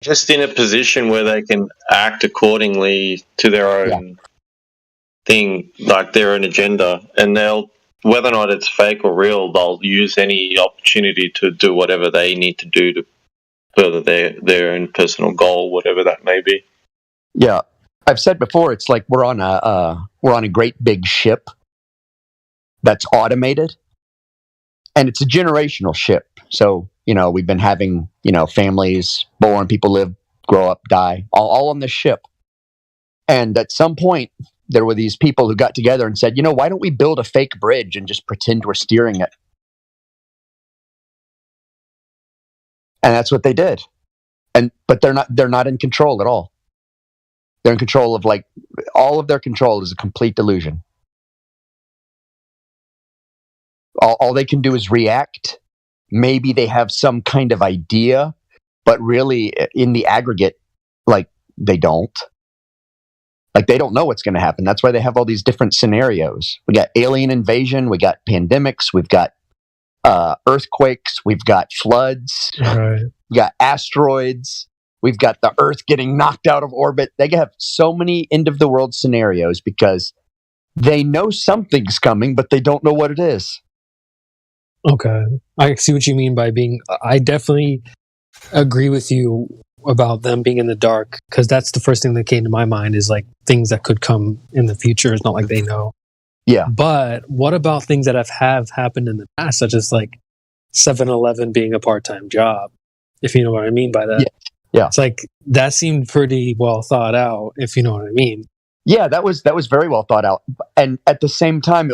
just in a position where they can act accordingly to their own thing, like their own agenda, and they'll, whether or not it's fake or real, they'll use any opportunity to do whatever they need to do to further their own personal goal, whatever that may be. Yeah, I've said before, it's like we're on a great big ship that's automated, and it's a generational ship. So we've been having families born, people live, grow up, die, all on this ship. And at some point, there were these people who got together and said, why don't we build a fake bridge and just pretend we're steering it? And that's what they did. But they're not in control at all. They're in control of, like, all of their control is a complete delusion. All they can do is react. Maybe they have some kind of idea, but really in the aggregate, like, they don't. Like, they don't know what's going to happen. That's why they have all these different scenarios. We got alien invasion, we got pandemics, we've got earthquakes, we've got floods, Right. we got asteroids, we've got the Earth getting knocked out of orbit. They have so many end of the world scenarios because they know something's coming, but they don't know what it is. Okay. I see what you mean by being... I definitely agree with you about them being in the dark, because that's the first thing that came to my mind, is like things that could come in the future. It's not like they know. Yeah. But what about things that have happened in the past, such as like 7-Eleven being a part-time job, if you know what I mean by that? Yeah. It's like, that seemed pretty well thought out, if you know what I mean. Yeah, that was very well thought out. And at the same time,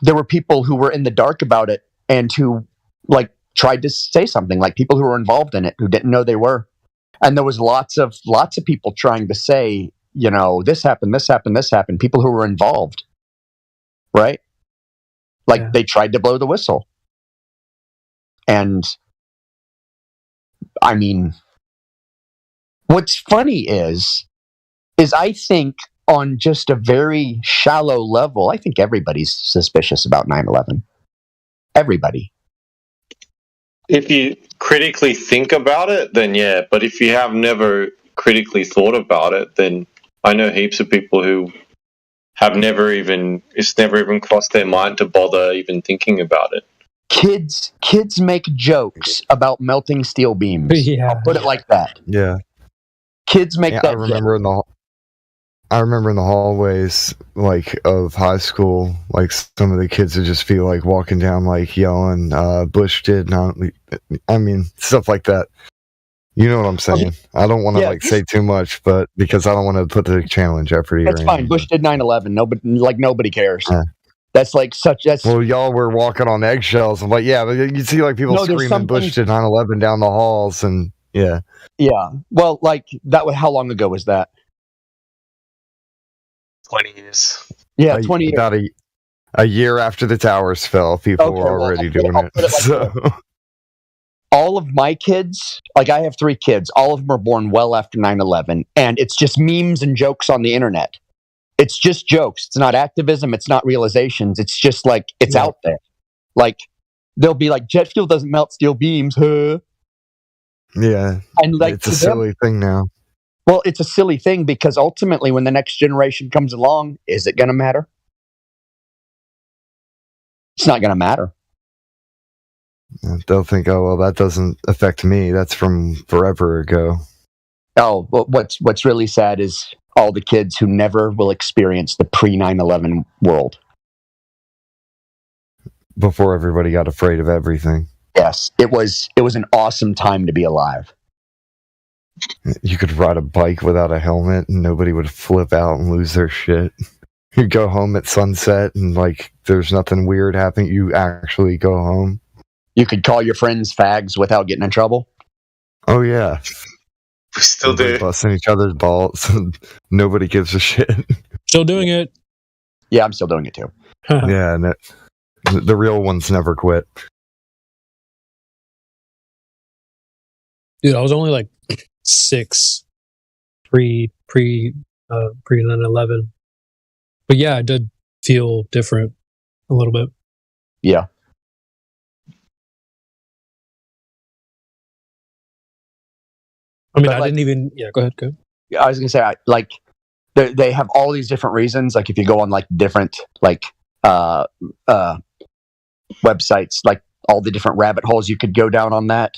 there were people who were in the dark about it and who, like, tried to say something, like people who were involved in it who didn't know they were. And there was lots of people trying to say, this happened, this happened, this happened. People who were involved, right? Like, they tried to blow the whistle. And I mean, what's funny is I think on just a very shallow level, I think everybody's suspicious about 9/11. Everybody. If you critically think about it, then yeah. But if you have never critically thought about it, then I know heaps of people who have it's never even crossed their mind to bother even thinking about it. Kids make jokes about melting steel beams. Yeah. I'll put it like that. Yeah. Kids make that. I remember in the hallways, like, of high school, like, some of the kids would just be like walking down, like, yelling, Bush did not, I mean, stuff like that. You know what I'm saying? I don't want to say too much, but because I don't want to put the channel in jeopardy. That's fine. Bush did 9/11. Nobody cares. That's like well, y'all were walking on eggshells. I'm like, yeah, but you see, like, people screaming Bush did 9/11 down the halls, and yeah. Well, like, how long ago was that? 20 years. Yeah, 20 years. About a year after the towers fell, people were already doing it. So. All of my kids, like, I have 3 kids, all of them are born well after 9/11, and it's just memes and jokes on the internet. It's just jokes. It's not activism. It's not realizations. It's just, like, it's out there. Like, they'll be like, jet fuel doesn't melt steel beams, huh? Yeah, and, like, it's a silly thing now. Well, it's a silly thing because ultimately, when the next generation comes along, is it going to matter? It's not going to matter. They'll think, oh, well, that doesn't affect me. That's from forever ago. Oh, well, what's really sad is all the kids who never will experience the pre-9/11 world. Before everybody got afraid of everything. Yes, it was an awesome time to be alive. You could ride a bike without a helmet and nobody would flip out and lose their shit. You'd go home at sunset and, like, there's nothing weird happening. You actually go home. You could call your friends fags without getting in trouble. Oh, yeah. We still do. Busting each other's balls. Nobody gives a shit. Still doing it. Yeah, I'm still doing it too. Yeah, and the real ones never quit. Dude, I was only like 6 pre 9/11. But yeah, I did feel different a little bit. Yeah. I mean, But, I like- didn't even. Yeah, go ahead. Go. I was gonna say, like, they have all these different reasons. Like, if you go on like different like websites, like all the different rabbit holes you could go down on that.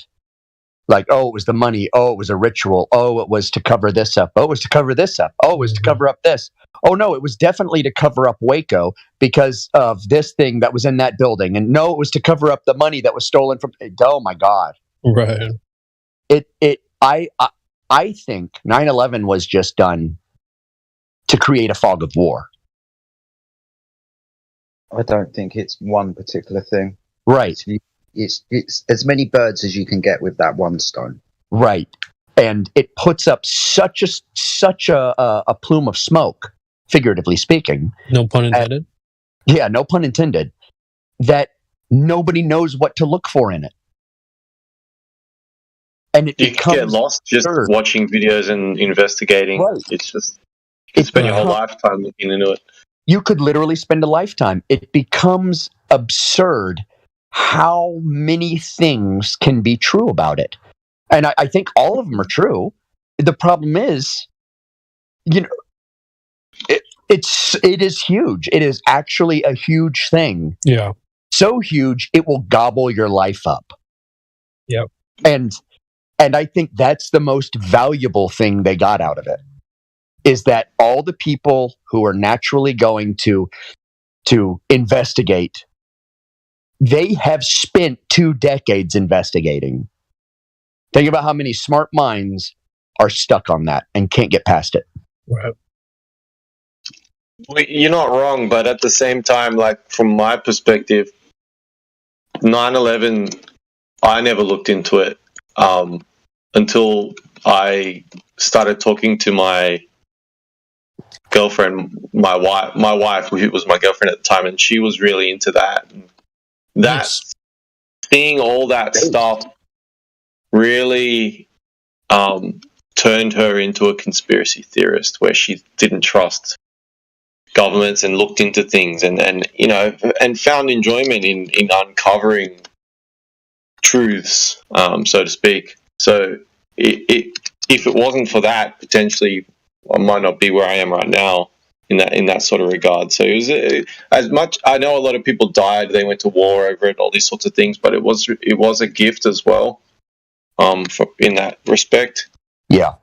Like, oh, it was the money. Oh, it was a ritual. Oh, it was to cover this up. Oh, it was to cover this up. Oh, it was to cover up this. Oh, no, it was definitely to cover up Waco because of this thing that was in that building. And no, it was to cover up the money that was stolen from. Oh my God! Right. I think 9/11 was just done to create a fog of war. I don't think it's one particular thing. Right. It's as many birds as you can get with that one stone. Right. And it puts up such a plume of smoke, figuratively speaking. No pun intended. Yeah, no pun intended. That nobody knows what to look for in it. And it You can get lost just absurd. watching videos and investigating. Right. It's just you can spend your whole lifetime looking into it. You could literally spend a lifetime. It becomes absurd how many things can be true about it. And I think all of them are true. The problem is, it is huge. It is actually a huge thing. Yeah. So huge, it will gobble your life up. Yep. And I think that's the most valuable thing they got out of it, is that all the people who are naturally going to investigate, they have spent 2 decades investigating. Think about how many smart minds are stuck on that and can't get past it. Right. Well, you're not wrong, but at the same time, like from my perspective, 9/11, I never looked into it until I started talking to my girlfriend, my wife, who was my girlfriend at the time, and she was really into that. Nice. Seeing all that stuff really turned her into a conspiracy theorist, where she didn't trust governments and looked into things and found enjoyment in uncovering truths, so to speak. So if it wasn't for that, potentially I might not be where I am right now in that sort of regard. So it was as much. I know a lot of people died; they went to war over it, all these sorts of things. But it was a gift as well, in that respect. Yeah,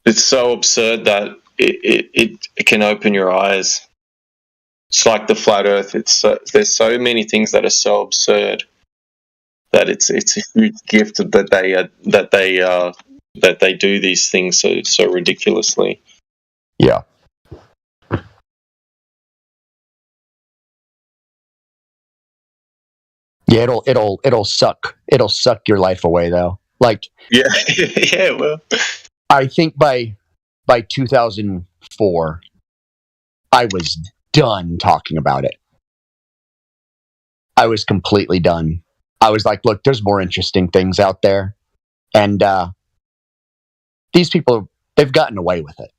it's so absurd that it can open your eyes. It's like the flat Earth. There's so many things that are so absurd that it's a huge gift that they do these things so ridiculously. yeah. Yeah, it'll suck your life away though. Like, Yeah, yeah. Well, I think by 2004, I was done talking about it. I was completely done. I was like, look, there's more interesting things out there, and these people, they've gotten away with it.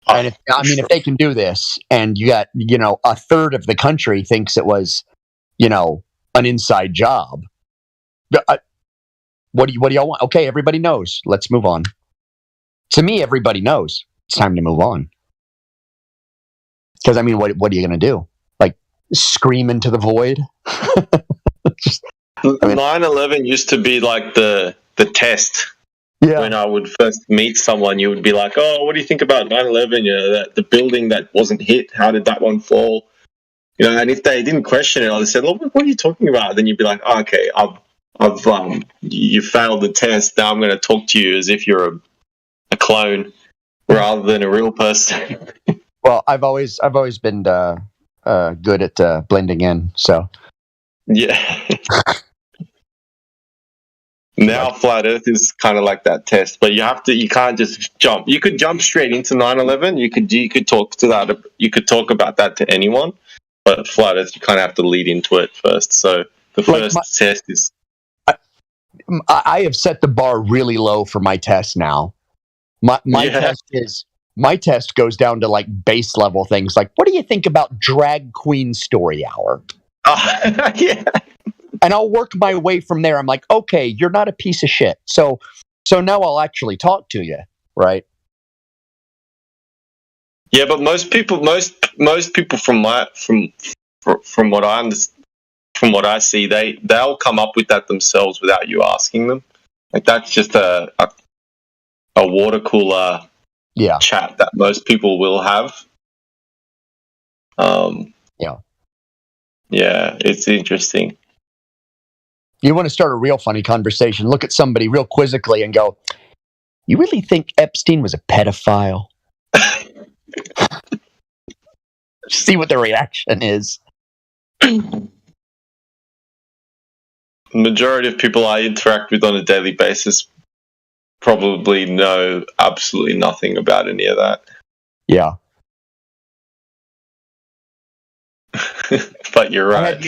And if they can do this, and you got, a third of the country thinks it was, an inside job. What do y'all want? Okay, everybody knows. Let's move on. To me, everybody knows. It's time to move on. Because what are you going to do? Like, scream into the void? 9/11 used to be like the test. Yeah. When I would first meet someone, you would be like, "Oh, what do you think about 9/11? The building that wasn't hit. How did that one fall?" And if they didn't question it, I said, "Well, what are you talking about?" Then you'd be like, oh, "Okay, you failed the test. Now I'm going to talk to you as if you're a clone rather than a real person." Well, I've always been good at blending in. So Yeah. Now flat Earth is kind of like that test, but you can't just jump. You could jump straight into 9/11. You could talk to that. You could talk about that to anyone, but flat Earth, you kind of have to lead into it first. So the first test is. I have set the bar really low for my test now. My test goes down to like base level things. Like, what do you think about Drag Queen Story Hour? Yeah. and I'll work my way from there. I'm like, okay, you're not a piece of shit. So now I'll actually talk to you, right? Yeah, but most people from what I understand, from what I see, they'll come up with that themselves without you asking them. Like that's just a water cooler Yeah. chat that most people will have. Yeah, it's interesting. You want to start a real funny conversation, look at somebody real quizzically and go, you really think Epstein was a pedophile? See what the reaction is. Majority of people I interact with on a daily basis probably know absolutely nothing about any of that. Yeah. But you're right.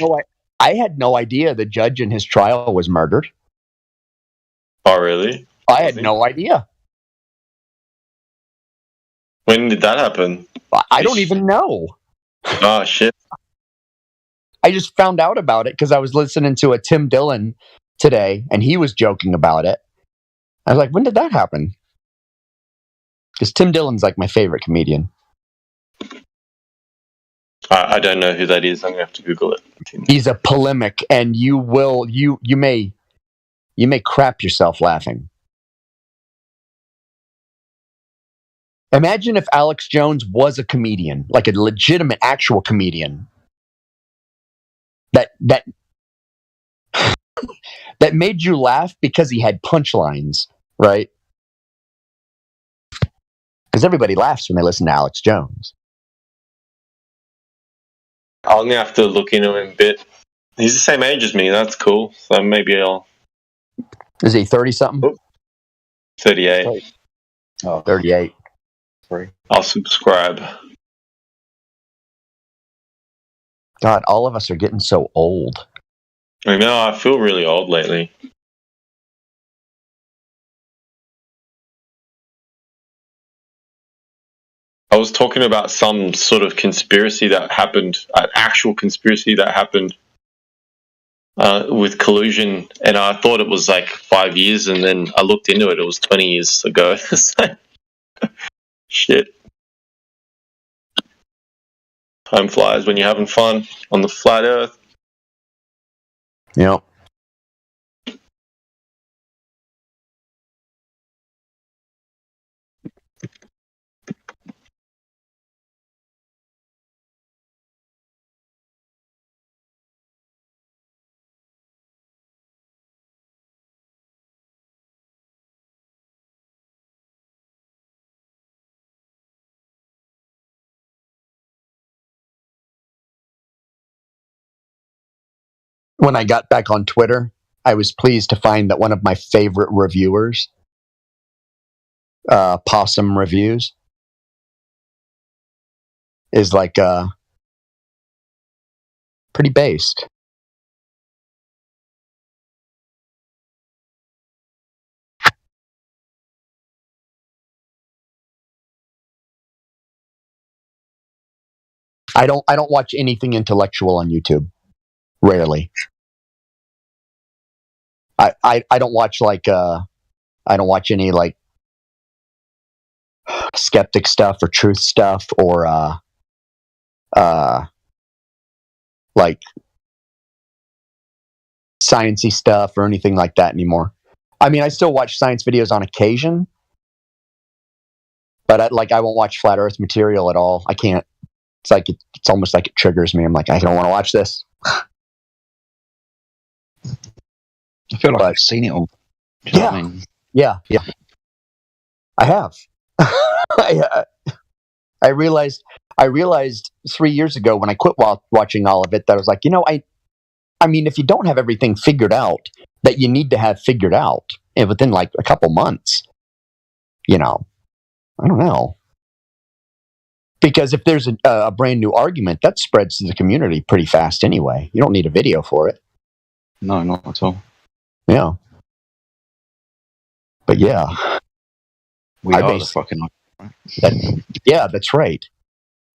I had no idea the judge in his trial was murdered. Oh, really? I had no idea. When did that happen? I don't even know. Oh, shit. I just found out about it because I was listening to a Tim Dillon today, and he was joking about it. I was like, when did that happen? Because Tim Dillon's like my favorite comedian. I don't know who that is. I'm gonna have to Google it. He's a polemic, and you may crap yourself laughing. Imagine if Alex Jones was a comedian, like a legitimate, actual comedian. That that made you laugh because he had punchlines, right? Because everybody laughs when they listen to Alex Jones. I'm gonna have to look into him a bit. He's the same age as me. That's cool. So maybe I'll. Is he 30-something? 38. Oh, 38. I'll subscribe. God, all of us are getting so old. I know. I feel really old lately. I was talking about some sort of conspiracy that happened, an actual conspiracy that happened with collusion, and I thought it was like 5 years, and then I looked into it, it was 20 years ago. Shit. Time flies when you're having fun on the flat earth. Yep. When I got back on Twitter, I was pleased to find that one of my favorite reviewers, Possum Reviews, is like pretty based. I don't watch anything intellectual on YouTube. Rarely. I don't watch I don't watch any like skeptic stuff or truth stuff or like sciencey stuff or anything like that anymore. I mean, I still watch science videos on occasion, but I won't watch flat Earth material at all. I can't. It's almost like it triggers me. I'm like, I don't want to watch this. I feel like I've seen it all. Do you know what I mean? Yeah. I have. I realized 3 years ago when I quit watching all of it that I was like, I mean, if you don't have everything figured out that you need to have figured out within like a couple months, I don't know. Because if there's a brand new argument, that spreads to the community pretty fast anyway. You don't need a video for it. No, not at all. Yeah. But yeah. We are the fucking... Yeah, that's right.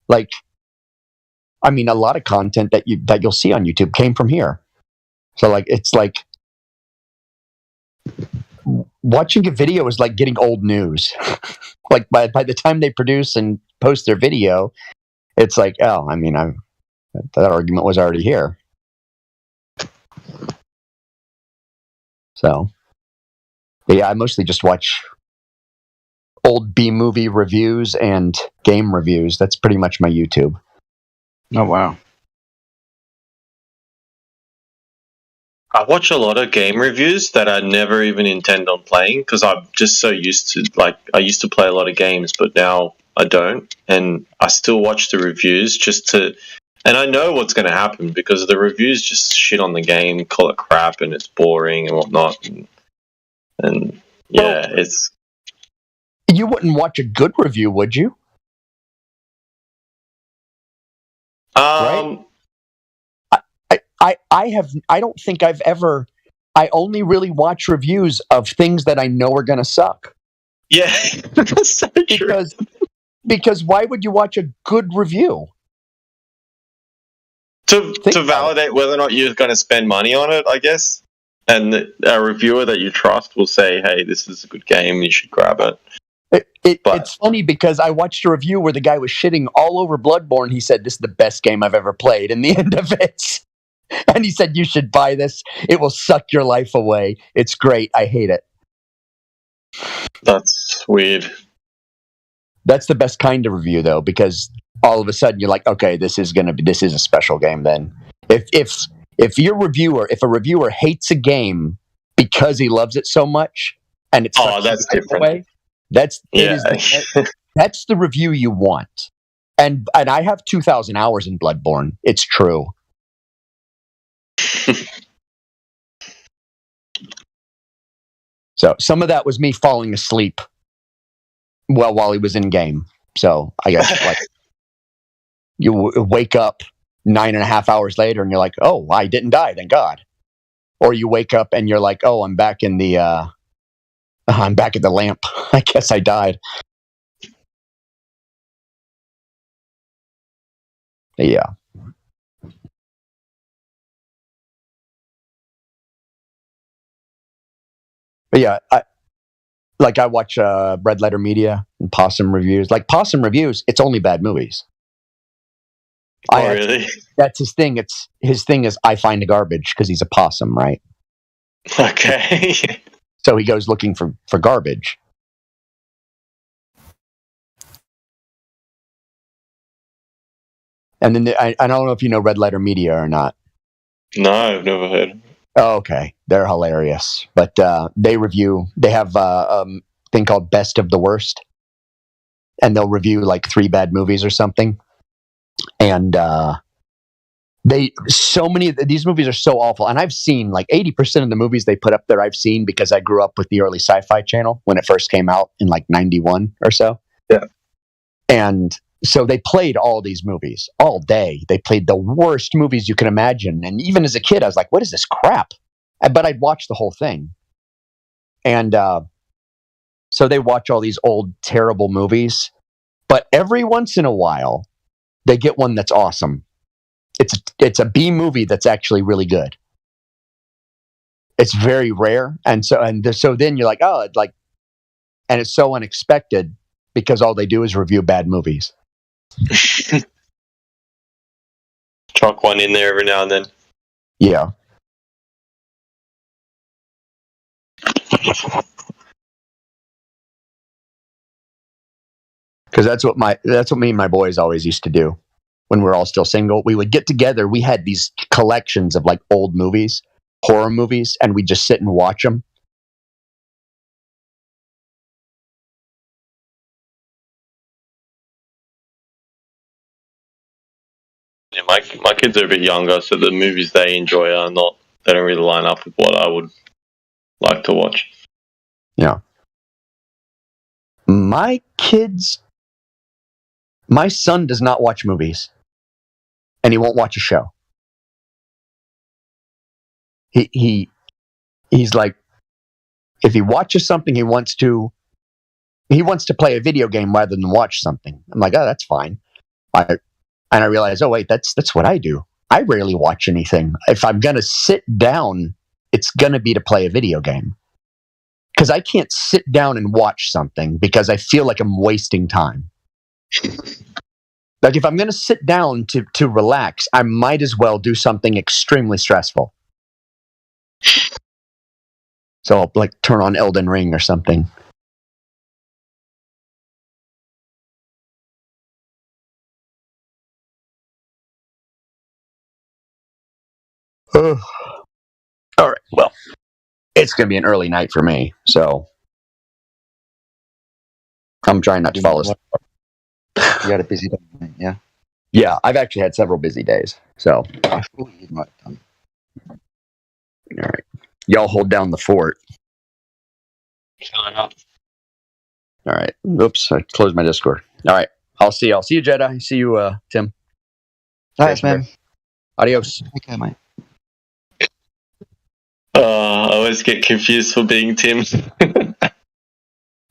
Like, I mean, a lot of content that you'll see on YouTube came from here. So like it's like watching a video is like getting old news. Like by the time they produce and post their video, it's like, oh, I mean, that argument was already here. So, but yeah, I mostly just watch old B movie reviews and game reviews. That's pretty much my YouTube. Oh wow. I watch a lot of game reviews that I never even intend on playing because I'm just so used to, like, I used to play a lot of games, but now I don't. And I still watch the reviews just to, and I know what's going to happen because the reviews just shit on the game, call it crap, and it's boring and whatnot. And yeah, Well, it's. you wouldn't watch a good review, would you? Right? I don't think I've ever. I only really watch reviews of things that I know are going to suck. Yeah, that's so true. Because why would you watch a good review? To validate whether or not you're going to spend money on it, I guess. And a reviewer that you trust will say, hey, this is a good game, you should grab it. It's funny because I watched a review where the guy was shitting all over Bloodborne. He said, this is the best game I've ever played. In the end of it. And he said, you should buy this. It will suck your life away. It's great. I hate it. That's weird. That's the best kind of review, though, because all of a sudden you're like, okay, this is a special game then. If a reviewer hates a game because he loves it so much and it's that's different. Away, that's the review you want. And I have 2,000 hours in Bloodborne. It's true. So some of that was me falling asleep while he was in game. So I guess like you wake up 9.5 hours later and you're like, oh, I didn't die, thank God. Or you wake up and you're like, oh, I'm back at the lamp. I guess I died. Yeah. But yeah, I watch Red Letter Media and Possum Reviews. Like Possum Reviews, it's only bad movies. Really? That's his thing. His thing is I find the garbage because he's a possum, right? Okay. So he goes looking for garbage. And then I don't know if you know Red Letter Media or not. No, I've never heard. Oh, okay. They're hilarious. But they have a thing called Best of the Worst. And they'll review like 3 bad movies or something. And so many of these movies are so awful. And I've seen like 80% of the movies they put up there I've seen because I grew up with the early Sci-Fi Channel when it first came out in like 91 or so. Yeah. And so they played all these movies all day. They played the worst movies you can imagine. And even as a kid, I was like, what is this crap? But I'd watch the whole thing. And so they watch all these old, terrible movies. But every once in a while, they get one that's awesome. It's a B movie that's actually really good. It's very rare. And so then you're like, oh, and it's so unexpected because all they do is review bad movies. Chuck one in there every now and then. Yeah. Because that's what me and my boys always used to do when we were all still single. We would get together. We had these collections of like old movies, horror movies, and we'd just sit and watch them. Yeah, my kids are a bit younger, so the movies they enjoy they don't really line up with what I would like to watch. Yeah. My son does not watch movies, and he won't watch a show. He's like, if he watches something, he wants to play a video game rather than watch something. I'm like, oh, that's fine. And I realize, oh wait, that's what I do. I rarely watch anything. If I'm going to sit down, it's going to be to play a video game. Because I can't sit down and watch something because I feel like I'm wasting time. Like if I'm going to sit down to relax, I might as well do something extremely stressful. So I'll like turn on Elden Ring or something. All right. Well, it's going to be an early night for me, so I'm trying not to fall asleep. You had a busy day, mate, yeah? Yeah, I've actually had several busy days. So, I thought you might have done. all right. Y'all hold down the fort. Showing up. All right. Oops, I closed my Discord. All right. I'll see you, Jedi. See you, Tim. Thanks, man. Adios. Take care, mate. I always get confused for being Tim.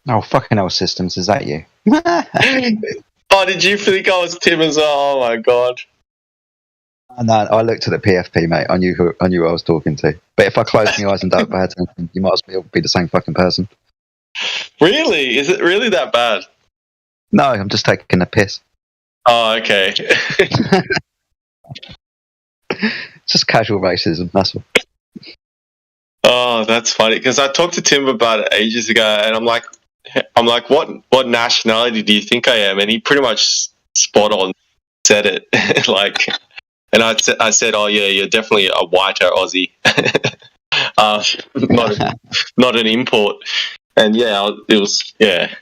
Oh, fucking hell, Systems, is that you? Oh, did you think I was Tim as well? Oh my god. No, I looked at the PFP, mate. I knew who I was talking to. But if I closed my eyes and don't pay attention, you might as well be the same fucking person. Really? Is it really that bad? No, I'm just taking a piss. Oh, okay. It's just casual racism, that's all. Oh, that's funny because I talked to Tim about it ages ago, and I'm like, what nationality do you think I am? And he pretty much spot on said it. Like, and I said, oh yeah, you're definitely a whiter Aussie, not an import. And yeah, it was yeah.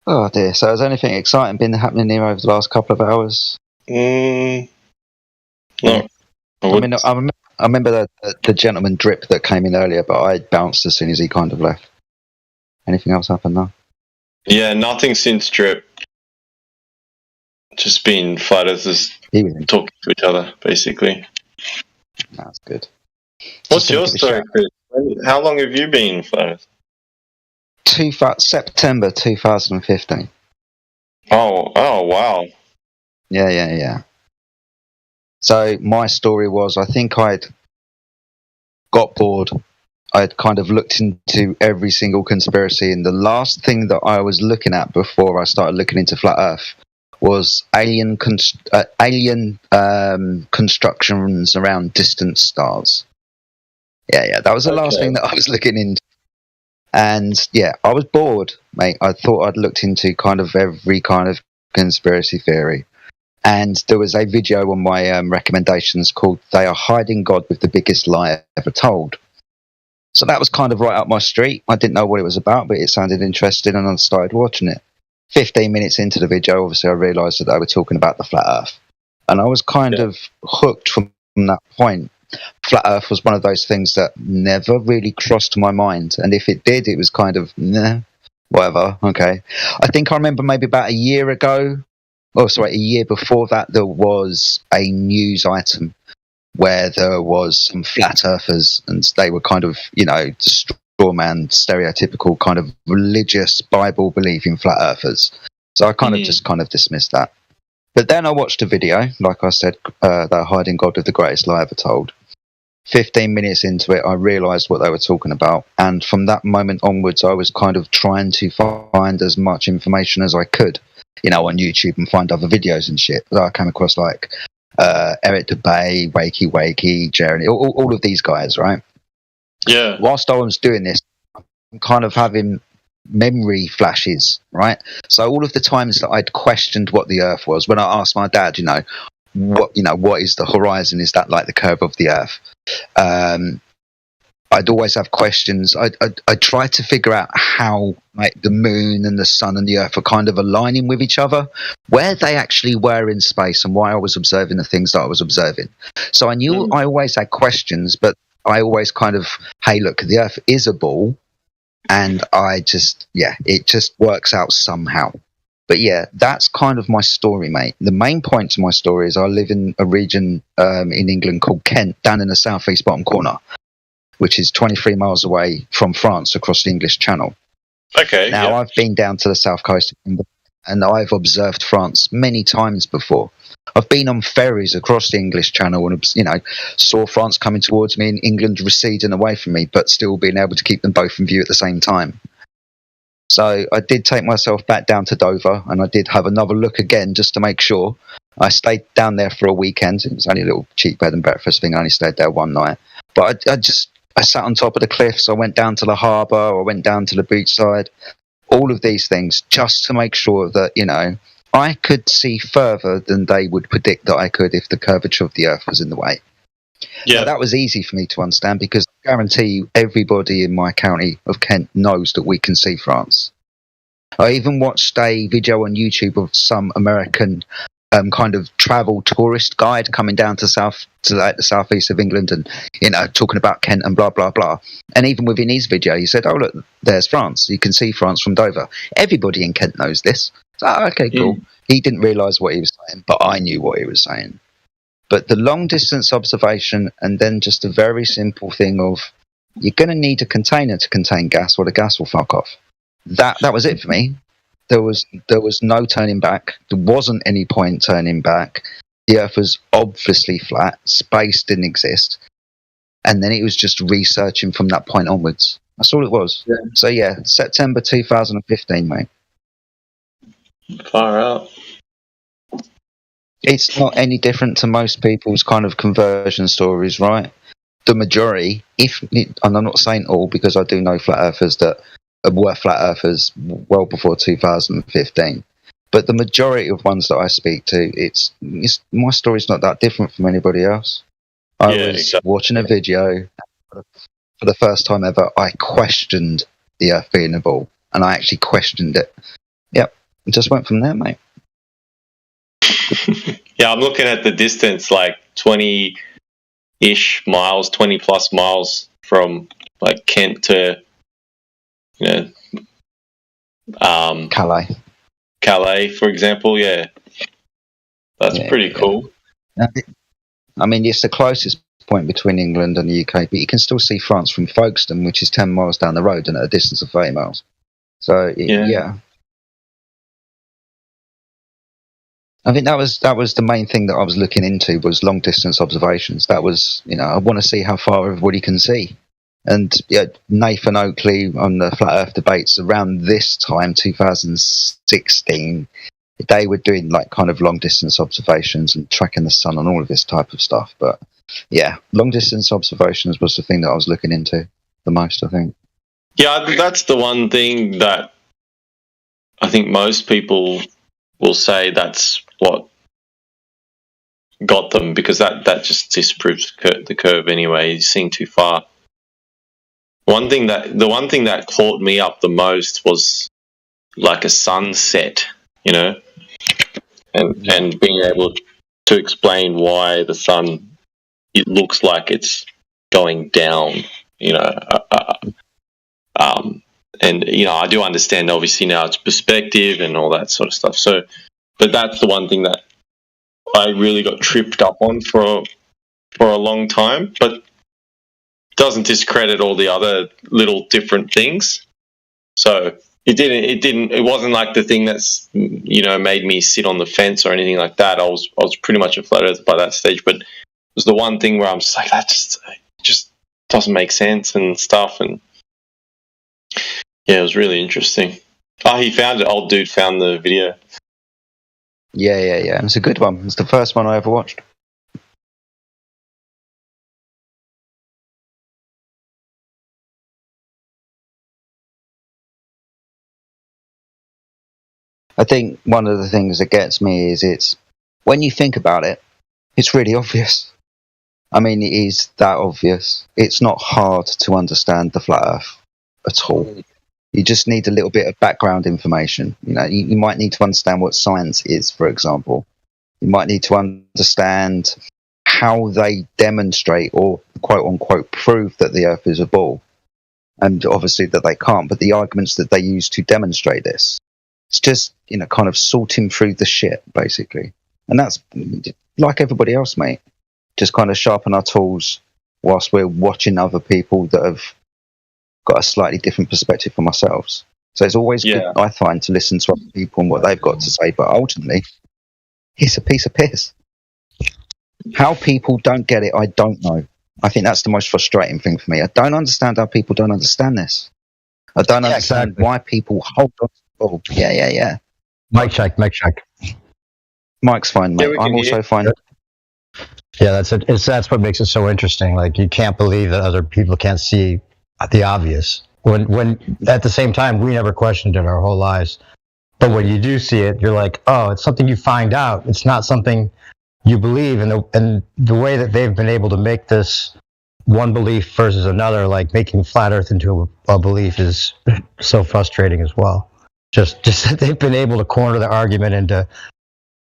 Oh dear. So has anything exciting been happening here over the last couple of hours? No. I remember the gentleman Drip that came in earlier, but I bounced as soon as he kind of left. Anything else happened though? Yeah, nothing since Drip. Just been fighters just He was talking to each other, basically. That's good. What's Just your give a story, shout. Chris? How long have you been fighters? September 2015. Oh, wow. Yeah. So my story was, I think I'd got bored. I'd kind of looked into every single conspiracy, and the last thing that I was looking at before I started looking into Flat Earth was alien constructions around distant stars. Yeah, that was the last thing that I was looking into. And yeah, I was bored, mate. I thought I'd looked into kind of every kind of conspiracy theory. And there was a video on my recommendations called They Are Hiding God with the Biggest Lie Ever Told. So that was kind of right up my street. I didn't know what it was about, but it sounded interesting, and I started watching it. 15 minutes into the video, obviously I realised that they were talking about the Flat Earth. And I was kind of hooked from that point. Flat Earth was one of those things that never really crossed my mind. And if it did, it was kind of, nah, whatever, okay. I think I remember maybe about a year before that, there was a news item where there was some flat earthers, and they were kind of, straw man, stereotypical kind of religious Bible believing flat earthers. So I kind of just kind of dismissed that. But then I watched a video, like I said, They're Hiding God with the Greatest Lie Ever Told. 15 minutes into it, I realised what they were talking about. And from that moment onwards, I was kind of trying to find as much information as I could, on YouTube, and find other videos and shit. So I came across like Eric DeBay, Wakey, Jeremy, all of these guys, right? Yeah. Whilst I was doing this, I'm kind of having memory flashes, right? So all of the times that I'd questioned what the Earth was, when I asked my dad, what is the horizon? Is that like the curve of the Earth? I'd always have questions. I tried to figure out how like the moon and the sun and the Earth are kind of aligning with each other, where they actually were in space, and why I was observing the things that I was observing. So I knew I always had questions, but I always kind of, hey, look, the Earth is a ball, and it just works out somehow. But yeah, that's kind of my story, mate. The main point to my story is I live in a region in England called Kent, down in the southeast bottom corner, which is 23 miles away from France across the English Channel. Okay. Now, yeah. I've been down to the south coast and I've observed France many times before. I've been on ferries across the English Channel and, saw France coming towards me and England receding away from me, but still being able to keep them both in view at the same time. So I did take myself back down to Dover and I did have another look again just to make sure. I stayed down there for a weekend. It was only a little cheap bed and breakfast thing. I only stayed there one night. But I sat on top of the cliffs. I went down to the harbour. I went down to the beachside. All of these things just to make sure that, I could see further than they would predict that I could if the curvature of the Earth was in the way. Yeah. Now, that was easy for me to understand because I guarantee you everybody in my county of Kent knows that we can see France. I even watched a video on YouTube of some American kind of travel tourist guide coming down to the southeast of England and talking about Kent and blah blah blah. And even within his video, he said, "Oh look, there's France. You can see France from Dover." Everybody in Kent knows this. So, okay, cool. He didn't realise what he was saying, but I knew what he was saying. But the long distance observation, and then just a very simple thing of you're going to need a container to contain gas, or the gas will fuck off. That was it for me. There was no turning back. There wasn't any point turning back. The Earth was obviously flat. Space didn't exist. And then it was just researching from that point onwards. That's all it was. Yeah. So yeah, September 2015, mate. Far out. It's not any different to most people's kind of conversion stories, right? The majority, and I'm not saying all because I do know flat earthers that were flat earthers well before 2015, but the majority of ones that I speak to, it's my story's not that different from anybody else. I was watching a video for the first time ever. I questioned the Earth being a ball, and I actually questioned it. Yep, it just went from there, mate. Yeah, I'm looking at the distance, like 20-ish miles, 20 plus miles from like Kent to Calais, for example. Yeah, that's pretty cool. I mean, it's the closest point between England and the UK, but you can still see France from Folkestone, which is 10 miles down the road and at a distance of 30 miles. So yeah. I think that was the main thing that I was looking into was long distance observations. That was, I want to see how far everybody can see. And Nathan Oakley on the Flat Earth debates around this time, 2016, they were doing like kind of long distance observations and tracking the sun and all of this type of stuff. But yeah, long distance observations was the thing that I was looking into the most, I think. Yeah, that's the one thing that I think most people will say that's what got them, because that just disproves the curve anyway. You're seeing too far. The one thing that caught me up the most was like a sunset, and being able to explain why the sun, it looks like it's going down, and I do understand obviously now it's perspective and all that sort of stuff. So, but that's the one thing that I really got tripped up on for a long time, but doesn't discredit all the other little different things. So it wasn't like the thing that's made me sit on the fence or anything like that. I was pretty much a flat earther by that stage, but it was the one thing where I'm just like, that just doesn't make sense and stuff. And yeah, it was really interesting. He found it. Old dude found the video. Yeah. It's a good one. It's the first one I ever watched. I think one of the things that gets me is it's when you think about it, it's really obvious. I mean, it is that obvious. It's not hard to understand the flat Earth at all. You just need a little bit of background information. You might need to understand what science is, for example. You might need to understand how they demonstrate or quote unquote prove that the Earth is a ball. And obviously that they can't, but the arguments that they use to demonstrate this. It's just, kind of sorting through the shit, basically. And that's like everybody else, mate. Just kind of sharpen our tools whilst we're watching other people that have got a slightly different perspective from ourselves. So it's always good, I find, to listen to other people and what they've got to say. But ultimately, it's a piece of piss. How people don't get it, I don't know. I think that's the most frustrating thing for me. I don't understand how people don't understand this. I don't understand why people hold on. Oh, yeah. Mic check. Mike's fine, mate. I'm also fine. Yeah, that's it. That's what makes it so interesting. Like, you can't believe that other people can't see the obvious. When at the same time, we never questioned it our whole lives. But when you do see it, you're like, oh, it's something you find out. It's not something you believe. And the way that they've been able to make this one belief versus another, like making flat Earth into a belief, is so frustrating as well. Just that they've been able to corner the argument into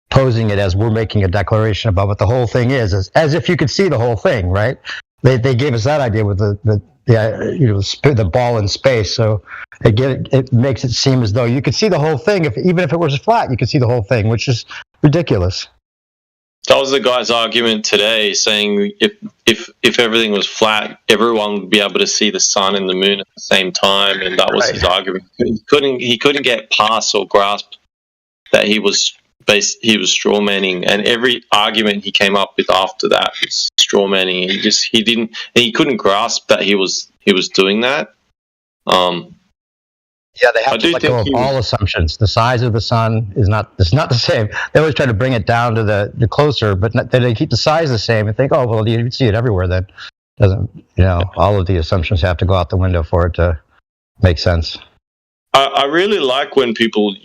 posing it as we're making a declaration about what the whole thing is, as if you could see the whole thing, right? They gave us that idea with the ball in space. So it makes it seem as though you could see the whole thing. Even if it was flat, you could see the whole thing, which is ridiculous. That was the guy's argument today, saying if everything was flat, everyone would be able to see the sun and the moon at the same time, and that was his argument. He couldn't get past or grasp that he was strawmanning, and every argument he came up with after that was strawmanning. He couldn't grasp that he was doing that. Yeah, they have to let go of all assumptions. The size of the sun is not the same. They always try to bring it down to the closer, but they keep the size the same and think, oh, well, you see it everywhere. Then doesn't, all of the assumptions have to go out the window for it to make sense. I really like when people,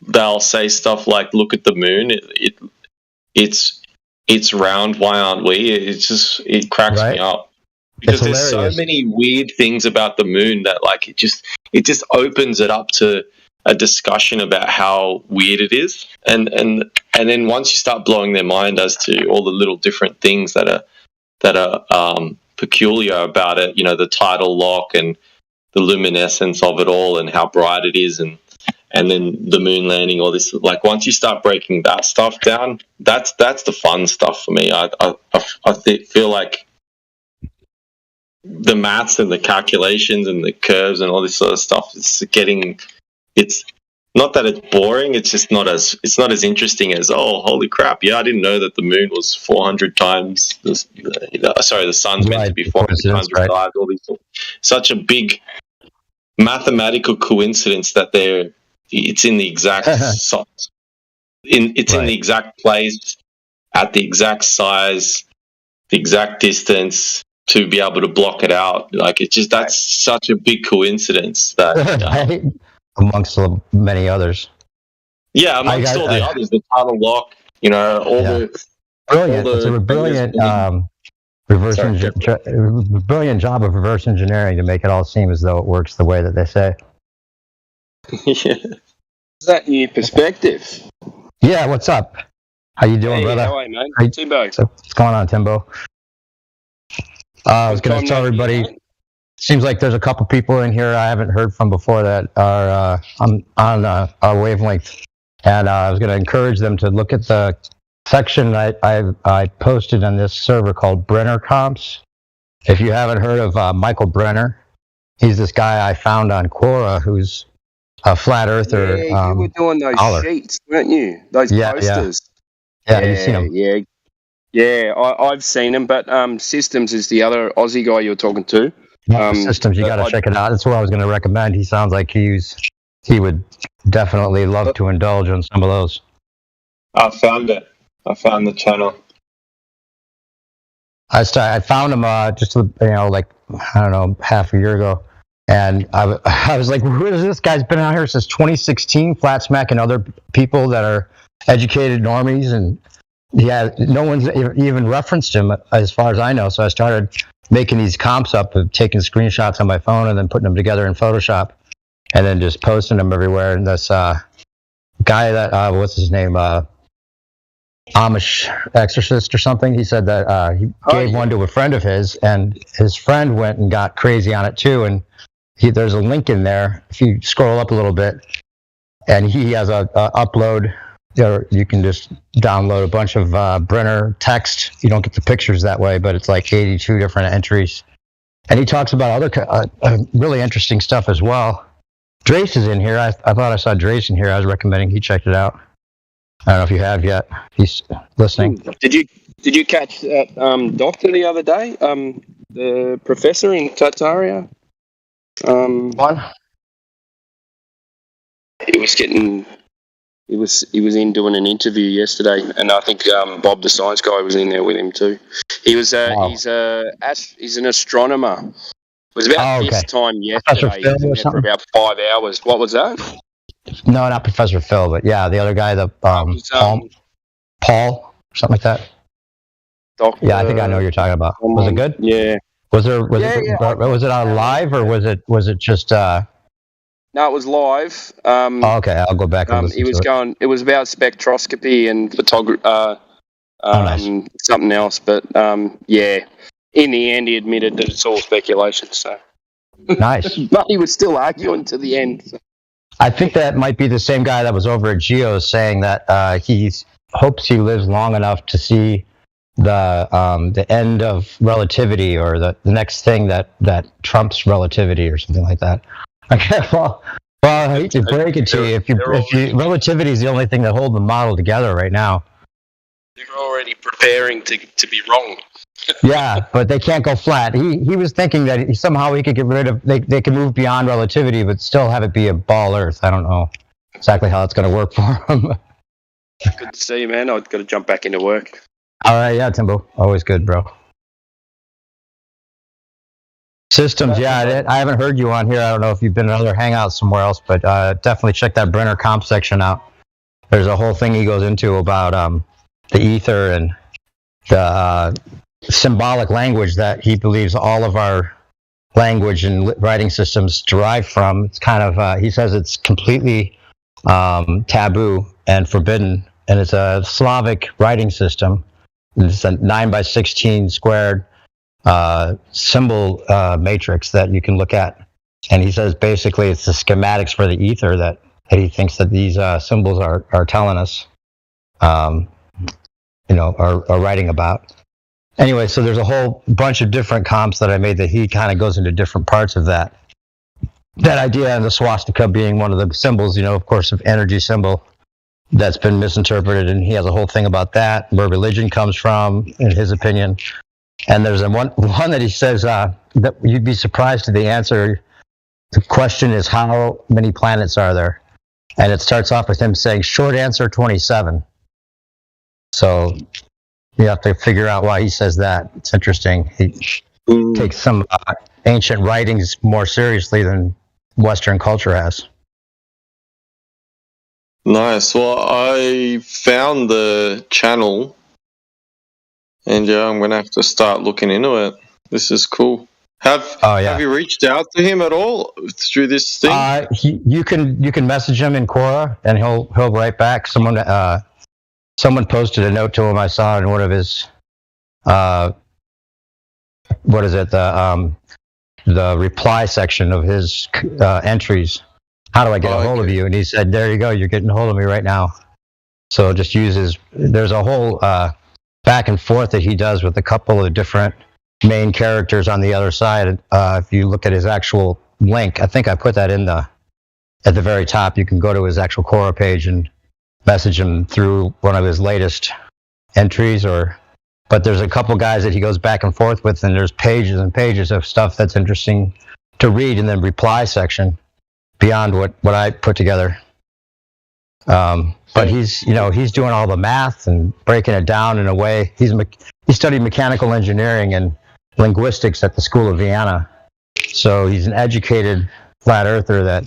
they'll say stuff like, look at the moon, it's round, why aren't we? It cracks me up. Because there's so many weird things about the moon that, like, it just opens it up to a discussion about how weird it is, and then once you start blowing their mind as to all the little different things that are peculiar about it, the tidal lock and the luminescence of it all and how bright it is, and then the moon landing, all this, like, once you start breaking that stuff down, that's the fun stuff for me. I feel like the maths and the calculations and the curves and all this sort of stuff, it's not that it's boring, it's just not as interesting as, oh, holy crap, I didn't know that the moon was 400 times the sun's meant to be 400 times the size, all these, such a big mathematical coincidence that it's in the exact size, in the exact place, at the exact size, the exact distance, to be able to block it out. Like, that's such a big coincidence that amongst many others. Yeah, amongst all the others, the tidal lock, the brilliant. It's a brilliant brilliant job of reverse engineering to make it all seem as though it works the way that they say. Yeah. Is that new perspective? Yeah, what's up? How you doing, brother? How are you, mate? Timbo. So, what's going on, Timbo? I was going to tell everybody, seems like there's a couple people in here I haven't heard from before that are on our wavelength. And I was going to encourage them to look at the section I posted on this server called Brenner Comps. If you haven't heard of Michael Brenner, he's this guy I found on Quora who's a flat earther. Yeah, you were doing those sheets, weren't you? Those posters. Yeah, you've seen them. Yeah, I've seen him, but Systems is the other Aussie guy you're talking to. Systems, you got to check it out. That's what I was going to recommend. He sounds like he would definitely love to indulge on some of those. I found it. I found the channel. I found him just half a year ago, and I was like, who is this? Guy's been out here since 2016, flat smacking other people that are educated normies, and no one's even referenced him as far as I know. So I started making these comps up of taking screenshots on my phone and then putting them together in Photoshop and then just posting them everywhere. And this guy that, what's his name? Amish exorcist or something. He said that he gave one to a friend of his, and his friend went and got crazy on it too. And there's a link in there if you scroll up a little bit, and he has a upload. You can just download a bunch of Brenner text. You don't get the pictures that way, but it's like 82 different entries. And he talks about other really interesting stuff as well. Drace is in here. I thought I saw Drace in here. I was recommending he checked it out. I don't know if you have yet. He's listening. Did you catch that doctor the other day? The professor in Tartaria. One. He was in doing an interview yesterday, and I think Bob the science guy was in there with him too. He was Wow. he's an astronomer. It was about this time yesterday. He was in there for about 5 hours. What was that? No, not Professor Phil, but yeah, the other guy, the Paul, something like that. Doctor, Yeah, I think I know what you're talking about. Was it good? Yeah. Was it on live or was it just? No, it was live. Okay, I'll go back and listen to it. It was about spectroscopy and photography. Nice. Something else, but yeah. In the end, he admitted that it's all speculation. So Nice. but he was still arguing to the end. So. I think that might be the same guy that was over at Geo saying that he hopes he lives long enough to see the end of relativity or the next thing that trumps relativity or something like that. Okay, well, I hate to break it to you. If relativity is the only thing that holds the model together right now. They're already preparing to be wrong. Yeah, but they can't go flat. He was thinking that somehow he could get rid of they could move beyond relativity, but still have it be a ball Earth. I don't know exactly how it's going to work for him. Good to see you, man. I've got to jump back into work. All right, yeah, Timbo, always good, bro. Systems, yeah. I haven't heard you on here. I don't know if you've been in other hangouts somewhere else, but definitely check that Brenner comp section out. There's a whole thing he goes into about the ether and the symbolic language that he believes all of our language and writing systems derive from. It's kind of, he says it's completely taboo and forbidden, and it's a Slavic writing system. It's a 9x16 squared symbol matrix that you can look at. And he says basically it's the schematics for the ether that he thinks that these symbols are telling us, are writing about. Anyway, so there's a whole bunch of different comps that I made that he kind of goes into different parts of that. That idea, and the swastika being one of the symbols, of course, of energy symbol that's been misinterpreted, and he has a whole thing about that, where religion comes from, in his opinion. And there's one that he says that you'd be surprised to the answer. The question is, how many planets are there? And it starts off with him saying, short answer, 27. So you have to figure out why he says that. It's interesting. He takes some ancient writings more seriously than Western culture has. Nice. Well, I found the channel, and yeah, I'm gonna have to start looking into it. This is cool. Have you reached out to him at all through this thing? You can message him in Quora, and he'll write back. Someone posted a note to him. I saw in one of his the reply section of his entries. How do I get a hold of you? And he said, there you go, you're getting a hold of me right now. So just there's a whole back and forth that he does with a couple of different main characters on the other side. If you look at his actual link, I think I put that at the very top. You can go to his actual Quora page and message him through one of his latest entries, but there's a couple guys that he goes back and forth with, and there's pages and pages of stuff that's interesting to read in the reply section beyond what I put together. But he's doing all the math and breaking it down in a way. He studied mechanical engineering and linguistics at the School of Vienna. So he's an educated flat earther that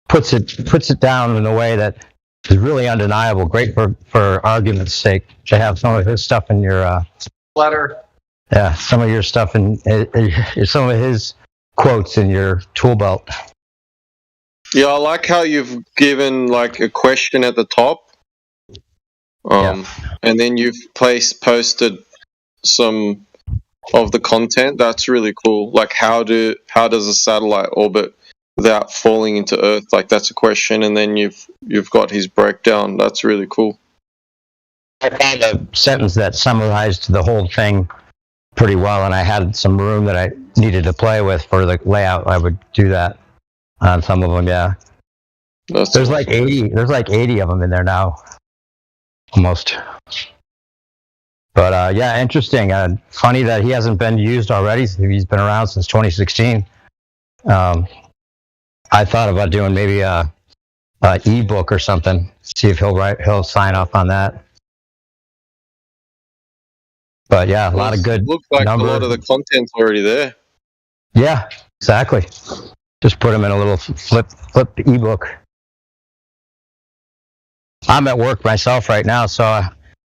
puts it down in a way that is really undeniable. Great for argument's sake to have some of his stuff in your letter. Yeah, some of your stuff in some of his quotes in your tool belt. Yeah, I like how you've given like a question at the top, and then you've posted some of the content. That's really cool. Like how does a satellite orbit without falling into Earth? Like that's a question, and then you've got his breakdown. That's really cool. I found a sentence that summarized the whole thing pretty well, and I had some room that I needed to play with for the layout. I would do that on some of them, yeah. There's like 80. There's like 80 of them in there now, almost. But yeah, interesting. Funny that he hasn't been used already. He's been around since 2016. I thought about doing maybe a ebook or something. See if he'll sign off on that. But yeah, a lot of good. Looks like a lot of the content's already there. Yeah, exactly. Just put them in a little flip ebook. I'm at work myself right now, so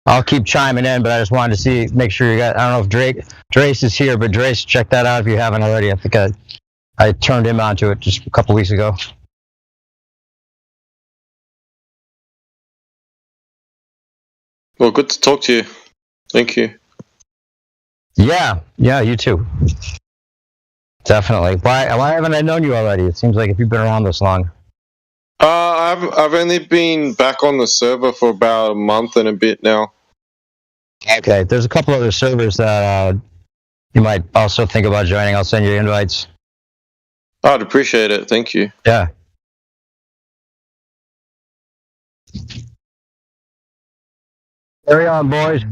I'll keep chiming in. But I just wanted to make sure you got. I don't know if Drace is here, but Drace, check that out if you haven't already. I think I turned him onto it just a couple weeks ago. Well, good to talk to you. Thank you. Yeah, you too. Definitely. Why haven't I known you already? It seems like if you've been around this long. I've only been back on the server for about a month and a bit now. Okay, there's a couple other servers that you might also think about joining. I'll send you invites. I'd appreciate it. Thank you. Yeah. Carry on, boys.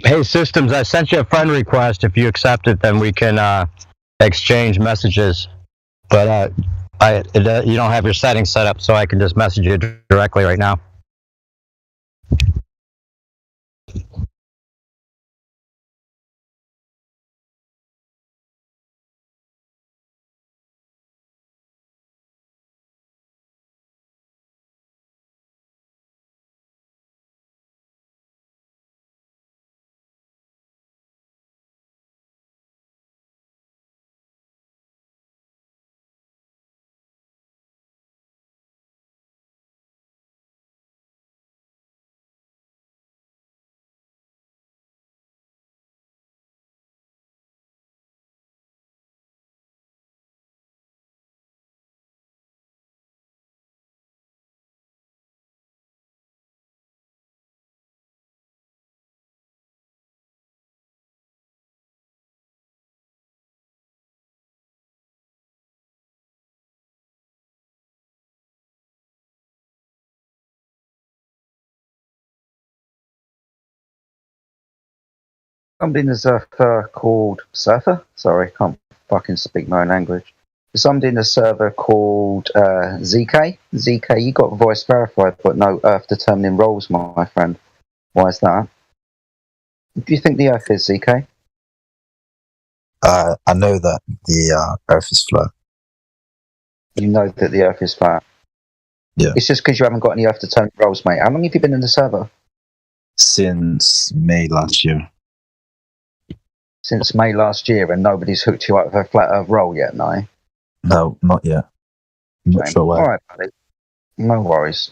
Hey, Systems, I sent you a friend request. If you accept it, then we can exchange messages. But you don't have your settings set up, so I can just message you directly right now. Somebody in the server called Surfer. Sorry, can't fucking speak my own language. Somebody in the server called ZK. ZK, you got voice verified, but no Earth determining roles, my friend. Why is that? What do you think the Earth is, ZK? I know that the Earth is flat. You know that the Earth is flat. Yeah. It's just because you haven't got any Earth determining roles, mate. How long have you been in the server? Since May last year. Since May last year, and nobody's hooked you up with a flat Earth role yet, no? No, not yet. I'm not sure why. All right, buddy. No worries.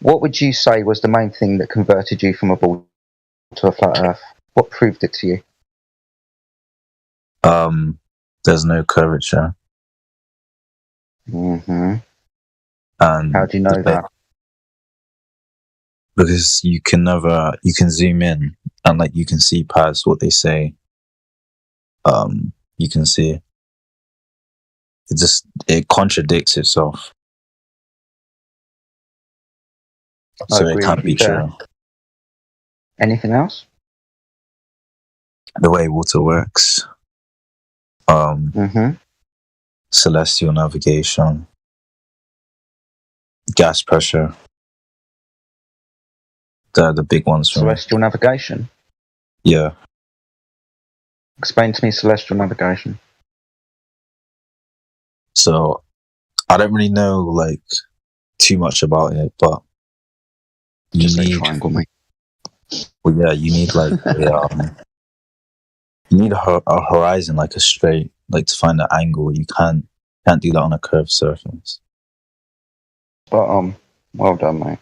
What would you say was the main thing that converted you from a ball to a flat Earth? What proved it to you? There's no curvature. Mm-hmm. And how do you know that? Because you can zoom in and like you can see past what they say. You can see it contradicts itself. So it can't be true. Anything else? The way water works. Celestial navigation. Gas pressure. They're the big ones for Celestial navigation? Yeah. Explain to me celestial navigation. So I don't really know like too much about it, but you Just need a triangle, mate. well, yeah, you need like you need a horizon, like a straight, like to find the angle. You can't do that on a curved surface. But well done, mate.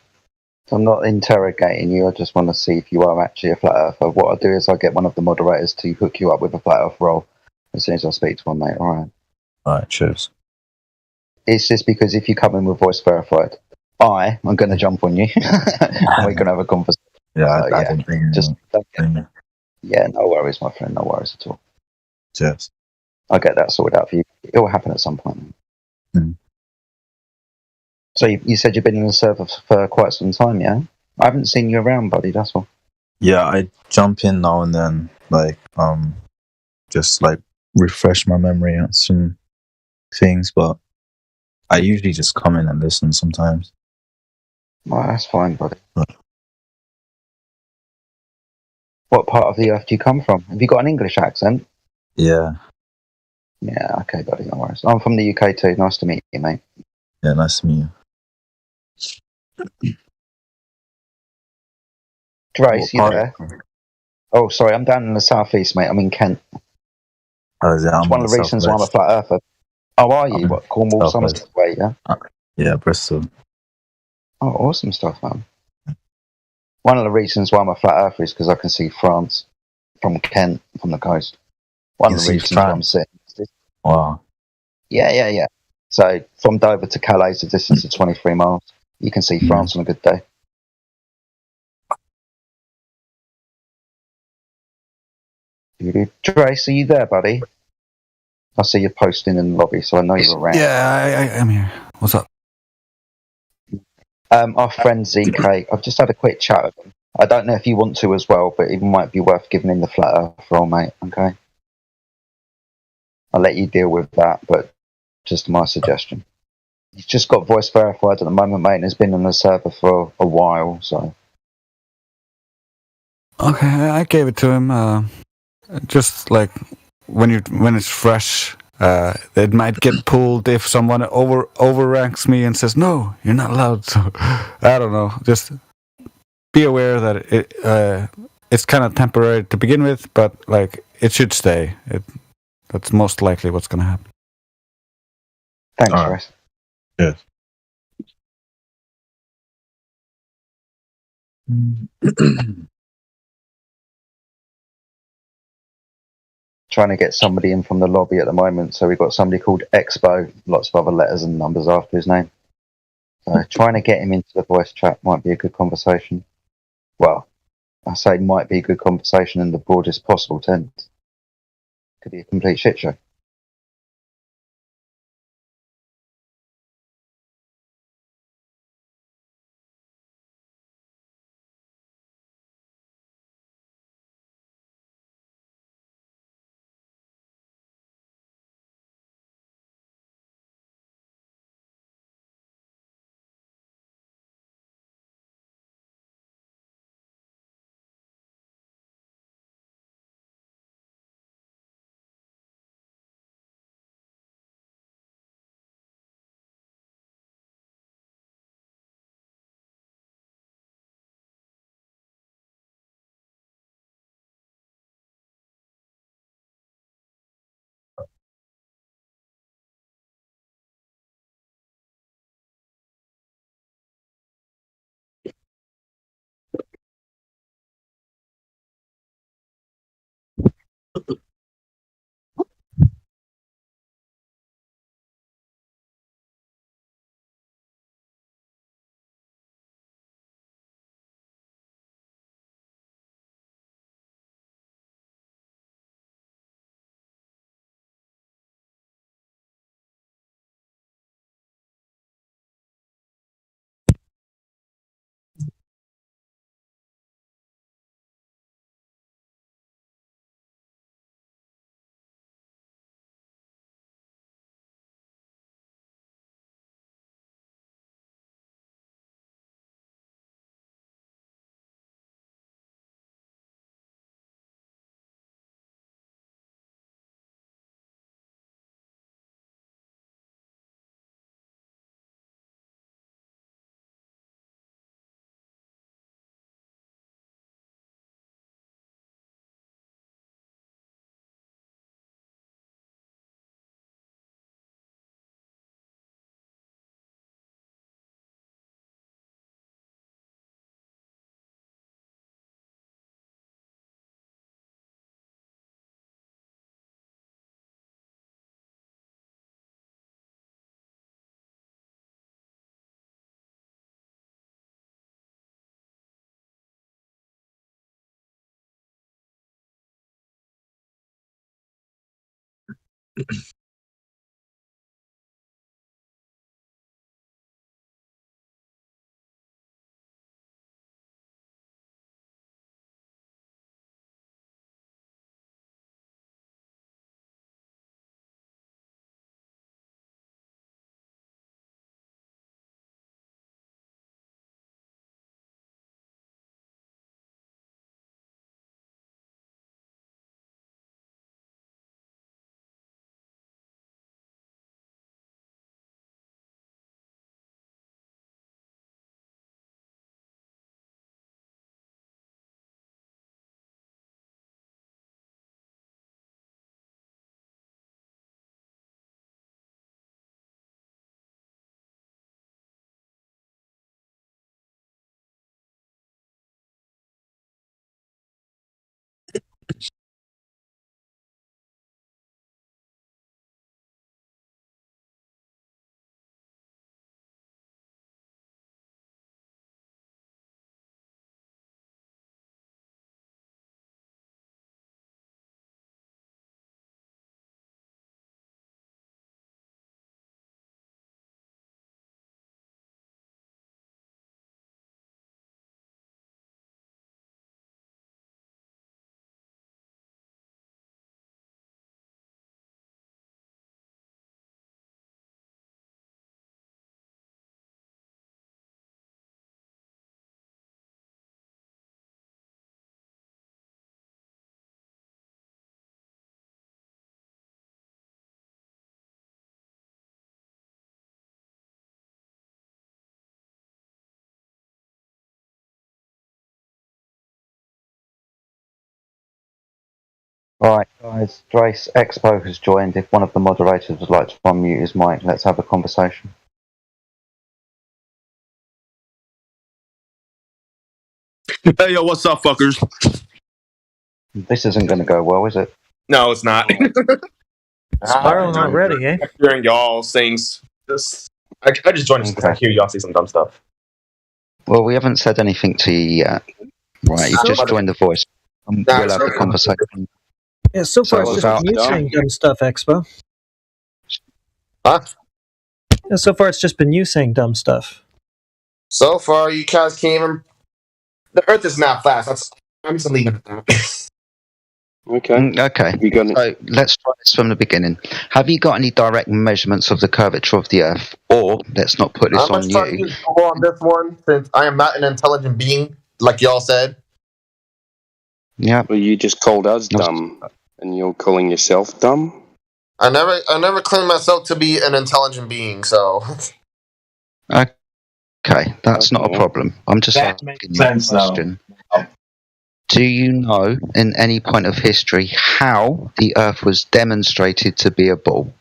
I'm not interrogating you. I just want to see if you are actually a flat earther. What I'll do is I'll get one of the moderators to hook you up with a flat earth role as soon as I speak to one, mate. All right. All right, cheers. It's just because if you come in with voice verified, I'm going to jump on you and we're going to have a conversation. Yeah, So, I didn't bring just bring it. yeah, no worries, my friend. No worries at all. Cheers. I'll get that sorted out for you. It will happen at some point. Mm. So you said you've been in the server for quite some time, yeah? I haven't seen you around, buddy. That's all. Yeah, I jump in now and then, like just like refresh my memory on some things, but I usually just come in and listen sometimes. Well, that's fine, buddy. But, What part of the earth do you come from? Have you got an English accent? yeah. Yeah, okay, buddy, no worries. I'm from the UK too. Nice to meet you, mate. Yeah, nice to meet you. Grace, you there? Oh, sorry, I'm down in the southeast, mate. I'm in Kent. Oh, is it? It's one of the reasons why I'm a flat earther. Oh, are you? What, Cornwall, Somerset way, yeah? Yeah, Bristol. Oh, awesome stuff, man. One of the reasons why I'm a flat earther is because I can see France from Kent, from the coast. One of the reasons why I'm sitting. Wow. Yeah. So from Dover to Calais, the distance of 23 miles. You can see France on a good day. Trace, are you there, buddy? I see you posting in the lobby, so I know you're around. Yeah, I'm here. What's up? Our friend ZK, I've just had a quick chat with him. I don't know if you want to as well, but it might be worth giving him the flat earth role, mate, okay? I'll let you deal with that, but just my suggestion. He's just got voice verified at the moment, mate, and has been on the server for a while, so... Okay, I gave it to him. Just like when it's fresh, it might get pulled if someone overranks me and says no, you're not allowed. So I don't know. Just be aware that it's kind of temporary to begin with, but like it should stay. That's most likely what's going to happen. Thanks, Russ. Yes. Trying to get somebody in from the lobby at the moment, so we've got somebody called Expo, lots of other letters and numbers after his name. So trying to get him into the voice chat might be a good conversation. Well, I say might be a good conversation in the broadest possible sense. Could be a complete shit show. Right, guys, Drace Expo has joined. If one of the moderators would like to unmute his mic, let's have a conversation. Hey, yo, what's up, fuckers? This isn't going to go well, is it? No, it's not. Spiral not ready, eh? Hearing y'all things. I just joined because I hear y'all say some dumb stuff. Well, we haven't said anything to you yet. Right, you've just joined the voice. We'll have the conversation. Yeah, so far it's just been you saying dumb stuff, Expo. Huh? Yeah, so far it's just been you saying dumb stuff. So far, you guys can't even. The Earth is not flat. I'm just leaving it at that. Okay. So let's try this from the beginning. Have you got any direct measurements of the curvature of the Earth? Or, let's not put this on you. I'm going to go on this one, since I am not an intelligent being, like y'all said. Yeah. Well, you just called us dumb, and you're calling yourself dumb? I never claimed myself to be an intelligent being, so. Okay, that's not a problem. I'm just asking you a question. Do you know, in any point of history, how the Earth was demonstrated to be a ball?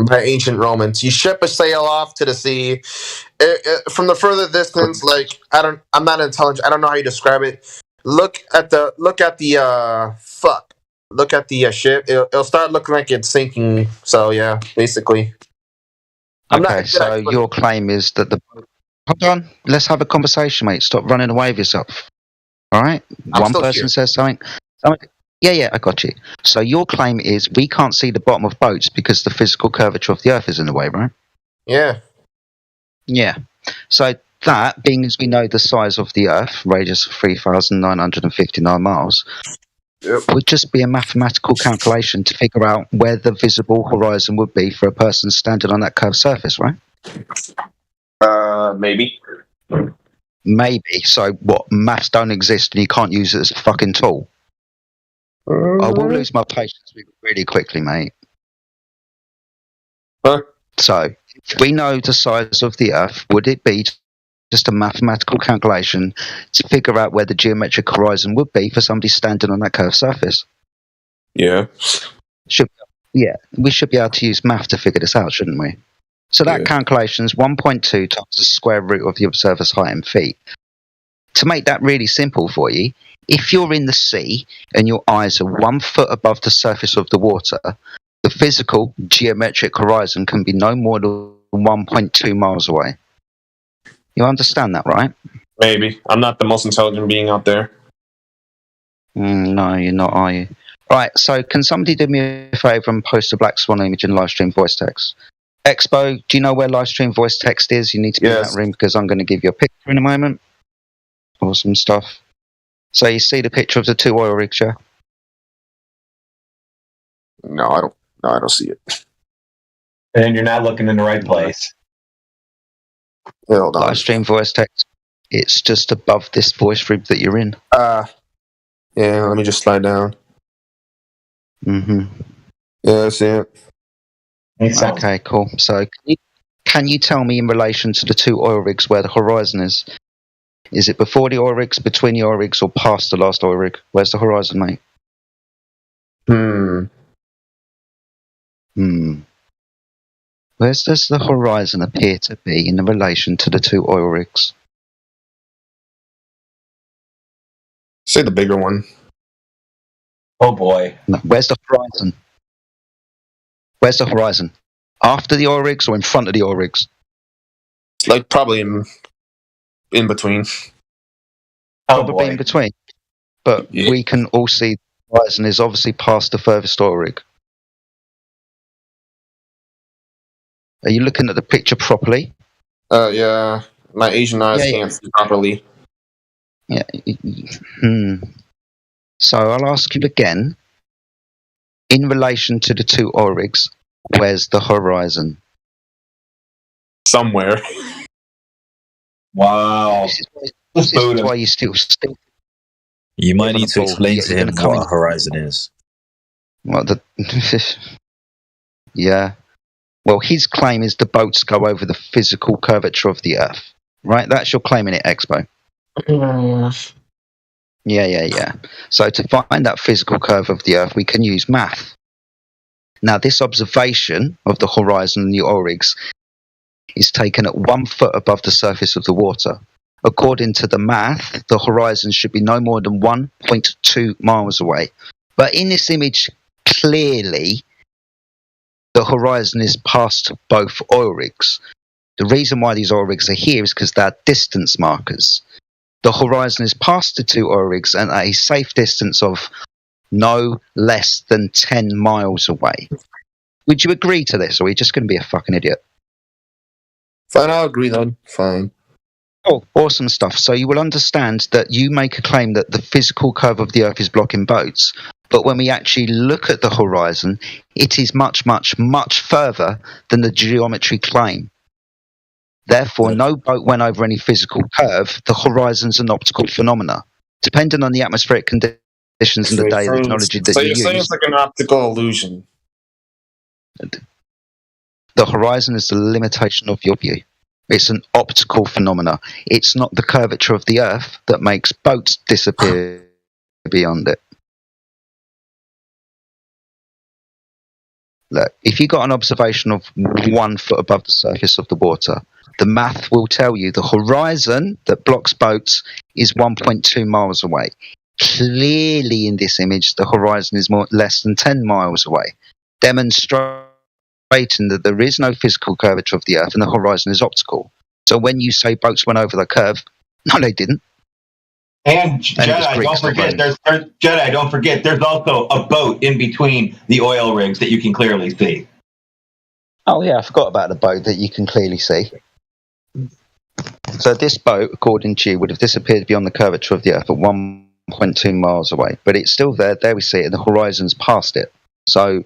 By ancient Romans, you ship a sail off to the sea. From the further distance, like I'm not intelligent. I don't know how you describe it. Look at the ship. It'll start looking like it's sinking. So yeah, basically. Okay, so your claim is that the. Hold on, let's have a conversation, mate. Stop running away with yourself. All right, one person says something. Yeah, I got you. So your claim is we can't see the bottom of boats because the physical curvature of the Earth is in the way, right? Yeah. Yeah. So that, being as we know the size of the Earth, radius of 3,959 miles, would just be a mathematical calculation to figure out where the visible horizon would be for a person standing on that curved surface, right? Maybe. Maybe. So what? Maths don't exist and you can't use it as a fucking tool. I will lose my patience really quickly, mate. Huh? So, if we know the size of the Earth, would it be just a mathematical calculation to figure out where the geometric horizon would be for somebody standing on that curved surface? Yeah. We should be able to use math to figure this out, shouldn't we? So that calculation is 1.2 times the square root of the observer's height in feet. To make that really simple for you, if you're in the sea and your eyes are 1 foot above the surface of the water, the physical geometric horizon can be no more than 1.2 miles away. You understand that, right? Maybe. I'm not the most intelligent being out there. No, you're not, are you? Right, so can somebody do me a favour and post a Black Swan image in live stream voice text? Expo, do you know where live stream voice text is? You need to be in that room because I'm going to give you a picture in a moment. Awesome stuff. So you see the picture of the 2 oil rigs, yeah? No, I don't. No, I don't see it. And you're not looking in the right place. Hold on. Live stream voice text. It's just above this voice rig that you're in. Yeah, let me just slide down. Mm-hmm. Yeah, I see it. Okay, cool. So can you tell me in relation to the 2 oil rigs where the horizon is? Is it before the oil rigs, between the oil rigs, or past the last oil rig? Where's the horizon, mate? Where does the horizon appear to be in relation to the 2 oil rigs? Say the bigger one. Oh boy. No, where's the horizon? Where's the horizon? After the oil rigs or in front of the oil rigs? Like probably in between. Probably in between. But we can all see the horizon is obviously past the furthest oil rig. Are you looking at the picture properly? Yeah. My Asian eyes can't see properly. Yeah. So I'll ask you again. In relation to the 2 oil rigs, where's the horizon? Somewhere. Wow. This is why you still. You might need to explain to him what a horizon is. Well, yeah. Well, his claim is the boats go over the physical curvature of the Earth. Right? That's your claim in it, Expo. Yeah. So to find that physical curve of the Earth, we can use math. Now, this observation of the horizon and the oil rigs is taken at 1 foot above the surface of the water. According to the math, the horizon should be no more than 1.2 miles away. But in this image, clearly, the horizon is past both oil rigs. The reason why these oil rigs are here is because they're distance markers. The horizon is past the 2 oil rigs and at a safe distance of no less than 10 miles away. Would you agree to this, or are you just going to be a fucking idiot? Fine, I'll agree then. Fine. Oh, awesome stuff. So you will understand that you make a claim that the physical curve of the Earth is blocking boats, but when we actually look at the horizon, it is much, much, much further than the geometry claim. Therefore, no boat went over any physical curve. The horizon's an optical phenomena. Depending on the atmospheric conditions and the day, the technology that you use. So you're saying it's like an optical illusion. The horizon is the limitation of your view. It's an optical phenomena. It's not the curvature of the Earth that makes boats disappear beyond it. Look, if you got an observation of 1 foot above the surface of the water, the math will tell you the horizon that blocks boats is 1.2 miles away. Clearly in this image, the horizon is less than 10 miles away, demonstrating that there is no physical curvature of the Earth and the horizon is optical. So when you say boats went over the curve, no, they didn't. And Jedi, don't forget, there's also a boat in between the oil rigs that you can clearly see. Oh yeah, I forgot about the boat that you can clearly see. So this boat, according to you, would have disappeared beyond the curvature of the Earth at 1.2 miles away. But it's still there. There we see it, and the horizon's past it. So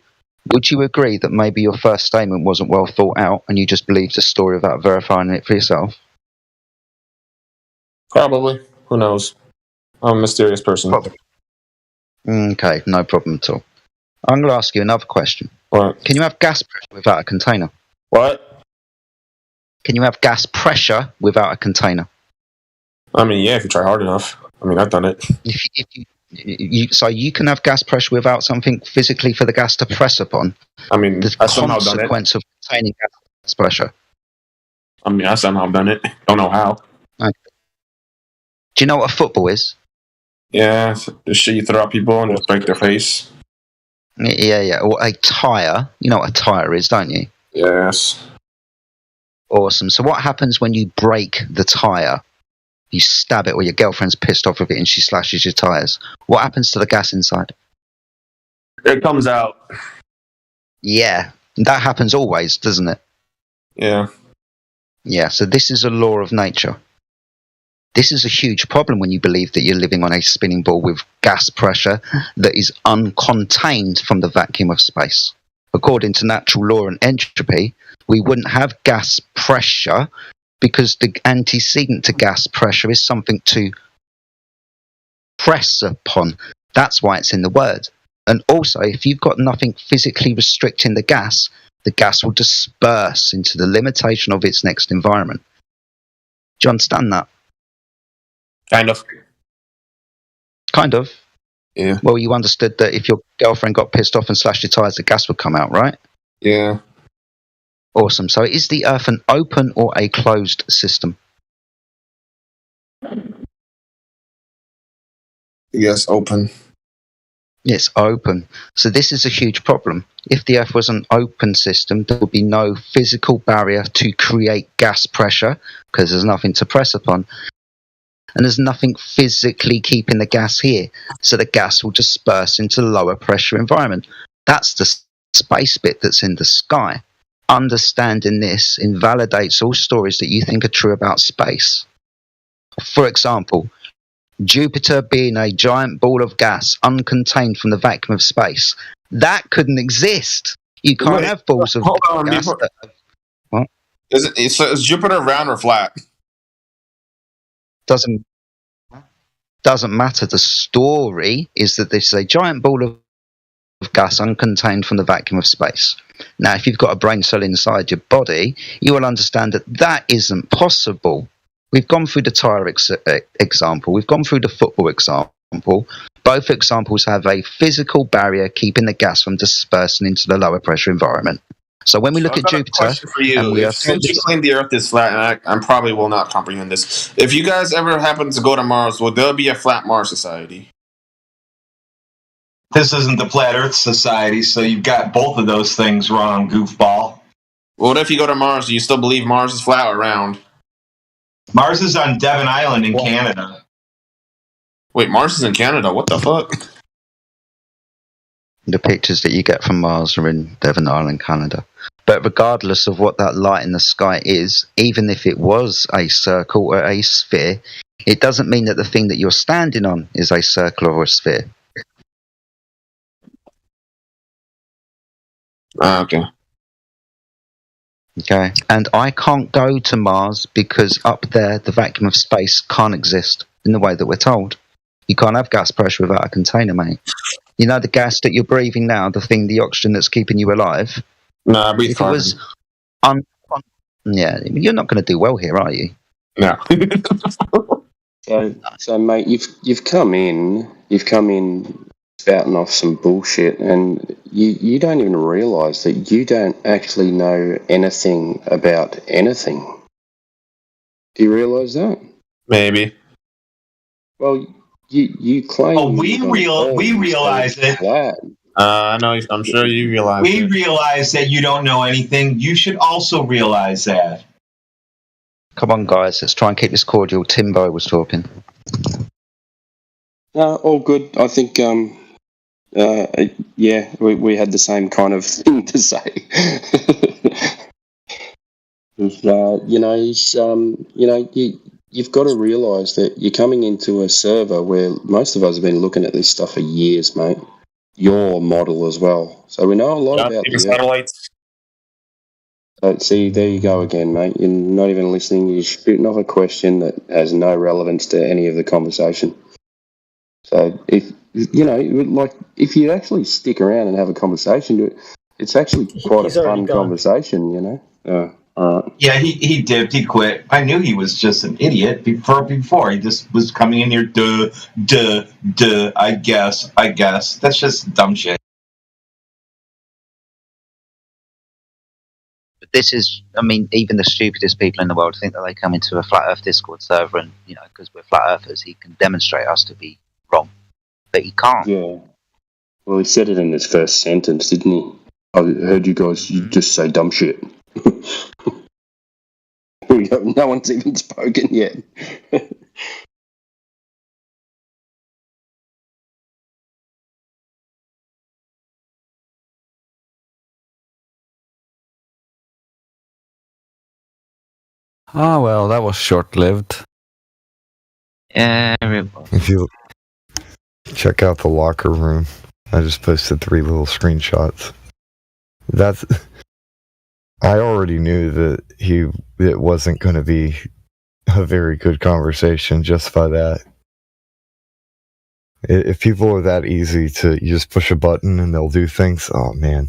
would you agree that maybe your first statement wasn't well thought out and you just believed the story without verifying it for yourself? Probably. Who knows? I'm a mysterious person. Probably. Okay, no problem at all. I'm going to ask you another question. What? Can you have gas pressure without a container? What? Can you have gas pressure without a container? I mean, yeah, if you try hard enough. I mean, I've done it. So you can have gas pressure without something physically for the gas to press upon. I mean, the I somehow done it. Consequence of containing gas pressure. I mean, I somehow done it. Don't know how. Okay. Do you know what a football is? Yeah, the shit you throw at people and just break their face. Yeah. Or a tire. You know what a tire is, don't you? Yes. Awesome. So what happens when you break the tire? You stab it, or your girlfriend's pissed off with it and she slashes your tires. What happens to the gas inside? It comes out. Yeah, that happens always, doesn't it? Yeah. Yeah, so this is a law of nature. This is a huge problem when you believe that you're living on a spinning ball with gas pressure that is uncontained from the vacuum of space. According to natural law and entropy, we wouldn't have gas pressure because the antecedent to gas pressure is something to press upon. That's why it's in the word. And also, if you've got nothing physically restricting the gas will disperse into the limitation of its next environment. Do you understand that? Kind of. Kind of. Yeah. Well, you understood that if your girlfriend got pissed off and slashed your tires, the gas would come out, right? Yeah. Awesome. So is the Earth an open or a closed system? Yes, open. It's open. So this is a huge problem. If the Earth was an open system, there would be no physical barrier to create gas pressure because there's nothing to press upon. And there's nothing physically keeping the gas here. So the gas will disperse into the lower pressure environment. That's the space bit that's in the sky. Understanding this invalidates all stories that you think are true about space. For example, Jupiter being a giant ball of gas uncontained from the vacuum of space. That couldn't exist. You can't have balls of gas. What? Is Jupiter round or flat? Doesn't matter. The story is that this is a giant ball of gas uncontained from the vacuum of space. Now, if you've got a brain cell inside your body, you will understand that that isn't possible. We've gone through the tire example. We've gone through the football example. Both examples have a physical barrier keeping the gas from dispersing into the lower pressure environment. So when we look at Jupiter, for you, since you claim the Earth is flat, and I probably will not comprehend this. If you guys ever happen to go to Mars, will there be a flat Mars society? This isn't the Flat Earth Society, so you've got both of those things wrong, goofball. What if you go to Mars? Do you still believe Mars is flat or round? Mars is on Devon Island in Canada. Wait, Mars is in Canada? What the fuck? The pictures that you get from Mars are in Devon Island, Canada. But regardless of what that light in the sky is, even if it was a circle or a sphere, it doesn't mean that the thing that you're standing on is a circle or a sphere. Okay. Okay. And I can't go to Mars because up there the vacuum of space can't exist in the way that we're told. You can't have gas pressure without a container, mate. You know the gas that you're breathing now, the oxygen that's keeping you alive? No, I breathe carbon. Yeah, you're not going to do well here, are you? No. So mate, you've come in spouting off some bullshit, and you don't even realise that you don't actually know anything about anything. Do you realise that? Maybe. Well, you claim. Oh, we realize it. I know. I'm sure you realize. We realize that you don't know anything. You should also realize that. Come on, guys. Let's try and keep this cordial. Timbo was talking. All good. I think. Yeah, we had the same kind of thing to say. You've got to realise that you're coming into a server where most of us have been looking at this stuff for years, mate. Your model as well. So we know a lot about the satellites. See, there you go again, mate. You're not even listening. You're shooting off a question that has no relevance to any of the conversation. So if you actually stick around and have a conversation, it's actually quite a fun conversation, you know. All right. Yeah, he dipped. He quit. I knew he was just an idiot before. He just was coming in here. Duh. I guess. That's just dumb shit. But this is, I mean, even the stupidest people in the world think that they come into a Flat Earth Discord server and, because we're Flat Earthers, he can demonstrate us to be wrong. But he can't. Yeah. Well, he said it in his first sentence, didn't he? I heard you guys just say dumb shit. No one's even spoken yet. Oh well, that was short-lived. Yeah, it was. If you check out the locker room, I just posted 3 little screenshots. That's. I already knew that it wasn't going to be a very good conversation just by that. If people are that easy to, you just push a button and they'll do things. Oh man.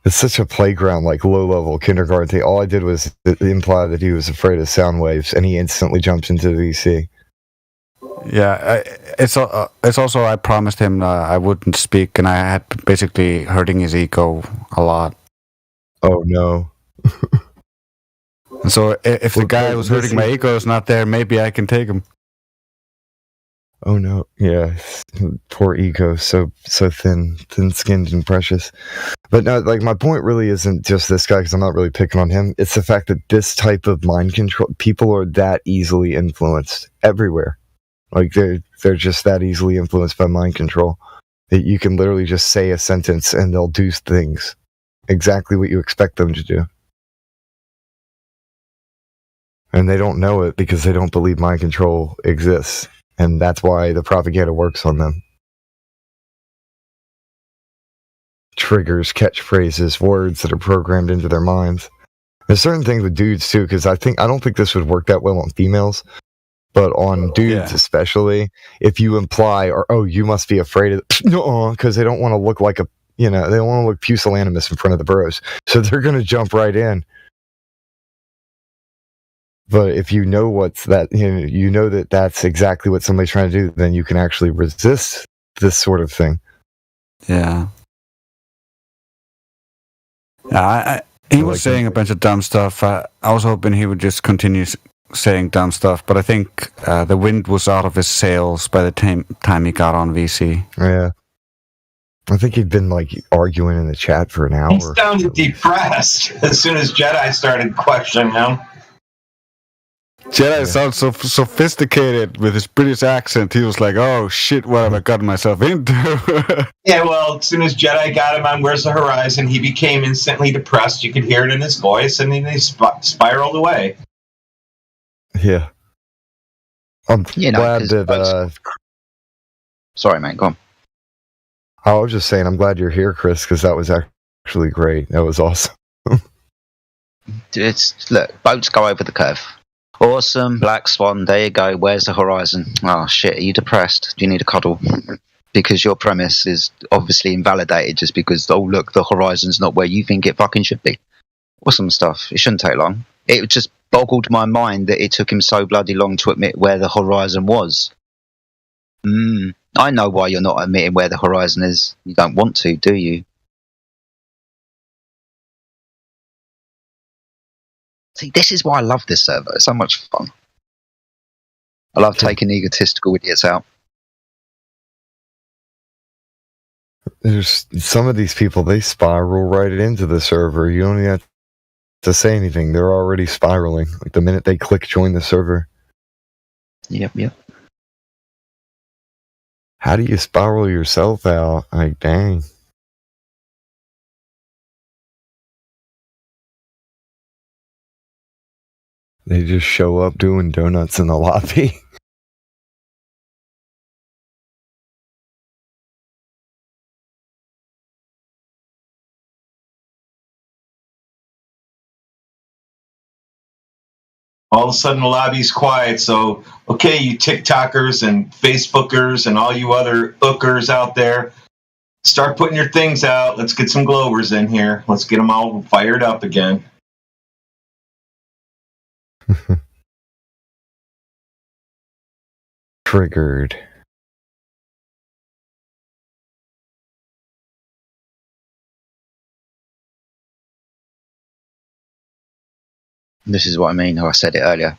It's such a playground, like low-level kindergarten thing. All I did was imply that he was afraid of sound waves, and he instantly jumped into VC. Yeah, it's also I promised him I wouldn't speak, and I had basically hurting his ego a lot. Oh no! And so if the guy who's hurting my ego is not there, maybe I can take him. Oh no! Yeah, poor ego, so thin-skinned and precious. But no, like my point really isn't just this guy, because I'm not really picking on him. It's the fact that this type of mind control, people are that easily influenced everywhere. Like they're just that easily influenced by mind control that you can literally just say a sentence and they'll do things exactly what you expect them to do. And they don't know it because they don't believe mind control exists. And that's why the propaganda works on them. Triggers, catchphrases, words that are programmed into their minds. There's certain things with dudes too, because I don't think this would work that well on females. But on dudes especially, if you imply, or, oh, you must be afraid of, because they don't want to look like they don't want to look pusillanimous in front of the bros. So they're going to jump right in. But if you know you know that that's exactly what somebody's trying to do, then you can actually resist this sort of thing. Yeah. He was saying a bunch of dumb stuff. I was hoping he would just continue saying dumb stuff, but I think the wind was out of his sails by the time he got on VC. Yeah. I think he'd been like arguing in the chat for an hour. He sounded depressed as soon as Jedi started questioning him. Jedi sounds so sophisticated with his British accent. He was like, "Oh shit, what have I gotten myself into?" Yeah, well, as soon as Jedi got him on Where's the Horizon, he became instantly depressed. You could hear it in his voice, and then he spiraled away. Yeah. I'm glad that... Sorry, mate, go on. I was just saying, I'm glad you're here, Chris, because that was actually great. That was awesome. Look, boats go over the curve. Awesome, Black Swan, there you go. Where's the horizon? Oh, shit, are you depressed? Do you need a cuddle? Because your premise is obviously invalidated just because, oh, look, the horizon's not where you think it fucking should be. Awesome stuff. It shouldn't take long. It just boggled my mind that it took him so bloody long to admit where the horizon was. I know why you're not admitting where the horizon is. You don't want to, do you? See, this is why I love this server. It's so much fun. I love taking egotistical idiots out. There's some of these people, they spiral right into the server. You don't even have to say anything. They're already spiraling. Like the minute they click join the server. Yep. How do you spiral yourself out? Like, dang. They just show up doing donuts in the lobby. All of a sudden, the lobby's quiet. So, okay, you TikTokers and Facebookers and all you other hookers out there, start putting your things out. Let's get some Globers in here. Let's get them all fired up again. Triggered. This is what I mean. I said it earlier.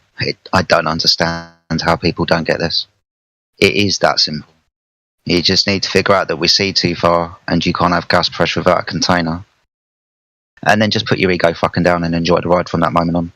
I don't understand how people don't get this. It is that simple. You just need to figure out that we see too far and you can't have gas pressure without a container. And then just put your ego fucking down and enjoy the ride from that moment on.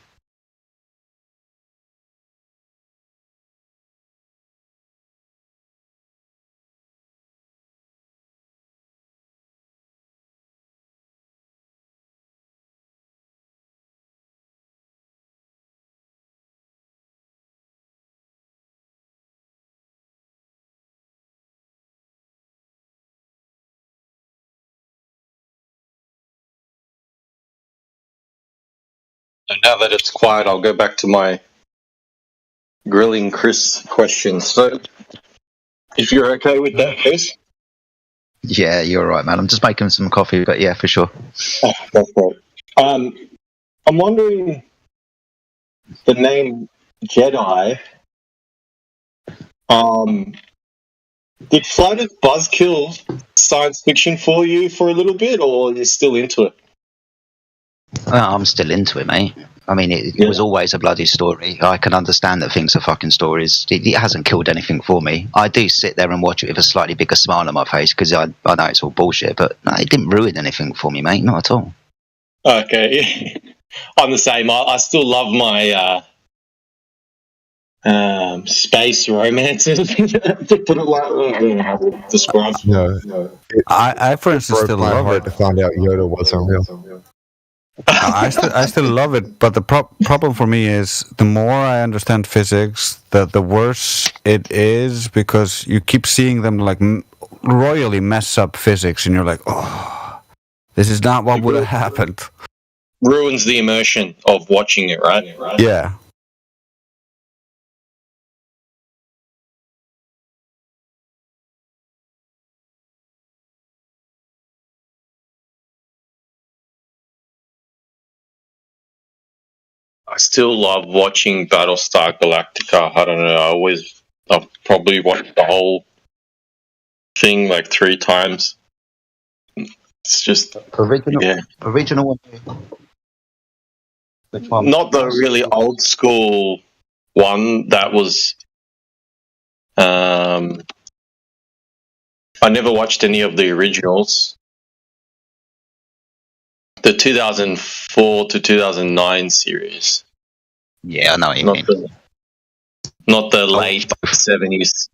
now that it's quiet, I'll go back to my grilling Chris question. So, if you're okay with that, Chris? Yeah, you're right, man. I'm just making some coffee, but yeah, for sure. Oh, that's right. I'm wondering, the name Jedi. Did Flight of Buzzkill science fiction for you for a little bit, or are you still into it? I'm still into it, mate. I mean, it was always a bloody story. I can understand that things are fucking stories. It hasn't killed anything for me. I do sit there and watch it with a slightly bigger smile on my face because I know it's all bullshit, but no, it didn't ruin anything for me, mate. Not at all. Okay. I'm the same. I still love my space romances, to put it like, I don't know how to describe it. No, I for instance, broke still my love heart it. to find out Yoda wasn't real. I still love it, but the problem for me is the more I understand physics, the worse it is, because you keep seeing them like royally mess up physics, and you're like, oh, this is not what would have happened. Ruins the immersion of watching it, right? Yeah. I still love watching Battlestar Galactica. I don't know. I've probably watched the whole thing like 3 times. It's just Original one. Which one? not the really old school one that was. I never watched any of the originals. The 2004 to 2009 series. Yeah, I know what you mean. Not the late 70s.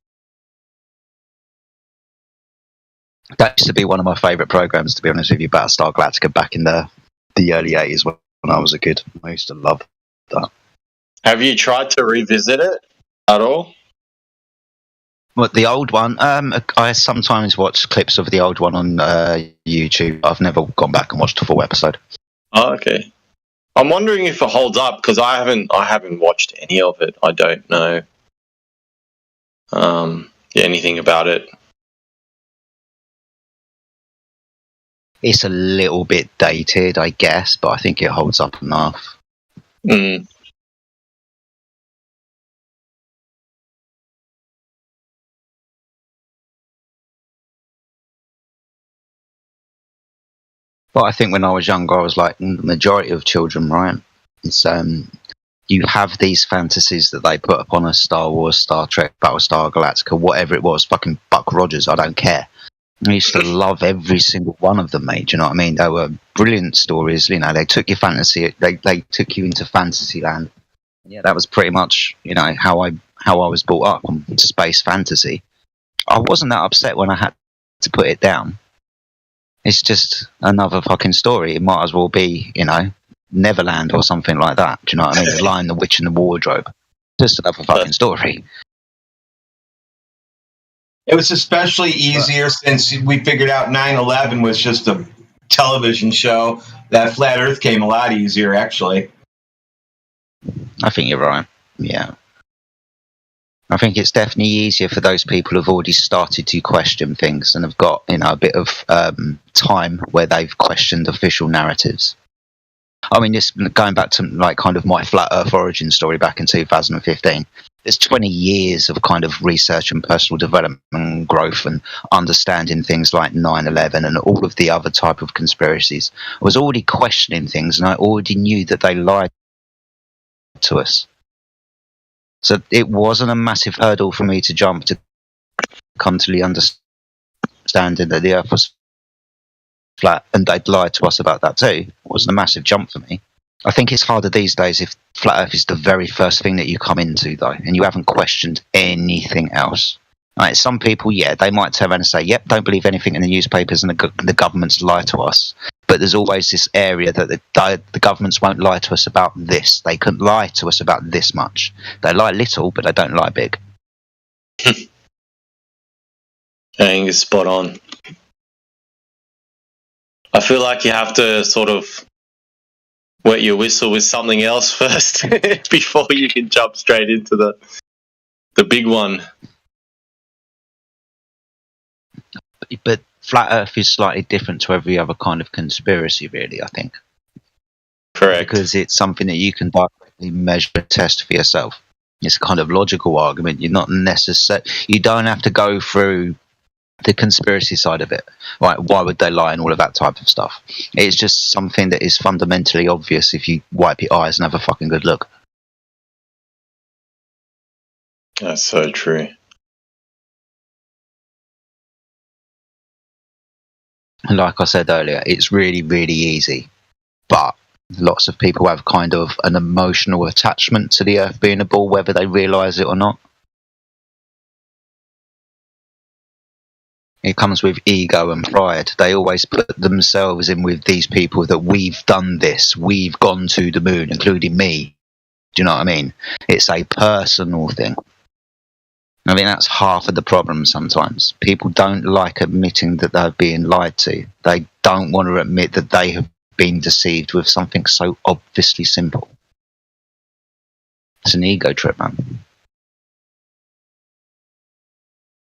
That used to be one of my favourite programs, to be honest with you, Battlestar Galactica, back in the early 80s when I was a kid. I used to love that. Have you tried to revisit it at all? What, the old one? I sometimes watch clips of the old one on YouTube. I've never gone back and watched a full episode. Oh, okay. I'm wondering if it holds up, because I haven't watched any of it. I don't know anything about it. It's a little bit dated, I guess, but I think it holds up enough. Mm. But I think when I was younger, I was like the majority of children, right? It's you have these fantasies that they put upon us: Star Wars, Star Trek, Battlestar Galactica, whatever it was, fucking Buck Rogers. I don't care. I used to love every single one of them, mate. Do you know what I mean? They were brilliant stories. You know, they took your fantasy, they took you into fantasy land. Yeah, that was pretty much, you know, how I was brought up on space fantasy. I wasn't that upset when I had to put it down. It's just another fucking story. It might as well be, you know, Neverland or something like that. Do you know what I mean? The Lion, the Witch, and the Wardrobe. Just another fucking story. It was especially easier since we figured out 9/11 was just a television show. That Flat Earth came a lot easier, actually. I think you're right. Yeah. I think it's definitely easier for those people who've already started to question things and have got, you know, a bit of time where they've questioned official narratives. I mean, this going back to like kind of my Flat Earth origin story back in 2015. There's 20 years of kind of research and personal development and growth and understanding things like 9/11 and all of the other type of conspiracies. I was already questioning things, and I already knew that they lied to us. So it wasn't a massive hurdle for me to jump to come to the understanding that the Earth was flat and they'd lied to us about that too. It wasn't a massive jump for me. I think it's harder these days if Flat Earth is the very first thing that you come into, though, and you haven't questioned anything else. Right, some people, yeah, they might turn around and say, yep, don't believe anything in the newspapers and the governments lie to us. But there's always this area that the governments won't lie to us about this. They couldn't lie to us about this much. They lie little, but they don't lie big. I think it's spot on. I feel like you have to sort of wet your whistle with something else first before you can jump straight into the big one. But flat Earth is slightly different to every other kind of conspiracy, really, I think. Correct. Because it's something that you can directly measure and test for yourself. It's a kind of logical argument. You're not you don't have to go through the conspiracy side of it. Right? Why would they lie and all of that type of stuff? It's just something that is fundamentally obvious if you wipe your eyes and have a fucking good look. That's so true. And like I said earlier, it's really, really easy. But lots of people have kind of an emotional attachment to the Earth being a ball, whether they realise it or not. It comes with ego and pride. They always put themselves in with these people that we've done this, we've gone to the moon, including me. Do you know what I mean? It's a personal thing. I mean, that's half of the problem sometimes. People don't like admitting that they're being lied to. They don't want to admit that they have been deceived with something so obviously simple. It's an ego trip, man.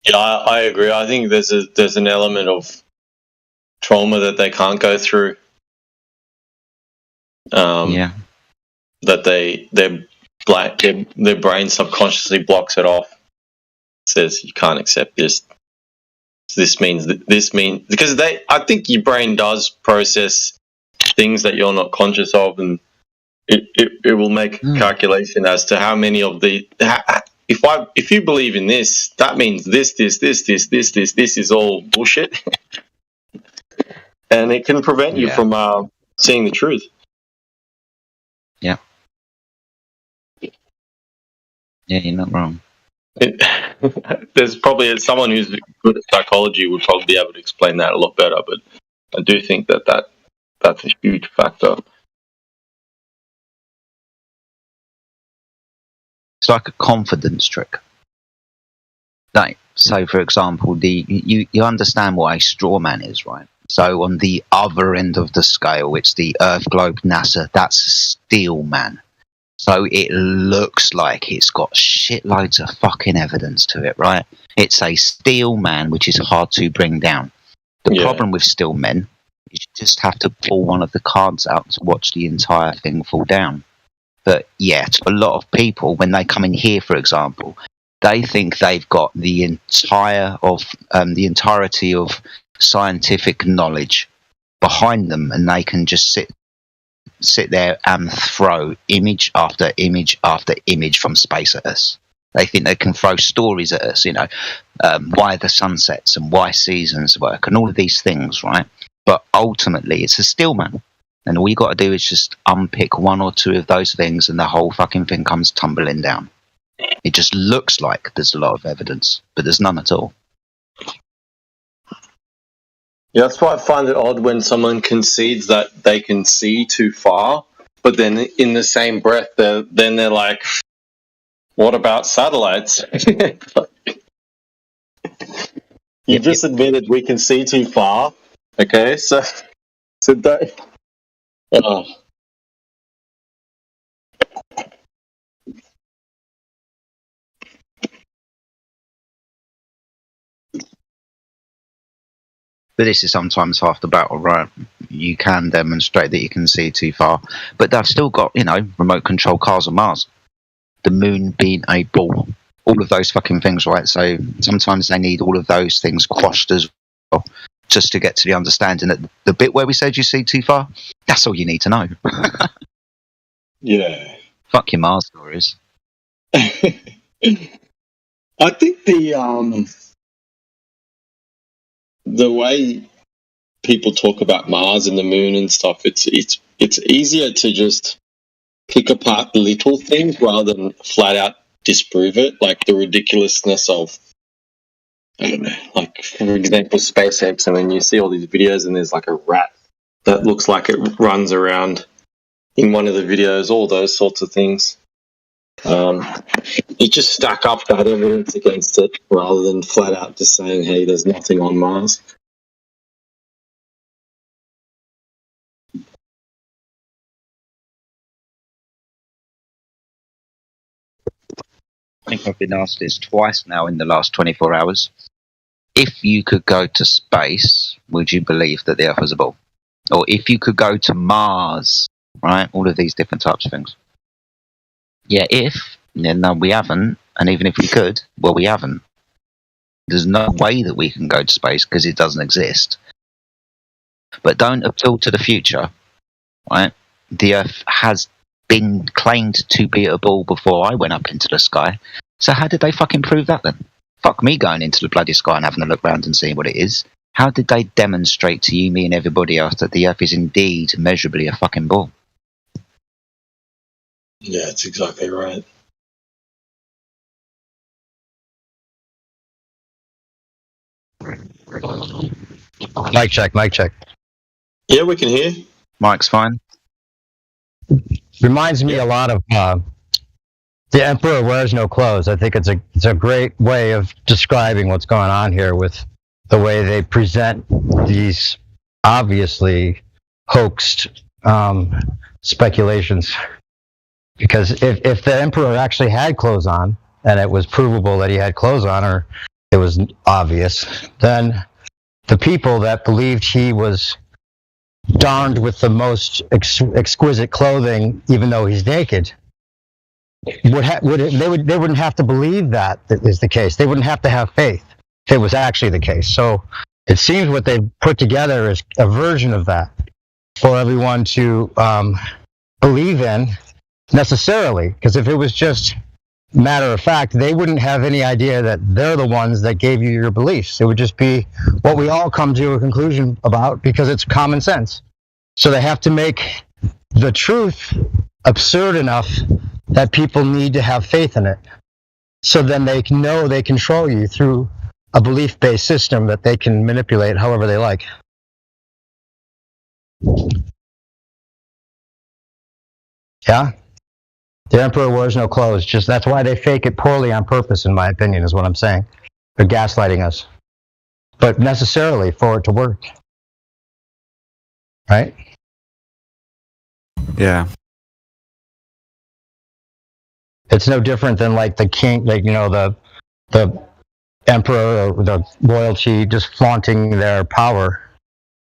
Yeah, I agree. I think there's an element of trauma that they can't go through. Yeah. That their brain subconsciously blocks it off. Says you can't accept this. This means because I think your brain does process things that you're not conscious of, and it will make a calculation as to how many of if you believe in this, that means this is all bullshit, and it can prevent you from seeing the truth. Yeah. Yeah, you're not wrong. There's probably someone who's good at psychology would probably be able to explain that a lot better, but I do think that's a huge factor. It's like a confidence trick. Like, so for example, you understand what a straw man is, right? So on the other end of the scale, it's the Earth, Globe, NASA. That's a steel man. So it looks like it's got shitloads of fucking evidence to it, right? It's a steel man, which is hard to bring down. The problem with steel men is you just have to pull one of the cards out to watch the entire thing fall down. But yeah, to a lot of people, when they come in here, for example, they think they've got the entirety of scientific knowledge behind them, and they can just sit there and throw image after image after image from space at us. They think they can throw stories at us, why the sun sets and why seasons work and all of these things, right? But ultimately, it's a stillman. And all you got to do is just unpick one or two of those things and the whole fucking thing comes tumbling down. It just looks like there's a lot of evidence, but there's none at all. Yeah, that's why I find it odd when someone concedes that they can see too far, but then in the same breath, they're like, what about satellites? You just admitted we can see too far. Okay, so don't. Oh. But this is sometimes half the battle, right? You can demonstrate that you can see too far, but they've still got, remote control cars on Mars. The moon being a ball. All of those fucking things, right? So sometimes they need all of those things quashed as well, just to get to the understanding that the bit where we said you see too far, that's all you need to know. Yeah. Fuck your Mars stories. I think the way people talk about Mars and the moon and stuff, it's easier to just pick apart little things rather than flat out disprove it, like the ridiculousness of, I don't know, like for example SpaceX, and then you see all these videos and there's like a rat that looks like it runs around in one of the videos, all those sorts of things. You just stack up that evidence against it rather than flat out just saying, hey, there's nothing on Mars. think I've been asked this twice now in the last 24 hours. If you could go to space, would you believe that the Earth was a ball? Or if you could go to Mars, right? All of these different types of things. Yeah, then no, we haven't. And even if we could, well, we haven't. There's no way that we can go to space because it doesn't exist. But don't appeal to the future, right? The Earth has been claimed to be a ball before I went up into the sky. So how did they fucking prove that then? Fuck me going into the bloody sky and having a look around and seeing what it is. How did they demonstrate to you, me, and everybody else that the Earth is indeed measurably a fucking ball? Yeah, that's exactly right. Mic check, mic check. Yeah, we can hear. Mike's fine. Reminds me a lot of The Emperor Wears No Clothes. I think it's a great way of describing what's going on here with the way they present these obviously hoaxed speculations. Because if the Emperor actually had clothes on, and it was provable that he had clothes on, or it was obvious, then the people that believed he was donned with the most exquisite clothing, even though he's naked, they wouldn't have to believe that is the case. They wouldn't have to have faith if it was actually the case. So it seems what they've put together is a version of that for everyone to believe in necessarily. Because if it was just matter of fact, they wouldn't have any idea that they're the ones that gave you your beliefs. It would just be what we all come to a conclusion about because it's common sense. So they have to make the truth absurd enough that people need to have faith in it. So then they know they control you through a belief-based system that they can manipulate however they like. Yeah? The Emperor wears no clothes. Just that's why they fake it poorly on purpose, in my opinion, is what I'm saying. They're gaslighting us. But necessarily for it to work. Right? Yeah. It's no different than like the king, like, you know, the emperor or the royalty just flaunting their power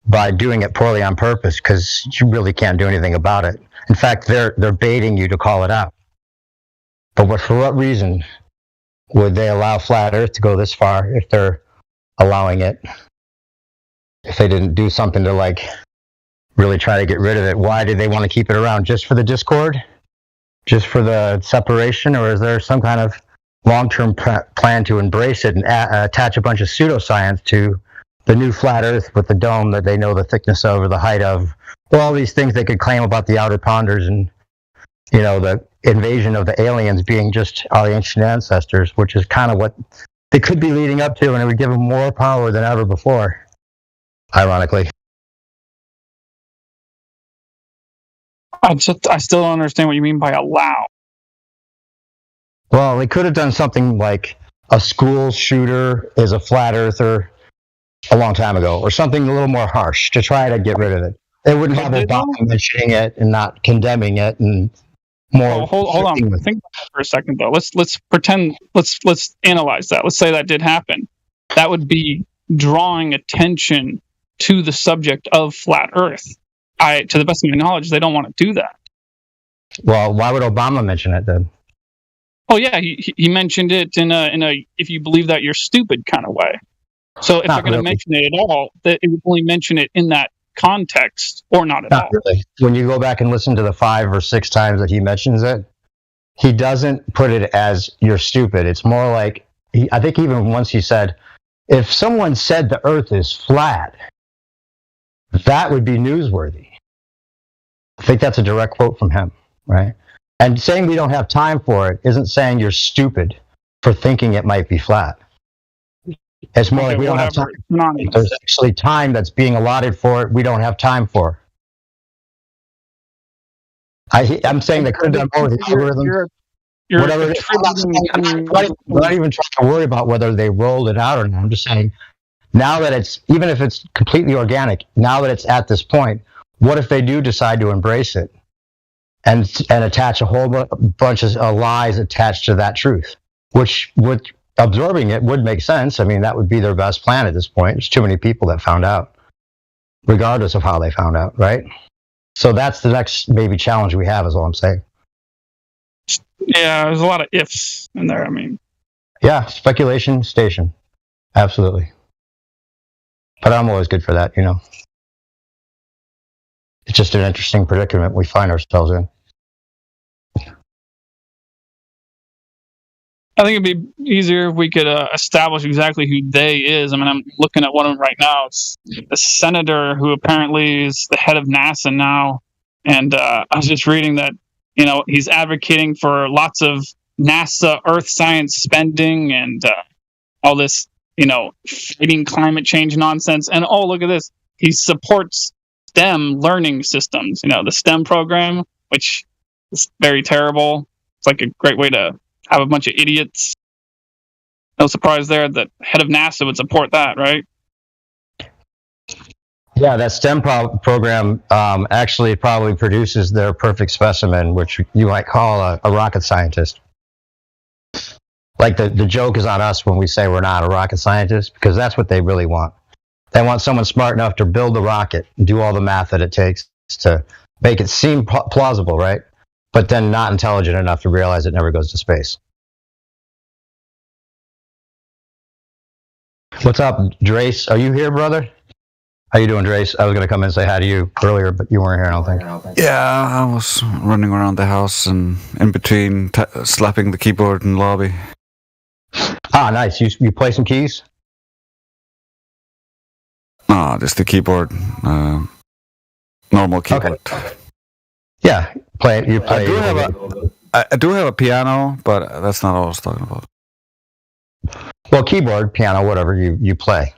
by doing it poorly on purpose because you really can't do anything about it. In fact, they're baiting you to call it out. But for what reason would they allow flat Earth to go this far if they're allowing it? If they didn't do something to like really try to get rid of it, why did they want to keep it around? Just for the discord? Just for the separation? Or is there some kind of long-term plan to embrace it and attach a bunch of pseudoscience to the new flat Earth with the dome that they know the thickness of or the height of? Well, all these things they could claim about the outer ponders and, you know, the invasion of the aliens being just our ancient ancestors, which is kind of what they could be leading up to, and it would give them more power than ever before, ironically. I still don't understand what you mean by allow. Well, they could have done something like a school shooter is a flat earther a long time ago, or something a little more harsh to try to get rid of it. They wouldn't have Obama mentioning it and not condemning it and more. Hold on. Think about that for a second, though. Let's pretend. Let's analyze that. Let's say that did happen. That would be drawing attention to the subject of flat Earth. To the best of my knowledge, they don't want to do that. Well, why would Obama mention it then? Oh yeah, he mentioned it in a if you believe that you're stupid kind of way. So if they're going to mention it at all, it would only mention it in that context or not at all. Really. When you go back and listen to the 5 or 6 times that he mentions it, he doesn't put it as you're stupid. It's more like I think even once he said, if someone said the Earth is flat, that would be newsworthy. I think that's a direct quote from him, right? And saying we don't have time for it isn't saying you're stupid for thinking it might be flat. It's more like we don't have time. There's actually time that's being allotted for it. We don't have time for. I'm saying they could have done both algorithms. Whatever. I'm not even trying to worry about whether they rolled it out or not. I'm just saying, now that it's, even if it's completely organic, now that it's at this point, what if they do decide to embrace it and attach a whole bunch of lies attached to that truth? which would absorbing it would make sense. I mean, that would be their best plan at this point. There's too many people that found out, regardless of how they found out, right? So that's the next maybe challenge we have, is all I'm saying. Yeah, there's a lot of ifs in there. I mean, Yeah, speculation station. Absolutely. But I'm always good for that, you know. It's just an interesting predicament we find ourselves in. I think it'd be easier if we could establish exactly who they is. I mean, I'm looking at one of them right now. It's a senator who apparently is the head of NASA now. And I was just reading that, you know, he's advocating for lots of NASA Earth science spending and all this, you know, fighting climate change nonsense. And oh, look at this. He supports STEM learning systems, you know, the STEM program, which is very terrible. It's like a great way to have a bunch of idiots. No surprise there that head of NASA would support that, right? Yeah, that STEM program actually probably produces their perfect specimen, which you might call a rocket scientist. Like the joke is on us when we say we're not a rocket scientist, because that's what they really want. They want someone smart enough to build the rocket and do all the math that it takes to make it seem plausible, right? But then not intelligent enough to realize it never goes to space. What's up, Drace? Are you here, brother? How you doing, Drace? I was going to come in and say hi to you earlier, but you weren't here, I don't think. Yeah, I was running around the house and in between slapping the keyboard in lobby. Ah, nice. You play some keys? No, just the keyboard. Normal keyboard. Okay. Yeah, you play. I do have a piano, but that's not all I was talking about. Well, keyboard, piano, whatever you play.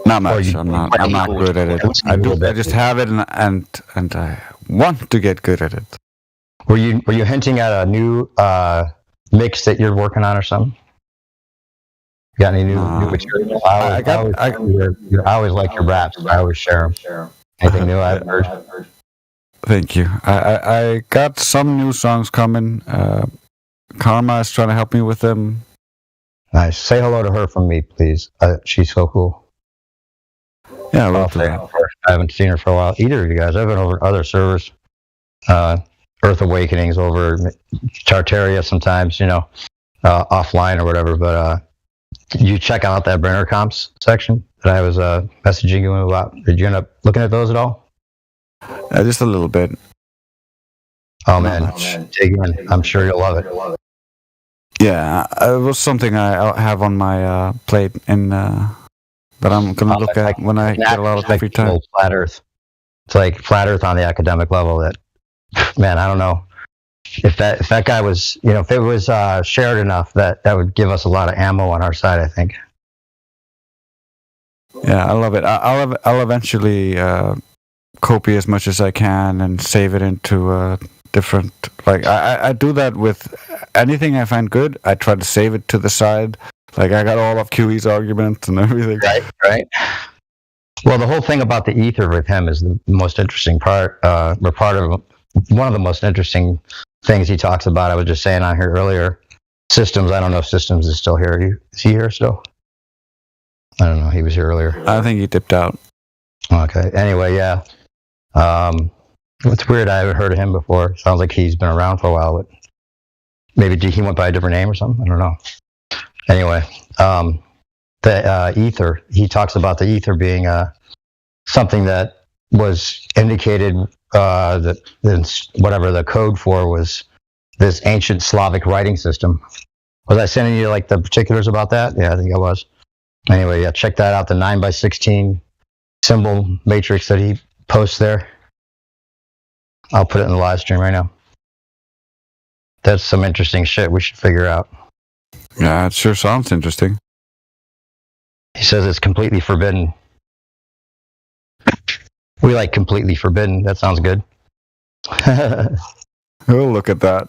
Not much. I'm not good at it. I just have it, and I want to get good at it. Were you hinting at a new mix that you're working on or something? Got any new material? I always like your raps. I always share them. Anything new I've heard? Thank you. I got some new songs coming. Karma is trying to help me with them. Nice. Say hello to her from me, please. She's so cool. Yeah, I love that. I haven't seen her for a while. Either of you guys. I've been over other servers. Earth Awakenings over Tartaria sometimes, you know, offline or whatever. But you check out that Brenner comps section that I was messaging you about. Did you end up looking at those at all? Just a little bit. Oh man, dig in. I'm sure you'll love it. Yeah, it was something I have on my plate, and that I'm gonna look at when I get a lot of free time. Flat Earth. It's like Flat Earth on the academic level. That, man, I don't know if that guy was, you know, if it was shared enough, that would give us a lot of ammo on our side, I think. Yeah, I love it. I'll eventually copy as much as I can and save it into different. Like I do that with anything I find good. I try to save it to the side. Like I got all of QE's arguments and everything. Right. Well, the whole thing about the ether with him is the most interesting part. We're part of one of the most interesting things he talks about. I was just saying on here earlier. Systems. I don't know if Systems is still here. Is he here still? I don't know. He was here earlier. I think he dipped out. Okay. Anyway, yeah. It's weird. I haven't heard of him before. Sounds like he's been around for a while, but maybe he went by a different name or something. I don't know. Anyway, the ether. He talks about the ether being something that was indicated that whatever the code for was this ancient Slavic writing system. Was I sending you like the particulars about that? Yeah, I think I was. Anyway, yeah, check that out. The 9x16 symbol matrix that he posts there. I'll put it in the live stream right now. That's some interesting shit we should figure out. Yeah, it sure sounds interesting. He says it's completely forbidden. We like completely forbidden. That sounds good. We'll look at that.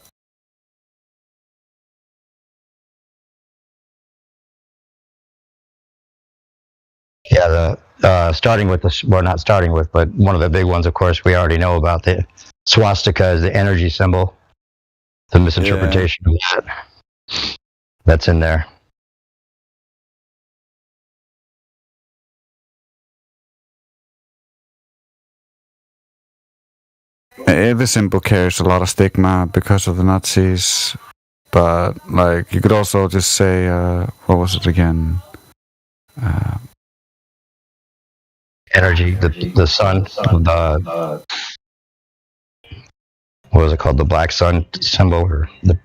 Yeah, starting with not starting with, but one of the big ones, of course, we already know about. The swastika is the energy symbol. the misinterpretation of that. That's in there. Every symbol carries a lot of stigma because of the Nazis. But like, you could also just say, what was it again? Energy, the sun, the what was it called? The black sun symbol, or the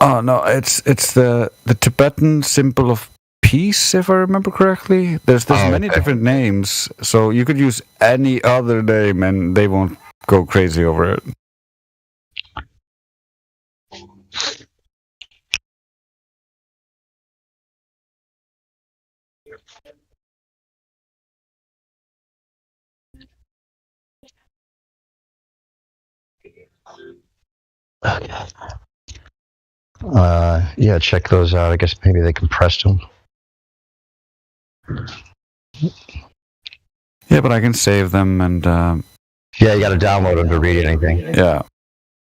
Oh no, it's the Tibetan symbol of peace, if I remember correctly. There's many different names, so you could use any other name and they won't go crazy over it. Okay. Yeah, check those out. I guess maybe they compressed them. Yeah, but I can save them and. Yeah, you got to download them to read anything. Yeah.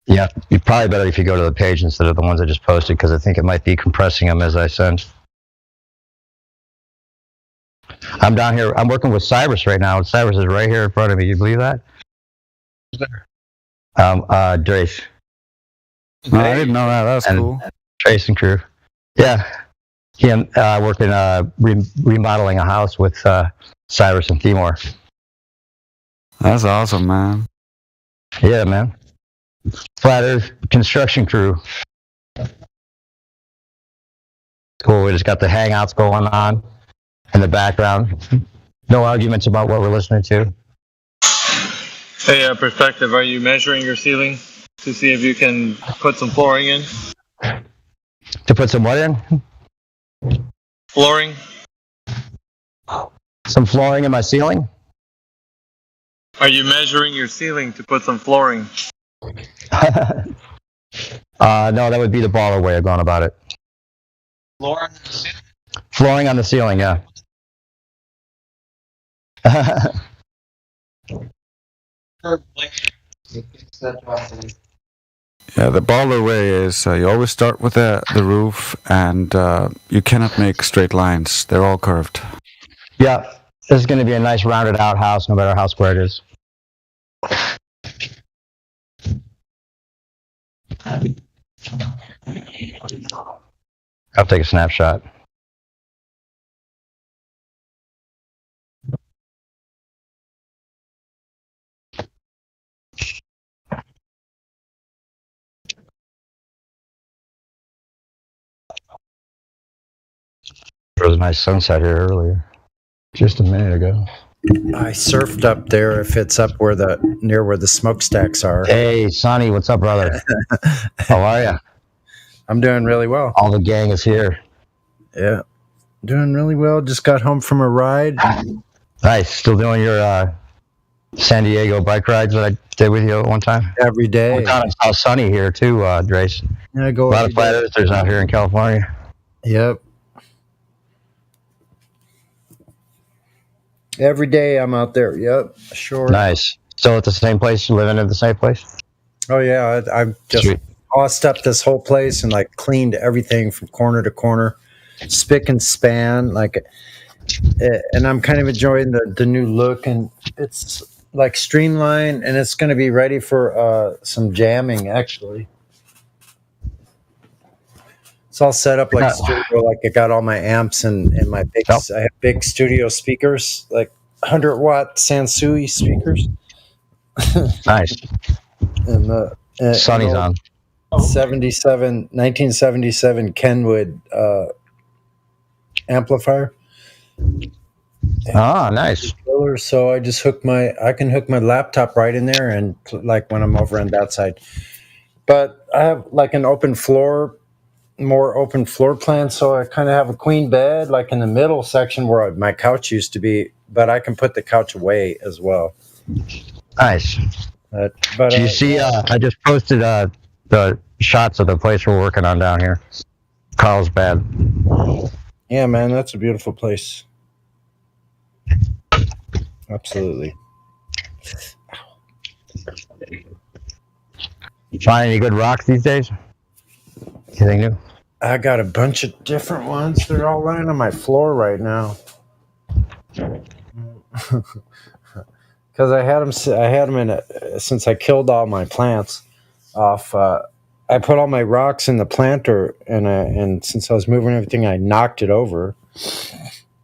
Yeah, you probably better if you go to the page instead of the ones I just posted, because I think it might be compressing them as I send. I'm down here. I'm working with Cyrus right now. Cyrus is right here in front of me. You believe that? Drace. No, I didn't know that. That's cool. Trace and crew. Yeah. Him working remodeling a house with Cyrus and Timor. That's awesome, man. Yeah, man. Flat Earth construction crew. Cool. We just got the hangouts going on in the background. No arguments about what we're listening to. Hey, Perspective, are you measuring your ceiling to see if you can put some flooring in? To put some what in? Flooring? Some flooring in my ceiling? Are you measuring your ceiling to put some flooring? No, that would be the baller way of going about it. Flooring on the ceiling, yeah. Yeah, the baller way is you always start with the roof, and you cannot make straight lines. They're all curved. Yeah, this is going to be a nice rounded out house, no matter how square it is. I'll take a snapshot. There was a nice sunset here earlier, just a minute ago. I surfed up there. If it's up near where the smokestacks are. Hey, Sonny, what's up, brother? How are you? I'm doing really well. All the gang is here. Yeah, doing really well. Just got home from a ride. Nice. Still doing your San Diego bike rides that I did with you at one time? Every day. We kind of saw Sonny here too, Drace. Yeah, I go a lot of flat earthers out here in California. Yep. Every day I'm out there. Yep, sure. Nice. Still at the same place? Living at the same place? Oh yeah, I've just tossed up this whole place and like cleaned everything from corner to corner, spick and span. And I'm kind of enjoying the new look, and it's like streamlined, and it's going to be ready for some jamming. Actually, it's all set up like studio. Like I got all my amps and my big. I have big studio speakers, like 100-watt Sansui speakers. Nice. And Sonny's on. 1977 Kenwood amplifier. Ah, nice. So I just I can hook my laptop right in there, and like when I'm over on that side. But I have like an more open floor plan, so I kind of have a queen bed like in the middle section where my couch used to be, but I can put the couch away as well. Nice. But do you see? I just posted the shots of the place we're working on down here. Carlsbad. Yeah, man, that's a beautiful place. Absolutely. You find any good rocks these days? Anything new? I got a bunch of different ones. They're all lying on my floor right now. Because I had them in since I killed all my plants off. I put all my rocks in the planter, and since I was moving everything, I knocked it over. So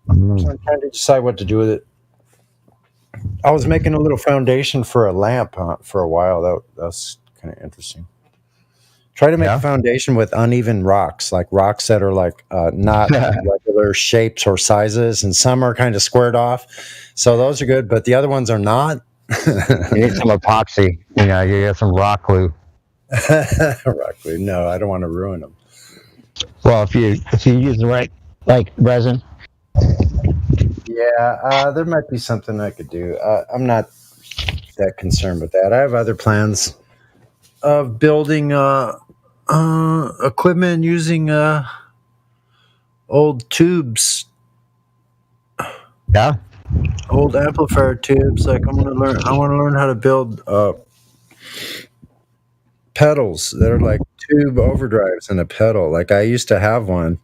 I'm trying to decide what to do with it. I was making a little foundation for a lamp for a while. That was kind of interesting. Try to make a foundation with uneven rocks, like rocks that are like not regular shapes or sizes, and some are kind of squared off. So those are good, but the other ones are not. You need some epoxy. You get some rock glue. Rock glue? No, I don't want to ruin them. Well, if you use the right resin. Yeah, there might be something I could do. I'm not that concerned with that. I have other plans of building equipment using old tubes. Yeah. Old amplifier tubes. Like I want to learn how to build pedals that are like tube overdrives in a pedal. Like I used to have one,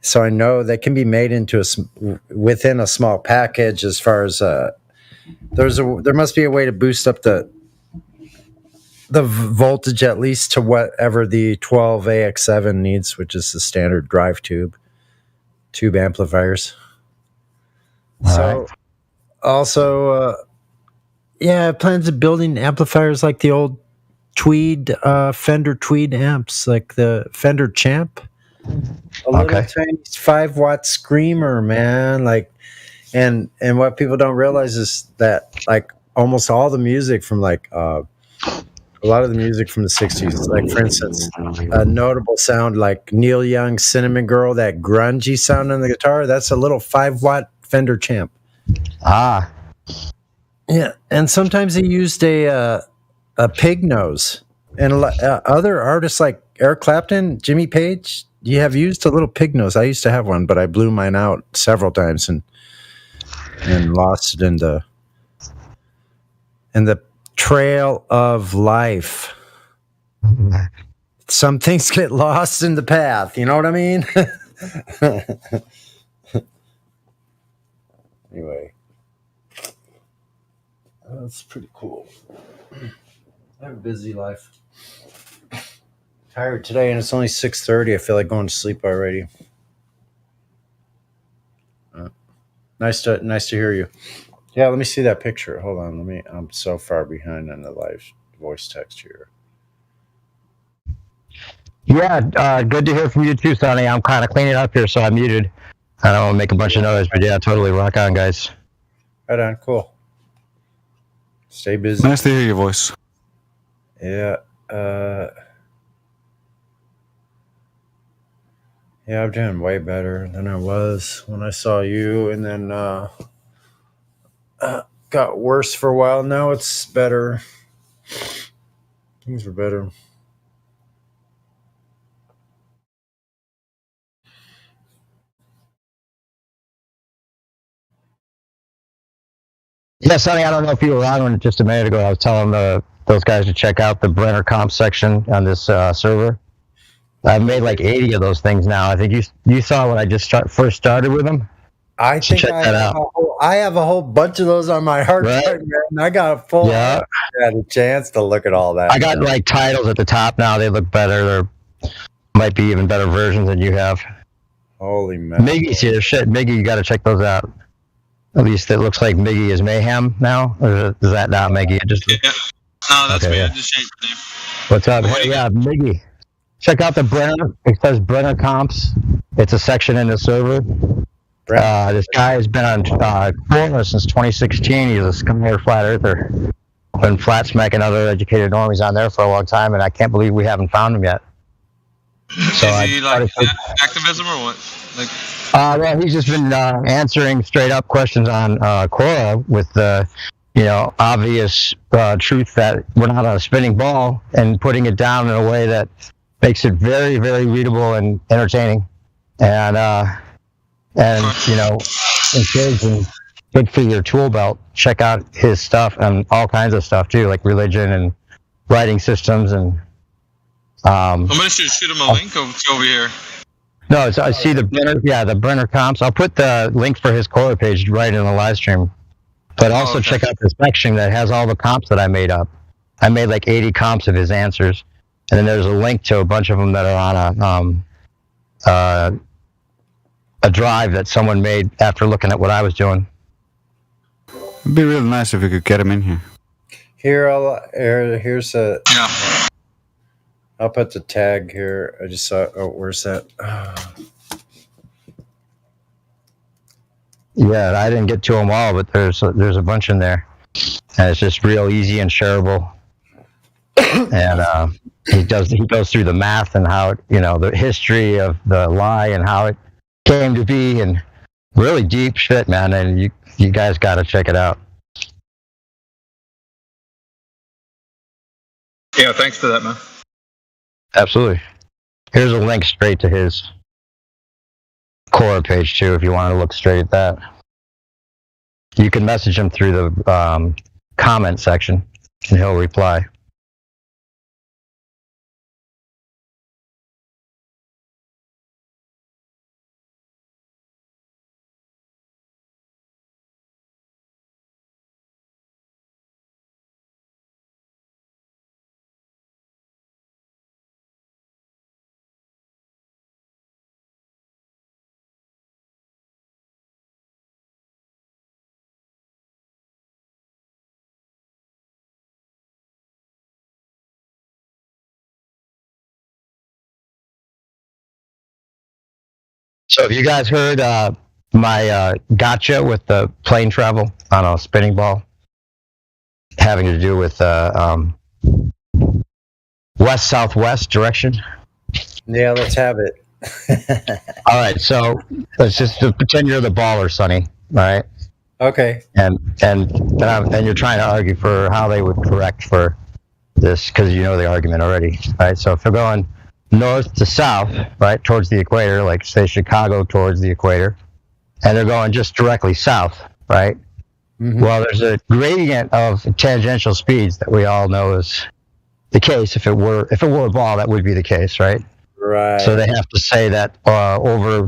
so I know they can be made into within a small package. As far as there must be a way to boost up the voltage at least to whatever the 12AX7 needs, which is the standard drive tube amplifiers. So also, plans of building amplifiers like the old Tweed Fender Tweed amps, like the Fender Champ. A little tiny 5-watt screamer, man. Like, and what people don't realize is that like almost all the music from like a lot of the music from the 60s, like for instance, a notable sound like Neil Young's Cinnamon Girl, that grungy sound on the guitar, that's a little 5-watt Fender Champ. Ah. Yeah, and sometimes they used a pig nose. And other artists like Eric Clapton, Jimmy Page, you have used a little pig nose. I used to have one, but I blew mine out several times and lost it in the trail of life. Some things get lost in the path. You know what I mean? Anyway, that's pretty cool. I have a busy life. Tired today, and it's only 6:30. I feel like going to sleep already. Nice to hear you. Yeah, let me see that picture. Hold on. I'm so far behind on the live voice text here. Yeah, good to hear from you too, Sonny. I'm kind of cleaning up here, so I'm muted. I don't want to make a bunch of noise, but yeah, totally rock on, guys. Right on, cool. Stay busy. Nice to hear your voice. Yeah, I'm doing way better than I was when I saw you, and then got worse for a while. Now it's better. Things are better. Yeah, Sonny, I don't know if you were on just a minute ago. I was telling those guys to check out the Brenner Comp section on this server. I've made like 80 of those things now. I think you saw when I just first started with them. I think check that out. I have a whole bunch of those on my hard drive, man. I got a full. Yeah. I had a chance to look at all that. I got like titles at the top now. They look better. There might be even better versions than you have. Holy man. Miggy's here. Shit, Miggy, you got to check those out. At least it looks like Miggy is Mayhem now. Or is that not Miggy? No, that's me. Yeah. I just changed the name. What's up? Hey, yeah, Miggy. Check out the Brenner. It says Brenner Comps. It's a section in the server. This guy has been on Quora since 2016. He's a Skyler flat earther. Been flat smacking other educated normies on there for a long time, and I can't believe we haven't found him yet. So Is he like activism or what? Like, well, he's just been answering straight up questions on Quora with the, obvious truth that we're not on a spinning ball, and putting it down in a way that makes it very, very readable and entertaining, and encouraging. Good for your tool belt. Check out his stuff and all kinds of stuff too, like religion and writing systems and. Somebody should shoot him a link over here. No, I see the Brenner. Yeah, the Brenner comps. I'll put the link for his Quora page right in the live stream. But also check out the section that has all the comps that I made up. I made like 80 comps of his answers, and then there's a link to a bunch of them that are on a drive that someone made after looking at what I was doing. It'd be real nice if we could get him in here. Here's a. Yeah. I'll put the tag here. I just saw. Oh, where's that? Yeah, I didn't get to them all, but there's a bunch in there, and it's just real easy and shareable. And he goes through the math and how the history of the lie and how it came to be, and really deep shit, man. And you guys got to check it out. Yeah, thanks for that, man. Absolutely. Here's a link straight to his Quora page too, if you want to look straight at that. You can message him through the comment section, and he'll reply. So have you guys heard my gotcha with the plane travel on a spinning ball? Having to do with west-southwest direction? Yeah, let's have it. All right, so let's just pretend you're the baller, Sonny, all right? Okay. And you're trying to argue for how they would correct for this, because you know the argument already, right? So if they're going north to south, right, towards the equator, like say Chicago towards the equator, and they're going just directly south, right? Mm-hmm. Well, there's a gradient of tangential speeds that we all know is the case. If it were a ball, that would be the case, right? Right. So they have to say that over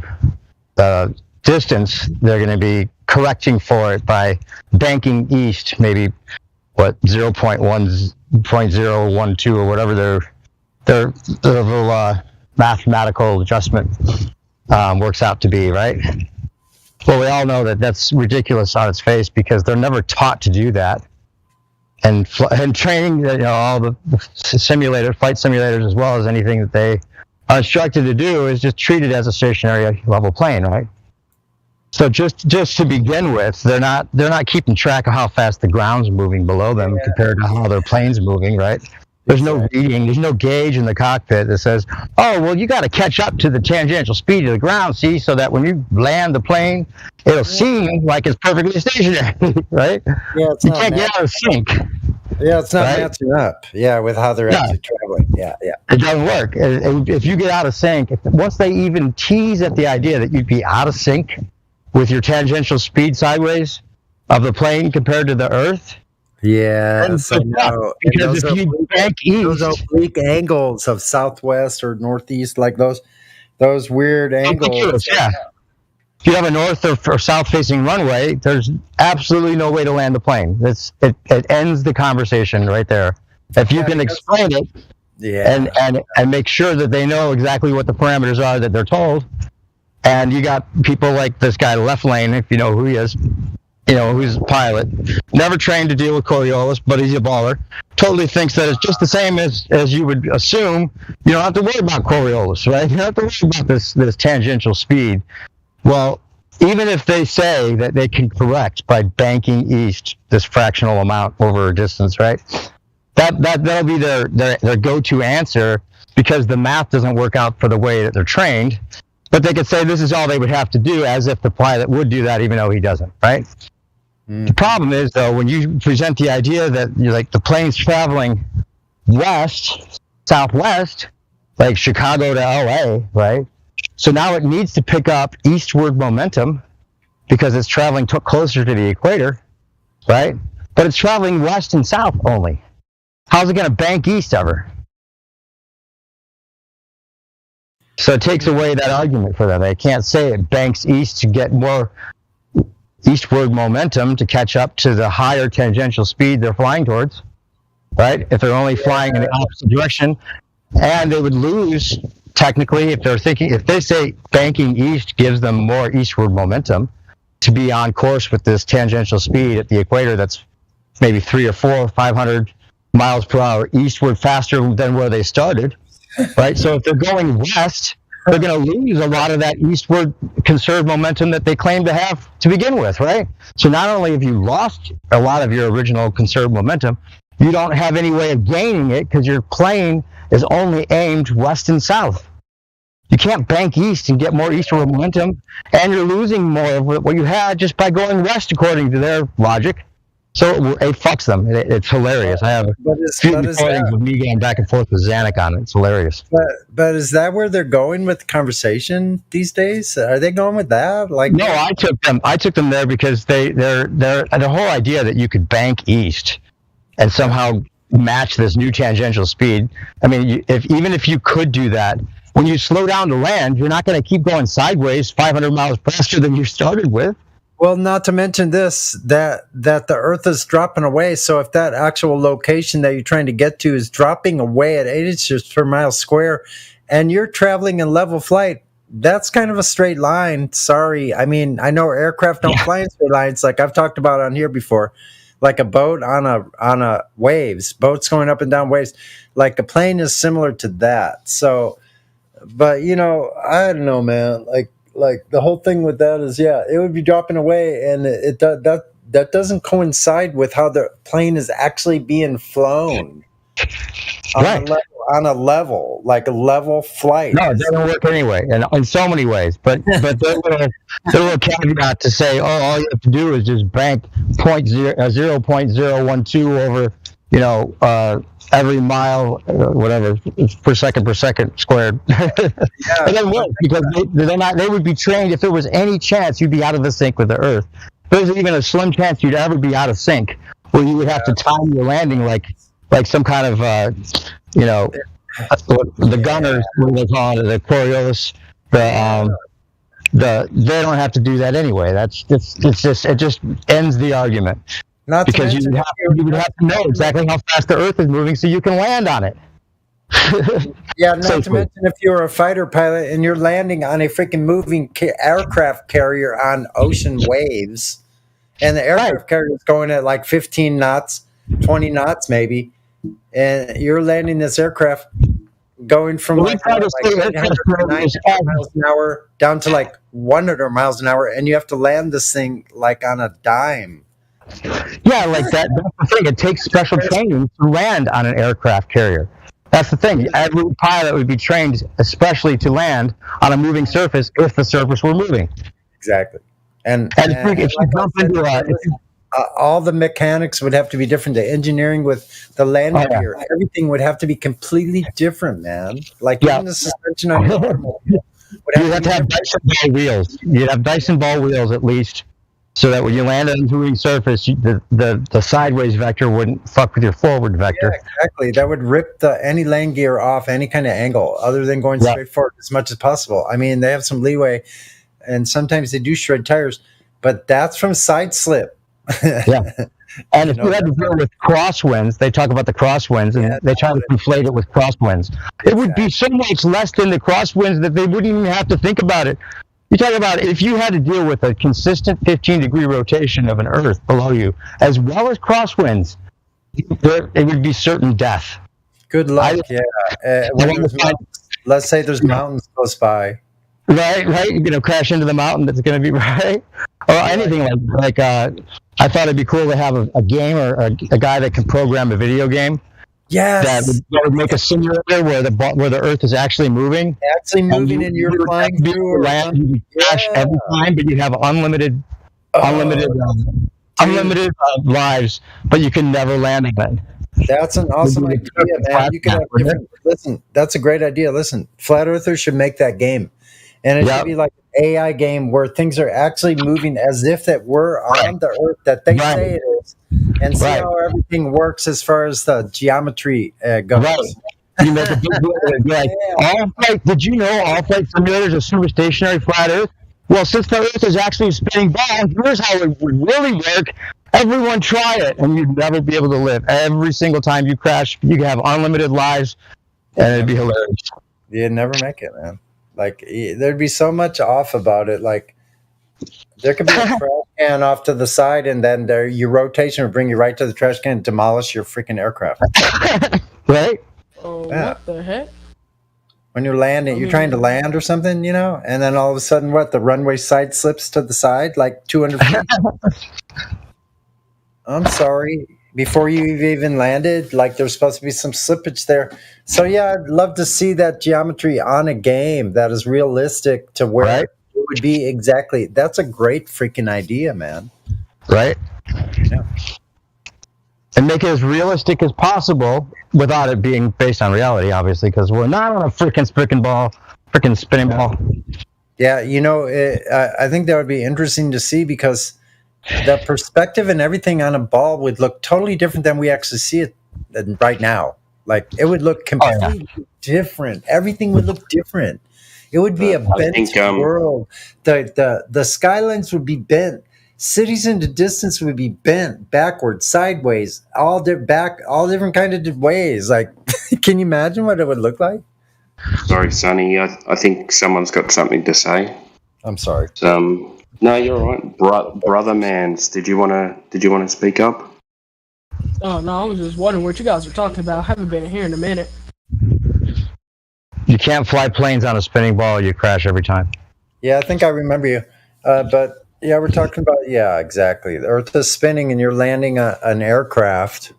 the distance, they're going to be correcting for it by banking east, maybe 0.012 or whatever their little mathematical adjustment works out to be, right? Well, we all know that that's ridiculous on its face because they're never taught to do that. And training, all the flight simulators, as well as anything that they are instructed to do, is just treated as a stationary level plane, right? So just to begin with, they're not keeping track of how fast the ground's moving below them compared to how their plane's moving, right? There's no reading, there's no gauge in the cockpit that says, oh, well, you got to catch up to the tangential speed of the ground, see, so that when you land the plane, it'll seem like it's perfectly stationary, right? Yeah, you can't get out of sync. Yeah, it's not matching up. Yeah, with how they're actually traveling. Yeah. It doesn't work. If you get out of sync, once they even tease at the idea that you'd be out of sync with your tangential speed sideways of the plane compared to the Earth. Yes, I know. Because if you bank east, those oblique angles of southwest or northeast, like those weird angles. Yeah. If you have a north or south facing runway, there's absolutely no way to land the plane. It ends the conversation right there. If you can explain it, and make sure that they know exactly what the parameters are that they're told, and you got people like this guy Left Lane, if you know who he is. Who's a pilot, never trained to deal with Coriolis, but he's a baller. Totally thinks that it's just the same as you would assume. You don't have to worry about Coriolis, right? You don't have to worry about this tangential speed. Well, even if they say that they can correct by banking east this fractional amount over a distance, right? That'll be their go-to answer because the math doesn't work out for the way that they're trained. But they could say this is all they would have to do, as if the pilot would do that, even though he doesn't, right? The problem is, though, when you present the idea that the plane's traveling southwest, like Chicago to LA, right? So now it needs to pick up eastward momentum because it's traveling closer to the equator, right? But it's traveling west and south only. How's it going to bank east ever? So it takes away that argument for them. They can't say it banks east to get more eastward momentum to catch up to the higher tangential speed they're flying towards, right? If they're only flying in the opposite direction, and they would lose technically if they say banking east gives them more eastward momentum to be on course with this tangential speed at the equator that's maybe 300 or 400 or 500 miles per hour eastward faster than where they started, right? So if they're going west, they're going to lose a lot of that eastward conserved momentum that they claim to have to begin with, right? So not only have you lost a lot of your original conserved momentum, you don't have any way of gaining it because your plane is only aimed west and south. You can't bank east and get more eastward momentum, and you're losing more of what you had just by going west, according to their logic. So it fucks them. It's hilarious. I have a few recordings of me going back and forth with Zanuck on it. It's hilarious. But is that where they're going with the conversation these days? Are they going with that? Like, no, I took them there because they're the whole idea that you could bank east and somehow match this new tangential speed. I mean, even if you could do that, when you slow down to land, you're not going to keep going sideways 500 miles faster than you started with. Well, not to mention this, that the Earth is dropping away. So if that actual location that you're trying to get to is dropping away at 8 inches per mile square, and you're traveling in level flight, that's kind of a straight line. Sorry. I mean, I know aircraft don't fly in straight lines like I've talked about on here before. Like a boat on a waves, boats going up and down waves. Like a plane is similar to that. So, but I don't know, man. Like the whole thing with that is, it would be dropping away, and that doesn't coincide with how the plane is actually being flown on a level, like a level flight. No, it doesn't work anyway, and in so many ways. But their little caveat to say, all you have to do is just bank 0.012 over, every mile, whatever, per second squared. It doesn't work because they would be trained. If there was any chance you'd be out of the sync with the Earth, there's even a slim chance you'd ever be out of sync, where you would have to time your landing like some kind of, the gunners, what they call it, the Coriolis, they don't have to do that anyway. It just ends the argument. Not because you would have to know exactly how fast the Earth is moving so you can land on it. Not to mention if you're a fighter pilot and you're landing on a freaking moving aircraft carrier on ocean waves, and the aircraft carrier is going at like 15 knots, 20 knots maybe, and you're landing this aircraft going from like 800 to 900 miles an hour down to like 100 miles an hour, and you have to land this thing like on a dime. Yeah, like that. That's the thing. It takes special training to land on an aircraft carrier. That's the thing. Every pilot would be trained especially to land on a moving surface if the surface were moving. Exactly. And if you jump into all the mechanics would have to be different. The engineering with the landing gear, everything would have to be completely different, man. Like even the suspension on your automobile would have to have Dyson ball wheels. You'd have Dyson ball wheels at least, so that when you land on a moving surface, the sideways vector wouldn't fuck with your forward vector. Yeah, exactly. That would rip any land gear off any kind of angle other than going straight forward as much as possible. I mean, they have some leeway, and sometimes they do shred tires, but that's from side slip. And if you had to deal with crosswinds, they talk about the crosswinds, and they try to conflate it with crosswinds. It would be so much less than the crosswinds that they wouldn't even have to think about it. You talk about if you had to deal with a consistent 15-degree rotation of an Earth below you, as well as crosswinds, it would be certain death. Good luck. Let's say there's mountains close by. Right. Crash into the mountain. That's going to be right. Or anything like. I thought it'd be cool to have a game or a guy that can program a video game. Yes. That would make a simulator where the Earth is actually moving. And you're flying through. You crash every time, but you have unlimited lives, but you can never land again. That's an awesome idea, man. You can have different. Listen, that's a great idea. Listen, Flat Earthers should make that game, and it should be like an AI game where things are actually moving as if that we're on the Earth that they say it is. and see Right. how everything works as far as the geometry goes. Right. You make a big deal of it. Be like, did you know all flight simulators are super stationary flat Earth? Well, since the Earth is actually a spinning ball, here's how it would really work. Everyone try it, and you'd never be able to live. Every single time you crash, you can have unlimited lives, and it'd be hilarious. You'd never make it, man. Like, there'd be so much off about it. Like, there could be a trash can off to the side, and then your rotation would bring you right to the trash can and demolish your freaking aircraft. Right? Oh, Yeah. what the heck? When you're landing, you're trying to land or something, and then all of a sudden, the runway side slips to the side, like 200 feet. I'm sorry. Before you even landed, like there's supposed to be some slippage there. So yeah, I'd love to see that geometry on a game that is realistic to where it would be exactly. That's a great freaking idea, man. Right? Yeah. And make it as realistic as possible without it being based on reality, obviously, because we're not on a freaking spinning ball. Yeah, I think that would be interesting to see because the perspective and everything on a ball would look totally different than we actually see it right now. Like it would look completely different. Everything would look different. It would be a bent world. The skylines would be bent. Cities in the distance would be bent backwards, sideways, all different kind of ways. Like, can you imagine what it would look like? Sorry, Sonny. I think someone's got something to say. I'm sorry. No, you're all right. Brother Mans, did you wanna speak up? Oh no, I was just wondering what you guys were talking about. I haven't been here in a minute. You can't fly planes on a spinning ball. You crash every time. Yeah, I think I remember you. But yeah, we're talking about, exactly. The Earth is spinning and you're landing an aircraft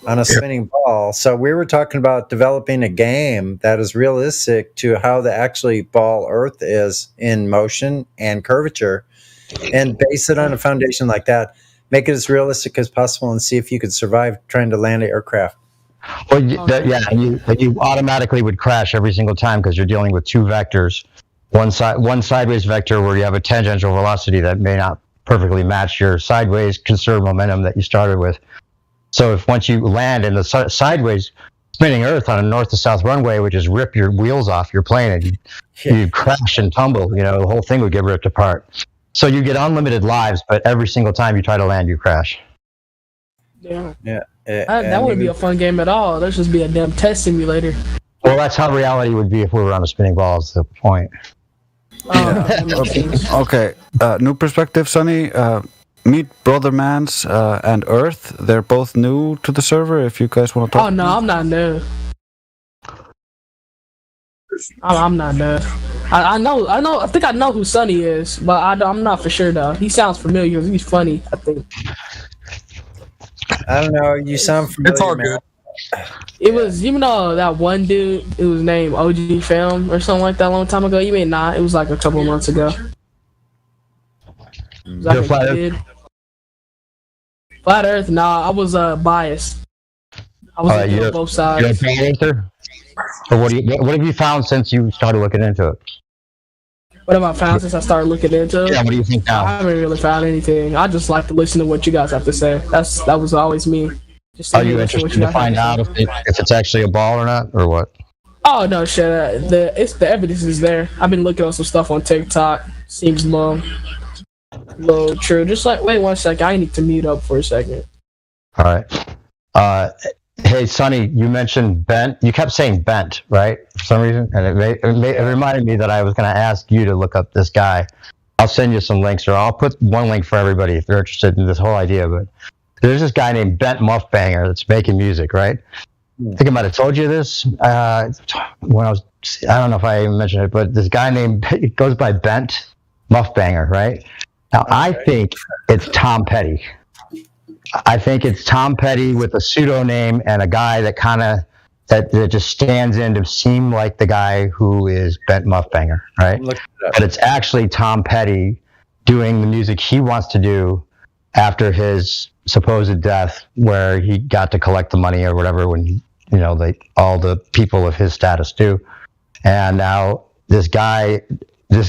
on a spinning ball. So we were talking about developing a game that is realistic to how the actually ball Earth is in motion and curvature and base it on a foundation like that. Make it as realistic as possible and see if you could survive trying to land an aircraft. Well, you automatically would crash every single time because you're dealing with two vectors. One sideways vector where you have a tangential velocity that may not perfectly match your sideways conserved momentum that you started with. So if once you land in the sideways spinning Earth on a north to south runway, which is rip your wheels off your plane and you crash and tumble, the whole thing would get ripped apart. So you get unlimited lives, but every single time you try to land, you crash. Yeah. Yeah. That wouldn't be a fun game at all. That'd just be a damn test simulator. Well, that's how reality would be if we were on a spinning ball. Is the point. Okay, new perspective, Sonny. Meet Brother Mans and Earth. They're both new to the server. If you guys want to talk. Oh no, I'm not new. I'm not new. I know. I think I know who Sonny is, but I'm not for sure though. He sounds familiar. He's funny, I think. I don't know. You sound familiar. It's all good. It was, that one dude, it was named OG Film or something like that a long time ago. You may not. It was like a couple of months ago. Like Flat Earth? Flat Earth? Nah, I was biased. I was looking at both sides. You're a Flat Earther? Or what have you found since you started looking into it? What have I found since I started looking into it? Yeah, what do you think now? I haven't really found anything. I just like to listen to what you guys have to say. That was always me. Are you interested to find out if it's actually a ball or not, or what? Oh no, shit! The evidence is there. I've been looking at some stuff on TikTok. Seems low true. Just like, wait 1 second. I need to mute up for a second. All right. Hey, Sonny, you mentioned bent. You kept saying bent, right? For some reason, and it reminded me that I was going to ask you to look up this guy. I'll send you some links, or I'll put one link for everybody if they're interested in this whole idea. But there's this guy named Bent Muffbanger that's making music, right? I think I might have told you this when I don't know if I even mentioned it, but this guy it goes by Bent Muffbanger, right? Now, I think it's Tom Petty. I think it's Tom Petty with a pseudonym and a guy that that just stands in to seem like the guy who is Bent Muffbanger, right? But it's actually Tom Petty doing the music he wants to do after his supposed death, where he got to collect the money or whatever when all the people of his status do. And now this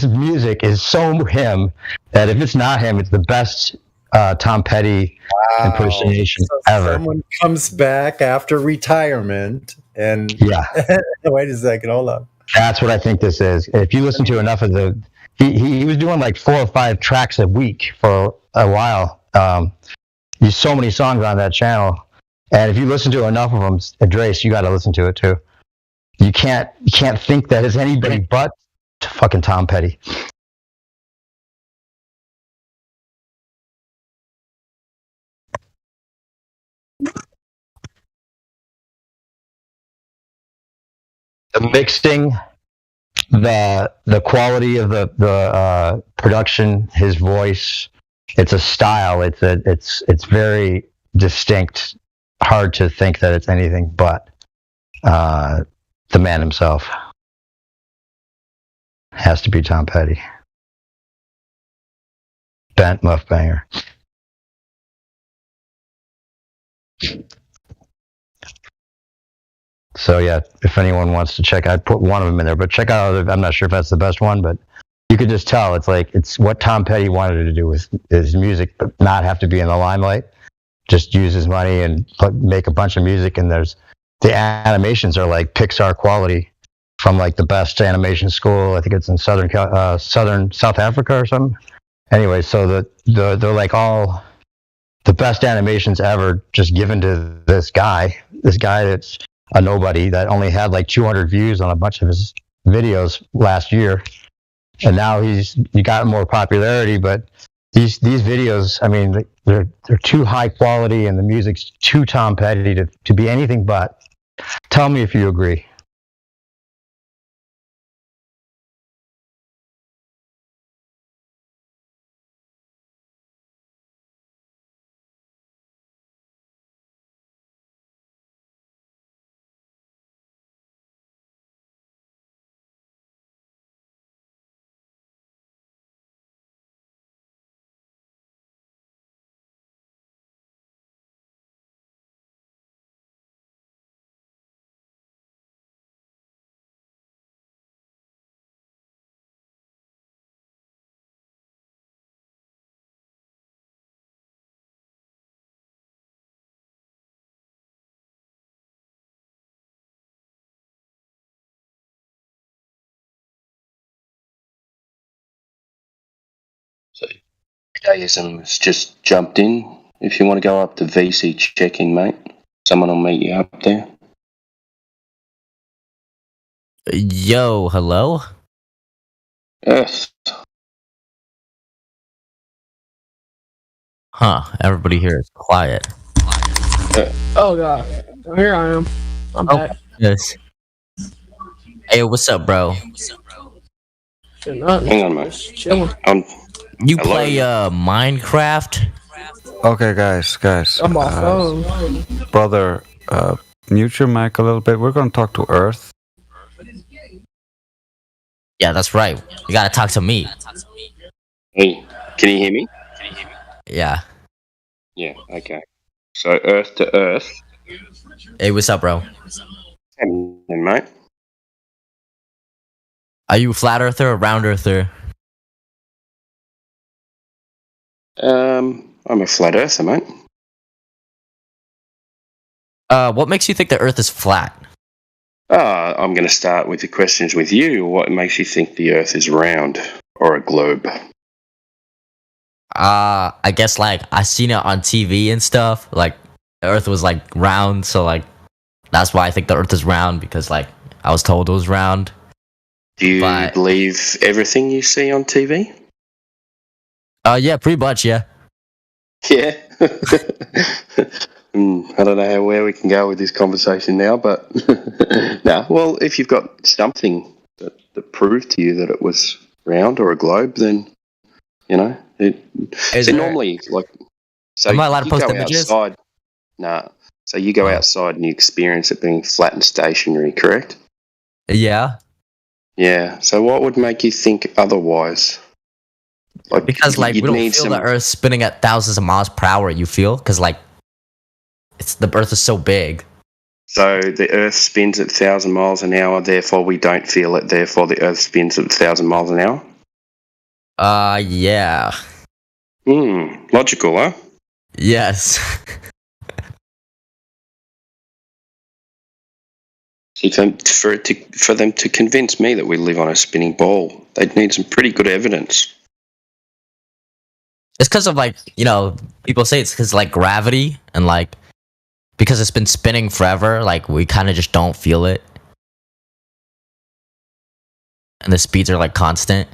music is so him that if it's not him, it's the best Tom Petty impersonation So ever. someone comes back after retirement, and Yeah. wait a second, hold on. That's what I think this is. If you listen to enough of the, he was doing like 4 or 5 tracks a week for a while. There's so many songs on that channel, and if you listen to enough of them, Drace, you got to listen to it too. You can't think that it's anybody but fucking Tom Petty. The mixing, the quality of the production, his voice, it's a style. It's very distinct. Hard to think that it's anything but the man himself. Has to be Tom Petty. Bent Muff Banger. So yeah, if anyone wants to check, I'd put one of them in there, but check out other, I'm not sure if that's the best one, but you could just tell it's what Tom Petty wanted to do with his music, but not have to be in the limelight. Just use his money and make a bunch of music, and the animations are like Pixar quality from like the best animation school. I think it's in southern South Africa or something. Anyway, so they're like all the best animations ever just given to this guy that's a nobody that only had like 200 views on a bunch of his videos last year, and now he got more popularity. But these videos, I mean, they're too high quality, and the music's too Tom Petty to be anything but. Tell me if you agree. So, Judaism's just jumped in. If you want to go up to VC check-in, mate, someone will meet you up there. Yo, hello? Earth. Huh, everybody here is quiet. Oh god, here I am. I'm back. Yes. Hey, what's up, bro? Hang on, mate. Chilling. You play Minecraft? Okay, guys. I'm off phone. Brother, mute your mic a little bit. We're going to talk to Earth. Yeah, that's right. You gotta talk to me. Hey, can you hear me? Yeah. Yeah, okay. So, Earth to Earth. Hey, what's up, bro? Hey, mate. Are you a flat earther or round earther? I'm a flat earther, mate. What makes you think the Earth is flat? I'm going to start with the questions with you. What makes you think the Earth is round or a globe? I guess like I seen it on TV and stuff. Like the Earth was like round, so like that's why I think the Earth is round, because like I was told it was round. Do you believe everything you see on TV? Yeah, pretty much, yeah. Yeah. I don't know where we can go with this conversation now, but no. Well, if you've got something that proved to you that it was round or a globe, then you know it. Normally, like, so am I allowed to post go images? outside. Nah. So you go outside and you experience it being flat and stationary, correct? Yeah. Yeah. So what would make you think otherwise? Like, because like we don't feel the Earth spinning at thousands of miles per hour. You feel, because like the Earth is so big. So the Earth spins at 1,000 miles an hour. Therefore, we don't feel it. Therefore, the Earth spins at 1,000 miles an hour. Yeah. Logical, huh? Yes. See, for them to convince me that we live on a spinning ball, they'd need some pretty good evidence. It's because of people say it's because gravity and because it's been spinning forever, we kind of just don't feel it, and the speeds are constant.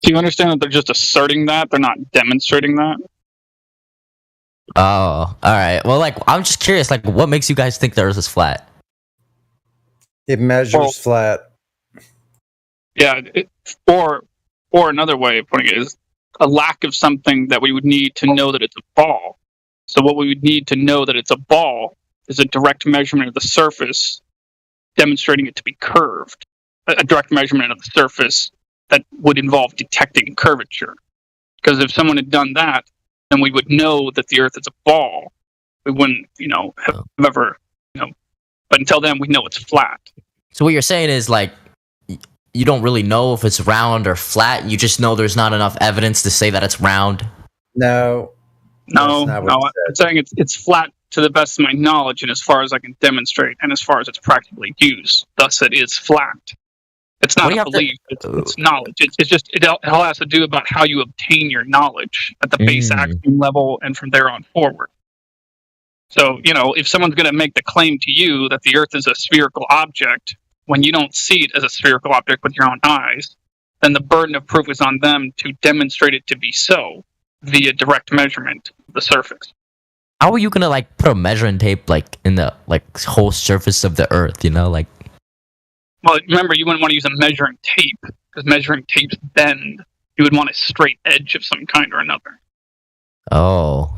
Do you understand that they're just asserting that? They're not demonstrating that? Oh, all right. Well, I'm just curious, what makes you guys think the Earth is flat? It measures flat. Yeah, or another way of putting it is a lack of something that we would need to know that it's a ball. So what we would need to know that it's a ball is a direct measurement of the surface, demonstrating it to be curved. A direct measurement of the surface that would involve detecting curvature. Because if someone had done that, then we would know that the Earth is a ball. We wouldn't, have ever, but until then, we know it's flat. So what you're saying is you don't really know if it's round or flat. You just know there's not enough evidence to say that it's round. No. I'm saying it's flat to the best of my knowledge, and as far as I can demonstrate, and as far as it's practically used. Thus, it is flat. It's not a belief; it's knowledge. It's just it all has to do about how you obtain your knowledge at the base axiom level, and from there on forward. So, if someone's going to make the claim to you that the Earth is a spherical object, when you don't see it as a spherical object with your own eyes, then the burden of proof is on them to demonstrate it to be so via direct measurement of the surface. How are you going to put a measuring tape in the whole surface of the Earth? Well, remember, you wouldn't want to use a measuring tape because measuring tapes bend. You would want a straight edge of some kind or another. Oh.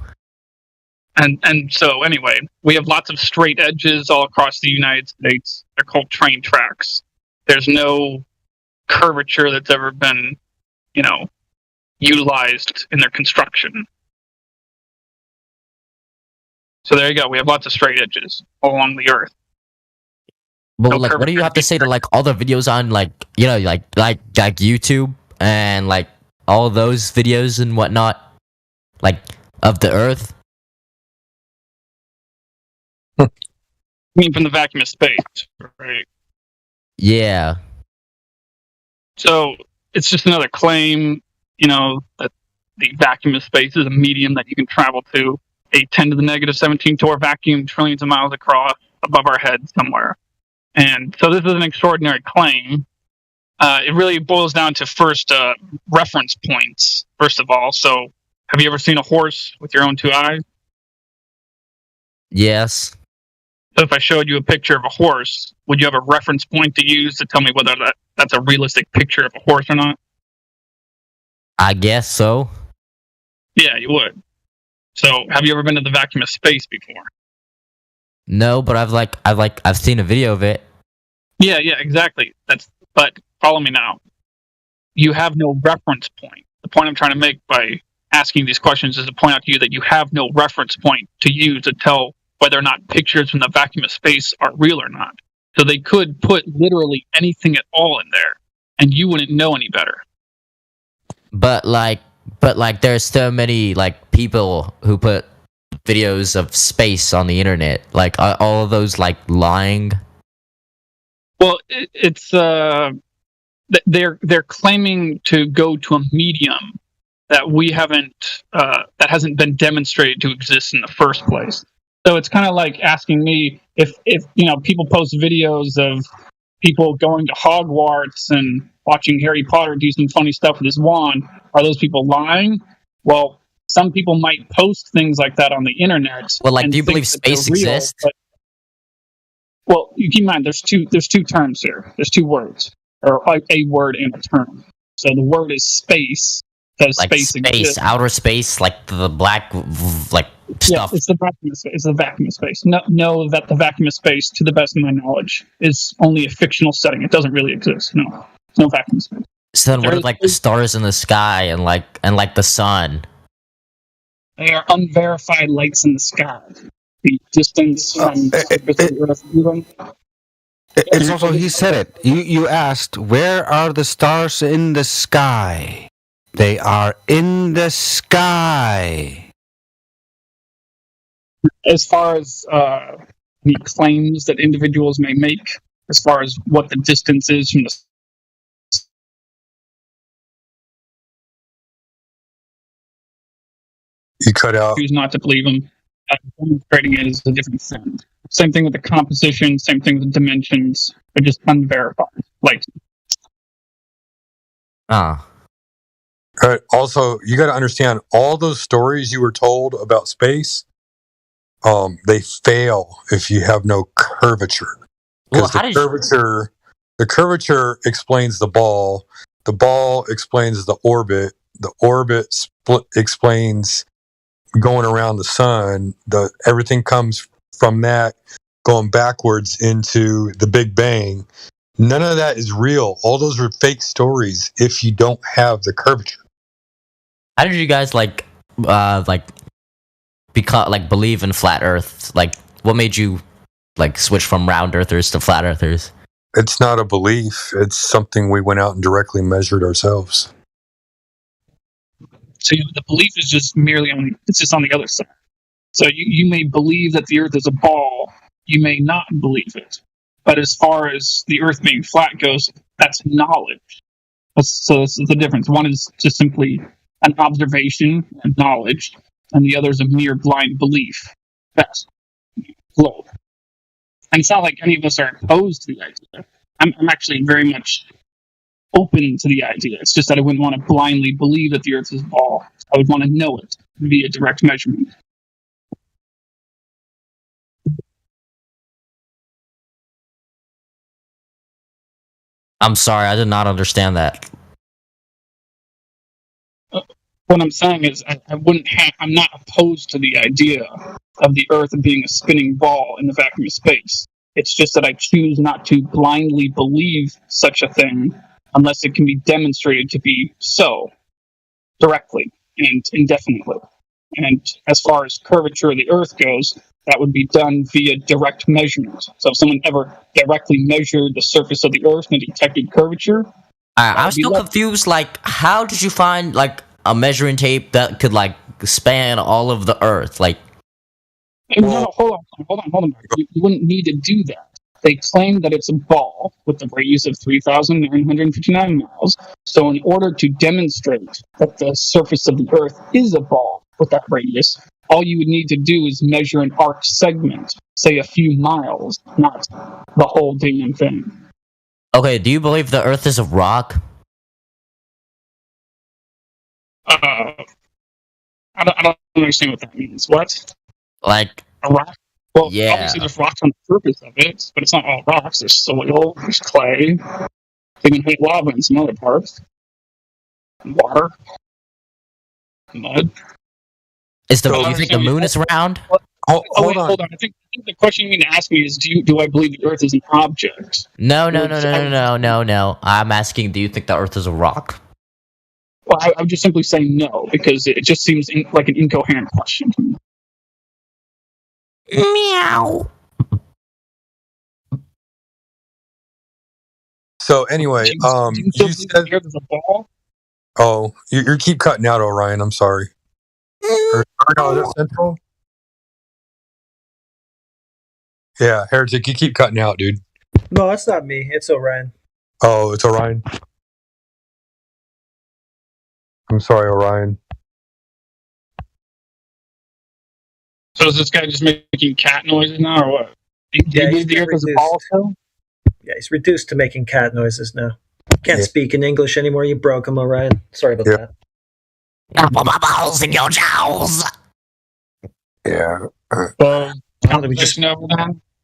And so anyway, we have lots of straight edges all across the United States. They're called train tracks. There's no curvature that's ever been, utilized in their construction. So there you go. We have lots of straight edges all along the Earth. Well, what do you have to say to all the videos on YouTube and all those videos and whatnot, of the Earth? I mean, from the vacuum of space, right? Yeah. So it's just another claim, that the vacuum of space is a medium that you can travel to a 10 to the negative 17 torr vacuum, trillions of miles across, above our heads somewhere. And so this is an extraordinary claim. It really boils down to first reference points, first of all. So have you ever seen a horse with your own two eyes? Yes. So if I showed you a picture of a horse, would you have a reference point to use to tell me whether that's a realistic picture of a horse or not? I guess so. Yeah, you would. So have you ever been to the vacuum of space before? No, but I've seen a video of it. Yeah, exactly. But follow me now. You have no reference point. The point I'm trying to make by asking these questions is to point out to you that you have no reference point to use to tell whether or not pictures from the vacuum of space are real or not. So they could put literally anything at all in there, and you wouldn't know any better. But there's so many people who put videos of space on the internet. Are all of those lying? Well, it's they're claiming to go to a medium that we haven't that hasn't been demonstrated to exist in the first place. So it's kind of like asking me if people post videos of people going to Hogwarts and watching Harry Potter do some funny stuff with his wand. Are those people lying? Well, some people might post things like that on the internet. Well, do you believe space exists? Well, you keep in mind there's two terms here. There's two words, or a word and a term. So the word is space. So space exists. Outer space, the black stuff. Yeah, it's the vacuum of space. It's the vacuum of space. Know that the vacuum of space, to the best of my knowledge, is only a fictional setting. It doesn't really exist. No vacuum of space. So then, what are the stars in the sky and the sun? They are unverified lights in the sky. The distance from It's also, he said it. You asked, where are the stars in the sky? They are in the sky. As far as the claims that individuals may make, as far as what the distance is from the You cut out. choose not to believe them. Demonstrating it is a different thing. Same thing with the composition, same thing with the dimensions. They're just unverified. Like, Also, you got to understand all those stories you were told about space. They fail if you have no curvature. Because the curvature explains the ball. The ball explains the orbit. The orbit explains going around the sun. Everything comes from that going backwards into the Big Bang. None of that is real. All those are fake stories if you don't have the curvature. How did you guys believe in flat Earth? Like, what made you switch from round earthers to flat earthers? It's not a belief. It's something we went out and directly measured ourselves. so the belief is just merely it's just on the other side. So you may believe that the Earth is a ball. You may not believe it. But as far as the Earth being flat goes, that's knowledge. So that's the difference. One is just simply an observation and knowledge, and the other is a mere blind belief. That's globe. And it's not like any of us are opposed to the idea. I'm actually very much open to the idea. It's just that I wouldn't want to blindly believe that the Earth is a ball. I would want to know it via direct measurement. I'm sorry, I did not understand that. What I'm saying is I'm not opposed to the idea of the Earth being a spinning ball in the vacuum of space. It's just that I choose not to blindly believe such a thing unless it can be demonstrated to be so directly and indefinitely. And as far as curvature of the Earth goes, that would be done via direct measurement. So if someone ever directly measured the surface of the Earth and detected curvature, I'm still confused. Like, how did you find a measuring tape that could span all of the Earth? No, hold on. You wouldn't need to do that. They claim that it's a ball with the radius of 3,959 miles. So in order to demonstrate that the surface of the Earth is a ball with that radius, all you would need to do is measure an arc segment, say a few miles, not the whole damn thing. Okay, do you believe the Earth is a rock? I don't understand what that means. What? Like a rock? Well, yeah. Obviously there's rocks on the surface of it, but it's not all rocks. There's soil, there's clay, they can hit lava in some other parts, water, mud. Do you think the moon is round? Hold on. I think the question you need to ask me is, do I believe the Earth is an object? No. I'm asking, do you think the Earth is a rock? Well, I would just simply say no, because it just seems like an incoherent question to me. Meow. So anyway, you said the Earth is a ball? Oh, you keep cutting out, Orion. I'm sorry. Or no, is it Central? Yeah, Heretic, you keep cutting out, dude. No, it's not me. It's Orion. Oh, it's Orion. I'm sorry, Orion. So is this guy just making cat noises now, or what? Yeah, the Earth is a ball still? Yeah, he's reduced to making cat noises now. Can't speak in English anymore. You broke him, Orion. Sorry about that. I'll put my balls in your jaws. Yeah.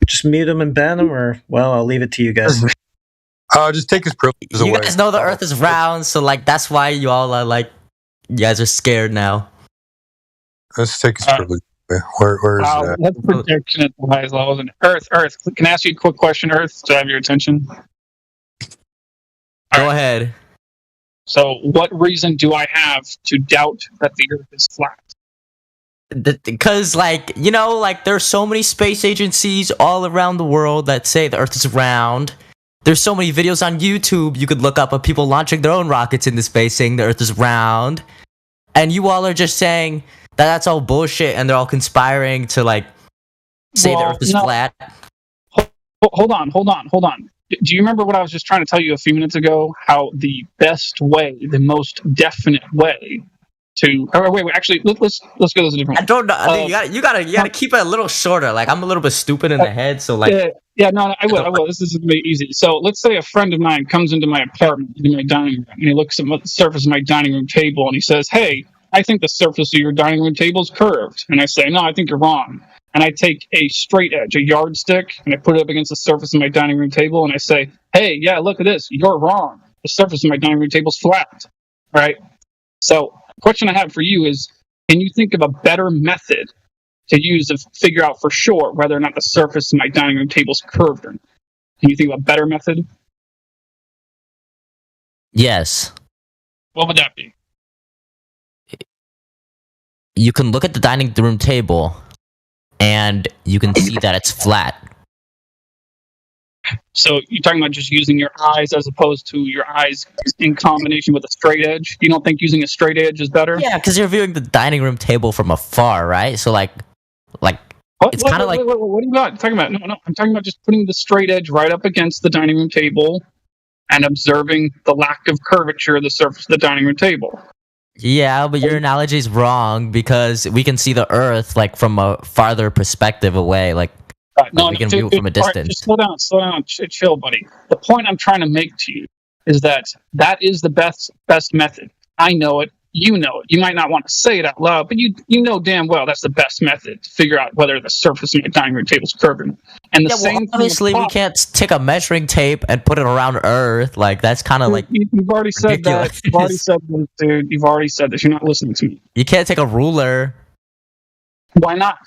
Just mute him and ban him, or I'll leave it to you guys. Just take his privileges You away. guys know the Earth is round, so that's why you all are you guys are scared now. Let's take his privilege away. Where is that? That's protection at the highest levels. And Earth, can I ask you a quick question, Earth, to have your attention? Go ahead. So, what reason do I have to doubt that the Earth is flat? Because, there's so many space agencies all around the world that say the Earth is round, there's so many videos on YouTube you could look up of people launching their own rockets into space saying the Earth is round. And you all are just saying that that's all bullshit and they're all conspiring to like say the Earth is flat. Hold on. Do you remember what I was just trying to tell you a few minutes ago? How the best way, the most definite way to... wait, actually, let's go this a different way. I don't know. You gotta keep it a little shorter. Like, I'm a little bit stupid in the head, so like... I will. This is really easy. So let's say a friend of mine comes into my apartment, into my dining room, and he looks at the surface of my dining room table, and he says, "Hey, I think the surface of your dining room table is curved." And I say, "No, I think you're wrong." And I take a straight edge, a yardstick, and I put it up against the surface of my dining room table, and I say, "Hey, yeah, look at this. You're wrong. The surface of my dining room table is flat." Right? So the question I have for you is, can you think of a better method to use to figure out for sure whether or not the surface of my dining room table is curved or not? Can you think of a better method? Yes. What would that be? You can look at the dining room table and you can see that it's flat. So you're talking about just using your eyes as opposed to your eyes in combination with a straight edge? You don't think using a straight edge is better? Yeah, because you're viewing the dining room table from afar, right? So like it's kind of like... What are you talking about? No, I'm talking about just putting the straight edge right up against the dining room table and observing the lack of curvature of the surface of the dining room table. Yeah, but your analogy is wrong because we can see the Earth like from a farther perspective away, we can view it from a distance. Right, just slow down, chill, buddy. The point I'm trying to make to you is that is the best method. I know it. You know it. You might not want to say it out loud, but you know damn well that's the best method to figure out whether the surface of your dining room table is curved. And obviously we can't take a measuring tape and put it around Earth. Like that's kind of like you've already said that. You've already said this, dude. You've already said this. You're not listening to me. You can't take a ruler. Why not?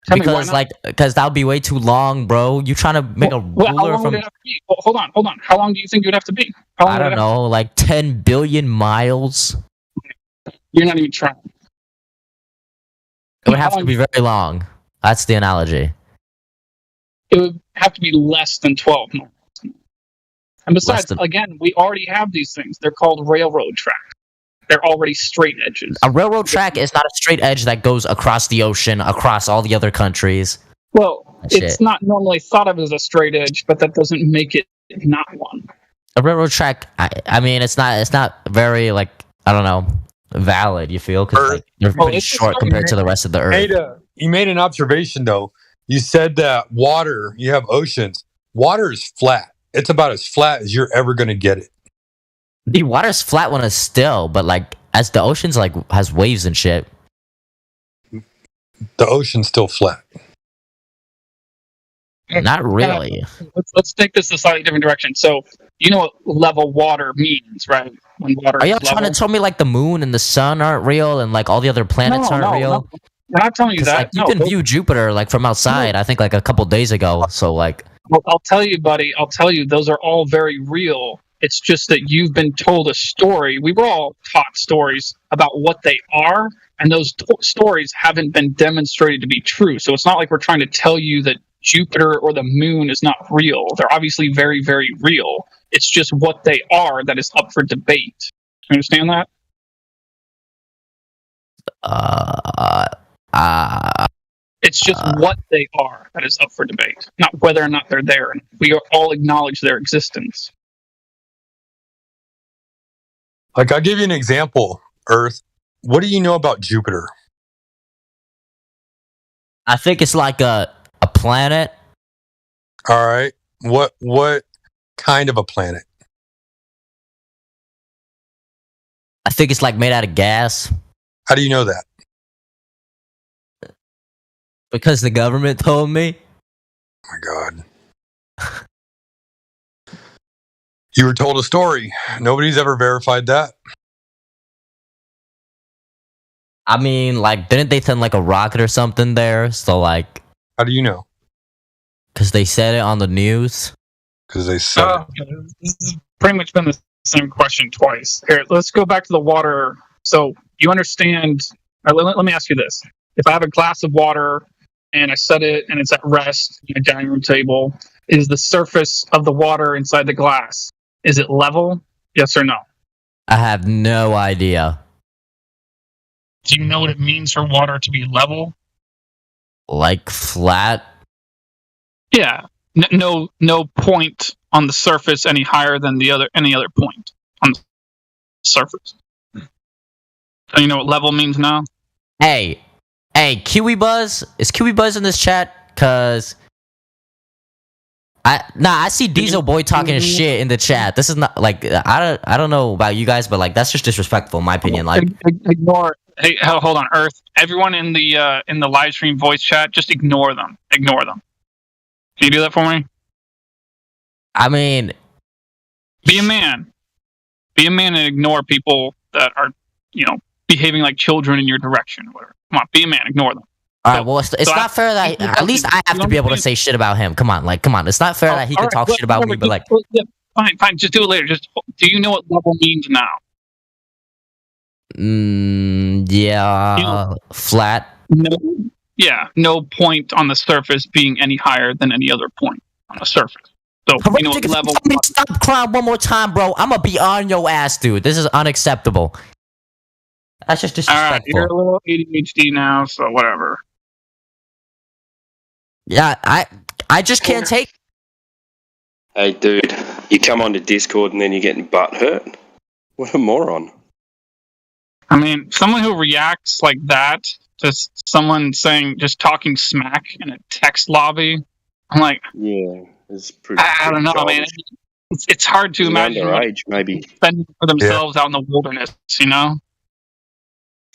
Because that would be way too long, bro. You trying to make a ruler how long from? Would it have to be? Well, hold on. How long do you think it would have to be? I don't know, like 10 billion miles. You're not even trying. It would have to be very long. That's the analogy. It would have to be less than 12 miles. And besides, again, we already have these things. They're called railroad tracks. They're already straight edges. A railroad track is not a straight edge that goes across the ocean, across all the other countries. Well, it's not normally thought of as a straight edge, but that doesn't make it not one. A railroad track, I mean, it's not very, I don't know, valid, you feel? Because they're pretty short compared to the rest of the Earth. You made an observation, though. You said that water, you have oceans. Water is flat. It's about as flat as you're ever going to get it. The water's flat when it's still, but as the ocean's has waves and shit. The ocean's still flat. Not really. Let's take this a slightly different direction. So you know what level water means, right? When water are y'all trying to tell me the moon and the sun aren't real and all the other planets aren't real? No. I'm not telling you that. You can view Jupiter from outside. I think a couple days ago. So Well, I'll tell you, buddy. I'll tell you, those are all very real. It's just that you've been told a story. We were all taught stories about what they are, and those stories haven't been demonstrated to be true. So it's not like we're trying to tell you that Jupiter or the moon is not real. They're obviously very, very real. It's just what they are that is up for debate. You understand that? It's just what they are that is up for debate, not whether or not they're there. We all acknowledge their existence. I'll give you an example, Earth. What do you know about Jupiter? I think it's like a planet. All right. What kind of a planet? I think it's made out of gas. How do you know that? Because the government told me. Oh my God. You were told a story. Nobody's ever verified that. I mean, didn't they send a rocket or something there? So how do you know? Because they said it on the news. Because they said it. This has pretty much been the same question twice. Here, let's go back to the water. So you understand. Let me ask you this: if I have a glass of water and I set it and it's at rest on my dining room table, is the surface of the water inside the glass. Is it level? Yes or no? I have no idea. Do you know what it means for water to be level? Like flat? Yeah. No point on the surface any higher than any other point on the surface. So you know what level means now? Hey, Kiwi Buzz, is Kiwi Buzz in this chat? Cause I see Diesel Boy talking shit in the chat. This is not like I don't know about you guys, but like that's just disrespectful in my opinion. Like ignore. Hey, hold on, Earth. Everyone in the live stream voice chat, just ignore them. Ignore them. Can you do that for me? I mean, be a man. Be a man and ignore people that are, behaving like children in your direction. Or whatever. Come on, be a man. Ignore them. All right, well, it's not fair that at least I have to be able to say shit about him. Come on, it's not fair that he can talk shit about me, but like, fine, just do it later. Just do you know what level means now? Yeah, flat. No point on the surface being any higher than any other point on the surface. So you know what level. Stop crying one more time, bro. I'm gonna be on your ass, dude. This is unacceptable. That's just disrespectful. All right, you're a little ADHD now, so whatever. Yeah, I just can't take. Hey, dude, you come onto Discord and then you're getting butt hurt? What a moron. I mean, someone who reacts like that to someone just talking smack in a text lobby, I'm like, yeah, it's pretty. I don't know, man. It's hard to imagine underage, maybe spending for themselves out in the wilderness,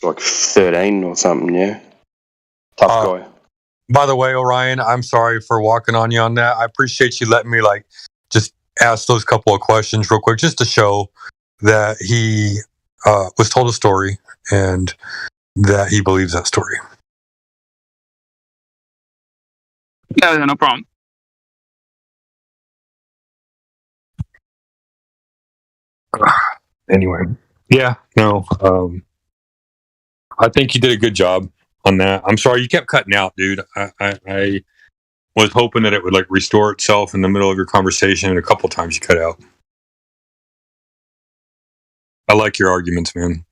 Like 13 or something, yeah. Tough guy. By the way, Orion, I'm sorry for walking on you on that. I appreciate you letting me just ask those couple of questions real quick, just to show that he was told a story and that he believes that story. Yeah, no problem. Anyway, yeah, no, I think you did a good job on that. I'm sorry you kept cutting out, dude. I was hoping that it would restore itself in the middle of your conversation, and a couple times you cut out. I like your arguments, man.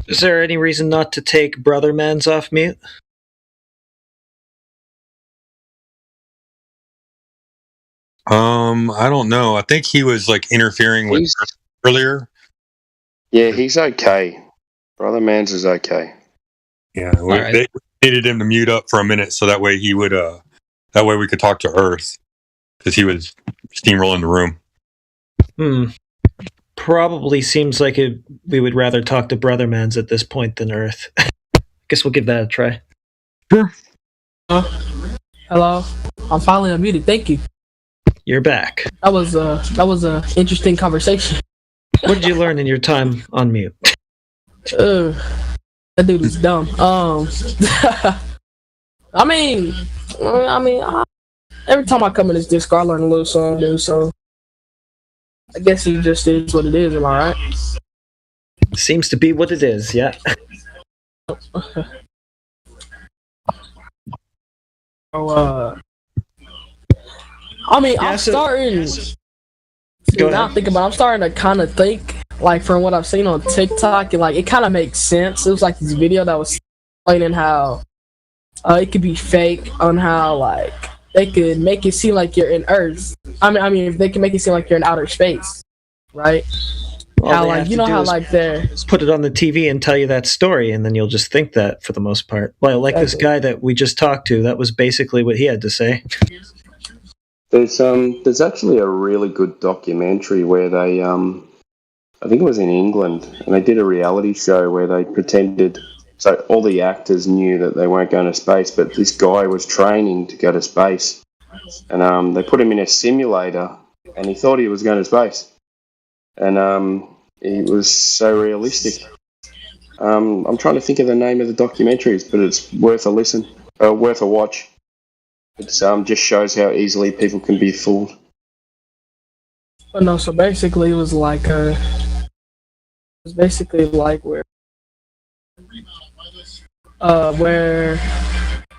Is there any reason not to take Brother Man's off mute? I don't know. I think he was interfering with earlier. Yeah, he's okay. Brother Man's is okay. Yeah, they needed him to mute up for a minute so that way he would that way we could talk to Earth because he was steamrolling the room. Probably seems like we would rather talk to Brother Man's at this point than Earth. Guess we'll give that a try. Sure. Hello. I'm finally unmuted. Thank you. You're back. That was a interesting conversation. What did you learn in your time on mute? That dude is dumb. I mean, every time I come in this Discord, I learn a little something new. So I guess it just is what it is. Am I right? Seems to be what it is. Yeah. I mean, I'm starting. Now thinking about, I'm starting to kind of think, from what I've seen on TikTok, and it kind of makes sense. It was this video that was explaining how it could be fake, on how they could make it seem like you're in Earth. I mean, if they can make it seem like you're in outer space, right? All how they're just put it on the TV and tell you that story, and then you'll just think that for the most part. Well, this guy that we just talked to, that was basically what he had to say. There's actually a really good documentary where they I think it was in England, and they did a reality show where they pretended, so all the actors knew that they weren't going to space, but this guy was training to go to space, and they put him in a simulator, and he thought he was going to space, and it was so realistic. I'm trying to think of the name of the documentaries, but it's worth a listen, worth a watch. It just shows how easily people can be fooled. But no, so basically it was like where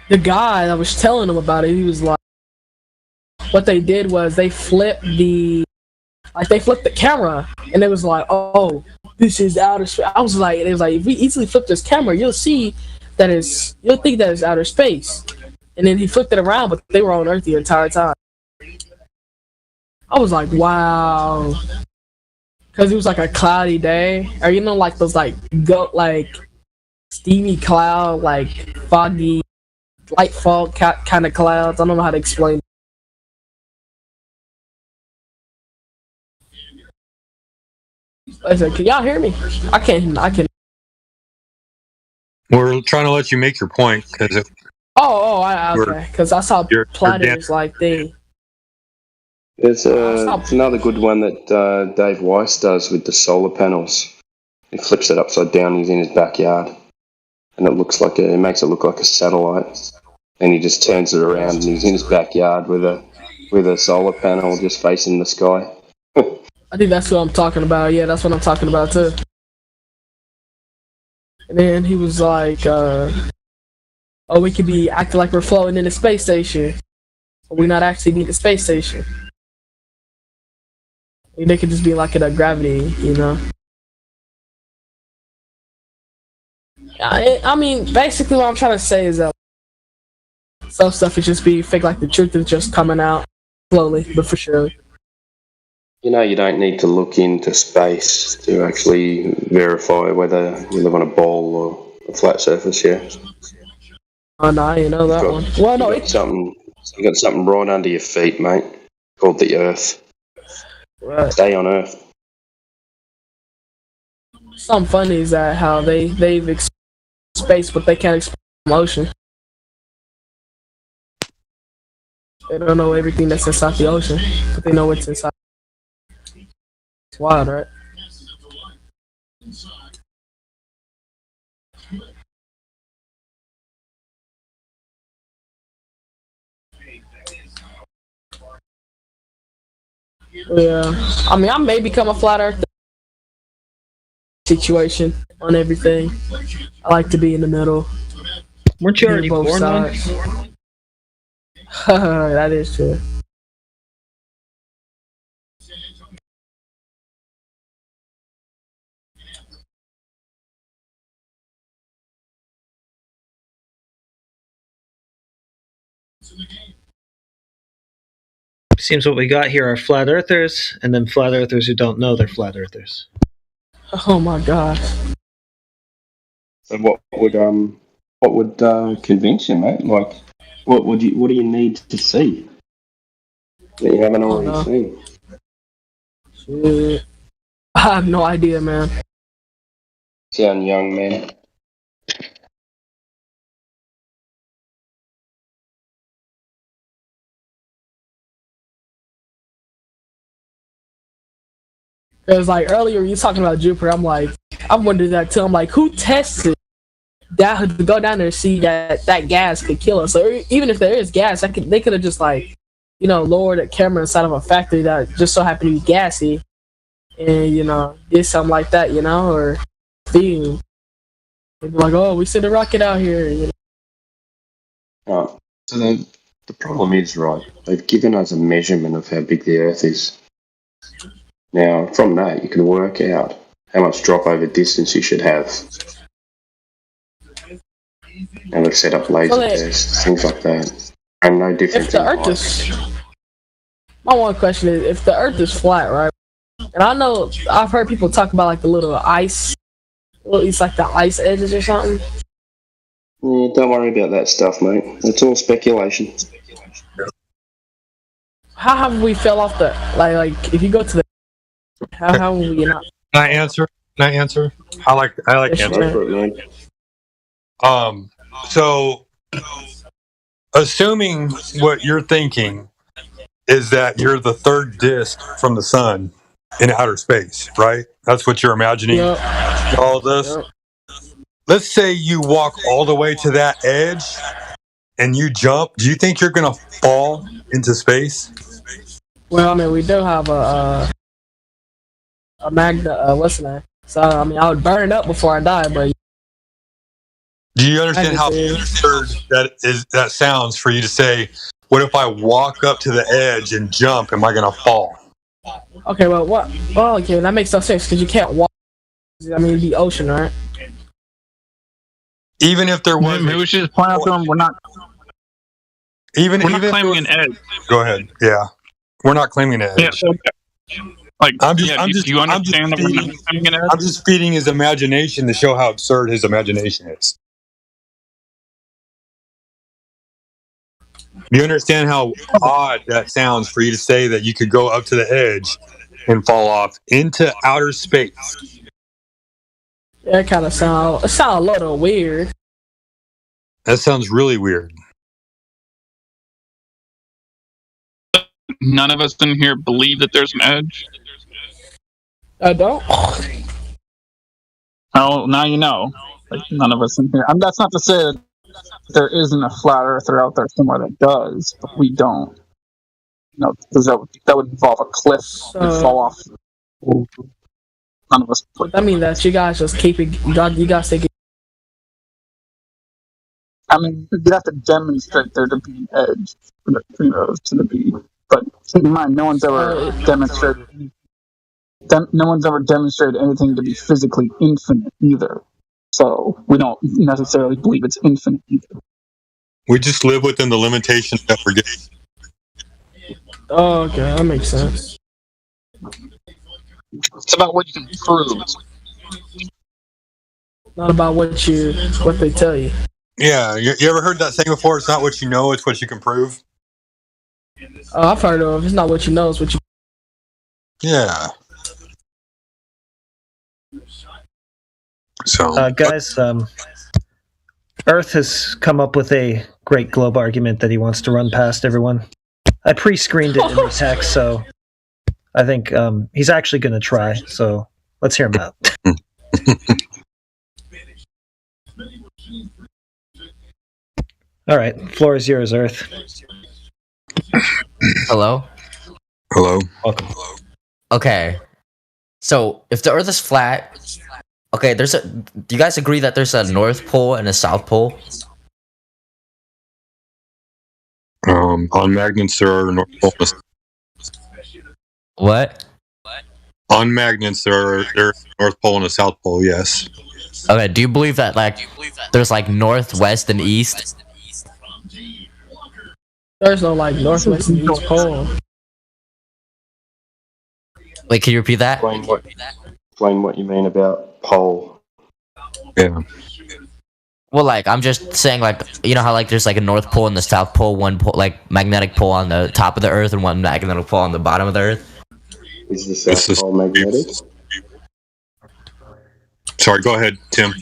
the guy that was telling him about it, he was like, what they did was they flipped the camera, and it was like, oh, this is outer space. I was like, it was like, if we easily flip this camera, you'll think that it's outer space. And then he flipped it around, but they were on Earth the entire time. I was like, wow. Because it was like a cloudy day, or like those like steamy cloud, like foggy, light fog kind of clouds. I don't know how to explain it. I said, can y'all hear me? I can. We're trying to let you make your point because okay. Because I saw Platter's like thing. There's another good one that Dave Weiss does with the solar panels. He flips it upside down. He's in his backyard, and it makes it look like a satellite. And he just turns it around, and he's in his backyard with a solar panel just facing the sky. I think that's what I'm talking about. Yeah, that's what I'm talking about too. And then he was like, we could be acting like we're floating in a space station. But we're not actually in a space station. They could just be like in a gravity, I mean, basically what I'm trying to say is that some stuff is just being fake, like the truth is just coming out slowly, but for sure. You don't need to look into space to actually verify whether you live on a ball or a flat surface, yeah? Oh, no, you know that one. Well, no, you got something right under your feet, mate, called the Earth. Right. Stay on Earth. Something funny is that how they've explained space, but they can't explain ocean. They don't know everything that's inside the ocean, but they know what's inside. It's wild, right? Yeah, I mean, I may become a flat earth situation on everything. I like to be in the middle. Weren't you already born one? That is true. Seems what we got here are flat earthers, and then flat earthers who don't know they're flat earthers. Oh my gosh. So what would convince you, mate? Like, what do you need to see that you haven't already seen? Shit. I have no idea, man. Sound young, man. Because like earlier you talking about Jupiter, I'm wondering that too. I'm like, who tested that to go down there and see that gas could kill us? Or even if there is gas, they could have just lowered a camera inside of a factory that just so happened to be gassy, and did something like that, or thing. They'd be like, oh, we sent a rocket out here. Oh, so the problem is, right? They've given us a measurement of how big the Earth is. Now, from that, you can work out how much drop over distance you should have. And they've set up laser tests, things like that. And no difference. If the Earth is... My one question is, if the Earth is flat, right? And I know, I've heard people talk about like the little ice, it's like the ice edges or something. Yeah, don't worry about that stuff, mate. It's all speculation. How have we fell off the... Like if you go to the... How will we not? Can I answer? I like answering. So, assuming what you're thinking is that you're the third disk from the sun in outer space, right? That's what you're imagining. Yep. All this. Yep. Let's say you walk all the way to that edge and you jump. Do you think you're going to fall into space? Well, I mean, we do have a magna. What's the name? So I mean, I would burn up before I die, but Do you understand how absurd that sounds for you to say? What if I walk up to the edge and jump? Am I going to fall? okay, well, what? Well, okay, that makes no sense because you can't walk. I mean, the ocean, right? Even if there was, maybe we should just point out to them we're not. We're not claiming an edge. Go ahead. Yeah, we're not claiming an edge. Yeah, okay. Like, do you understand that we're not claiming an edge? I'm just feeding his imagination to show how absurd his imagination is. Do you understand how odd that sounds for you to say that you could go up to the edge and fall off into outer space? Yeah, it kind of sound a little weird. That sounds really weird. None of us in here believe that there's an edge. I don't. Oh, now you know. Like, none of us in here. That's not to say that there isn't a flat earther out there somewhere that does, but we don't. No, because that would involve a cliff and fall off. None of us. I mean that you guys just keep it. You guys take it. I mean, you'd have to demonstrate there to be an edge for those to be. But keep in mind, no one's ever demonstrated anything to be physically infinite either. So we don't necessarily believe it's infinite either. We just live within the limitations that we're given. Oh, okay, that makes sense. It's about what you can prove. Not about what they tell you. Yeah, you ever heard that saying before? It's not what you know, it's what you can prove. Oh, I've heard of. It's not what you know, it's what you. Yeah. So, guys, Earth has come up with a great globe argument that he wants to run past everyone. I pre-screened it in the text, so I think he's actually going to try. So let's hear him out. All right, floor is yours, Earth. Hello? Hello? Welcome. Okay. So, if the Earth is flat, okay, do you guys agree that there's a North Pole and a South Pole? On magnets, there are North Pole. What? On magnets, there are North Pole and a South Pole, yes. Okay, do you believe that, there's, North, West, and East? There's no, Northwest and East Pole. Wait, can you repeat that? Explain what you mean about pole. Yeah. Well, I'm just saying, you know how, there's, a North Pole and the South Pole, one pole, magnetic pole on the top of the Earth and one magnetic pole on the bottom of the Earth? Is the South Pole magnetic? Sorry, go ahead, Tim.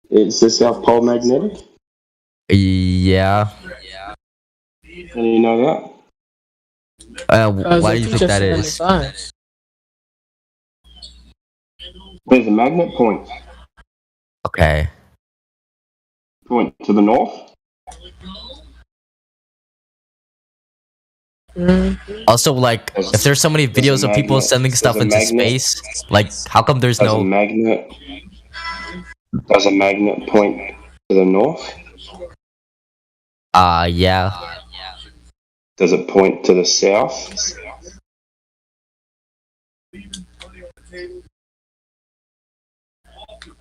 Is the South Pole magnetic? Yeah. How do you know that? Why do you think that is? Where's the magnet point? Okay. Point to the north? Also, if there's so many videos of people sending stuff into space, how come there's no... Does a magnet point to the north? Yeah. Does it point to the south?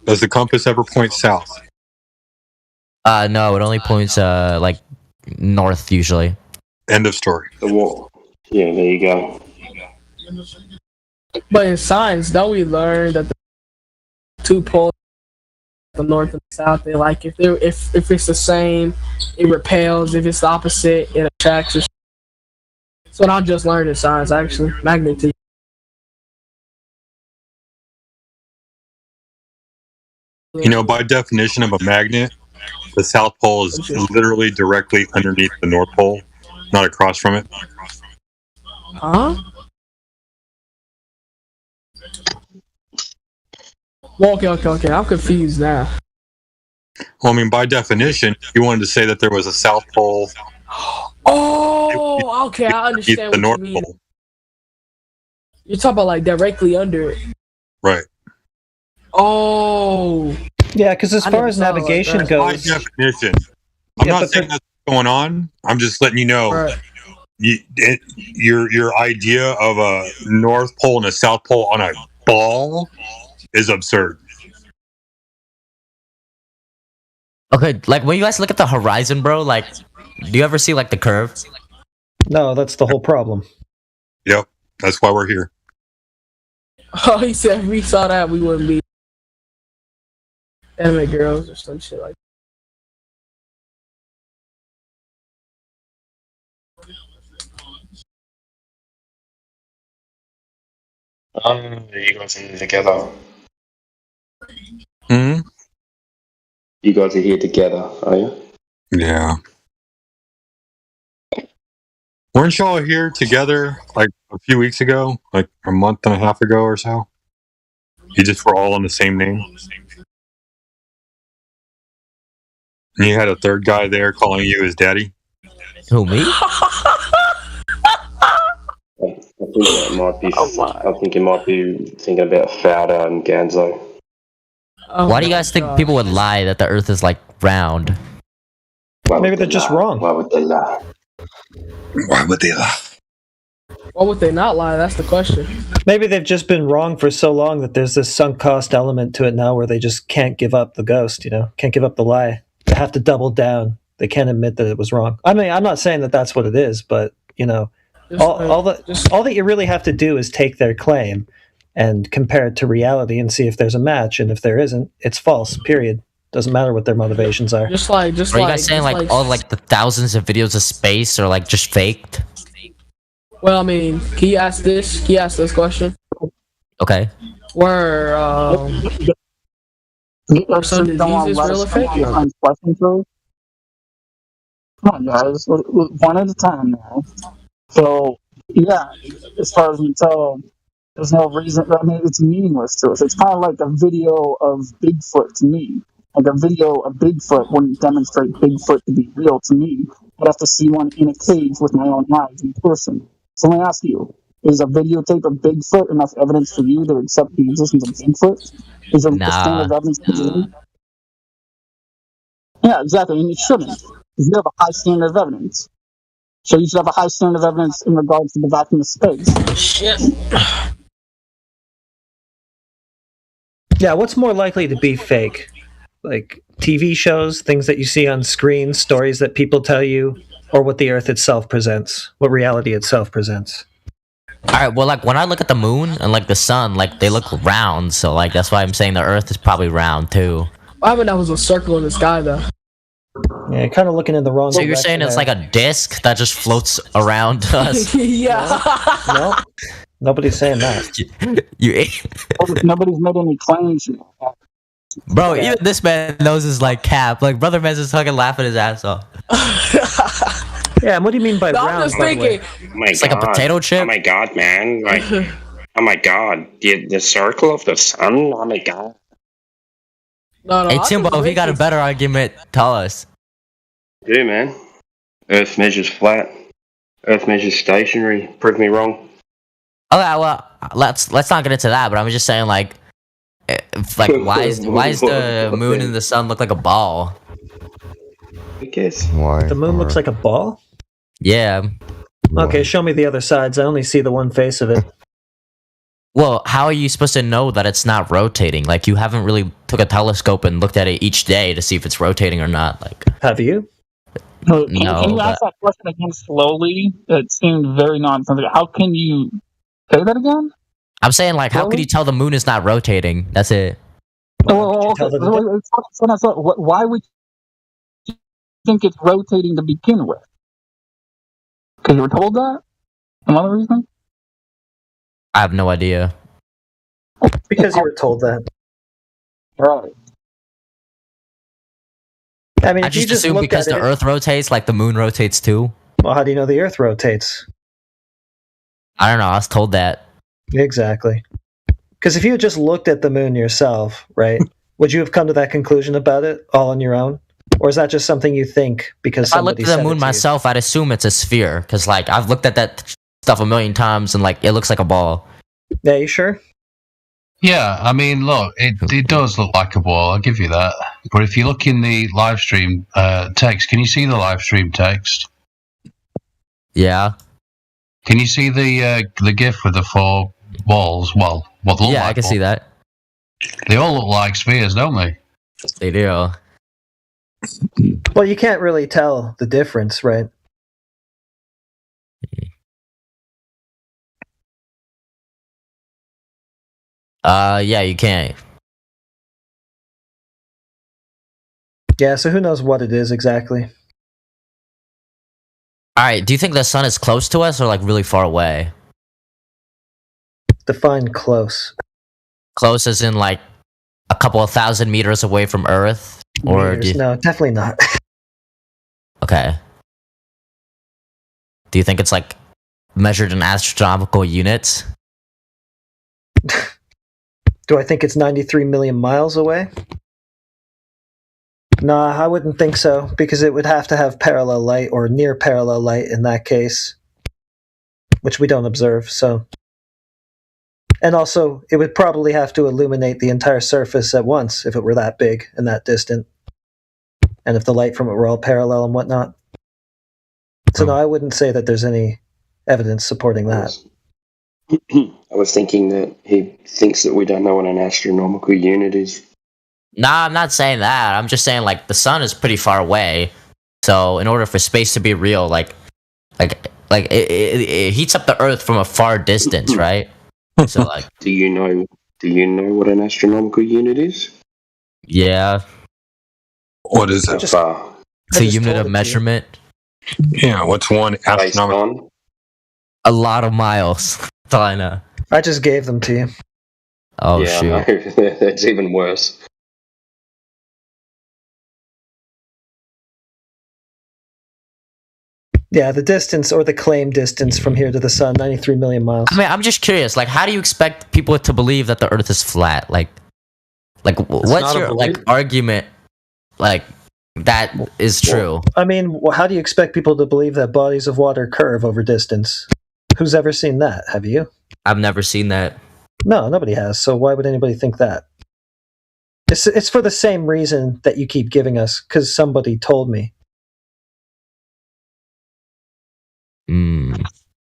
Does the compass ever point south? No, it only points, north, usually. End of story. The wall. Yeah, there you go. But in science, don't we learn that the two poles, the north and the south, they if it's the same, it repels. If it's the opposite, it attracts. So what I just learned in science, actually, magnetism. You know, by definition of a magnet, the South Pole is literally directly underneath the North Pole, not across from it. Huh? Well, okay. I'm confused now. Well, I mean, by definition, you wanted to say that there was a South Pole. Oh, okay, I understand the what North you mean. Pole. You're talking about like directly under it. Right. Oh. Yeah, because as far as navigation By goes, definition, I'm not saying that's what's going on. I'm just letting you know. Right. Your idea of a North Pole and a South Pole on a ball is absurd. Okay, like when you guys look at the horizon, bro, like, do you ever see like the curve? no, that's the whole problem. Yep, that's why we're here. Oh, he said if we saw that, we wouldn't be anime girls or some shit like You guys are here together. Hmm? You guys are here together, are you? Yeah. Weren't y'all here together like a few weeks ago, like a month and a half ago or so? You just were all on the same name. And you had a third guy there calling you his daddy. Who, me? I think it might be thinking about Fauda and Ganzo. Why do you guys think people would lie that the Earth is like round? Maybe they're just wrong. Why would they lie? Why would they lie? Why would they not lie? That's the question. Maybe they've just been wrong for so long that there's this sunk cost element to it now where they just can't give up the ghost, can't give up the lie. They have to double down. They can't admit that it was wrong. I mean, I'm not saying that that's what it is, but, all that you really have to do is take their claim and compare it to reality and see if there's a match. And if there isn't, it's false, period. Doesn't matter what their motivations are. Are you guys saying like all like the thousands of videos of space are like just faked? Well, I mean, can you ask this? Can you ask this question? Okay. Were some diseases real or fake? Come on, guys. One at a time now. So, yeah, as far as we tell, there's no reason. I mean, it's meaningless to us. It's kind of like a video of Bigfoot to me. Like a video of Bigfoot wouldn't demonstrate Bigfoot to be real to me. I'd have to see one in a cage with my own eyes in person. So let me ask you, is a videotape of Bigfoot enough evidence for you to accept the existence of Bigfoot? Is there a standard of evidence for you? Yeah, exactly, and it shouldn't. Because you have a high standard of evidence. So you should have a high standard of evidence in regards to the vacuum of space. Shit. Yeah, what's more likely to be fake? Like TV shows, things that you see on screen, stories that people tell you, or what the Earth itself presents, what reality itself presents. Alright, well, like, when I look at the moon and, like, the sun, like, they look round, so, like, that's why I'm saying the Earth is probably round, too. Why would that was a circle in the sky, though? Yeah, kind of looking in the wrong So direction. you're saying it's there. like a disc that just floats around us? Yeah. No, nobody's saying that. You Nobody's made any claims. Bro, even this man knows his, like, cap. Like, Brother Man's just fucking laughing his ass off. Yeah, and what do you mean by No, I'm round? just by the way? thinking. Oh my It's like a God. potato chip. Oh my God, man! Like, oh my God, the circle of the sun. Oh my God. No, Hey, I Timbo, think if you got a better argument, tell us. Yeah, man. Earth measures flat. Earth measures stationary. Prove me wrong. Okay, well, let's not get into that, but I'm just saying, like, why is the moon and the sun look like a ball? I guess. Why? The moon looks like a ball? Yeah. Okay, show me the other sides. I only see the one face of it. Well, how are you supposed to know that it's not rotating? Like, you haven't really took a telescope and looked at it each day to see if it's rotating or not. Like, have you? Can No, you ask that question again slowly? It seemed very nonsense. How can you say that again? I'm saying, like, how could you tell the moon is not rotating? That's it. Oh, okay. Why would you think it's rotating to begin with? Because you were told that? Another reason? I have no idea. Because you were told that. Right. I mean, I if you just just assume looked because at the it, Earth rotates, like the moon rotates too. well, how do you know the Earth rotates? I don't know. I was told that. Exactly. Because if you had just looked at the moon yourself, right, would you have come to that conclusion about it all on your own? Or is that just something you think because If I looked somebody at said the it moon to you? myself, I'd assume it's a sphere. Because, like, I've looked at that stuff a million times and, like, it looks like a ball. Yeah, you sure? Yeah, I mean, look, it does look like a ball. I'll give you that. But if you look in the live stream text, can you see the live stream text? Yeah. Can you see the GIF with the 4 balls? Well, what look Yeah, like I can see balls? that. They all look like spheres, don't they? They do. Well, you can't really tell the difference, right? Yeah, you can't. Yeah, so who knows what it is exactly? All right. Do you think the sun is close to us or like really far away? Define close. Close as in like a couple of thousand meters away from Earth, or Meters. No, definitely not. Okay. Do you think it's like measured in astronomical units? Do I think it's 93 million miles away? Nah, I wouldn't think so, because it would have to have parallel light or near parallel light in that case, which we don't observe, so. And also, it would probably have to illuminate the entire surface at once if it were that big and that distant. And if the light from it were all parallel and whatnot. So no, I wouldn't say that there's any evidence supporting that. I was thinking that he thinks that we don't know what an astronomical unit is. Nah, I'm not saying that. I'm just saying like the sun is pretty far away. So in order for space to be real, like it heats up the Earth from a far distance, right? So like, do you know what an astronomical unit is? Yeah. What is it? It's a unit of measurement. Yeah, what's one astronomical? A lot of miles. That's all I know. I just gave them to you. Oh yeah, shoot. no, that's even worse. Yeah, the distance or the claimed distance from here to the sun, 93 million miles. I mean, I'm just curious. Like, how do you expect people to believe that the Earth is flat? Like what's not a your belief. like argument? Like that is true. I mean, how do you expect people to believe that bodies of water curve over distance? Who's ever seen that? Have you? I've never seen that. No, nobody has. So why would anybody think that? It's for the same reason that you keep giving us, because somebody told me.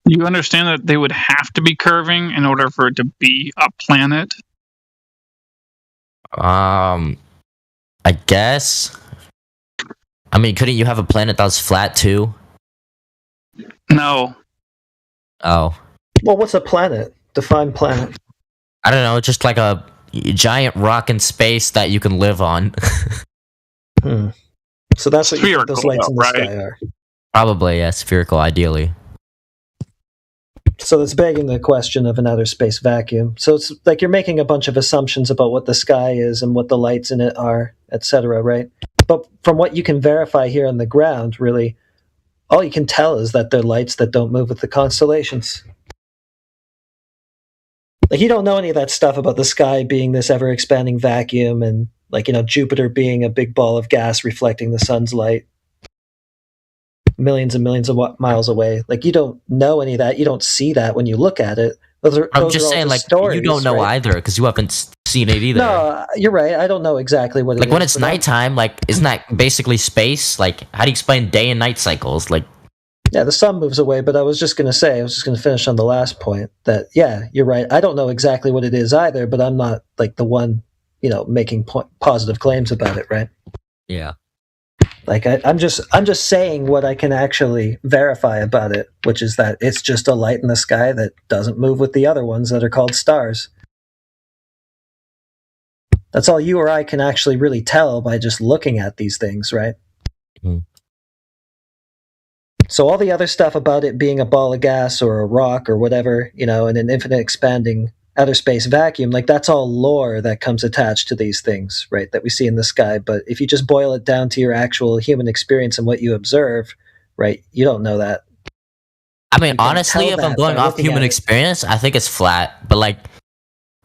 You understand that they would have to be curving in order for it to be a planet? I guess. I mean, couldn't you have a planet that was flat too? No. Oh. Well, what's a planet? Define planet. I don't know, just like a giant rock in space that you can live on. So that's what you think those lights in the right? sky are. Probably, yeah, spherical, ideally. So it's begging the question of an outer space vacuum. So it's like you're making a bunch of assumptions about what the sky is and what the lights in it are, etc., right? But from what you can verify here on the ground, really, all you can tell is that they're lights that don't move with the constellations. Like, you don't know any of that stuff about the sky being this ever-expanding vacuum and, like, Jupiter being a big ball of gas reflecting the sun's light millions and millions of miles away. Like, you don't know any of that. You don't see that when you look at it. I'm just saying, like, stories, you don't know right? either because you haven't seen it either. No, you're right. I don't know exactly what it Like, is. when it's but nighttime, like, isn't that basically space? Like, how do you explain day and night cycles? Like, yeah, the sun moves away, but I was just going to finish on the last point that, yeah, you're right. I don't know exactly what it is either, but I'm not, like, the one, making positive claims about it, right? yeah. Like, I'm just saying what I can actually verify about it, which is that it's just a light in the sky that doesn't move with the other ones that are called stars. That's all you or I can actually really tell by just looking at these things, right? So all the other stuff about it being a ball of gas or a rock or whatever, in an infinite expanding outer space vacuum, like, that's all lore that comes attached to these things, right, that we see in the sky. But if you just boil it down to your actual human experience and what you observe, right, you don't know that. I mean, You can honestly, tell if I'm that going by off looking human at it. experience, I think it's flat. But, like,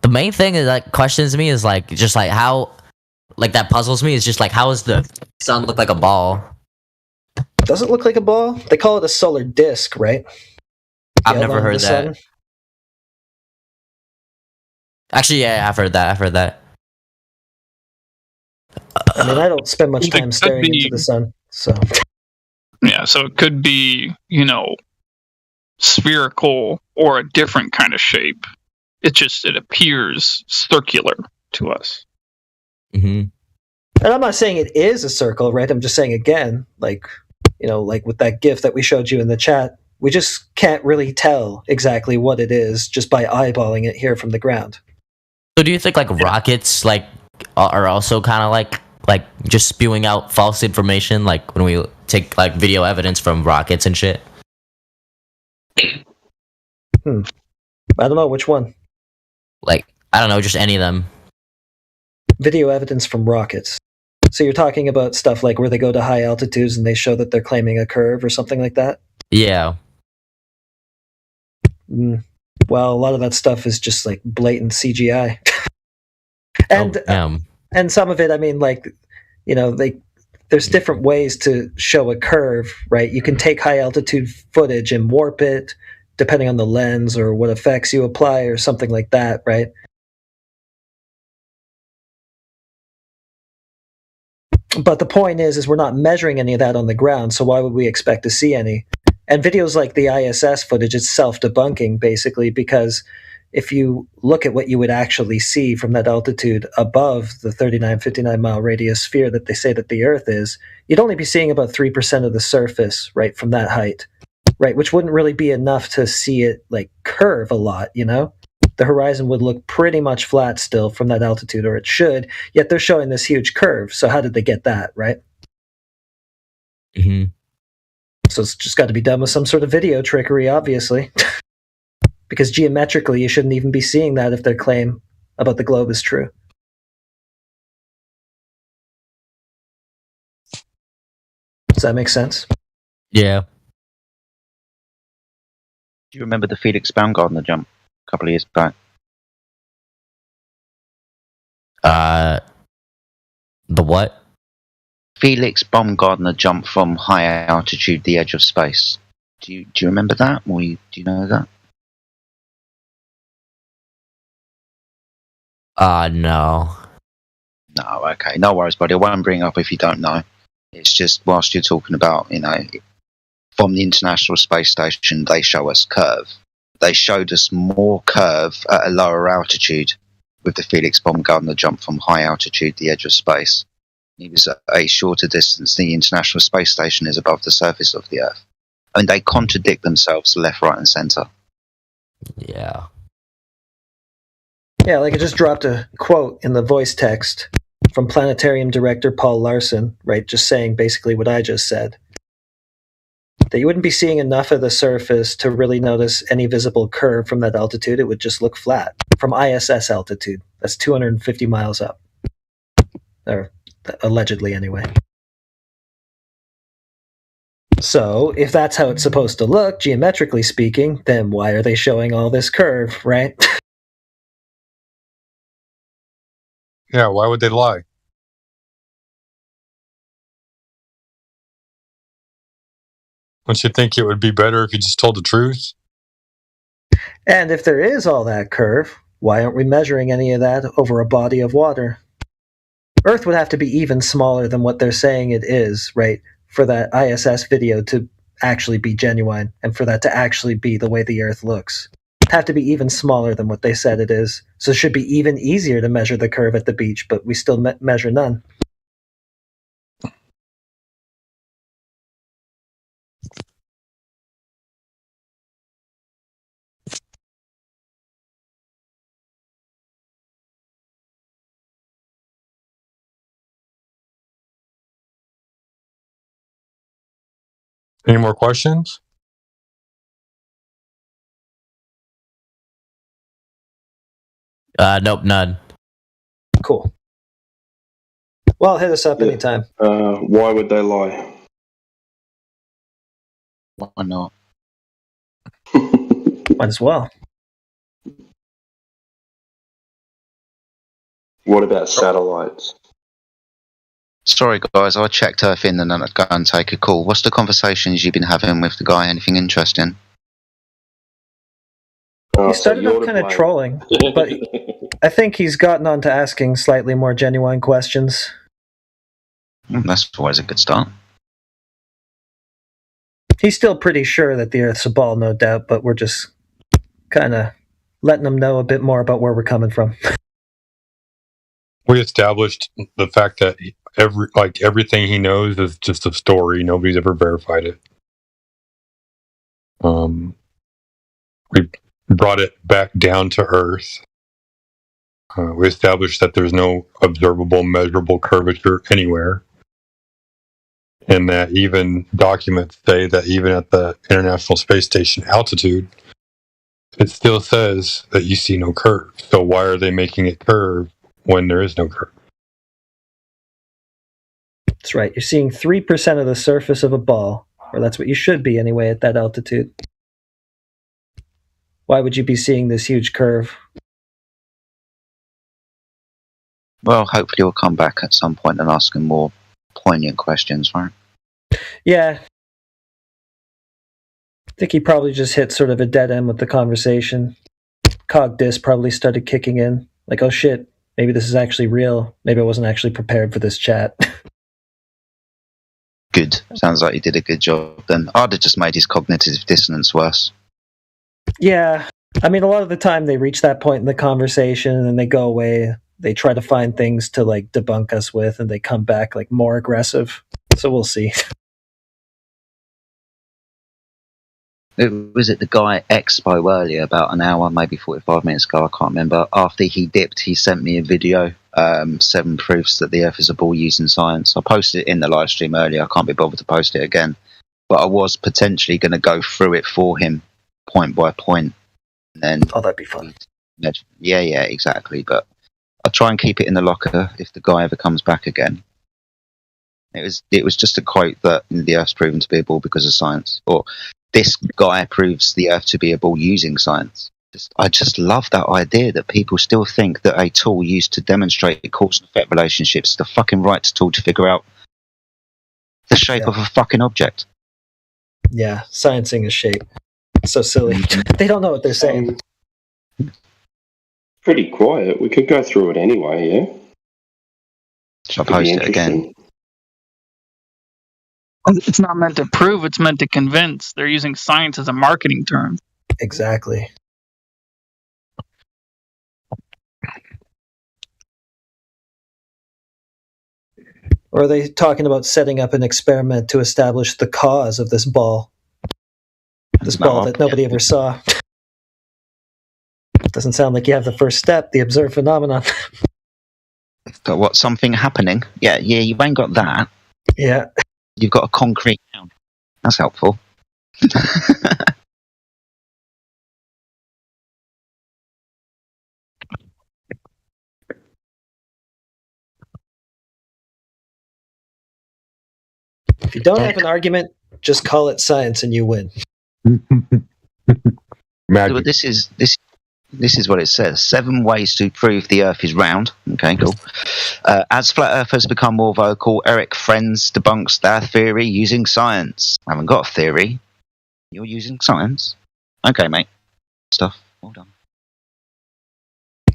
the main thing that questions me is, like, just, like, how, like, that puzzles me is just, like, how does the sun look like a ball? Does it look like a ball? They call it a solar disk, right? I've The never outline of heard the that. sun. Actually, yeah, I've heard that. I mean, I don't spend much time staring into the sun, so. Yeah, so it could be, spherical or a different kind of shape. It appears circular to us. Mm-hmm. And I'm not saying it is a circle, right? I'm just saying again, like with that GIF that we showed you in the chat, we just can't really tell exactly what it is just by eyeballing it here from the ground. So do you think rockets are also kind of like just spewing out false information, like when we take video evidence from rockets and shit? I don't know which one. I don't know, just any of them. Video evidence from rockets. So you're talking about stuff like where they go to high altitudes and they show that they're claiming a curve or something like that? Yeah. Well, a lot of that stuff is just blatant CGI. And some of it, I mean, there's different ways to show a curve, right? You can take high altitude footage and warp it depending on the lens or what effects you apply or something like that, right? But the point is we're not measuring any of that on the ground, so why would we expect to see any? And videos like the ISS footage, it's self-debunking, basically, because if you look at what you would actually see from that altitude above the 39, 59-mile radius sphere that they say that the Earth is, you'd only be seeing about 3% of the surface, right, from that height, right, which wouldn't really be enough to see it, curve a lot, The horizon would look pretty much flat still from that altitude, or it should, yet they're showing this huge curve. So how did they get that, right? Mm-hmm. So it's just got to be done with some sort of video trickery, obviously. Because geometrically, you shouldn't even be seeing that if their claim about the globe is true. Does that make sense? Yeah. Do you remember the Felix Baumgartner jump a couple of years back? The what? Felix Baumgartner jump from high altitude, the edge of space. Do you remember that? Or do you know that? No. No, okay. No worries, buddy. I won't bring it up if you don't know. It's just whilst you're talking about, from the International Space Station, they show us curve. They showed us more curve at a lower altitude with the Felix Baumgartner jump from high altitude, the edge of space. He was at a shorter distance. The International Space Station is above the surface of the Earth. And they contradict themselves left, right, and centre. Yeah. Yeah, I just dropped a quote in the voice text from Planetarium director Paul Larson, right, just saying basically what I just said. That you wouldn't be seeing enough of the surface to really notice any visible curve from that altitude. It would just look flat. From ISS altitude. That's 250 miles up. Or allegedly, anyway. So, if that's how it's supposed to look, geometrically speaking, then why are they showing all this curve, right? Yeah, why would they lie? Don't you think it would be better if you just told the truth? And if there is all that curve, why aren't we measuring any of that over a body of water? Earth would have to be even smaller than what they're saying it is, right, for that ISS video to actually be genuine and for that to actually be the way the Earth looks. It'd have to be even smaller than what they said it is. So it should be even easier to measure the curve at the beach, but we still measure none. Any more questions? Nope, none. Cool. Well, hit us up anytime. Why would they lie? Why not? Might as well. What about satellites? Sorry, guys, I checked Earth in and then I'd go and take a call. What's the conversations you've been having with the guy? Anything interesting? He started off kind of trolling, but I think he's gotten on to asking slightly more genuine questions. That's always a good start. He's still pretty sure that the Earth's a ball, no doubt, but we're just kind of letting him know a bit more about where we're coming from. We established the fact that everything he knows is just a story. Nobody's ever verified it. We brought it back down to Earth. We established that there's no observable, measurable curvature anywhere. And that even documents say that even at the International Space Station altitude, it still says that you see no curve. So why are they making it curve when there is no curve? That's right. You're seeing 3% of the surface of a ball, or that's what you should be anyway at that altitude. Why would you be seeing this huge curve? Well, hopefully you'll come back at some point and ask him more poignant questions, right? Yeah. I think he probably just hit sort of a dead end with the conversation. Cogdis probably started kicking in. Like, oh shit, maybe this is actually real. Maybe I wasn't actually prepared for this chat. Good. Sounds like he did a good job then. I'd have just made his cognitive dissonance worse. Yeah. I mean, a lot of the time they reach that point in the conversation and then they go away. They try to find things to, like, debunk us with, and they come back, like, more aggressive. So we'll see. Was it the guy Expo earlier, about an hour, maybe 45 minutes ago, I can't remember. After he dipped, he sent me a video, 7 proofs that the Earth is a ball using science. I posted it in the live stream earlier. I can't be bothered to post it again. But I was potentially going to go through it for him, point by point. And then, oh, that'd be fun. Yeah, exactly. But I'll try and keep it in the locker if the guy ever comes back again. It was just a quote that the Earth's proven to be a ball because of science. Or this guy proves the Earth to be a ball using science. I just love that idea that people still think that a tool used to demonstrate cause and effect relationships is the fucking right tool to figure out the shape of a fucking object. Yeah, sciencing a shape. So silly. They don't know what they're saying. Pretty quiet. We could go through it anyway, yeah? Shall I post it again? It's not meant to prove, it's meant to convince. They're using science as a marketing term. Exactly. Or are they talking about setting up an experiment to establish the cause of this ball? This ball that nobody ever saw. Doesn't sound like you have the first step, the observed phenomenon. Got what? Something happening? Yeah, you ain't got that. Yeah. You've got a concrete noun. That's helpful. If you don't have an argument, just call it science and you win. But this is what it says. 7 ways to prove the Earth is round. Okay, cool. As flat earthers become more vocal, Eric Friends debunks their theory using science. I haven't got a theory. You're using science? Okay, mate. Stuff. Well done.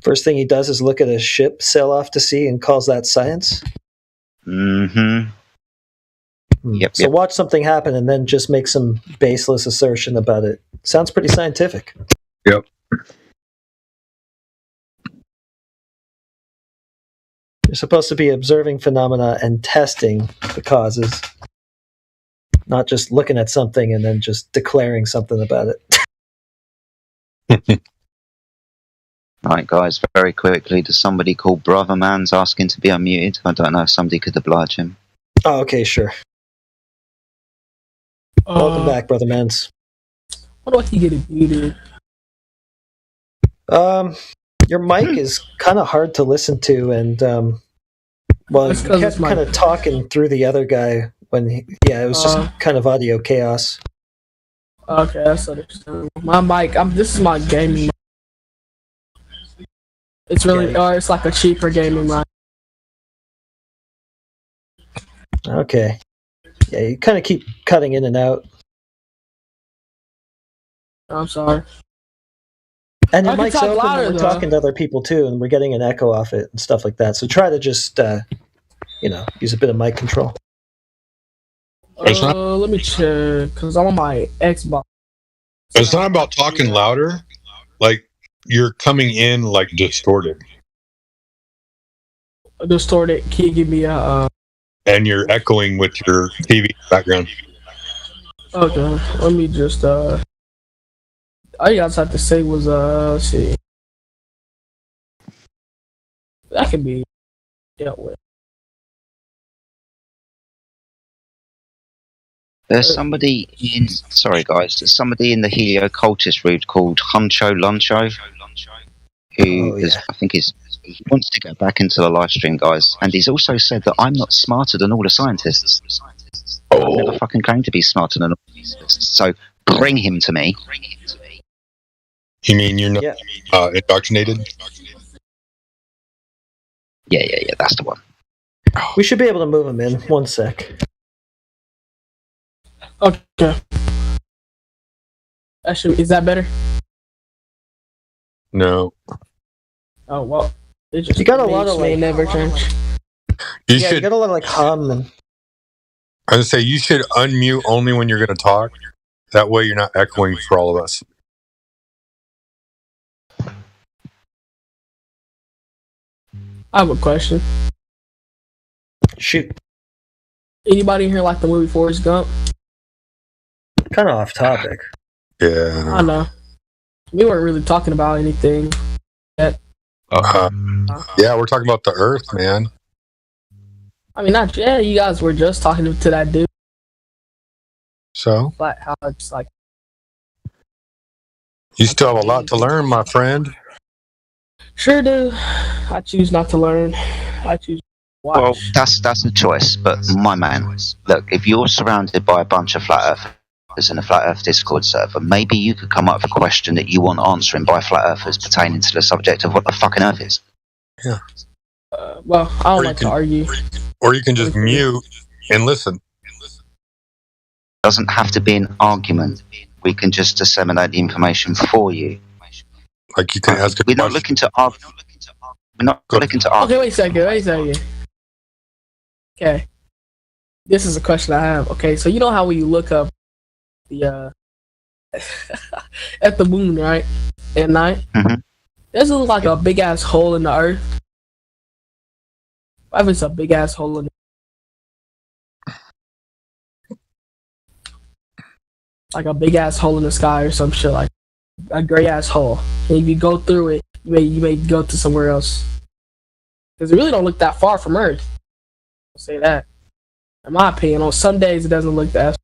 First thing he does is look at a ship sail off to sea and calls that science? Mm-hmm. Yep. So watch something happen and then just make some baseless assertion about it. Sounds pretty scientific. Yep. You're supposed to be observing phenomena and testing the causes, not just looking at something and then just declaring something about it. Right, guys, very quickly, does somebody called Brother Man's asking to be unmuted? I don't know if somebody could oblige him. Oh, okay, sure. Welcome back, Brother Mans. What do I keep getting muted? Your mic is kind of hard to listen to, and well, you kept kind of talking through the other guy when it was just kind of audio chaos. Okay, that's understandable. My mic, this is my gaming mic. It's really, it's like a cheaper gaming mic. Okay. Yeah, you kind of keep cutting in and out. I'm sorry. And your I can mic's talk open louder, and we're though. talking to other people too, and we're getting an echo off it and stuff like that. So try to just, use a bit of mic control. Let me check, because I'm on my Xbox. It's not about talking louder. Like, you're coming in, like, distorted. Distorted. Can you give me a... And you're echoing with your TV background. Okay, let me just... All you guys have to say was, let's see. That can be dealt with. There's somebody in. Sorry, guys. There's somebody in the Helio Cultist route called Huncho Luncho, who I think he wants to get back into the live stream, guys. And he's also said that I'm not smarter than all the scientists. I've never fucking claimed to be smarter than all the scientists. So bring him to me. You mean you're not indoctrinated? Yeah. That's the one. We should be able to move him in. 1 sec. Okay. Is that better? No. Oh, well. It just You got a lot of, may like... never change. You You got a lot of, like, hum and... I would say you should unmute only when you're going to talk. That way you're not echoing for all of us. I have a question. Shoot. Anybody here like the movie Forrest Gump? Kind of off topic. Yeah. I know. We weren't really talking about anything yet. Yeah, we're talking about the Earth, man. I mean, not yeah. You guys were just talking to that dude. So? Like how it's like. You still have a lot to learn, my friend. Sure do. I choose not to learn. I choose to watch. Well, that's a choice. But my man, look, if you're surrounded by a bunch of flat earthers in a flat Earth Discord server, maybe you could come up with a question that you want answering by flat earthers pertaining to the subject of what the fucking Earth is. Yeah. Well, I don't like to argue. Or you can just mute and listen. Doesn't have to be an argument. We can just disseminate the information for you. Like you can ask. We're not looking to argue. We're not looking to argue. Okay, wait a second. Okay. This is a question I have. Okay, so you know how when you look up the at the moon, right? At night? Mm-hmm. There's like a big ass hole in the earth. If it's a big ass hole in like a big ass hole in the sky or some shit, like a gray ass hole. And if you go through it, you may go to somewhere else. Because it really don't look that far from Earth. I'll say that. In my opinion, on some days it doesn't look that.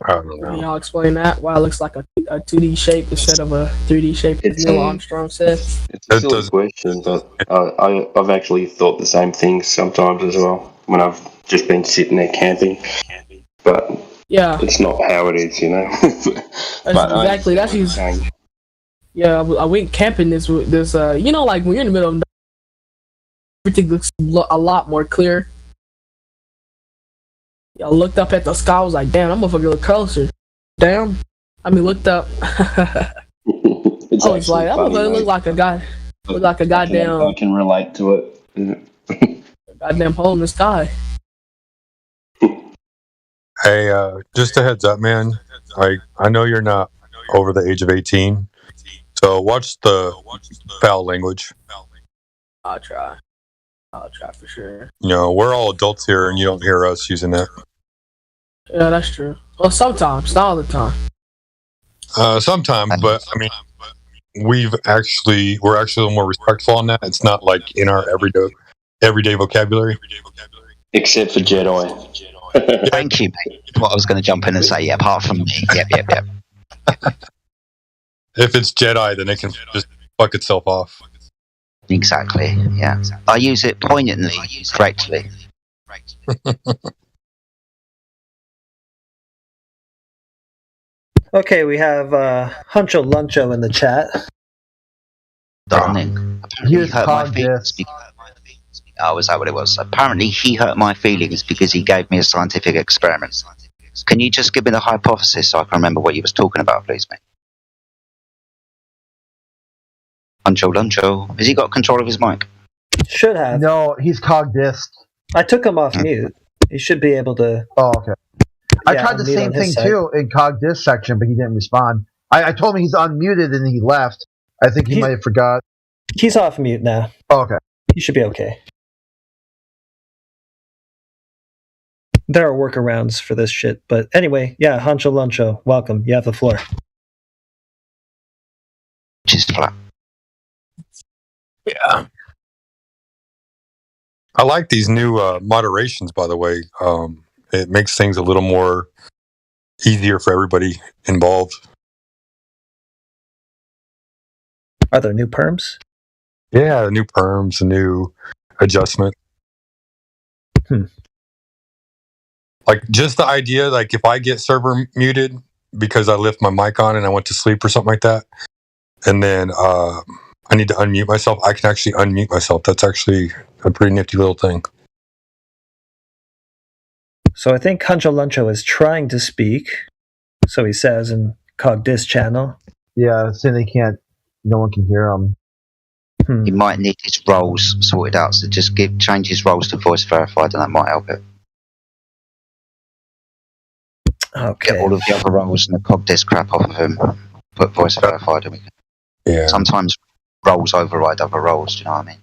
I don't know. Can y'all explain that? Why it looks like a 2D shape instead of a 3D shape, as Neil Armstrong said. It's a silly question, but I've actually thought the same thing sometimes as well when I've just been sitting there camping. But yeah, it's not how it is, you know. Exactly. That's he's. Yeah, I went camping this. Like when you're in the middle of night, everything looks a lot more clear. I looked up at the sky. I was like, "Damn, that motherfucker look closer." Damn. Looked up. I was like, "That motherfucker look like a guy. Look like a goddamn." I can relate to it. Goddamn hole in the sky. Hey, just a heads up, man. I know you're not over the age of 18, so watch the foul language. I'll try for sure. You know, we're all adults here, and you don't hear us using that. Yeah, that's true. Well, sometimes, not all the time. Sometimes, but I mean, we're actually a little more respectful on that. It's not like in our everyday vocabulary. Except for Jedi. Thank you, mate. What I was going to jump in and say, yeah, apart from me. Yep. If it's Jedi, then it can just fuck itself off. Exactly, yeah. I use it poignantly, correctly. Okay, we have Huncho Luncho in the chat. Darling. He hurt my feelings. Oh, is that what it was? Apparently, he hurt my feelings because he gave me a scientific experiment. Can you just give me the hypothesis so I can remember what you was talking about, please, mate? Luncho. Has he got control of his mic? Should have. No, he's cogdist. I took him off mute. He should be able to. Oh, okay. I Yeah, tried the unmute same on his thing side. too in cogdist section, but he didn't respond. I told him he's unmuted and he left. I think he might have forgot. He's off mute now. Oh, okay. He should be okay. There are workarounds for this shit, but anyway, yeah, Hancho Luncho, welcome. You have the floor. Just flat. Yeah. I like these new moderations, by the way. It makes things a little more easier for everybody involved. Are there new perms? Yeah, new perms, a new adjustment. Like just the idea, like if I get server muted because I left my mic on and I went to sleep or something like that, and then I need to unmute myself, I can actually unmute myself. That's actually a pretty nifty little thing. So I think Hancho Luncho is trying to speak, so he says in Cogdis channel. Yeah, saying they can't. No one can hear him. He might need his roles sorted out, so just change his roles to voice verified, and that might help it. Okay. Get all of the other roles and the Cogdis crap off of him. Put voice verified, and we can. Yeah. Sometimes roles override other roles. Do you know what I mean?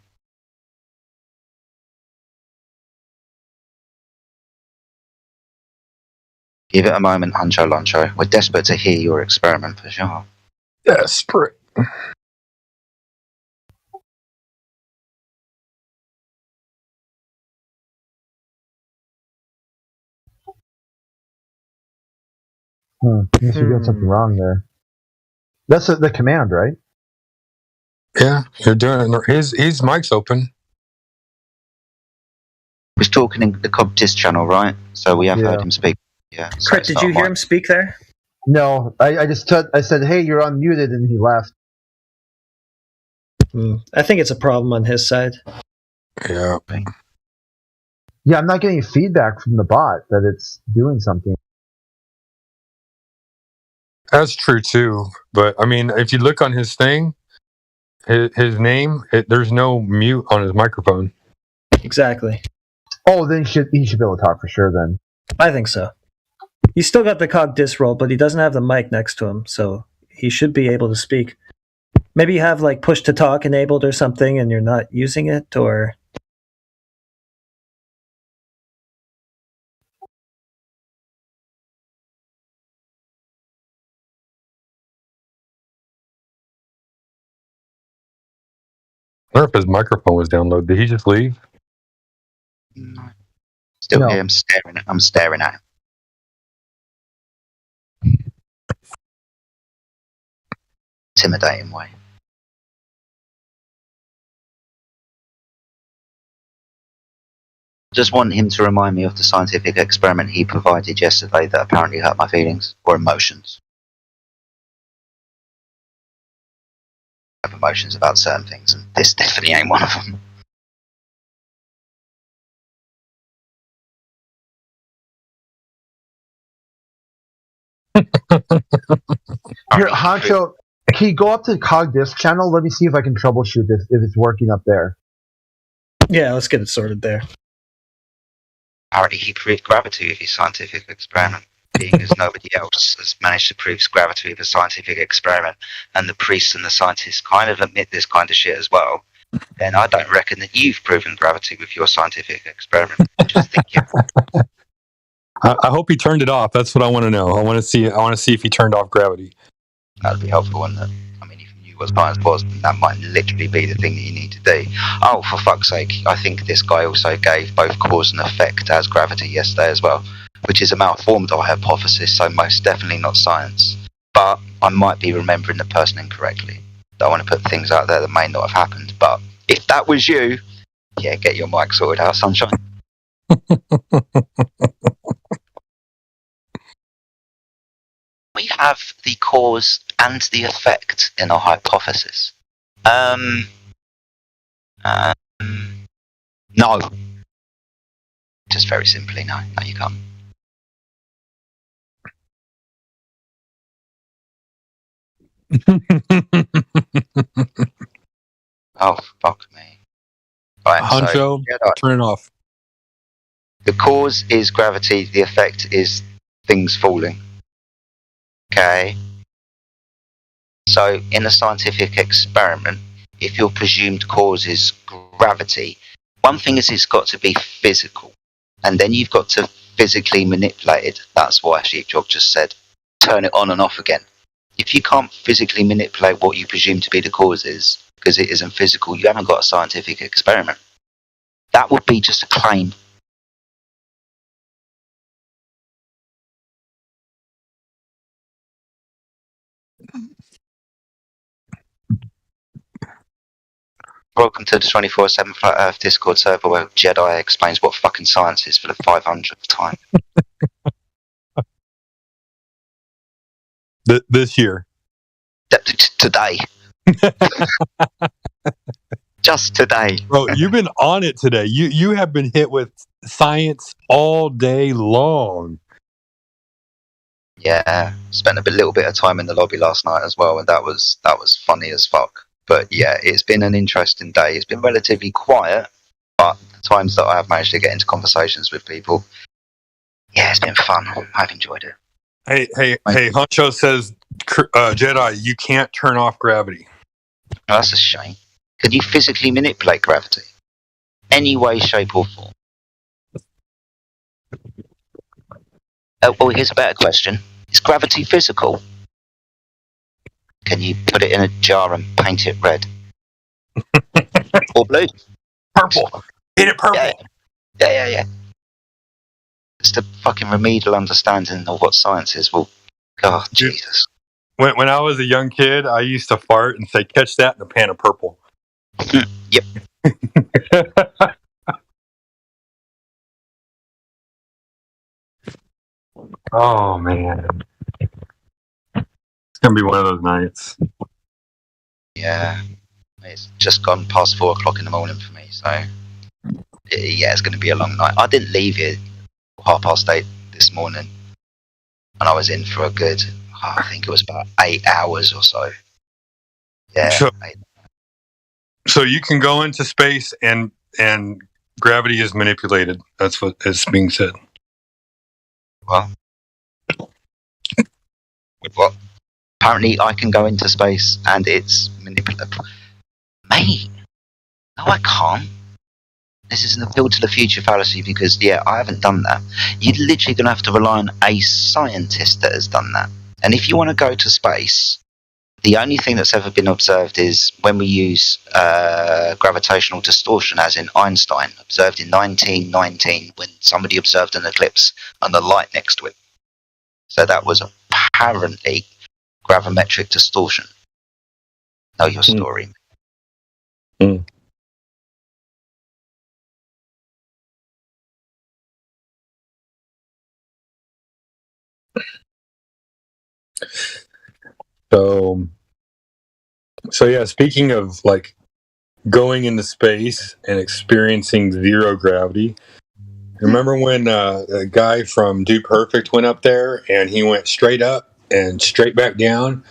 Give it a moment, Hancho Luncho. We're desperate to hear your experiment for sure. Desperate. Unless you're doing something wrong there. That's the command, right? Yeah, you're doing it. His mic's open. He's talking in the Cogdis channel, right? So we have heard him speak. Yeah. So Crit, it's did not you hear mine. him speak there? No, I just I said, hey, you're unmuted, and he left. I think it's a problem on his side. Yeah. Yeah, I'm not getting feedback from the bot that it's doing something. That's true too. But I mean, if you look on his thing, his name, there's no mute on his microphone. Exactly. Oh, then he should be able to talk for sure then. I think so. He's still got the Cogdis role, but he doesn't have the mic next to him, so he should be able to speak. Maybe you have like push to talk enabled or something and you're not using it, or... I wonder if his microphone was downloaded. Did he just leave? Still here. I'm staring at him. Intimidating way. Just want him to remind me of the scientific experiment he provided yesterday that apparently hurt my feelings or emotions. I have emotions about certain things, and this definitely ain't one of them. Here, Hancho, can you go up to the Cogdis channel? Let me see if I can troubleshoot this, if it's working up there. Yeah, let's get it sorted there. Apparently he proved gravity with his scientific experiment, being as nobody else has managed to prove gravity with a scientific experiment, and the priests and the scientists kind of admit this kind of shit as well, then I don't reckon that you've proven gravity with your scientific experiment. Just think I hope he turned it off. That's what I want to know. I want to see if he turned off gravity. that'd be helpful, wouldn't it? I mean, if you knew what science was, that might literally be the thing that you need to do. Oh, for fuck's sake, I think this guy also gave both cause and effect as gravity yesterday as well, which is a malformed hypothesis, so most definitely not science. But I might be remembering the person incorrectly. Don't want to put things out there that may not have happened, but if that was you, yeah, get your mic sorted out, sunshine. We have the cause and the effect in a hypothesis. No. Just very simply, no. No, you can't. Oh, fuck me. Right, Honcho, so, turn it off. the cause is gravity, the effect is things falling. Okay? So, in a scientific experiment, if your presumed cause is gravity, one thing is it's got to be physical. And then you've got to physically manipulate it. That's why Sheepdog just said, turn it on and off again. If you can't physically manipulate what you presume to be the cause is, because it isn't physical, you haven't got a scientific experiment. That would be just a claim. Welcome to the 24/7 Flat Earth Discord server where Jedi explains what fucking science is for the 500th time. This year. Today. Just today. Bro, you've been on it today. You have been hit with science all day long. Yeah, spent a little bit of time in the lobby last night as well, and that was funny as fuck. But yeah, it's been an interesting day. It's been relatively quiet, but the times that I have managed to get into conversations with people, yeah, it's been fun. I've enjoyed it. Hey, Honcho says, Jedi, you can't turn off gravity. Oh, that's a shame. Can you physically manipulate gravity? Any way, shape, or form? Oh, here's a better question. Is gravity physical? Can you put it in a jar and paint it red? Or blue? Purple. Hit it purple. Yeah. It's the fucking remedial understanding of what science is. Well, God, Jesus. When I was a young kid, I used to fart and say, catch that in a pan of purple. Yep. Oh, man. It's going to be one of those nights. Yeah. It's just gone past 4 o'clock in the morning for me, so yeah, it's going to be a long night. I didn't leave here 8:30 this morning, and I was in for a good, I think it was about 8 hours or so. Yeah. So you can go into space and gravity is manipulated. That's what is being said. Well, with what? Apparently, I can go into space and it's manipulable. Mate, no, I can't. This is an appeal to the future fallacy because, yeah, I haven't done that. You're literally going to have to rely on a scientist that has done that. And if you want to go to space, the only thing that's ever been observed is when we use gravitational distortion, as in Einstein, observed in 1919 when somebody observed an eclipse and the light next to it. So that was apparently gravimetric distortion. Know your story. So yeah, speaking of like going into space and experiencing zero gravity, remember when a guy from Dude Perfect went up there and he went straight up and straight back down,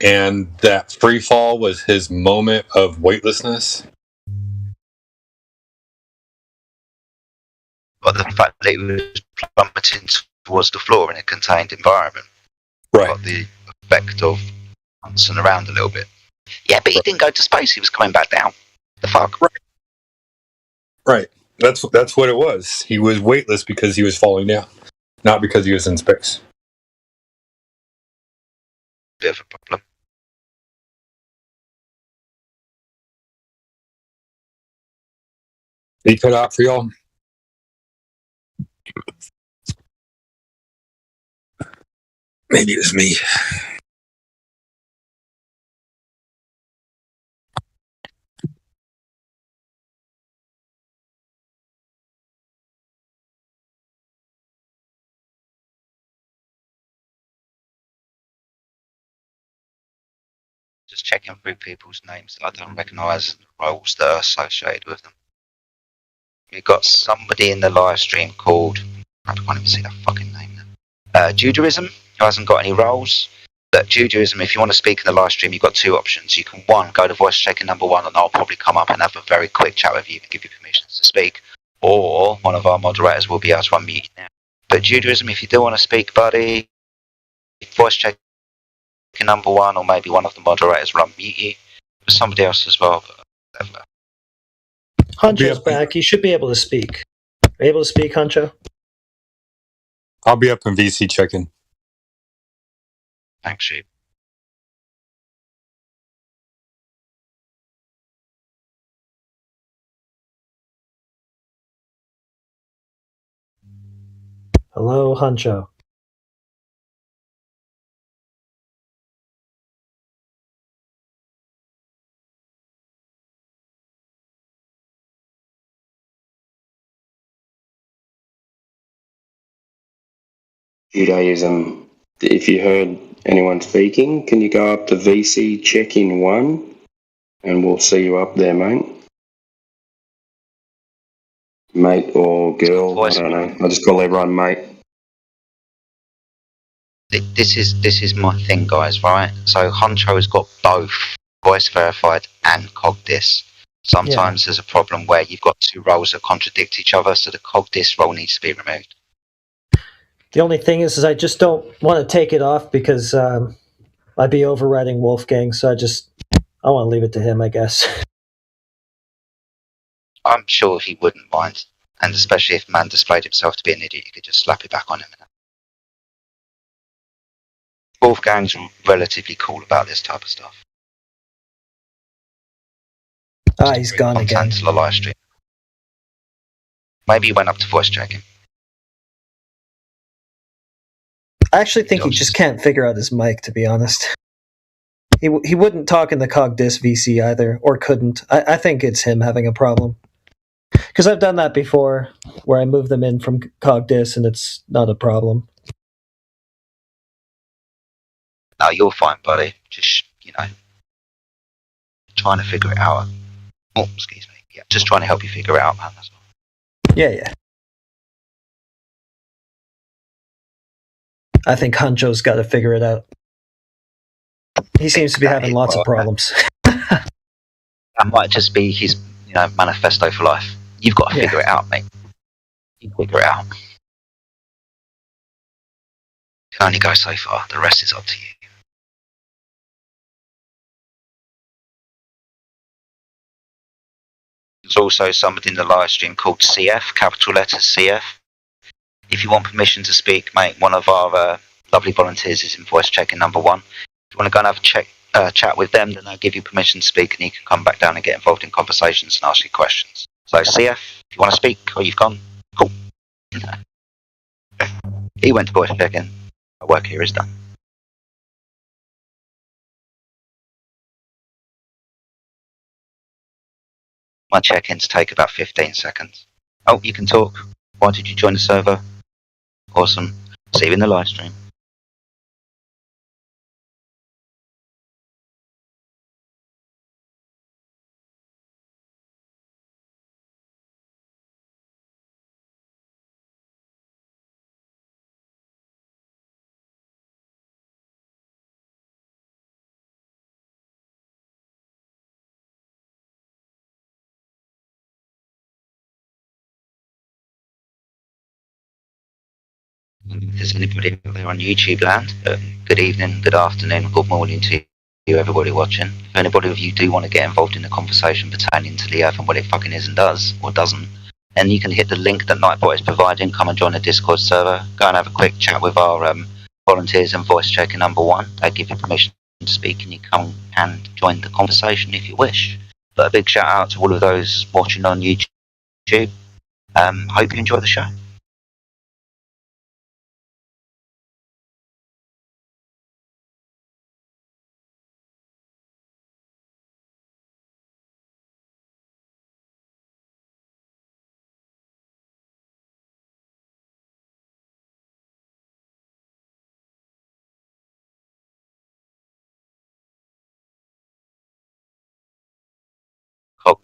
and that free fall was his moment of weightlessness? But the fact that he was plummeting towards the floor in a contained environment. Right. Got the effect of bouncing around a little bit. Yeah, but he didn't go to space, he was coming back down. The fuck? Right. That's what it was. He was weightless because he was falling down, not because he was in space. Bit of a problem. He cut out for y'all. Maybe it was me. Just checking through people's names that I don't recognise, roles that are associated with them. We've got somebody in the live stream called, I can't even see that fucking name now. Judaism, who hasn't got any roles. Look, Judaism, if you want to speak in the live stream, you've got two options. You can, one, go to voice checker number one, and I'll probably come up and have a very quick chat with you and give you permissions to speak. Or one of our moderators will be able to unmute you now. But Judaism, if you do want to speak, buddy, voice checker number one, or maybe one of the moderators will unmute you. There's somebody else as well. But Honcho's back. He should be able to speak. Are you able to speak, Honcho? I'll be up in VC checking. Thanks, Sheep. Hello, Honcho. Judaism. If you heard anyone speaking, can you go up to VC check-in 1 and we'll see you up there, mate? Mate or girl, I don't know. I just call everyone mate. This is my thing, guys, right? So Honcho has got both voice verified and CogDis. Sometimes there's a problem where you've got two roles that contradict each other, so the CogDis role needs to be removed. The only thing is I just don't want to take it off because I'd be overriding Wolfgang, so I want to leave it to him, I guess. I'm sure he wouldn't mind, and especially if man displayed himself to be an idiot, you could just slap it back on him. Wolfgang's relatively cool about this type of stuff. He's gone again. To the live stream. Maybe he went up to voice checking. I actually think he just can't figure out his mic, to be honest. He wouldn't talk in the CogDis VC either, or couldn't. I think it's him having a problem. Because I've done that before, where I move them in from CogDis, and it's not a problem. No, you're fine, buddy. Just, trying to figure it out. Oh, excuse me. Yeah, just trying to help you figure it out, man. That's all. Yeah. I think Honcho's got to figure it out. He seems to be having lots of problems. That might just be his, manifesto for life. You've got to figure it out, mate. You figure it out. You can only go so far. The rest is up to you. There's also somebody in the live stream called CF, capital letters CF. If you want permission to speak, mate, one of our lovely volunteers is in voice checking number one. If you want to go and have a chat with them, then they'll give you permission to speak and you can come back down and get involved in conversations and ask you questions. So CF, if you want to speak or you've gone, cool. He went to voice checking. Our work here is done. My check-ins take about 15 seconds. Oh, you can talk. Why did you join the server? Awesome. See you in the live stream. If there's anybody out there on YouTube land, good evening, good afternoon, good morning to you, everybody watching. If anybody of you do want to get involved in the conversation pertaining to the Earth and what it fucking is and does, or doesn't, then you can hit the link that Nightbot is providing, come and join the Discord server, go and have a quick chat with our volunteers and voice checker number one. They give you permission to speak and you come and join the conversation if you wish. But a big shout out to all of those watching on YouTube. Hope you enjoy the show.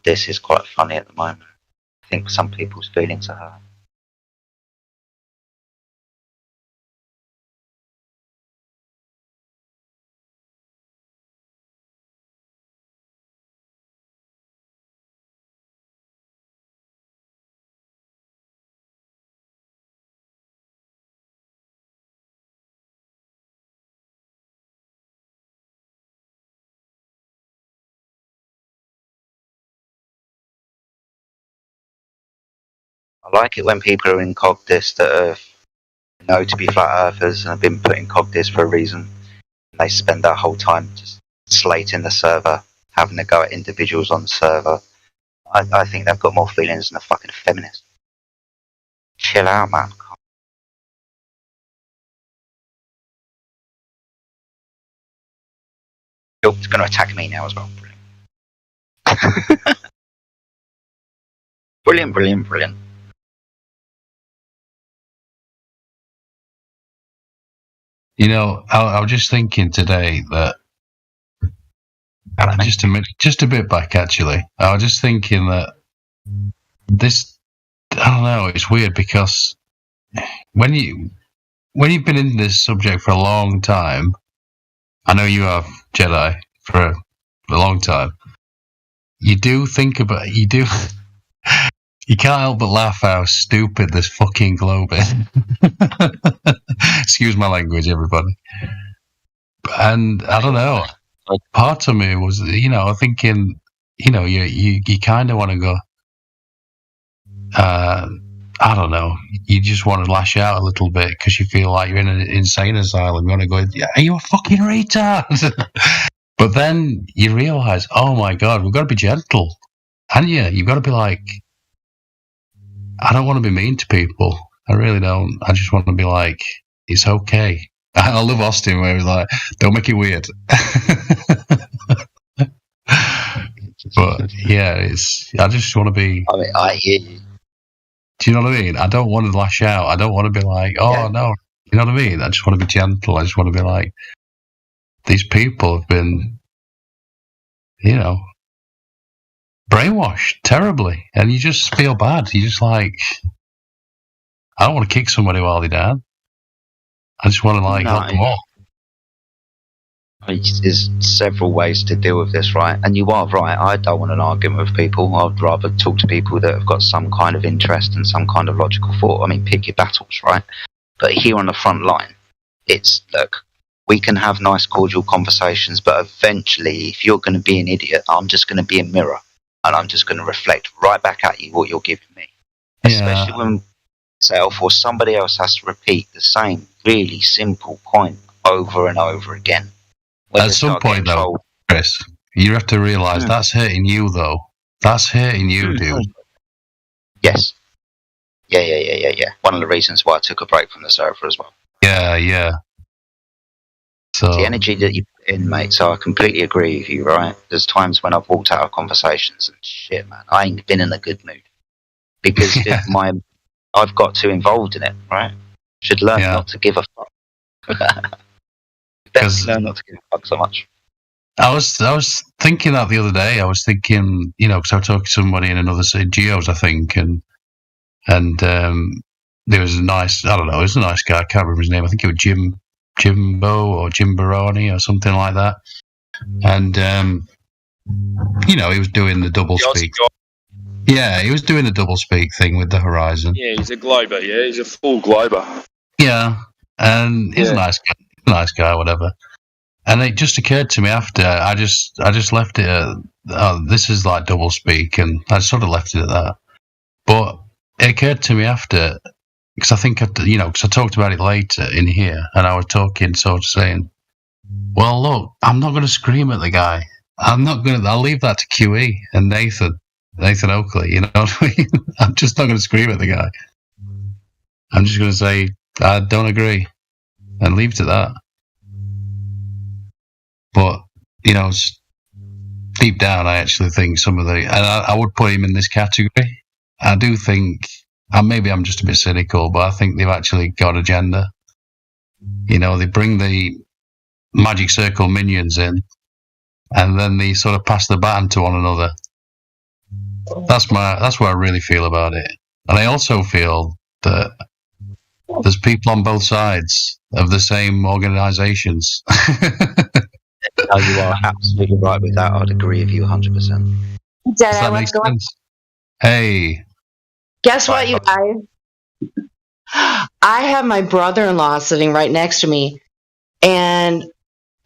This is quite funny at the moment. I think some people's feelings are hurt. I like it when people are in Cogdis that are know to be flat earthers and have been put in Cogdis for a reason. They spend their whole time just slating the server, having to go at individuals on the server. I think they've got more feelings than a fucking feminist. Chill out, man. Oh, it's going to attack me now as well. Brilliant. Brilliant. You know, I was just thinking today that just a bit back actually. I was just thinking that this, I don't know, it's weird because when you've been in this subject for a long time, I know you have, Jedi, for a long time. You do think about you can't help but laugh how stupid this fucking globe is. Excuse my language, everybody. And I don't know. Part of me was, thinking, you kind of want to go. I don't know. You just want to lash out a little bit because you feel like you're in an insane asylum. You want to go, are you a fucking retard? But then you realise, oh my God, we've got to be gentle. And you've got to be like, I don't want to be mean to people. I really don't. I just want to be like, it's okay. I love Austin where he's like, don't make it weird. But yeah, I just want to be. I mean, I hear you. Do you know what I mean? I don't want to lash out. I don't want to be like, no. You know what I mean? I just want to be gentle. I just want to be like, these people have been, brainwashed terribly. And you just feel bad. You just like, I don't want to kick somebody while they're down. I just want to help them all. There's several ways to deal with this, right? And you are right. I don't want an argument with people. I'd rather talk to people that have got some kind of interest and some kind of logical thought. I mean, pick your battles, right? But here on the front line, it's, look, we can have nice, cordial conversations, but eventually, if you're going to be an idiot, I'm just going to be a mirror, and I'm just going to reflect right back at you what you're giving me. Especially when myself or somebody else has to repeat the same really simple point over and over again. At some point, though, Chris, you have to realise that's hurting you, though. That's hurting you, dude. Yes. Yeah. One of the reasons why I took a break from the server as well. Yeah. So it's the energy that you put in, mate. So I completely agree with you, right? There's times when I've walked out of conversations and shit, man, I ain't been in a good mood because I've got too involved in it, right? Should learn not to give a fuck. Learn not to give a fuck so much. I was thinking that the other day. I was thinking, because I was talking to somebody in another city, Geos, I think, and there was a nice, I don't know, it was a nice guy. I can't remember his name. I think it was Jimbo or Jim Baroni or something like that. And he was doing the double speak. Yeah, he was doing the double speak thing with the Horizon. Yeah, he's a glober. Yeah, he's a full glober. Yeah, and he's a nice guy, whatever. And it just occurred to me after I just left it at, this is like double speak, and I sort of left it at that. But it occurred to me after, because I think because I talked about it later in here, and I was talking, sort of saying, well, look, I'm not going to scream at the guy. I'll leave that to QE and Nathan Oakley. You know what I mean? I'm just not going to scream at the guy. I'm just going to say I don't agree and leave it at that. But deep down, I actually think some of and I would put him in this category. I do think, and maybe I'm just a bit cynical, but I think they've actually got agenda. They bring the Magic Circle minions in, and then they sort of pass the baton to one another. That's what I really feel about it. And I also feel that there's people on both sides of the same organisations. No, you are absolutely right with that. I'd agree with you 100%. Jedi, what's going on? Hey. Guess what, you guys? I have my brother-in-law sitting right next to me, and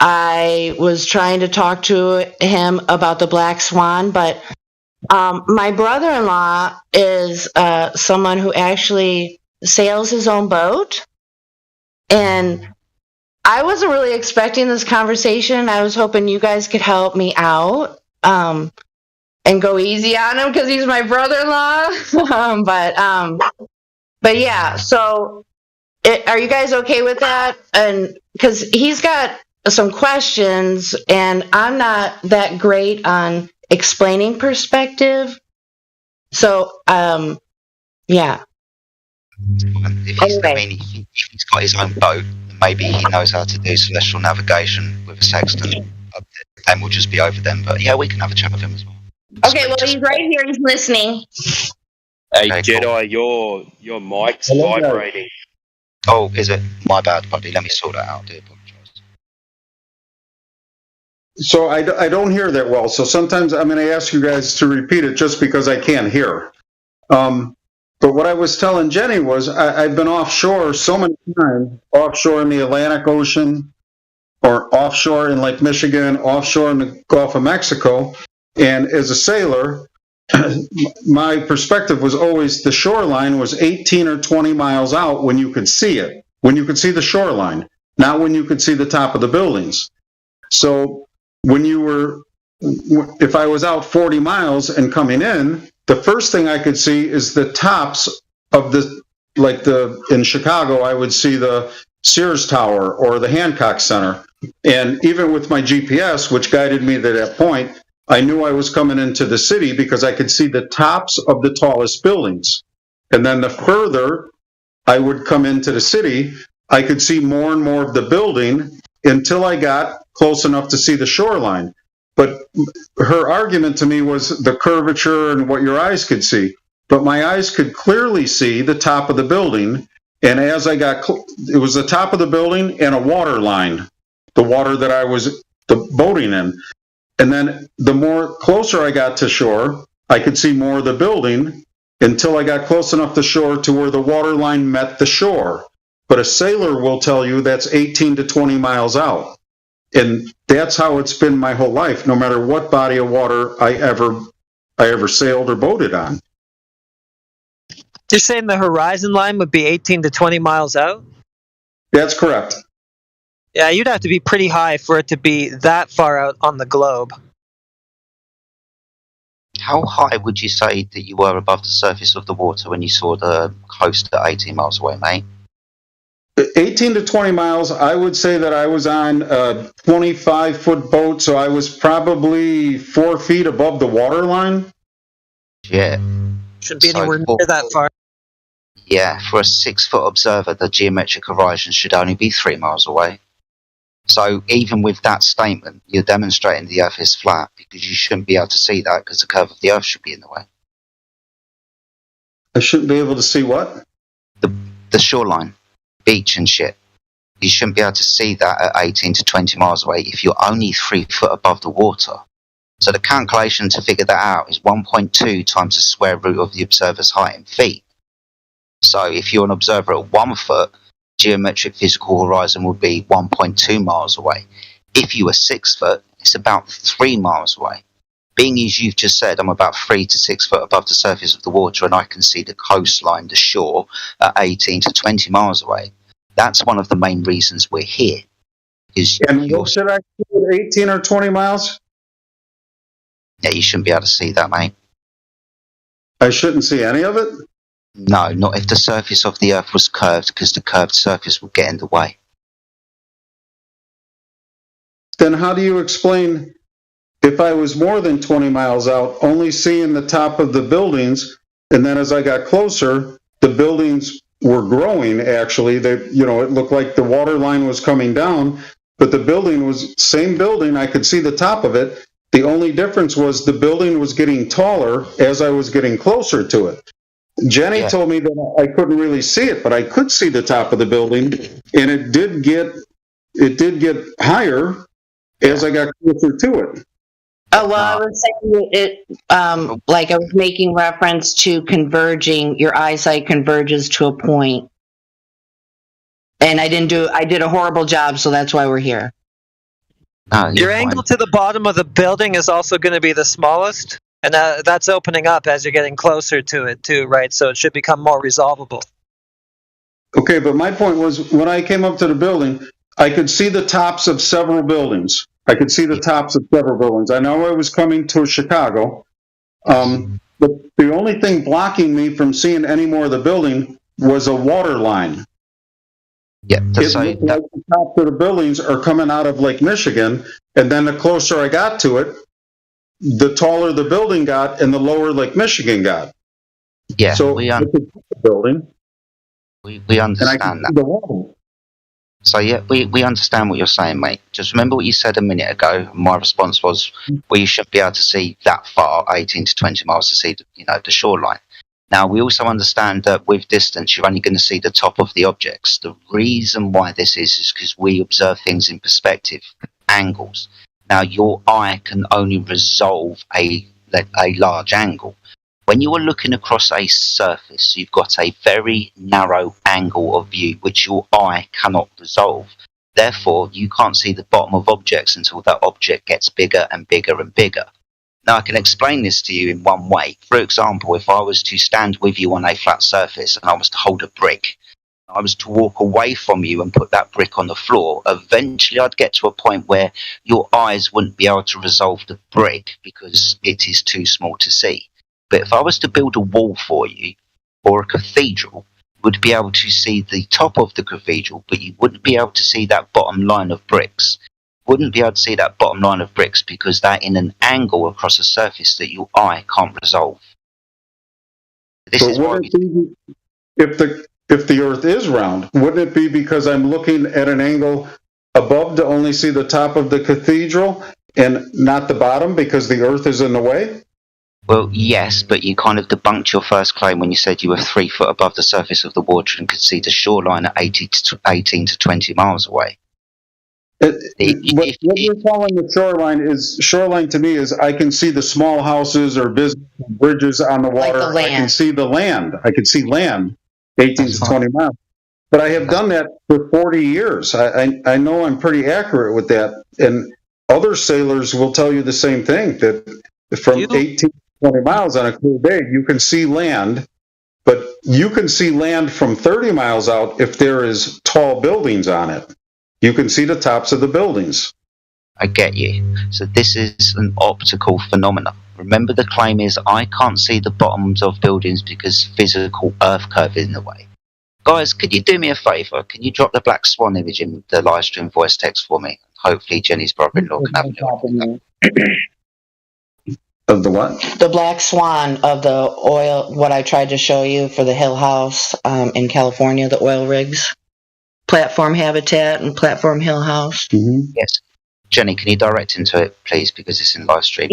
I was trying to talk to him about the Black Swan, but My brother-in-law is someone who actually sails his own boat, and I wasn't really expecting this conversation. I was hoping you guys could help me out and go easy on him because he's my brother-in-law. But yeah. So, are you guys okay with that? And because he's got some questions, and I'm not that great on explaining perspective. So, yeah. If he's, I mean, if he's got his own boat, maybe he knows how to do celestial navigation with a sextant, and we'll just be over them. But yeah, we can have a chat with him as well. Okay, well, he's right here. He's listening. Hey, Okay, Jedi, your mic's vibrating. Oh, is it? My bad, buddy. Let me sort that out. Dude. So I don't hear that well. So sometimes I'm going to ask you guys to repeat it just because I can't hear. But what I was telling Jenny was I've been offshore so many times, offshore in the Atlantic Ocean, or offshore in Lake Michigan, offshore in the Gulf of Mexico. And as a sailor, my perspective was always the shoreline was 18 or 20 miles out when you could see it, when you could see the shoreline, not when you could see the top of the buildings. So if I was out 40 miles and coming in, the first thing I could see is the tops of in Chicago, I would see the Sears Tower or the Hancock Center. And even with my GPS, which guided me to that point, I knew I was coming into the city because I could see the tops of the tallest buildings. And then the further I would come into the city, I could see more and more of the building until I got close enough to see the shoreline. But her argument to me was the curvature and what your eyes could see. But my eyes could clearly see the top of the building. And as I got, it was the top of the building and a water line, the water that I was boating in. And then the more closer I got to shore, I could see more of the building until I got close enough to shore to where the water line met the shore. But a sailor will tell you that's 18 to 20 miles out. And that's how it's been my whole life, no matter what body of water I ever sailed or boated on. You're saying the horizon line would be 18 to 20 miles out? That's correct. Yeah, you'd have to be pretty high for it to be that far out on the globe. How high would you say that you were above the surface of the water when you saw the coast at 18 miles away, mate? 18 to 20 miles, I would say that I was on a 25-foot boat, so I was probably 4 feet above the water line. Yeah. Shouldn't be anywhere near that far. Yeah, for a 6-foot observer, the geometric horizon should only be 3 miles away. So even with that statement, you're demonstrating the Earth is flat because you shouldn't be able to see that because the curve of the Earth should be in the way. I shouldn't be able to see what? The shoreline, beach and shit. You shouldn't be able to see that at 18 to 20 miles away if you're only 3 foot above the water. So the calculation to figure that out is 1.2 times the square root of the observer's height in feet. So if you're an observer at 1 foot, geometric physical horizon would be 1.2 miles away. If you were 6 foot, it's about 3 miles away. Being as you've just said, I'm about 3 to 6 foot above the surface of the water and I can see the coastline, the shore, at 18 to 20 miles away. That's one of the main reasons we're here. And what should I see, 18 or 20 miles? Yeah, you shouldn't be able to see that, mate. I shouldn't see any of it? No, not if the surface of the Earth was curved, because the curved surface will get in the way. Then how do you explain if I was more than 20 miles out, only seeing the top of the buildings, and then as I got closer, the buildings were growing, actually. It looked like the water line was coming down, but the building was same building. I could see the top of it. The only difference was the building was getting taller as I was getting closer to it. Jenny told me that I couldn't really see it, but I could see the top of the building, and it did get higher as I got closer to it. Oh, well, I was saying it, like I was making reference to converging, your eyesight converges to a point. And I did a horrible job, so that's why we're here. Your angle to the bottom of the building is also going to be the smallest, and that's opening up as you're getting closer to it too, right? So it should become more resolvable. Okay, but my point was when I came up to the building, I could see the tops of several buildings. I know I was coming to Chicago, but the only thing blocking me from seeing any more of the building was a water line. Yeah, it looked like the tops of the buildings are coming out of Lake Michigan, and then the closer I got to it, the taller the building got and the lower Lake Michigan got. Yeah, so we the building. We understand that. So yeah, we understand what you're saying, mate. Just remember what you said a minute ago. My response was, well, you shouldn't be able to see that far, 18 to 20 miles, to see the shoreline. Now, we also understand that with distance, you're only going to see the top of the objects. The reason why this is because we observe things in perspective, angles. Now, your eye can only resolve a large angle. When you are looking across a surface, you've got a very narrow angle of view, which your eye cannot resolve. Therefore, you can't see the bottom of objects until that object gets bigger and bigger and bigger. Now, I can explain this to you in one way. For example, if I was to stand with you on a flat surface and I was to hold a brick, I was to walk away from you and put that brick on the floor, eventually I'd get to a point where your eyes wouldn't be able to resolve the brick because it is too small to see. But if I was to build a wall for you, or a cathedral, you would be able to see the top of the cathedral, but you wouldn't be able to see that bottom line of bricks. Wouldn't be able to see that bottom line of bricks because they're in an angle across a surface that your eye can't resolve. This is why if the Earth is round, wouldn't it be because I'm looking at an angle above to only see the top of the cathedral and not the bottom because the Earth is in the way? Well, yes, but you kind of debunked your first claim when you said you were 3 foot above the surface of the water and could see the shoreline at 18 to 20 miles away. What you're calling the shoreline to me is I can see the small houses or business bridges on the water. Like the land. I can see the land. I can see land 18 to 20 miles. But I have done that for 40 years. I know I'm pretty accurate with that. And other sailors will tell you the same thing, that from 18 to 20 miles on a clear day, you can see land. But you can see land from 30 miles out if there is tall buildings on it. You can see the tops of the buildings. I get you. So this is an optical phenomenon. Remember, the claim is I can't see the bottoms of buildings because physical Earth curve is in the way. Guys, could you do me a favour? Can you drop the black swan image in the live stream voice text for me? Hopefully Jenny's brother-in-law can have it. Of the what? The black swan of the oil, what I tried to show you for the Hill House in California, the oil rigs. Platform Habitat and Platform Hill House. Mm-hmm. Yes. Jenny, can you direct into it, please, because it's in live stream?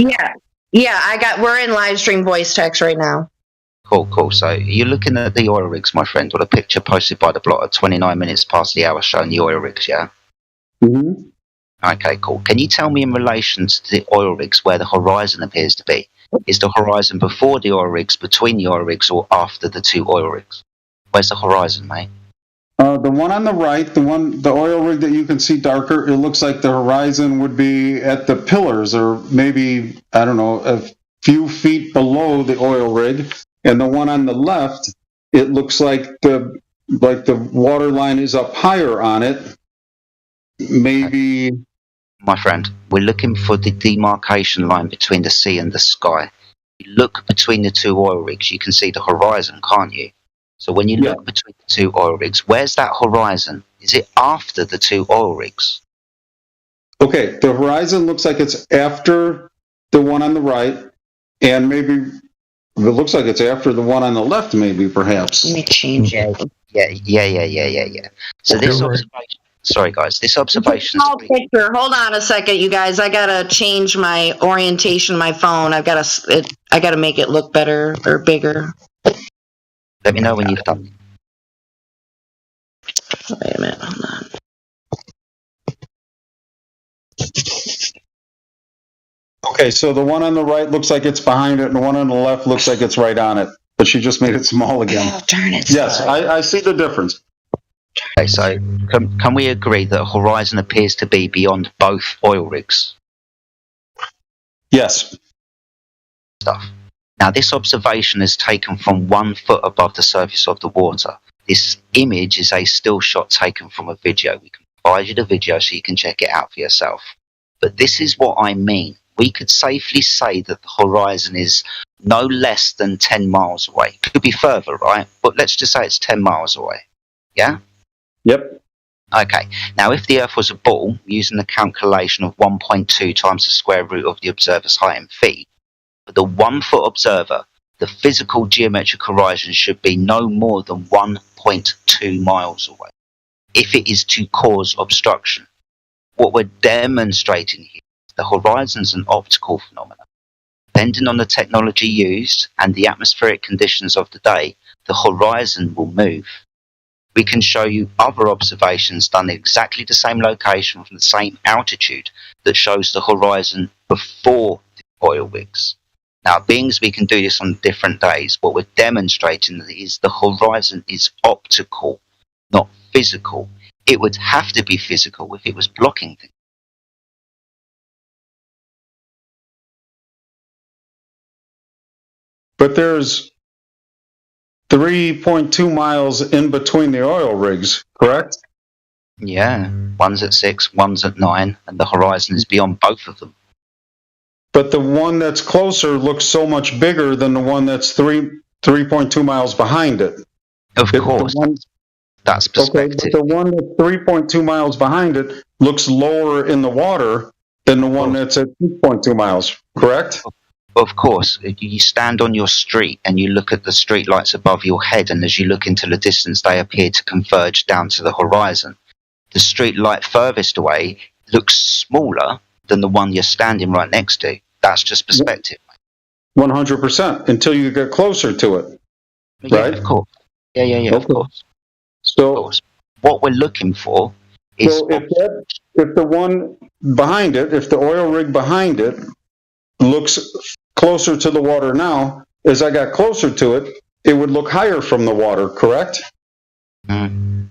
Yeah, we're in live stream voice text right now. Cool. So you're looking at the oil rigs, my friend, or a picture posted by the blog at 29 minutes past the hour showing the oil rigs, yeah? Mm-hmm. Okay, cool. Can you tell me in relation to the oil rigs where the horizon appears to be? Is the horizon before the oil rigs, between the oil rigs, or after the two oil rigs? Where's the horizon, mate? The one on the right, the oil rig that you can see darker, it looks like the horizon would be at the pillars or maybe, I don't know, a few feet below the oil rig. And the one on the left, it looks like the water line is up higher on it. Maybe... My friend, we're looking for the demarcation line between the sea and the sky. You look between the two oil rigs, you can see the horizon, can't you? So when you look between the two oil rigs, where's that horizon? Is it after the two oil rigs? Okay, the horizon looks like it's after the one on the right, and maybe it looks like it's after the one on the left, maybe, perhaps. Let me change it. Yeah. So this observation... Sorry, guys. This observation... Small picture. Hold on a second, you guys. I gotta change my orientation of my phone. I gotta make it look better or bigger. Let me know when you've done. Wait a minute, hold on. Okay, so the one on the right looks like it's behind it, and the one on the left looks like it's right on it. But she just made it small again. Oh, darn it. Yes, I see the difference. Okay, so can we agree that horizon appears to be beyond both oil rigs? Yes. stuff. Now, this observation is taken from 1 foot above the surface of the water. This image is a still shot taken from a video. We can provide you the video so you can check it out for yourself. But this is what I mean. We could safely say that the horizon is no less than 10 miles away. Could be further, right? But let's just say it's 10 miles away. Yeah? Yep. Okay. Now, if the Earth was a ball, using the calculation of 1.2 times the square root of the observer's height in feet, for the 1 foot observer, the physical geometric horizon should be no more than 1.2 miles away if it is to cause obstruction. What we're demonstrating here is the horizon is an optical phenomenon. Depending on the technology used and the atmospheric conditions of the day, the horizon will move. We can show you other observations done at exactly the same location from the same altitude that shows the horizon before the oil rigs. Now, being as we can do this on different days, what we're demonstrating is the horizon is optical, not physical. It would have to be physical if it was blocking things. But there's 3.2 miles in between the oil rigs, correct? Yeah, one's at 6, one's at 9, and the horizon is beyond both of them. But the one that's closer looks so much bigger than the one that's 3.2 miles behind it. Of course, that's perspective. Okay, but the one that's 3.2 miles behind it looks lower in the water than the one that's at 2.2 miles, correct? Of course, you stand on your street and you look at the street lights above your head, and as you look into the distance, they appear to converge down to the horizon. The street light furthest away looks smaller than the one you're standing right next to. That's just perspective. 100%, until you get closer to it, right? Yeah, of course. Yeah, of course. So, what we're looking for is... So if the one behind it, if the oil rig behind it looks closer to the water now, as I got closer to it, it would look higher from the water, correct? And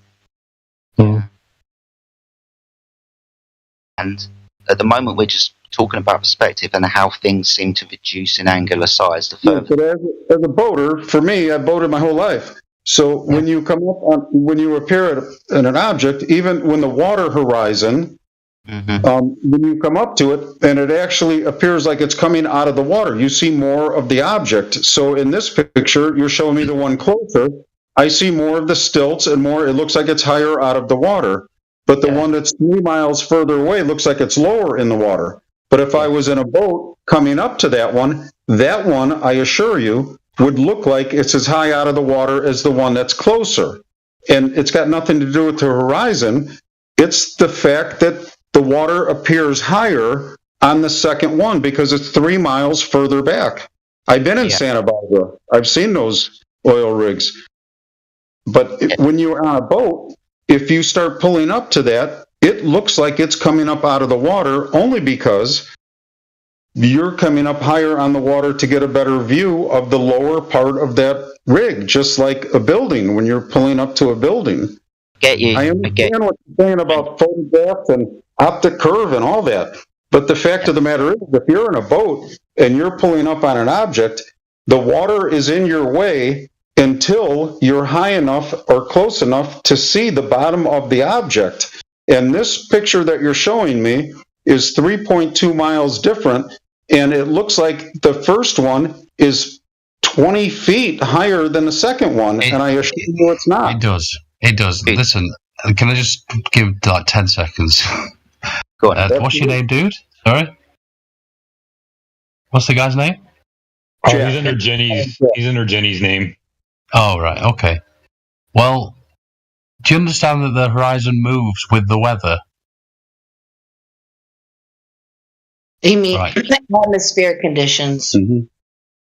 at the moment, we're just talking about perspective and how things seem to reduce in angular size the further. But as a boater, for me, I boated my whole life. So when you come up on, when you appear at an object, even when the water horizon, when you come up to it, and it actually appears like it's coming out of the water, you see more of the object. So in this picture, you're showing me the one closer. I see more of the stilts and more. It looks like it's higher out of the water. But the one that's 3 miles further away looks like it's lower in the water. But if I was in a boat coming up to that one, I assure you, would look like it's as high out of the water as the one that's closer. And it's got nothing to do with the horizon. It's the fact that the water appears higher on the second one because it's 3 miles further back. I've been in Santa Barbara. I've seen those oil rigs. But when you're on a boat, if you start pulling up to that, it looks like it's coming up out of the water only because you're coming up higher on the water to get a better view of the lower part of that rig, just like a building when you're pulling up to a building. Get you. I understand what you're saying about photographs and optic curve and all that, but the fact of the matter is, if you're in a boat and you're pulling up on an object, the water is in your way until you're high enough or close enough to see the bottom of the object. And this picture that you're showing me is 3.2 miles different, and it looks like the first one is 20 feet higher than the second one, and I assure you it's not. It does. Listen, can I just give like 10 seconds? Go on. What's your name, dude? Sorry? What's the guy's name? Oh, he's under Jenny's name. Oh, right. Okay. Well, do you understand that the horizon moves with the weather? You mean atmospheric conditions?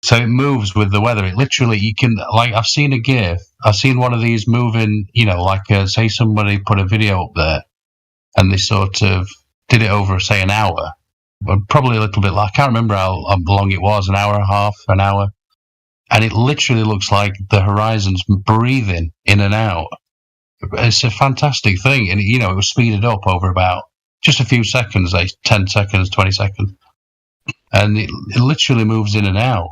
So it moves with the weather. It literally, you can, like, I've seen a GIF. I've seen one of these moving, you know, like, say somebody put a video up there and they sort of did it over, say, an hour. Probably a little bit, I can't remember how long it was, an hour and a half, an hour. And it literally looks like the horizon's breathing in and out. It's a fantastic thing. And, you know, it was speeded up over about just a few seconds, like 10 seconds, 20 seconds. and it literally moves in and out.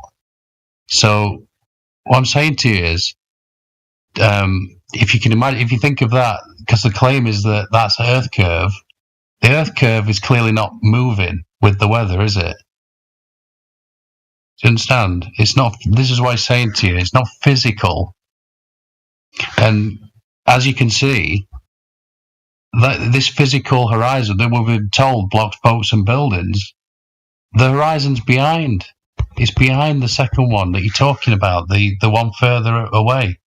So what I'm saying to you is, if you can imagine, if you think of that, because the claim is that that's Earth curve. The Earth curve is clearly not moving with the weather, is it? Do you understand? It's not. This is what I'm saying to you. It's not physical. And as you can see, that this physical horizon that we've been told blocks boats and buildings, the horizon's behind. It's behind the second one that you're talking about, the one further away.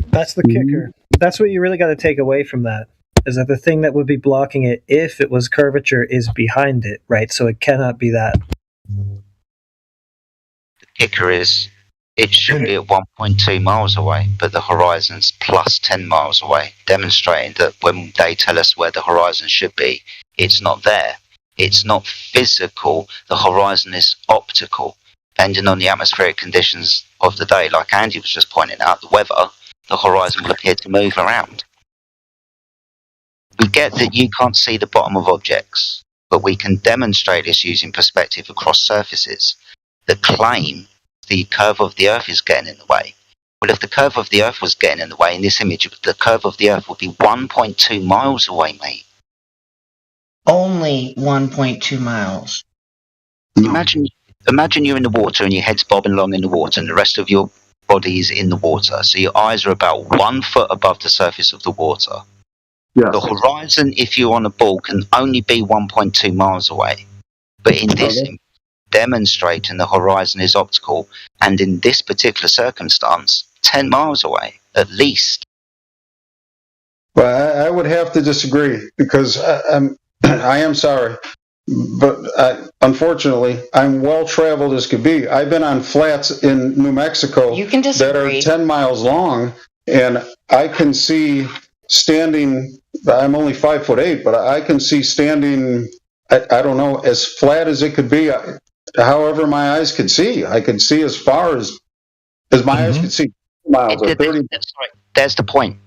That's the kicker. That's what you really got to take away from that, is that the thing that would be blocking it, if it was curvature, is behind it, right? So it cannot be that. The kicker is, it should be at 1.2 miles away, but the horizon's plus 10 miles away, demonstrating that when they tell us where the horizon should be, it's not there. It's not physical. The horizon is optical, depending on the atmospheric conditions of the day. Like Andy was just pointing out, the weather, the horizon will appear to move around. We get that you can't see the bottom of objects, but we can demonstrate this using perspective across surfaces. The claim, the curve of the Earth is getting in the way. Well, if the curve of the Earth was getting in the way in this image, the curve of the Earth would be 1.2 miles away, mate. Only 1.2 miles. Imagine you're in the water and your head's bobbing along in the water and the rest of your body is in the water. So your eyes are about 1 foot above the surface of the water. Yes. The horizon, if you're on a ball, can only be 1.2 miles away. But in this demonstrating the horizon is optical, and in this particular circumstance, 10 miles away, at least. Well, I would have to disagree, because I am sorry, but unfortunately, I'm well traveled as could be. I've been on flats in New Mexico that are 10 miles long, and I can see standing. I'm only 5'8", but I can see standing. I don't know, as flat as it could be. However, my eyes could see. I could see as far as my eyes could see. Miles or 30. There's the point.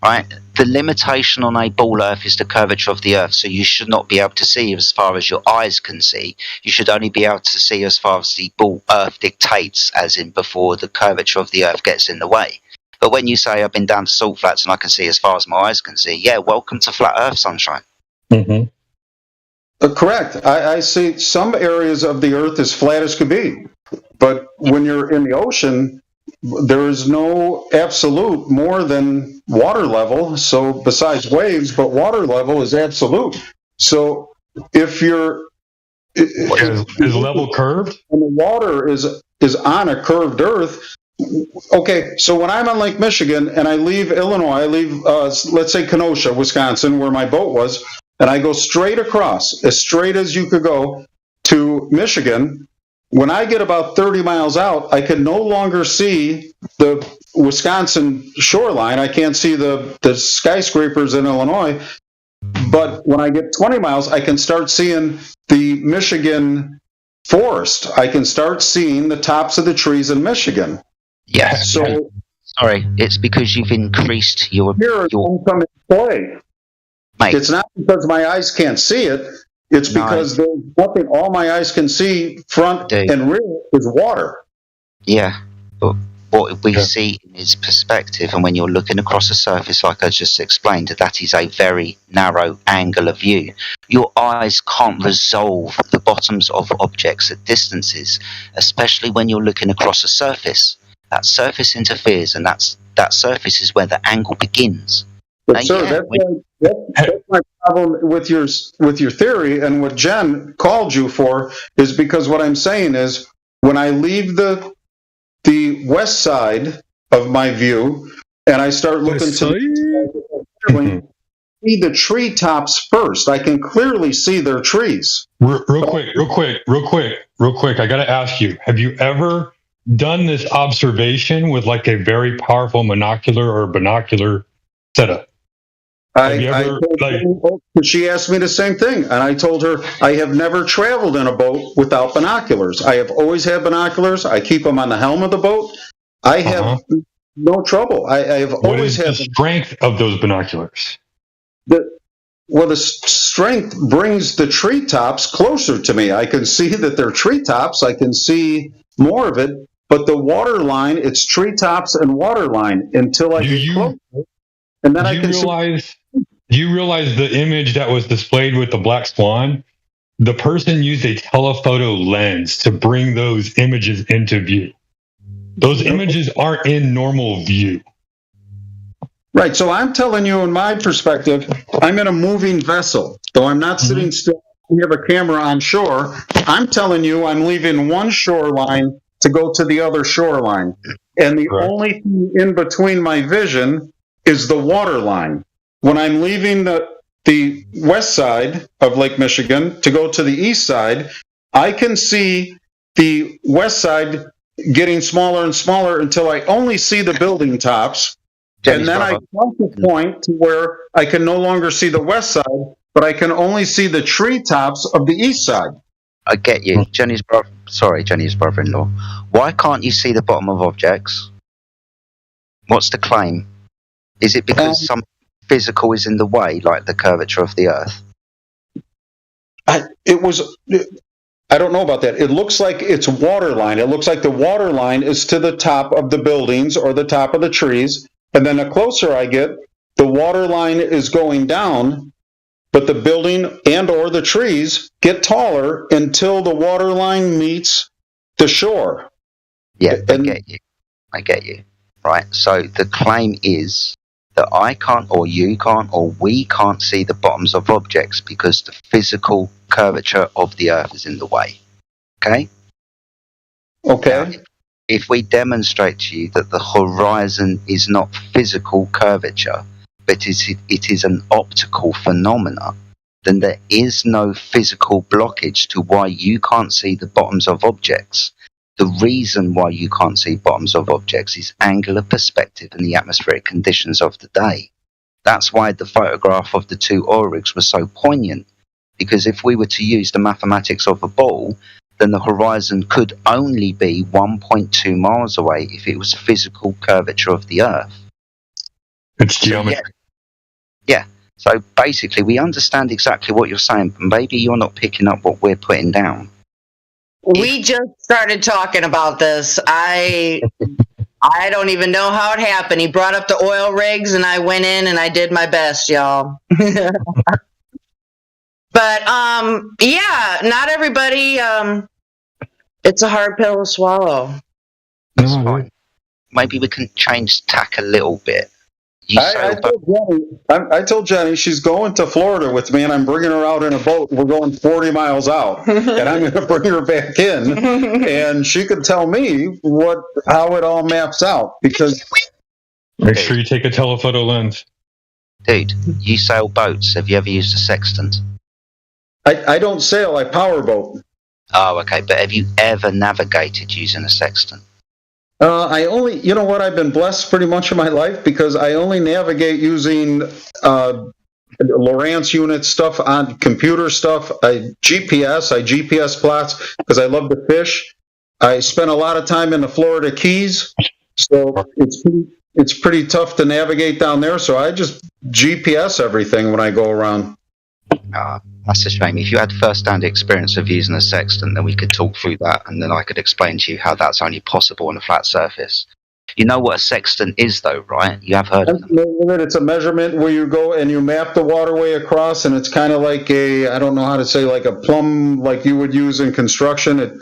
Right, the limitation on a ball Earth is the curvature of the Earth, so you should not be able to see as far as your eyes can see. You should only be able to see as far as the ball Earth dictates, as in before the curvature of the Earth gets in the way. But when you say I've been down to salt flats and I can see as far as my eyes can see, yeah, welcome to flat Earth, sunshine. Mm-hmm. Correct. I see some areas of the Earth as flat as could be, but when you're in the ocean, there is no absolute more than water level. So besides waves, but water level is absolute. So if you're is level curved, and the water is on a curved Earth. Okay, so when I'm on Lake Michigan and I leave Illinois, I leave let's say Kenosha, Wisconsin, where my boat was, and I go straight across, as straight as you could go to Michigan. When I get about 30 miles out, I can no longer see the Wisconsin shoreline. I can't see the skyscrapers in Illinois. But when I get 20 miles, I can start seeing the Michigan forest. I can start seeing the tops of the trees in Michigan. Yes. So, sorry, it's because you've increased your... Here come into play. Mate. It's not because my eyes can't see it. It's because there's nothing. All my eyes can see, front and rear, is water. Yeah, but what we see is perspective, and when you're looking across a surface, like I just explained, that is a very narrow angle of view. Your eyes can't resolve the bottoms of objects at distances, especially when you're looking across a surface. That surface interferes, and that surface is where the angle begins. But sir, that's my problem with your theory, and what Jen called you for is because what I'm saying is when I leave the west side of my view and I start looking to see the treetops first. I can clearly see their trees. Real quick. I got to ask you: have you ever done this observation with like a very powerful monocular or binocular setup? She asked me the same thing, and I told her I have never traveled in a boat without binoculars. I have always had binoculars. I keep them on the helm of the boat. I have no trouble. I have always had. What is the strength of those binoculars? Well, the strength brings the treetops closer to me. I can see that they're treetops. I can see more of it, but the water line, it's treetops and water line until I get closer. And then I can Do you realize the image that was displayed with the black swan? The person used a telephoto lens to bring those images into view. Those images aren't in normal view. Right. So I'm telling you, in my perspective, I'm in a moving vessel. Though I'm not sitting still, we have a camera on shore. I'm telling you, I'm leaving one shoreline to go to the other shoreline. And the only thing in between my vision is the water line. When I'm leaving the west side of Lake Michigan to go to the east side, I can see the west side getting smaller and smaller until I only see the building tops. And then I come to a point to where I can no longer see the west side, but I can only see the treetops of the east side. I get you. Jenny's brother-in-law. Why can't you see the bottom of objects? What's the claim? Is it because some physical is in the way, like the curvature of the earth? I don't know about that. It looks like it's water line. It looks like the water line is to the top of the buildings or the top of the trees. And then the closer I get, the water line is going down, but the building and or the trees get taller until the water line meets the shore. Yeah, I get you. Right. So the claim is that I can't, or you can't, or we can't see the bottoms of objects because the physical curvature of the earth is in the way. Okay? Okay. Now, if we demonstrate to you that the horizon is not physical curvature, but it is an optical phenomena, then there is no physical blockage to why you can't see the bottoms of objects. The reason why you can't see bottoms of objects is angular perspective and the atmospheric conditions of the day. That's why the photograph of the two oil rigs was so poignant, because if we were to use the mathematics of a ball, then the horizon could only be 1.2 miles away if it was physical curvature of the Earth. It's geometry. Yeah. So basically, we understand exactly what you're saying, but maybe you're not picking up what we're putting down. We just started talking about this. I don't even know how it happened. He brought up the oil rigs, and I went in and I did my best, y'all. But yeah, not everybody. It's a hard pill to swallow. That's fine. Maybe we can change tack a little bit. I told Jenny she's going to Florida with me, and I'm bringing her out in a boat. We're going 40 miles out, and I'm going to bring her back in, and she could tell me how it all maps out. Because make sure you take a telephoto lens. Dude, you sail boats. Have you ever used a sextant? I don't sail. I powerboat. Oh, okay. But have you ever navigated using a sextant? I only, you know what, I've been blessed pretty much in my life because I only navigate using Lowrance unit stuff on computer stuff. I GPS plots because I love to fish. I spent a lot of time in the Florida Keys, so it's pretty tough to navigate down there. So I just GPS everything when I go around. That's a shame. If you had first-hand experience of using a sextant, then we could talk through that, and then I could explain to you how that's only possible on a flat surface. You know what a sextant is, though, right? You have heard of them. It's a measurement where you go and you map the waterway across, and it's kind of like I don't know how to say, like a plumb, like you would use in construction,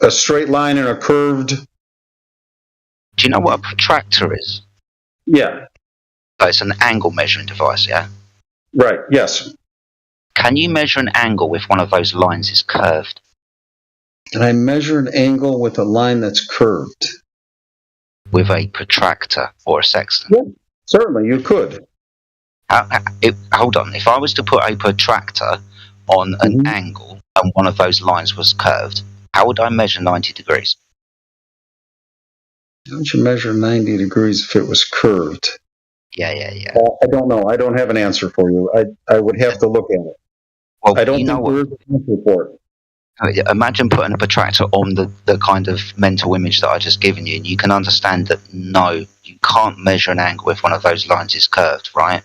a straight line and a curved. Do you know what a protractor is? Yeah. Oh, it's an angle measuring device, yeah? Right, yes. Can you measure an angle if one of those lines is curved? Can I measure an angle with a line that's curved? With a protractor or a sextant? Yeah, certainly, you could. Hold on. If I was to put a protractor on an angle and one of those lines was curved, how would I measure 90 degrees? How would you measure 90 degrees if it was curved? Yeah. I don't know. I don't have an answer for you. I would have to look at it. Well, I don't think there is an answer for it. Imagine putting a protractor on the kind of mental image that I just given you, and you can understand that no, you can't measure an angle if one of those lines is curved, right?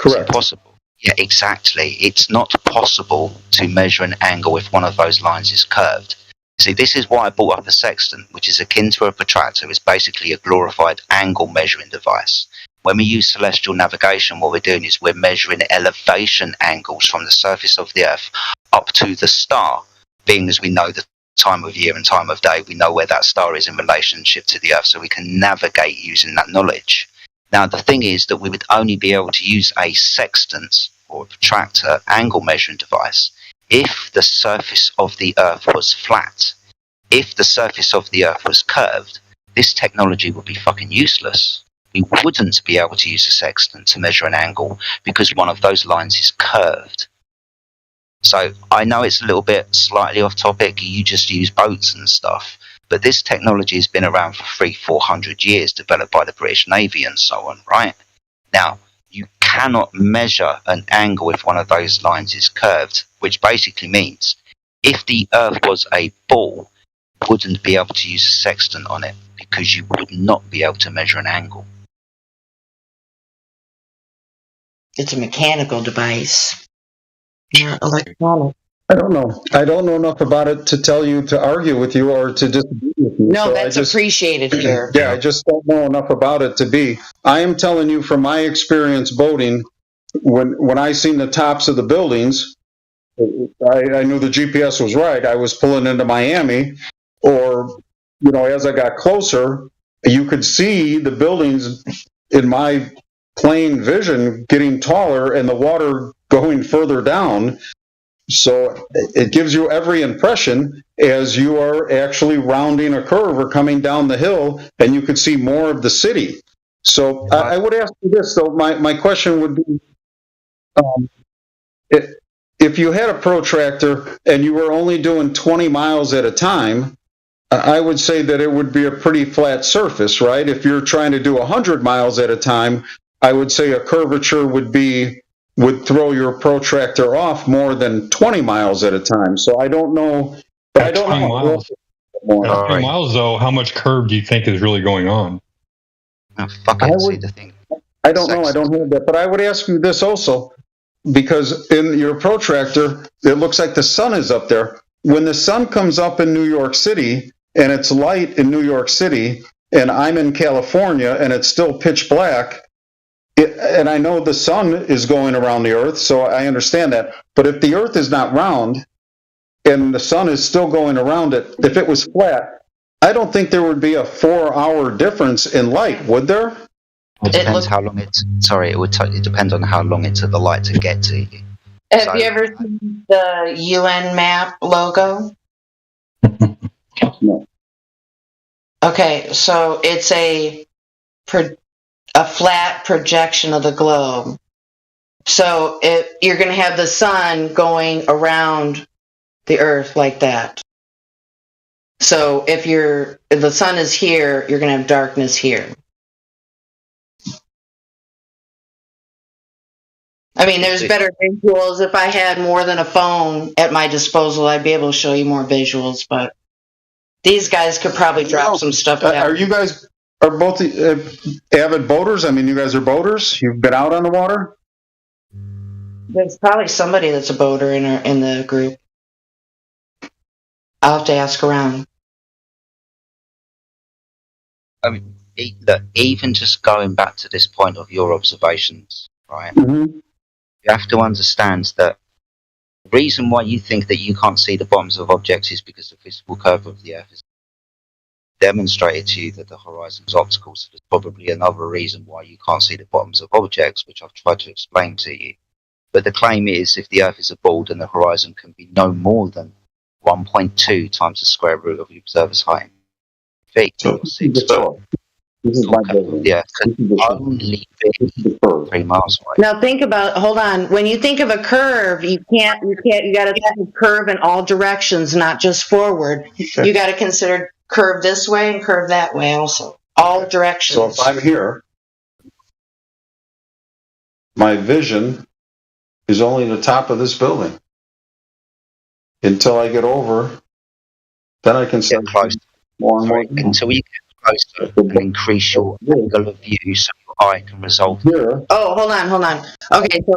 Correct. Is it possible? Yeah, exactly. It's not possible to measure an angle if one of those lines is curved. See, this is why I brought up a sextant, which is akin to a protractor. It's basically a glorified angle measuring device. When we use celestial navigation, what we're doing is we're measuring elevation angles from the surface of the Earth up to the star. Being as we know the time of year and time of day, we know where that star is in relationship to the Earth, so we can navigate using that knowledge. Now, the thing is that we would only be able to use a sextant or a protractor angle measuring device if the surface of the Earth was flat. If the surface of the Earth was curved, this technology would be fucking useless. We wouldn't be able to use a sextant to measure an angle because one of those lines is curved. So I know it's a little bit slightly off topic. You just use boats and stuff. But this technology has been around for 300-400 years, developed by the British Navy and so on, right? Now, you cannot measure an angle if one of those lines is curved, which basically means if the Earth was a ball, you wouldn't be able to use a sextant on it because you would not be able to measure an angle. It's a mechanical device, not electronic. I don't know. I don't know enough about it to tell you, to argue with you, or to disagree with you. No, So that's appreciated here. Yeah, I just don't know enough about it to be. I am telling you from my experience boating, when I seen the tops of the buildings, I knew the GPS was right. I was pulling into Miami, or, as I got closer, you could see the buildings in my plain vision getting taller and the water going further down. So it gives you every impression as you are actually rounding a curve or coming down the hill, and you could see more of the city. So I would ask you this, though. My question would be, if you had a protractor and you were only doing 20 miles at a time, I would say that it would be a pretty flat surface, right? If you're trying to do 100 miles at a time, I would say a curvature would throw your protractor off more than 20 miles at a time. So I don't know. But I don't know. Miles. At 20 miles, though, how much curve do you think is really going on? I don't know. I don't have that. But I would ask you this also, because in your protractor, it looks like the sun is up there. When the sun comes up in New York City and it's light in New York City, and I'm in California and it's still pitch black, and I know the sun is going around the earth, so I understand that. But if the earth is not round and the sun is still going around it, if it was flat, I don't think there would be a 4-hour difference in light, would there? It depends how long it depends on how long it took the light to get to you. Have you ever seen the UN map logo? No. Okay, so it's a flat projection of the globe. So you're going to have the sun going around the earth like that. So if the sun is here, you're going to have darkness here. I mean, there's better visuals. If I had more than a phone at my disposal, I'd be able to show you more visuals, but these guys could probably drop some stuff down. Are you guys both avid boaters? I mean, you guys are boaters? You've been out on the water? There's probably somebody that's a boater in the group. I'll have to ask around. I mean, even just going back to this point of your observations, right? Mm-hmm. You have to understand that the reason why you think that you can't see the bottoms of objects is because the physical curve of the Earth is demonstrated to you that the horizon is optical. So there's probably another reason why you can't see the bottoms of objects, which I've tried to explain to you. But the claim is, if the Earth is a ball, then the horizon can be no more than 1.2 times the square root of the observer's height. Feet, or 6 foot. This is my building. Yeah, can only be 3 miles away. Now hold on. When you think of a curve, you got to think of curve in all directions, not just forward. Okay. You got to consider curve this way and curve that way also. All directions. So if I'm here, my vision is only the top of this building. Until I get over, then I can start close. More and more. Until you get closer and increase your angle of view, so eye can resolve. Oh, hold on. Okay, so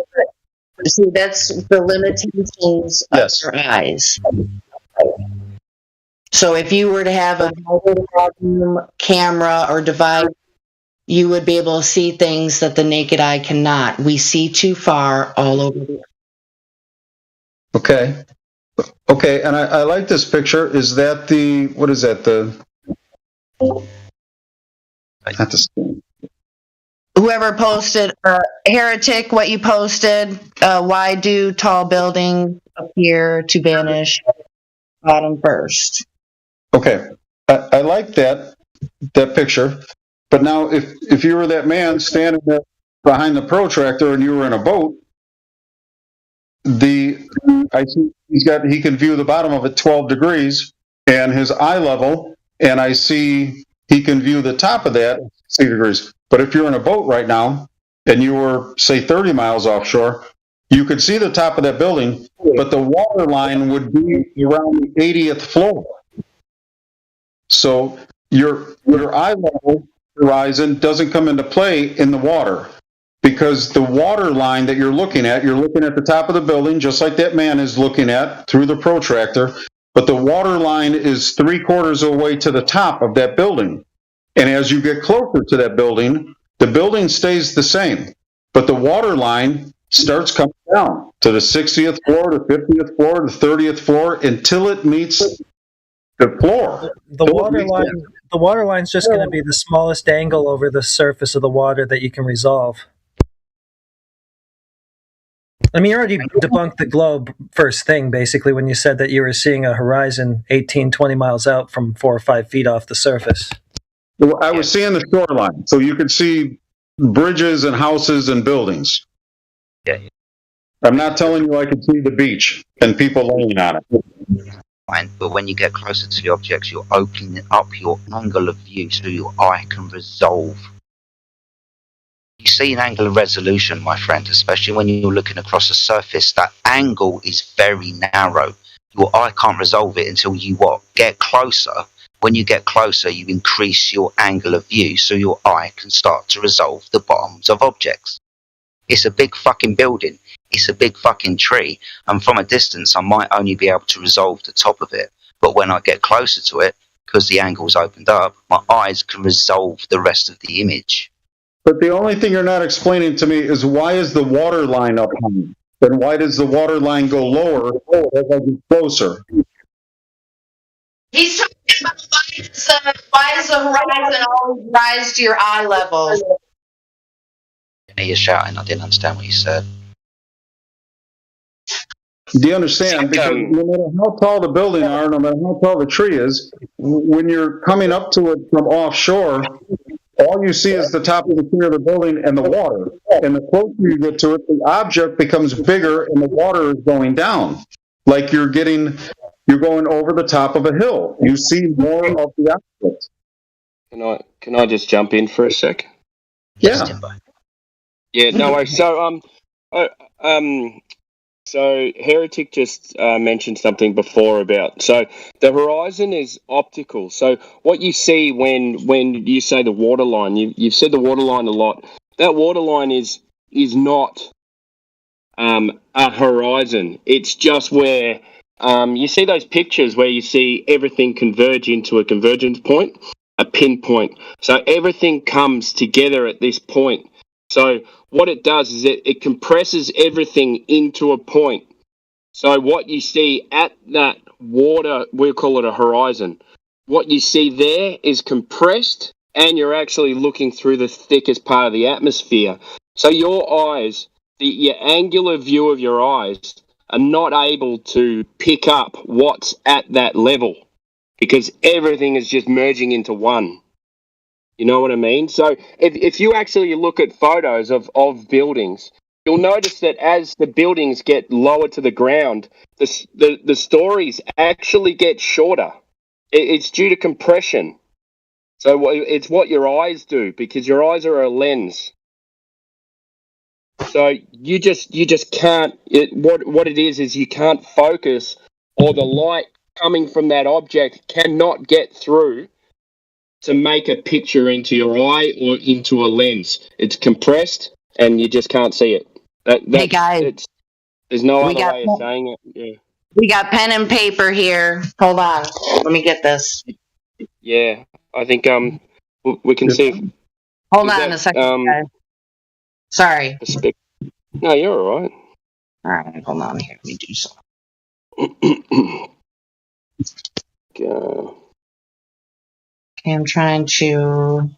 see, that's the limitations of your eyes. So if you were to have a camera or device, you would be able to see things that the naked eye cannot. We see too far all over the Okay. Okay, and I like this picture. Is that the, what is that, not the, whoever posted, Heretic, what you posted, why do tall buildings appear to vanish bottom first? okay, I like that picture, but now if you were that man standing there behind the protractor and you were in a boat, I see he can view the bottom of it 12 degrees and his eye level, and I see he can view the top of that 60 degrees. But if you're in a boat right now and you were, say, 30 miles offshore, you could see the top of that building, but the water line would be around the 80th floor. So your eye level horizon doesn't come into play in the water, because the water line that you're looking at the top of the building, just like that man is looking at through the protractor, but the water line is 3/4 of the way to the top of that building. And as you get closer to that building, the building stays the same, but the water line starts coming down to the 60th floor, the 50th floor, the 30th floor, until it meets the floor. The water line's just going to be the smallest angle over the surface of the water that you can resolve. I mean, you already debunked the globe first thing, basically, when you said that you were seeing a horizon 18, 20 miles out from 4 or 5 feet off the surface. I was seeing the shoreline, so you could see bridges and houses and buildings. Yeah. I'm not telling you I could see the beach and people laying on it. Fine, but when you get closer to the objects, you're opening up your angle of view so your eye can resolve. You see an angle of resolution, my friend, especially when you're looking across a surface. That angle is very narrow. Your eye can't resolve it until you get closer. When you get closer, you increase your angle of view so your eye can start to resolve the bottoms of objects. It's a big fucking building. It's a big fucking tree. And from a distance, I might only be able to resolve the top of it. But when I get closer to it, because the angle's opened up, my eyes can resolve the rest of the image. But the only thing you're not explaining to me is, why is the water line up high? Then why does the water line go lower as I get closer? He's talking about why does the horizon always rise to your eye level? You're shouting. I didn't understand what you said. Do you understand? Because no matter how tall the building are, no matter how tall the tree is, when you're coming up to it from offshore, all you see is the top of the tree of the building and the water. And the closer you get to it, the object becomes bigger and the water is going down. Like you're going over the top of a hill. You see more of the object. Can I just jump in for a sec? Yeah. Yeah, no worries. So Heretic just mentioned something before about, so the horizon is optical. So what you see when you say the water line, you've said the water line a lot. That water line is not a horizon. It's just where you see those pictures where you see everything converge into a convergence point, a pinpoint. So everything comes together at this point. So what it does is it compresses everything into a point. So what you see at that water, we'll call it a horizon. What you see there is compressed, and you're actually looking through the thickest part of the atmosphere. So your eyes, your angular view of your eyes, are not able to pick up what's at that level, because everything is just merging into one. You know what I mean? So if you actually look at photos of buildings, you'll notice that as the buildings get lower to the ground, the stories actually get shorter. It's due to compression. So it's what your eyes do, because your eyes are a lens. So you just can't. What it is you can't focus, or the light coming from that object cannot get through to make a picture into your eye or into a lens. It's compressed, and you just can't see it. Hey guys, there's no we other got way of saying it. Yeah. we got pen and paper here. Hold on, let me get this. Yeah, I think we can see. Hold on a second, guys. Sorry. No, you're all right. All right, hold on here. Let me do something. Go. Okay, I'm trying to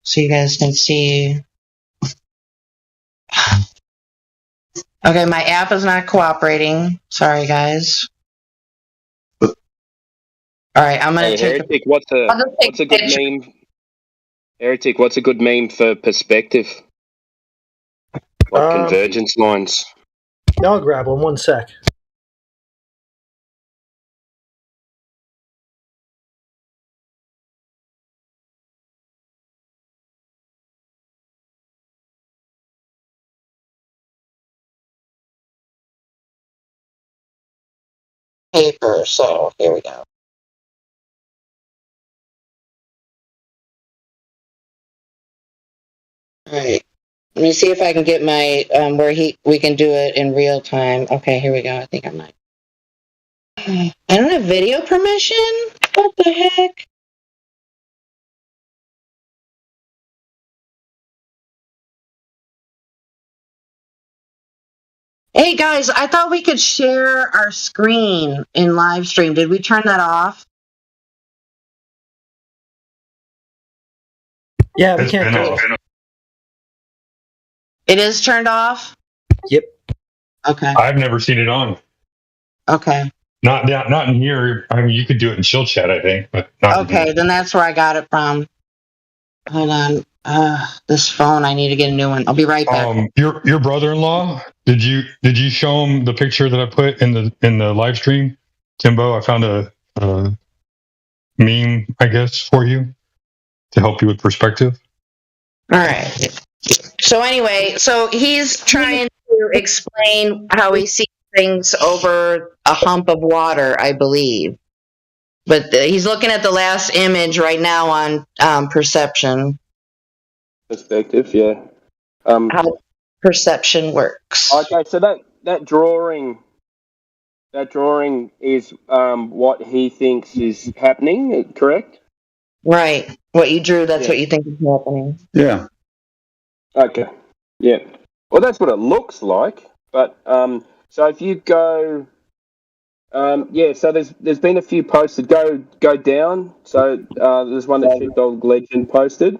so you guys can see. Okay, my app is not cooperating. Sorry, guys. All right, I'm gonna Hey, take. Heretic, what's a good meme? Heretic, what's a good meme for perspective? Like convergence lines. Yeah, I'll grab one. 1 sec. Paper. So here we go. All right. Let me see if I can get my where we can do it in real time. Okay, here we go. I think I might. I don't have video permission. What the heck? Hey guys, I thought we could share our screen in live stream. Did we turn that off? Yeah, we can't do it. It is turned off? Yep. Okay. I've never seen it on. Okay. Not in here. I mean, you could do it in chill chat, I think, but not in Okay, here. then that's where I got it from. Hold on. This phone, I need to get a new one. I'll be right back. Your brother-in-law, did you show him the picture that I put in the live stream, Timbo? I found a meme, I guess, for you to help you with perspective. All right. So anyway, so he's trying to explain how he sees things over a hump of water, I believe. But he's looking at the last image right now on perception. Perspective, yeah. How perception works. Okay, so that drawing is what he thinks is happening, correct? Right. What you drew, that's what you think is happening. Yeah. Okay. Yeah. Well, that's what it looks like. But so if you go, so there's been a few posted. Go down. So there's one that Sheepdog Legend posted.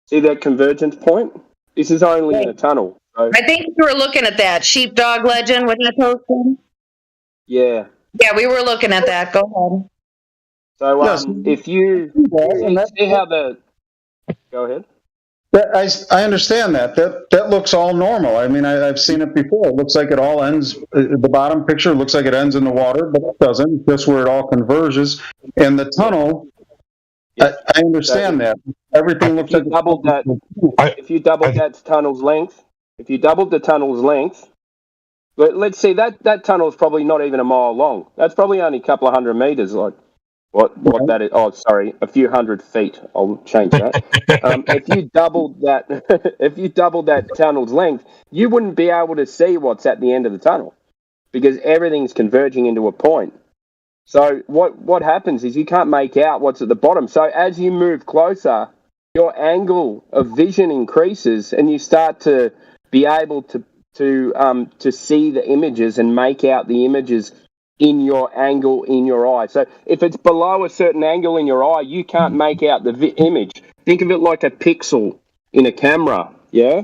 See that convergence point? This is only in a tunnel. So, I think we were looking at that. Sheepdog Legend, what he posted? yeah. Yeah, we were looking at that. Go ahead. So if you see how the... Go ahead. I understand that. That looks all normal. I mean, I've seen it before. It looks like it all ends. The bottom picture looks like it ends in the water, but it doesn't. Just where it all converges. And the tunnel, I understand that. Everything looks like doubled that. If you doubled that tunnel's length, let's see that tunnel is probably not even a mile long. That's probably only a couple of 100 meters. Like what that is? Oh, sorry, a few 100 feet. I'll change that. If you doubled that tunnel's length, you wouldn't be able to see what's at the end of the tunnel because everything's converging into a point. So what happens is you can't make out what's at the bottom. So as you move closer, your angle of vision increases, and you start to be able to see the images and make out the images in your angle in your eye. So if it's below a certain angle in your eye, you can't make out the image. Think of it like a pixel in a camera, yeah?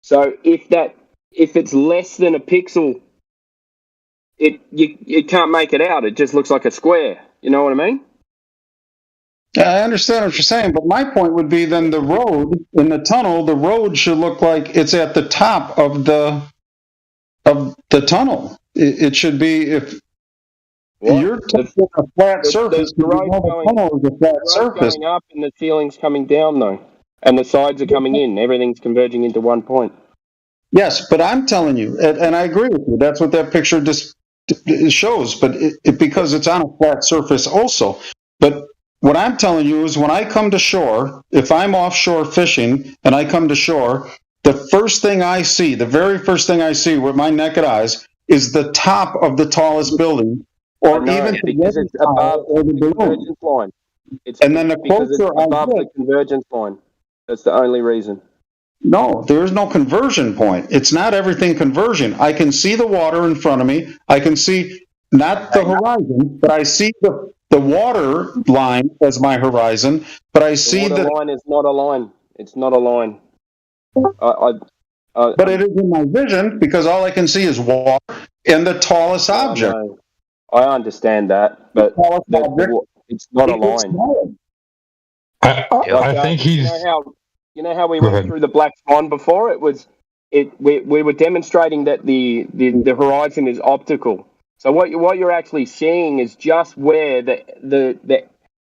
So if it's less than a pixel, you can't make it out. It just looks like a square. You know what I mean? I understand what you're saying, but my point would be then the road in the tunnel, the road should look like it's at the top of the tunnel. It should be if you're touching a flat surface, the tunnel is a flat surface. Going up and the ceiling's coming down though, and the sides are coming in. Everything's converging into one point. Yes, but I'm telling you, and I agree with you. That's what that picture just shows. But because it's on a flat surface, also. But what I'm telling you is when I come to shore, if I'm offshore fishing and I come to shore, the first thing I see, the very first thing I see with my naked eyes is the top of the tallest building, or even because it's above the convergence line. And then the because it's closer I above get, the convergence line. That's the only reason. no, there is no conversion point. It's not everything conversion. I can see the water in front of me. I can see not the horizon, but I see the water line as my horizon. But I see The line is not a line. It's not a line. But it is in my vision because all I can see is water and the tallest object. No, I understand that, but it's not a line. I think he's. You know how we Go went ahead. through the black swan before? We were demonstrating that the horizon is optical. So what you're actually seeing is just where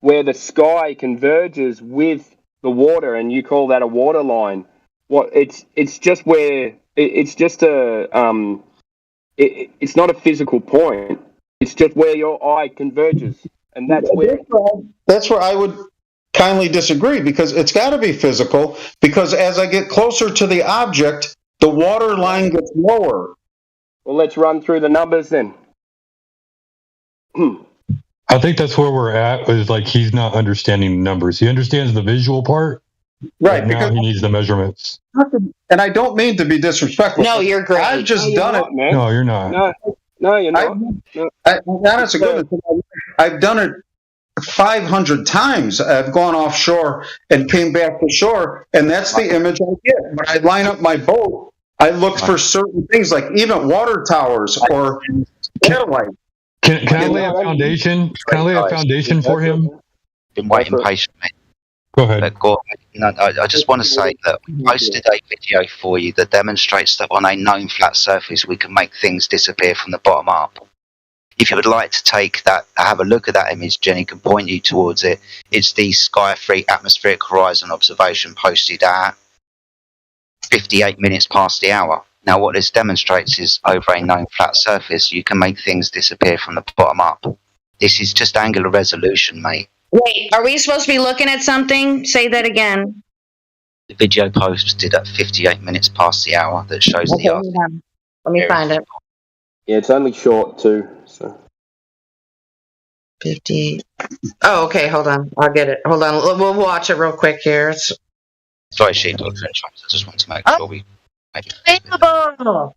where the sky converges with the water, and you call that a water line. It's just where it's just it's not a physical point. It's just where your eye converges, and that's where. That's where I would kindly disagree because it's got to be physical. Because as I get closer to the object, the water line gets lower. Well, let's run through the numbers then. I think that's where we're at. Is like he's not understanding the numbers. He understands the visual part. Right, But now because he needs the measurements. and I don't mean to be disrespectful. No, you're great. I've just No, done you're it. not, man. No, you're not. No, you're not. Honest to goodness, I've done it 500 times. I've gone offshore and came back to shore, and that's the image I get. When I line up my boat, I look for certain things, like even water towers or satellite. Can I lay a foundation? Can I lay a foundation for him? Been waiting patiently. Go ahead. But I just want to say that we posted a video for you that demonstrates that on a known flat surface we can make things disappear from the bottom up. If you would like to take that, have a look at that image, Jenny can point you towards it. It's the Sky 3 atmospheric horizon observation posted at 58 minutes past the hour. Now what this demonstrates is over a known flat surface you can make things disappear from the bottom up. This is just angular resolution, mate. Wait, are we supposed to be looking at something? Say that again. The video posted at 58 minutes past the hour that shows Okay, the Earth. hold on. Let me find it. Yeah, it's only short too. So 50. Oh, okay. Hold on. I'll get it. Hold on. We'll watch it real quick here. It's Sorry, Sheepdog, I just want to make sure we. available.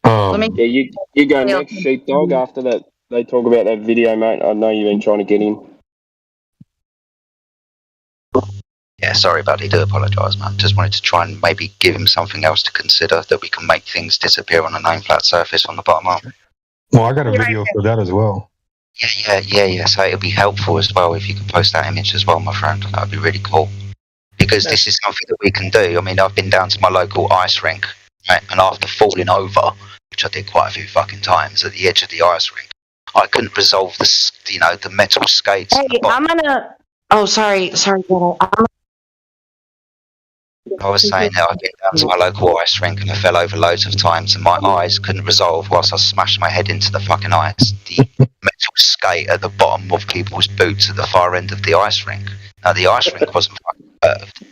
Let me. yeah, you go next, Sheepdog. After that, they talk about that video, mate. I know you've been trying to get in. Yeah, sorry, buddy. Do apologise, man. Just wanted to try and maybe give him something else to consider that we can make things disappear on a known flat surface on the bottom up. Well, I got a video for that as well. Yeah. So it'll be helpful as well if you can post that image as well, my friend. That would be really cool. Because this is something that we can do. I mean, I've been down to my local ice rink, right, and after falling over, which I did quite a few fucking times at the edge of the ice rink, I couldn't resolve the metal skates. Hey, I'm gonna. Oh, sorry, Dad. I was saying that I've been down to my local ice rink and I fell over loads of times and my eyes couldn't resolve whilst I smashed my head into the fucking ice. The metal skate at the bottom of people's boots at the far end of the ice rink. Now, the ice rink wasn't fucking curved.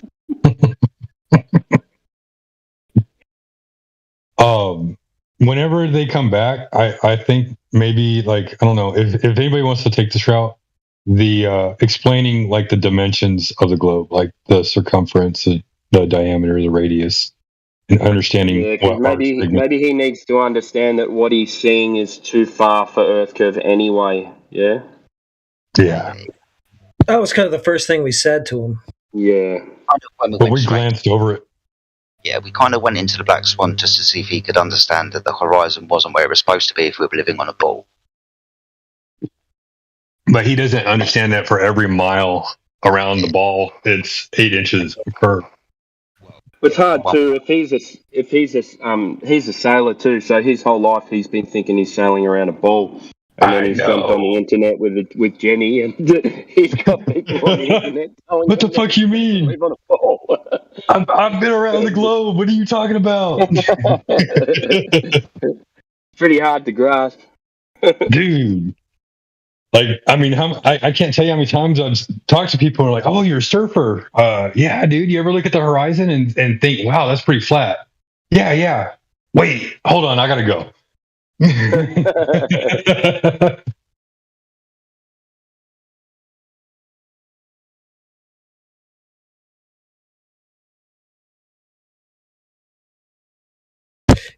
Whenever they come back, I think maybe, like, I don't know, if anybody wants to take this route, the explaining like the dimensions of the globe, like the circumference, the diameter, the radius, and understanding. Yeah, because maybe he needs to understand that what he's seeing is too far for Earth curve anyway. Yeah. Yeah. That was kind of the first thing we said to him. Yeah. But we glanced over it. Yeah, we kind of went into the Black Swan just to see if he could understand that the horizon wasn't where it was supposed to be if we were living on a ball. But he doesn't understand that for every mile around the ball, it's 8 inches of curve. It's hard too. He's a sailor too, so his whole life he's been thinking he's sailing around a ball, and then he's jumped on the internet with Jenny, and he's got people on the internet telling What the fuck you mean? live on a ball. I've been around the globe. What are you talking about? Pretty hard to grasp, dude. Like, I mean, I can't tell you how many times I've talked to people who are like, "Oh, you're a surfer." Yeah, dude. You ever look at the horizon and think, "Wow, that's pretty flat." Yeah. Wait, hold on. I gotta go.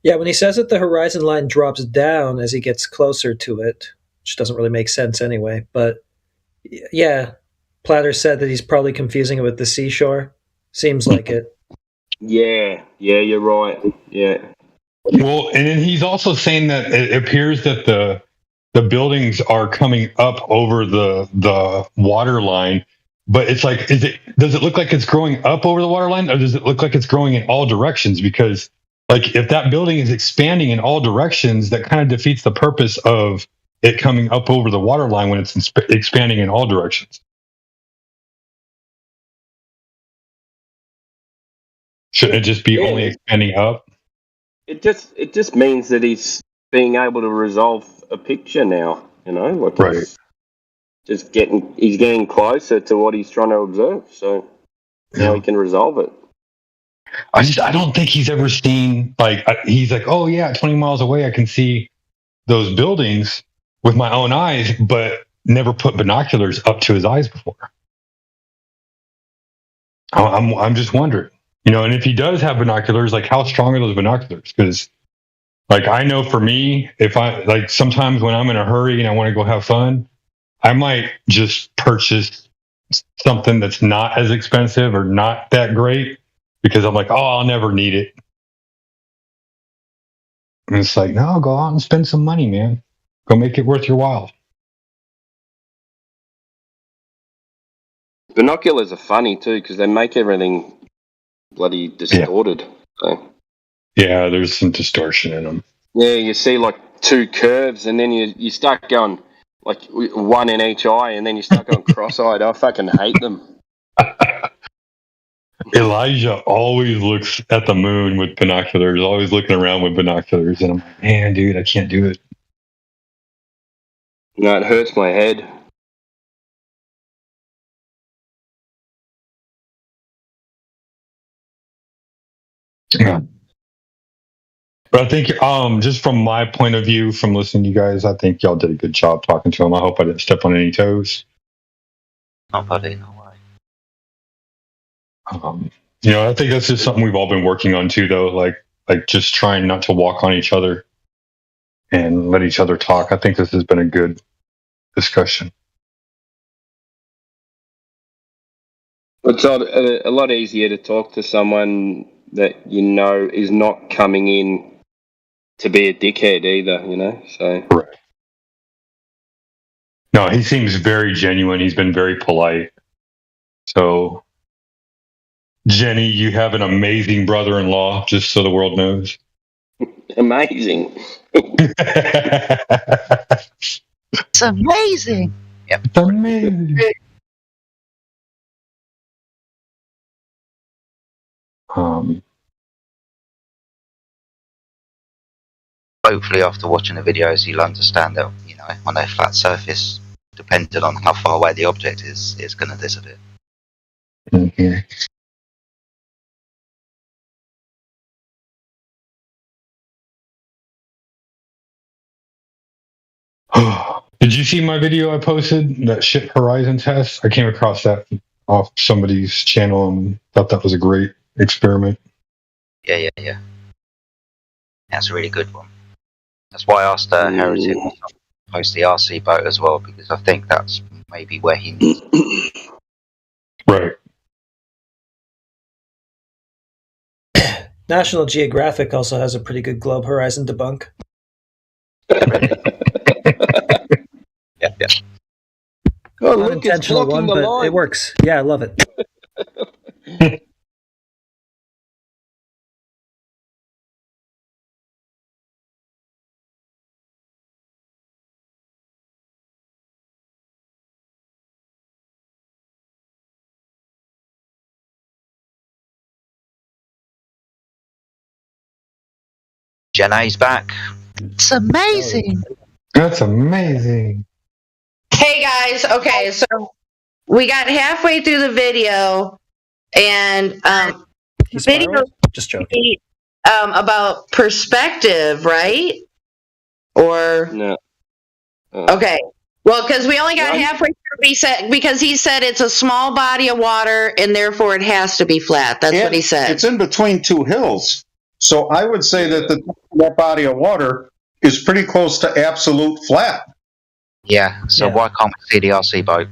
Yeah, when he says that the horizon line drops down as he gets closer to it, which doesn't really make sense anyway, but yeah, Platter said that he's probably confusing it with the seashore. Seems like it. Yeah, you're right. Yeah. Well, and then he's also saying that it appears that the buildings are coming up over the water line, but it's like, does it look like it's growing up over the water line, or does it look like it's growing in all directions? Because like if that building is expanding in all directions, that kind of defeats the purpose of it coming up over the water line when it's expanding in all directions. Shouldn't it just be only expanding up? It just means that he's being able to resolve a picture now. You know, like right. He's getting closer to what he's trying to observe. So now he can resolve it. I don't think he's ever seen, like, he's like, oh yeah, 20 miles away I can see those buildings with my own eyes, but never put binoculars up to his eyes before. I'm just wondering, you know, and if he does have binoculars, like how strong are those binoculars? Because like I know for me, if I like sometimes when I'm in a hurry and I want to go have fun, I might just purchase something that's not as expensive or not that great because I'm like, oh, I'll never need it. And it's like, no, go out and spend some money, man. Go make it worth your while. Binoculars are funny too because they make everything bloody distorted. So. Yeah, there's some distortion in them. Yeah, you see like two curves, and then you start going like one in each eye, and then you start going cross-eyed. I fucking hate them. Elijah always looks at the moon with binoculars, always looking around with binoculars, and I'm like, man, dude, I can't do it. No, it hurts my head. Yeah. But I think just from my point of view, from listening to you guys, I think y'all did a good job talking to him. I hope I didn't step on any toes. Not buddy, no way. You know, I think that's just something we've all been working on too, though. Like just trying not to walk on each other and let each other talk. I think this has been a good discussion. It's a lot easier to talk to someone that you know is not coming in to be a dickhead either, you know. So right. No, he seems very genuine. He's been very polite. So, Jenny, you have an amazing brother-in-law. Just so the world knows. Amazing. It's amazing. Yep. It's amazing. Hopefully, after watching the videos, you'll understand that, you know, on a flat surface, depending on how far away the object is, it's going to disappear. Mm-hmm. Did you see my video I posted, that ship horizon test? I came across that off somebody's channel and thought that was a great experiment. Yeah. That's a really good one. That's why I asked Heretic to post the RC boat as well, because I think that's maybe where he needs it. Right. National Geographic also has a pretty good globe horizon debunk. Yeah. Oh, look, unintentional it's blocking one, the but line. it works. Yeah, I love it. Jenna's back. It's amazing. That's amazing. Hey guys, okay, so we got halfway through the video, and video just joking. About perspective, right? Or no? Okay, well, because we only got halfway through, because he said it's a small body of water, and therefore it has to be flat. That's what he said. It's in between two hills, so I would say that that body of water is pretty close to absolute flat. Yeah, so why can't we see the RC boat?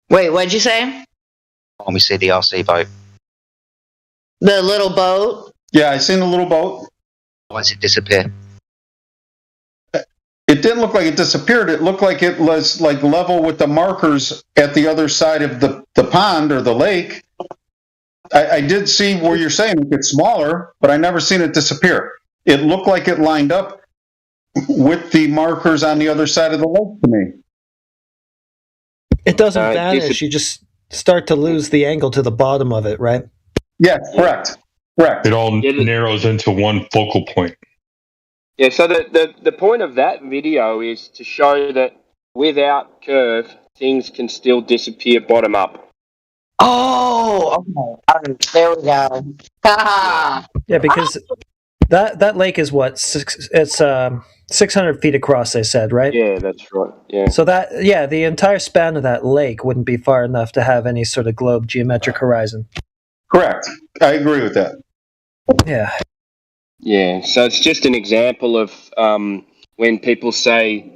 Wait, what'd you say? Can't we see the RC boat? The little boat? Yeah, I seen the little boat. Why does it disappear? It didn't look like it disappeared. It looked like it was like level with the markers at the other side of the pond or the lake. I did see where you're saying it gets smaller, but I never seen it disappear. It looked like it lined up with the markers on the other side of the lake to me. It doesn't vanish. You just start to lose the angle to the bottom of it, right? Yeah, correct. Correct. It all narrows into one focal point. Yeah, so the point of that video is to show that without curve, things can still disappear bottom up. Oh, okay. There we go. Yeah, because that lake is what? It's 600 feet across, they said, right? Yeah, that's right. Yeah. So the entire span of that lake wouldn't be far enough to have any sort of globe geometric horizon. Correct. I agree with that. Yeah. Yeah, so it's just an example of when people say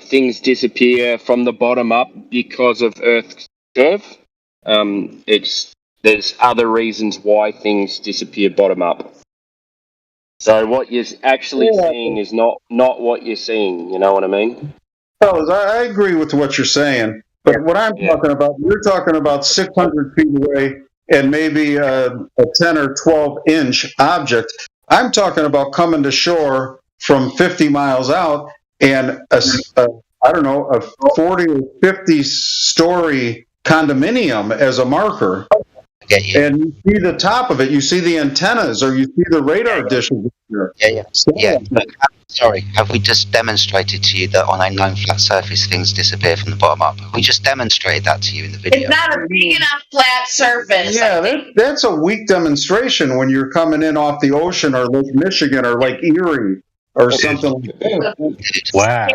things disappear from the bottom up because of Earth's curve. There's other reasons why things disappear bottom up. So what you're actually seeing is not what you're seeing. You know what I mean? Fellas, I agree with what you're saying, but what I'm talking about, you're talking about 600 feet away and maybe a 10 or 12 inch object. I'm talking about coming to shore from 50 miles out and a 40 or 50 story condominium as a marker. And you see the top of it, you see the antennas, or you see the radar dishes. Yeah. But, sorry, have we just demonstrated to you that on a known flat surface things disappear from the bottom up? Have we just demonstrated that to you in the video? It's not a big enough flat surface. Yeah, that's a weak demonstration when you're coming in off the ocean or Lake Michigan or Lake Erie or something like that. Wow.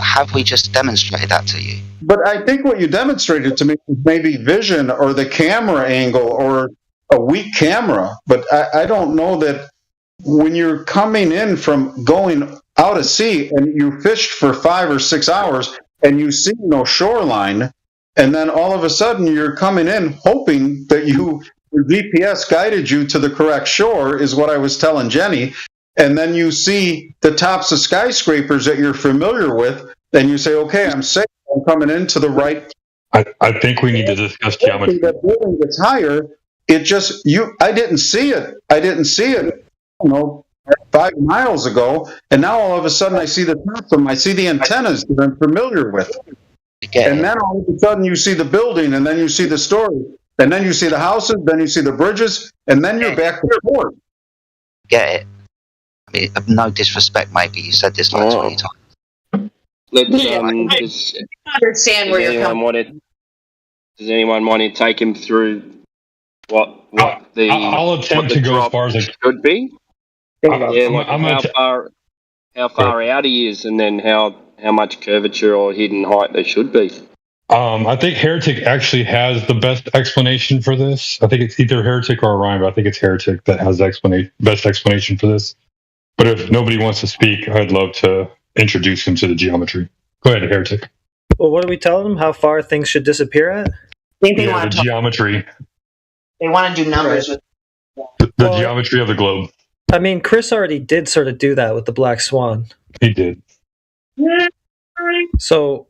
Have we just demonstrated that to you? But I think what you demonstrated to me was maybe vision or the camera angle or a weak camera. But I don't know that when you're coming in from going out at sea and you fished for 5 or 6 hours and you see no shoreline, and then all of a sudden you're coming in hoping that your GPS guided you to the correct shore, is what I was telling Jenny. And then you see the tops of skyscrapers that you're familiar with, and you say, okay, I'm safe. I'm coming into the right. I think we need to discuss geometry. That building gets higher. It just, I didn't see it. I didn't see it, 5 miles ago. And now all of a sudden I see the top of them. I see the antennas that I'm familiar with. And then all of a sudden you see the building, and then you see the story, and then you see the houses, then you see the bridges, and then you're back to port. Get it. I mean, no disrespect, mate, but you said this like 20 times. Let's understand where you're coming. Does anyone want to take him through what the? I'll attempt to go as far as I could be. How far out he is, and then how much curvature or hidden height there should be. I think Heretic actually has the best explanation for this. I think it's either Heretic or Orion, but I think it's Heretic that has the best explanation for this. But if nobody wants to speak, I'd love to introduce him to the geometry. Go ahead, Heretic. Well, what are we telling them? How far things should disappear at? The geometry. They want to do numbers with the geometry of the globe. I mean, Chris already did sort of do that with the Black Swan. He did. So,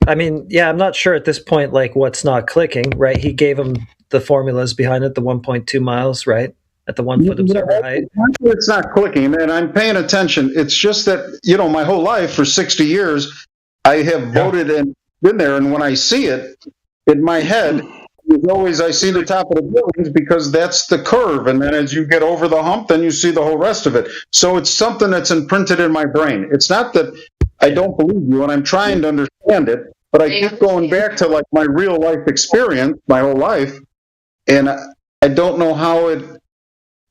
I mean, yeah, I'm not sure at this point, like, what's not clicking, right? He gave him the formulas behind it, the 1.2 miles, right? At the 1 foot observer height. It's not clicking, and I'm paying attention. It's just that, my whole life, for 60 years, I have voted and been there, and when I see it, in my head, I see the top of the buildings because that's the curve, and then as you get over the hump, then you see the whole rest of it. So it's something that's imprinted in my brain. It's not that I don't believe you, and I'm trying to understand it, but I keep going back to like my real life experience, my whole life, and I don't know how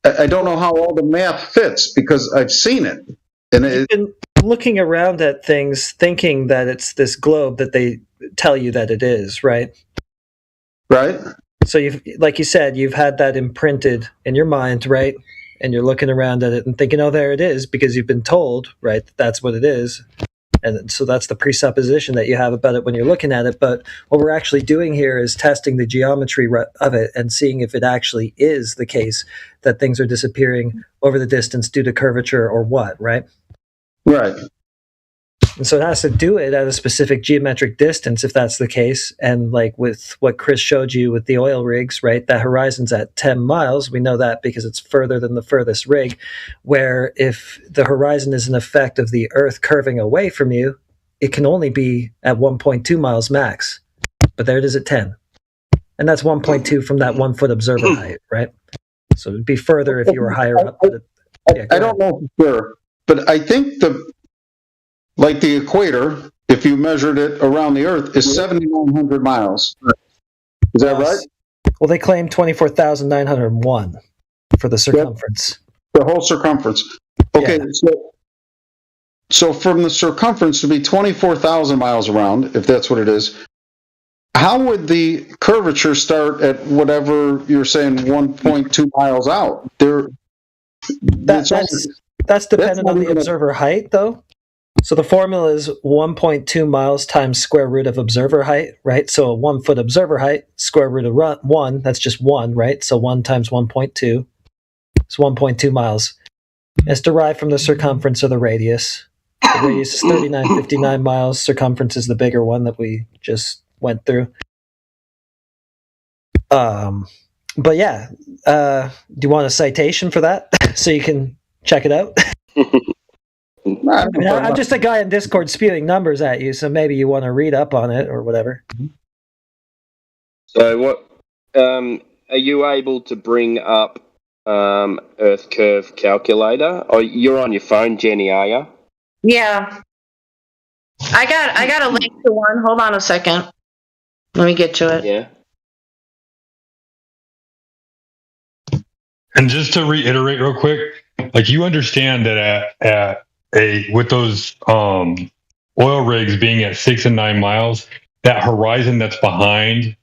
all the math fits because I've seen it. And You've been looking around at things, thinking that it's this globe that they tell you that it is, right? Right. So like you said, you've had that imprinted in your mind, right? And you're looking around at it and thinking, oh, there it is, because you've been told, right, that's what it is. And so that's the presupposition that you have about it when you're looking at it. But what we're actually doing here is testing the geometry of it and seeing if it actually is the case that things are disappearing over the distance due to curvature or what, right? Right. And so it has to do it at a specific geometric distance if that's the case. And like with what Chris showed you with the oil rigs, right, that horizon's at 10 miles. We know that because it's further than the furthest rig, where if the horizon is an effect of the Earth curving away from you, it can only be at 1.2 miles max. But there it is at 10. And that's 1.2 from that 1 foot observer height, right? So it'd be further if you were higher up. I don't know for sure, but I think the equator, if you measured it around the Earth, is 7,900 miles. Is that right? Well, they claim 24,901 for the circumference. The whole circumference. Okay, so from the circumference to be 24,000 miles around, if that's what it is, how would the curvature start at whatever you're saying 1.2 miles out? That's dependent on the observer height, though. So the formula is 1.2 miles times square root of observer height, right? So a 1 foot observer height, square root of 1, that's just 1, right? So 1 times 1.2 is 1.2 miles. It's derived from the circumference of the radius. The radius is 3959 miles. Circumference is the bigger one that we just went through. But yeah, do you want a citation for that so you can check it out? I mean, I'm just a guy in Discord spewing numbers at you, so maybe you want to read up on it or whatever. So, what are you able to bring up Earth Curve Calculator? Or you're on your phone, Jenny? Are you? Yeah. I got a link to one. Hold on a second. Let me get to it. Yeah. And just to reiterate real quick, like you understand that with those oil rigs being at 6 and 9 miles, that horizon that's behind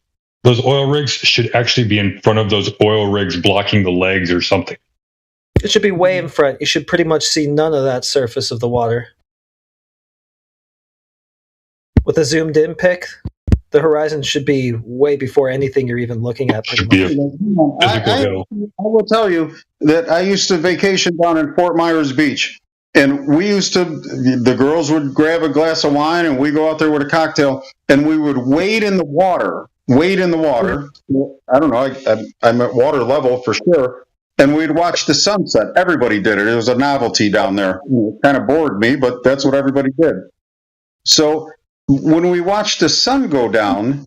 those oil rigs should actually be in front of those oil rigs blocking the legs or something. It should be way in front. You should pretty much see none of that surface of the water. With a zoomed in pic, the horizon should be way before anything you're even looking at. Pretty much. I will tell you that I used to vacation down in Fort Myers Beach. And the girls would grab a glass of wine and we go out there with a cocktail and we would wade in the water. I don't know, I'm at water level for sure. And we'd watch the sunset. Everybody did it. It was a novelty down there. It kind of bored me, but that's what everybody did. So when we watched the sun go down,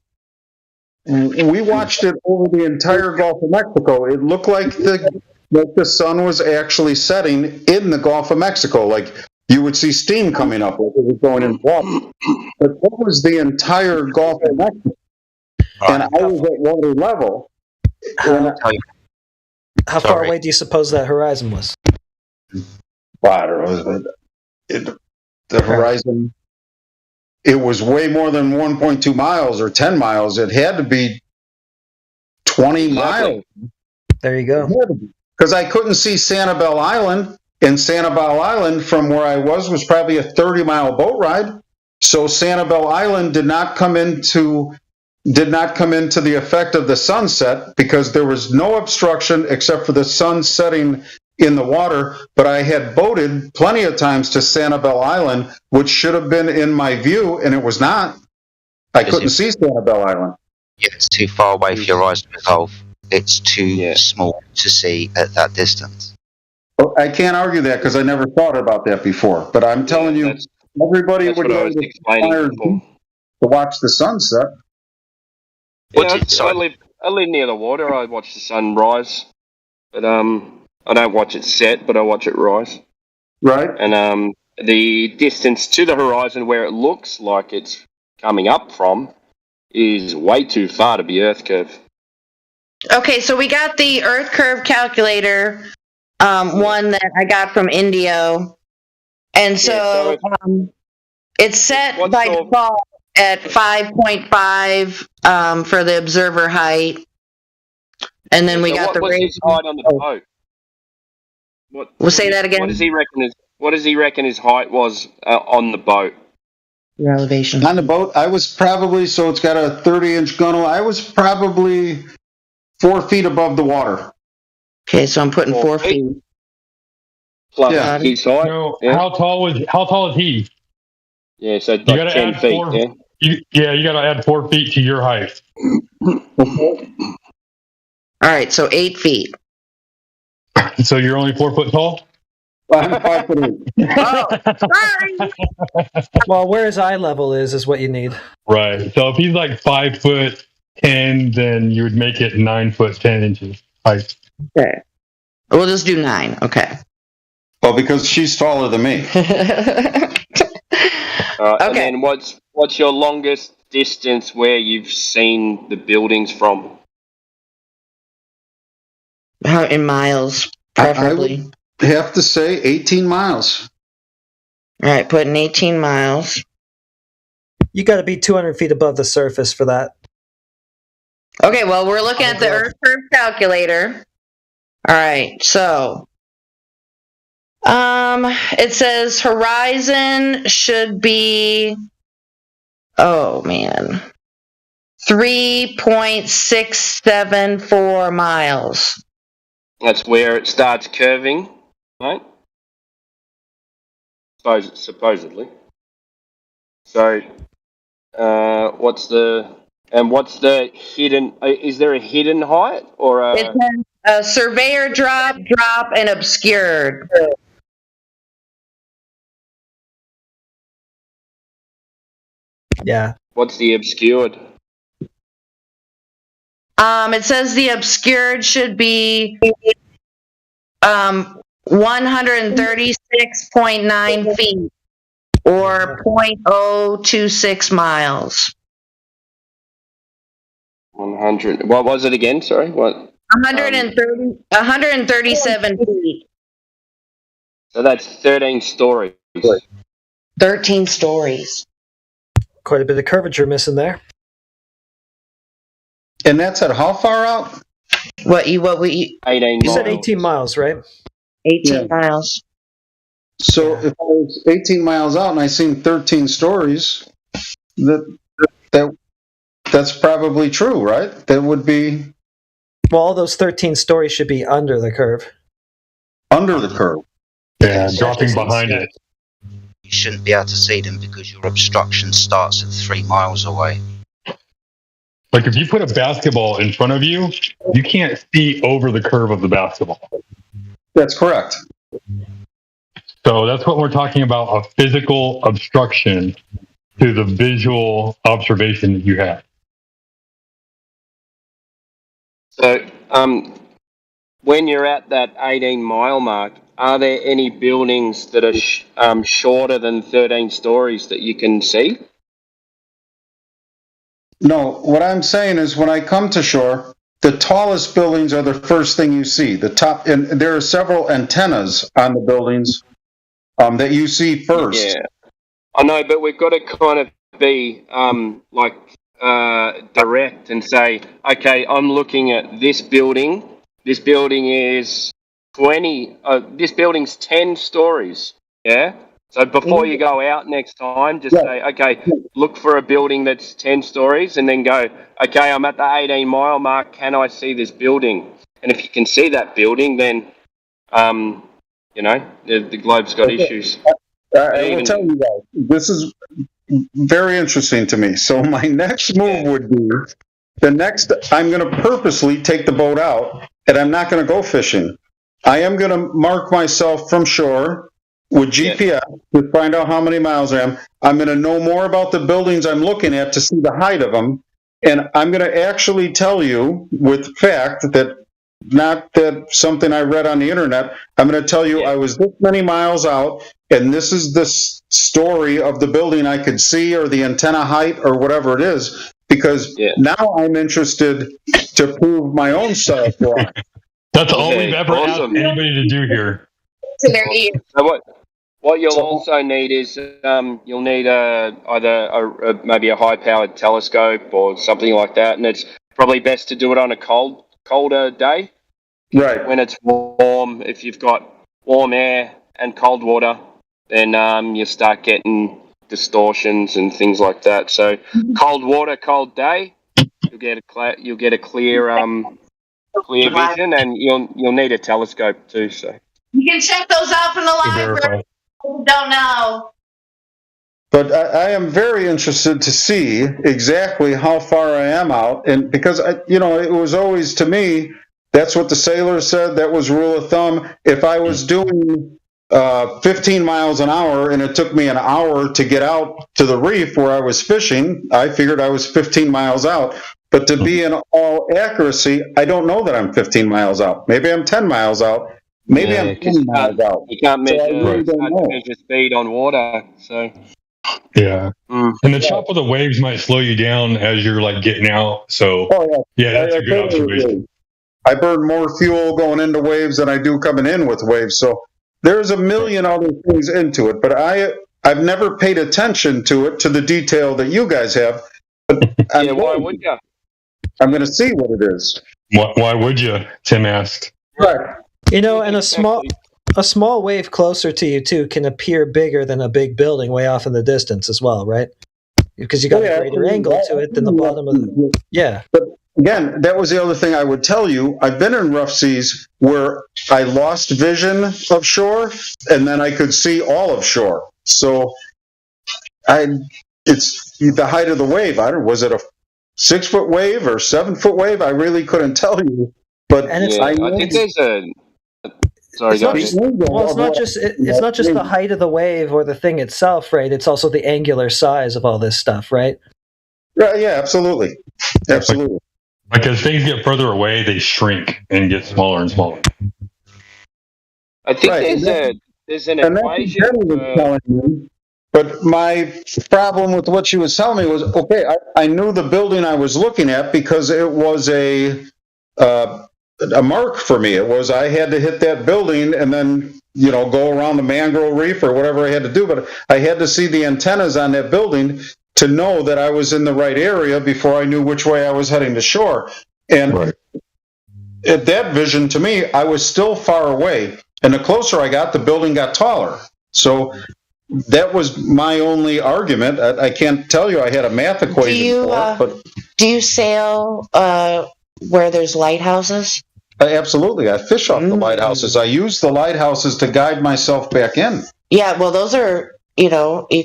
we watched it over the entire Gulf of Mexico. It looked like the sun was actually setting in the Gulf of Mexico. Like you would see steam coming up like it was going in water. But that was the entire Gulf of Mexico. And I was at water level. How far away do you suppose that horizon was? I don't know. The horizon, it was way more than 1.2 miles or 10 miles. It had to be 20 miles. There you go. Because I couldn't see Sanibel Island, and Sanibel Island from where I was probably a 30-mile boat ride. So Sanibel Island did not come into the effect of the sunset because there was no obstruction except for the sun setting in the water. But I had boated plenty of times to Sanibel Island, which should have been in my view, and it was not. I couldn't see Sanibel Island. Yeah, it's too far away for your eyes to evolve. It's too small to see at that distance. Oh, I can't argue that because I never thought about that before. But I'm telling you, everybody would go to watch the sunset. Yeah, I live near the water. I watch the sun rise, but I don't watch it set, but I watch it rise. Right. And the distance to the horizon where it looks like it's coming up from is way too far to be Earth curve. Okay, so we got the Earth curve calculator, one that I got from Indio, and so it's set by default at 5.5 for the observer height, and then we got the what's his height on the boat? We'll say that again. What does he reckon his height was on the boat? Your elevation on the boat. I was probably, so it's got a 30-inch gunnel. I was probably 4 feet above the water. Okay, so I'm putting 4 feet. Plus his height. No, how tall is he? Yeah, so you gotta 10 add feet. 4, you got to add 4 feet to your height. All right, so 8 feet. So you're only 4 foot tall? I'm 5'8". Oh, sorry. Well, where his eye level is what you need. Right. So if he's like 5'10", then you would make it 9 foot 10 inches height. Okay. We'll just do 9. Okay. Well, because she's taller than me. And then what's your longest distance where you've seen the buildings from? How in miles, preferably? I would have to say 18 miles. All right, putting 18 miles. You got to be 200 feet above the surface for that. Okay, well, we're looking at the Earth curve calculator. All right, so it says horizon should be 3.674 miles. That's where it starts curving, right? Supposedly. So, what's the hidden? Is there a hidden height or It says surveyor drop, and obscured. Yeah. What's the obscured? It says the obscured should be 136.9 feet or 0.026 miles. 100. What was it again? Sorry, what? 137 feet. So that's 13 stories. 13 stories. Quite a bit of curvature missing there. And that's at how far out? 18 You said 18 miles, right? 18 miles. So if I was 18 miles out and I seen 13 stories, that's probably true, right? That would be... Well, all those 13 stories should be under the curve. Under the curve. Yeah, dropping behind it. You shouldn't be able to see them because your obstruction starts at 3 miles away. Like if you put a basketball in front of you, you can't see over the curve of the basketball. That's correct. So that's what we're talking about, a physical obstruction to the visual observation that you have. So, when you're at that 18-mile mark, are there any buildings that are shorter than 13 stories that you can see? No, what I'm saying is when I come to shore, the tallest buildings are the first thing you see. The top, and there are several antennas on the buildings that you see first. Yeah, I know, but we've got to kind of be direct and say, okay, I'm looking at this building. This building is 20. This building's 10 stories. Yeah. So before you go out next time, just say, okay, look for a building that's 10 stories, and then go, okay, I'm at the 18-mile mark. Can I see this building? And if you can see that building, then, the globe's got issues. I will tell you guys, this is very interesting to me. So my next move would be, I'm going to purposely take the boat out, and I'm not going to go fishing. I am going to mark myself from shore with GPS to find out how many miles I am. I'm going to know more about the buildings I'm looking at to see the height of them. And I'm going to actually tell you with fact that, not that something I read on the internet, I'm going to tell you I was this many miles out and this is the story of the building I could see, or the antenna height, or whatever it is, because now I'm interested to prove my own self wrong. That's all we've ever asked anybody to do here. So what you'll also need is you'll need either maybe a high-powered telescope or something like that, and it's probably best to do it on a colder day. Right. When it's warm, if you've got warm air and cold water, then you start getting distortions and things like that. So cold water, cold day, you'll get a clear vision, and you'll need a telescope too. So You can check those out from the library. Don't know. But I am very interested to see exactly how far I am out, and because it was always, to me, that's what the sailors said. That was rule of thumb. If I was doing 15 miles an hour and it took me an hour to get out to the reef where I was fishing, I figured I was 15 miles out. But to be in all accuracy, I don't know that I'm 15 miles out. Maybe I'm 10 miles out. Maybe I'm 10 miles out. you can't So I measure, really don't know. measure speed on water. So Yeah. And the chop of the waves might slow you down as you're like getting out. So that's a good observation. I burn more fuel going into waves than I do coming in with waves. So there's a million other things into it, but I've never paid attention to it to the detail that you guys have. But why would you? I'm going to see what it is. Why would you? Tim asked. Right. And a small wave closer to you too can appear bigger than a big building way off in the distance as well, right? Because you got a greater angle to it than the bottom of the. Yeah. But again, that was the other thing I would tell you. I've been in rough seas where I lost vision of shore, and then I could see all of shore. So it's the height of the wave. Was it a 6-foot wave or 7-foot wave? I really couldn't tell you. But I think there's a. Sorry, it's not just the height of the wave or the thing itself, right? It's also the angular size of all this stuff, right? Right. Yeah. Absolutely. Absolutely. Like as things get further away, they shrink and get smaller and smaller. I think there's an equation. But my problem with what she was telling me was, okay, I knew the building I was looking at because it was a mark for me. It was, I had to hit that building and then, go around the mangrove reef or whatever I had to do. But I had to see the antennas on that building to know that I was in the right area before I knew which way I was heading to shore. And at that vision, to me, I was still far away. And the closer I got, the building got taller. So that was my only argument. I can't tell you I had a math equation for it, but do you sail where there's lighthouses? Absolutely. I fish off the lighthouses. I use the lighthouses to guide myself back in. Yeah, well, those are, you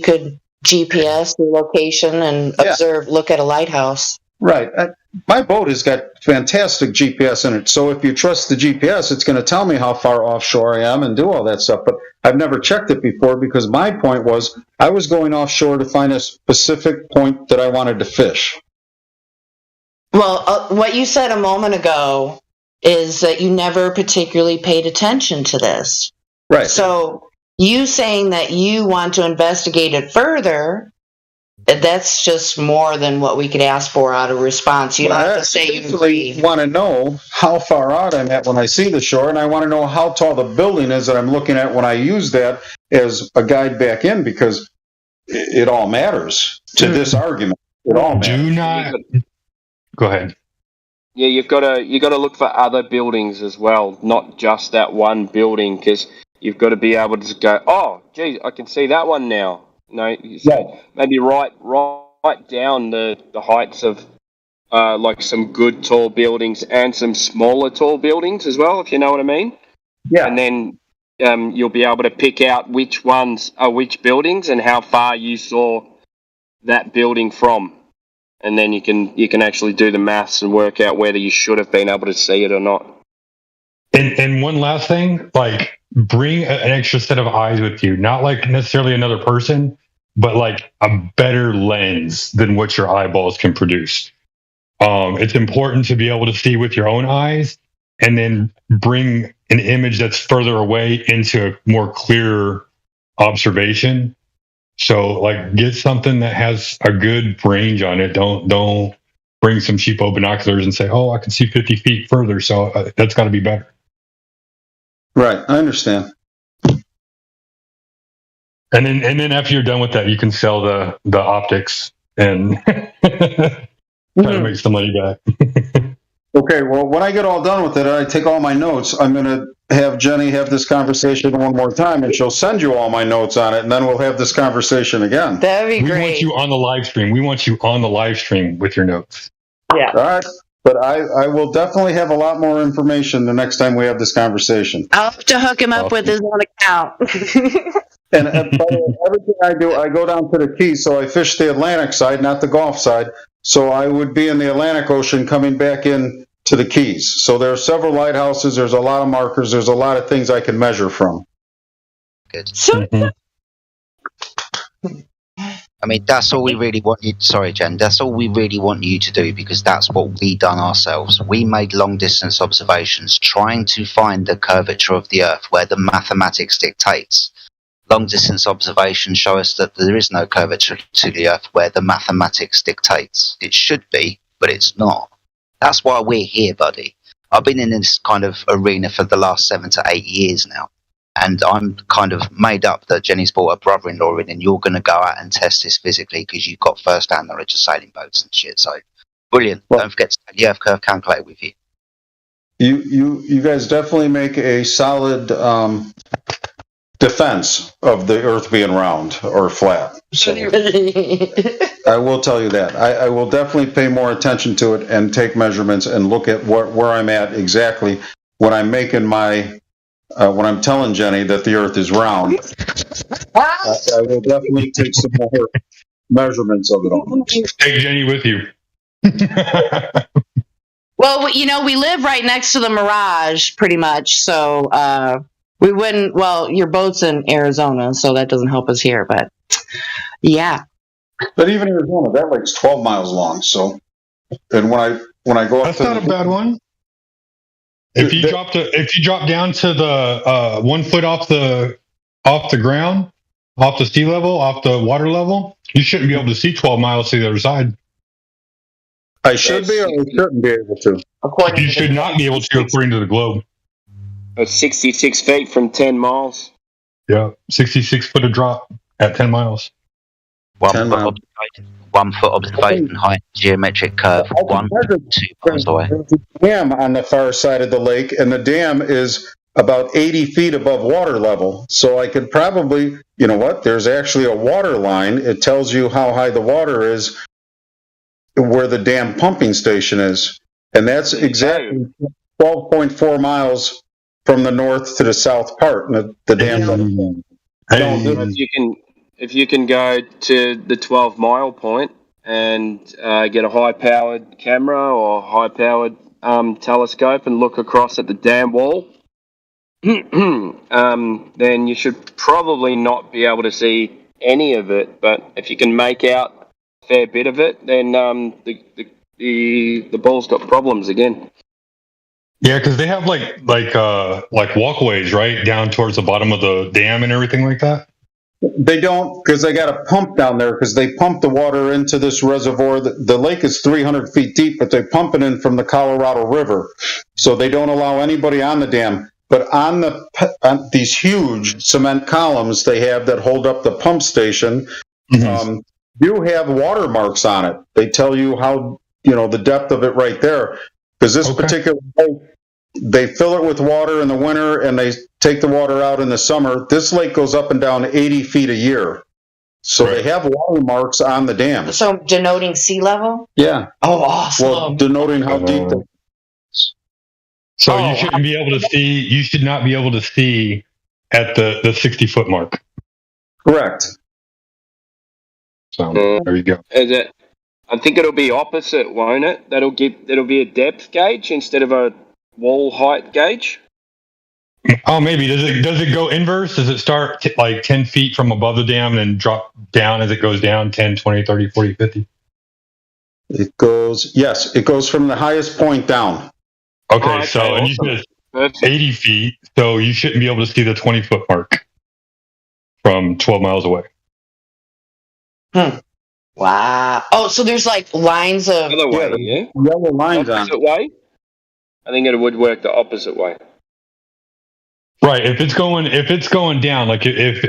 could GPS the location and look at a lighthouse. Right. My boat has got fantastic GPS in it. So if you trust the GPS, it's going to tell me how far offshore I am and do all that stuff. But I've never checked it before because my point was I was going offshore to find a specific point that I wanted to fish. Well, what you said a moment ago is that you never particularly paid attention to this. Right. So you saying that you want to investigate it further, that's just more than what we could ask for out of response. You don't have to say you agree. Want to know how far out I'm at when I see the shore, and I want to know how tall the building is that I'm looking at when I use that as a guide back in, because it all matters to this argument. It all matters. Do not. Go ahead. Yeah, you got to look for other buildings as well, not just that one building, because you've got to be able to go, oh, geez, I can see that one now. Maybe write down the heights of like some good tall buildings and some smaller tall buildings as well, if you know what I mean. Yeah. And then you'll be able to pick out which ones are which buildings and how far you saw that building from. And then you can actually do the maths and work out whether you should have been able to see it or not. And one last thing, like bring an extra set of eyes with you, not like necessarily another person, but like a better lens than what your eyeballs can produce. It's important to be able to see with your own eyes and then bring an image that's further away into a more clear observation. So like get something that has a good range on it. Don't bring some cheapo binoculars and say, oh, I can see 50 feet further. So that's got to be better. Right. I understand. And then after you're done with that, you can sell the optics and try to make some money back. Okay, well, when I get all done with it, I take all my notes. I'm going to have Jenny have this conversation one more time, and she'll send you all my notes on it, and then we'll have this conversation again. That'd be We great. want you on the live stream. We want you on the live stream with your notes. Yeah. All right, but I will definitely have a lot more information the next time we have this conversation. I'll have to hook him up with his own account. And by the way, everything I do, I go down to the Keys, so I fish the Atlantic side, not the Gulf side. So I would be in the Atlantic Ocean coming back in to the Keys. So there are several lighthouses. There's a lot of markers. There's a lot of things I can measure from. Good. I mean, that's all we really want you. Sorry, Jen. That's all we really want you to do, because that's what we done ourselves. We made long distance observations, trying to find the curvature of the Earth where the mathematics dictates. Long distance observations show us that there is no curvature to the Earth where the mathematics dictates. It should be, but it's not. That's why we're here, buddy. I've been in this kind of arena for the last 7 to 8 years now. And I'm kind of made up that Jenny's brought her brother-in-law in, and you're going to go out and test this physically because you've got first-hand knowledge of sailing boats and shit. So, brilliant. Well, don't forget to take the Earth curve calculator with you. You guys definitely make a solid defense of the Earth being round or flat. So I will tell you that. I will definitely pay more attention to it and take measurements and look at where I'm at exactly when I'm making my when I'm telling Jenny that the Earth is round. I will definitely take some more measurements of it all. Take Jenny with you. Well, you know, we live right next to the Mirage, pretty much. So we wouldn't. Well, your boat's in Arizona, so that doesn't help us here. But yeah. But even Arizona, that lake's 12 miles long. So, and when I go up, that's not a bad one. If you drop down to the 1 foot off the ground, off the sea level, off the water level, you shouldn't be able to see 12 miles to the other side. I should be, or I shouldn't be able to. You should not be able to, according to the globe. 66 feet from 10 miles. Yeah, 66 foot of drop at 10 miles. 1 foot observation height, geometric curve, 1 to 2 miles away. There's a dam on the far side of the lake, and the dam is about 80 feet above water level. So I could probably, you know what? There's actually a water line. It tells you how high the water is, where the dam pumping station is, and that's exactly 12.4 miles from the north to the south part. The dam. If you can go to the 12-mile point and get a high-powered camera or high-powered telescope and look across at the dam wall, then you should probably not be able to see any of it. But if you can make out a fair bit of it, then the ball's got problems again. Yeah, because they have like walkways right down towards the bottom of the dam and everything like that. They don't, because they got a pump down there, because they pump the water into this reservoir. The lake is 300 feet deep, but they pump it in from the Colorado River. So they don't allow anybody on the dam. But on these huge cement columns they have that hold up the pump station, you have watermarks on it. They tell you how, the depth of it right there. Because this particular lake, they fill it with water in the winter and they take the water out in the summer. This lake goes up and down 80 feet a year. So they have watermarks on the dam. So denoting sea level? Yeah. Oh, awesome. Well, denoting how deep the... So you shouldn't be able to see, you should not be able to see at the 60-foot mark. Correct. So there you go. I think it'll be opposite, won't it? It'll be a depth gauge instead of a wall height gauge. Oh, maybe. Does it go inverse? Does it start like 10 feet from above the dam and then drop down as it goes down 10, 20, 30, 40, 50? It goes from the highest point down. Okay, so and you said 80 feet, so you shouldn't be able to see the 20-foot mark from 12 miles away. Wow. Oh, so there's like lines of Other way, yeah. Yellow lines on. Opposite way. I think it would work the opposite way. Right. If it's going down, like if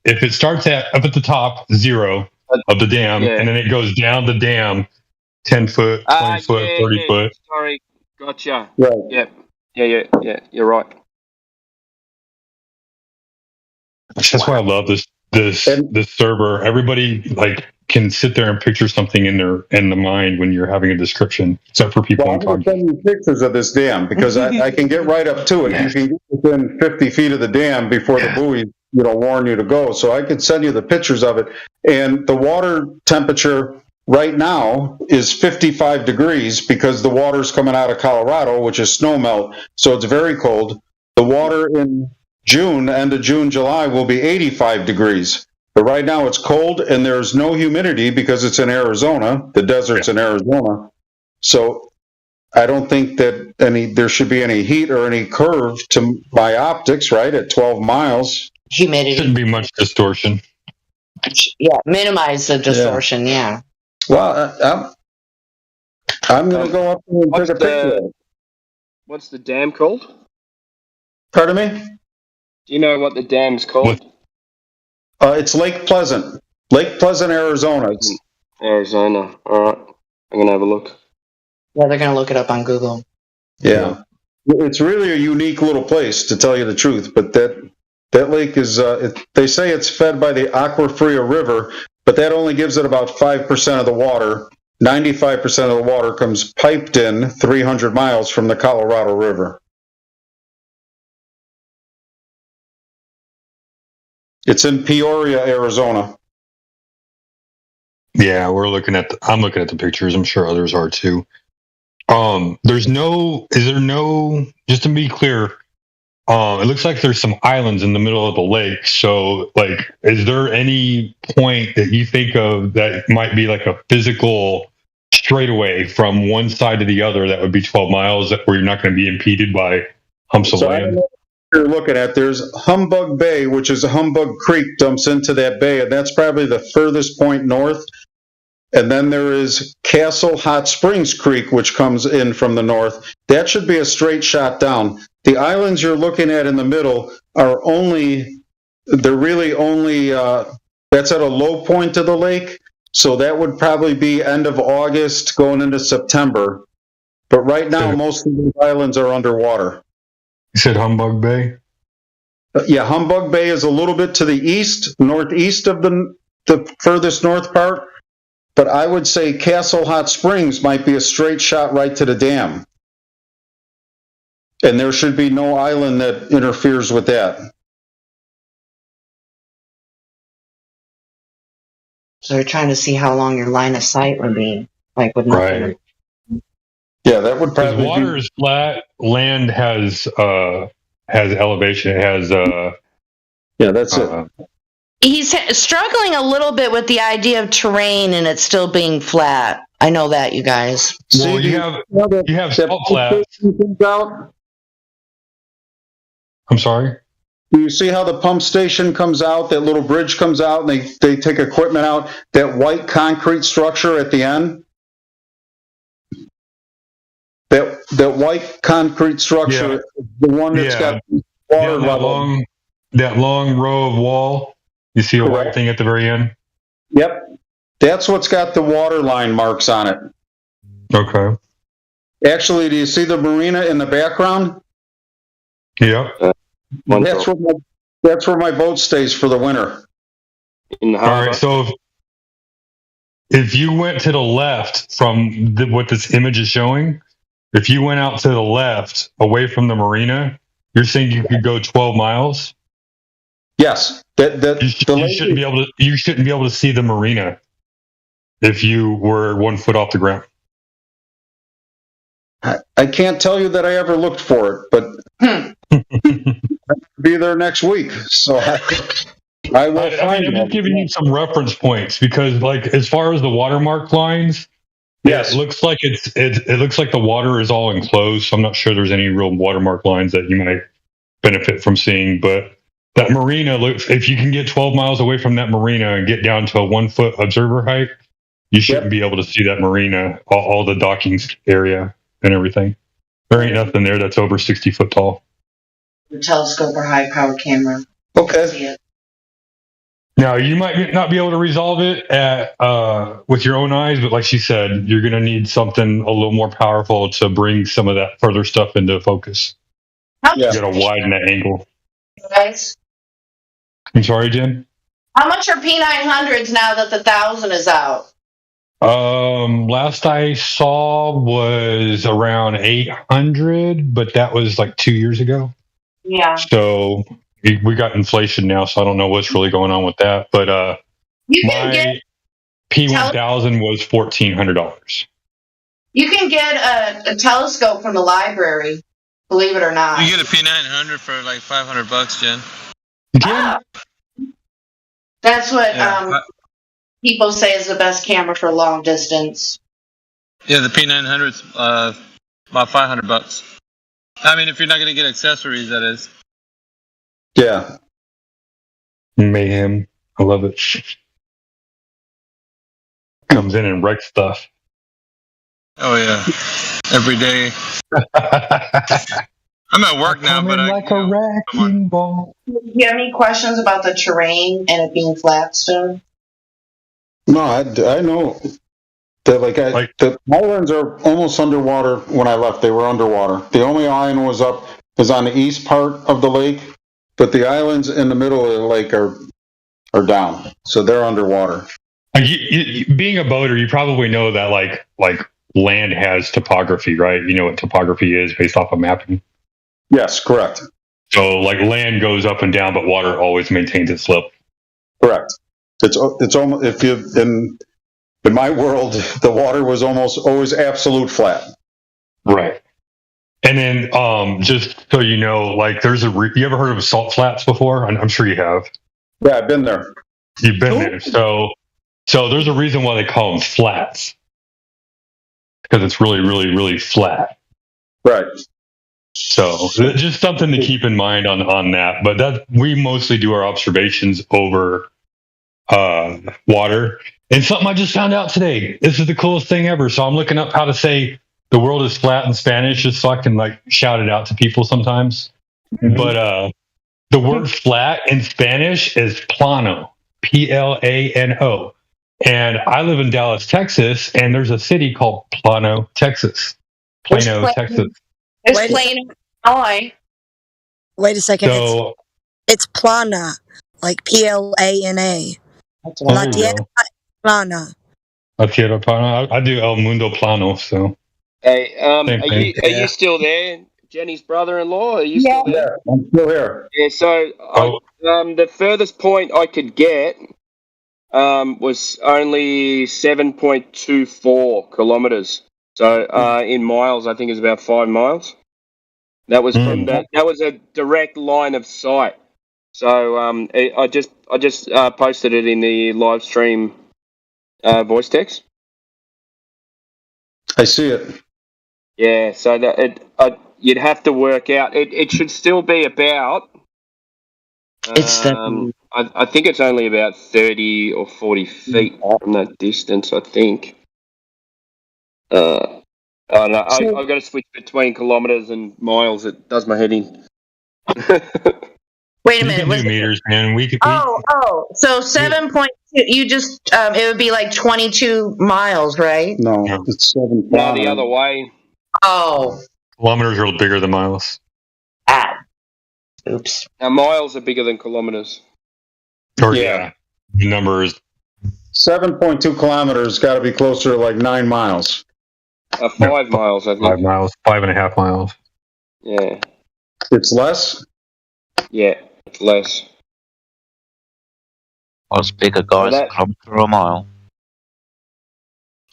it starts up at the top 0 of the dam, and then it goes down the dam 10 foot, 20 foot, 30 foot. Sorry, gotcha. Right. Yep. Yeah. You're right. That's why I love this server. Everybody like can sit there and picture something in the mind when you're having a description, except for people Well, in I'm going to Cognitive. send you pictures of this dam because I can get right up to it. You can get within 50 feet of the dam before the buoy, warn you to go. So I could send you the pictures of it. And the water temperature right now is 55 degrees because the water's coming out of Colorado, which is snow melt. So it's very cold. The water in June, end of June, July will be 85 degrees. But right now it's cold and there's no humidity because it's in Arizona. The desert's in Arizona. So I don't think that there should be any heat or any curve to my optics, right? At 12 miles. humidity. Shouldn't be much distortion. Yeah, minimize the distortion. Yeah. Well, I'm going to go up and take a picture of it. What's the dam called? Pardon me? Do you know what the dam's called? It's Lake Pleasant. Lake Pleasant, Arizona. Arizona. All right. I'm going to have a look. Yeah, they're going to look it up on Google. Yeah. It's really a unique little place, to tell you the truth. But that lake is, they say it's fed by the Agua Fria River, but that only gives it about 5% of the water. 95% of the water comes piped in 300 miles from the Colorado River. It's in Peoria, Arizona. Yeah, I'm looking at the pictures. I'm sure others are too. Just to be clear, it looks like there's some islands in the middle of the lake. So, like, is there any point that you think of that might be like a physical straightaway from one side to the other that would be 12 miles where you're not going to be impeded by humps of So I don't land? know what you're looking at. There's Humbug Bay, which is a Humbug Creek dumps into that bay, and that's probably the furthest point north. And then there is Castle Hot Springs Creek, which comes in from the north. That should be a straight shot down. The islands you're looking at in the middle are really only, that's at a low point of the lake. So that would probably be end of August going into September. But right now, most of these islands are underwater. You said Humbug Bay? Yeah, Humbug Bay is a little bit to the east, northeast of the furthest north part. But I would say Castle Hot Springs might be a straight shot right to the dam. And there should be no island that interferes with that. So they're trying to see how long your line of sight would be, like with nothing. Right. Yeah, that would Because probably water is flat, land has elevation, it has yeah, that's it. He's struggling a little bit with the idea of terrain and it still being flat. I know that, you guys. Well, you have salt flats. I'm sorry? Do you see how the pump station comes out, that little bridge comes out, and they take equipment out, that white concrete structure at the end? That white concrete structure, the one that's got water level. That long row of wall. You see a white thing at the very end? Yep. That's what's got the water line marks on it. Okay. Actually, do you see the marina in the background? Yep. That's where my boat stays for the winter. In the All right, so if you went to the left from what this image is showing, if you went out to the left away from the marina, you're saying you could go 12 miles? Yes. You shouldn't be able to see the marina if you were 1 foot off the ground. I can't tell you that I ever looked for it, but I'll be there next week. So I will find I'm just giving you some reference points because, like, as far as the watermark lines, yes, it looks like it looks like the water is all enclosed. So I'm not sure there's any real watermark lines that you might benefit from seeing, but That marina, if you can get 12 miles away from that marina and get down to a 1 foot observer height, you shouldn't be able to see that marina, all the docking area and everything. There ain't nothing there that's over 60 foot tall. The telescope or high power camera. Okay. Now, you might not be able to resolve it with your own eyes, but like she said, you're going to need something a little more powerful to bring some of that further stuff into focus. You got to widen that angle. Guys, I'm sorry, Jen? how much are P900s now that the 1000 is out? Last I saw was around 800, but that was like 2 years ago. Yeah. So we got inflation now, so I don't know what's really going on with that. But You can my get P1000 was $1,400. you can get a telescope from the library, believe it or not. You get a P900 for like $500, Jen. That's what Yeah. people say is the best camera for long distance. Yeah, the P900's about $500. I mean, if you're not going to get accessories, that is. Yeah. Mayhem. I love it. Comes in and wrecks stuff. Oh yeah, every day. I'm at work now, but like a wrecking ball. Do you have any questions about the terrain and it being flat still? No, I know that the islands are almost underwater. When I left, they were underwater. The only island was on the east part of the lake, but the islands in the middle of the lake are down, so they're underwater. Being a boater, you probably know that like land has topography, right? You know what topography is based off of mapping. Yes, correct. So like land goes up and down, but water always maintains its slope. Correct. It's almost, if you in my world, the water was almost always absolute flat. Right. And then just so you know, like there's you ever heard of salt flats before? I'm sure you have. Yeah, I've been there. You've been there. So there's a reason why they call them flats. Because it's really, really, really flat. Right. So just something to keep in mind on that. But that we mostly do our observations over water. And something I just found out today. This is the coolest thing ever. So I'm looking up how to say the world is flat in Spanish, just so I can like shout it out to people sometimes. Mm-hmm. But the word flat in Spanish is plano, Plano. And I live in Dallas, Texas, and there's a city called Plano, Texas. Texas. It's plain Illinois. Wait a second. So it's Plana, like Plana. La Tierra Plana. La Tierra Plana. I do El Mundo Plano, so. Hey, are you still there? Jenny's brother-in-law? Are you still there? Yeah, I'm still here. Yeah, so the furthest point I could get was only 7.24 kilometers. So in miles, I think it's about 5 miles. That was from that was a direct line of sight. So I just posted it in the live stream voice text. I see it. Yeah, so that you'd have to work out. It should still be about. I think it's only about 30 or 40 feet from that distance. I think. I don't know. I've got to switch between kilometers and miles. It does my head in. Wait a minute. We can do meters, man. So 7.2. You just it would be like 22 miles, right? No, it's 7. No, the other way. Oh. Kilometers are bigger than miles. Oops. Now, miles are bigger than kilometers. Or yeah. The number is 7.2 kilometers. Got to be closer to like 9 miles. 5 miles, I think. 5 miles, 5.5 miles. Yeah. It's less? Yeah, it's less. Us bigger guys come through a mile.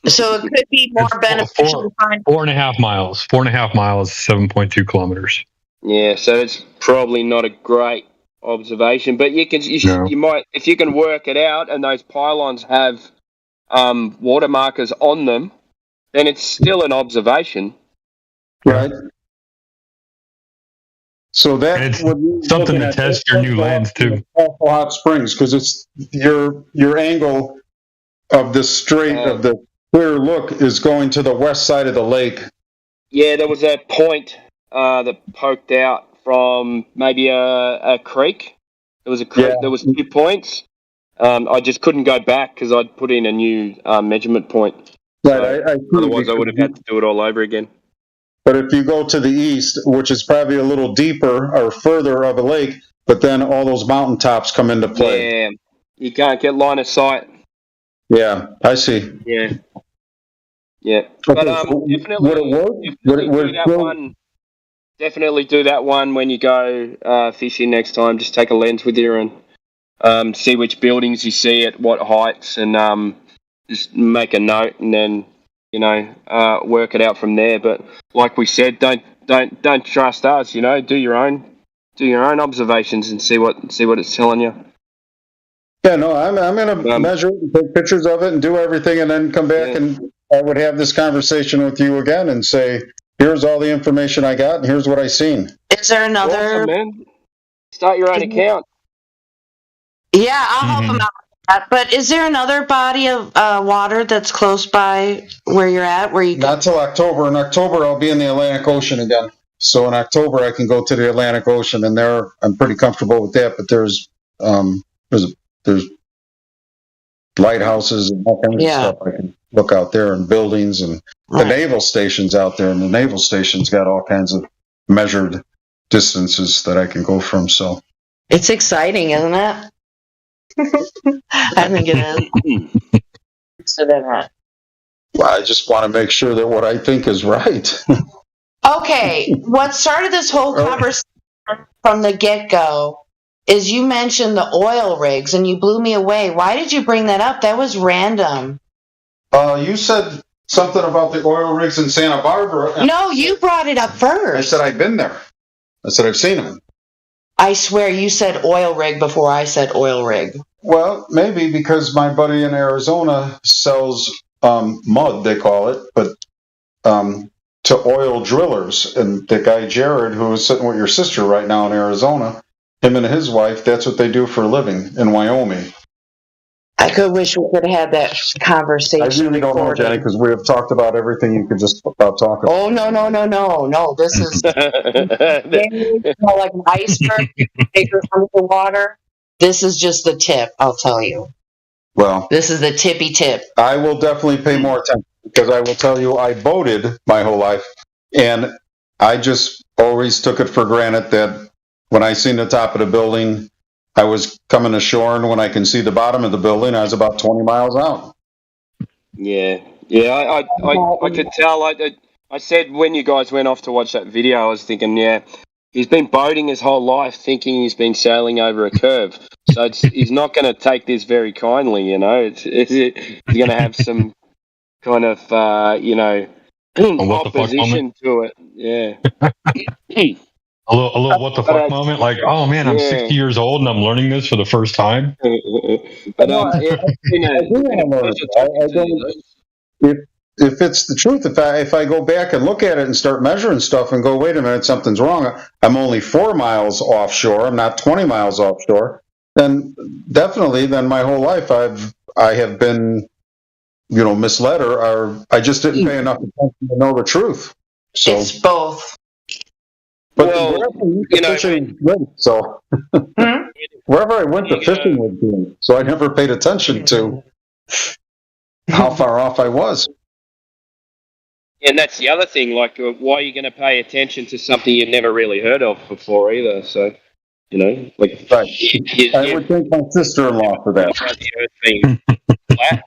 So it could be more beneficial to find 4.5 miles. 4.5 miles, 7.2 kilometers. Yeah, so it's probably not a great observation, but you might, if you can work it out, and those pylons have water markers on them, then it's still an observation. Right. So that And it's would mean something looking to at test your new lens too. Awful Hot Springs, because it's your angle of the straight of the clear look is going to the west side of the lake. Yeah, there was a point that poked out from maybe a creek. There was a creek. Yeah. There was 2 points. I just couldn't go back because I'd put in a new measurement point. Right, I otherwise, I would have had to do it all over again. But if you go to the east, which is probably a little deeper or further of a lake, but then all those mountaintops come into play. Yeah, you can't get line of sight. Yeah, I see. Yeah. Yeah. Okay, But so definitely, would it work? definitely do that one. Definitely do that one when you go fishing next time. Just take a lens with you and see which buildings you see at what heights, and just make a note, and then work it out from there. But like we said, don't trust us. Do your own observations and see what it's telling you. Yeah, no, I'm going to measure it and take pictures of it and do everything, and then come back and I would have this conversation with you again and say, here's all the information I got and here's what I seen. Is there another? Awesome, man. Start your own account. Yeah, I'll help them out with that. But is there another body of water that's close by where you're at? Not till October. In October, I'll be in the Atlantic Ocean again. So in October, I can go to the Atlantic Ocean, and there I'm pretty comfortable with that. But there's lighthouses and all kinds of stuff I can look out there, and buildings, and the naval station's out there, and the naval station's got all kinds of measured distances that I can go from. So it's exciting, isn't it? I think it is. So then, well, I just want to make sure that what I think is right. okay, what started this whole conversation from the get-go is you mentioned the oil rigs, and you blew me away. Why did you bring that up? That was random. You said something about the oil rigs in Santa Barbara. No, you brought it up first. I said I've been there. I said I've seen them. I swear you said oil rig before I said oil rig. Well, maybe because my buddy in Arizona sells mud, they call it, but to oil drillers. And the guy Jared, who is sitting with your sister right now in Arizona, him and his wife, that's what they do for a living in Wyoming. I could wish we could have had that conversation. I really don't know, Jenny, because we have talked about everything you could just about talk about. Oh, no. This is like an iceberg bigger under the water. This is just the tip, I'll tell you. Well, this is the tippy tip. I will definitely pay more attention, because I will tell you, I boated my whole life, and I just always took it for granted that when I seen the top of the building, I was coming ashore, and when I can see the bottom of the building, I was about 20 miles out. Yeah. I could tell. I said when you guys went off to watch that video, I was thinking, he's been boating his whole life, thinking he's been sailing over a curve. So he's not going to take this very kindly, he's going to have some kind of, opposition to it. Yeah. A little what the fuck moment, like, oh man, I'm 60 years old and I'm learning this for the first time. But if it's the truth, if I go back and look at it and start measuring stuff and go, wait a minute, something's wrong. I'm only 4 miles offshore. I'm not 20 miles offshore. Then definitely, my whole life I have been, misled, or I just didn't pay enough attention to know the truth. So it's both. But fishing was good, so wherever I went, the fishing was good. So I never paid attention to how far off I was. And that's the other thing. Like, why are you going to pay attention to something you've never really heard of before either? So, I would thank my sister-in-law for that. Flat,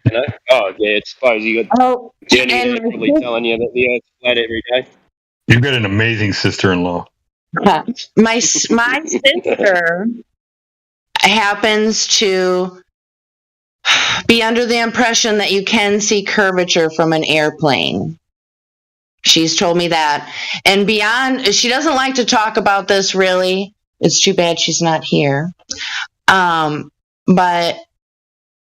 Oh yeah, I suppose you got Jenny probably telling you that the Earth's flat every day. You've got an amazing sister-in-law. My sister happens to be under the impression that you can see curvature from an airplane. She's told me that. And beyond, she doesn't like to talk about this really. It's too bad she's not here. But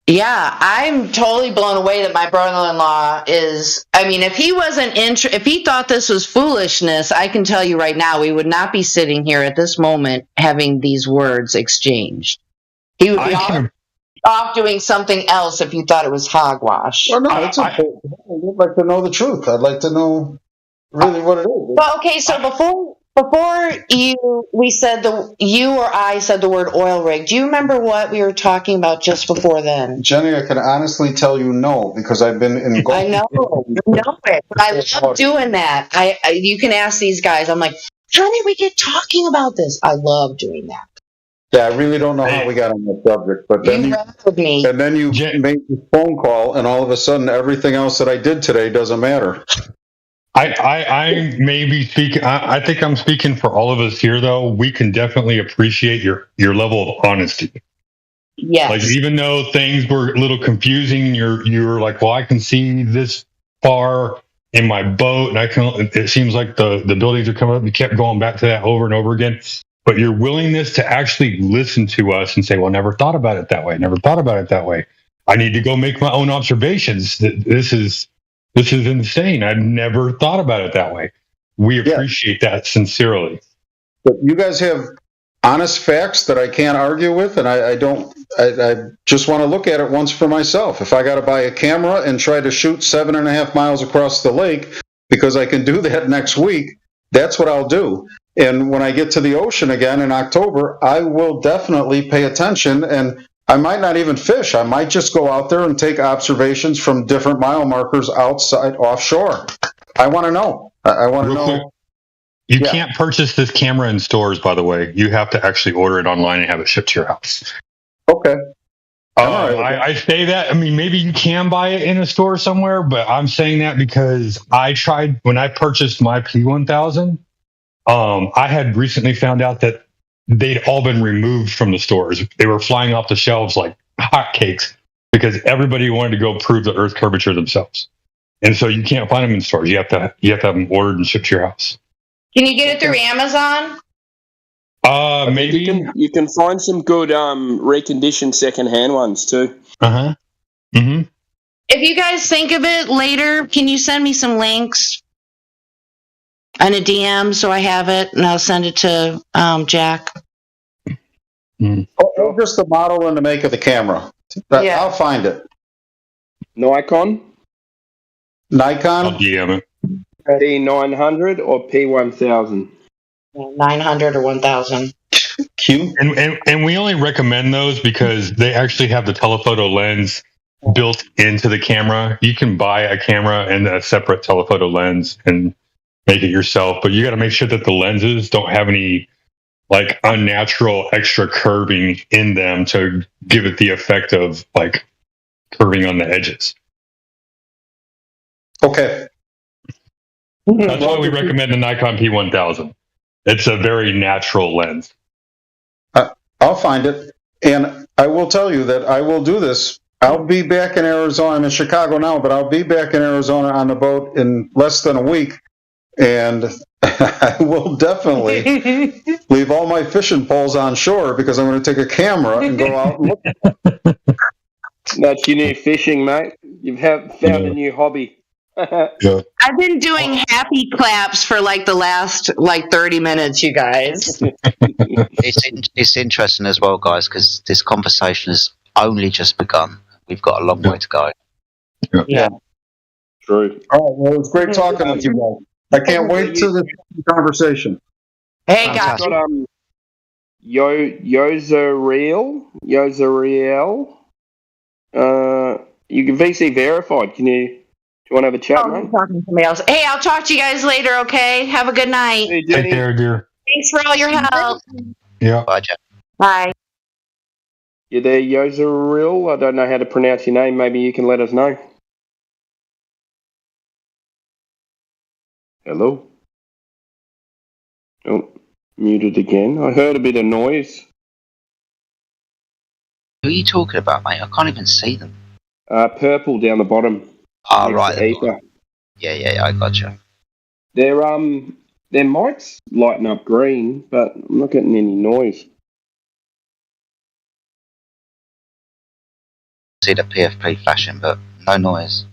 Yeah, I'm totally blown away that my brother-in-law is. I mean, if he wasn't if he thought this was foolishness, I can tell you right now, we would not be sitting here at this moment having these words exchanged. He would be off doing something else if you thought it was hogwash. Well, no, it's important. I'd like to know the truth. I'd like to know really what it is. Well, okay, so before we said you or I said the word oil rig. Do you remember what we were talking about just before then? Jenny, I can honestly tell you no, because I've been in. I know it, but I love doing that. You can ask these guys. I'm like, how did we get talking about this? I love doing that. Yeah, I really don't know how we got on that subject, but then you made this phone call, and all of a sudden, everything else that I did today doesn't matter. I may be speaking. I think I'm speaking for all of us here, though. We can definitely appreciate your level of honesty. Yes. Like, even though things were a little confusing, you're like, well, I can see this far in my boat, and I can. It seems like the buildings are coming up. You kept going back to that over and over again. But your willingness to actually listen to us and say, well, never thought about it that way. Never thought about it that way. I need to go make my own observations. This is insane. I've never thought about it that way. We appreciate that sincerely. But you guys have honest facts that I can't argue with, and I just want to look at it once for myself. If I got to buy a camera and try to shoot 7.5 miles across the lake because I can do that next week, that's what I'll do. And when I get to the ocean again in October, I will definitely pay attention, and I might not even fish. I might just go out there and take observations from different mile markers outside, offshore. I want to know. I want to know. You can't purchase this camera in stores, by the way. You have to actually order it online and have it shipped to your house. Okay. I say that. I mean, maybe you can buy it in a store somewhere, but I'm saying that because I tried when I purchased my P1000. I had recently found out that they'd all been removed from the stores. They were flying off the shelves like hotcakes because everybody wanted to go prove the Earth curvature themselves. And so you can't find them in stores. You have to have them ordered and shipped to your house. Can you get it through Amazon? Maybe you can find some good reconditioned secondhand ones too. Mm-hmm. If you guys think of it later, can you send me some links and a DM so I have it, and I'll send it to Jack. Or just the model and the make of the camera. I'll find it. Nikon. I'll DM it. P900 or P1000. 900 or 1000. Q. And we only recommend those because they actually have the telephoto lens built into the camera. You can buy a camera and a separate telephoto lens and make it yourself, but you got to make sure that the lenses don't have any like unnatural extra curving in them to give it the effect of like curving on the edges. Okay. That's why we recommend the Nikon P1000. It's a very natural lens. I'll find it. And I will tell you that I will do this. I'll be back in Arizona. I'm in Chicago now, but I'll be back in Arizona on the boat in less than a week. And I will definitely leave all my fishing poles on shore because I'm going to take a camera and go out and look. That's your new fishing, mate. You've found a new hobby. I've been doing happy claps for like the last 30 minutes, you guys. It's interesting as well, guys, because this conversation has only just begun. We've got a long way to go. Yeah. True. All right, well, it was great talking with you guys. I can't wait to the conversation. Hey, guys. Yozariel. You can VC verified. Do you want to have a chat, mate? I'm talking to somebody else. Hey, I'll talk to you guys later, okay? Have a good night. Take care, dear. Thanks for all your help. Yeah. Bye, Jack. Bye. You there, Yozariel? I don't know how to pronounce your name. Maybe you can let us know. Hello? Oh, muted again. I heard a bit of noise. Who are you talking about, mate? I can't even see them. Purple down the bottom. Right. Yeah, I gotcha. Their mics lighting up green, but I'm not getting any noise. see the PFP flashing, but no noise.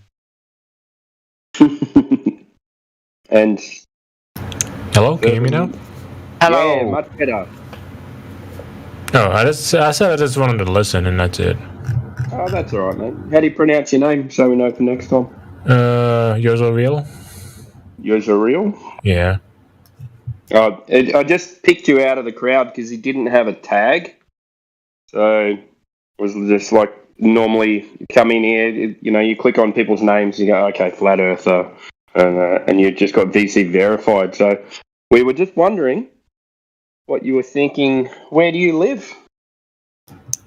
And hello, can you hear me now? Hello. Yeah, much better. Oh, I said I just wanted to listen, and that's it. Oh, that's all right, mate. How do you pronounce your name so we know for next time? Yozoreal. Yozoreal? Yeah. I just picked you out of the crowd because you didn't have a tag. So it was just like normally you come in here, you click on people's names, you go, okay, Flat Earther, and you just got VC verified. So we were just wondering what you were thinking. Where do you live?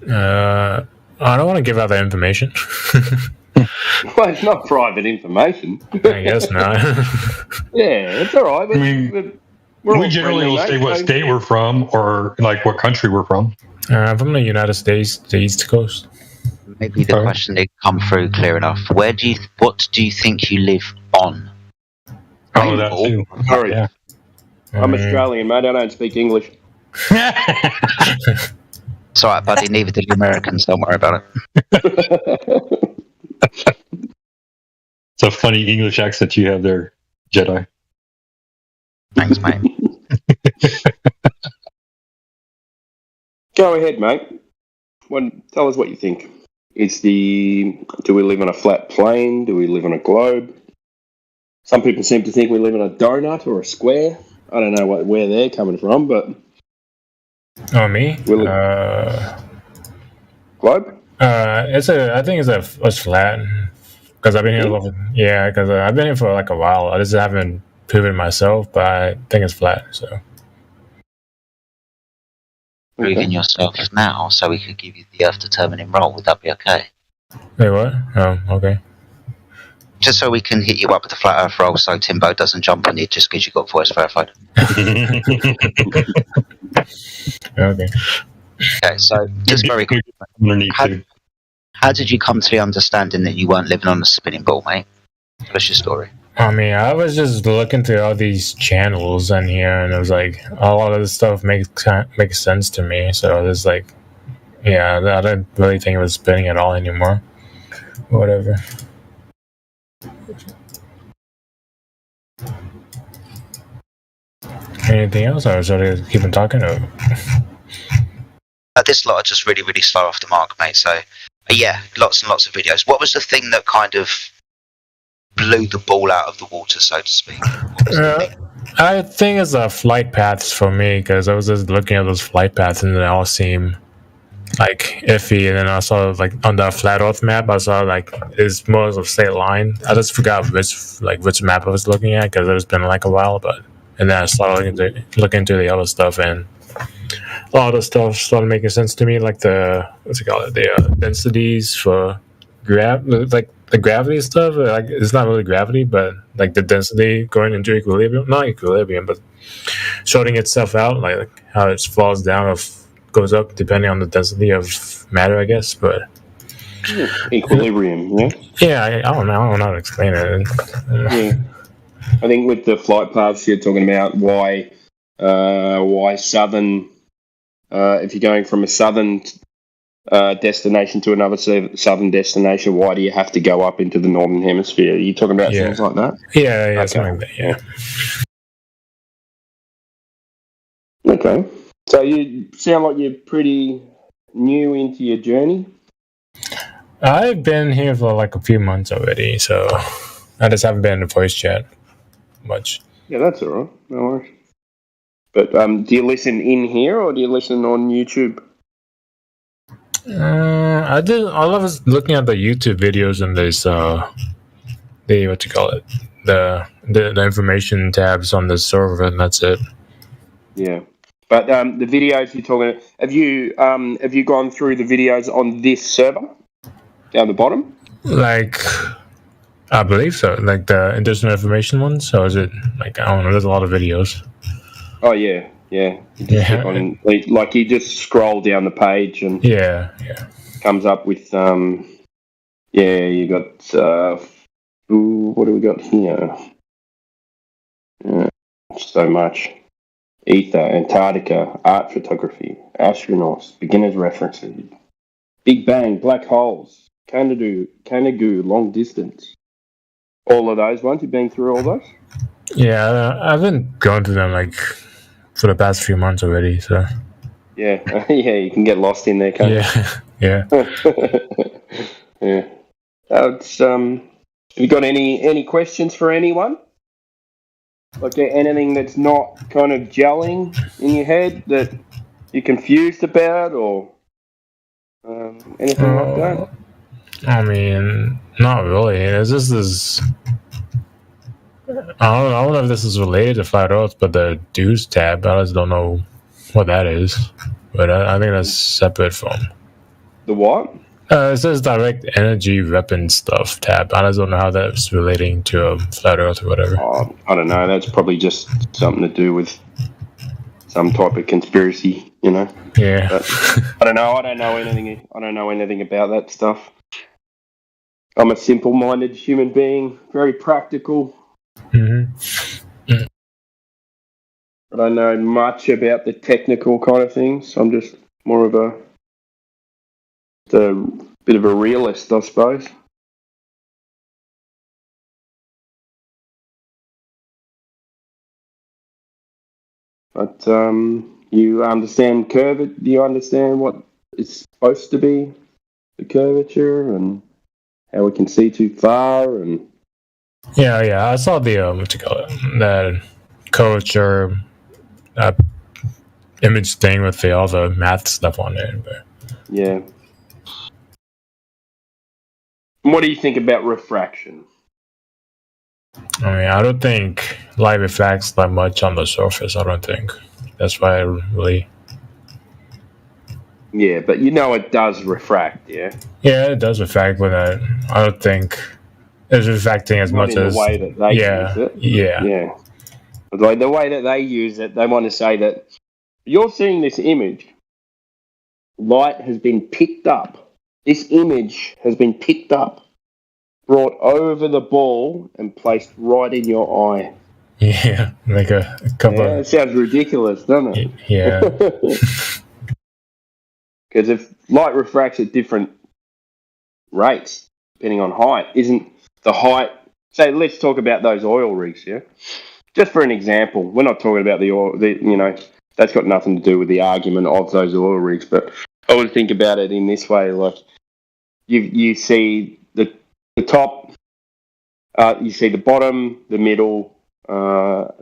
I don't want to give out that information. Well, it's not private information. I guess not. Yeah, it's all right. I mean, we generally will say what state we're from or like what country we're from. I'm from the United States, the East Coast. Maybe the question didn't come through clear enough. What do you think you live on? Oh, that too. Sorry. Yeah. I'm Australian, mate. I don't speak English. It's alright, buddy. Neither do the Americans. Don't worry about it. It's a funny English accent you have there, Jedi. Thanks, mate. Go ahead, mate. Tell us what you think. Do we live on a flat plane? Do we live on a globe? Some people seem to think we live in a donut or a square. I don't know where they're coming from, but... Oh, me? Globe? I think it's flat. Because I've been here because I've been here for like a while. I just haven't proven myself, but I think it's flat, so... Proving yourself now, so we could give you the Earth determining role. Would that be okay? Wait, what? Oh, okay. Just so we can hit you up with the flat Earth roll, so Timbo doesn't jump on you just because you got voice verified. Okay. Okay, so just very quickly, how did you come to the understanding that you weren't living on a spinning ball, mate? What's your story? I mean, I was just looking through all these channels in here, and it was like a lot of this stuff makes sense to me. So I was like, yeah, I didn't really think it was spinning at all anymore. Whatever. Anything else? I was sort of keeping talking. Or... This lot are just really, really slow off the mark, mate. So, yeah, lots and lots of videos. What was the thing that kind of blew the ball out of the water, so to speak? I think it's the flight paths for me, because I was just looking at those flight paths and they all seem like iffy. And then I saw like on the flat Earth map, I saw like it's more of a straight line. I just forgot which map I was looking at because it's been like a while. And then I started looking into the other stuff, and a lot of stuff started making sense to me, like the densities for the gravity stuff. Like it's not really gravity, but like the density going into equilibrium, not equilibrium, but sorting itself out, like how it falls down or goes up depending on the density of matter, I guess. But equilibrium, yeah. Yeah, I don't know how to explain it. Yeah. I think with the flight paths, you're talking about why southern. If you're going from a southern destination to another southern destination, why do you have to go up into the northern hemisphere? Are you talking about things like that? Yeah, okay. Something like that. Yeah. Okay, so you sound like you're pretty new into your journey. I've been here for like a few months already, so I just haven't been in the voice chat much. Yeah, that's all right. No worries. But do you listen in here or do you listen on YouTube? I did. All of us looking at the YouTube videos and there's the information tabs on the server, and that's it. Yeah, but the videos you're talking, have you gone through the videos on this server down the bottom? Like, I believe so. Like the additional information ones. So is it like, I don't know? There's a lot of videos. Oh yeah. You just click on, like you just scroll down the page and comes up with you got what do we got here? So much. Ether, Antarctica, art photography, astronauts, beginners references, Big Bang, black holes, Canigoo, long distance. All of those ones. You've been through all those? Yeah, I've been going to them like for the past few months already. So yeah, yeah, you can get lost in there, can't yeah. Yeah. Have you got any questions for anyone? Like anything that's not kind of gelling in your head that you're confused about, or anything like that? I mean, not really. It's just this. I don't know if this is related to Flat Earth, but the Dues tab, I just don't know what that is. But I think that's separate from. The what? It says direct energy weapon stuff tab. I just don't know how that's relating to Flat Earth or whatever. Oh, I don't know. That's probably just something to do with some type of conspiracy, you know. Yeah. But I don't know. I don't know anything about that stuff. I'm a simple-minded human being, very practical. Mm-hmm. I don't know much about the technical kind of things. I'm just more of a bit of a realist, I suppose. But you understand do you understand what it's supposed to be, the curvature, and how we can see too far? And Yeah. I saw the what you call it, that curvature image thing with all the math stuff on it. But yeah. What do you think about refraction? I mean, I don't think light refracts that much on the surface. I don't think that's why I really. Yeah, but you know it does refract, yeah. Yeah, it does refract, but I don't think it's refracting as Not much in as the way that they use it. Yeah. Like the way that they use it, they want to say that you're seeing this image. Light has been picked up. This image has been picked up, brought over the ball, and placed right in your eye. Yeah, like a couple. Yeah, it sounds ridiculous, doesn't it? Yeah. Because if light refracts at different rates, depending on height, isn't the height... Say, let's talk about those oil rigs, yeah? Just for an example, we're not talking about the oil... that's got nothing to do with the argument of those oil rigs, but I would think about it in this way, like, you see the top, you see the bottom, the middle, the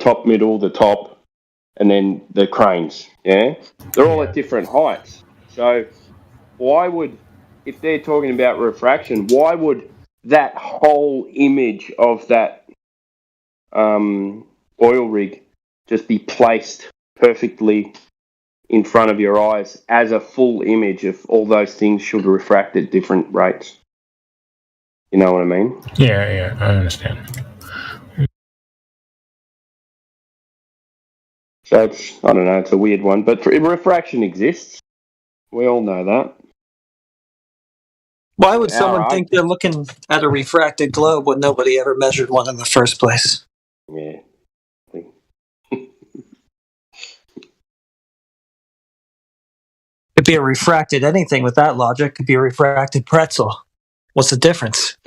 top, middle, the top, and then the cranes, yeah? They're all at different heights. So why would, if they're talking about refraction, why would that whole image of that oil rig just be placed perfectly in front of your eyes as a full image if all those things should refract at different rates? You know what I mean? Yeah, I understand. So I don't know, it's a weird one, but refraction exists. We all know that. Why would someone think they're looking at a refracted globe when nobody ever measured one in the first place? Yeah. Could be a refracted anything with that logic. Could be a refracted pretzel. What's the difference?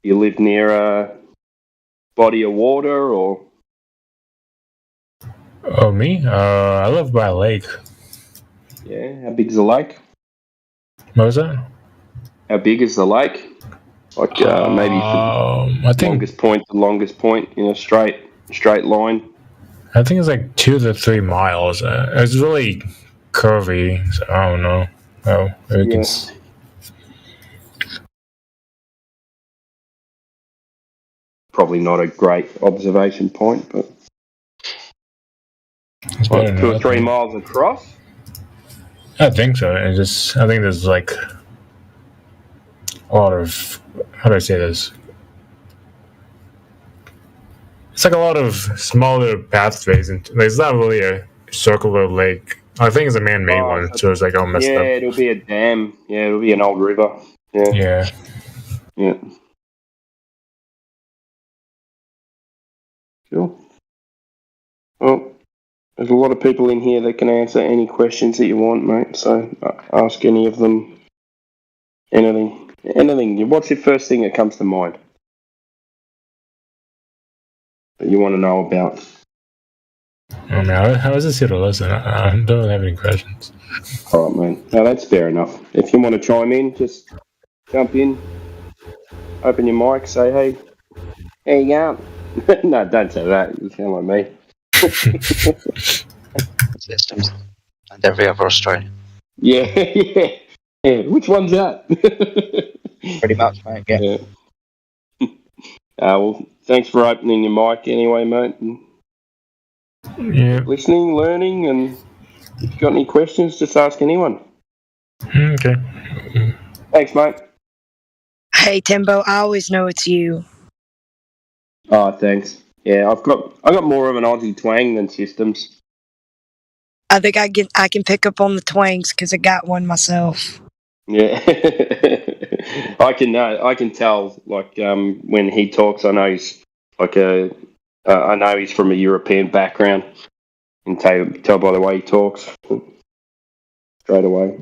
You live near a body of water, or? Oh, me? I live by a lake. Yeah, how big's the lake? What was that? How big is the lake? Like maybe I think longest point to longest point in a straight line. I think it's like 2 to 3 miles. It's really curvy, so I don't know. Oh, maybe Yes. Probably not a great observation point, but it's better than 2 or nothing. 3 miles across. I think so. I think there's like a lot of, how do I say this? It's like a lot of smaller pathways, and it's not really a circular lake I think it's a man-made one, so it's like all messed yeah, up. it'll be a dam. Yeah, it'll be an old river. Yeah. Yeah. Yeah. Cool. Well, there's a lot of people in here that can answer any questions that you want, mate. So ask any of them. Anything. What's your first thing that comes to mind that you want to know about? I mean, I was just here to listen. I don't have any questions. All right, man. No, that's fair enough. If you want to chime in, just jump in, open your mic, say, hey, how you going? No, don't say that. You sound like me. Systems and every other Australian. Yeah. Which one's that? Pretty much, mate. Yeah. Well, thanks for opening your mic anyway, mate. Yeah. Listening, learning, and if you've got any questions, just ask anyone. Okay. Thanks, mate. Hey, Timbo, I always know it's you. Oh, thanks. Yeah, I've got more of an Aussie twang than Systems. I think I can pick up on the twangs because I got one myself. Yeah, I can tell. Like when he talks, I know he's like I know he's from a European background. You can tell by the way he talks straight away.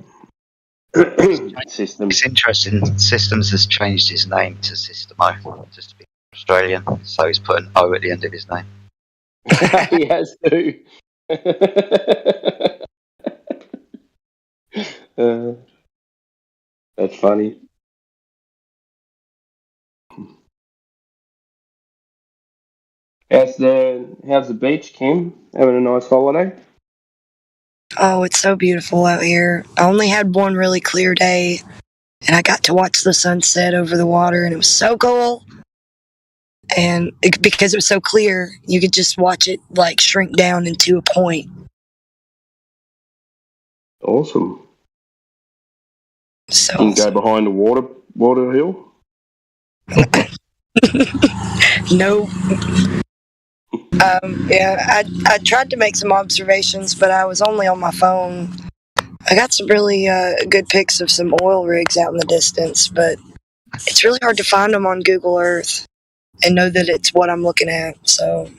Systems. It's interesting. Systems has changed his name to Systemo just to be Australian, so he's put an O at the end of his name. He has to. That's funny. How's the beach, Kim? Having a nice holiday? Oh, it's so beautiful out here. I only had one really clear day, and I got to watch the sunset over the water, and it was so cool. And because it was so clear, you could just watch it like shrink down into a point. Awesome. So you can go behind the water hill? No. Yeah, I tried to make some observations, but I was only on my phone. I got some really good pics of some oil rigs out in the distance, but it's really hard to find them on Google Earth and know that it's what I'm looking at. So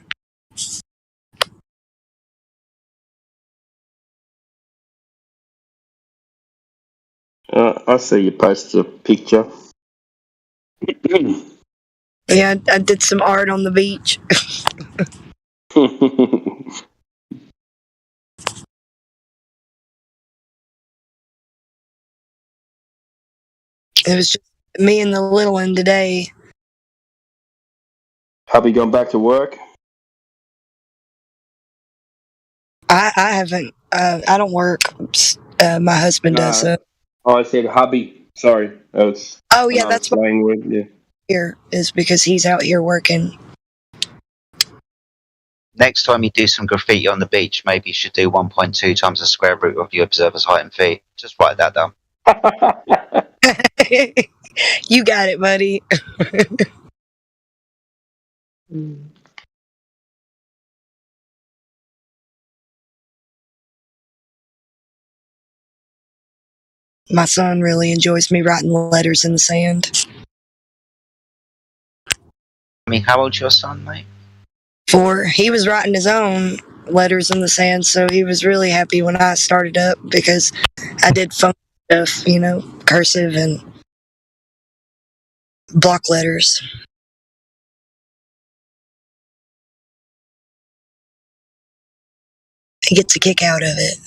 I see you posted a picture. yeah, I did some art on the beach. It was just me and the little one today. Hubby gone back to work? I haven't. I don't work. My husband does. So. Oh, I said hubby. Sorry. Oh yeah, that's what word. Yeah. Here is because he's out here working. Next time you do some graffiti on the beach, maybe you should do 1.2 times the square root of the observer's height and feet. Just write that down. You got it, buddy. My son really enjoys me writing letters in the sand. I mean, how old's your son, mate? 4. He was writing his own letters in the sand, so he was really happy when I started up because I did fun stuff, cursive and block letters. He gets a kick out of it.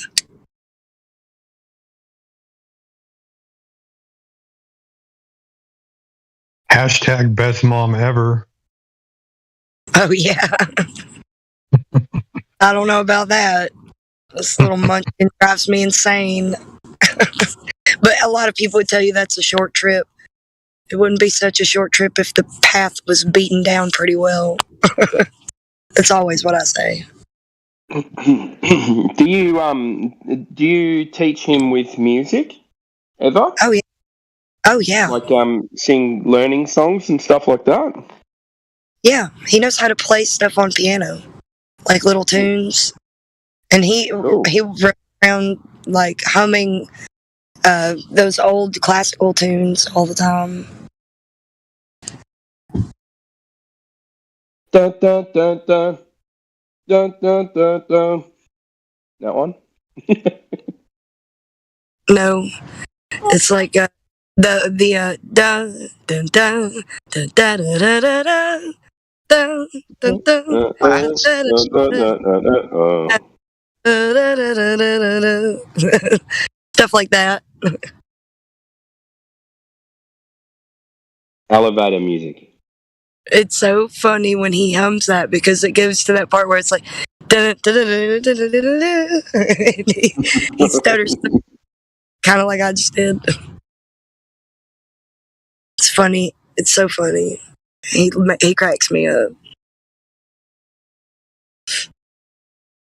Hashtag best mom ever. Oh, yeah. I don't know about that. This little munchkin drives me insane. But a lot of people would tell you that's a short trip. It wouldn't be such a short trip if the path was beaten down pretty well. That's always what I say. Do you teach him with music ever? Oh yeah. Oh yeah. Like sing learning songs and stuff like that? Yeah, he knows how to play stuff on piano, like little tunes. And he wrote around like humming those old classical tunes all the time. Dun, dun, dun, dun. Dun, dun, dun, dun. That one? No, it's like the dun dun dun dun dun dun dun dun dun dun dun dun stuff like that. Elevator music. It's so funny when he hums that because it goes to that part where it's like he stutters kind of like I just did. It's funny. It's so funny. He cracks me up.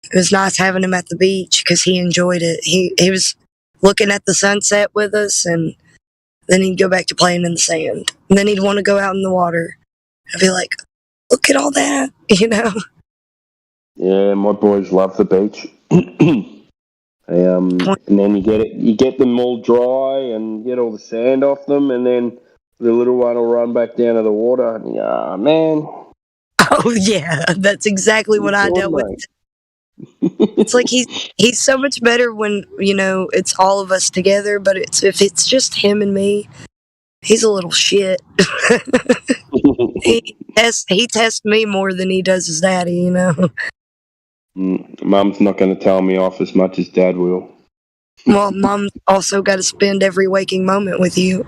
It was nice having him at the beach because he enjoyed it. He was looking at the sunset with us, and then he'd go back to playing in the sand. And then he'd want to go out in the water. I'd be like, look at all that, you know? Yeah, my boys love the beach. And then you get them all dry and get all the sand off them, and then the little one will run back down to the water. And, man. Oh, yeah, that's exactly what I dealt with. It's like he's so much better when, you know, it's all of us together, but if it's just him and me, he's a little shit. he tests me more than he does his daddy, you know. Mum's not going to tell me off as much as Dad will. Well, Mom's also got to spend every waking moment with you.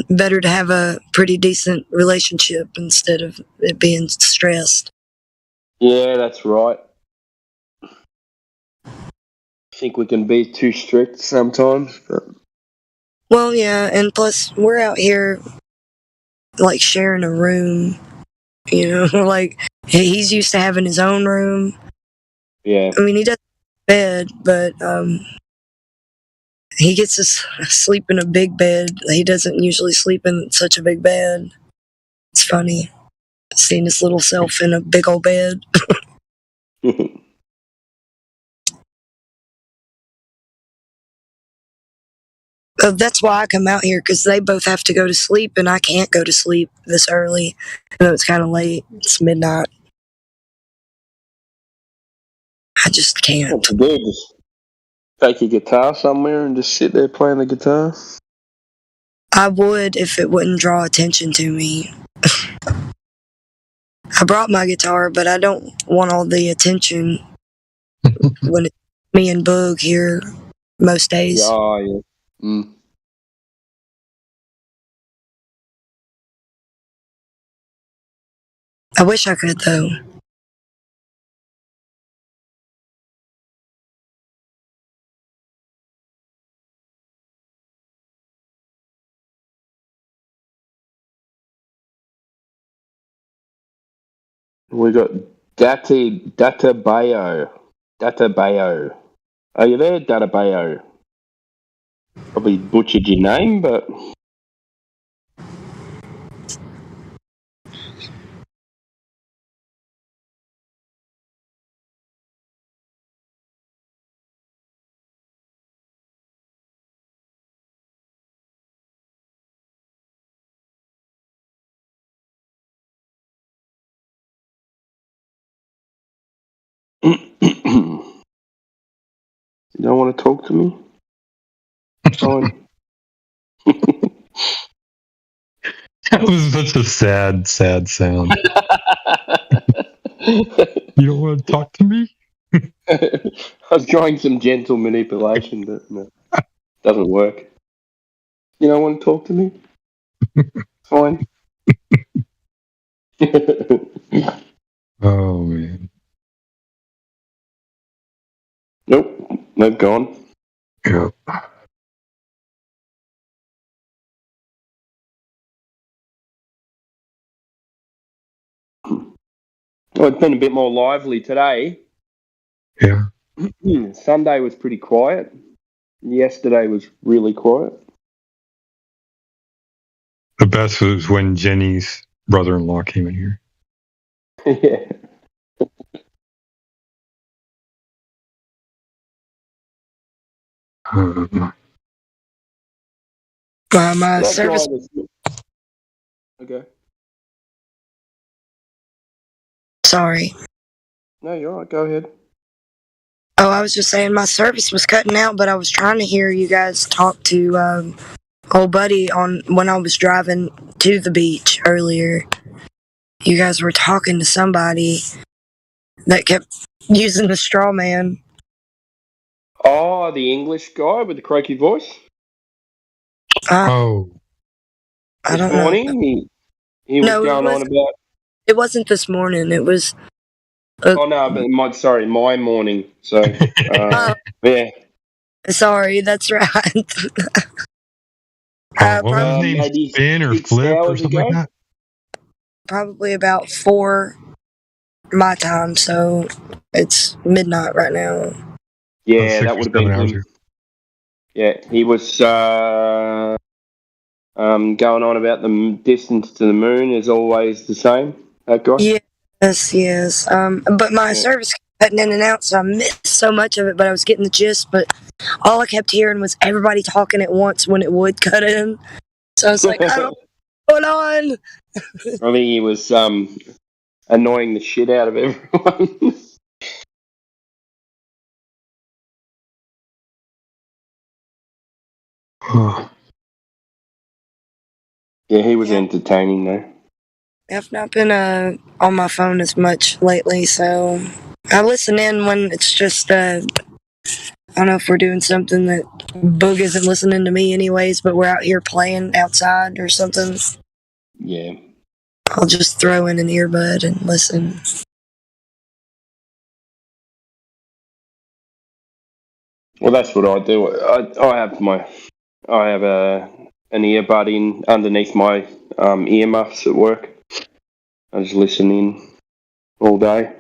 Better to have a pretty decent relationship instead of it being stressed. Yeah, that's right. I think we can be too strict sometimes, but Well, yeah, and plus we're out here like sharing a room, you know, like he's used to having his own room. Yeah. I mean, he does bed, but he gets to sleep in a big bed. He doesn't usually sleep in such a big bed. It's funny seeing his little self in a big old bed. That's why I come out here, because they both have to go to sleep, and I can't go to sleep this early. I know it's kind of late. It's midnight. I just can't. What to do? Just take your guitar somewhere and just sit there playing the guitar? I would if it wouldn't draw attention to me. I brought my guitar, but I don't want all the attention when it's me and Boog here most days. Oh, yeah. I wish I could, though. We got Data Bayo. Are you there, Data Bayo? Probably butchered your name, but you don't want to talk to me? Fine. That was such a sad sound. You don't want to talk to me? I was trying some gentle manipulation, but no, doesn't work. You don't want to talk to me? Fine. Oh, man. Nope, they've gone. Yep. Oh, it's been a bit more lively today. Yeah. Sunday was pretty quiet. Yesterday was really quiet. The best was when Jenny's brother-in-law came in here. Yeah. My That service. guy was- Okay. Sorry. No, you're all right. Go ahead. Oh, I was just saying my service was cutting out, but I was trying to hear you guys talk to old buddy on when I was driving to the beach earlier. You guys were talking to somebody that kept using the straw man. Oh, the English guy with the croaky voice. Oh, I This don't know. morning he was No, going on about. it wasn't this morning. It was. Oh no, but my morning. So yeah. Sorry, that's right. what was his name? maybe Spin or 6 Flip or hours something like ago? that? Probably about 4 my time, so it's midnight right now. Yeah, 6 that or would have 7 been hours him. ago. Yeah, he was going on about the distance to the moon is always the same. That guy. Yes. But my service kept cutting in and out, so I missed so much of it. But I was getting the gist. But all I kept hearing was everybody talking at once when it would cut in. So I was like, I don't know what's going on. I think he was annoying the shit out of everyone. Yeah, he was entertaining though. I've not been on my phone as much lately, so I listen in when it's just I don't know if we're doing something that Boog isn't listening to me anyways, but we're out here playing outside or something. Yeah. I'll just throw in an earbud and listen. Well, that's what I do. I have an earbud in underneath my earmuffs at work. I just listen in all day,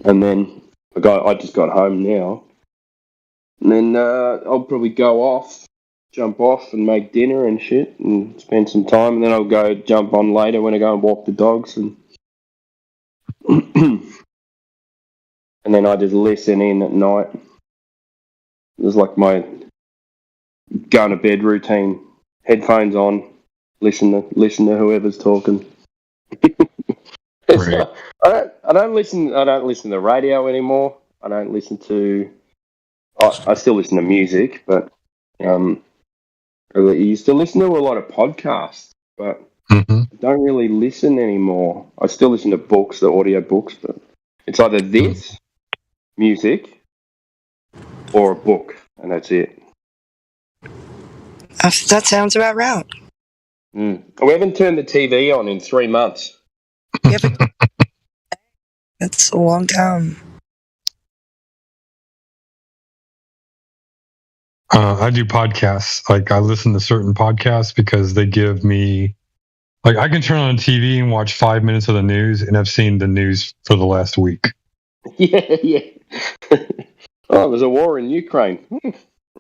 and then I just got home now, and then I'll probably jump off and make dinner and shit, and spend some time, and then I'll go jump on later when I go and walk the dogs, and and then I just listen in at night. It's like my going to bed routine. Headphones on, listen to whoever's talking. Right. I don't listen to the radio anymore. I don't listen to. I still listen to music, but I used to listen to a lot of podcasts, but I don't really listen anymore. I still listen to books, the audio books, but it's either this music or a book, and that's it. That sounds about right. We haven't turned the TV on in 3 months. That's a long time. I do podcasts. Like I listen to certain podcasts because they give me, like I can turn on the TV and watch 5 minutes of the news, and I've seen the news for the last week. Yeah. Oh, there's a war in Ukraine.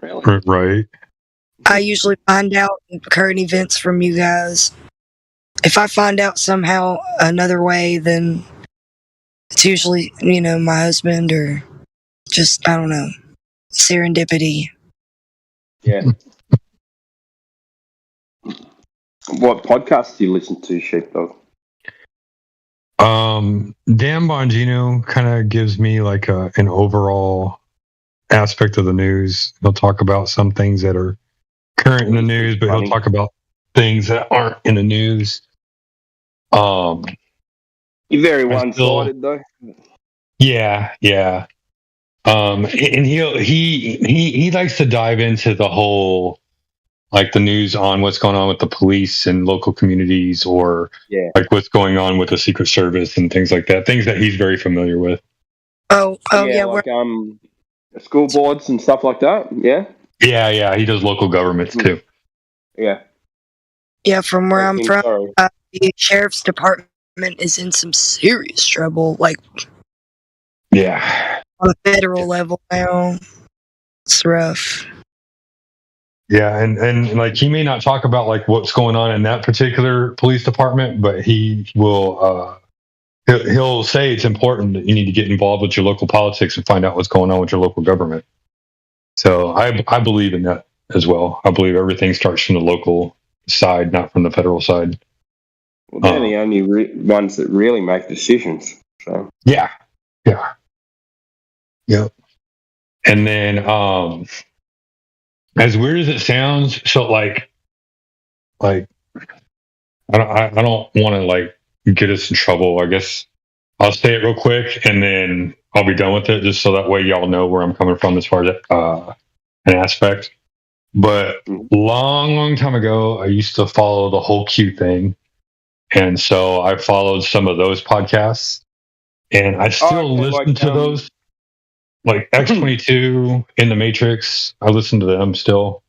Really? Right. I usually find out current events from you guys. If I find out somehow another way, then it's usually, my husband or just, I don't know, serendipity. Yeah. What podcasts do you listen to, Sheepdog? Dan Bongino kind of gives me like an overall aspect of the news. He'll talk about some things that are current in the news, but he'll talk about things that aren't in the news. You're very one-sided, though. Yeah. And he likes to dive into the whole, like the news on what's going on with the police and local communities, or like what's going on with the Secret Service and things like that. Things that he's very familiar with. Oh yeah. Like school boards and stuff like that. Yeah. Yeah. He does local governments too. Yeah. Yeah, from where I'm from, the sheriff's department is in some serious trouble. Like, yeah, on a federal level now, it's rough. Yeah, and like he may not talk about like what's going on in that particular police department, but he will he'll say it's important that you need to get involved with your local politics and find out what's going on with your local government. So I believe in that as well. I believe everything starts from the local side, not from the federal side. Well, they're the only ones that really make decisions. So yeah. Yep. And then as weird as it sounds, so like I don't want to like get us in trouble. I guess I'll say it real quick and then I'll be done with it, just so that way y'all know where I'm coming from as far as an aspect. But long time ago, I used to follow the whole Q thing, and so I followed some of those podcasts, and I still listen to those. Like X-22 in the Matrix, I listen to them still.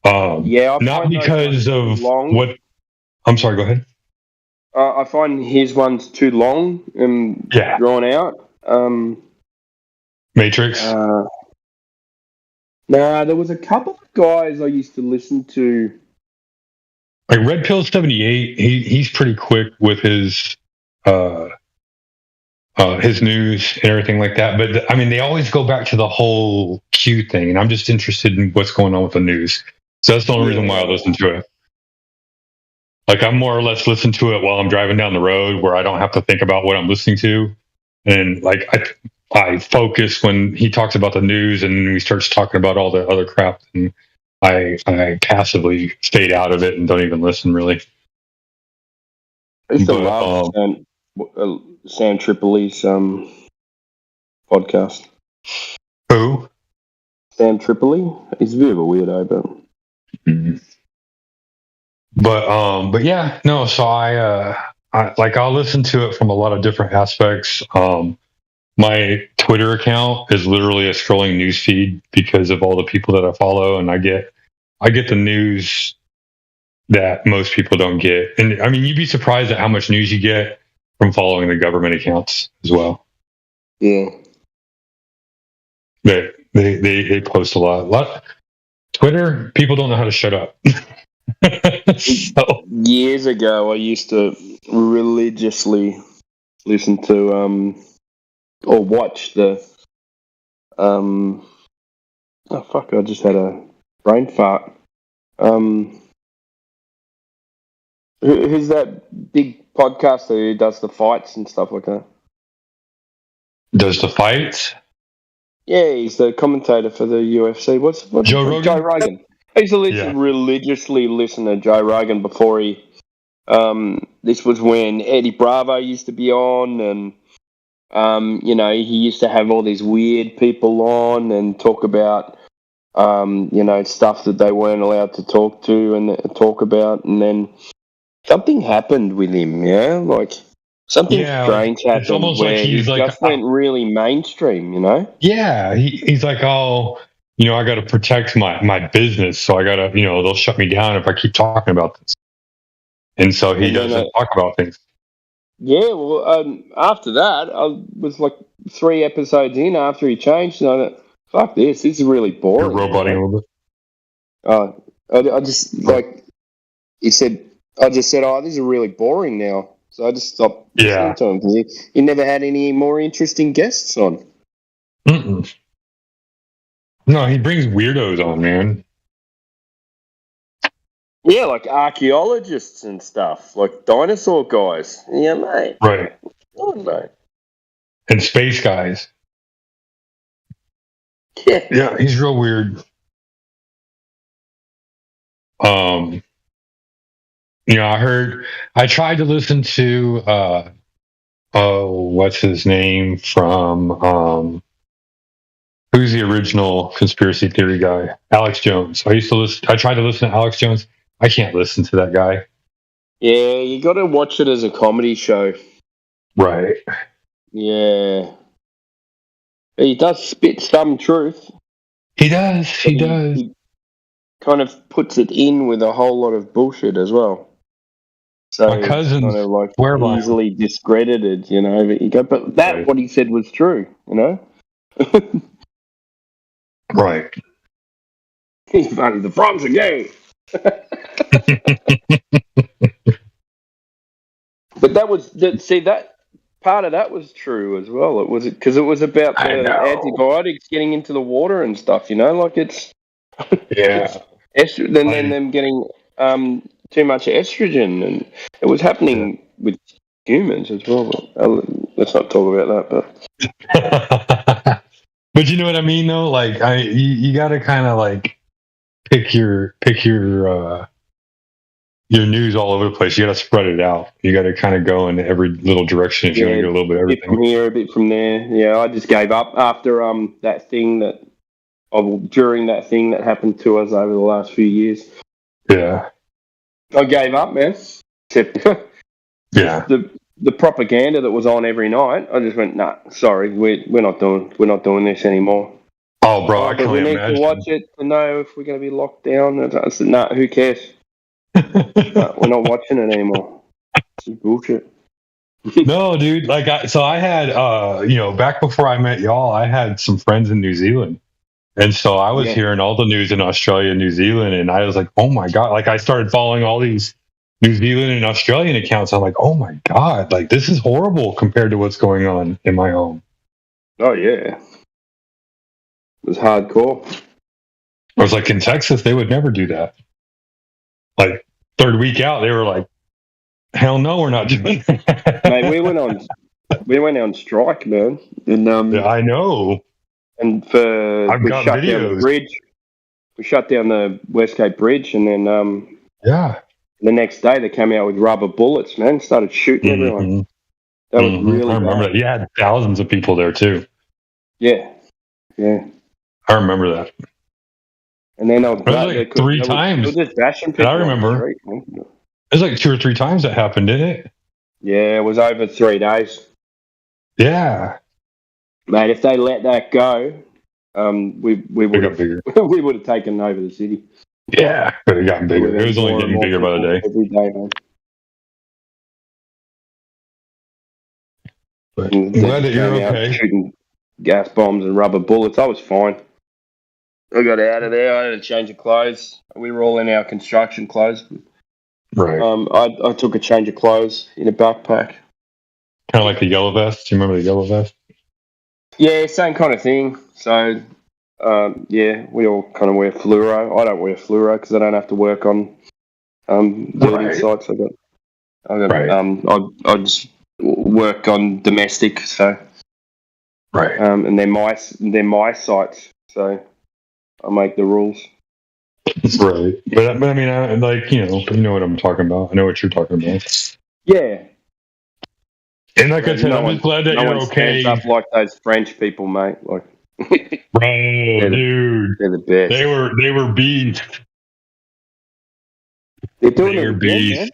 Not because of what. I'm sorry. Go ahead. I find his one's too long and drawn out. Matrix. There was a couple of guys I used to listen to. Like Red Pill 78, he's pretty quick with his news and everything like that. But I mean, they always go back to the whole Q thing, and I'm just interested in what's going on with the news. So that's the only reason why I listen to it. Like I'm more or less listen to it while I'm driving down the road, where I don't have to think about what I'm listening to, and like I focus when he talks about the news, and he starts talking about all the other crap, and I passively fade out of it and don't even listen really. I used to love Sam Tripoli's podcast. Who? Sam Tripoli. He's a bit of a weirdo, but. Mm-hmm. But yeah, no. So I I'll listen to it from a lot of different aspects. My Twitter account is literally a scrolling news feed because of all the people that I follow, and I get the news that most people don't get. And I mean, you'd be surprised at how much news you get from following the government accounts as well. Yeah. They post a lot. Twitter, people don't know how to shut up. Years ago, I used to religiously listen to or watch the I just had a brain fart. Who's that big podcaster who does the fights and stuff like that? Does the fights? Yeah, he's the commentator for the UFC. What's Joe Rogan? Joe Rogan. I used to religiously listen to Joe Rogan before he. This was when Eddie Bravo used to be on, and he used to have all these weird people on and talk about, stuff that they weren't allowed to talk to and talk about, and then something happened with him. Yeah, like something strange happened where he just went really mainstream. Yeah, he's like, oh. I got to protect my business, so I got to, they'll shut me down if I keep talking about this. And so he doesn't talk about things. Yeah, well, after that, I was like 3 episodes in after he changed, and I thought, fuck this is really boring. You're roboting a little I bit. just, like, he said, oh, this is really boring now. So I just stopped listening to him. He never had any more interesting guests on. Mm-mm. No, he brings weirdos on, man. Yeah, like archaeologists and stuff, like dinosaur guys. Yeah, mate. Right. Oh, mate. And space guys. Yeah, he's real weird. I tried to listen to what's his name from who's the original conspiracy theory guy? Alex Jones. I tried to listen to Alex Jones. I can't listen to that guy. Yeah, you got to watch it as a comedy show. Right. Yeah. He does spit some truth. He does. He kind of puts it in with a whole lot of bullshit as well. So my cousin's kind of like easily discredited, But what he said was true, Right. He's funny. The frogs are gay. But that was that part of that was true as well. It was because it was about the antibiotics getting into the water and stuff. Like it's then them getting too much estrogen, and it was happening with humans as well. But, let's not talk about that. But you know what I mean, though. Like, you got to kind of like pick your news all over the place. You got to spread it out. You got to kind of go in every little direction if you want to get a little bit of everything. A bit from here, a bit from there. Yeah, I just gave up after that thing during that thing that happened to us over the last few years. Yeah, I gave up, man. Except the propaganda that was on every night. I just went, nah, sorry, we're not doing this anymore. Oh, bro, I can't we need imagine. to watch it to know if we're going to be locked down. I said, nah, who cares? We're not watching it anymore. It's bullshit. No, dude. Like, I had, back before I met y'all, I had some friends in New Zealand, and so I was hearing all the news in Australia and New Zealand, and I was like, oh my god! Like, I started following all these New Zealand and Australian accounts. I'm like, oh my god! Like, this is horrible compared to what's going on in my home. Oh yeah, it was hardcore. I was like, in Texas, they would never do that. Like, third week out, they were like, hell no, we're not doing that. Mate, we went on strike, man. And I know. And we shut down the bridge. We shut down the Westgate Bridge, and then the next day they came out with rubber bullets, man. Started shooting everyone. That was really. I remember that. You had thousands of people there too. Yeah. I remember that. And then it was like 3 times. I remember. It was like 2 or 3 times that happened, didn't it? Yeah, it was over 3 days. Yeah, mate. If they let that go, we would have we would have taken over the city. Yeah, but it got bigger. It was only getting bigger by the day. Every day, man. But I'm glad that you're okay. Shooting gas bombs and rubber bullets. I was fine. I got out of there. I had a change of clothes. We were all in our construction clothes. Right. I took a change of clothes in a backpack. Kind of like the yellow vest. Do you remember the yellow vest? Yeah, same kind of thing. So, we all kind of wear fluoro. I don't wear fluoro because I don't have to work on building sites. I just work on domestic. So, right. And they're my sites. So, I make the rules. Right. But I mean, you know what I'm talking about. I know what you're talking about. Yeah. And like I said, I'm just glad that you're okay. Up like those French people, mate. Like, bro, dude, they're the best. They were beast. They're doing it again, man.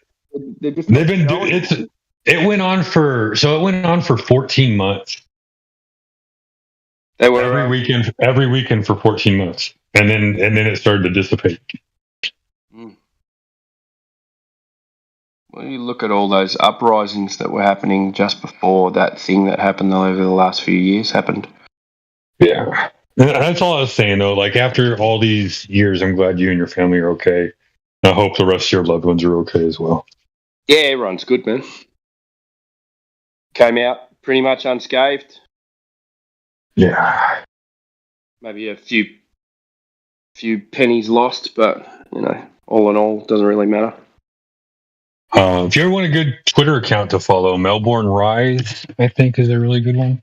They've been doing it. It went on for 14 months. They were every weekend for 14 months, and then it started to dissipate. Well, you look at all those uprisings that were happening just before that thing that happened over the last few years happened. Yeah, that's all I was saying though. Like, after all these years, I'm glad you and your family are okay. I hope the rest of your loved ones are okay as well. Yeah, everyone's good, man. Came out pretty much unscathed. Yeah. Maybe a few pennies lost, but all in all, doesn't really matter. If you ever want a good Twitter account to follow, Melbourne Rise, I think, is a really good one.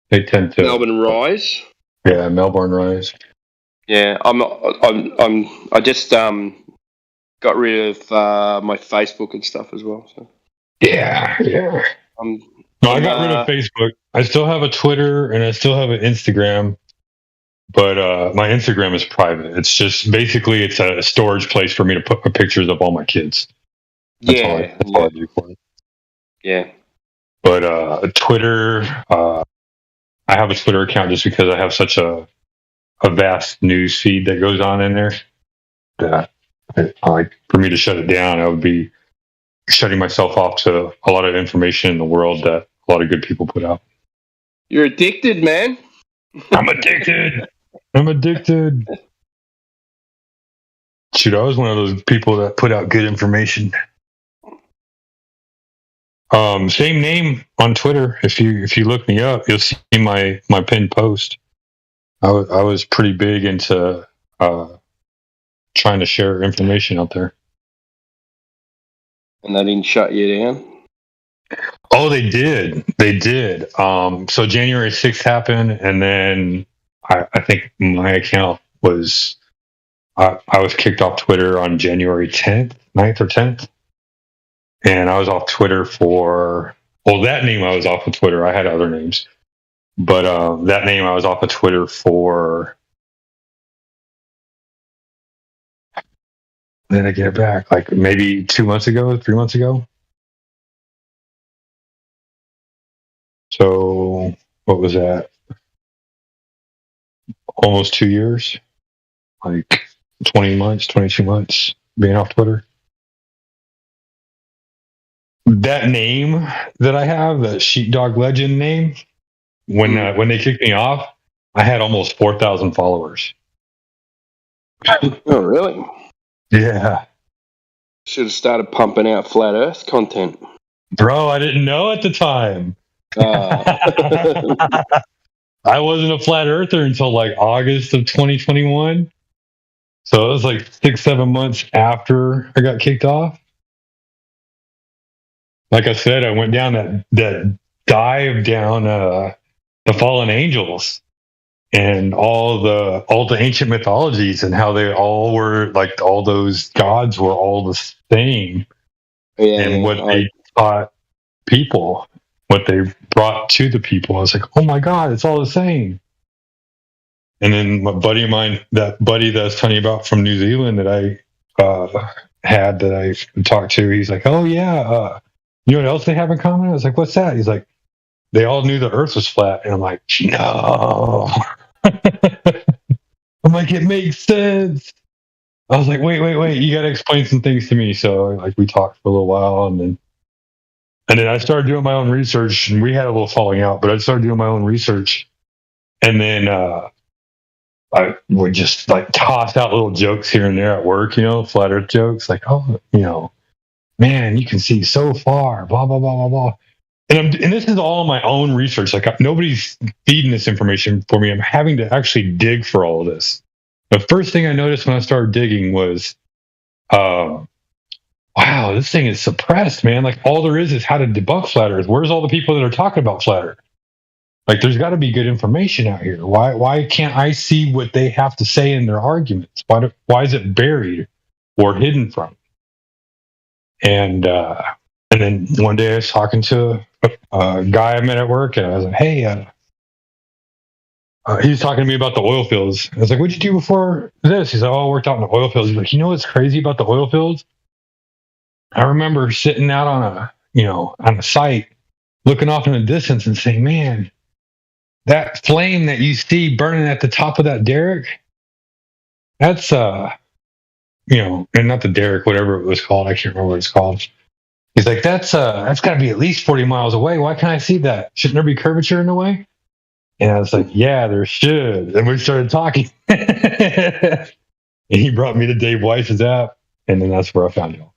They tend to Melbourne Rise. Yeah, Melbourne Rise. Yeah, I just got rid of my Facebook and stuff as well. So. Yeah. No, I got rid of Facebook. I still have a Twitter and I still have an Instagram, but my Instagram is private. It's just basically it's a storage place for me to put my pictures of all my kids. That's all I do for it. Yeah. But Twitter, I have a Twitter account just because I have such a vast news feed that goes on in there. That for me to shut it down, I would be shutting myself off to a lot of information in the world that a lot of good people put out. You're addicted, man. I'm addicted. Dude, I was one of those people that put out good information. Same name on Twitter. If you look me up, you'll see my pinned post. I was pretty big into trying to share information out there. And they didn't shut you down? Oh, they did. They did. So January 6th happened, and then I think my account was I was kicked off Twitter on January 9th or 10th. And I was off Twitter for, well, that name I was off of Twitter. I had other names. But that name I was off of Twitter for, then I get it back, like maybe 2 months ago, 3 months ago. So what was that? Almost 2 years, like 20 months, 22 months being off Twitter. That name that I have, the Sheepdog Legend name, when they kicked me off, I had almost 4,000 followers. Oh, really? Yeah. Should have started pumping out flat Earth content. Bro, I didn't know at the time. I wasn't a flat earther until like August of 2021. So it was like 6-7 months after I got kicked off. Like I said, I went down that dive down the fallen angels and all the ancient mythologies and how they all were like, all those gods were all the same. And what they taught people, what they brought to the people. I was like, oh my God, it's all the same. And then my buddy of mine, that buddy that I was telling you about from New Zealand that I had that I talked to, he's like, oh yeah, you know what else they have in common? I was like, what's that? He's like, they all knew the earth was flat. And I'm like, no. I'm like, it makes sense. I was like, wait, you got to explain some things to me. So like we talked for a little while, and then I started doing my own research, and we had a little falling out, but I started doing my own research. And then I would just like toss out little jokes here and there at work, flat earth jokes, like, oh, man, you can see so far, blah, blah, blah, blah, blah. And this is all my own research. Like nobody's feeding this information for me. I'm having to actually dig for all of this. The first thing I noticed when I started digging was, wow, this thing is suppressed, man. Like all there is how to debunk flat earth. Where's all the people that are talking about flat earth? Like there's got to be good information out here. Why can't I see what they have to say in their arguments? Why is it buried or hidden from? And then one day I was talking to a guy I met at work, and I was like, hey, he was talking to me about the oil fields. I was like, what'd you do before this? He's like, oh, I worked out in the oil fields. He's like, you know what's crazy about the oil fields? I remember sitting out on a site, looking off in the distance and saying, man, that flame that you see burning at the top of that derrick, that's, and not the derrick, whatever it was called. I can't remember what it's called. He's like, that's got to be at least 40 miles away. Why can't I see that? Shouldn't there be curvature in the way? And I was like, yeah, there should. And we started talking. And he brought me to Dave Weiss's app. And then that's where I found you.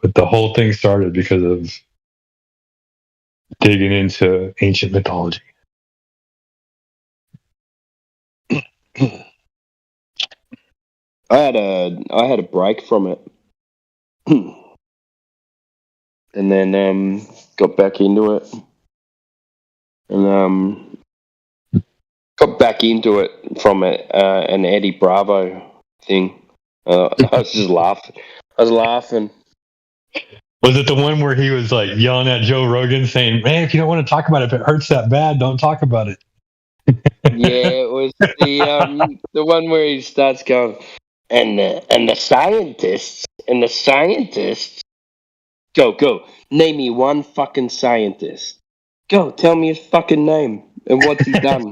But the whole thing started because of digging into ancient mythology. I had a break from it. And then got back into it. And got back into it from an Eddie Bravo thing. I was just laughing. Was it the one where he was like yelling at Joe Rogan saying, man, if you don't want to talk about it, if it hurts that bad, don't talk about it? Yeah, it was the one where he starts going, and the scientists go, name me one fucking scientist. Go, tell me his fucking name and what's he done.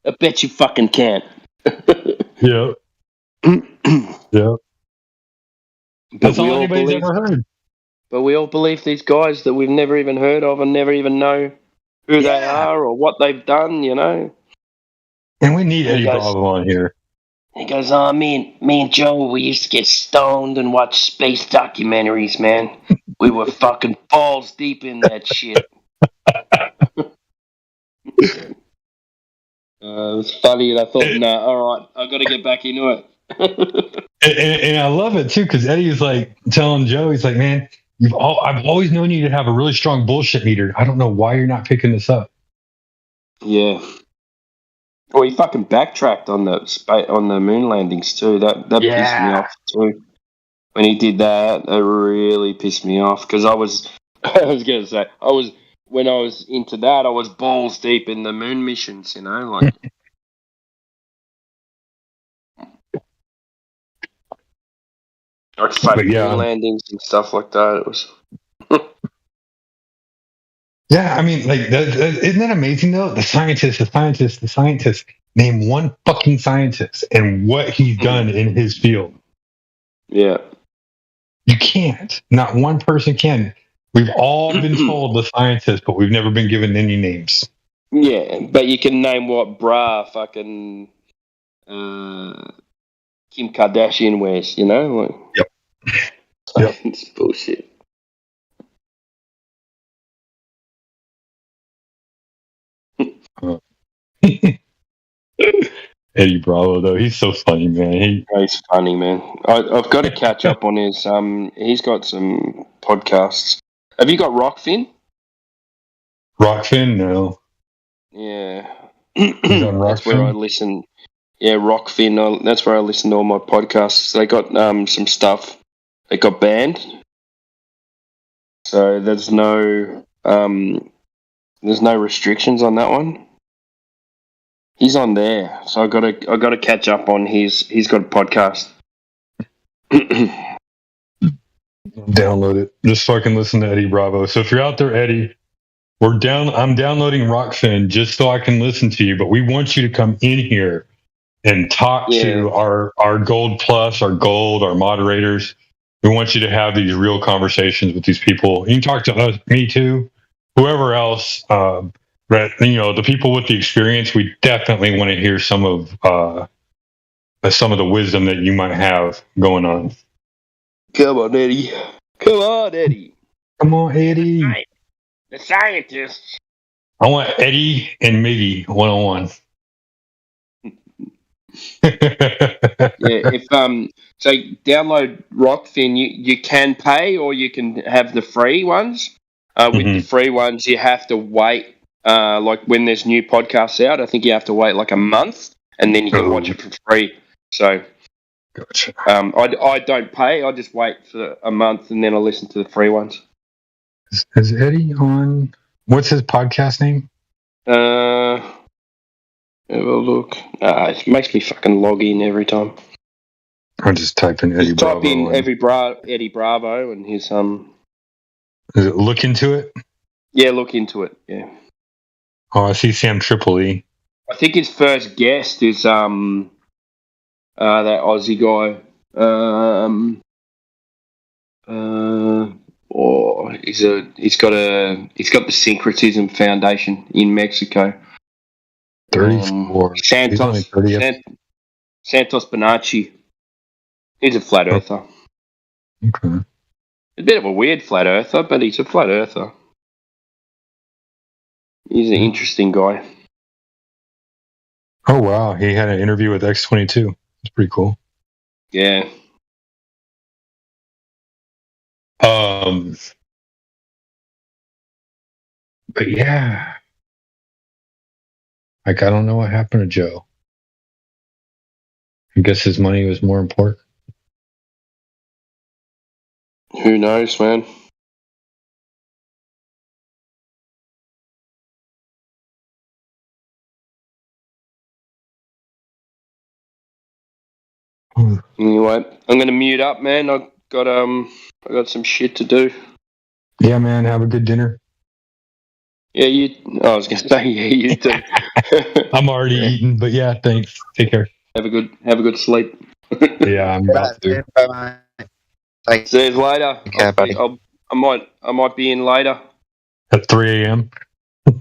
I bet you fucking can't. Yeah. Yeah. That's all anybody's ever heard. But we all believe these guys that we've never even heard of and never even know who they are or what they've done, And we need Eddie He goes- Bravo on here. He goes, oh, me and Joe, we used to get stoned and watch space documentaries, man. We were fucking balls deep in that shit. It was funny, and I thought, nah, all right, I've got to get back into it. And I love it too, because Eddie is like telling Joe, he's like, man, I've always known you to have a really strong bullshit meter. I don't know why you're not picking this up. Yeah. Well, he fucking backtracked on the moon landings too. That pissed me off too. When he did that, it really pissed me off because I was going to say when I was into that, I was balls deep in the moon missions. You know, like. Like fake moon landings and stuff like that. It was. Yeah, I mean, like, isn't that amazing though? The scientist. Name one fucking scientist and what he's done in his field. Yeah. You can't. Not one person can. We've all been told the scientists, but we've never been given any names. Yeah, but you can name what bra fucking Kim Kardashian wears, you know? Like, yep. It's bullshit. Eddie Bravo, though, he's so funny, man. He's funny, man. I've got to catch up on his. He's got some podcasts. Have you got Rockfin? Rockfin, no. Yeah, he's on that's where I listen. Yeah, Rockfin. That's where I listen to all my podcasts. They got some stuff. They got banned, so there's no restrictions on that one. He's on there, so I got to catch up on his. He's got a podcast. Download it just so I can listen to Eddie Bravo. So if you're out there, Eddie, I'm downloading Rockfin just so I can listen to you. But we want you to come in here and talk to our Gold Plus, our Gold, our moderators. We want you to have these real conversations with these people. You can talk to us, me too, whoever else. But the people with the experience, we definitely want to hear some of the wisdom that you might have going on. Come on, Eddie. Come on, Eddie. Come on, Eddie. The scientists. I want Eddie and Miggy 101. Yeah, so download Rockfin. You can pay or you can have the free ones. With the free ones, you have to wait. Like when there's new podcasts out, I think you have to wait like a month, and then you can watch it for free. So, gotcha. I don't pay. I just wait for a month, and then I listen to the free ones. Is Eddie on? What's his podcast name? Have a look. It makes me fucking log in every time. I'll just type in Eddie Bravo. Type in Eddie Bravo and his Is it Look Into It? Yeah, look into it. Yeah. Oh, I see Sam Tripoli. I think his first guest is that Aussie guy. He's got the Syncretism Foundation in Mexico. 34. Santos Bonacci. He's a flat earther. Okay. A bit of a weird flat earther, but he's a flat earther. He's an interesting guy. Oh wow, he had an interview with X22. It's pretty cool. Yeah. But yeah, like I don't know what happened to Joe. I guess his money was more important. Who knows, man? Anyway, I'm going to mute up, man. I got some shit to do. Yeah, man. Have a good dinner. Yeah, I was going to say, yeah, you too. I'm already eating, but yeah, thanks. Take care. Have a good sleep. Yeah, I'm about to. Bye. See you later. Okay, buddy. I might be in later. At 3 a.m. 3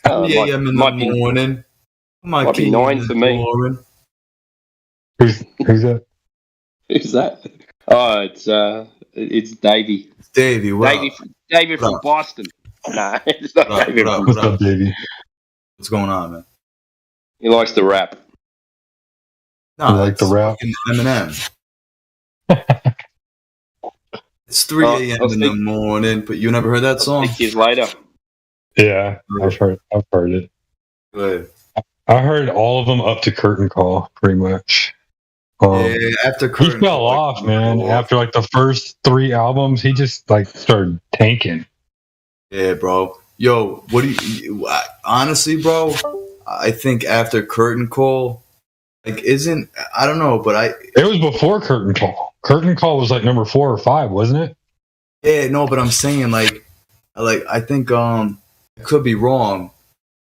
a.m. in the morning. Might be 9 for me. Who's that? Who's that? Oh, it's Davey. Davey, what Davey, Davey from up? Boston. No, it's not Davey. What's up, Davey? What's going on, man? He likes to rap. No, You like the rap? Eminem. It's 3 a.m. in the morning, but you never heard that song? 6 years later. Yeah, I've heard it. Good. I heard all of them up to Curtain Call, pretty much. Yeah, after he fell off, man. After like the first 3 albums, he just like started tanking. Yeah, bro. Yo, what do you honestly, bro? I think after Curtain Call, like, I don't know, but it was before Curtain Call. Curtain Call was like number 4 or 5, wasn't it? Yeah, no, but I'm saying like I think I could be wrong,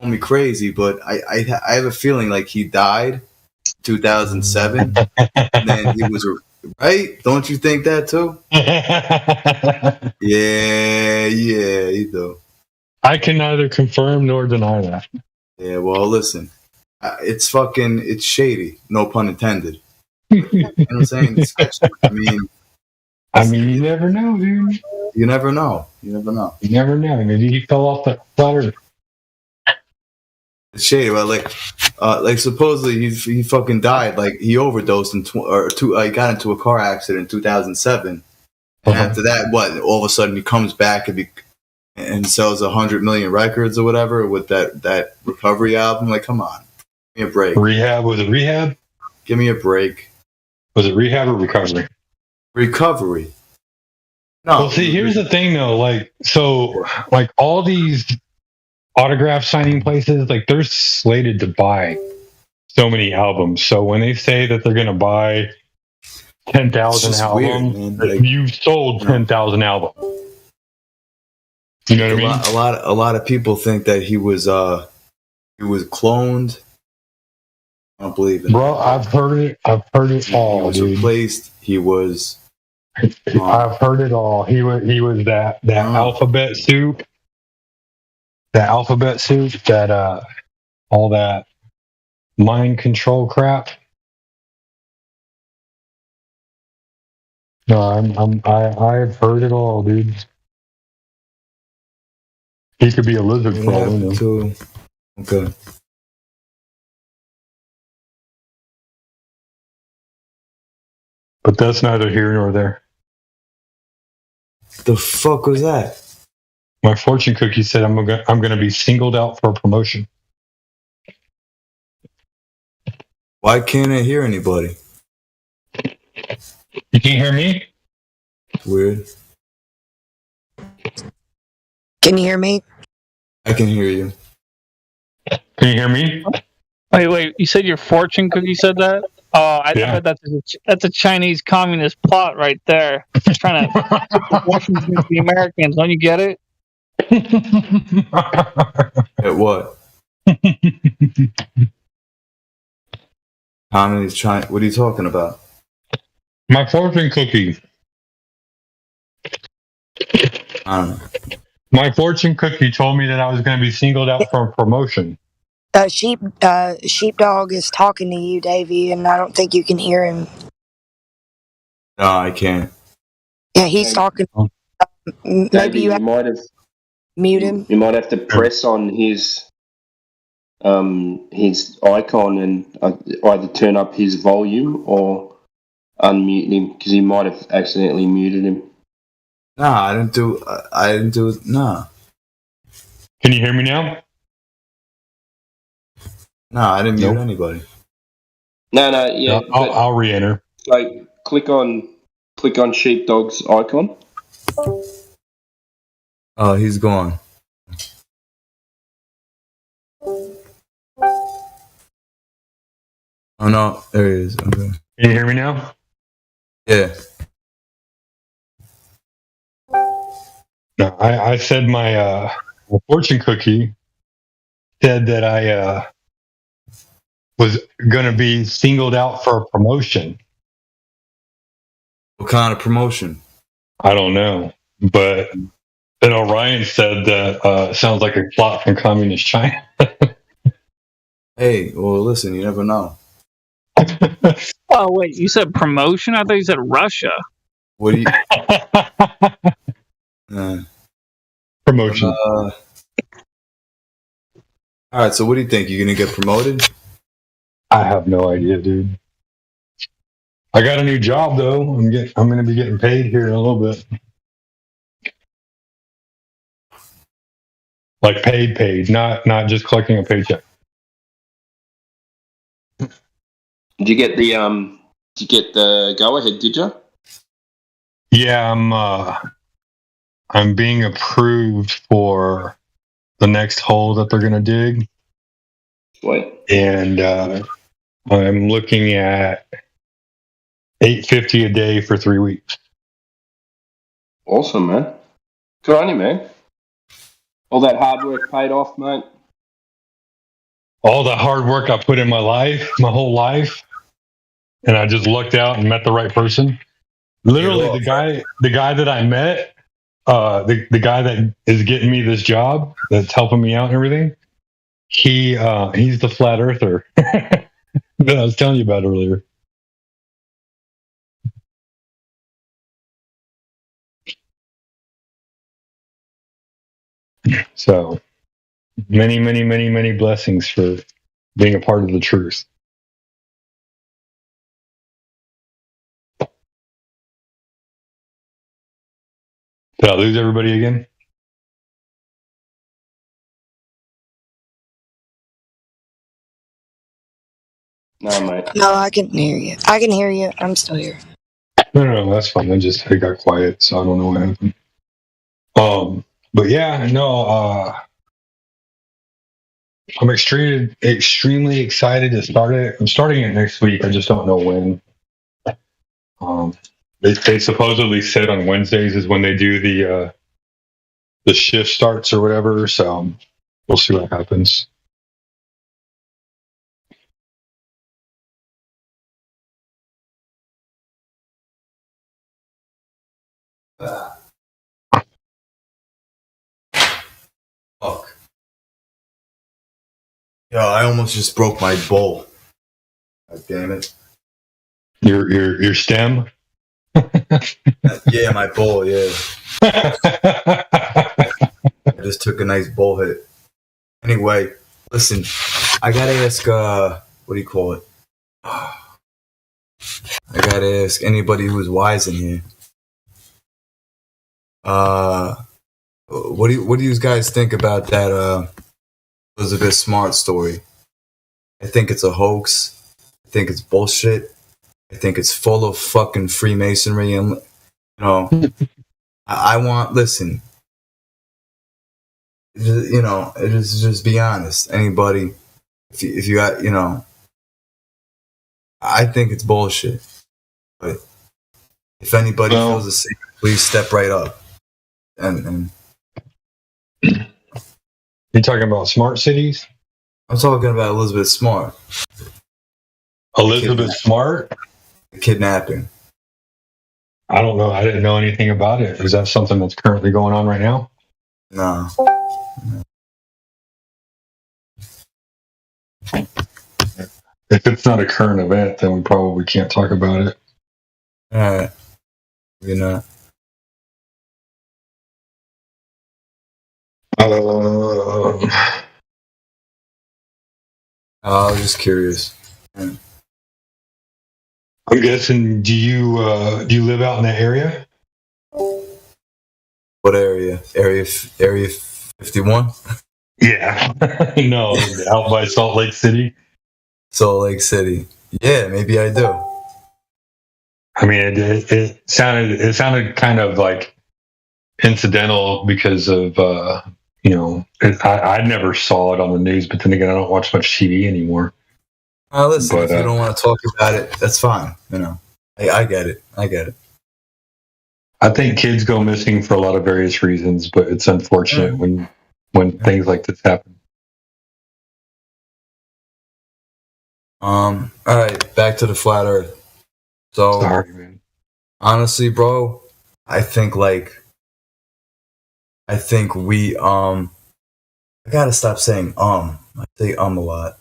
call me crazy, but I have a feeling like he died 2007, and then he was right. Don't you think that too? Yeah, you do. I can neither confirm nor deny that. Yeah, well, listen, it's shady. No pun intended. You know what I'm saying? It's sketchy. I mean, you never know, dude. You never know. You never know. You never know. Maybe he fell off the ladder. It's shady, but like supposedly he fucking died. Like he overdosed he got into a car accident in 2007. And after that, all of a sudden he comes back and sells 100 million records or whatever with that recovery album. Like, come on, give me a break. Rehab? Was it Rehab? Give me a break. Was it Rehab or Recovery? Recovery. No. Well, see, here's the thing, though. Like all these autograph signing places, like they're slated to buy so many albums. So when they say that they're going to buy 10,000 albums, you've sold 10,000 albums. You know what I mean? A lot of people think that he was cloned. I don't believe it. Bro, I've heard it all. He was dude. replaced. He was. I've heard it all. He was that alphabet soup. That alphabet soup. That all that mind control crap. No, I've heard it all, dude. He could be a lizard for all we know. Okay. But that's neither here nor there. The fuck was that? My fortune cookie said I'm gonna be singled out for a promotion. Why can't I hear anybody? You can't hear me? Weird. Can you hear me? I can hear you. Can you hear me? Wait. You said your fortune cookie said that? Oh, I bet that's a Chinese communist plot right there. Just trying to put the Russians against the Americans. Don't you get it? At what? Communist China. What are you talking about? My fortune cookie. I don't know. My fortune cookie told me that I was going to be singled out for a promotion. Sheepdog is talking to you, Davey, and I don't think you can hear him. No, I can't. Yeah, he's talking. Maybe you might have mute him. You might have to press on his icon and either turn up his volume or unmute him because he might have accidentally muted him. Nah, I didn't do it. Nah. Can you hear me now? Nah, I didn't mute anybody. No, yeah. I'll re-enter. Like, click on Sheepdog's icon. Oh, he's gone. Oh no, there he is. Okay. Can you hear me now? Yeah. No, I said my fortune cookie said that I was going to be singled out for a promotion. What kind of promotion? I don't know, but then Orion said that sounds like a plot from Communist China. Hey, well, listen, you never know. Oh wait, you said promotion? I thought you said Russia. What do you? Promotion. All right, so what do you think? You gonna get promoted? I have no idea, dude. I got a new job though. I'm gonna be getting paid here in a little bit. Like paid, not just collecting a paycheck. Did you get the go ahead? Did you? Yeah, I'm being approved for the next hole that they're gonna dig. Sweet. And I'm looking at $850 a day for 3 weeks. Awesome, man. Good on you, man. All that hard work paid off, mate. All the hard work I put in my whole life, and I just lucked out and met the right person. Literally, the guy that I met, the guy that is getting me this job, that's helping me out and everything, he's the flat earther that I was telling you about earlier. So many blessings for being a part of the truth. Did I lose everybody again? No, mate. No, I can hear you. I can hear you. I'm still here. No, that's fine. I got quiet, so I don't know what happened. But yeah, no, I'm extremely excited to start it. I'm starting it next week. I just don't know when. They supposedly said on Wednesdays is when they do the shift starts or whatever. So we'll see what happens. Fuck. Yo, I almost just broke my bowl. God damn it. Your stem? Yeah, my bowl, yeah. I just took a nice bowl hit. Anyway, listen, I gotta ask, what do you call it? I gotta ask anybody who's wise in here. What do you guys think about that Elizabeth Smart story? I think it's a hoax. I think it's bullshit. I think it's full of fucking Freemasonry, and I want listen. Just be honest. Anybody, if you got I think it's bullshit. But if anybody feels the same, please step right up. And you talking about smart cities? I'm talking about Elizabeth Smart. Elizabeth Smart? Kidnapping. I don't know. I didn't know anything about it. Is that something that's currently going on right now? No. If it's not a current event, then we probably can't talk about it. Alright. Maybe not. I was just curious. I'm guessing. Do you live out in that area? What area? Area 51? Yeah. No, out by Salt Lake City. Salt Lake City. Yeah, maybe I do. I mean, it sounded kind of like incidental because of I never saw it on the news, but then again, I don't watch much TV anymore. Listen, if you don't want to talk about it, that's fine. I get it. I think kids go missing for a lot of various reasons, but it's unfortunate when things like this happen. All right, back to the flat Earth. So, sorry, man. Honestly, bro, I think we I gotta stop saying I say a lot.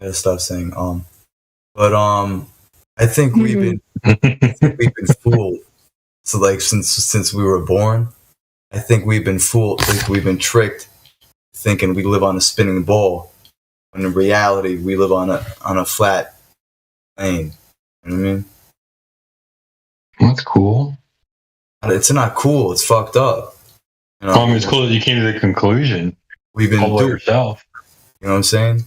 gotta stop saying but I think we've been fooled. So like since we were born, I think we've been fooled. Like we've been tricked, thinking we live on a spinning ball, when in reality we live on a flat plane. You know what I mean? That's cool. It's not cool. It's fucked up. You know? I mean, it's cool that you came to the conclusion. We've been all by duped. yourself. You know what I'm saying?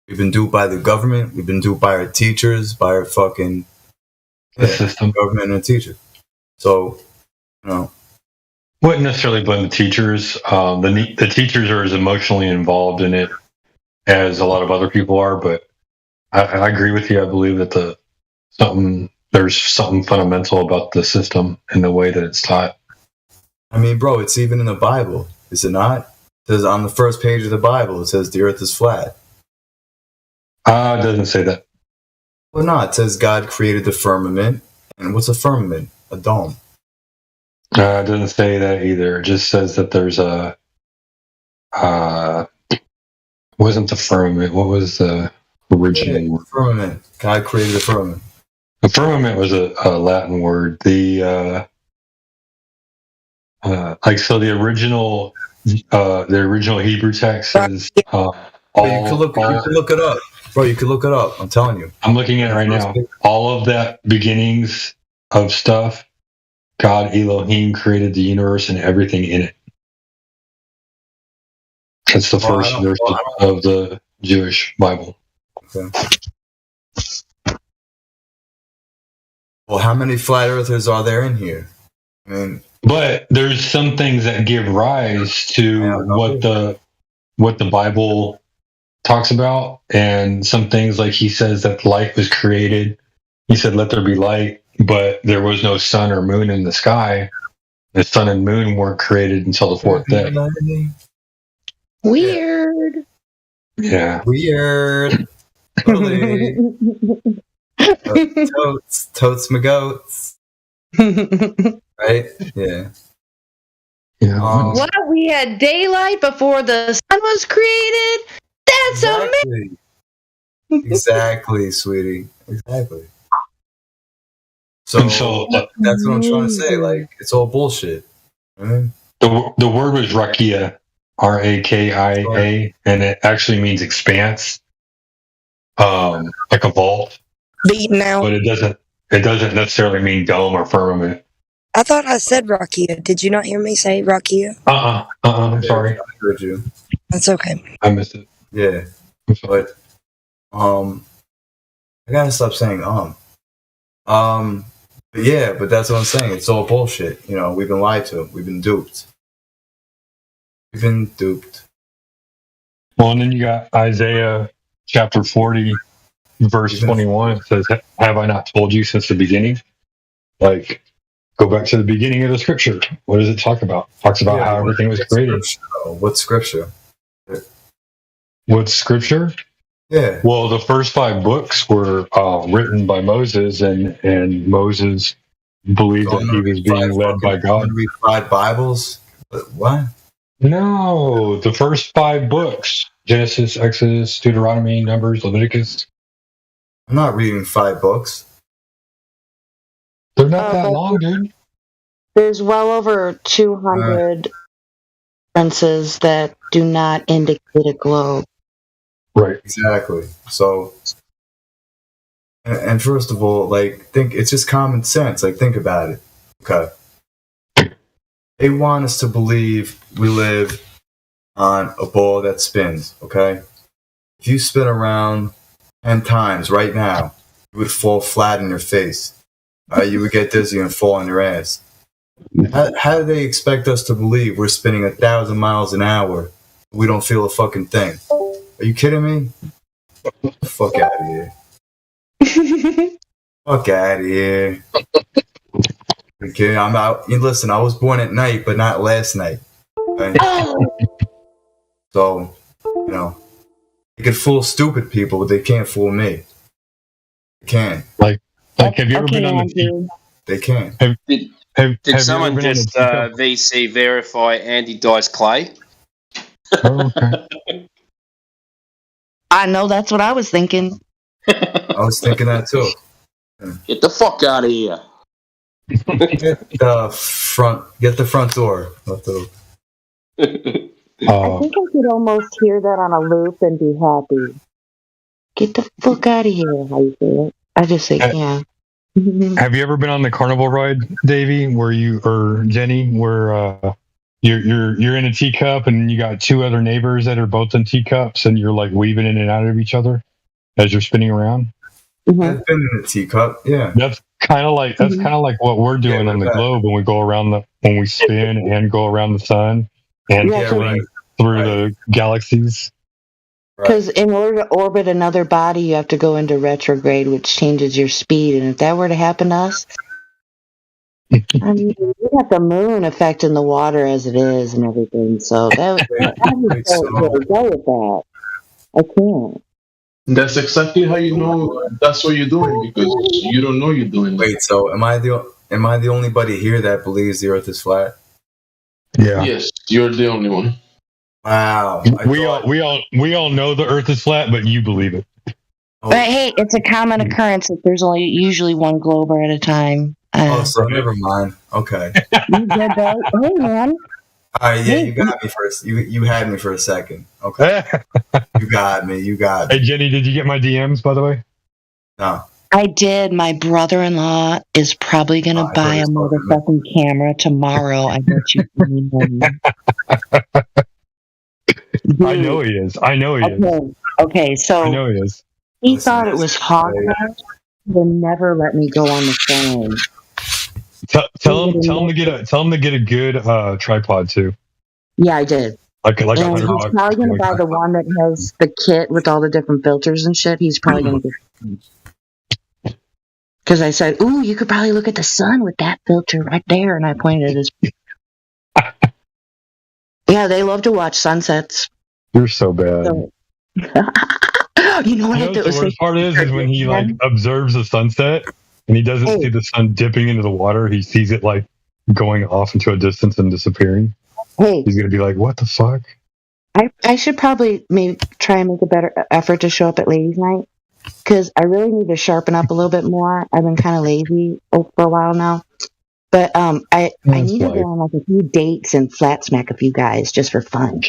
We've been duped by the government. We've been duped by our teachers, by our fucking system, government and teacher. So, you know, wouldn't necessarily blame the teachers. The teachers are as emotionally involved in it as a lot of other people are. But I agree with you. I believe that there's something fundamental about the system and the way that it's taught. I mean, bro, it's even in the Bible, is it not? It says on the first page of the Bible, it says the earth is flat. It doesn't say that. Well, no, it says God created the firmament. And what's a firmament? A dome. It doesn't say that either. It just says that there's wasn't the firmament. What was the original word? Firmament. God created the firmament. The firmament was a Latin word. The the original Hebrew text says you can look it up. Bro, you can look it up. I'm telling you. I'm looking at it right now. All of that beginnings of stuff, God Elohim created the universe and everything in it. That's the first verse of the Jewish Bible. Okay. Well, how many flat earthers are there in here? I mean, but there's some things that give rise to what the Bible talks about, and some things like he says that light was created. He said, "Let there be light," but there was no sun or moon in the sky. The sun and moon weren't created until the fourth day. Weird. Yeah. Weird. Totally. Totes my goats. Right? Yeah. What? We had daylight before the sun was created? That's amazing. Exactly, sweetie. Exactly. So that's what I'm trying to say. Like, it's all bullshit. Right? The word was rakia, Rakia, and it actually means expanse, like a vault. Beaten out. But it doesn't necessarily mean dome or firmament. I thought I said Rakia. Did you not hear me say Rakia? I'm sorry. I heard you. That's okay. I missed it. Yeah. But I gotta stop saying but yeah, but that's what I'm saying. It's all bullshit. You know, we've been lied to. We've been duped. Well, and then you got Isaiah chapter 40, verse 21. It says, "Have I not told you since the beginning?" Like, go back to the beginning of the scripture. What does it talk about? It talks about how everything was created. What scripture? What's scripture? Yeah. Well, the first 5 books were written by Moses, and Moses believed that he was being led by God. Read 5 Bibles? What? No, the first 5 books: Genesis, Exodus, Deuteronomy, Numbers, Leviticus. I'm not reading 5 books. They're not that long, dude. There's well over 200 references that do not indicate a globe. Right. Exactly. So, and first of all, like, it's just common sense. Like, think about it. Okay. They want us to believe we live on a ball that spins, okay? If you spin around 10 times right now, you would fall flat in your face. You would get dizzy and fall on your ass. How do they expect us to believe we're spinning 1,000 miles an hour? We don't feel a fucking thing. Are you kidding me? Fuck out of here. Fuck out of here. Okay, I'm out. Listen, I was born at night, but not last night. Okay? So, you know, they can fool stupid people, but they can't fool me. They can. Like have you ever been on the? They can. Did someone just VC verify Andy Dice Clay? Oh, okay. I know that's what I was thinking. I was thinking that too. Get the fuck out of here. Get the front door. I think I could almost hear that on a loop and be happy. Get the fuck out of here. How you say it? I just say, yeah. Have you ever been on the carnival ride, Davey, where you or Jenny, where you're in a teacup and you got two other neighbors that are both in teacups and you're like weaving in and out of each other as you're spinning around? I've been in a teacup. Yeah. That's kind of like what we're doing on the globe when we go around when we spin and go around the sun and through the galaxies. Because in order to orbit another body, you have to go into retrograde, which changes your speed. And if that were to happen to us, I mean, we got the moon affecting the water as it is and everything. So I just don't really go with that. I can't. That's exactly how you know that's what you're doing, because you don't know you're doing that. Wait, so am I the only buddy here that believes the Earth is flat? Yeah. Yes, you're the only one. Wow. We all know the Earth is flat, but you believe it. But hey, it's a common occurrence that there's only usually one glober at a time. So never mind. Okay. You did that. Hey, man. All right, yeah, you got me first. You had me for a second. Okay. You got me. Hey, Jenny, did you get my DMs, by the way? No. I did. My brother-in-law is probably going to buy a motherfucking camera tomorrow. I bet you. I know he is. Okay, so I know he is. He thought it was hard. He would never let me go on the phone. Tell him to get a good tripod too. Yeah, I did. Like and $100. He's probably going to buy the one that has the kit with all the different filters and shit. He's probably going to get. Because I said, "Ooh, you could probably look at the sun with that filter right there," and I pointed at his. Yeah, they love to watch sunsets. You're so bad. You know what? The worst part is when he like observes the sunset and he doesn't see the sun dipping into the water. He sees it like going off into a distance and disappearing. Hey, he's gonna be like, "What the fuck?" I should probably maybe try and make a better effort to show up at ladies' night, because I really need to sharpen up a little bit more. I've been kind of lazy for a while now, but I need to go on like a few dates and flat smack a few guys just for fun.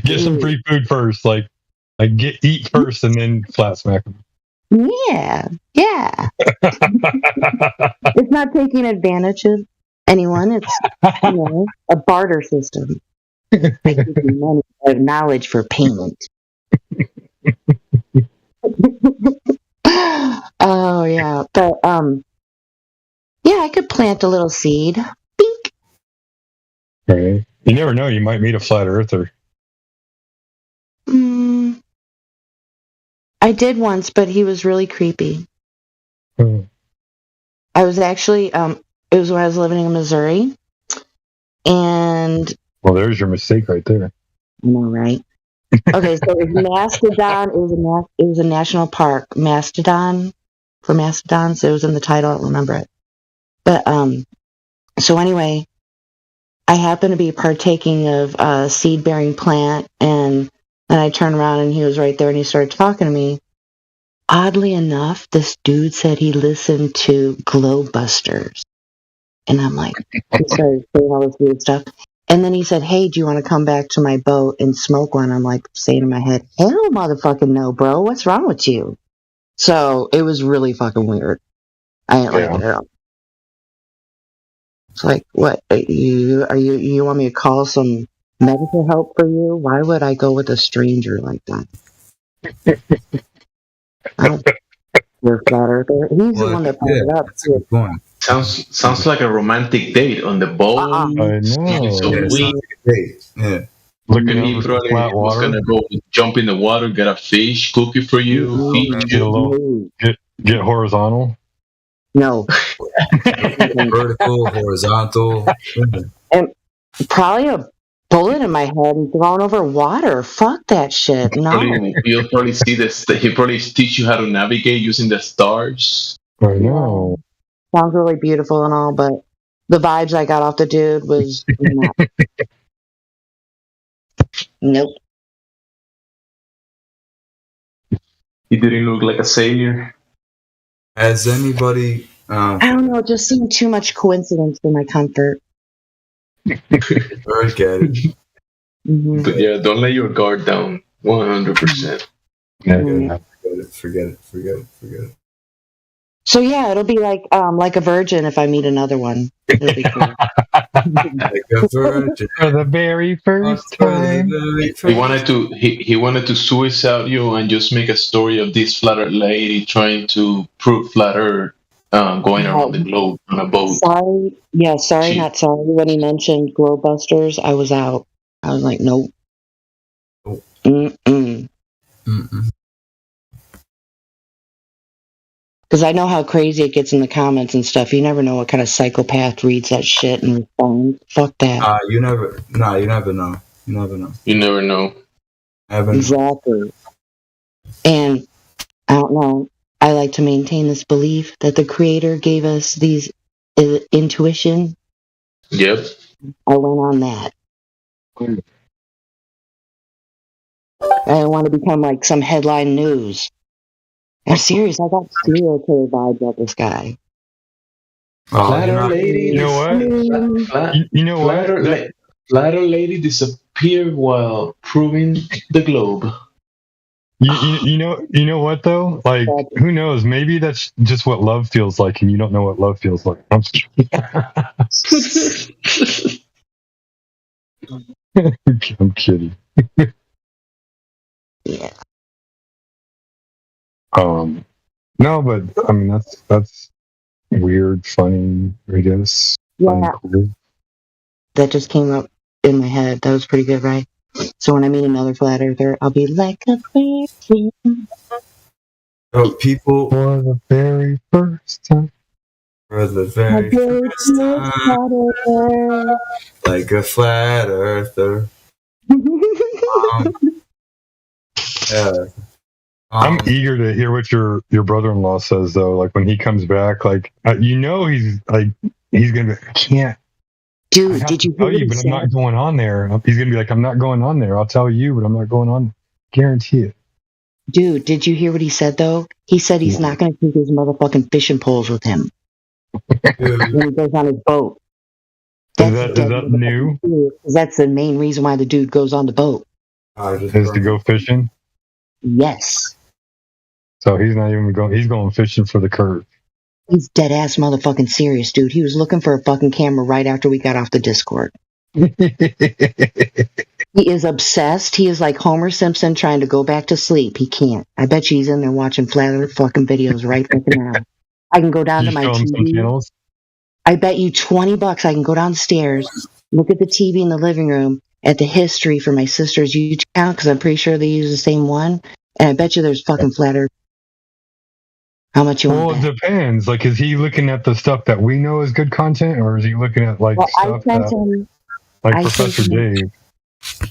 Get some free food first, like eat first and then flat smack them. Yeah. It's not taking advantage of anyone. It's a barter system. I give you money of knowledge for payment. Oh yeah, but yeah, I could plant a little seed. Bink. Okay. You never know. You might meet a flat earther. I did once, but he was really creepy. I was actually, it was when I was living in Missouri, and well, there's your mistake right there. I know, right? Okay, so it was Mastodon. It was a national park, Mastodon, for mastodons. It was in the title. I don't remember it, but so anyway, I happened to be partaking of a seed-bearing plant, and then I turned around and he was right there, and he started talking to me. Oddly enough, this dude said he listened to Glowbusters. And I'm like, he started saying all this weird stuff. And then he said, "Hey, do you want to come back to my boat and smoke one?" I'm like saying in my head, "Hell motherfucking no, bro. What's wrong with you?" So it was really fucking weird. I didn't like it at all. It's like, what? You want me to call some medical help for you? Why would I go with a stranger like that? You're a flat earther. He's the one that brought it up. That's a good point. Sounds like a romantic date on the boat. I know. Yeah. Looking at he probably was gonna go jump in the water, get a fish, cook it for you, feed you. Get horizontal. No. Vertical, horizontal. And probably a bullet in my head and thrown over water. Fuck that shit. No. You'll probably see this. He'll probably teach you how to navigate using the stars. I know. Sounds really beautiful and all, but the vibes I got off the dude was nope. He didn't look like a sailor. Has anybody? I don't know. It just seemed too much coincidence for my comfort. I get it. But yeah, don't let your guard down. 100%. Forget it. So yeah, it'll be like a virgin if I meet another one. It'll be cool. Like a virgin. For the very first time. He wanted to suicide you and just make a story of this flat earth lady trying to prove flat earth, going around the globe on a boat. Sorry, not sorry. When he mentioned Globebusters, I was out. I was like, nope. Because I know how crazy it gets in the comments and stuff. You never know what kind of psychopath reads that shit and responds. Fuck that. You never know. You never know. You never know. Exactly. And I don't know. I like to maintain this belief that the Creator gave us these intuition. Yep. I went on that. I want to become like some headline news. I'm serious. I got serial killer vibes at this guy. Flat earth lady. You know what? You know what? Flat earth lady disappeared while proving the globe. You know what though? Like, who knows? Maybe that's just what love feels like, and you don't know what love feels like. I'm kidding. Yeah. No, but I mean that's weird, funny, I guess. Yeah. Cool. That just came up in my head. That was pretty good, right? So when I meet another flat earther, I'll be like a virgin. Oh, people for the very first time. For the very first time. Like a flat earther. Yeah. I'm eager to hear what your brother-in-law says though. Like when he comes back, like he's gonna be. I can't. Dude, did you tell you? But I'm not going on there. He's gonna be like, I'm not going on there. I'll tell you, but I'm not going on. Guarantee it. Dude, did you hear what he said though? He said he's not gonna take his motherfucking fishing poles with him when he goes on his boat. Is that new? That's the main reason why the dude goes on the boat. Is to go fishing. Yes. So he's not even going. He's going fishing for the curve. He's dead ass motherfucking serious, dude. He was looking for a fucking camera right after we got off the Discord. He is obsessed. He is like Homer Simpson trying to go back to sleep. He can't. I bet you he's in there watching flat earth fucking videos right fucking now. I can go down to my TV. I bet you $20 I can go downstairs, look at the TV in the living room, at the history for my sister's YouTube account, because I'm pretty sure they use the same one, and I bet you there's fucking flat earth. How much you want? Well, it depends. Like, is he looking at the stuff that we know is good content, or is he looking at like stuff like Professor Dave?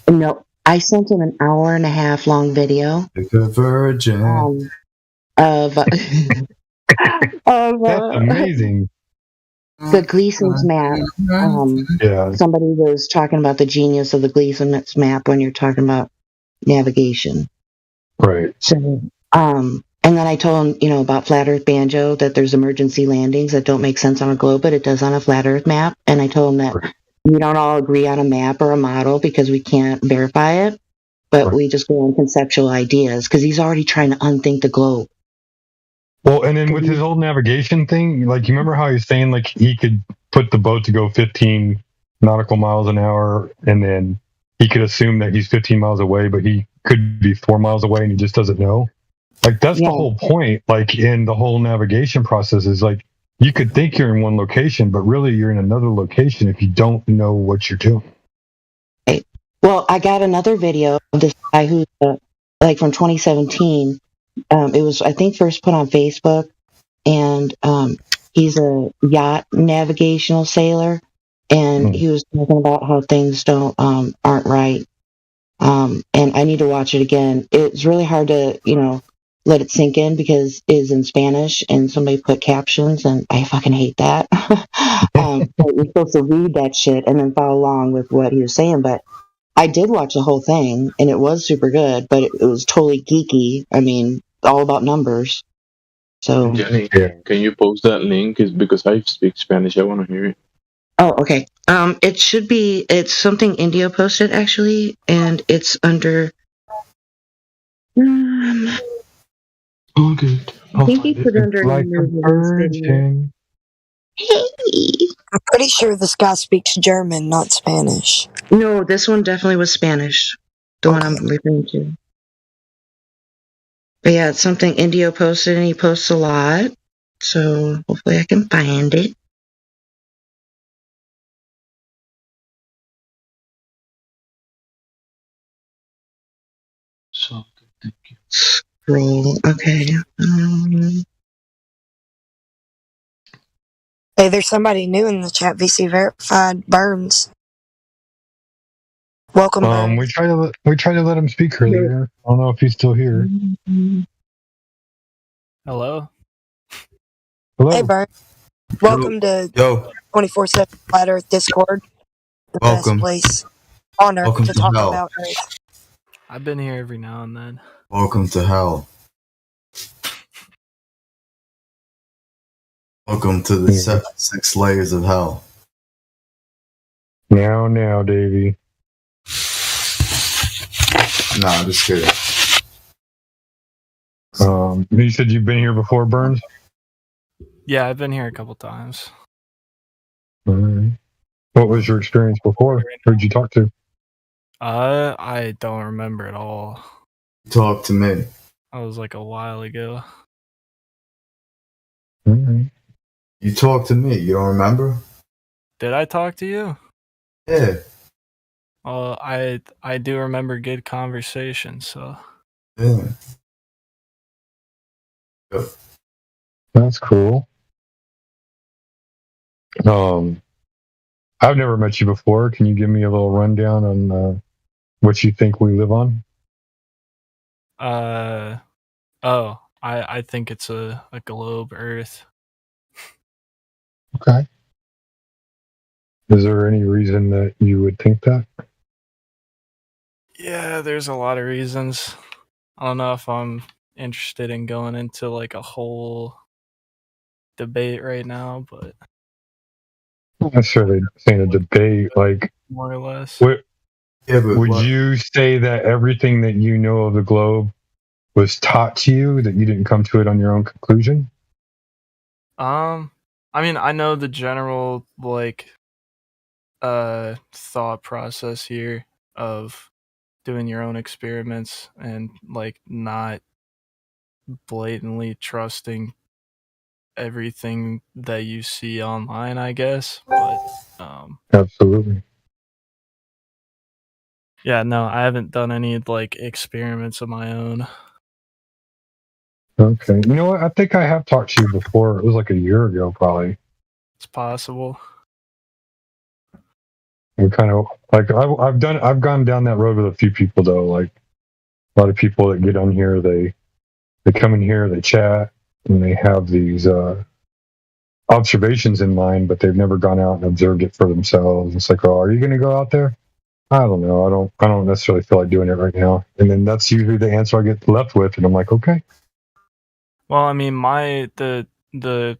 No, I sent him an 1.5 hour long video. Like a virgin. Of that's amazing. The Gleason's map. Yeah. Somebody was talking about the genius of the Gleason's map when you're talking about navigation. Right. So, and then I told him, about Flat Earth Banjo, that there's emergency landings that don't make sense on a globe, but it does on a flat Earth map. And I told him that we don't all agree on a map or a model because we can't verify it, but we just go on conceptual ideas because he's already trying to unthink the globe. Well, and then with his whole navigation thing, like, you remember how he was saying, like, he could put the boat to go 15 nautical miles an hour, and then he could assume that he's 15 miles away, but he could be 4 miles away and he just doesn't know. Like, that's the whole point, like, in the whole navigation process is, like, you could think you're in one location, but really you're in another location if you don't know what you're doing. Well, I got another video of this guy who's, from 2017. It was, I think, first put on Facebook, and he's a yacht navigational sailor, and he was talking about how things aren't right. And I need to watch it again. It's really hard to, let it sink in because it's in Spanish and somebody put captions, and I fucking hate that. But you're supposed to read that shit and then follow along with what he was saying. But I did watch the whole thing, and it was super good, but it was totally geeky. I mean, all about numbers. So, Jenny, can you post that link? Is because I speak Spanish. I want to hear it. oh, okay. It should be. It's something Indio posted actually, and it's under. Oh, good. I think he put under like a virgin. I'm pretty sure this guy speaks German, not Spanish. No, this one definitely was Spanish. The one I'm referring to. But yeah, it's something Indio posted, and he posts a lot. So hopefully I can find it. So good, thank you. Scroll. Okay. Hey, there's somebody new in the chat. VC verified Burns. Welcome, Burns. We tried to let him speak earlier. I don't know if he's still here. Hello. Hello. Hey, Burns. Welcome to 24/7 Flat Earth Discord. The Welcome. best place on Earth Welcome to to talk hell. about Earth. I've been here every now and then. Welcome to hell. Welcome to the 6 layers of hell. Now, Davey. Nah, I'm just kidding. You said you've been here before, Burns? Yeah, I've been here a couple times. All right. What was your experience before? Who'd you talk to? I don't remember at all. Talk to me. That was like a while ago. All right. You talk to me. You don't remember? Did I talk to you? Yeah. Well, I do remember good conversations, so. Yeah. Yep. That's cool. I've never met you before. Can you give me a little rundown on what you think we live on? I think it's a globe Earth. Okay. Is there any reason that you would think that? Yeah, there's a lot of reasons. I don't know if I'm interested in going into like a whole debate right now, but Not necessarily saying a debate, like more or less. would you say that everything that you know of the globe was taught to you, that you didn't come to it on your own conclusion? I mean, I know the general like thought process here of doing your own experiments and like not blatantly trusting everything that you see online, I guess. But Absolutely. yeah, no, I haven't done any like experiments of my own. Okay. You know what? I think I have talked to you before. It was like a year ago, probably. It's possible. We kind of like I've gone down that road with a few people though. Like a lot of people that get on here, they come in here, they chat, and they have these observations in mind, but they've never gone out and observed it for themselves. It's like, oh, are you going to go out there? I don't know. I don't necessarily feel like doing it right now. And then that's usually the answer I get left with, and I'm like, okay. Well, I mean, the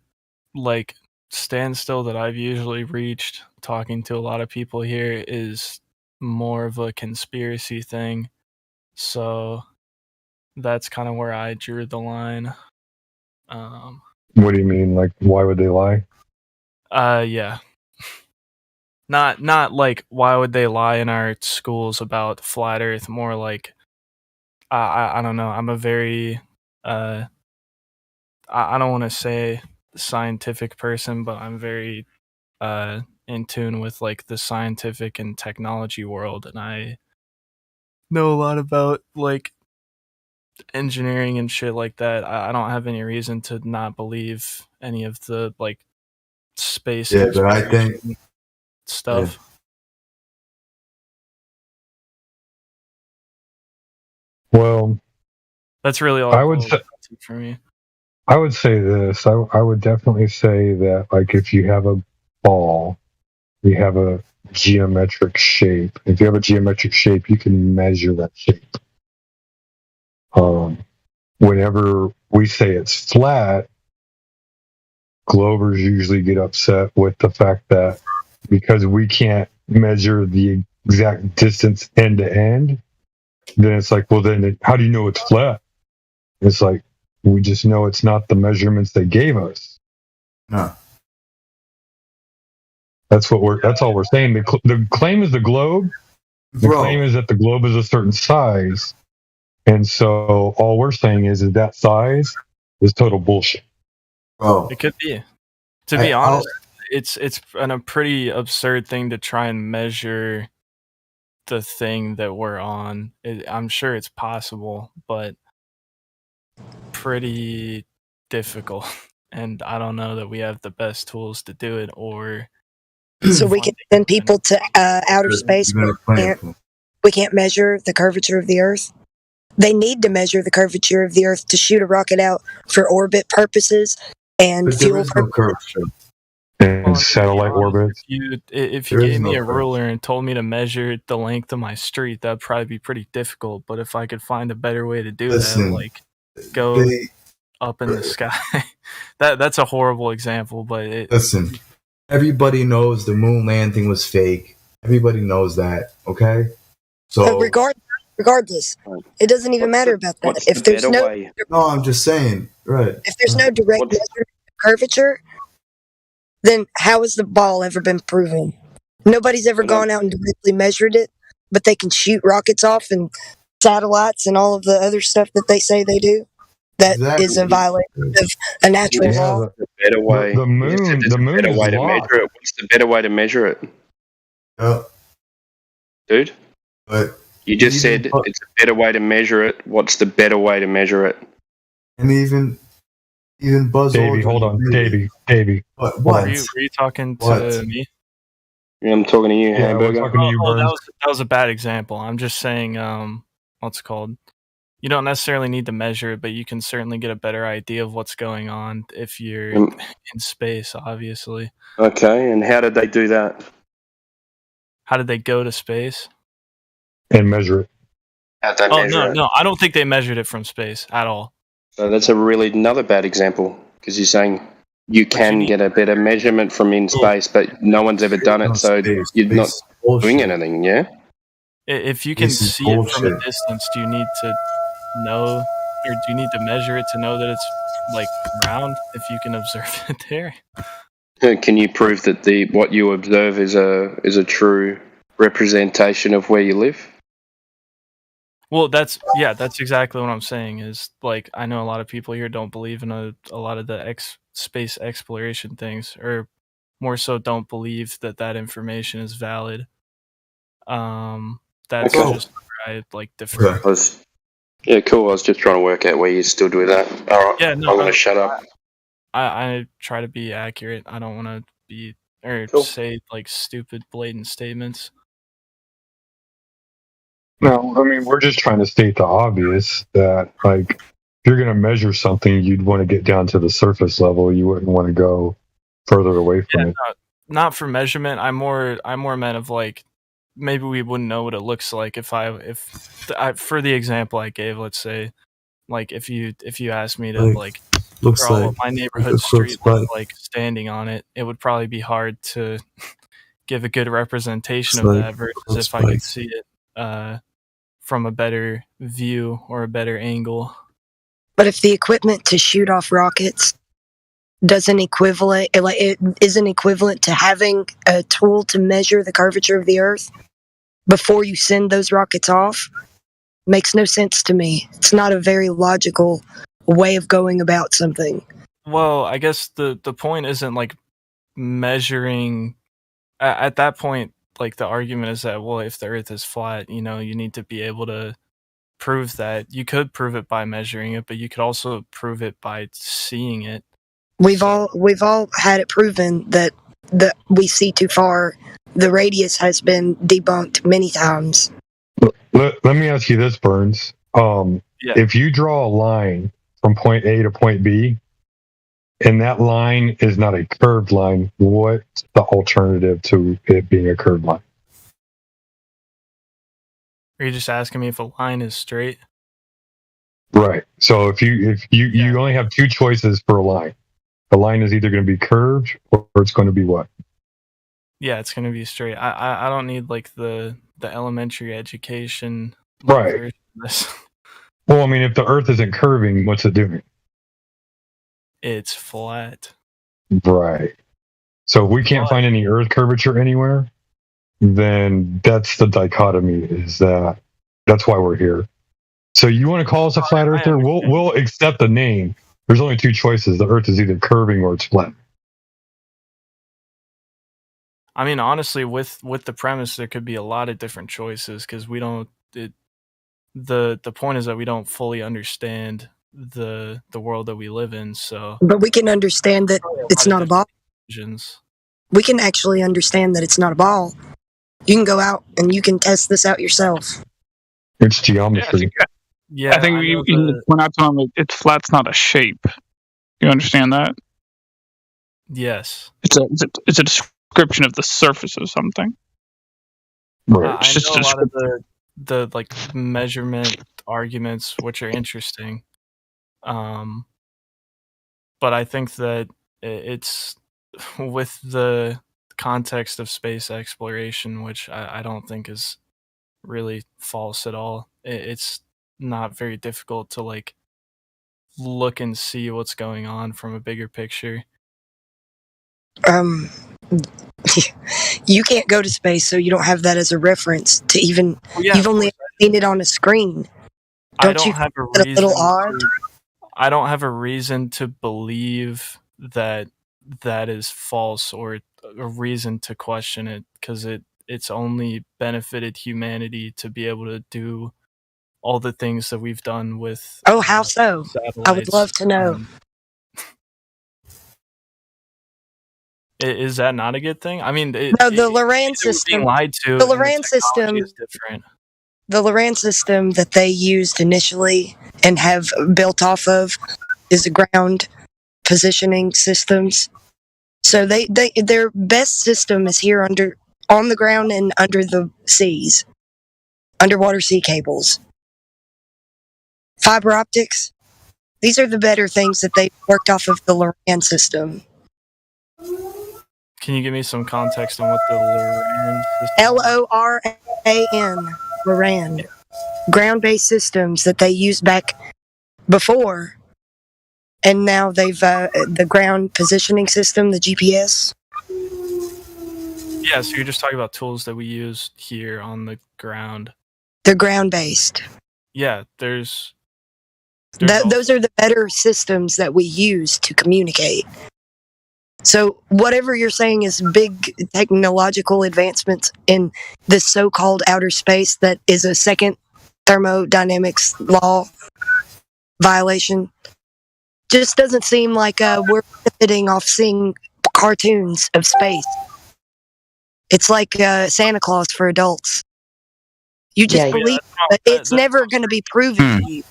like standstill that I've usually reached talking to a lot of people here is more of a conspiracy thing. So that's kind of where I drew the line. What do you mean? Like, why would they lie? Yeah. Not like why would they lie in our schools about flat Earth? More like I don't know. I'm a very I don't want to say scientific person, but I'm very in tune with like the scientific and technology world, and I know a lot about like engineering and shit like that. I don't have any reason to not believe any of the like space Yeah, but I think stuff. Well, that's really all I would say for me. I would say this. I would definitely say that, like, if you have a ball, you have a geometric shape. If you have a geometric shape, you can measure that shape. whenever we say it's flat, Glovers usually get upset with the fact that because we can't measure the exact distance end to end, then it's like, well, then how do you know it's flat? It's like, we just know it's not the measurements they gave us. No. That's all we're saying. The claim is the globe. The claim is that the globe is a certain size. And so all we're saying is that size is total bullshit. Bro. It could be. To be honest, it's a pretty absurd thing to try and measure the thing that we're on. I'm sure it's possible, but pretty difficult. And I don't know that we have the best tools to do it, or so we can send people to outer space. We can't measure the curvature of the Earth. They need to measure the curvature of the Earth to shoot a rocket out for orbit purposes and fuel purposes. And satellite orbits. If you gave me a ruler and told me to measure the length of my street, that'd probably be pretty difficult. But if I could find a better way to do that, like go up in the sky, that's a horrible example. But listen, everybody knows the moon landing was fake. Everybody knows that. Okay, so regardless, it doesn't even matter about that. If there's no, I'm just saying, right? If there's no direct measurement of curvature, then how has the ball ever been proven? Nobody's ever gone out and directly measured it, but they can shoot rockets off and satellites and all of the other stuff that they say they do. That is a violation of a natural law. Better way. The moon is measure it. What's the better way to measure it? Dude? But you just said it's a better way to measure it. What's the better way to measure it? And even Buzz Davey, hold on. Davey. What? Were you talking to me? Yeah, I'm talking to you, Hamburger. That was a bad example. I'm just saying, what's it called? You don't necessarily need to measure it, but you can certainly get a better idea of what's going on if you're in space, obviously. Okay, and how did they do that? How did they go to space? And measure it. How'd they measure it? No, I don't think they measured it from space at all. So that's another bad example, because you're saying you can get a better measurement from in space, but no one's ever done it, so you're not doing anything, yeah? If you can see it from a distance, do you need to know, or do you need to measure it to know that it's like round? If you can observe it there, can you prove that what you observe is a true representation of where you live? Well, that's exactly what I'm saying. Is like, I know a lot of people here don't believe in a lot of the space exploration things, or more so don't believe that information is valid. That's just where I differ. Yeah, cool. I was just trying to work out where you stood with that. All right. Yeah, no, I'm going to shut up. I try to be accurate. I don't want to be say stupid, blatant statements. No, I mean, we're just trying to state the obvious that, if you're going to measure something, you'd want to get down to the surface level. You wouldn't want to go further away from it. Not for measurement. I more meant of maybe we wouldn't know what it looks like if for the example I gave. Let's say, if you asked me to draw what my neighborhood street looked like standing on it, it would probably be hard to give a good representation of that versus if I could see it from a better view or a better angle. But if the equipment to shoot off rockets isn't equivalent to having a tool to measure the curvature of the Earth before you send those rockets off, makes no sense to me. It's not a very logical way of going about something. Well, I guess the point isn't measuring at that point. The argument is that, well, if the Earth is flat, you need to be able to prove that. You could prove it by measuring it, but you could also prove it by seeing it. We've all had it proven that we see too far. The radius has been debunked many times. Let me ask you this, Burns. If you draw a line from point A to point B, and that line is not a curved line, what's the alternative to it being a curved line? Are you just asking me if a line is straight? Right. So if you only have two choices for a line, the line is either going to be curved or it's going to be what? Yeah, it's going to be straight. I don't need like the elementary education Right. version of this. Well, I mean, if the Earth isn't curving, what's it doing? It's flat. Right. So if we can't find any Earth curvature anywhere, then that's the dichotomy. Is that's why we're here. So you want to call us a flat earther? We'll accept the name. There's only two choices. The Earth is either curving or it's flat. I mean, honestly, with the premise, there could be a lot of different choices because we don't. The point is that we don't fully understand the world that we live in. So, But we can understand that it's not a ball. visions. We can actually understand that it's not a ball. You can go out and you can test this out yourself. It's geometry. Yeah, I think we need to point out to him that it's flat's not a shape. You understand that? Yes. It's a description of the surface of something. Right. I know a lot of the like measurement arguments, which are interesting. But I think that it's with the context of space exploration, which I don't think is really false at all. It's not very difficult to like look and see what's going on from a bigger picture. You can't go to space, so you don't have that as a reference to even. Yeah, you've only seen it on a screen. I don't have a find it reason. a little odd? I don't have a reason to believe that is false or a reason to question it because it's only benefited humanity to be able to do all the things that we've done with. Oh, how so? I would satellites. love to know. Is that not a good thing? I mean, No, the Loran system. being lied to. The and Loran system technology is different. The Loran system that they used initially and have built off of is the ground positioning systems. So their best system is here on the ground and under the seas, underwater sea cables, fiber optics. These are the better things that they worked off of the Loran system. Can you give me some context on what the Loran system LORAN, Loran, ground-based systems that they used back before, and now they've the ground positioning system, the GPS. Yeah, so you're just talking about tools that we use here on the ground. They're ground-based. Yeah, there's Those are the better systems that we use to communicate. So whatever you're saying is big technological advancements in this so-called outer space that is a second thermodynamics law violation, just doesn't seem like we're benefiting off seeing cartoons of space. It's like Santa Claus for adults. You just believe it, but it's never going to be proven to you.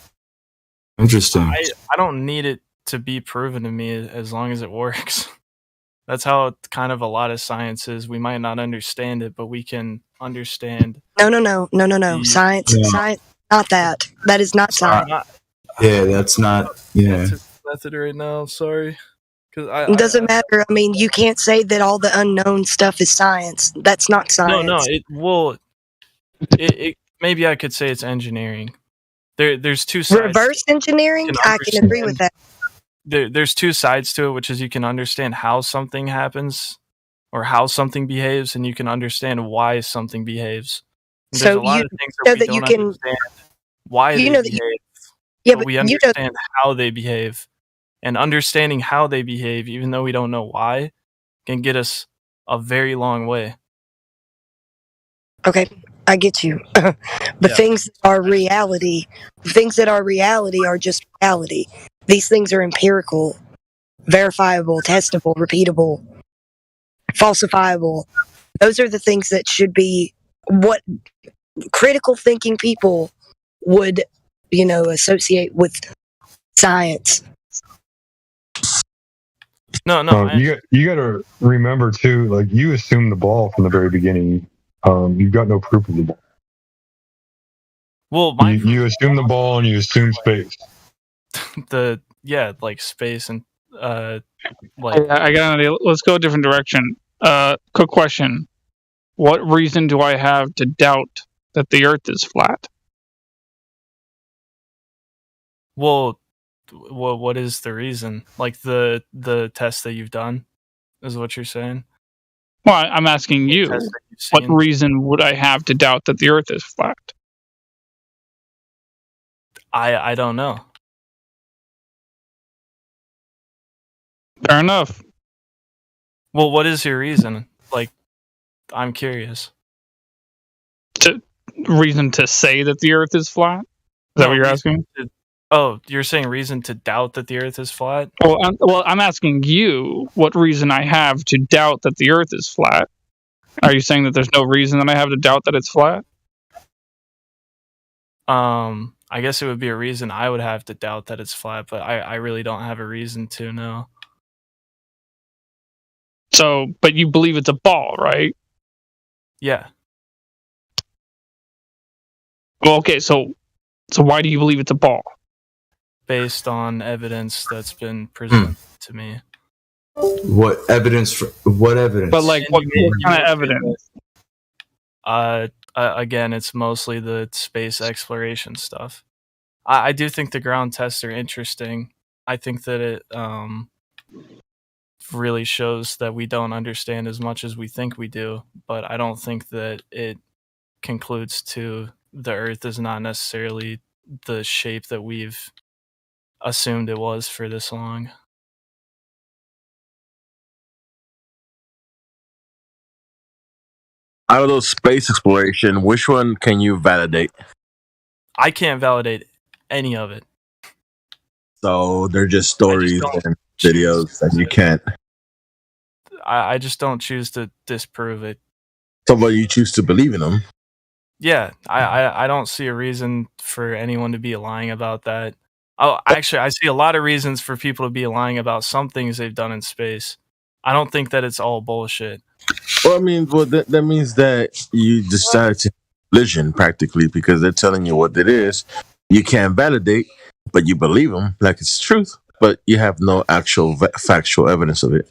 Interesting. I don't need it to be proven to me as long as it works. That's how kind of a lot of science is. We might not understand it, but we can understand. No. Science, science, not that. That is not science. Yeah, that's not. Yeah. Method right now. Sorry, because It doesn't matter. I mean, you can't say that all the unknown stuff is science. That's not science. No. It maybe I could say it's engineering. There's two sides. Reverse engineering. I can agree with that. There's two sides to it, which is you can understand how something happens or how something behaves, and you can understand why something behaves. And there's a lot of things that we don't understand why they behave. But we understand how they behave. And understanding how they behave, even though we don't know why, can get us a very long way. Okay, I get you. But things that are reality are just reality. These things are empirical, verifiable, testable, repeatable, falsifiable. Those are the things that should be what critical thinking people would, associate with science. No. You got to remember too. Like you assumed the ball from the very beginning. You've got no proof of the ball. Well, you assume the ball and you assume space. Like space and like I got an idea. Let's go a different direction. Quick question: what reason do I have to doubt that the Earth is flat? well, what is the reason? Like the test that you've done is what you're saying? Well, I'm asking you, test that you've what seen? reason would I have to doubt that the Earth is flat? I don't know. Fair enough. Well, what is your reason? Like, I'm curious. Reason to say that the Earth is flat? Is that what you're asking? You're saying reason to doubt that the Earth is flat? Well, I'm asking you what reason I have to doubt that the Earth is flat. Are you saying that there's no reason that I have to doubt that it's flat? I guess it would be a reason I would have to doubt that it's flat, but I really don't have a reason to know. So, but you believe it's a ball, right? Yeah. Well, okay, so why do you believe it's a ball? Based on evidence that's been presented to me. What evidence? What evidence? But like, what kind of evidence? Again, it's mostly the space exploration stuff. I do think the ground tests are interesting. I think that it really shows that we don't understand as much as we think we do, but I don't think that it concludes to the Earth is not necessarily the shape that we've assumed it was for this long. Out of those space exploration, which one can you validate? I can't validate any of it. So they're just stories and videos, and you can't. I just don't choose to disprove it. So, but you choose to believe in them. Yeah, I don't see a reason for anyone to be lying about that. Oh, actually, I see a lot of reasons for people to be lying about some things they've done in space. I don't think that it's all bullshit. Well, I mean, that means that you decided to religion practically because they're telling you what it is. You can't validate, but you believe them like it's truth, but you have no actual factual evidence of it.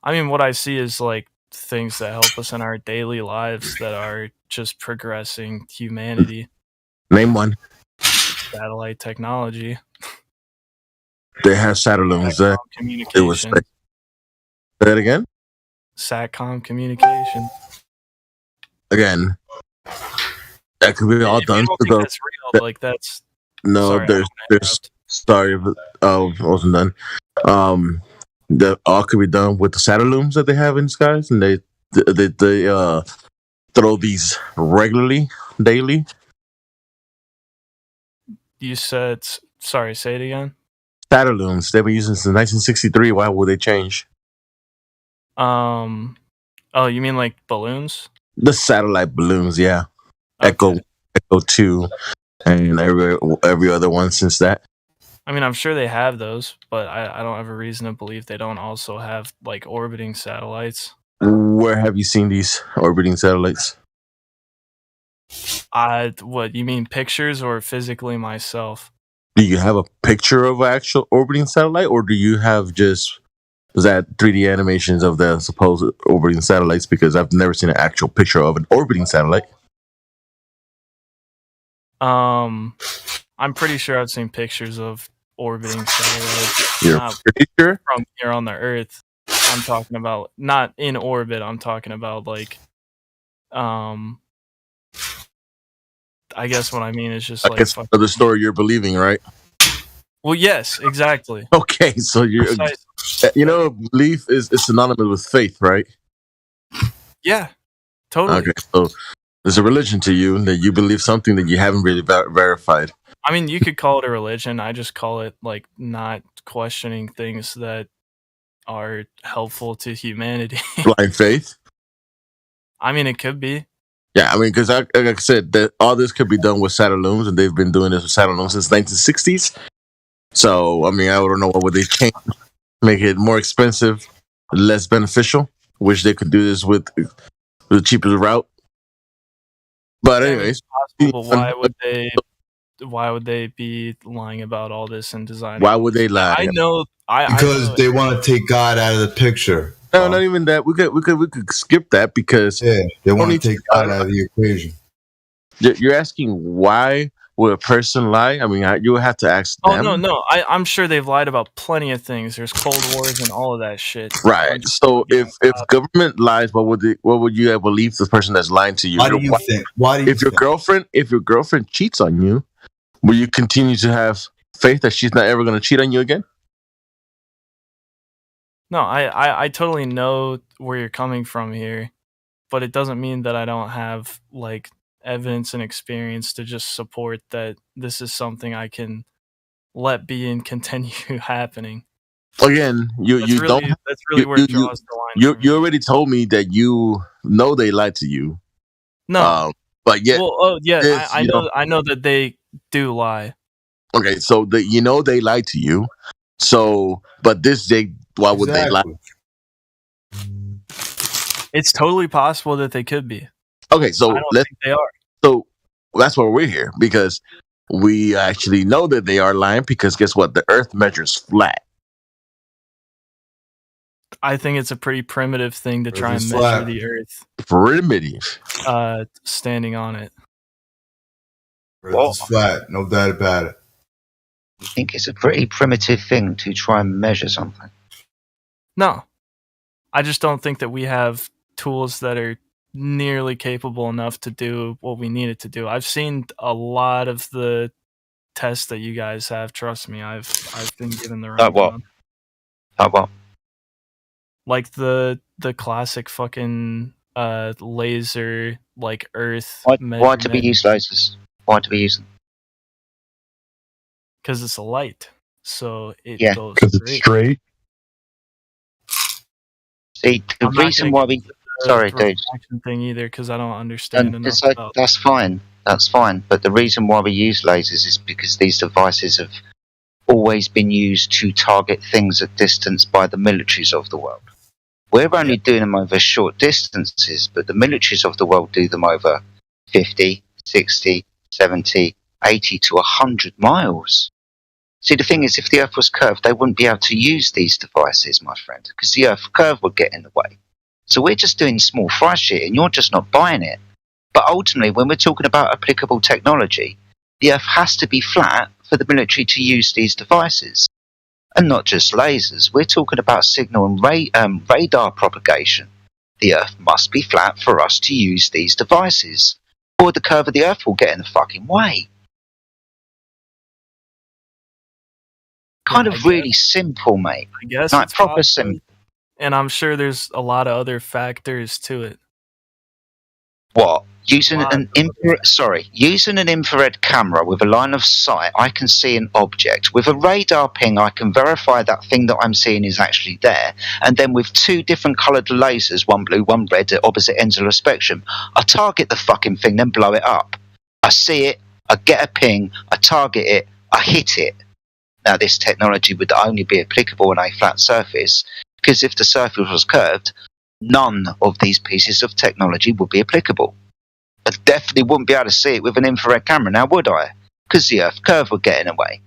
I mean, what I see is like things that help us in our daily lives that are just progressing humanity. Name one. Satellite technology. They have satellites. It was. Say that again. Satcom communication. Again, that could be all done. You don't think that's real? Like that's no. Sorry, there's. Sorry, I wasn't done. That all could be done with the satellites that they have in the skies, and they throw these regularly, daily. You said, sorry, say it again. Satellites they've been using since 1963. Why would they change? Oh, you mean like balloons? The satellite balloons, yeah. Okay. Echo 2, and every other one since that. I mean, I'm sure they have those, but I don't have a reason to believe they don't also have like orbiting satellites. Where have you seen these orbiting satellites? What you mean, pictures or physically myself? Do you have a picture of an actual orbiting satellite, or do you have just 3D animations of the supposed orbiting satellites? Because I've never seen an actual picture of an orbiting satellite. I'm pretty sure I've seen pictures of orbiting satellites. You're pretty sure? From here on the Earth. I'm talking about not in orbit. I'm talking about like, I guess what I mean is just like the story you're believing, right? Well, yes, exactly. Okay, so belief is synonymous with faith, right? Yeah, totally. Okay, so there's a religion to you that you believe something that you haven't really verified. I mean, you could call it a religion. I just call it like not questioning things that are helpful to humanity. Blind faith? I mean, it could be. Yeah, I mean, because like I said, that all this could be done with satellites, and they've been doing this with satellites since 1960s. So, I mean, I don't know what would they change, make it more expensive, less beneficial. Wish they could do this with the cheapest route. But Yeah, I mean, anyways, it's possible, but why would they be lying about all this and designing? why would they lie? I know. I Because know they want to take God out of the picture. No, not even that. We could skip that because they want only to take God out of the equation. You're asking why would a person lie? I mean, you would have to ask Oh them. no! I'm sure they've lied about plenty of things. There's Cold Wars and all of that shit. Right. So if government lies, what would you believe the person that's lying to you? Why do you think? Why do you if your girlfriend cheats on you, will you continue to have faith that she's not ever going to cheat on you again? No, I totally know where you're coming from here, but it doesn't mean that I don't have like evidence and experience to just support that this is something I can let be and continue happening. Again, that's really where it draws the line. You already told me that you know they lied to you. No, but yet, I know that they do lie. Okay, so they lied to you. So, but why would they lie? It's totally possible that they could be. Okay, so I don't think they are. So that's why we're here, because we actually know that they are lying, because guess what? The Earth measures flat. I think it's a pretty primitive thing to try and measure flat. the Earth. Primitive. Standing on it. Earth is flat, no doubt about it. I think it's a pretty primitive thing to try and measure something. No. I just don't think that we have tools that are nearly capable enough to do what we need it to do. I've seen a lot of the tests that you guys have. Trust me, I've been given the right one. What? Like the classic fucking laser, like Earth. Why do we use lasers? Why do we use them? Because it's a light, so it goes because it's straight. See, the reason why we sorry, dude, thing either, because I don't understand enough. It's like, that's fine, but the reason why we use lasers is because these devices have always been used to target things at distance by the militaries of the world. We're only doing them over short distances, but the militaries of the world do them over 50, 60, 70, 80 to 100 miles. See, the thing is, if the Earth was curved, they wouldn't be able to use these devices, my friend, because the Earth curve would get in the way. So we're just doing small fry shit, and you're just not buying it. But ultimately, when we're talking about applicable technology, the Earth has to be flat for the military to use these devices. And not just lasers. We're talking about signal and radar propagation. The Earth must be flat for us to use these devices, or the curve of the Earth will get in the fucking way. Kind of really simple, mate. I guess like it's proper possible. simple. And I'm sure there's a lot of other factors to it. What? Using an infrared camera with a line of sight, I can see an object. With a radar ping, I can verify that thing that I'm seeing is actually there. And then with two different coloured lasers, one blue, one red, at opposite ends of the spectrum, I target the fucking thing, then blow it up. I see it, I get a ping, I target it, I hit it. Now, this technology would only be applicable on a flat surface, because if the surface was curved, none of these pieces of technology would be applicable. I definitely wouldn't be able to see it with an infrared camera now, would I? Because the Earth curve would get in the way.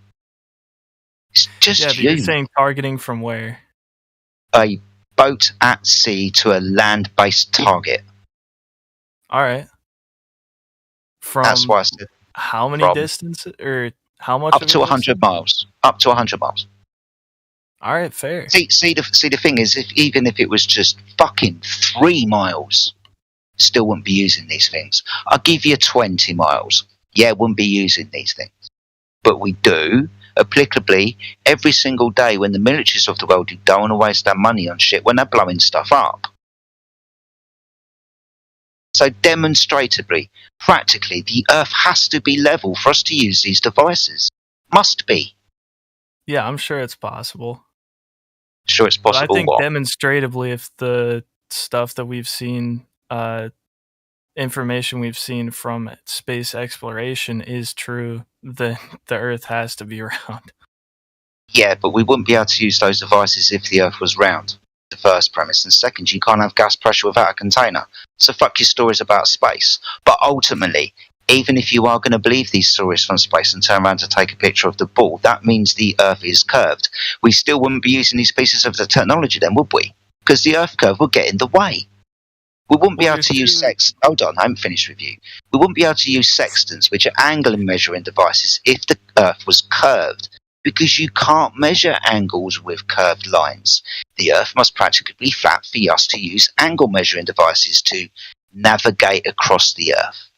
It's just but you're saying targeting from where? A boat at sea to a land-based target. All right. From that's why I said. How many distances, or how much? Up to 100 miles. Up to 100 miles. All right, fair. See, the thing is, even if it was just fucking 3 miles, still wouldn't be using these things. I'll give you 20 miles. Yeah, wouldn't be using these things. But we do, applicably, every single day when the militaries of the world don't want to waste their money on shit when they're blowing stuff up. So demonstratively, practically, the Earth has to be level for us to use these devices. Must be. Yeah, I'm sure it's possible. Sure, it's possible. But I think what? demonstratively, if the stuff that we've seen, information we've seen from space exploration is true, then the Earth has to be round. Yeah, but we wouldn't be able to use those devices if the Earth was round. The first premise. And second, you can't have gas pressure without a container. So fuck your stories about space. But ultimately, even if you are going to believe these stories from space and turn around to take a picture of the ball, that means the Earth is curved. We still wouldn't be using these pieces of the technology then, would we? Because the Earth curve would get in the way. We wouldn't be able to use Hold on, I haven't finished with you. We wouldn't be able to use sextants, which are angle and measuring devices, if the Earth was curved. Because you can't measure angles with curved lines. The Earth must practically be flat for us to use angle measuring devices to navigate across the Earth.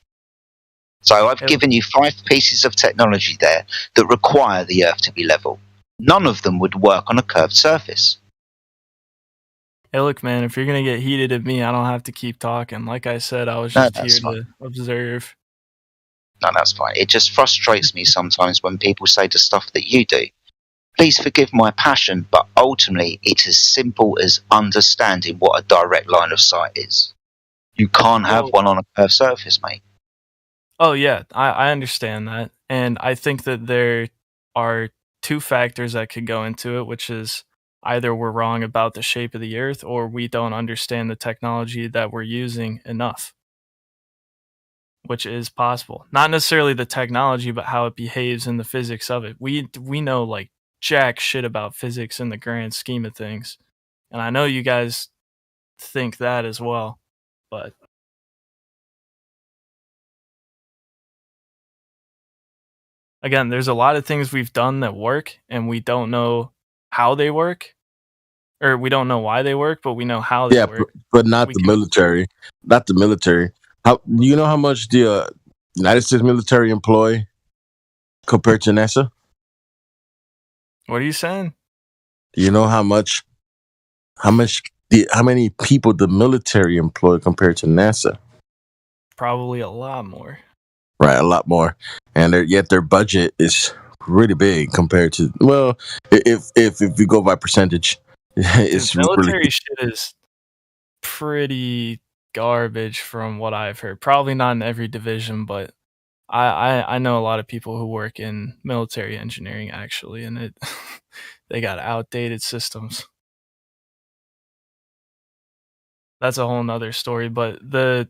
So I've given you 5 pieces of technology there that require the Earth to be level. None of them would work on a curved surface. Hey, look, man, if you're going to get heated at me, I don't have to keep talking. Like I said, I was just here to observe. No, that's fine. It just frustrates me sometimes when people say the stuff that you do. Please forgive my passion, but ultimately it's as simple as understanding what a direct line of sight is. You can't have one on a curved surface, mate. Oh, yeah, I understand that. And I think that there are 2 factors that could go into it, which is either we're wrong about the shape of the Earth or we don't understand the technology that we're using enough. Which is possible. Not necessarily the technology, but how it behaves in the physics of it. We know like jack shit about physics in the grand scheme of things. And I know you guys think that as well. But again, there's a lot of things we've done that work and we don't know how they work. Or we don't know why they work, but we know how they work. But not the military. Not the military. How do you know how much the United States military employ compared to NASA? What are you saying? Do you know how many people the military employ compared to NASA? Probably a lot more. Right, a lot more. And yet their budget is really big compared to, well, if you go by percentage, it's military really shit is pretty garbage from what I've heard. Probably not in every division, but I know a lot of people who work in military engineering actually, and they got outdated systems. That's a whole nother story, but the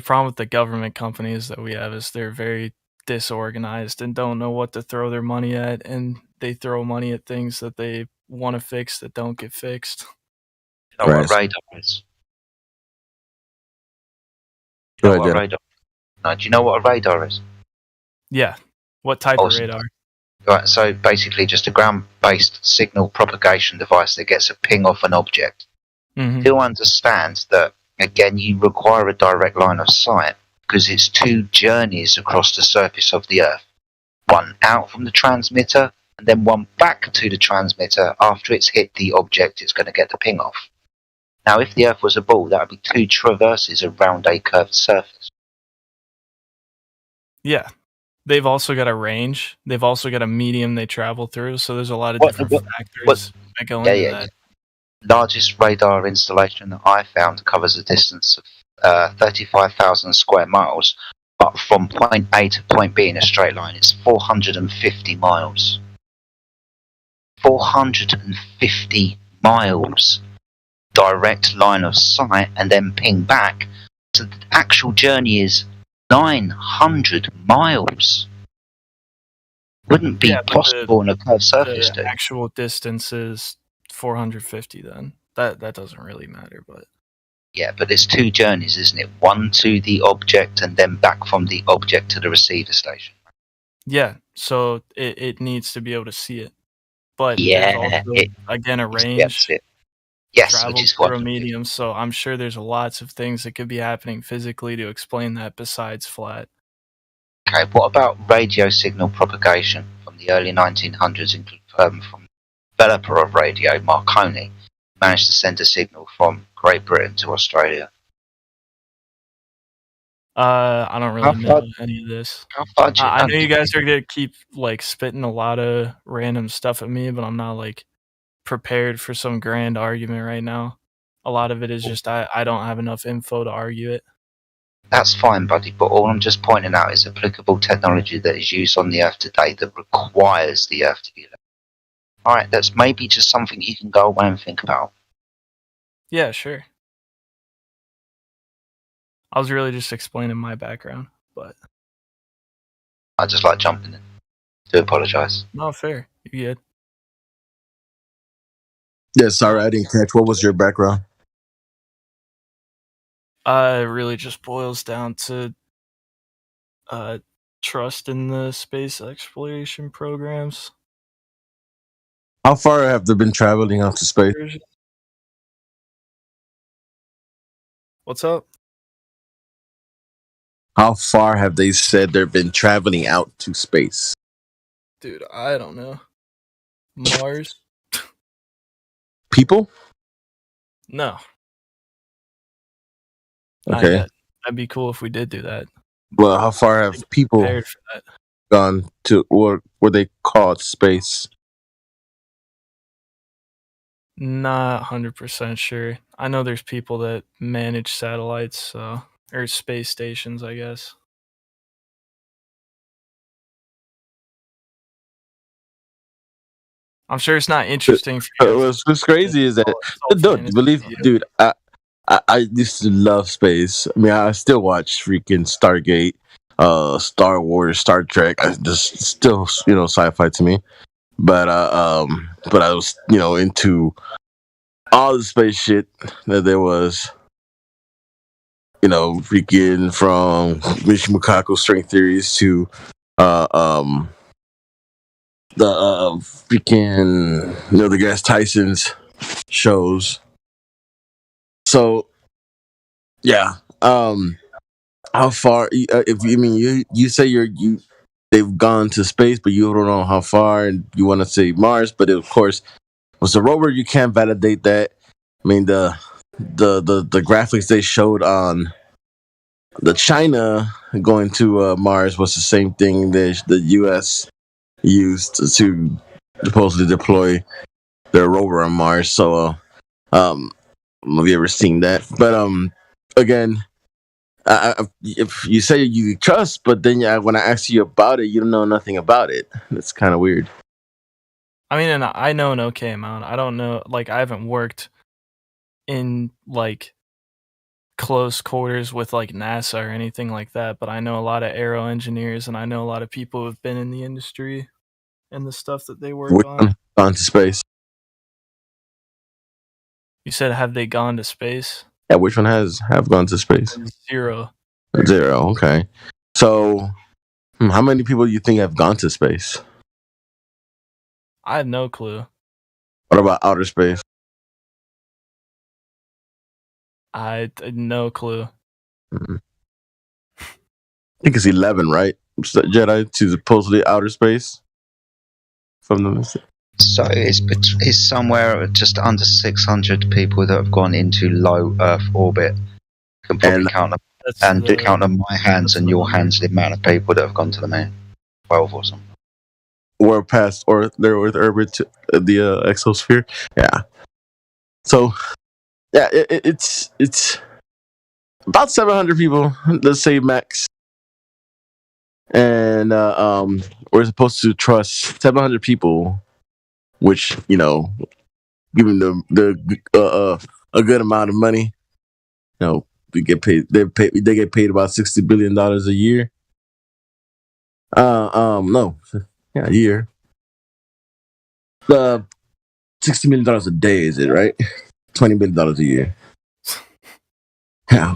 problem with the government companies that we have is they're very disorganized and don't know what to throw their money at, and they throw money at things that they want to fix that don't get fixed. You know what radar is? Do you know what a radar is? Yeah. What type of radar? Right, so basically just a ground-based signal propagation device that gets a ping off an object. Mm-hmm. Do understand that, again, you require a direct line of sight because it's 2 journeys across the surface of the Earth. One out from the transmitter and then one back to the transmitter after it's hit the object it's going to get the ping off. Now, if the Earth was a ball, that would be 2 traverses around a curved surface. Yeah. They've also got a range. They've also got a medium they travel through. So there's a lot of different factors that go into that. Largest radar installation that I found covers a distance of 35,000 square miles, but from point A to point B in a straight line, it's 450 miles. 450 miles. Direct line of sight and then ping back. So the actual journey is 900 miles. Wouldn't be possible on a curved surface. The actual distance is 450 then. That doesn't really matter, but yeah, but there's 2 journeys, isn't it? One to the object and then back from the object to the receiver station. Yeah, so it needs to be able to see it. But yeah, there's also, again, a range. Yes, travels which is through a medium, so I'm sure there's lots of things that could be happening physically to explain that besides flat. Okay, what about radio signal propagation from the early 1900s, from the developer of radio, Marconi, managed to send a signal from Great Britain to Australia? I don't really know any of this. I know you guys are gonna keep like spitting a lot of random stuff at me, but I'm not like prepared for some grand argument right now. A lot of it is just I don't have enough info to argue it. That's fine, buddy, but all I'm just pointing out is applicable technology that is used on the Earth today that requires the Earth to be level. Alright, that's maybe just something you can go away and think about. Yeah, sure. I was really just explaining my background, but I just like jumping in. Do apologise. no, fair. You good? Yeah, sorry, I didn't catch. What was your background? It really just boils down to trust in the space exploration programs. How far have they been traveling out to space? What's up? How far have they said they've been traveling out to space? Dude, I don't know. Mars? People? No. Not Okay. yet. That'd be cool if we did do that. Well, how far have people Prepared for that. gone to what they call space? Not 100% sure. I know there's people that manage satellites, so or space stations, I guess. I'm sure it's not interesting for you. What's crazy is that, dude, dude, I used to love space. I mean, I still watch freaking Stargate, Star Wars, Star Trek. I just still, sci-fi to me. But I was, into all the space shit that there was. Freaking from Michio Kaku string theories to the freaking Neil deGrasse Tyson's shows. So yeah, how far? If you mean you say they've gone to space, but you don't know how far, and you want to say Mars, but of course, with the rover, you can't validate that. I mean the graphics they showed on the China going to Mars was the same thing that the U.S. used to supposedly deploy their rover on Mars. So, have you ever seen that? But again, if you say you trust, but then when I ask you about it, you don't know nothing about it. That's kind of weird. I mean, and I know an okay amount. I don't know, like, I haven't worked in, like, close quarters with, like, NASA or anything like that, but I know a lot of aero engineers, and I know a lot of people who have been in the industry and the stuff that they work Which on. one gone to space? You said, have they gone to space? Yeah, which one have gone to space? 0. 0. Okay. So, how many people do you think have gone to space? I have no clue. What about outer space? I no clue. I think it's 11, right? Jedi to supposedly outer space from the. So it's somewhere just under 600 people that have gone into low Earth orbit. Can probably count on my hands and your hands the amount of people that have gone to the moon. 12 or something. Or past their Earth orbit to the exosphere. Yeah. So, yeah, it's about 700 people. Let's say max. And we're supposed to trust 700 people, which given the a good amount of money, we get paid. They get paid about $60 billion a year. No, yeah, a year. $60 million a day, is it right? $20 million a year. Yeah,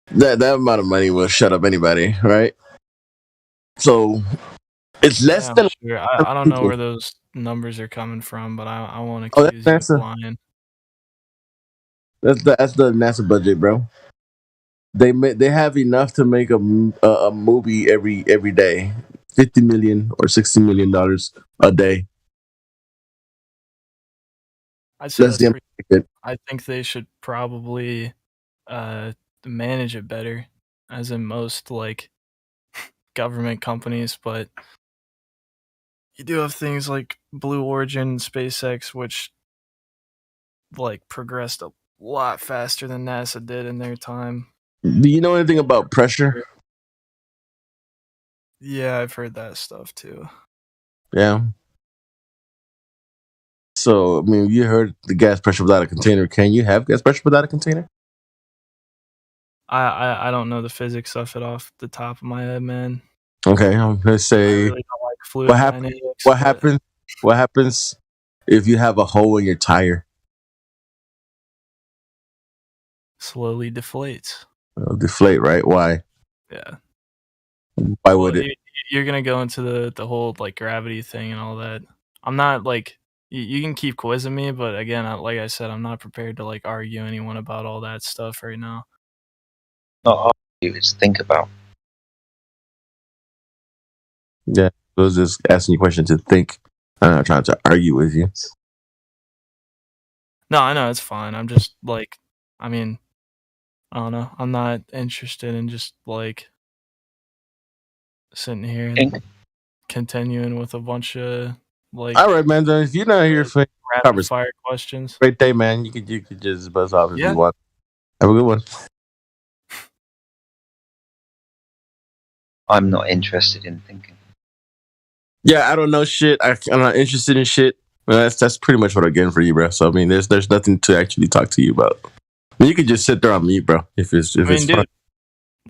that amount of money will shut up anybody, right? So it's less Yeah, than. sure. I don't know where those numbers are coming from, but I won't accuse that's you of NASA. lying. That's the NASA budget, bro. They have enough to make a movie every day, $50 million or $60 million a day. I'd say That's the that's pretty good. I think they should probably manage it better, as in most like government companies, but you do have things like Blue Origin, SpaceX, which like progressed a lot faster than NASA did in their time. Do you know anything about pressure? Yeah, I've heard that stuff too. Yeah. So, I mean, you heard the gas pressure without a container. Can you have gas pressure without a container? I don't know the physics of it off the top of my head, man. Okay, let's I say really don't like fluid what happens. dynamics. What but happens? What happens if you have a hole in your tire? slowly deflates. It'll deflate, right? Why? Yeah. Why would it? You're gonna go into the whole like gravity thing and all that. I'm not like you can keep quizzing me, but again, like I said, I'm not prepared to like argue anyone about all that stuff right now. Not argue, it's think about. Yeah, I was just asking you a question to think. I'm not trying to argue with you. No, I know it's fine. I'm just like, I mean, I don't know. I'm not interested in just like sitting here and continuing with a bunch of like. All right, man. Then if you're not here for rapid fire questions. Great day, man. You could just buzz off if Yeah. you want. Have a good one. I'm not interested in thinking. Yeah, I don't know shit. I'm not interested in shit. Well, that's pretty much what I'm getting for you, bro. So I mean, there's nothing to actually talk to you about. I mean, you could just sit there on mute, bro. If it's I mean, it's fun. dude,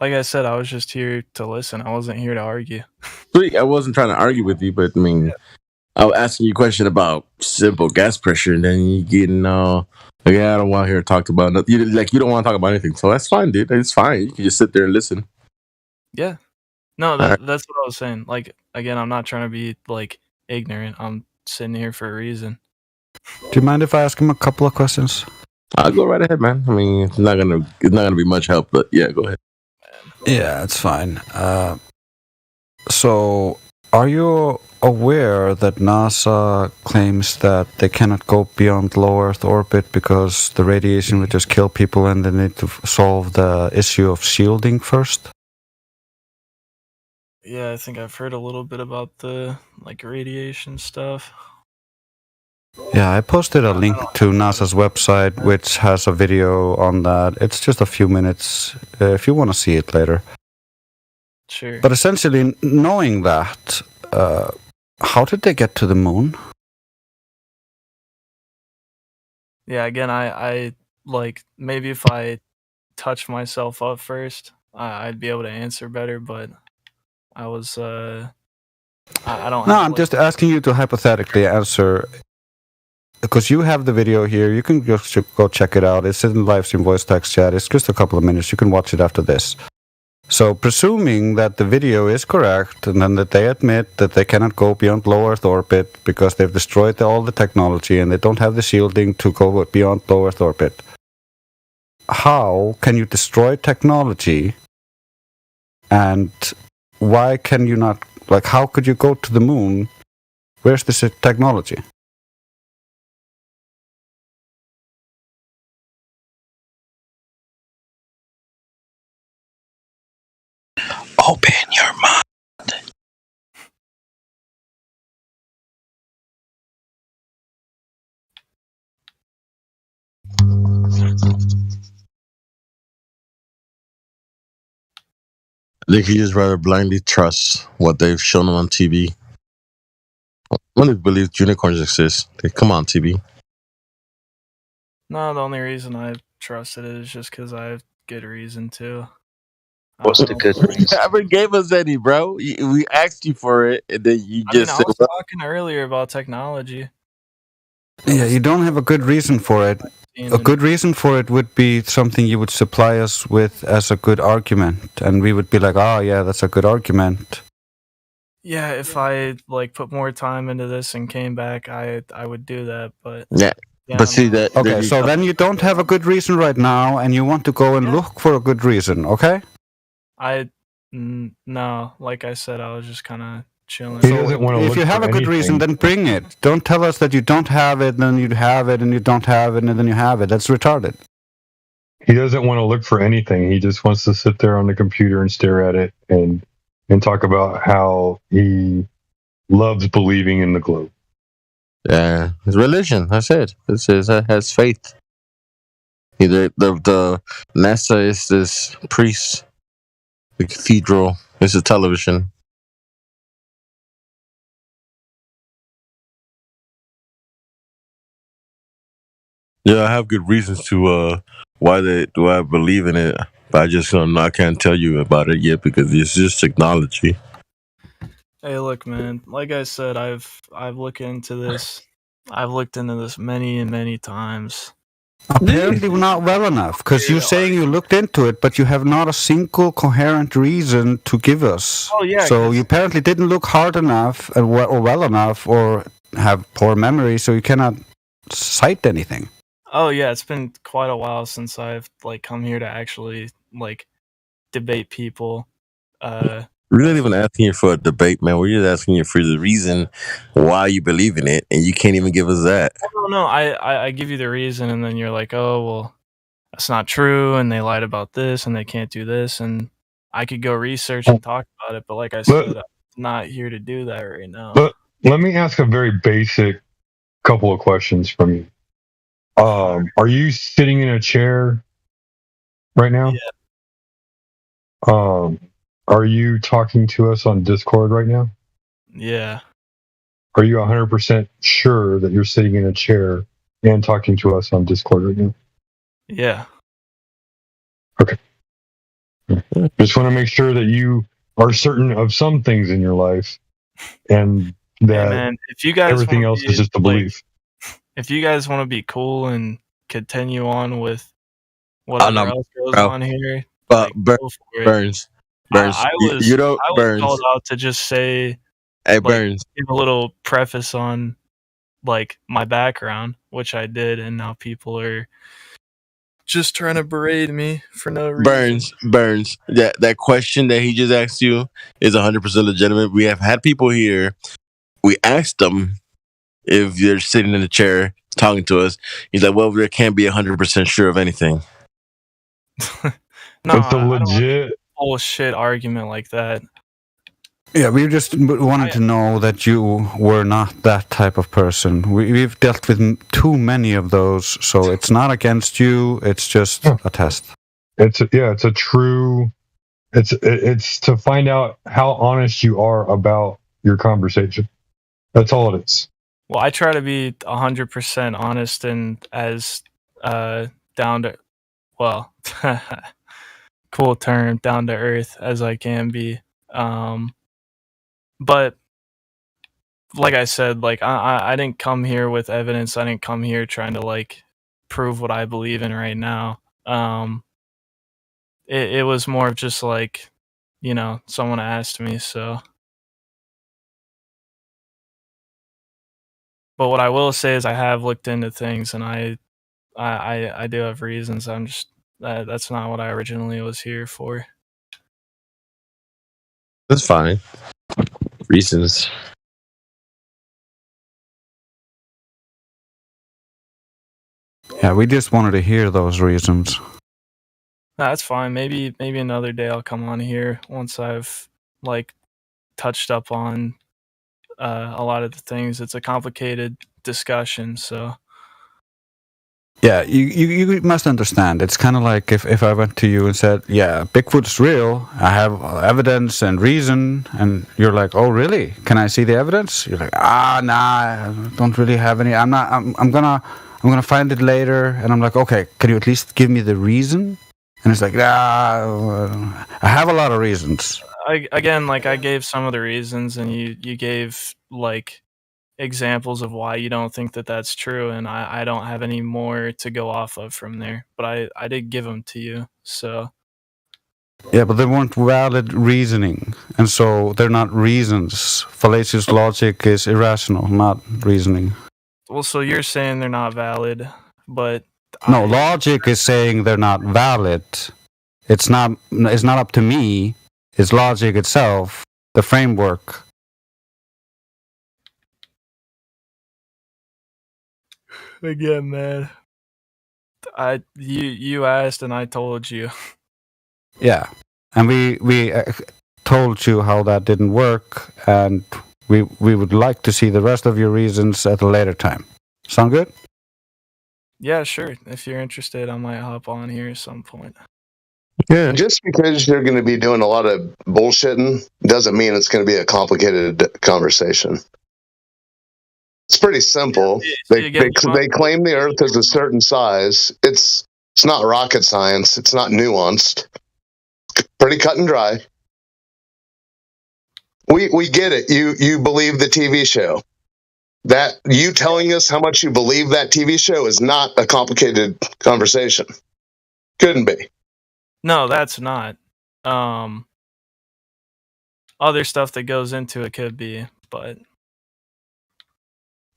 like I said, I was just here to listen. I wasn't here to argue. Sweet. I wasn't trying to argue with you, but I mean, I was asking you a question about simple gas pressure, and then you getting like, yeah, I don't want to hear talked about nothing. You don't want to talk about anything, so that's fine, dude. It's fine. You can just sit there and listen. Yeah. No, Alright. that's what I was saying. Like, again, I'm not trying to be like ignorant. I'm sitting here for a reason. Do you mind if I ask him a couple of questions? I'll go right ahead, man. I mean, it's not gonna be much help, but yeah, go ahead. Yeah, it's fine. So, are you aware that NASA claims that they cannot go beyond low Earth orbit because the radiation would just kill people and they need to solve the issue of shielding first? Yeah, I think I've heard a little bit about the like radiation stuff. Yeah, I posted a link to NASA's website, which has a video on that. It's just a few minutes if you want to see it later. Sure. But essentially, knowing that, how did they get to the moon? Yeah, again, I like maybe if I touch myself up first, I'd be able to answer better. But I was I don't. No, have, I'm like, just asking you to hypothetically answer. Because you have the video here, you can just go check it out. It's in live stream voice text chat. It's just a couple of minutes. You can watch it after this. So, presuming that the video is correct, and then that they admit that they cannot go beyond low Earth orbit because they've destroyed all the technology and they don't have the shielding to go beyond low Earth orbit. How can you destroy technology? And why can you not? Like, how could you go to the moon? Where's this technology? Open your mind. I think you just rather blindly trust what they've shown on TV. When they believe unicorns exist, they come on TV. No, the only reason I trusted it is just because I have good reason to. What's the good reason? You never gave us any, bro. We asked you for it, and then you just I said, was talking earlier about technology. Yeah, you don't have a good reason for it. A good reason for it would be something you would supply us with as a good argument, and we would be like, "Oh, yeah, that's a good argument." Yeah, if I like put more time into this and came back, I would do that. But yeah, but see that. Okay, so then you don't have a good reason right now, and you want to go and look for a good reason. Okay? No, like I said, I was just kind of chilling. He doesn't want to If look you have for a good reason, anything. then bring it. Don't tell us that you don't have it, then you have it, and you don't have it, and then you have it. That's retarded. He doesn't want to look for anything. He just wants to sit there on the computer and stare at it and talk about how he loves believing in the globe. Yeah, it's religion. That's it. It says it has faith. Either the NASA is this priest, the cathedral is a television. Yeah, I have good reasons to why I believe in it, but I just I can't tell you about it yet because it's just technology. Hey, look, man. Like I said, I've looked into this. I've looked into this many and many times. Apparently not well enough, because you're saying you looked into it, but you have not a single coherent reason to give us. Oh, yeah, So you apparently didn't look hard enough or well enough, or have poor memory, so you cannot cite anything. Oh yeah, it's been quite a while since I've like come here to actually like debate people. We're not even asking you for a debate, man. We're just asking you for the reason why you believe in it, and you can't even give us that. No, I give you the reason, and then you're like, oh well, that's not true, and they lied about this, and they can't do this, and I could go research and talk about it, but like I said, I'm not here to do that right now. But let me ask a very basic couple of questions from you. Are you sitting in a chair right now? Yeah. Are you talking to us on Discord right now? Yeah. Are you 100% sure that you're sitting in a chair and talking to us on Discord right now? Yeah. Okay. Just want to make sure that you are certain of some things in your life, and that Hey, man, if you guys everything wanna else be, is just a like, belief. if you guys want to be cool and continue on with whatever else goes on here, But like, go for it. Burns, I was you don't I was Burns. called out to just say, Hey, like, Burns. give a little preface on like my background, which I did, and now people are just trying to berate me for no reason. Burns. That question that he just asked you is 100% legitimate. We have had people here. We asked them if they're sitting in a chair talking to us. He's like, "Well, there can't be 100% sure of anything." No, It's a I don't want legit bullshit argument like that. Yeah, we just wanted to know that you were not that type of person. We've dealt with too many of those, so it's not against you. It's just a test. It's a true. It's to find out how honest you are about your conversation. That's all it is. Well, I try to be 100% honest and as down to, well, cool term, down to earth as I can be. But like I said, like I didn't come here with evidence. I didn't come here trying to like prove what I believe in right now. It was more of just like, you know, someone asked me, so. But what I will say is I have looked into things, and I do have reasons. I'm just that's not what I originally was here for. That's fine. Reasons. Yeah, we just wanted to hear those reasons. That's fine. Maybe another day I'll come on here once I've like touched up on a lot of the things. It's a complicated discussion, so. Yeah, you must understand. It's kind of like if I went to you and said, yeah, Bigfoot's real. I have evidence and reason. And you're like, oh, really? Can I see the evidence? You're like, nah, I don't really have any. I'm gonna find it later. And I'm like, okay, can you at least give me the reason? And it's like, I have a lot of reasons. I gave some of the reasons, and you gave like examples of why you don't think that that's true, and I don't have any more to go off of from there, but I did give them to you, so. Yeah, but they weren't valid reasoning, and so they're not reasons. Fallacious logic is irrational, not reasoning. Well, so you're saying they're not valid, but no, logic is saying they're not valid. It's not up to me. It's logic itself, the framework. Again, man. You asked and I told you. Yeah, and we told you how that didn't work, and we would like to see the rest of your reasons at a later time. Sound good? Yeah, sure. If you're interested, I might hop on here at some point. Yeah. Just because you're going to be doing a lot of bullshitting doesn't mean it's going to be a complicated conversation. It's pretty simple. They claim the Earth is a certain size. It's not rocket science. It's not nuanced. Pretty cut and dry. We get it. You believe the TV show. That you telling us how much you believe that TV show is not a complicated conversation. Couldn't be. No, that's not. Other stuff that goes into it could be, but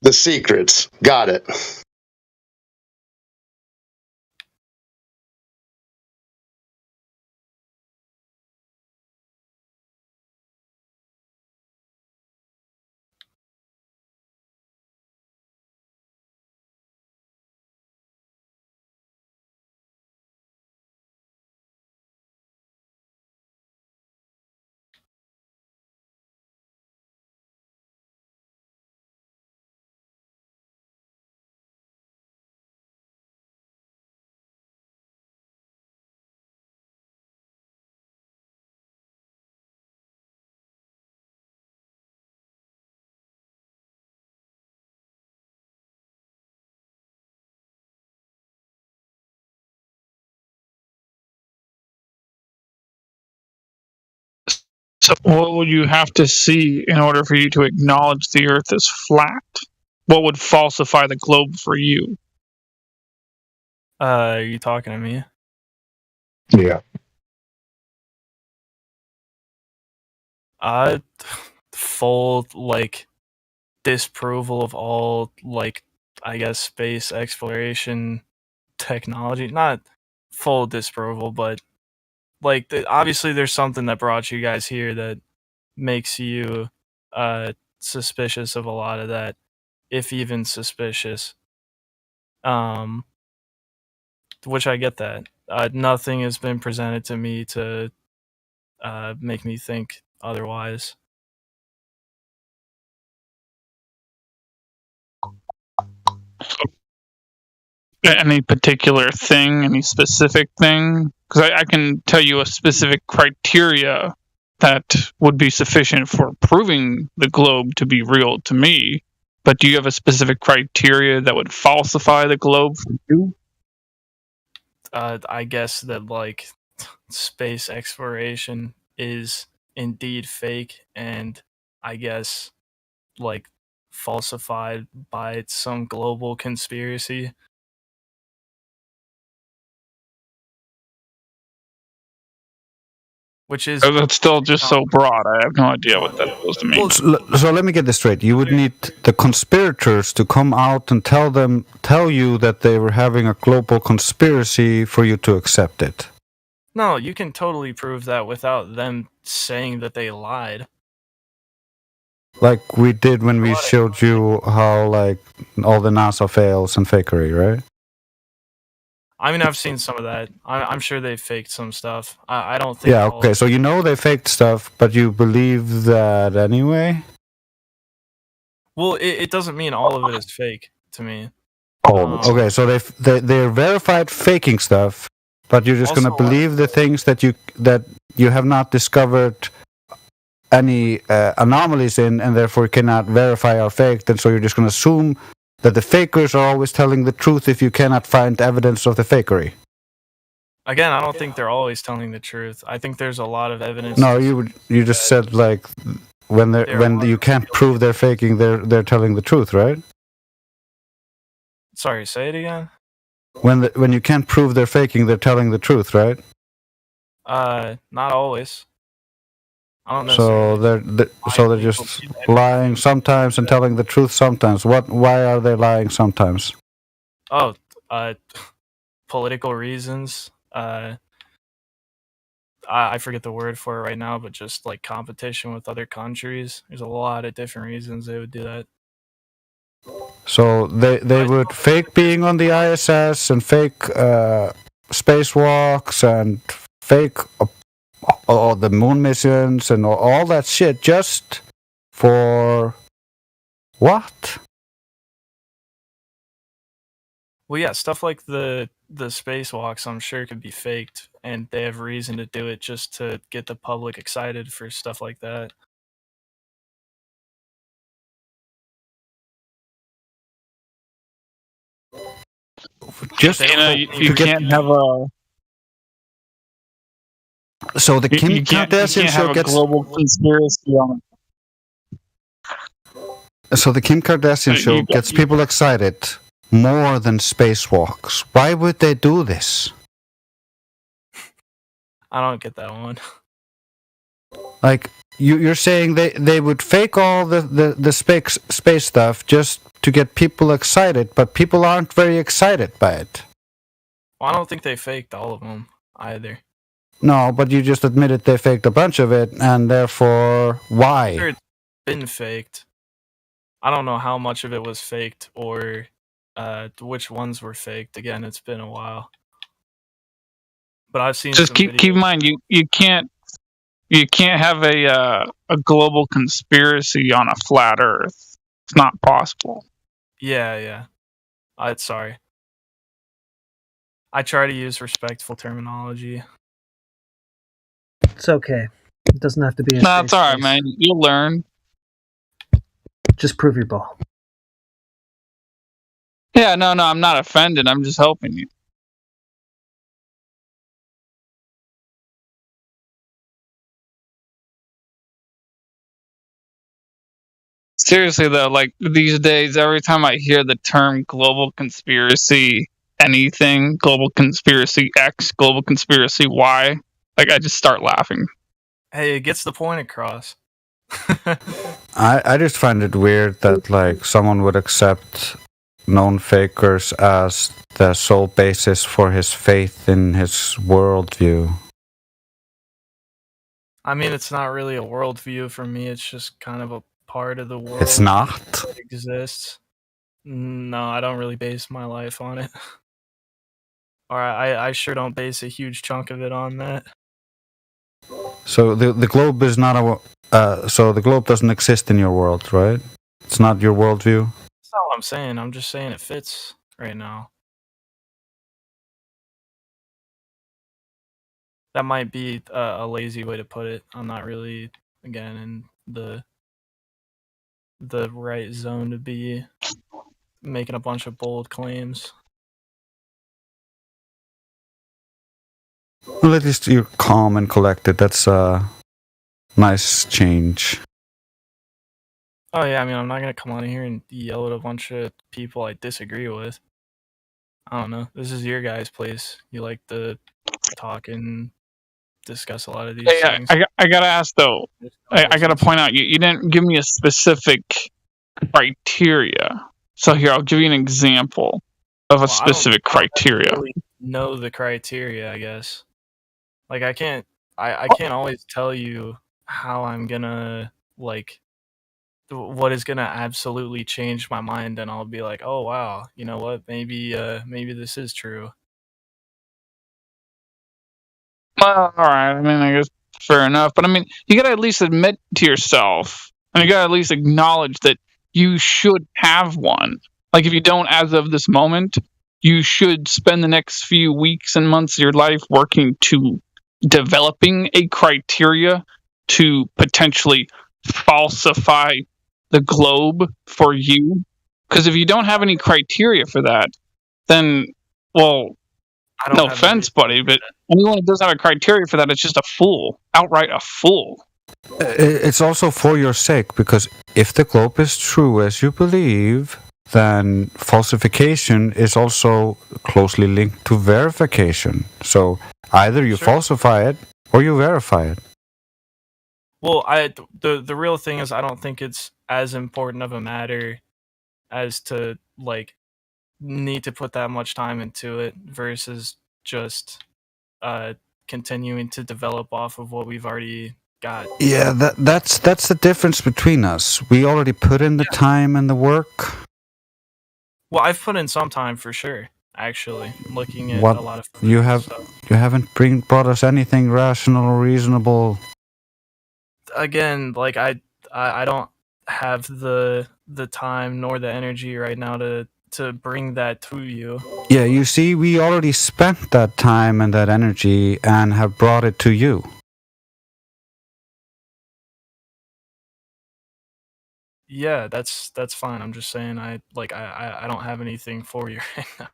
The secrets. Got it. So, what would you have to see in order for you to acknowledge the Earth is flat? What would falsify the globe for you? are you talking to me? Yeah. Full disapproval of all I guess space exploration technology. Not full disapproval, but obviously there's something that brought you guys here that makes you suspicious of a lot of that, if even suspicious. Which I get that. Nothing has been presented to me to make me think otherwise. Any particular thing, any specific thing? Because I can tell you a specific criteria that would be sufficient for proving the globe to be real to me. But do you have a specific criteria that would falsify the globe for you? I guess that space exploration is indeed fake, and I guess falsified by some global conspiracy. Which is that's still just so broad. I have no idea what that supposed to mean. So let me get this straight. You would need the conspirators to come out and tell you that they were having a global conspiracy for you to accept it. No, you can totally prove that without them saying that they lied. Like we did when we showed you how all the NASA fails and fakery, right? I mean, I've seen some of that. I'm sure they faked some stuff. I don't think. Yeah, okay, so you know they faked stuff, but you believe that anyway? Well, it doesn't mean all of it is fake to me. Okay, so they're verified faking stuff, but you're just going to believe the things that you have not discovered any anomalies in, and therefore cannot verify are faked, and so you're just going to assume that the fakers are always telling the truth if you cannot find evidence of the fakery. Again, I don't think they're always telling the truth. I think there's a lot of evidence. No, you just said when you can't prove they're faking, they're telling the truth, right? Sorry, say it again. When you can't prove they're faking, they're telling the truth, right? Not always. I don't know. So they're just lying sometimes and telling the truth sometimes. Why are they lying sometimes? Oh, political reasons. I forget the word for it right now, but just competition with other countries. There's a lot of different reasons they would do that. So they would fake being on the ISS and fake spacewalks and fake all the moon missions and all that shit just for what? Well, yeah, stuff like the spacewalks, I'm sure could be faked, and they have reason to do it just to get the public excited for stuff like that. just you can't have a. So the Kim You can't Kardashian have show a gets global conspiracy on it. so the Kim Kardashian show gets people excited more than spacewalks. Why would they do this? I don't get that one. Like you're saying they would fake all the space stuff just to get people excited, but people aren't very excited by it. Well, I don't think they faked all of them either. No, but you just admitted they faked a bunch of it, and therefore, why? Sure, it's been faked. I don't know how much of it was faked or which ones were faked. Again, it's been a while. But I've seen. Just keep in mind you can't have a global conspiracy on a flat Earth. It's not possible. Yeah. Sorry. I try to use respectful terminology. It's okay. It doesn't have to be. No, it's all right, man. You'll learn. Just prove your ball. Yeah, no, I'm not offended. I'm just helping you. Seriously though, like these days, every time I hear the term global conspiracy anything, global conspiracy X, global conspiracy Y, like I just start laughing. Hey, it gets the point across. I just find it weird that like someone would accept known fakers as the sole basis for his faith in his worldview. I mean, it's not really a worldview for me. It's just kind of a part of the world. It's not? That exists. No, I don't really base my life on it. Or I sure don't base a huge chunk of it on that. So the globe is not so the globe doesn't exist in your world, right? It's not your worldview. That's not what I'm saying. I'm just saying it fits right now. That might be a lazy way to put it. I'm not really, again, in the right zone to be making a bunch of bold claims. Well, at least you're calm and collected. That's a nice change. Oh yeah, I mean, I'm not gonna come on here and yell at a bunch of people I disagree with. I don't know. This is your guys' place. You like to talk and discuss a lot of these things. I gotta ask though. I gotta point out you didn't give me a specific criteria. So here I'll give you an example of a specific criteria. I don't really know the criteria, I guess. Like I can't always tell you how I'm gonna like what is gonna absolutely change my mind, and I'll be like, oh wow, you know what? Maybe this is true. Well, all right. I mean, I guess fair enough. But I mean, you gotta at least admit to yourself, and you gotta at least acknowledge that you should have one. Like if you don't, as of this moment, you should spend the next few weeks and months of your life working to developing a criteria to potentially falsify the globe for you. Because if you don't have any criteria for that, then, well, no offense, buddy, but anyone who doesn't have a criteria for that is just a fool. Outright a fool. It's also for your sake, because if the globe is true as you believe, then falsification is also closely linked to verification. So either you falsify it or you verify it. Well, the real thing is I don't think it's as important of a matter as to like need to put that much time into it versus just continuing to develop off of what we've already got. Yeah, that's the difference between us. We already put in the time and the work. Well, I've put in some time for sure. Actually, looking at What a lot of you haven't brought us anything rational or reasonable. Again, like I don't have the time nor the energy right now to bring that to you. Yeah, you see, we already spent that time and that energy and have brought it to you. Yeah, that's fine. I'm just saying I don't have anything for you right now.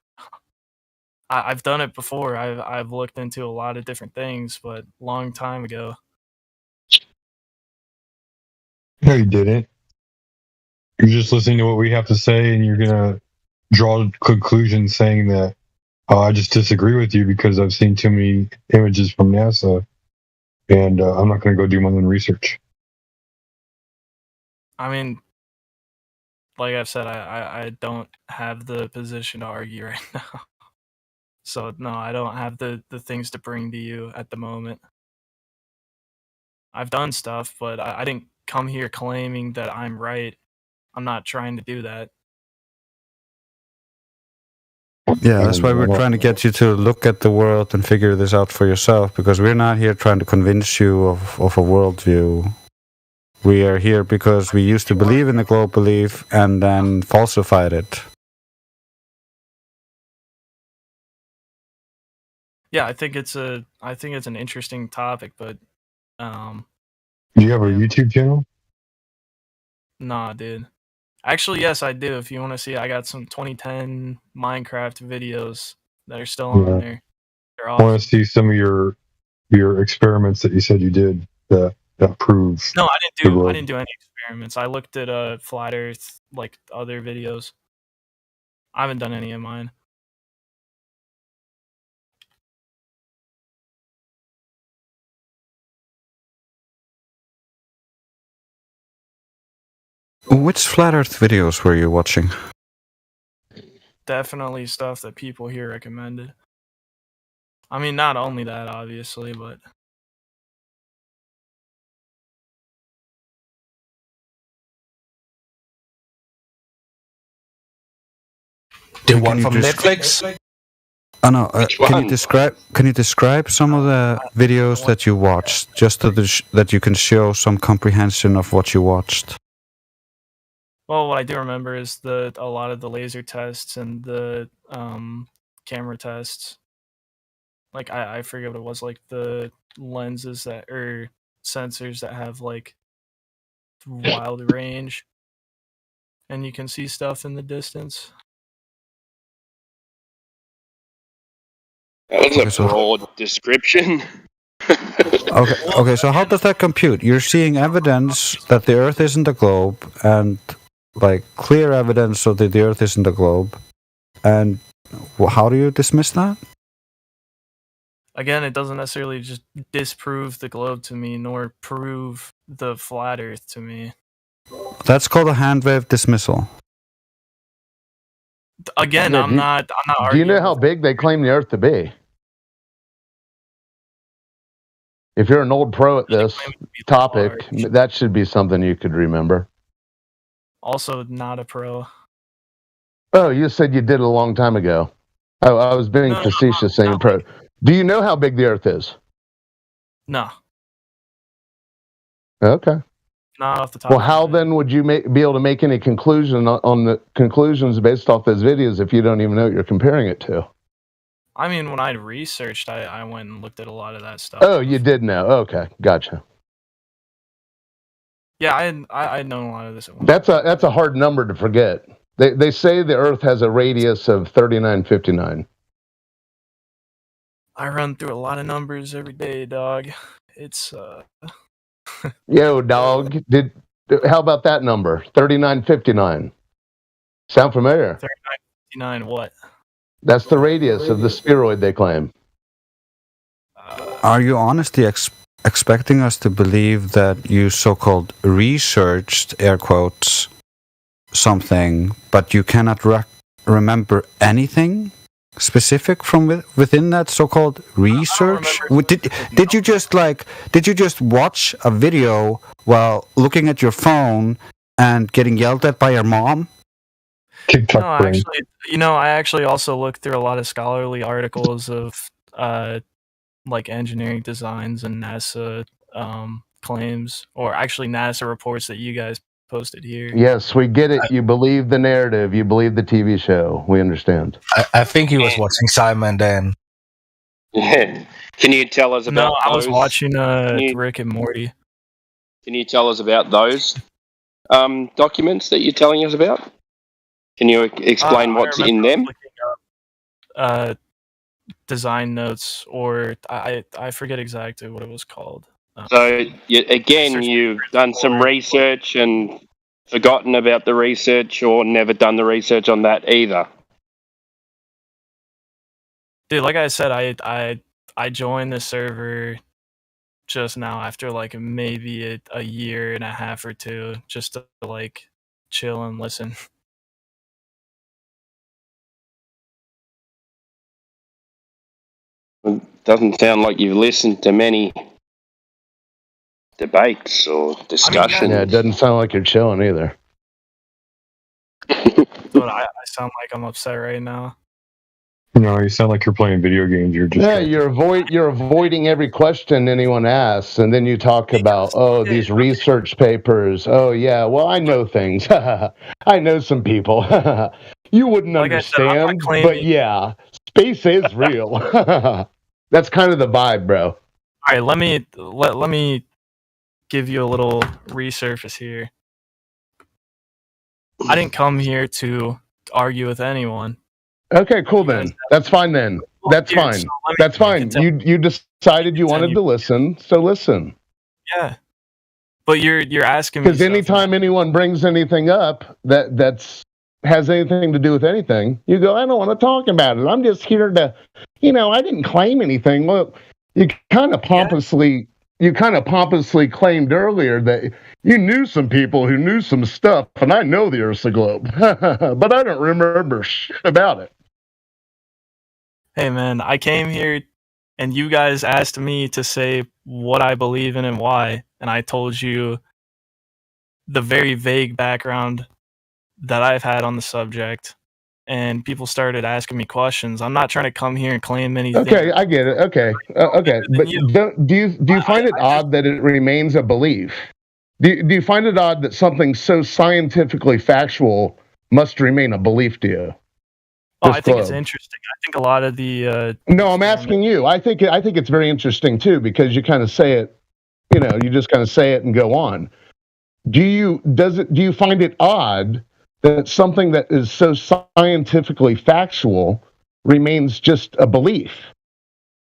I've done it before. I've looked into a lot of different things, but long time ago. No, you didn't. You're just listening to what we have to say, and you're gonna draw conclusions saying that I just disagree with you because I've seen too many images from NASA, and I'm not going to go do my own research. I mean, like I've said, I don't have the position to argue right now. So no, I don't have the things to bring to you at the moment. I've done stuff, but I didn't come here claiming that I'm right. I'm not trying to do that. Yeah, that's why we're trying to get you to look at the world and figure this out for yourself, because we're not here trying to convince you of a worldview. We are here because we used to believe in the globe belief and then falsified it. Yeah, I think it's an interesting topic, but Do you have a YouTube channel? nah, dude. Actually, yes, I do. If you want to see, I got some 2010 Minecraft videos that are still on there. They're I awesome. want to see some of your experiments that you said you did that prove. No, I didn't do any experiments. I looked at Flat Earth, like other videos. I haven't done any of mine. Which Flat Earth videos were you watching? Definitely stuff that people here recommended. I mean, not only that, obviously, but The one from Netflix? Oh no! Can you describe some of the videos that you watched, just so that you can show some comprehension of what you watched? well, what I do remember is a lot of the laser tests and the camera tests. Like I forget what it was, like the lenses that or sensors that have like wild range, and you can see stuff in the distance. That was Okay, a so- broad description. Okay. So how does that compute? You're seeing evidence that the Earth isn't a globe, and like clear evidence so that the Earth isn't a globe, and how do you dismiss that? Again, it doesn't necessarily just disprove the globe to me, nor prove the flat Earth to me. That's called a hand wave dismissal. Again, Yeah, I'm not Do you arguing. know how big they claim the Earth to be? If you're an old pro at this topic, that should be something you could remember. Also, not a pro. Oh, you said you did it a long time ago. Oh, I was being facetious saying pro. Do you know how big the Earth is? No, Okay. not off the top. Well, how then would you be able to make any conclusion on the conclusions based off those videos if you don't even know what you're comparing it to? I mean, when I researched, I went and looked at a lot of that stuff. Oh, you did know. Okay, gotcha. Yeah, I'd known a lot of this at once. That's a hard number to forget. They say the Earth has a radius of 3959. I run through a lot of numbers every day, dog. It's Yo, dog. How about that number? 3959. Sound familiar? 3959 what? That's the radius of the spheroid they claim. Are you honestly expecting us to believe that you so-called researched, air quotes, something, but you cannot remember anything specific from within that so-called research? Did you just watch a video while looking at your phone and getting yelled at by your mom? TikTok No, I actually also looked through a lot of scholarly articles of like engineering designs and NASA claims, or actually NASA reports that you guys posted here. Yes, we get it. You believe the narrative. You believe the TV show. We understand. I think he was watching Simon then. Yeah. Can you tell us about No, I was those? watching Can you- Rick and Morty. Can you tell us about those documents that you're telling us about? Can you explain I what's in remember them? looking up, design notes, or I forget exactly what it was called. So you've done some research and forgotten about the research, or never done the research on that either. Dude, like I said, I joined the server just now after like maybe a year and a half or two, just to like chill and listen. It doesn't sound like you've listened to many debates or discussions. Yeah, it doesn't sound like you're chilling either. But I sound like I'm upset right now. No, you sound like you're playing video games. You're just you're avoiding every question anyone asks, and then you talk about these research papers. Oh yeah, well I know things. I know some people. You wouldn't understand, but yeah, space is real. That's kind of the vibe, bro. All right, let me give you a little resurface here. I didn't come here to argue with anyone. Okay, cool then. That's fine then. That's fine. That's fine. You decided you wanted to listen, so listen. Yeah. But you're asking me because anytime anyone brings anything up that's has anything to do with anything, you go, I don't want to talk about it. I'm just here to, I didn't claim anything. Well, you kind of pompously claimed earlier that you knew some people who knew some stuff, and I know the Earth's a globe, but I don't remember shit about it. Hey man, I came here and you guys asked me to say what I believe in and why, and I told you the very vague background that I've had on the subject, and people started asking me questions. I'm not trying to come here and claim anything. Okay, I get it. Okay, but do you find it odd that it remains a belief? Do you find it odd that something so scientifically factual must remain a belief to you? Oh, I think it's interesting. I think a lot of the No, I'm asking you. I think it's very interesting too, because you kind of say it, you just kind of say it and go on. Do you find it odd that something that is so scientifically factual remains just a belief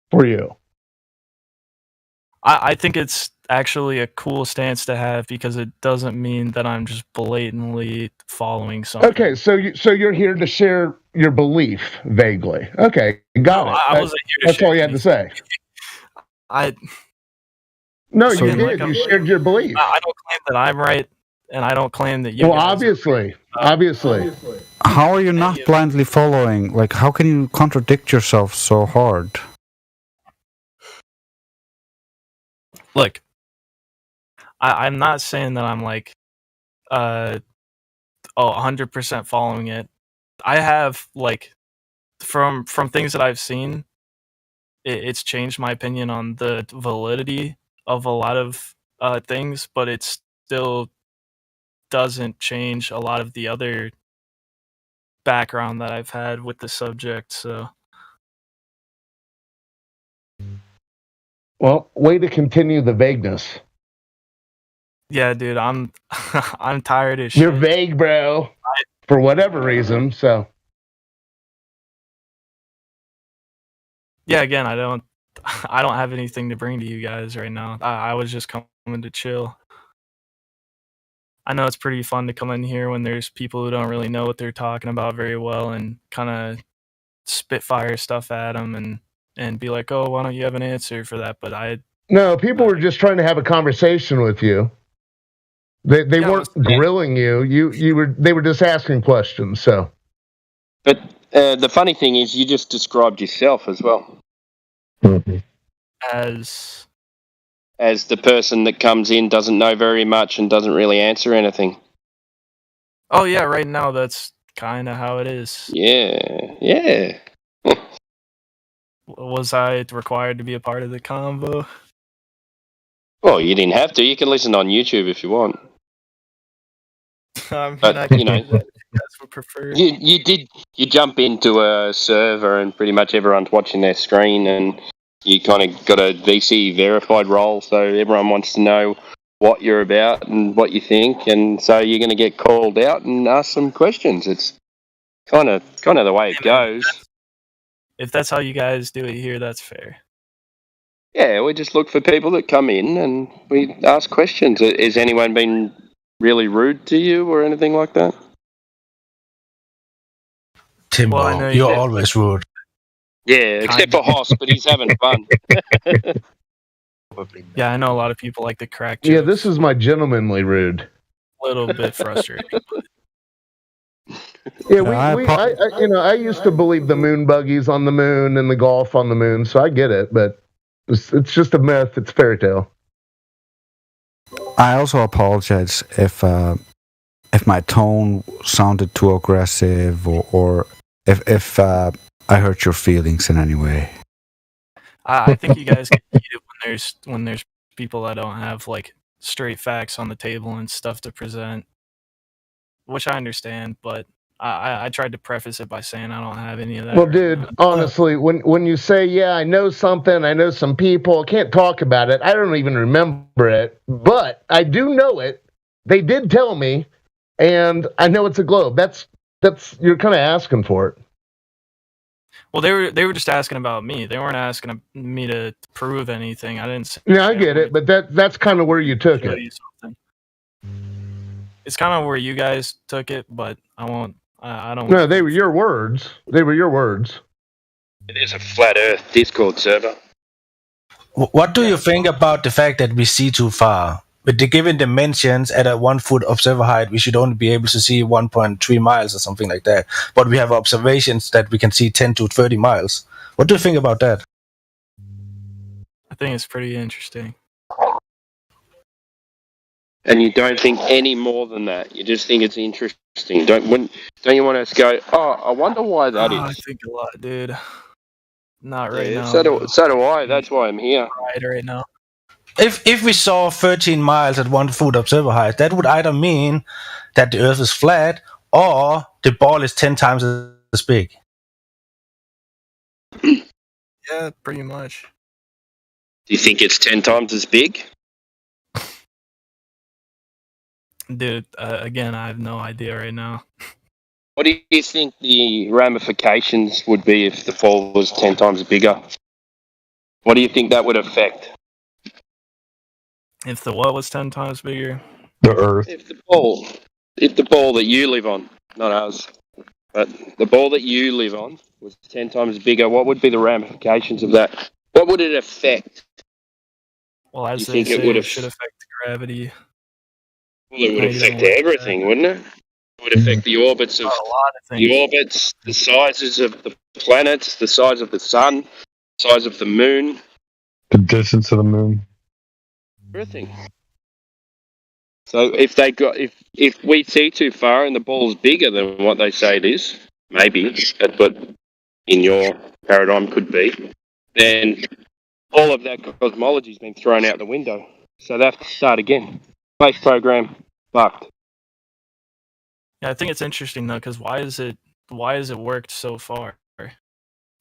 for you? I think it's actually a cool stance to have, because it doesn't mean that I'm just blatantly following something. Okay, so you're here to share your belief vaguely. Okay, got it. I wasn't here to That's all you had to say. No, you did. You shared your belief. I don't claim that I'm right, and I don't claim that you. Well, obviously. How are you not blindly following? Like, how can you contradict yourself so hard? Look, I'm not saying that I'm like, 100% following it. I have, like, from things that I've seen, it's changed my opinion on the validity of a lot of things, but it still doesn't change a lot of the other background that I've had with the subject. So, well, way to continue the vagueness. Yeah, dude, I'm I'm tired of shit. You're vague, bro. For whatever reason, so. Yeah, again, I don't have anything to bring to you guys right now. I was just coming to chill. I know it's pretty fun to come in here when there's people who don't really know what they're talking about very well, and kind of spitfire stuff at them and be like, oh, why don't you have an answer for that? But No, people were just trying to have a conversation with you. They weren't grilling you. They were just asking questions. So, but the funny thing is, you just described yourself as well as the person that comes in, doesn't know very much, and doesn't really answer anything. Oh yeah, right now that's kind of how it is. Yeah. Was I required to be a part of the convo? Well, you didn't have to. You can listen on YouTube if you want. I mean, but I can do that if you guys would prefer. You jump into a server and pretty much everyone's watching their screen, and you kind of got a VC verified role, so everyone wants to know what you're about and what you think, and so you're going to get called out and ask some questions. It's kind of the way it goes. if that's how you guys do it here, that's fair. Yeah, we just look for people that come in and we ask questions. Has anyone been really rude to you or anything like that? Timbo, Well, I know you're you- always rude. Yeah, except for Hoss, but he's having fun. Yeah, I know a lot of people like the crack Yeah, jokes. this is my gentlemanly rude. A little bit frustrating. Yeah, I used to believe the moon buggies on the moon and the golf on the moon, so I get it, but it's just a myth. It's fairy tale. I also apologize if my tone sounded too aggressive or if I hurt your feelings in any way. I think you guys get heated when there's people that don't have like straight facts on the table and stuff to present, which I understand, but I tried to preface it by saying I don't have any of that. Well, dude, honestly, when you say, yeah, I know something, I know some people, I can't talk about it, I don't even remember it, but I do know it. They did tell me, and I know it's a globe. That's you're kind of asking for it. Well, they were just asking about me. They weren't asking me to prove anything. I didn't say. Yeah, I get it, but that's kind of where you took show it. you something. It's kind of where you guys took it, but I won't. I don't. No, they were your words. They were your words. It is a flat Earth Discord server. What do you think about the fact that we see too far? With the given dimensions at a 1 foot observer height, we should only be able to see 1.3 miles or something like that. But we have observations that we can see 10 to 30 miles. What do you think about that? I think it's pretty interesting. And you don't think any more than that. You just think it's interesting. Don't you want to go, oh, I wonder why that is? I think a lot, dude. Not right Yeah, now. so do I. That's why I'm here. Right now. If we saw 13 miles at 1 foot observer height, that would either mean that the Earth is flat or the ball is 10 times as big. Yeah, pretty much. Do you think it's 10 times as big? Dude, again, I have no idea right now. What do you think the ramifications would be if the ball was 10 times bigger? What do you think that would affect? If the what was 10 times bigger? The Earth. If the ball that you live on, not ours, but the ball that you live on was 10 times bigger, what would be the ramifications of that? What would it affect? Well, as You they think it say, would it have- should affect gravity. Well, it would How you affect gonna work everything, wouldn't it? It would affect the orbits of a lot of things. the orbits, the sizes of the planets, the size of the sun, size of the moon, The distance of the moon. everything. So if we see too far and the ball's bigger than what they say it is, maybe, but in your paradigm could be, then all of that cosmology's been thrown out the window. So they have to start again. Space program fucked. Yeah, I think it's interesting though, because why has it worked so far?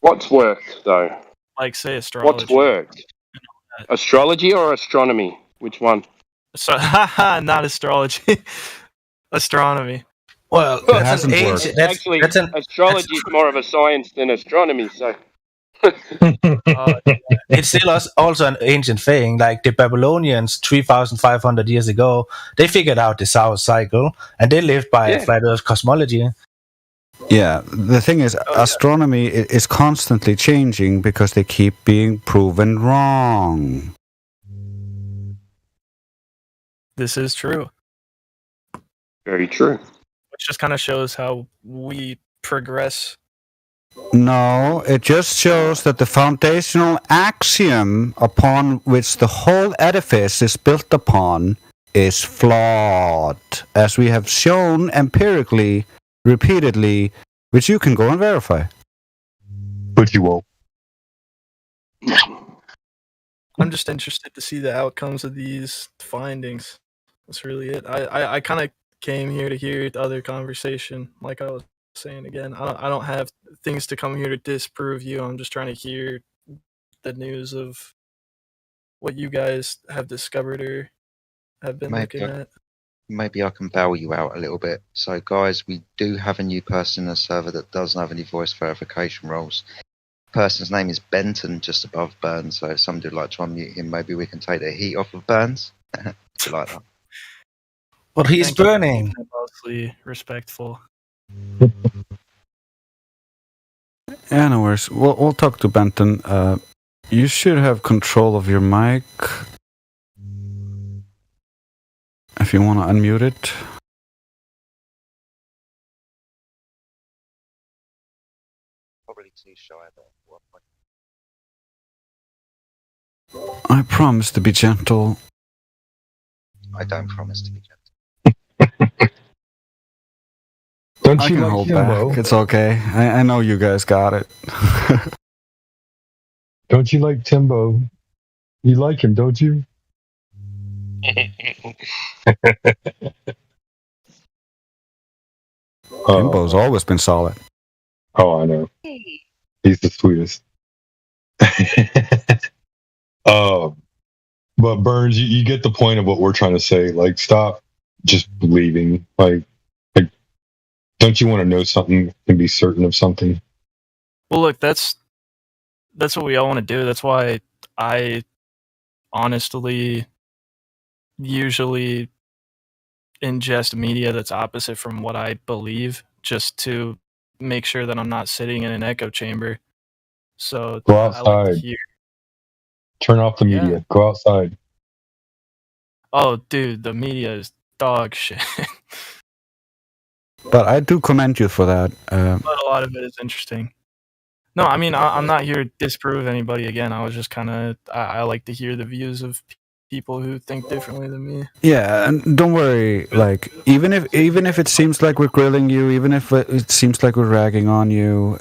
What's worked though? Like, say astrology. What's worked? Astrology or astronomy? Which one? So, not astrology. Astronomy. Well, It hasn't worked. Actually, astrology is more of a science than astronomy. So It's still also an ancient thing. Like the Babylonians, 3,500 years ago, they figured out the South cycle and they lived by Yeah. flat Earth cosmology. Yeah, the thing is, astronomy is constantly changing because they keep being proven wrong. This is true. very true. Which just kind of shows how we progress. No, it just shows that the foundational axiom upon which the whole edifice is built upon is flawed, as we have shown empirically, repeatedly, which you can go and verify. But you won't. I'm just interested to see the outcomes of these findings. That's really it. I kind of came here to hear the other conversation, like I was saying again. I don't have things to come here to disprove you. I'm just trying to hear the news of what you guys have discovered or have been looking at. Maybe I can bail you out a little bit. So, guys, we do have a new person in the server that doesn't have any voice verification roles. person's name is Benton, just above Burns. So if somebody would like to unmute him, maybe we can take the heat off of Burns. Do you like that? Well, he's Thank you for burning. being mostly respectful. Yeah, no worries. We'll talk to Benton. You should have control of your mic. If you want to unmute it. Probably too shy there. I promise to be gentle. I don't promise to be gentle. Don't I you can like hold Timbo? back. It's okay. I know you guys got it. Don't you like Timbo? You like him, don't you? Timbo's always been solid. Oh, I know. He's the sweetest. But Burns, you get the point of what we're trying to say. Like, stop just believing. Like, don't you want to know something and be certain of something? Well, look, that's what we all want to do. That's why I honestly usually ingest media that's opposite from what I believe, just to make sure that I'm not sitting in an echo chamber. So Go I like to outside. hear. Turn off the media. Go outside. Oh, dude, the media is dog shit. But I do commend you for that. But a lot of it is interesting. No, I mean, I'm not here to disprove anybody again. I was just kind of, I like to hear the views of people who think differently than me. Yeah, and don't worry. Like, even if it seems like we're grilling you, even if it seems like we're ragging on you,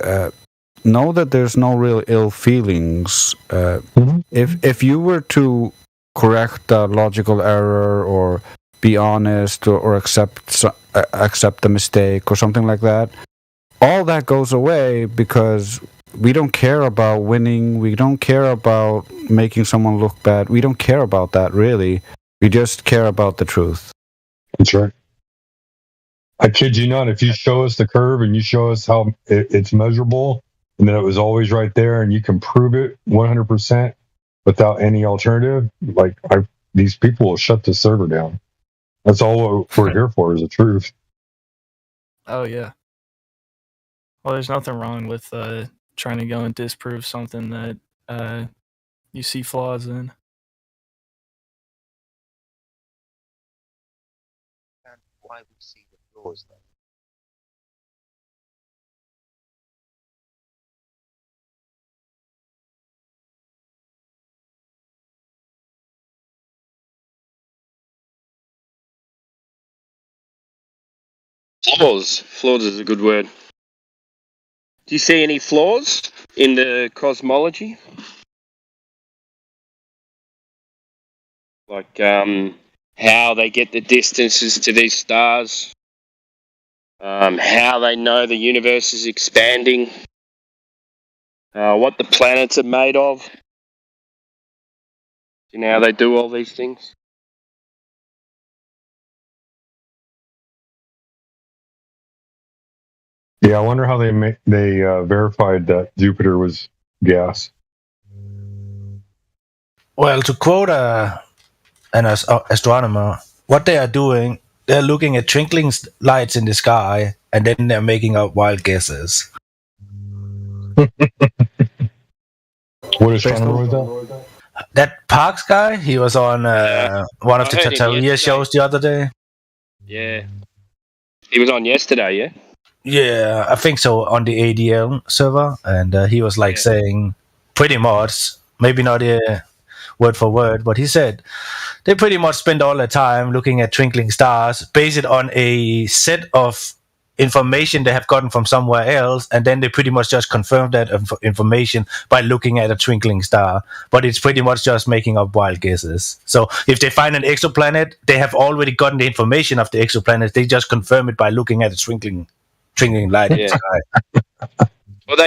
know that there's no real ill feelings. If you were to correct a logical error or be honest or accept the mistake or something like that, all that goes away because we don't care about winning. We don't care about making someone look bad. We don't care about that, really. We just care about the truth. That's right. I kid you not. If you show us the curve and you show us how it's measurable and that it was always right there and you can prove it 100% without any alternative, like these people will shut the server down. That's all we're here for, is the truth. Oh, yeah. Well, there's nothing wrong with trying to go and disprove something that you see flaws in. Why we see the flaws then? Flaws is a good word. Do you see any flaws in the cosmology? Like how they get the distances to these stars, how they know the universe is expanding, what the planets are made of. You know how they do all these things? Yeah, I wonder how they verified that Jupiter was gas. Well, to quote an astronomer, what they are doing, they're looking at twinkling lights in the sky, and then they're making up wild guesses. What astronomer was that? That Parks guy, he was on one of the I heard him Tataria yesterday. shows the other day. Yeah. He was on yesterday, yeah? Yeah, I think so, on the ADL server, and he was like saying pretty much, maybe not word for word, but he said they pretty much spend all their time looking at twinkling stars, base it on a set of information they have gotten from somewhere else, and then they pretty much just confirm that information by looking at a twinkling star. But it's pretty much just making up wild guesses. So if they find an exoplanet, they have already gotten the information of the exoplanet. They just confirm it by looking at a twinkling light in the sky. Well,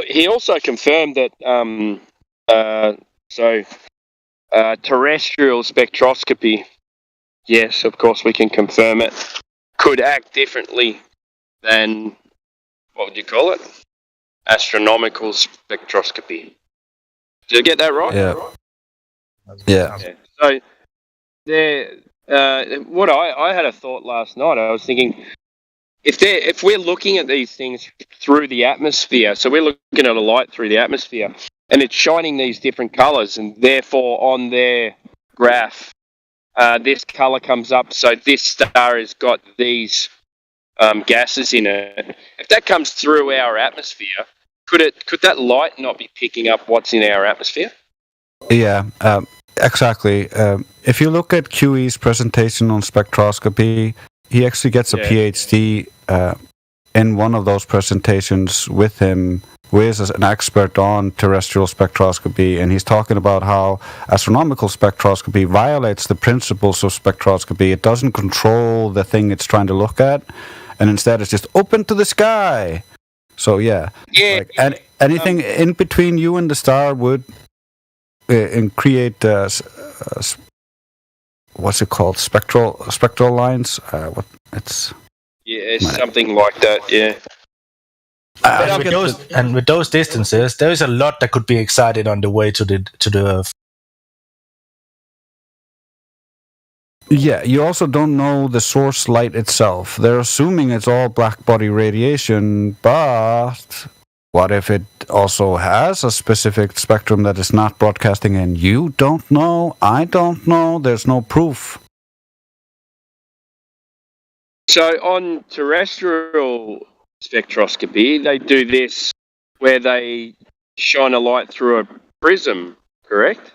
he also confirmed that terrestrial spectroscopy, yes, of course we can confirm it, could act differently than, what would you call it? astronomical spectroscopy. Did I get that right? Yeah. So there, what I had a thought last night. I was thinking, if we're looking at these things through the atmosphere, so we're looking at a light through the atmosphere, and it's shining these different colours, and therefore on their graph, this colour comes up. So this star has got these gases in it. If that comes through our atmosphere, could that light not be picking up what's in our atmosphere? Yeah, exactly. If you look at QE's presentation on spectroscopy, he actually gets a PhD in one of those presentations with him, who is an expert on terrestrial spectroscopy, and he's talking about how astronomical spectroscopy violates the principles of spectroscopy. It doesn't control the thing it's trying to look at, and instead it's just open to the sky. So anything in between you and the star would create what's it called? Spectral lines. It's something like that. Yeah. And with those distances, there is a lot that could be excited on the way to the Earth. Yeah, you also don't know the source light itself. They're assuming it's all black body radiation, but what if it also has a specific spectrum that is not broadcasting in? You don't know. I don't know. There's no proof. So on terrestrial spectroscopy, they do this where they shine a light through a prism, correct?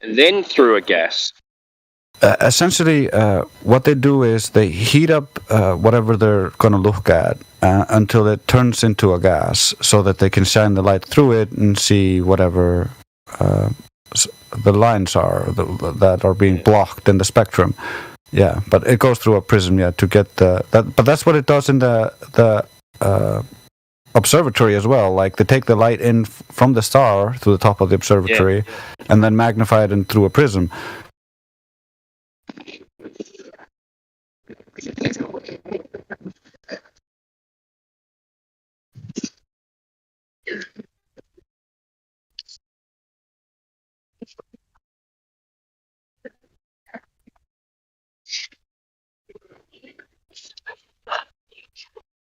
And then through a gas. Essentially, what they do is they heat up whatever they're going to look at until it turns into a gas, so that they can shine the light through it and see whatever the lines are that are being blocked in the spectrum. Yeah, but it goes through a prism, to get but that's what it does in the observatory as well. Like, they take the light in from the star to the top of the observatory, and then magnify it in through a prism.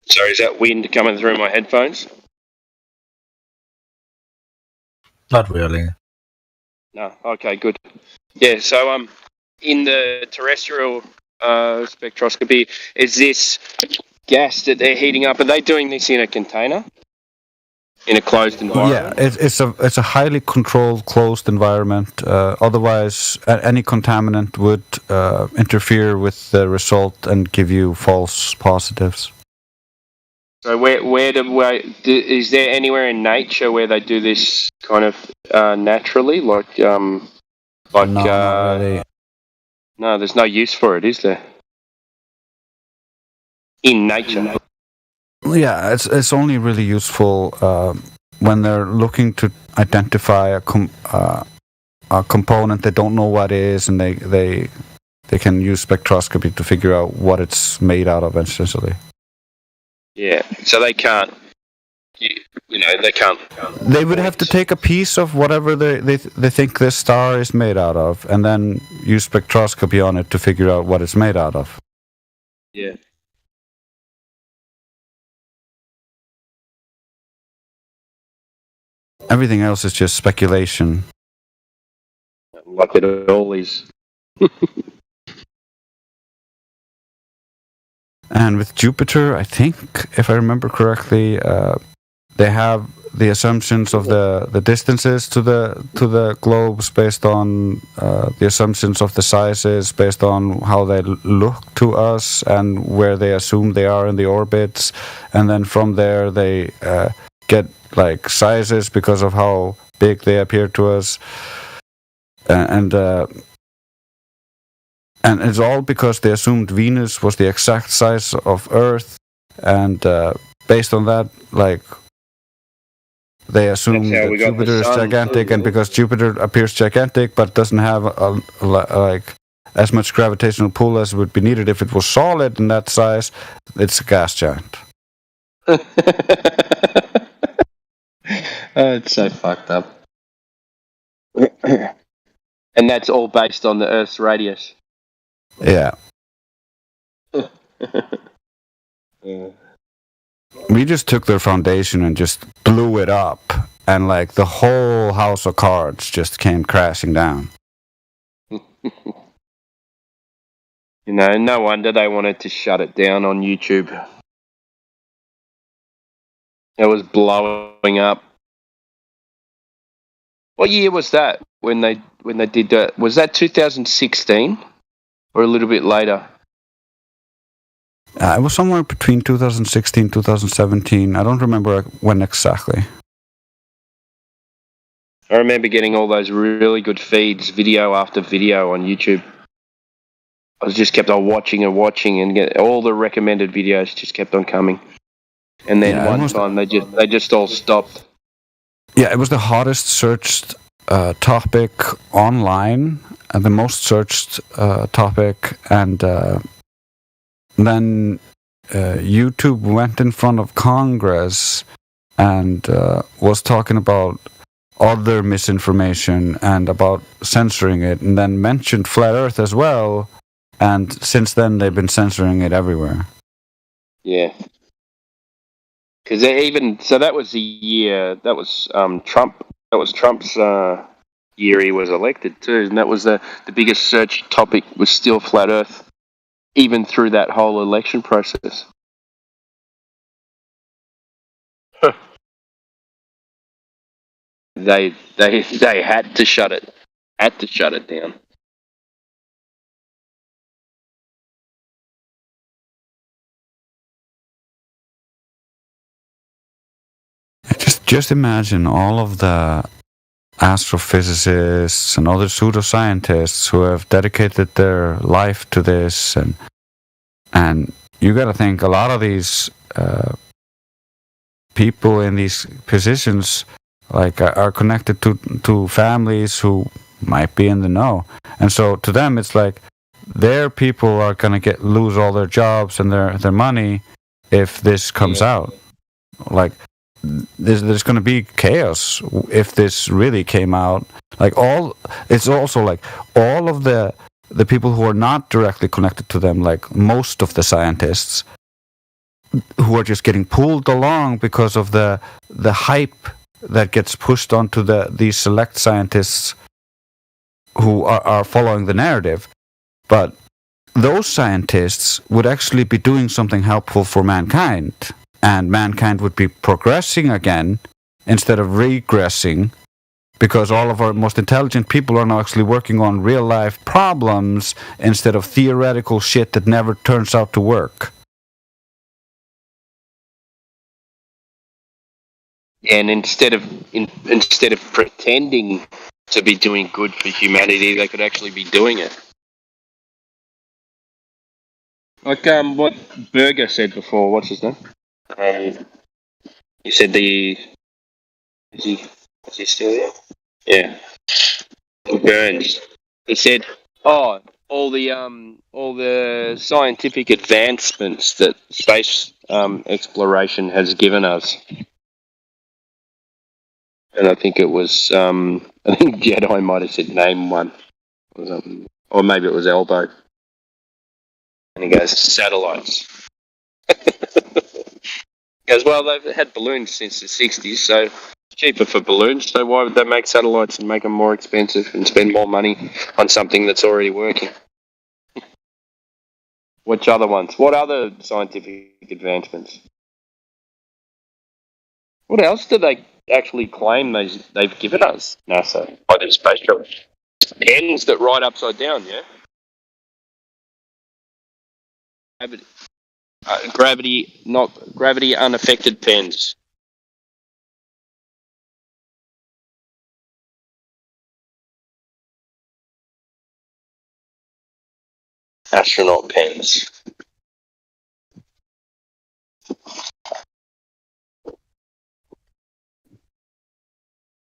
Sorry, is that wind coming through my headphones? Not really. No. Okay, good. Yeah, so in the terrestrial spectroscopy, is this gas that they're heating up? Are they doing this in a container? In a closed environment? Yeah, it's a highly controlled, closed environment. Otherwise, any contaminant would interfere with the result and give you false positives. So is there anywhere in nature where they do this kind of naturally, like no, not really. No, there's no use for it, is there? In nature. Yeah, it's only really useful when they're looking to identify a component they don't know what it is, and they can use spectroscopy to figure out what it's made out of, essentially. Yeah, so they can't. They can't. They would have to take a piece of whatever they think this star is made out of, and then use spectroscopy on it to figure out what it's made out of. Yeah. Everything else is just speculation. Like it all is. And with Jupiter, I think, if I remember correctly, they have the assumptions of the distances to the globes based on the assumptions of the sizes, based on how they look to us and where they assume they are in the orbits, and then from there they get like sizes because of how big they appear to us, and it's all because they assumed Venus was the exact size of Earth, and based on that, like, they assume that Jupiter is gigantic, and because Jupiter appears gigantic but doesn't have like as much gravitational pull as would be needed if it was solid in that size, it's a gas giant. It's so fucked up. And that's all based on the Earth's radius. Yeah. Yeah. We just took their foundation and just blew it up, and like the whole house of cards just came crashing down. You know, no wonder they wanted to shut it down on YouTube. It was blowing up. What year was that when they did that? Was that 2016 or a little bit later? It was somewhere between 2016 2017. I don't remember when exactly. I remember getting all those really good feeds, video after video on YouTube. I was just kept on watching and get all the recommended videos just kept on coming. And then one time they just all stopped. Yeah, it was the hottest searched topic online, and the most searched topic, and then YouTube went in front of Congress and was talking about other misinformation and about censoring it, and then mentioned Flat Earth as well, and since then they've been censoring it everywhere. Yeah. Because that was the year, that was Trump, that was Trump's year he was elected too, and that was the biggest search topic was still Flat Earth, even through that whole election process. They had to shut it down. Just imagine all of the astrophysicists and other pseudoscientists who have dedicated their life to this, and you got to think a lot of these people in these positions like are connected to families who might be in the know, and so to them it's like their people are going to lose all their jobs and their money if this comes out. Like there's going to be chaos if this really came out. It's also like all of the people who are not directly connected to them, like most of the scientists who are just getting pulled along because of the hype that gets pushed onto these select scientists who are following the narrative. But those scientists would actually be doing something helpful for mankind, and mankind would be progressing again instead of regressing, because all of our most intelligent people are now actually working on real life problems instead of theoretical shit that never turns out to work. And instead of pretending to be doing good for humanity, they could actually be doing it. Like what Berger said before. What's his name? He said is he still there? Yeah. Burns. He said, all the scientific advancements that space exploration has given us. And I think it was, I think Jedi might have said name one. Or maybe it was Elbow. And he goes, satellites. He goes, well, they've had balloons since the 60s, so it's cheaper for balloons, so why would they make satellites and make them more expensive and spend more money on something that's already working? Which other ones? What other scientific advancements? What else do they actually claim they've given us, NASA, by them space travel? Pens that write upside down, yeah? Gravity unaffected pens. Astronaut pens.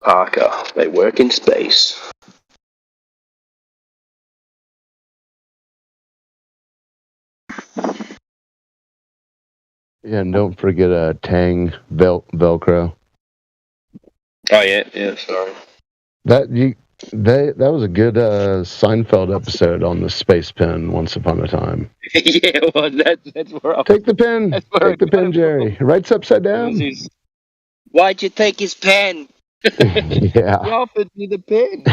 Parker, they work in space. Yeah, and don't forget Tang Velcro. Oh yeah, sorry. That was a good Seinfeld episode on the space pen. Once upon a time. Yeah, well, that's where I Take the pen. That's where I Take the pen, Jerry. Writes upside down. Why'd you take his pen? Yeah, He offered me the pen.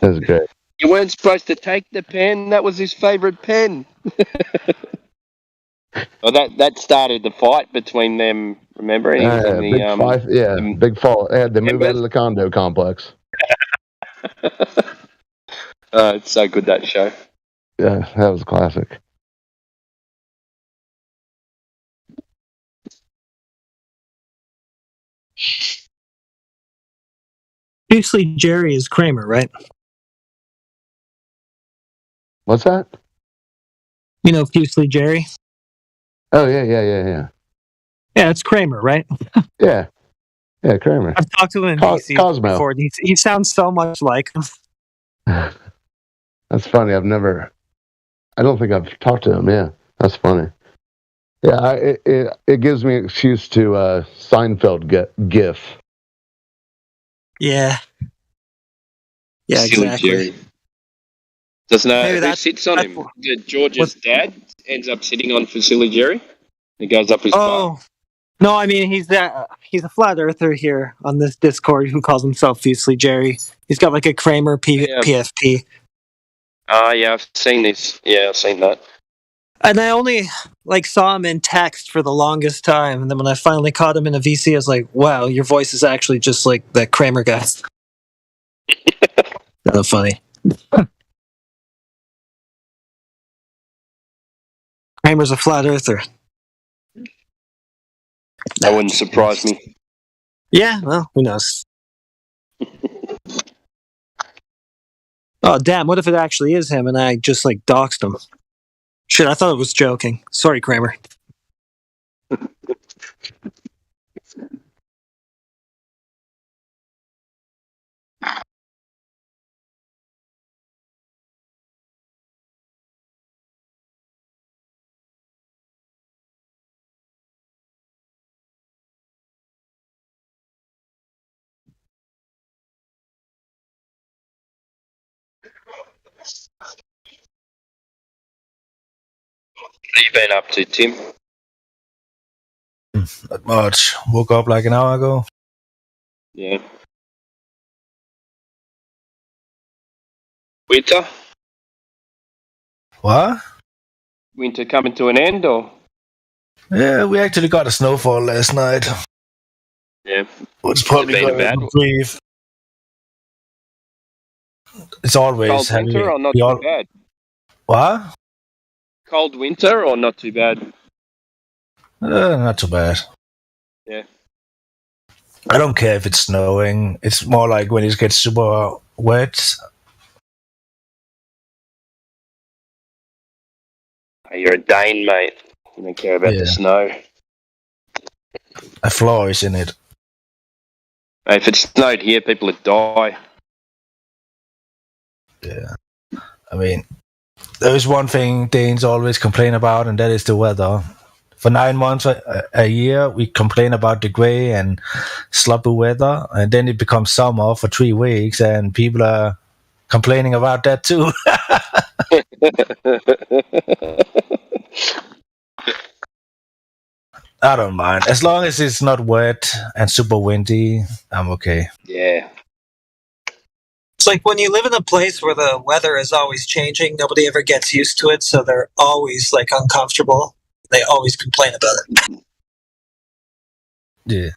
that's great. You weren't supposed to take the pen. That was his favourite pen. Well, that started the fight between them. Remember? And he was in the Big five. Yeah, big fall. They had to move out of the condo complex. It's so good, that show. Yeah, that was a classic. Fusely Jerry is Kramer, right? What's that? You know Fusely Jerry? Oh yeah. Yeah, it's Kramer, right? Yeah, Kramer. I've talked to him in DC Cosmo. before. And he sounds so much like him. That's funny. I don't think I've talked to him. Yeah, that's funny. Yeah, it gives me an excuse to Seinfeld GIF. Yeah. Yeah, Silly exactly. Jerry. Doesn't Maybe who sits on him? George's dad ends up sitting on for Silly Jerry. He goes up his butt. Oh, no, I mean, he's a flat earther here on this Discord who calls himself Fusely Jerry. He's got like a Kramer PFP. Yeah, I've seen this. Yeah, I've seen that. And I only saw him in text for the longest time, and then when I finally caught him in a VC, I was like, "Wow, your voice is actually just like that Kramer guy." That's funny. Kramer's a flat earther. That wouldn't surprise me. Yeah, well, who knows? Oh, damn, what if it actually is him and I just doxed him? Shit, I thought it was joking. Sorry, Kramer. What have you been up to, Tim? Not much. Woke up like an hour ago. Yeah. Winter? What? Winter coming to an end, or? Yeah, we actually got a snowfall last night. Yeah. It's probably been going bad. to breathe. It's always Cold heavy. winter or not We all- too bad? What? Cold winter or not too bad? Not too bad. Yeah. I don't care if it's snowing. It's more like when it gets super wet. Oh, you're a Dane, mate. You don't care about Yeah. the snow. A flaw is in it. Mate, if it snowed here, people would die. Yeah. I mean, there is one thing Danes always complain about, and that is the weather. For 9 months a year, we complain about the grey and sloppy weather, and then it becomes summer for 3 weeks, and people are complaining about that too. I don't mind. As long as it's not wet and super windy, I'm okay. Yeah. It's like when you live in a place where the weather is always changing, nobody ever gets used to it, so they're always uncomfortable. They always complain about it. Yeah.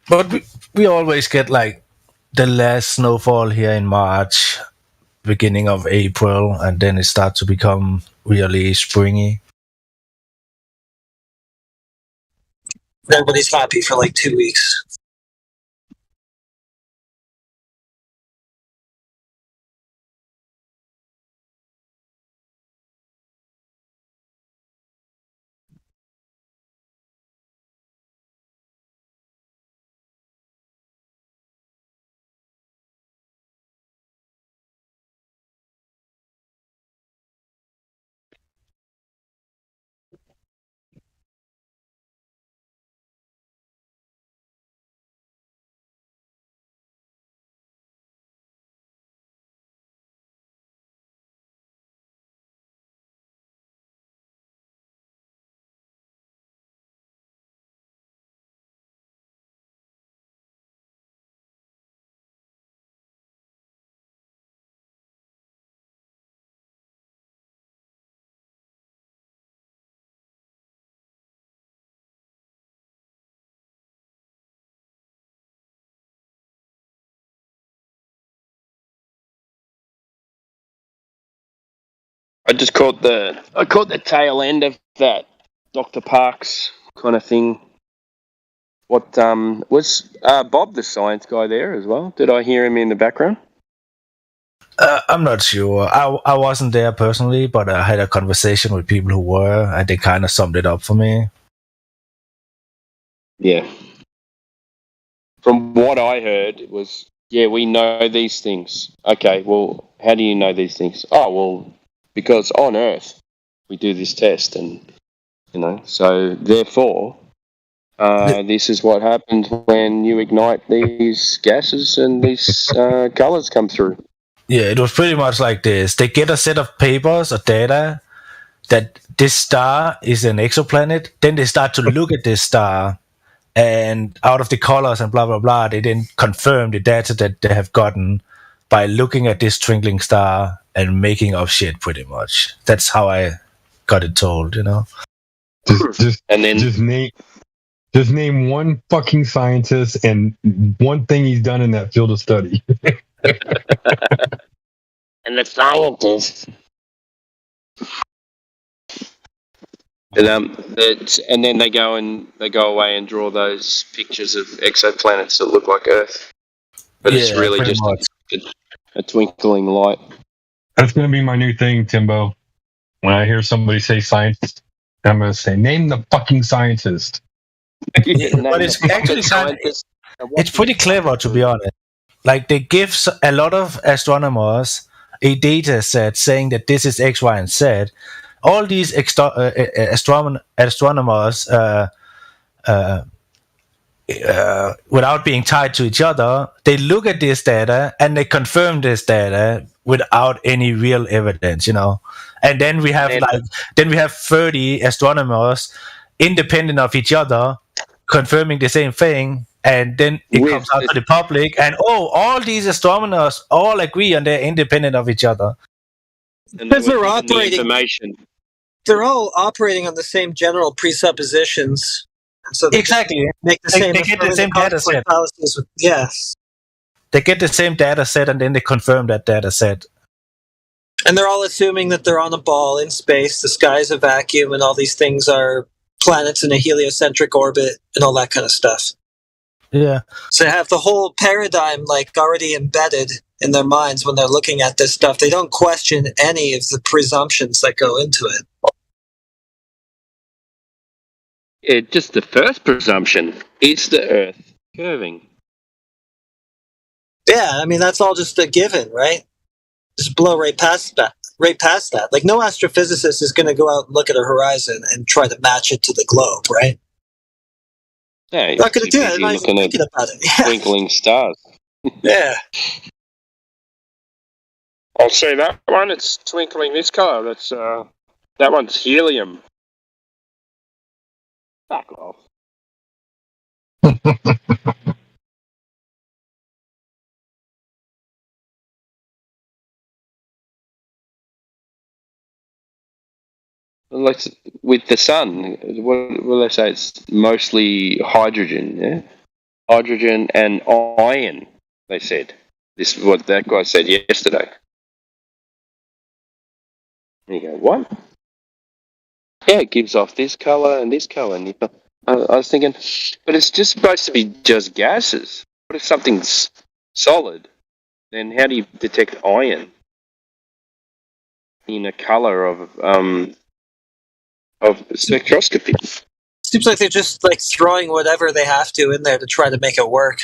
But we always get the last snowfall here in March, beginning of April, and then it starts to become really springy. Everybody's happy for 2 weeks. I just caught the tail end of that Dr. Parks kind of thing. What was Bob the science guy there as well? Did I hear him in the background? I'm not sure. I wasn't there personally, but I had a conversation with people who were, and they kind of summed it up for me. Yeah. From what I heard, it was, yeah, we know these things. Okay, well, how do you know these things? Oh, well, because on Earth we do this test, and so therefore, this is what happens when you ignite these gases and these colors come through. Yeah, it was pretty much like this. They get a set of papers or data that this star is an exoplanet. Then they start to look at this star, and out of the colors and blah, blah, blah, they then confirm the data that they have gotten by looking at this twinkling star and making up shit, pretty much. That's how I got it told, Just name one fucking scientist and one thing he's done in that field of study. And the scientists. And then they go away and draw those pictures of exoplanets that look like Earth, but it's really just a twinkling light. That's going to be my new thing, Timbo. When I hear somebody say scientist, I'm going to say, name the fucking scientist. But it's actually it's pretty clever, to be honest. Like, they give a lot of astronomers a data set saying that this is X, Y, and Z. All these astronomers, without being tied to each other, they look at this data and they confirm this data without any real evidence, And then we have 30 astronomers independent of each other confirming the same thing. And then it comes out to the public, and all these astronomers all agree, and they're independent of each other. Because they're operating, they're all operating on the same general presuppositions. So exactly, make the same. They get the same data set. Yes, they get the same data set, and then they confirm that data set. And they're all assuming that they're on a ball in space. The sky is a vacuum, and all these things are planets in a heliocentric orbit, and all that kind of stuff. Yeah. So they have the whole paradigm already embedded in their minds when they're looking at this stuff. They don't question any of the presumptions that go into it. Yeah, just the first presumption is the Earth curving. Yeah, I mean, that's all just a given, right? Just blow right past that. Like, no astrophysicist is going to go out and look at a horizon and try to match it to the globe, right? Yeah, not going to do it. Not even thinking about it. Yeah. Twinkling stars. Yeah. I'll say that one. It's twinkling this color. That's that one's helium. Back off. Like with the sun, what will they say? It's mostly hydrogen, yeah? Hydrogen and iron, they said. This is what that guy said yesterday. And you go, what? Yeah, it gives off this colour and this colour. And I was thinking, but it's just supposed to be just gases. What if something's solid? Then how do you detect iron in a colour of spectroscopy? Seems like they're just throwing whatever they have to in there to try to make it work.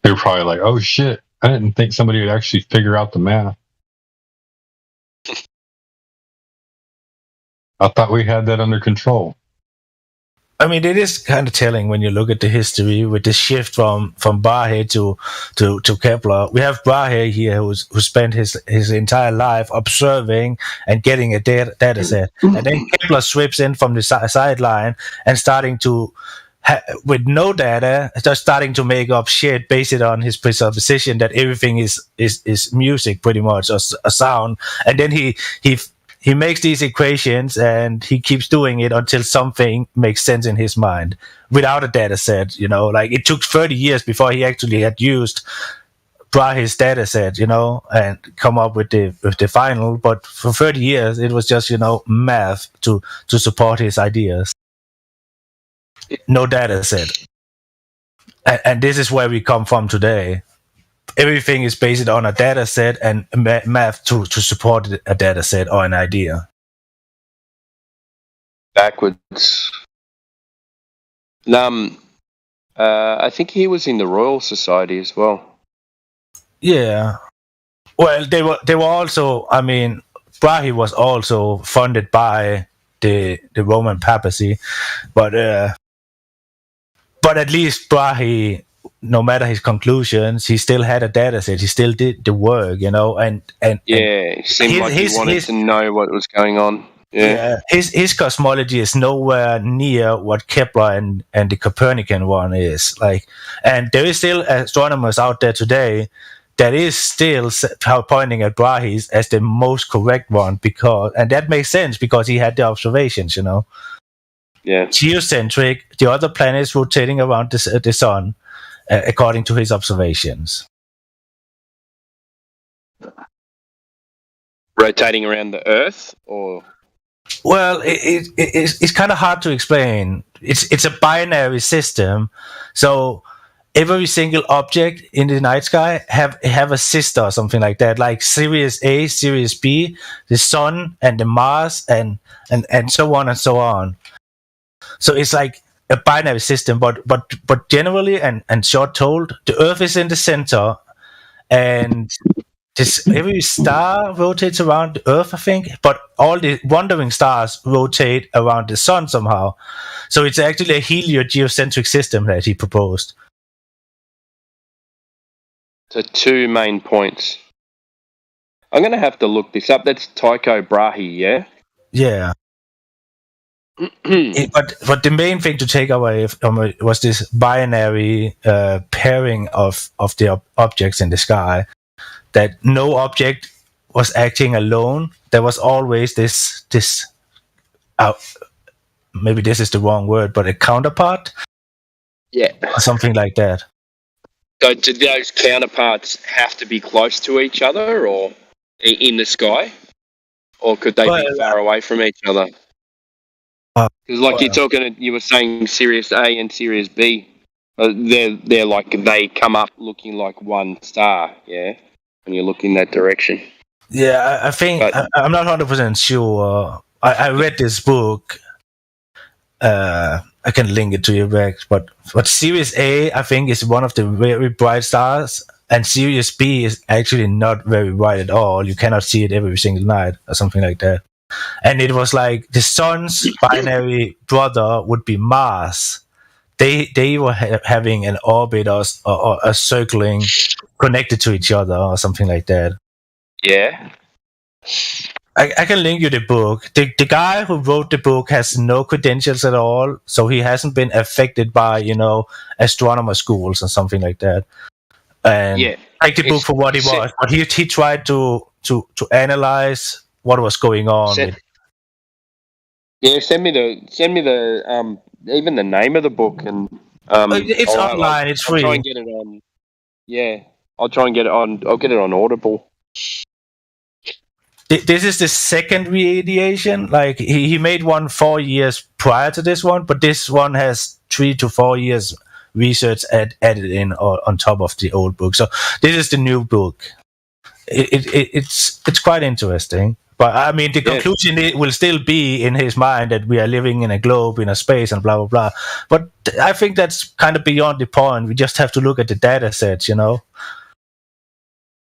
They're probably like, oh shit, I didn't think somebody would actually figure out the math. I thought we had that under control. I mean, it is kind of telling when you look at the history with the shift from Brahe to Kepler. We have Brahe here who spent his entire life observing and getting a data set. And then Kepler sweeps in from the sideline and starting to, with no data, just starting to make up shit based on his presupposition that everything is music, pretty much, or a sound. And then he makes these equations and he keeps doing it until something makes sense in his mind without a data set, Like, it took 30 years before he actually had used Brahe's data set, and come up with the final. But for 30 years, it was just math to support his ideas. No data set, and this is where we come from today. Everything is based on a data set and math to support a data set or an idea. Backwards. I think he was in the Royal Society as well. Yeah. Well, they were also. I mean, Brahe was also funded by the Roman papacy, but at least Brahe, no matter his conclusions, he still had a data set. He still did the work, and it seemed like he wanted to know what was going on. Yeah. His cosmology is nowhere near what Kepler and the Copernican one is. And there is still astronomers out there today that is still pointing at Brahe as the most correct one, and that makes sense because he had the observations. Yeah. Geocentric, the other planets rotating around the sun, according to his observations. Rotating around the Earth, or? Well, it's kind of hard to explain. It's a binary system, so every single object in the night sky have a sister or something like that, like Sirius A, Sirius B, the Sun and the Mars, and so on and so on. So it's like a binary system, but generally and short told, the Earth is in the center, and every star rotates around the Earth, I think, but all the wandering stars rotate around the sun somehow. So it's actually a heliogeocentric system that he proposed. So 2 main points. I'm going to have to look this up. That's Tycho Brahe, yeah? Yeah. But the main thing to take away was this binary pairing of the objects in the sky. That no object was acting alone. There was always this maybe this is the wrong word, but a counterpart. Yeah. Or something like that. So do those counterparts have to be close to each other or in the sky? Or could they be far away from each other? Because you were saying Sirius A and Sirius B, they're like, they come up looking like one star, yeah? When you look in that direction. Yeah, I think I'm not 100% sure. I read this book. I can link it to you back, but Sirius A, I think, is one of the very bright stars, and Sirius B is actually not very bright at all. You cannot see it every single night or something like that. And it was like the sun's binary brother would be Mars. They were having an orbit or a circling connected to each other or something like that. Yeah. I can link you the book. The guy who wrote the book has no credentials at all, so he hasn't been affected by, astronomer schools or something like that. And take the book for what it was. But he tried to analyze what was going on. Send me the even the name of the book, and it's online. It's free. I'll try and get it on. Yeah, I'll try and get it on. I'll get it on Audible. This is the second re-edition. Like he made one 4 years prior to this one, but this one has 3 to 4 years research added in on top of the old book. So this is the new book. It's quite interesting. But I mean, the conclusion will still be in his mind that we are living in a globe, in a space, and blah blah blah. But I think that's kind of beyond the point. We just have to look at the data sets,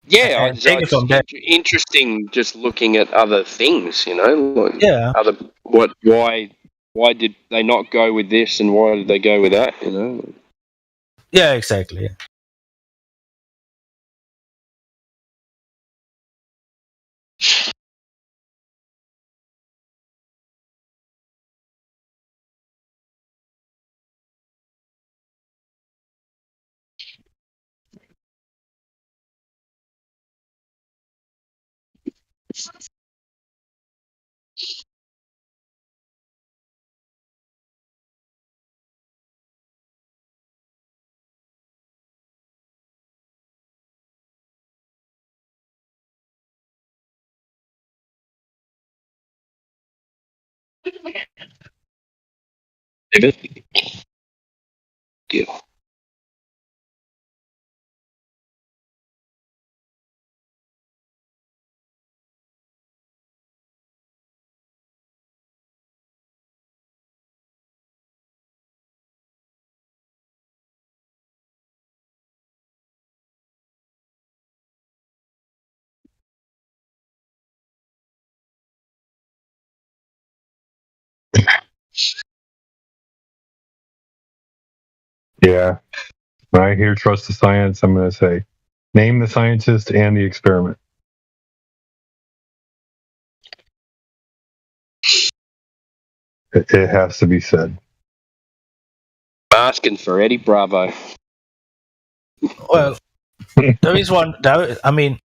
Yeah, it's interesting just looking at other things, why did they not go with this and why did they go with that, Yeah, exactly. Yeah. Yeah. When I hear trust the science, I'm going to say, name the scientist and the experiment. It has to be said. Asking for Eddie Bravo. Well, there is one. I mean,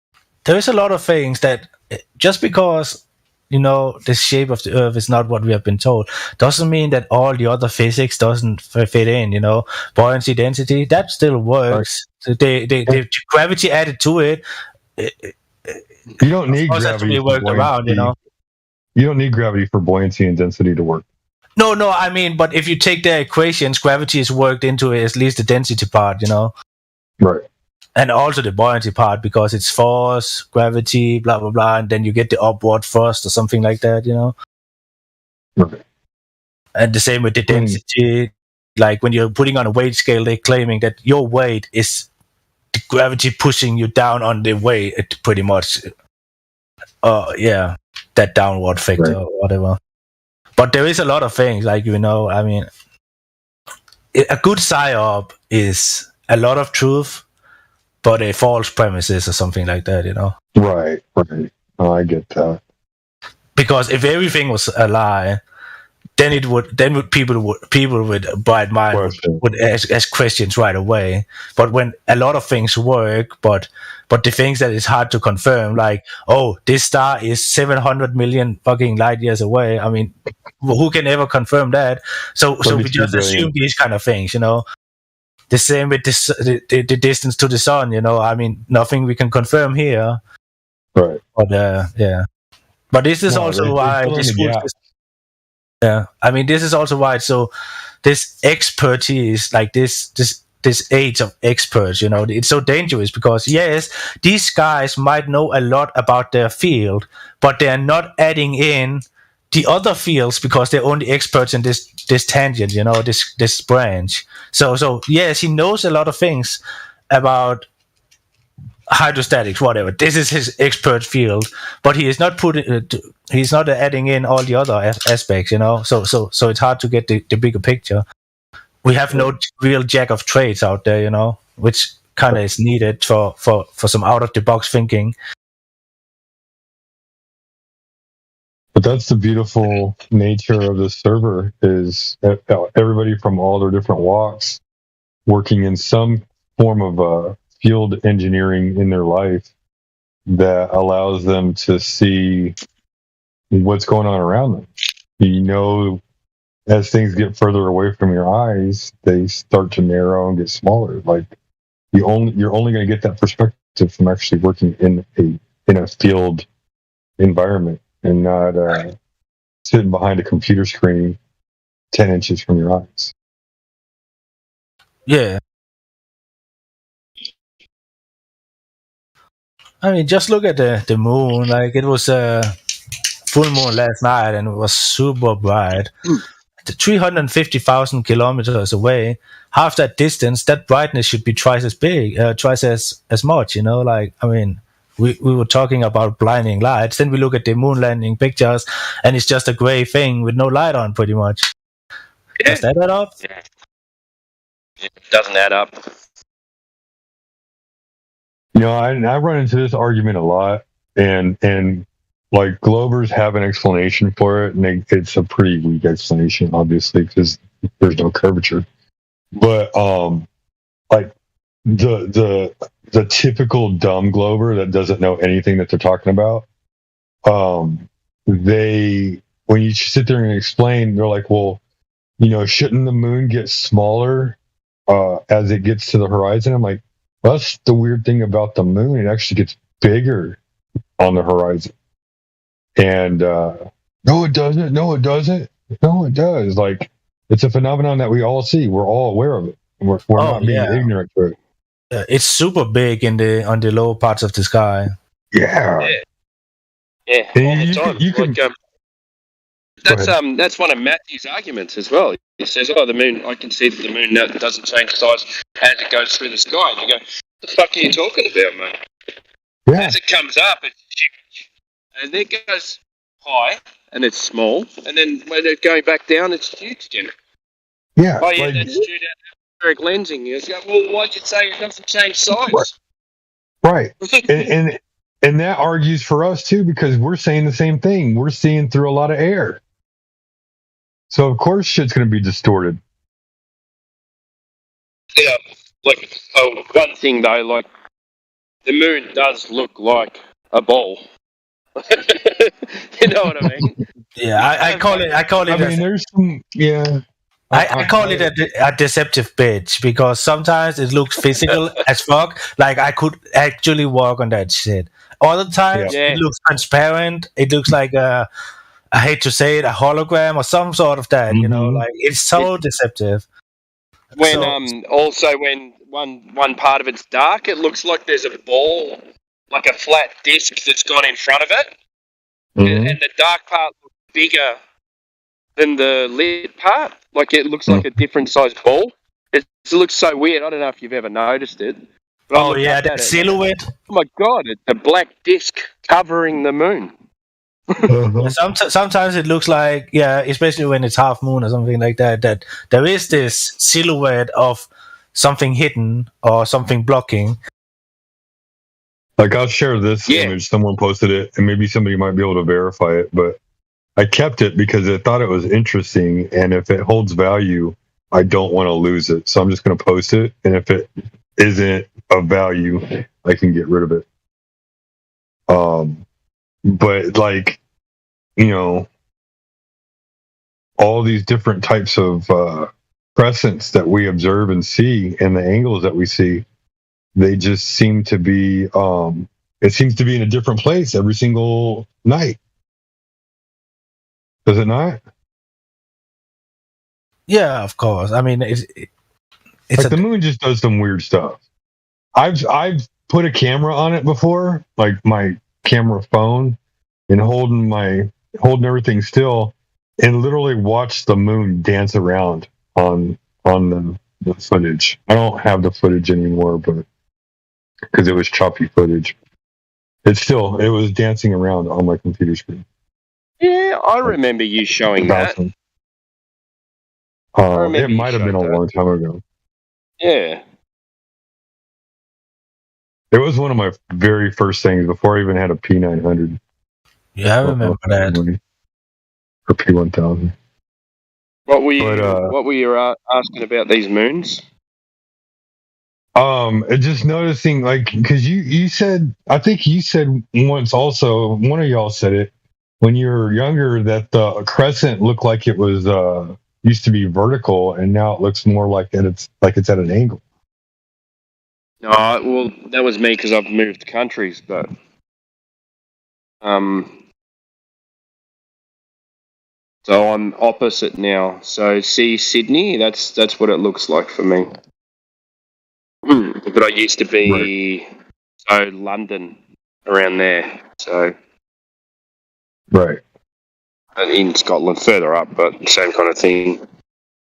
there is a lot of things that just because the shape of the Earth is not what we have been told, doesn't mean that all the other physics doesn't fit in. Buoyancy, density, that still works. Right. The gravity added to it. You don't need gravity to work around. You don't need gravity for buoyancy and density to work. No, I mean, but if you take their equations, gravity is worked into it, at least the density part. Right. And also the buoyancy part, because it's force, gravity, blah, blah, blah. And then you get the upward thrust or something like that, Okay. And the same with the density. Like when you're putting on a weight scale, they're claiming that your weight is the gravity pushing you down on the weight, pretty much. That downward factor or whatever. But there is a lot of things, like, I mean, a good psyop is a lot of truth, but a false premises or something like that, Right. Oh, I get that. Because if everything was a lie, then people with bright mind would ask questions right away. But when a lot of things work, but the things that is hard to confirm, like, oh, this star is 700 million fucking light years away. I mean, who can ever confirm that? So we just assume these kind of things, The same with the distance to the sun, I mean, nothing we can confirm here. Right. But But this is also why this I mean, this is also why. So this expertise, like this age of experts, it's so dangerous, because yes, these guys might know a lot about their field, but they're not adding in the other fields because they're only experts in this tangent, this branch. So yes, he knows a lot of things about hydrostatics, whatever. This is his expert field, but he is not he's not adding in all the other aspects, So it's hard to get the bigger picture. We have no real jack of trades out there, which kind of is needed for some out of the box thinking. But that's the beautiful nature of the server, is everybody from all their different walks working in some form of field engineering in their life that allows them to see what's going on around them. As things get further away from your eyes, they start to narrow and get smaller. Like you're only going to get that perspective from actually working in a field environment, and not sitting behind a computer screen 10 inches from your eyes. Yeah. I mean, just look at the moon. Like, it was a full moon last night, and it was super bright. 350,000 kilometers away, half that distance, that brightness should be twice as big, twice as much. Like, I mean, we were talking about blinding lights. Then we look at the moon landing pictures, and it's just a gray thing with no light on, pretty much. Does that add up? Yeah. It doesn't add up. I run into this argument a lot, and like Globers have an explanation for it, and it's a pretty weak explanation, obviously, because there's no curvature. But like the typical dumb Glober that doesn't know anything that they're talking about, when you sit there and explain, they're like, well, shouldn't the moon get smaller as it gets to the horizon? I'm like, well, that's the weird thing about the moon. It actually gets bigger on the horizon. And no, it doesn't. No, it does. Like, it's a phenomenon that we all see. We're all aware of it. We're not being ignorant to it. It's super big on the lower parts of the sky. Yeah. Yeah, all the time. That's one of Matthew's arguments as well. He says, "Oh, the moon. I can see that the moon doesn't change size as it goes through the sky." And you go, "The fuck are you talking about, mate?" Yeah. As it comes up, it's huge, and then it goes high, and it's small, and then when it's going back down, it's huge again. Yeah. Oh yeah, that's due to atmospheric lensing. You go, well, why'd you say it doesn't change size? Right. and that argues for us too, because we're saying the same thing. We're seeing through a lot of air. So of course shit's going to be distorted. Yeah, like one thing though, like the moon does look like a ball. You know what I mean? Yeah, I call it. I mean, there's some. Yeah. I call it a deceptive pitch because sometimes it looks physical as fuck. Like I could actually walk on that shit. Other times it looks transparent. It looks like I hate to say it, a hologram or some sort of that. You know, like it's so deceptive. When also when one part of it's dark, it looks like there's a ball, like a flat disc that's gone in front of it, and the dark part looks bigger than the lit part. Like it looks like a different size ball. It looks so weird. I don't know if you've ever noticed it. But that silhouette. Oh my god! It's a black disc covering the moon. Sometimes it looks like, especially when it's half moon or something like that, that there is this silhouette of something hidden or something blocking. Like I'll share this image. Someone posted it, and maybe somebody might be able to verify it, but I kept it because I thought it was interesting, and if it holds value, I don't want to lose it. So I'm just going to post it, and if it isn't of value, I can get rid of it. But like, you know, all these different types of crescents that we observe and see, and the angles that we see, they just seem to be. It seems to be in a different place every single night. Does it not? Yeah, of course. I mean, it's like the moon just does some weird stuff. I've put a camera on it before, like my camera phone, and holding everything still, and literally watch the moon dance around on the footage. I don't have the footage anymore, but because it was choppy footage, it was dancing around on my computer screen. Yeah, I remember you showing that. It might have been a long time ago. Yeah. It was one of my very first things before I even had a P900. Yeah, I remember that. Or P1000. What were you asking about these moons? Just noticing, like, because you said, I think you said once also, one of y'all said it, when you were younger, that the crescent looked like it was used to be vertical, and now it looks more like it's at an angle. No, well, that was me because I've moved countries, but so I'm opposite now. So see Sydney, that's what it looks like for me. But I used to be London around there, so right in Scotland, further up, but same kind of thing.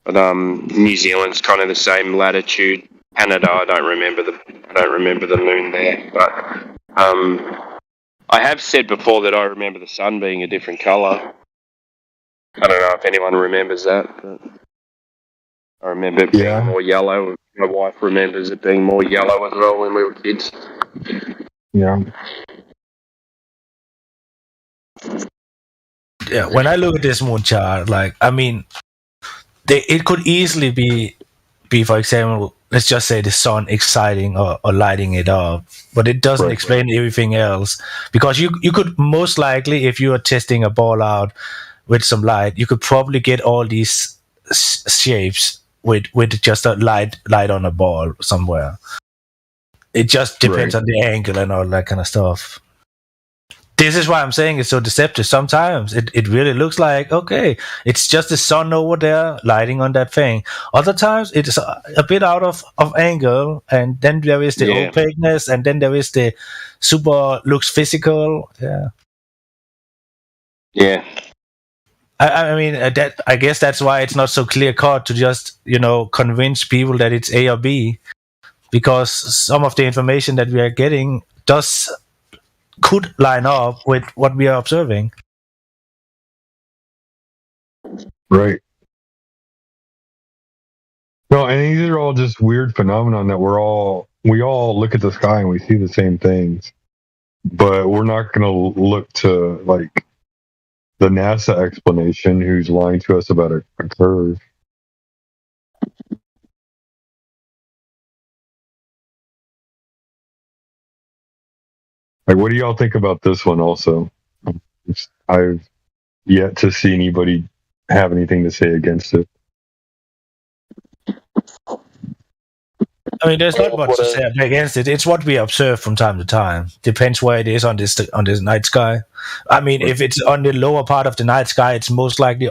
But New Zealand's kind of the same latitude. Canada, I don't remember the moon there, but I have said before that I remember the sun being a different colour. I don't know if anyone remembers that, but I remember it being more yellow. My wife remembers it being more yellow as well when we were kids. Yeah. Yeah, when I look at this moon chart, like, I mean, it could easily be, for example, let's just say the sun exciting or lighting it up, but it doesn't explain everything else. Because you could most likely, if you are testing a ball out with some light, you could probably get all these shapes with just a light on a ball somewhere. It just depends on the angle and all that kind of stuff. this is why I'm saying it's so deceptive. Sometimes it really looks like, okay, it's just the sun over there lighting on that thing. Other times it's a bit out of angle, and then there is the opaqueness, and then there is the super looks physical. Yeah. I mean, that I guess that's why it's not so clear cut to just, convince people that it's A or B, because some of the information that we are getting could line up with what we are observing. Right. No, and these are all just weird phenomenon that we all look at the sky and we see the same things, but we're not going to look to like the NASA explanation who's lying to us about a curve. Like, what do y'all think about this one also? I've yet to see anybody have anything to say against it. I mean, there's not much to say against it. It's what we observe from time to time. Depends where it is on this night sky. I mean, if it's on the lower part of the night sky, it's most likely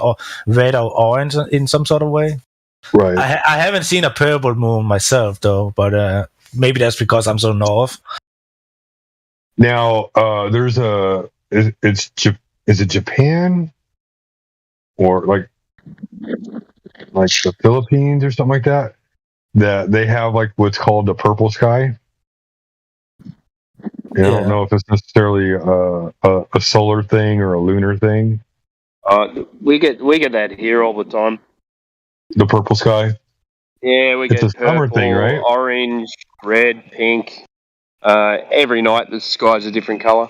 red or orange in some sort of way. Right. I haven't seen a purple moon myself, though, but maybe that's because I'm so north. Now, there's is it Japan or like the Philippines or something like that? That they have like what's called the purple sky. I don't know if it's necessarily a solar thing or a lunar thing. We get that here all the time. The purple sky. Yeah, we It's get a summer purple, thing, right? orange, red, pink. Every night the sky's a different color.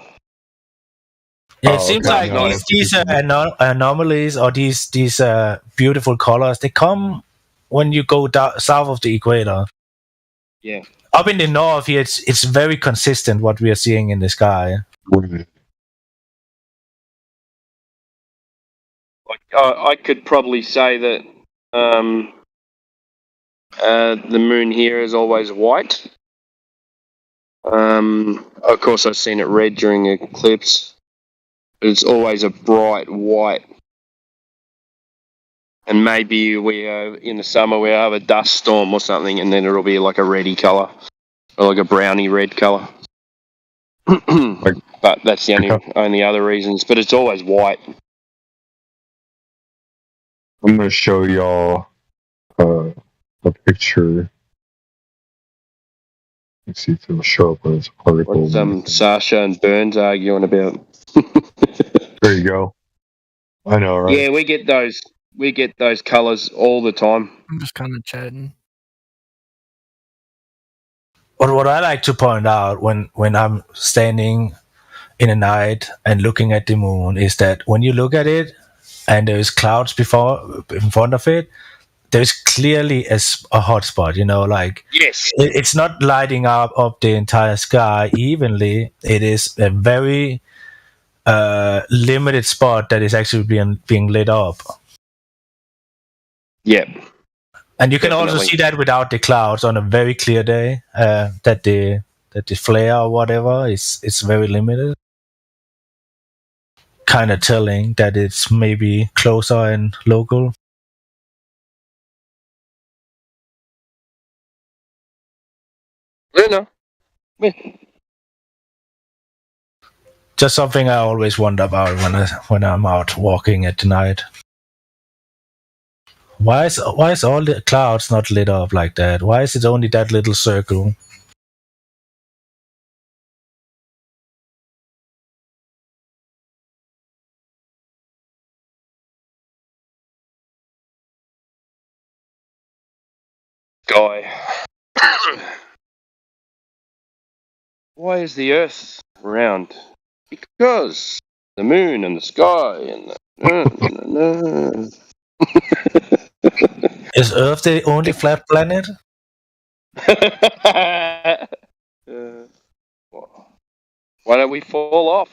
Yeah, it seems like these anomalies or these beautiful colors, they come when you go south of the equator. Yeah. Up in the north here, it's very consistent what we are seeing in the sky. Like I could probably say that the moon here is always white. Of course, I've seen it red during eclipse. But it's always a bright white. And maybe in the summer we have a dust storm or something, and then it'll be like a reddy color, or like a browny red color. But that's the only other reasons. But it's always white. I'm going to show y'all a picture. Let's see if it'll show up on this article. What's Sasha and Burns arguing about? There you go. I know, right? Yeah, we get those colors all the time. I'm just kind of chatting. What I like to point out when I'm standing in the night and looking at the moon is that when you look at it and there's clouds in front of it, there's clearly a hot spot. Yes, it's not lighting up the entire sky evenly. It is a very limited spot that is actually being lit up. Yep. And you can also see that without the clouds on a very clear day, that the flare or whatever is very limited. Kind of telling that it's maybe closer and local. No. Just something I always wonder about when I'm out walking at night. Why is all the clouds not lit up like that? Why is it only that little circle? Sky. Why is the Earth round? Because the moon and the sky and the... Is Earth the only flat planet? Why don't we fall off?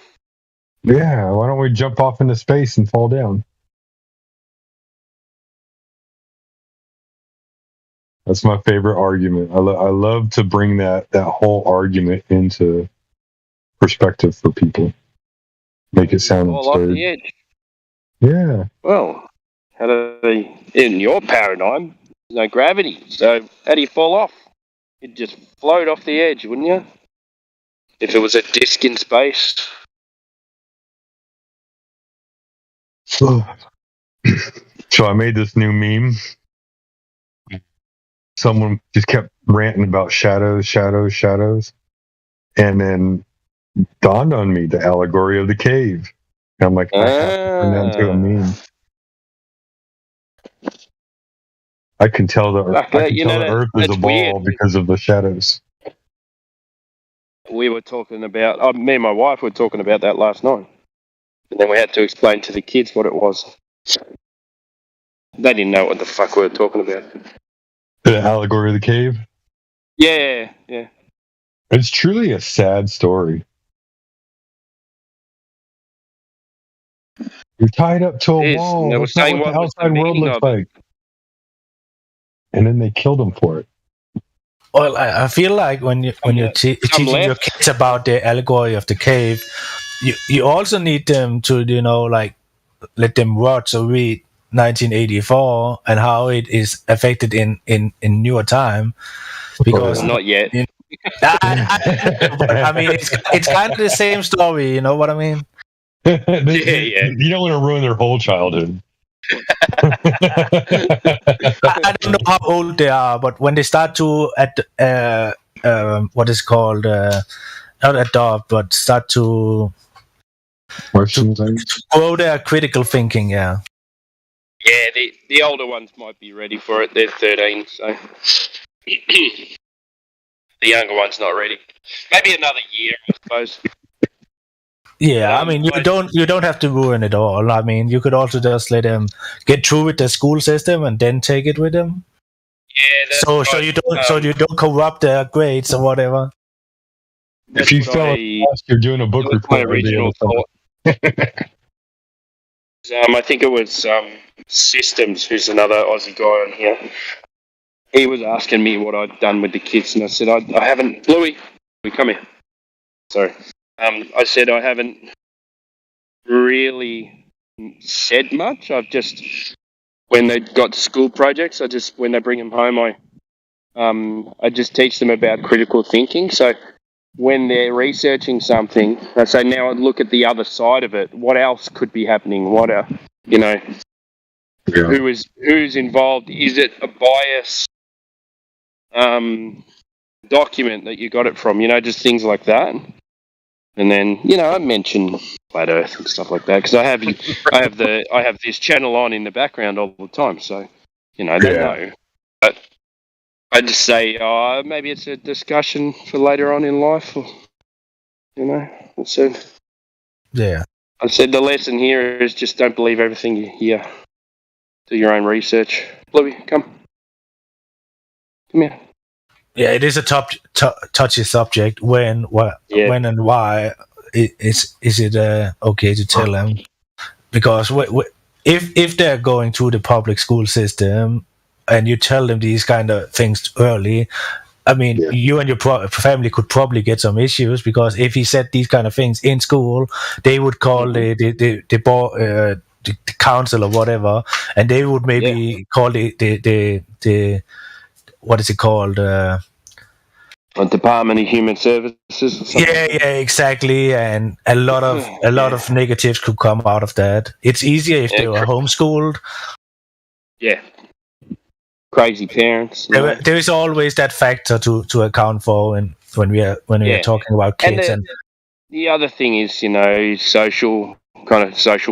Yeah, why don't we jump off into space and fall down? That's my favorite argument. I love to bring that whole argument into perspective for people. make it sound Fall off absurd. the edge. Yeah. Well, how do they? In your paradigm, there's no gravity. So how do you fall off? You'd just float off the edge, wouldn't you? If it was a disc in space. So I made this new meme. Someone just kept ranting about shadows, and then dawned on me the allegory of the cave. And I'm like, I have to turn that into a meme. I can tell the Earth is a ball weird. because of the shadows. We were talking about, me and my wife were talking about that last night. And then we had to explain to the kids what it was. They didn't know what the fuck we were talking about. The allegory of the cave? Yeah. It's truly a sad story. You're tied up to a wall. They were That's not saying what the what was the outside world meaning looks of it. like. And then they killed him for it. Well, I feel like when you're teaching your kids about the allegory of the cave, you also need them to let them watch or read 1984 and how it is affected in newer time, because not yet. I mean, it's kind of the same story. You know what I mean? Yeah. You don't want to ruin their whole childhood. I don't know how old they are, but when they start to what is called not adopt, but start to grow their critical thinking. Yeah, the older ones might be ready for it. They're 13, so the younger one's not ready. Maybe another year, I suppose. Yeah, I mean, you don't have to ruin it all. I mean, you could also just let them get through with the school system and then take it with them. Yeah, so you don't corrupt their grades or whatever. If you fail a class, you're doing a book report. My original thought. I think it was Systems, who's another Aussie guy on here. He was asking me what I'd done with the kids, and I said I haven't. Louis, come here. Sorry. I said I haven't really said much. I've just, when they got to school projects, when they bring them home, I just teach them about critical thinking. So when they're researching something, I say, now look at the other side of it. What else could be happening? Who's involved? Is it a bias document that you got it from? Just things like that. And then, I mention flat Earth and stuff like that because I have this channel on in the background all the time, so they know. But I just say, maybe it's a discussion for later on in life, or I said the lesson here is just don't believe everything you hear. Do your own research. Bluey, come here. Yeah, it is a touchy subject. When and why is it okay to tell them? Because if they're going through the public school system and you tell them these kind of things early, I mean, you and your family could probably get some issues, because if he said these kind of things in school, they would call the council or whatever, and they would maybe call the what is it called? A Department of Human Services. Yeah, exactly. And a lot of negatives could come out of that. It's easier if they were homeschooled. Yeah. Crazy parents. There is always that factor to account for when we are talking about kids. And the other thing is, social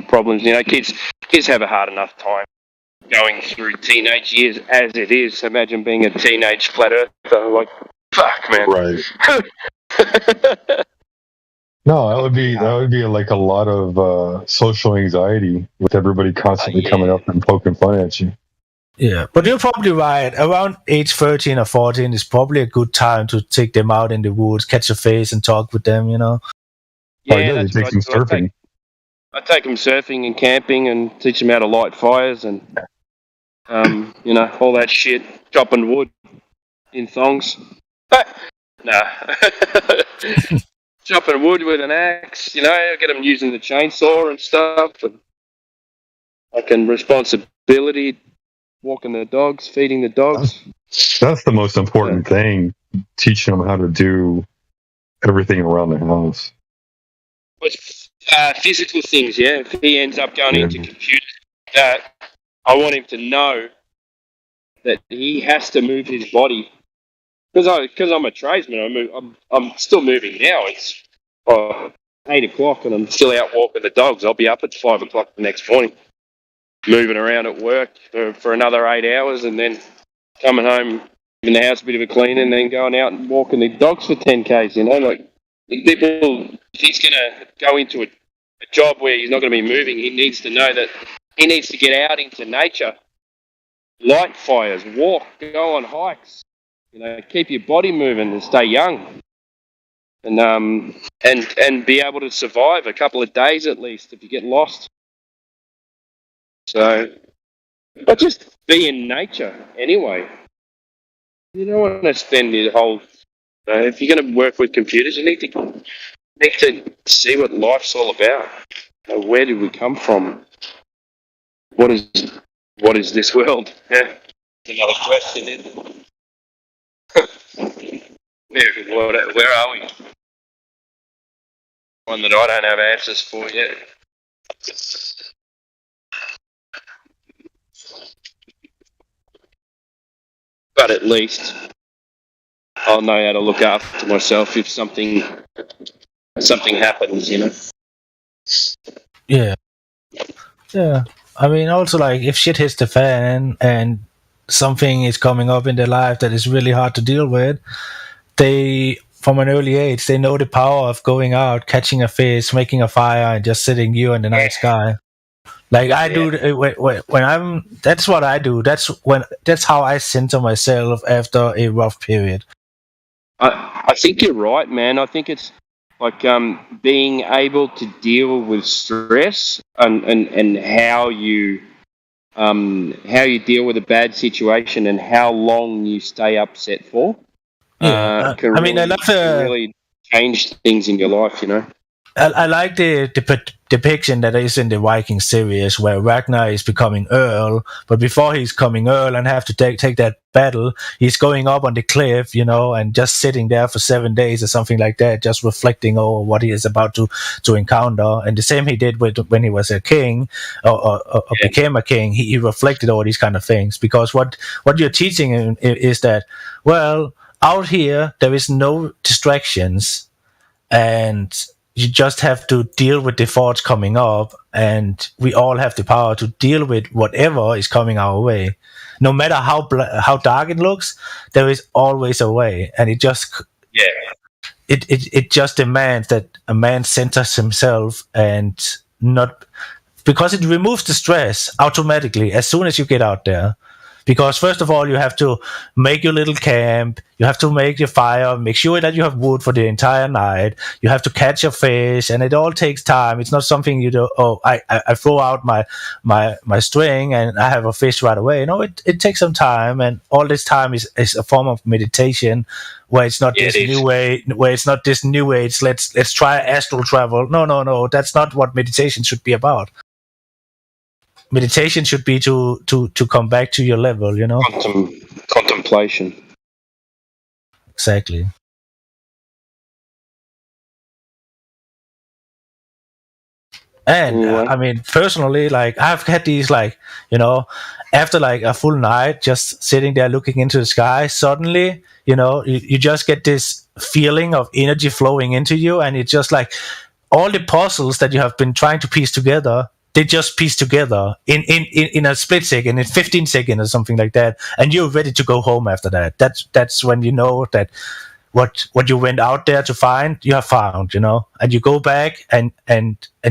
problems. Kids have a hard enough time going through teenage years as it is. Imagine being a teenage flat earther. Like, fuck, man. Right. No, that would be like a lot of social anxiety with everybody constantly coming up and poking fun at you. Yeah, but you're probably right. Around age 13 or 14 is probably a good time to take them out in the woods, catch a face, and talk with them. Yeah, that's right. Surfing. I take them surfing and camping and teach them how to light fires and all that shit. Chopping wood in thongs. Nah. chopping wood with an axe, I get them using the chainsaw and stuff, and fucking responsibility, walking the dogs, feeding the dogs. That's the most important thing, teaching them how to do everything around the house. But physical things, yeah. If he ends up going into computers, I want him to know that he has to move his body. Because I'm a tradesman, I'm still moving now. It's 8 o'clock and I'm still out walking the dogs. I'll be up at 5 o'clock the next morning, moving around at work for another 8 hours, and then coming home, giving the house a bit of a clean, and then going out and walking the dogs for 10 k's. Like people, if he's going to go into a job where he's not going to be moving, he needs to know that he needs to get out into nature, light fires, walk, go on hikes. Keep your body moving and stay young, and be able to survive a couple of days at least if you get lost. So, but just be in nature anyway. You don't want to spend your whole. If you're going to work with computers, you need to see what life's all about. Where did we come from? What is this world? Yeah, another question, isn't it? Where are we? One that I don't have answers for yet. But at least I'll know how to look after myself if something happens, Yeah. I mean, also, like, if shit hits the fan and something is coming up in their life that is really hard to deal with, they, from an early age, they know the power of going out, catching a fish, making a fire, and just sitting you in the night sky. Like I do when I'm. That's what I do. That's how I center myself after a rough period. I think you're right, man. I think it's like being able to deal with stress and how you deal with a bad situation and how long you stay upset for. Yeah, I mean, I love can really change things in your life, I like the depiction that is in the Viking series where Ragnar is becoming Earl, but before he's becoming Earl and have to take that battle, he's going up on the cliff, and just sitting there for 7 days or something like that, just reflecting over what he is about to encounter. And the same he did when he was a king or became a king. He reflected all these kind of things, because what you're teaching him is that, well, out here there is no distractions, and you just have to deal with the thoughts coming up, and we all have the power to deal with whatever is coming our way. No matter how dark it looks, there is always a way, and it just demands that a man centers himself, and not because it removes the stress automatically as soon as you get out there. Because first of all, you have to make your little camp, you have to make your fire, make sure that you have wood for the entire night, you have to catch your fish, and it all takes time. It's not something you do, I throw out my string and I have a fish right away. No, it takes some time, and all this time is a form of meditation, where it's not this new age, let's try astral travel. No, that's not what meditation should be about. Meditation should be to come back to your level, Contemplation. Exactly. And I mean, personally, like, I've had these, like, after like a full night just sitting there looking into the sky, suddenly, you just get this feeling of energy flowing into you, and it's just like all the puzzles that you have been trying to piece together, they just piece together in a split second, in 15 seconds or something like that, and you're ready to go home after that. That's when you know that what you went out there to find, you have found, and you go back and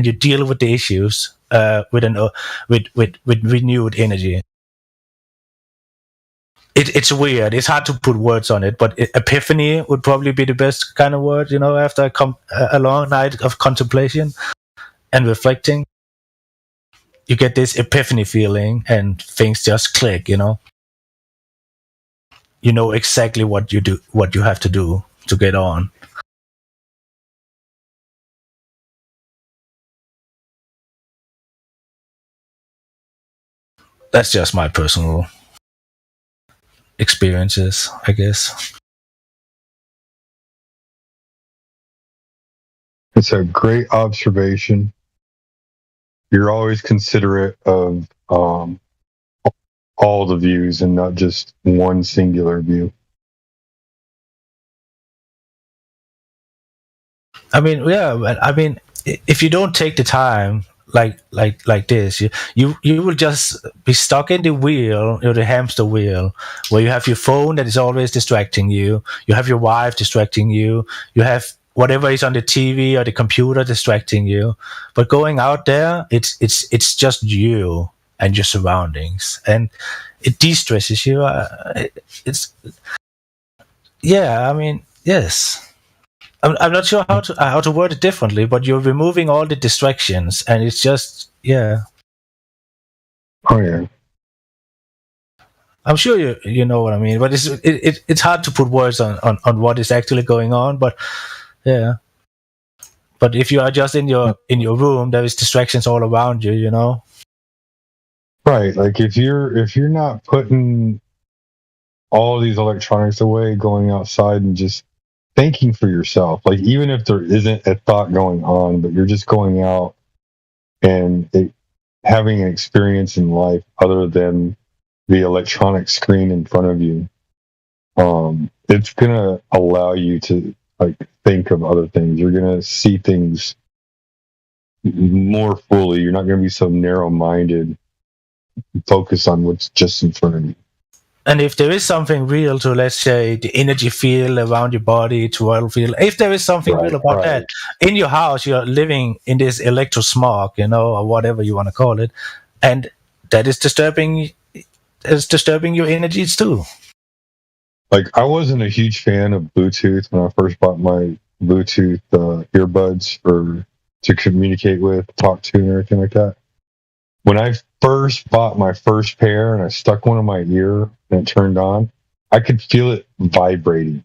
you deal with the issues with renewed energy. It's weird. It's hard to put words on it, but epiphany would probably be the best kind of word, after a long night of contemplation and reflecting. You get this epiphany feeling and things just click, You know exactly what you have to do to get on. That's just my personal experiences, I guess. It's a great observation. You're always considerate of all the views and not just one singular view. I mean, yeah, but I mean, if you don't take the time like this, you will just be stuck in the wheel, the hamster wheel, where you have your phone that is always distracting you, you have your wife distracting you, you have whatever is on the TV or the computer distracting you. But going out there, it's just you and your surroundings, and it de-stresses you. It's yeah, I mean, yes. I'm not sure how to word it differently, but you're removing all the distractions, and it's just Oh yeah. I'm sure you know what I mean, but it's hard to put words on what is actually going on. But yeah, but if you are just in your room, there is distractions all around you. You know. Right. Like if you're not putting all these electronics away, going outside and just thinking for yourself, like even if there isn't a thought going on, but you're just going out and having an experience in life other than the electronic screen in front of you, it's gonna allow you to like think of other things. You're gonna see things more fully. You're not gonna be so narrow-minded, focused on what's just in front of you. And if there is something real to, let's say, the energy field around your body, to oil field, if there is something real about that, in your house, you're living in this electrosmog, or whatever you want to call it, and that is disturbing. It's disturbing your energies too. Like I wasn't a huge fan of Bluetooth when I first bought my Bluetooth earbuds to communicate with, talk to, and everything like that. When I first bought my first pair and I stuck one in my ear and it turned on, I could feel it vibrating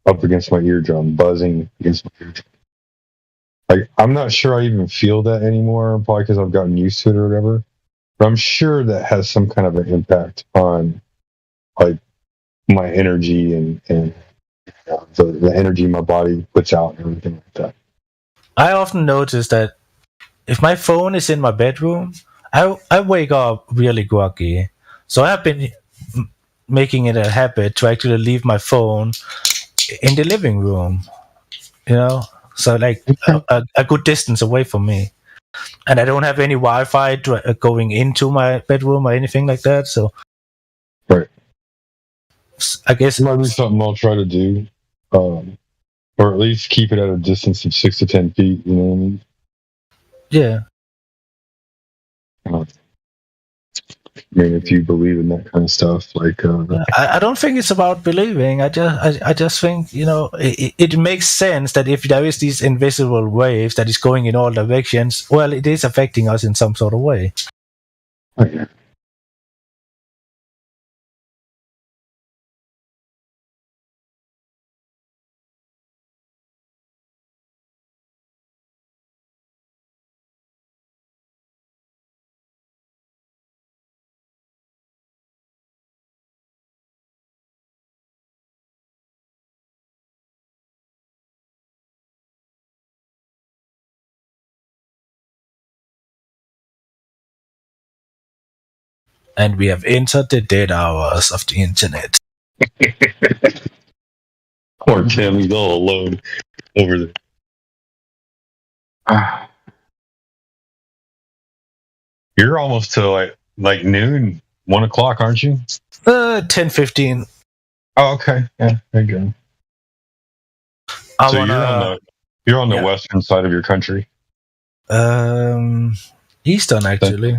up against my eardrum, buzzing against my eardrum. Like, I'm not sure I even feel that anymore, probably because I've gotten used to it or whatever. But I'm sure that has some kind of an impact on, like, my energy and the energy my body puts out and everything like that. I often notice that if my phone is in my bedroom, I wake up really groggy. So I've been making it a habit to actually leave my phone in the living room, so like a good distance away from me. And I don't have any Wi-Fi going into my bedroom or anything like that. So, right. I guess it might be something I'll try to do, or at least keep it at a distance of 6 to 10 feet. You know what I mean? Yeah. I mean, if you believe in that kind of stuff, like I don't think it's about believing. I just think it makes sense that if there is these invisible waves that is going in all directions, well, it is affecting us in some sort of way. Okay. And we have entered the dead hours of the internet. Poor Tim, he's all alone over there. You're almost to like noon, 1 o'clock, aren't you? 10:15. Oh, okay. Yeah, there you go. So you're on the western side of your country. Eastern, actually.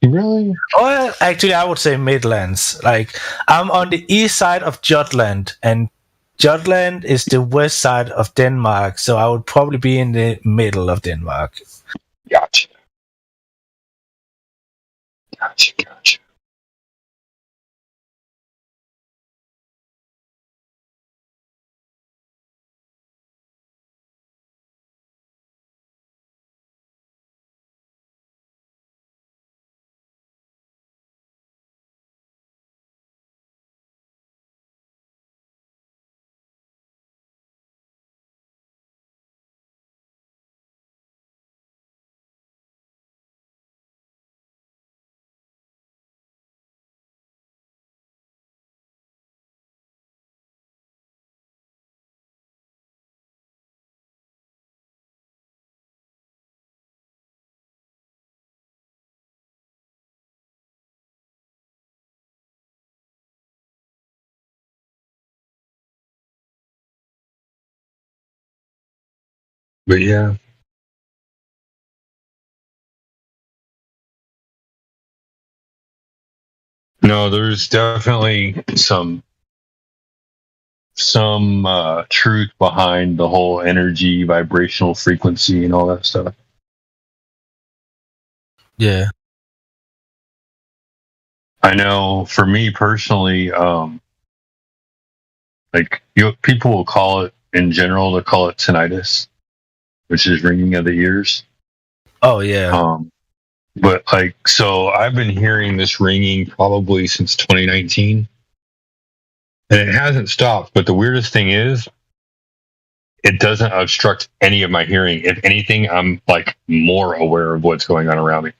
Really? Oh, actually, I would say Midlands. Like, I'm on the east side of Jutland, and Jutland is the west side of Denmark, so I would probably be in the middle of Denmark. Gotcha. But yeah. No, there's definitely some truth behind the whole energy, vibrational frequency, and all that stuff. Yeah. I know for me personally, people will call it, in general, they call it tinnitus, which is ringing of the ears. Oh yeah. But so I've been hearing this ringing probably since 2019, and it hasn't stopped. But the weirdest thing is, it doesn't obstruct any of my hearing. If anything, I'm more aware of what's going on around me.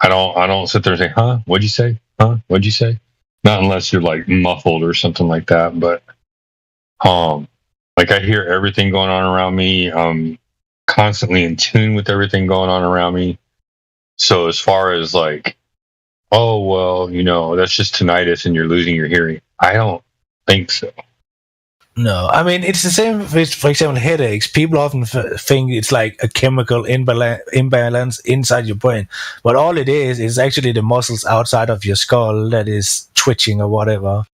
I don't sit there and say, "Huh? What'd you say? Huh? What'd you say?" Not unless you're muffled or something like that. But I hear everything going on around me. I'm constantly in tune with everything going on around me. So as far as oh well, that's just tinnitus and you're losing your hearing, I don't think so. No, I mean it's the same with, for example, headaches. People often think it's like a chemical imbalance inside your brain, but all it is actually the muscles outside of your skull that is twitching or whatever.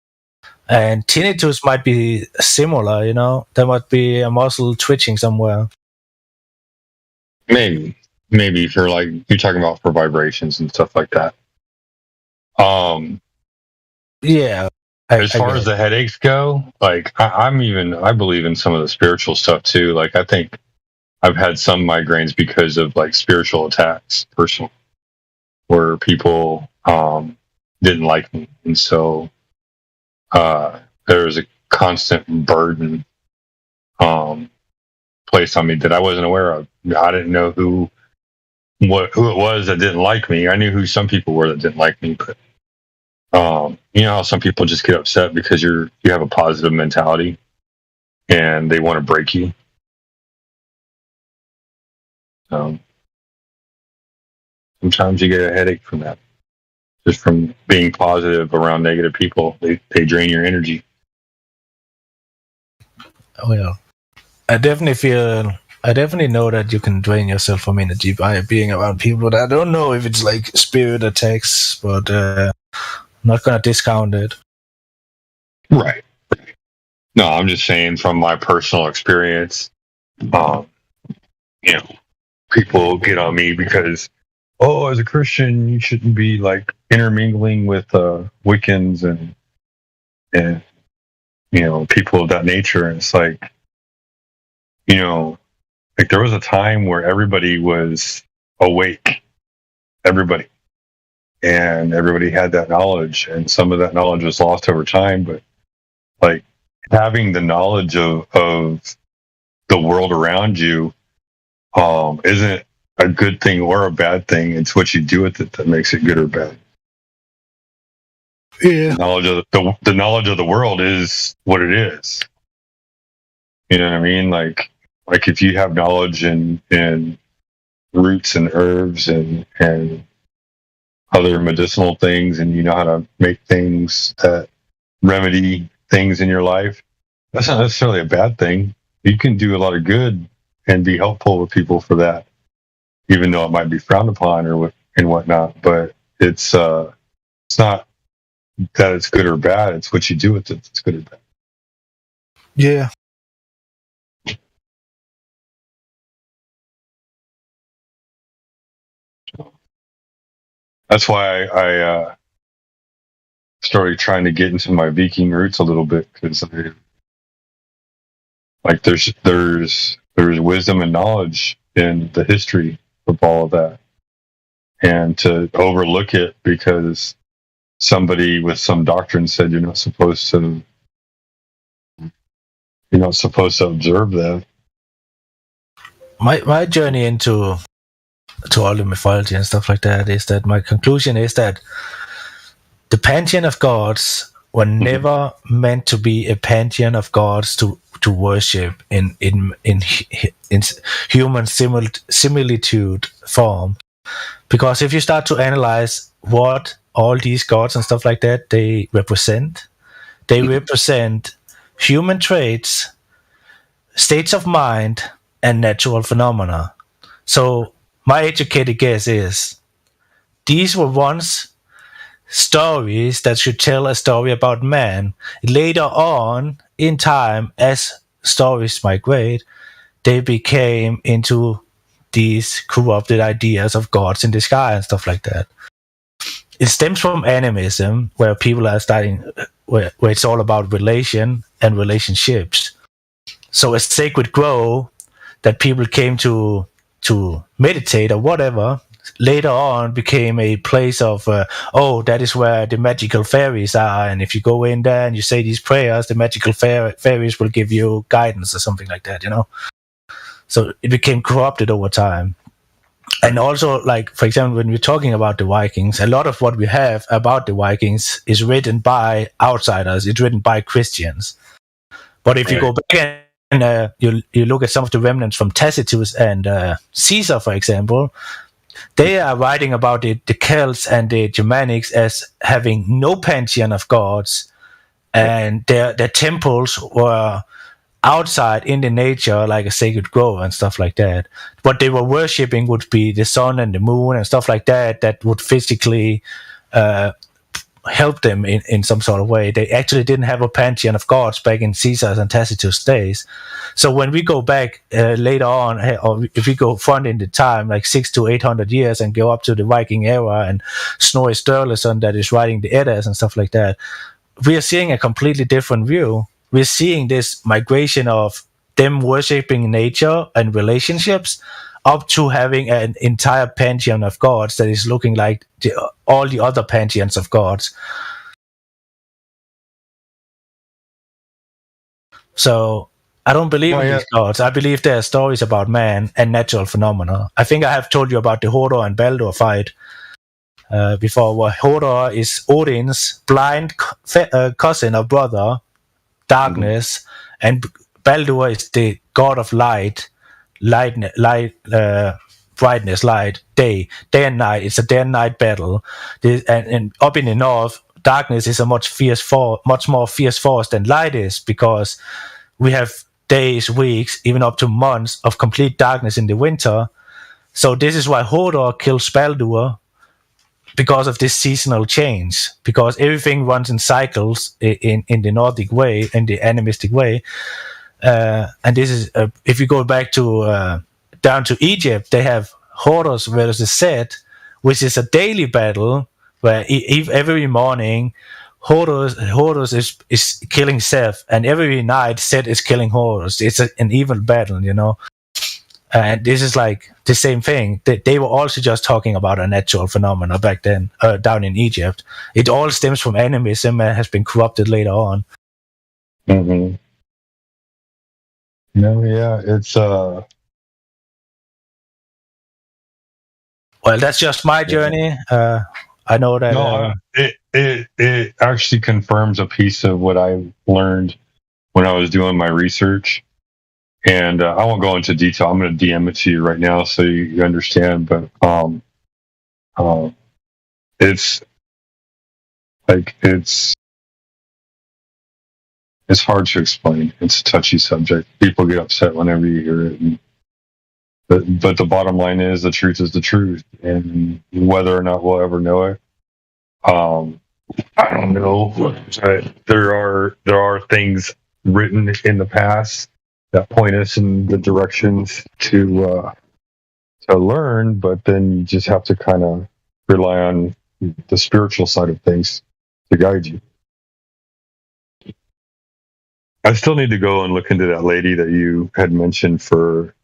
And tinnitus might be similar, there might be a muscle twitching somewhere. Maybe for you're talking about for vibrations and stuff like that. Yeah. As far as the headaches go, I believe in some of the spiritual stuff too. I think I've had some migraines because of spiritual attacks, personal, where people didn't like me, and so there was a constant burden placed on me that I wasn't aware of. I didn't know who it was that didn't like me. I knew who some people were that didn't like me, but you know how some people just get upset because you have a positive mentality and they want to break you. Sometimes you get a headache from that, just from being positive around negative people. They drain your energy. Oh yeah, I definitely know that you can drain yourself from energy by being around people. I don't know if it's spirit attacks, but I'm not gonna discount it. Right. No, I'm just saying from my personal experience, people get on me because, as a Christian, you shouldn't be intermingling with Wiccans and people of that nature. And it's there was a time where everybody was awake, everybody had that knowledge, and some of that knowledge was lost over time. But having the knowledge of the world around you isn't a good thing or a bad thing. It's what you do with it that makes it good or bad. Yeah. The knowledge of the world is what it is. You know what I mean? If you have knowledge in roots and herbs and other medicinal things, and you know how to make things that remedy things in your life, that's not necessarily a bad thing. You can do a lot of good and be helpful with people for that, even though it might be frowned upon and whatnot. But it's not that it's good or bad. It's what you do with it that's good or bad. Yeah. That's why I started trying to get into my Viking roots a little bit, because there's wisdom and knowledge in the history of all of that, and to overlook it because somebody with some doctrine said you're not supposed to observe that. My journey into all the mythology and stuff like that is that my conclusion is that the pantheon of gods were never meant to be a pantheon of gods to worship in human similitude form. Because if you start to analyze what all these gods and stuff like that they represent human traits, states of mind, and natural phenomena. So my educated guess is these were once stories that should tell a story about man. Later on in time, as stories migrate, they became into these corrupted ideas of gods in the sky and stuff like that. It stems from animism, where people are starting, where it's all about relation and relationships. So a sacred grove that people came to meditate or whatever, later on became a place of that is where the magical fairies are, and if you go in there and you say these prayers, the magical fairies will give you guidance or something like that, so it became corrupted over time. And also, like, for example, when we're talking about the Vikings, a lot of what we have about the Vikings is written by outsiders. It's written by Christians. But if you go back and you look at some of the remnants from Tacitus and Caesar, for example, they are writing about the Celts and the Germanics as having no pantheon of gods, and their temples were outside in the nature, like a sacred grove and stuff like that. What they were worshipping would be the sun and the moon and stuff like that would physically help them in some sort of way. They actually didn't have a pantheon of gods back in Caesar's and Tacitus' days. So when we go back later on, or if we go front in the time, like 600 to 800 years, and go up to the Viking era and Snorri Sturluson that is writing the Eddas and stuff like that, we are seeing a completely different view. We're seeing this migration of them worshipping nature and relationships up to having an entire pantheon of gods that is looking like all the other pantheons of gods. So I don't believe in these gods. I believe there are stories about man and natural phenomena. I think I have told you about the Hodor and Baldur fight before, where Hodor is Odin's blind cousin or brother, darkness, and Baldur is the god of light, brightness, light, day and night. It's a day and night battle. And up in the north, darkness is a much more fierce force than light is, because we have days, weeks, even up to months of complete darkness in the winter. So this is why Hodor kills Baldur, because of this seasonal change, because everything runs in cycles in the Nordic way, in the animistic way. And this is, if you go back to down to Egypt, they have Horus versus Set, which is a daily battle where every morning Horus is killing Seth, and every night Set is killing Horus. It's an evil battle, And this is like the same thing. They were also just talking about a natural phenomena back then, down in Egypt. It all stems from animism and has been corrupted later on. Mm-hmm. No, yeah, it's Well, that's just my journey. I know that. No, it actually confirms a piece of what I learned when I was doing my research, and I won't go into detail. I'm going to DM it to you right now so you understand. But it's like it's hard to explain. It's a touchy subject. People get upset whenever you hear it. But the bottom line is the truth is the truth, and whether or not we'll ever know it, I don't know. There are things written in the past that point us in the directions to learn, but then you just have to kind of rely on the spiritual side of things to guide you. I still need to go and look into that lady that you had mentioned for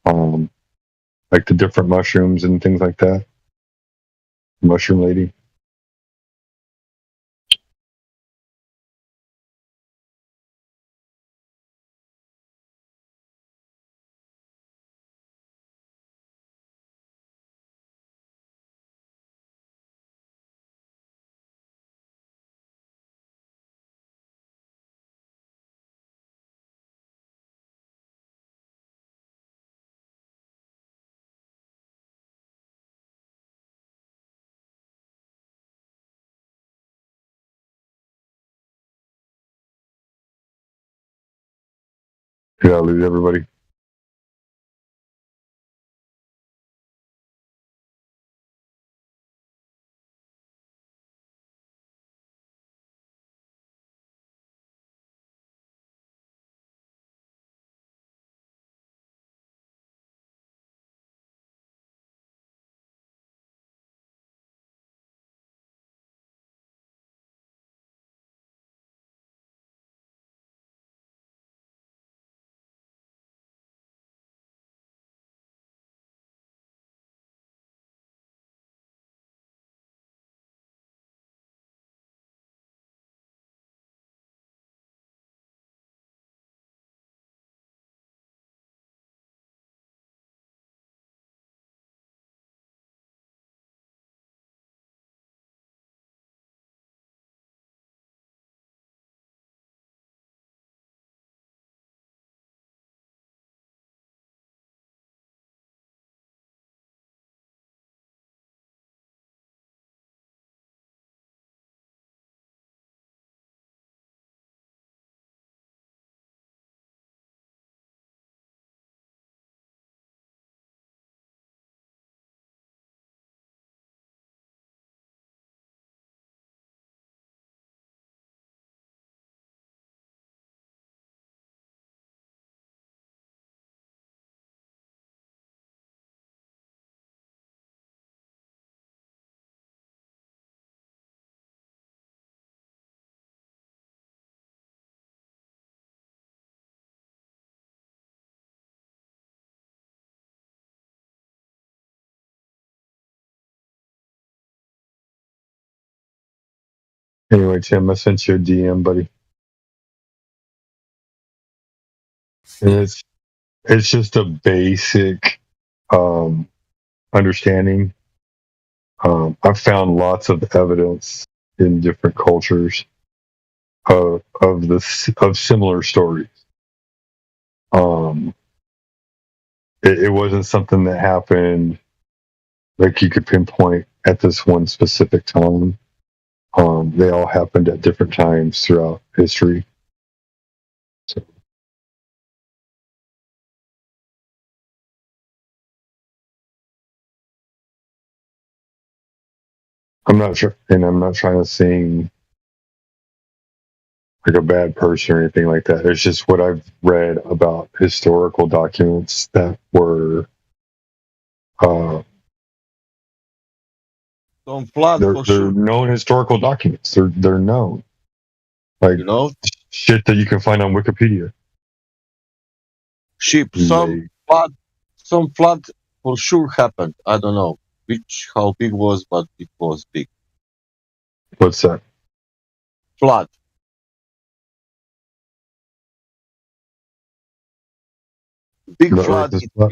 like the different mushrooms and things like that. Mushroom lady. Did I lose everybody? Anyway, Tim, I sent you a DM, buddy. And it's just a basic understanding. I've found lots of evidence in different cultures of similar stories. It wasn't something that happened like you could pinpoint at this one specific time. They all happened at different times throughout history. So. I'm not sure, and I'm not trying to sing like a bad person or anything like that. It's just what I've read about historical documents that were Some flood they're for sure. known historical documents. They're known, like shit that you can find on Wikipedia. Sheep. Some flood for sure happened. I don't know how big was, but it was big. What's that? Flood. Big The flood. Earth is flat?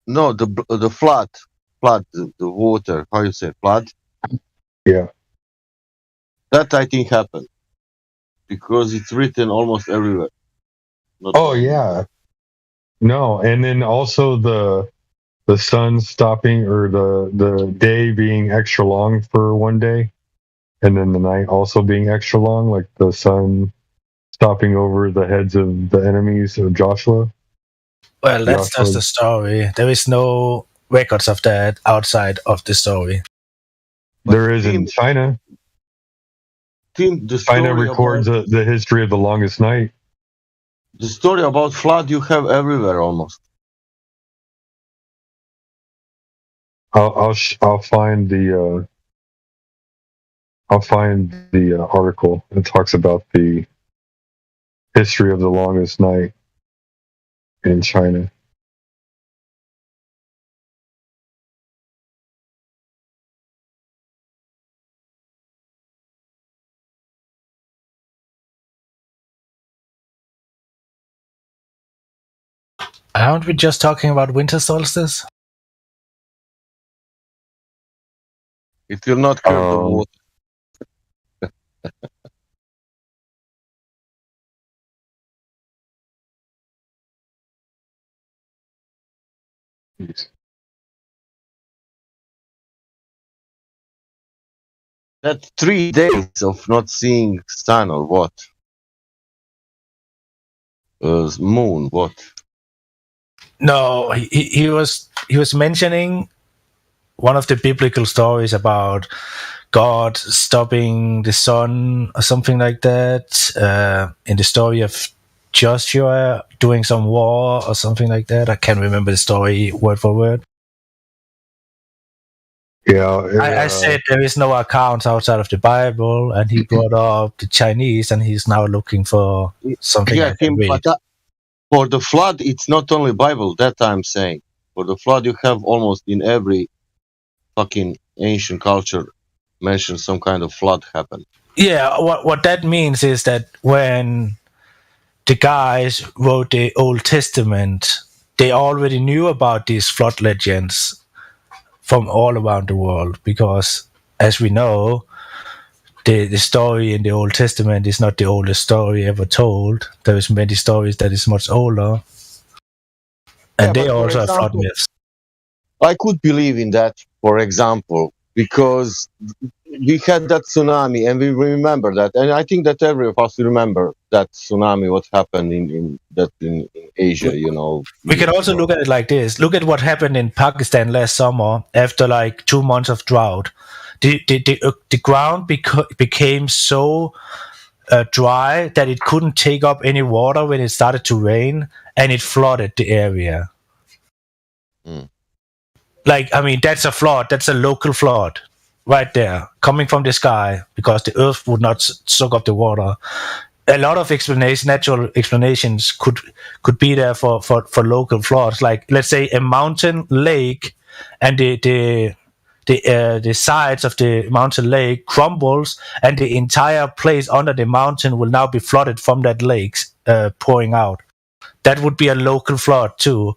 No, the flood, the water. How you say flood? Yeah. That I think happened because it's written almost everywhere. Oh yeah. No, and then also the sun stopping or the day being extra long for one day, and then the night also being extra long, like the sun stopping over the heads of the enemies of Joshua. Well, that's just the story. There is no records of that outside of the story. There is in China. China records the history of the longest night. The story about flood you have everywhere almost. I'll find the article that talks about the history of the longest night in China. Aren't we just talking about winter solstice? It will not curb the water. That's 3 days of not seeing sun or what? Moon, what? No, he was mentioning one of the biblical stories about God stopping the sun or something like that in the story of Joshua doing some war or something like that. I can't remember the story word for word. Yeah, I said there is no accounts outside of the Bible, and he brought up the Chinese, and he's now looking for something. Yeah, but for the flood, it's not only Bible. That I'm saying. For the flood, you have almost in every fucking ancient culture mentioned some kind of flood happened. Yeah, what that means is that when the guys wrote the Old Testament, they already knew about these flood legends from all around the world, because as we know, the story in the Old Testament is not the oldest story ever told. There is many stories that is much older, and they also have flood myths. I could believe in that, for example, because we had that tsunami and we remember that, and I think that every of us remember that tsunami, what happened in Asia, you know. We can also look at it like this. Look at what happened in Pakistan last summer after like 2 months of drought. The ground became so dry that it couldn't take up any water when it started to rain, and it flooded the area. Like, I mean, that's a flood. That's a local flood right there, coming from the sky, because the earth would not soak up the water. A lot of natural explanations could be there for local floods. Like, let's say a mountain lake, and the the sides of the mountain lake crumbles, and the entire place under the mountain will now be flooded from that lake pouring out. That would be a local flood too.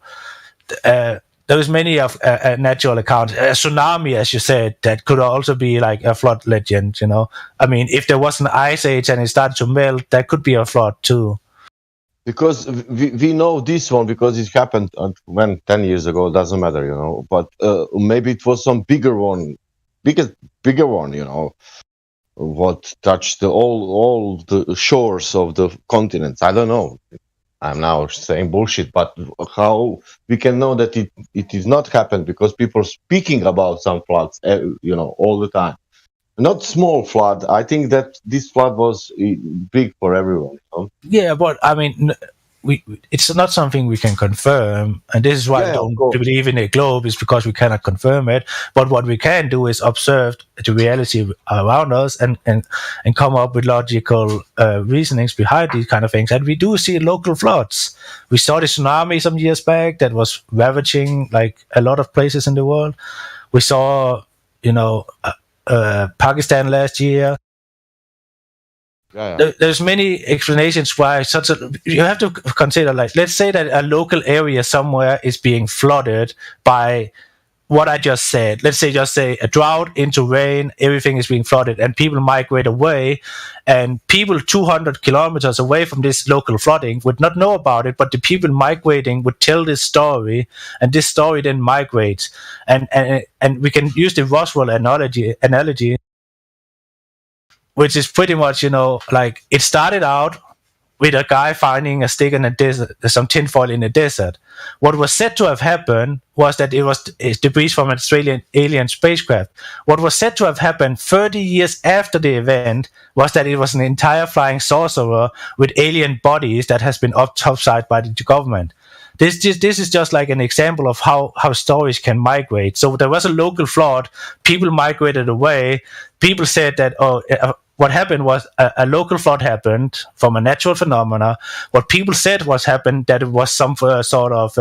There's many of natural accounts. A tsunami, as you said, that could also be like a flood legend. I mean, if there was an ice age and it started to melt, that could be a flood too. Because we know this one because it happened 10 years ago. Doesn't matter, But maybe it was some bigger one, bigger one, what touched all the shores of the continents. I don't know. I'm now saying bullshit, but how we can know that it is not happened because people speaking about some floods, all the time. Not small flood. I think that this flood was big for everyone. Yeah, but I mean, it's not something we can confirm, and this is why I don't believe in a globe, is because we cannot confirm it. But what we can do is observe the reality around us and come up with logical reasonings behind these kind of things. And we do see local floods. We saw the tsunami some years back that was ravaging like a lot of places in the world. We saw, Pakistan last year. There's many explanations why you have to consider, like, let's say that a local area somewhere is being flooded by what I just said. Let's say a drought into rain, everything is being flooded, and people migrate away, and people 200 kilometers away from this local flooding would not know about it, but the people migrating would tell this story, and this story then migrates, and we can use the Roswell analogy, which is pretty much, like, it started out with a guy finding a stick in a desert, some tinfoil in a desert. What was said to have happened was that it was debris from an Australian alien spacecraft. What was said to have happened 30 years after the event was that it was an entire flying saucer with alien bodies that has been topside by the government. This is just like an example of how stories can migrate. So there was a local flood, people migrated away, people said that, what happened was a local flood happened from a natural phenomena. What people said happened, that it was some sort of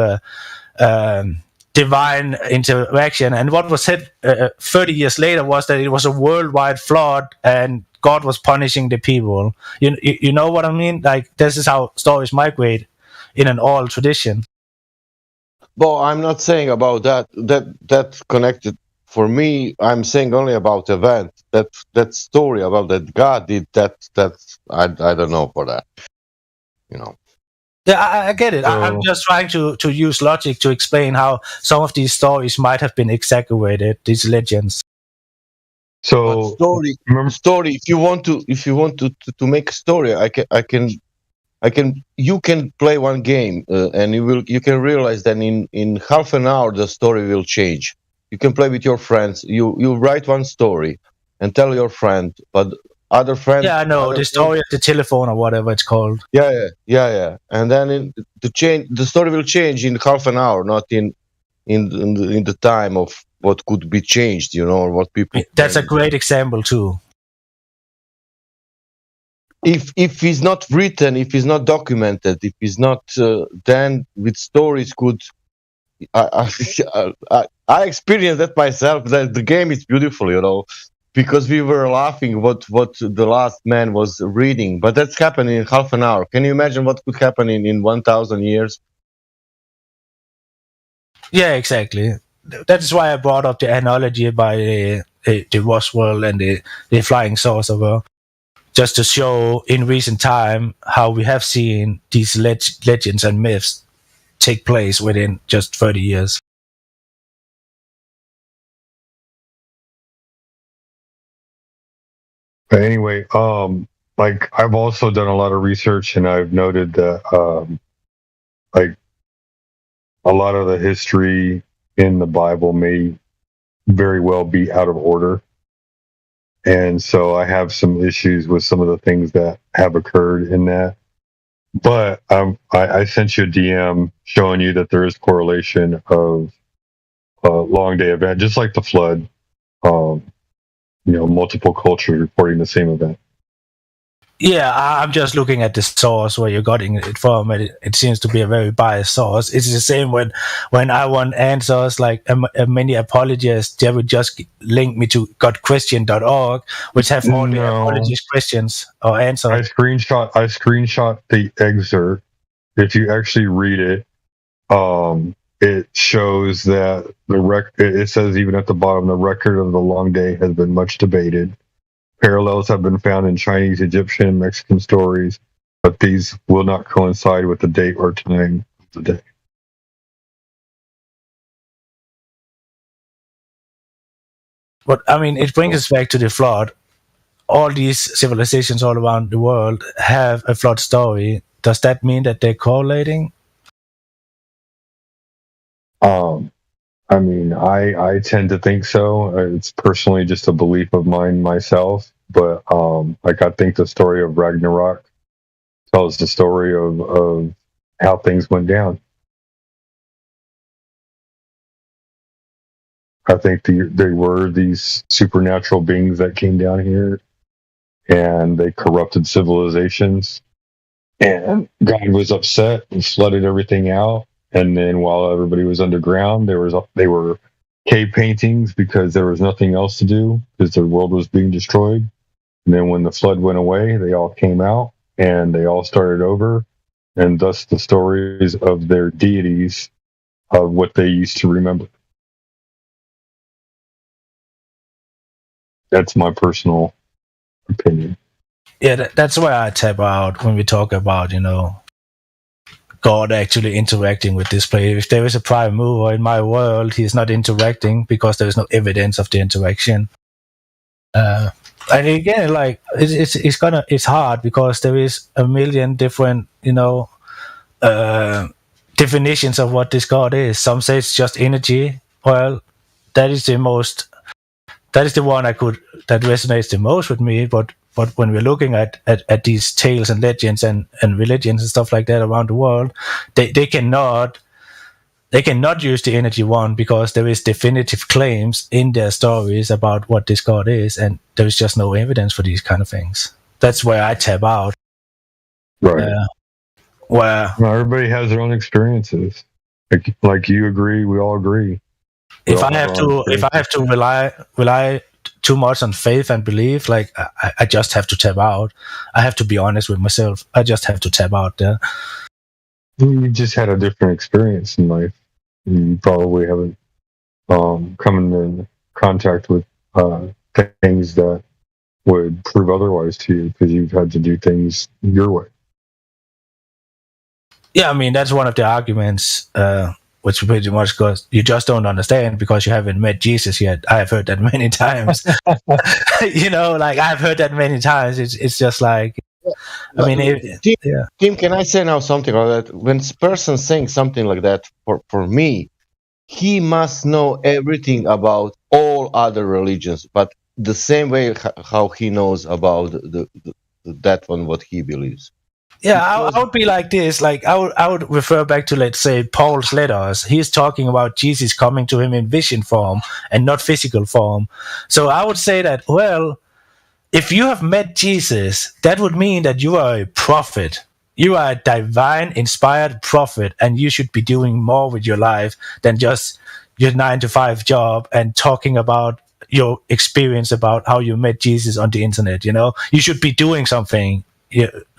divine interaction. And what was said 30 years later was that it was a worldwide flood and God was punishing the people. You know what I mean? Like, this is how stories migrate in an oral tradition. Well, I'm not saying about that connected. For me, I'm saying only about event. That story about that God did that. I don't know for that. Yeah, I get it. I'm just trying to use logic to explain how some of these stories might have been exaggerated. These legends. So story. If you want to make a story, you can play one game and you can realize that in half an hour the story will change. You can play with your friends. You write one story and tell your friend, but other friends. Yeah, I know the story of the telephone or whatever it's called. Yeah. And then the story will change in half an hour, not in the time of what could be changed. Or what people. That's a great example too. If it's not written, if it's not documented, if it's not, then with stories could. I experienced that myself. That the game is beautiful, because we were laughing what the last man was reading, but that's happening in half an hour. Can you imagine what could happen in 1,000 years? Yeah, exactly. That is why I brought up the analogy by the Roswell and the flying saucer, just to show in recent time how we have seen these legends and myths take place within just 30 years. But anyway, like, I've also done a lot of research, and I've noted that like, a lot of the history in the Bible may very well be out of order. And so I have some issues with some of the things that have occurred in that. But I sent you a DM showing you that there is correlation of a long day event, just like the flood. Multiple cultures reporting the same event. Yeah, I'm just looking at the source where you're getting it from. It seems to be a very biased source. It's the same when I want answers, like many apologists, they would just link me to gotquestion.org, which have all the apologist questions or answers. I screenshot the excerpt. If you actually read it, it shows that it says even at the bottom, the record of the long day has been much debated. Parallels have been found in Chinese, Egyptian, and Mexican stories, but these will not coincide with the date or time of the day. But I mean, it brings us back to the flood. All these civilizations all around the world have a flood story. Does that mean that they're correlating? I mean, I tend to think so. It's personally just a belief of mine myself, but like I think the story of Ragnarok tells the story of how things went down. I think they were these supernatural beings that came down here, and they corrupted civilizations, and God was upset and flooded everything out. And then while everybody was underground, they were cave paintings because there was nothing else to do because the world was being destroyed. And then when the flood went away, they all came out and they all started over. And thus the stories of their deities of what they used to remember. That's my personal opinion. Yeah, that's where I tap out when we talk about, God actually interacting with this player. If there is a prime mover in my world, he's not interacting because there is no evidence of the interaction. And again, like it's hard because there is a million different, definitions of what this God is. Some say it's just energy. Well, that is the one that resonates the most with me. But when we're looking at these tales and legends and religions and stuff like that around the world, they cannot use the energy one because there is definitive claims in their stories about what this God is, and there is just no evidence for these kind of things. That's where I tap out. Right. Where everybody has their own experiences. Like you agree, we all agree. If I have to rely too much on faith and belief, like I just have to tap out. I have to be honest with myself. I just have to tap out there. You just had a different experience in life. You probably haven't come in contact with things that would prove otherwise to you because you've had to do things your way. Yeah, I mean, that's one of the arguments, which pretty much goes, you just don't understand because you haven't met Jesus yet. I have heard that many times. I've heard that many times. It's just like, I mean, Tim, can I say now something like that? When a person saying something like that, for me, he must know everything about all other religions, but the same way how he knows about that one, what he believes. Yeah, I would be like this. Like I would refer back to, let's say, Paul's letters. He's talking about Jesus coming to him in vision form and not physical form. So I would say that, well, if you have met Jesus, that would mean that you are a prophet. You are a divine inspired prophet, and you should be doing more with your life than just your 9-to-5 job and talking about your experience about how you met Jesus on the internet. You should be doing something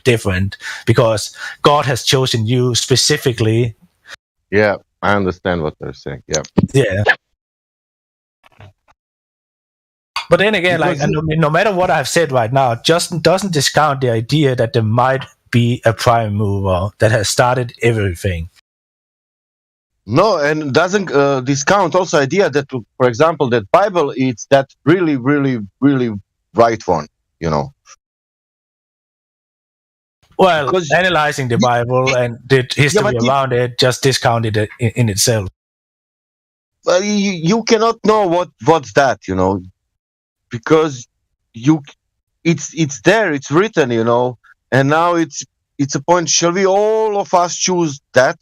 different because God has chosen you specifically. Yeah, I understand what they're saying. Yeah. But then again, no matter what I've said right now, just doesn't discount the idea that there might be a prime mover that has started everything. No, and doesn't discount also idea that, for example, that Bible is that really, really, really right one. Well, analyzing the Bible and the history around it just discounted it in itself. Well, you cannot know what's that, because it's there, it's written, and now it's a point. Shall we all of us choose that?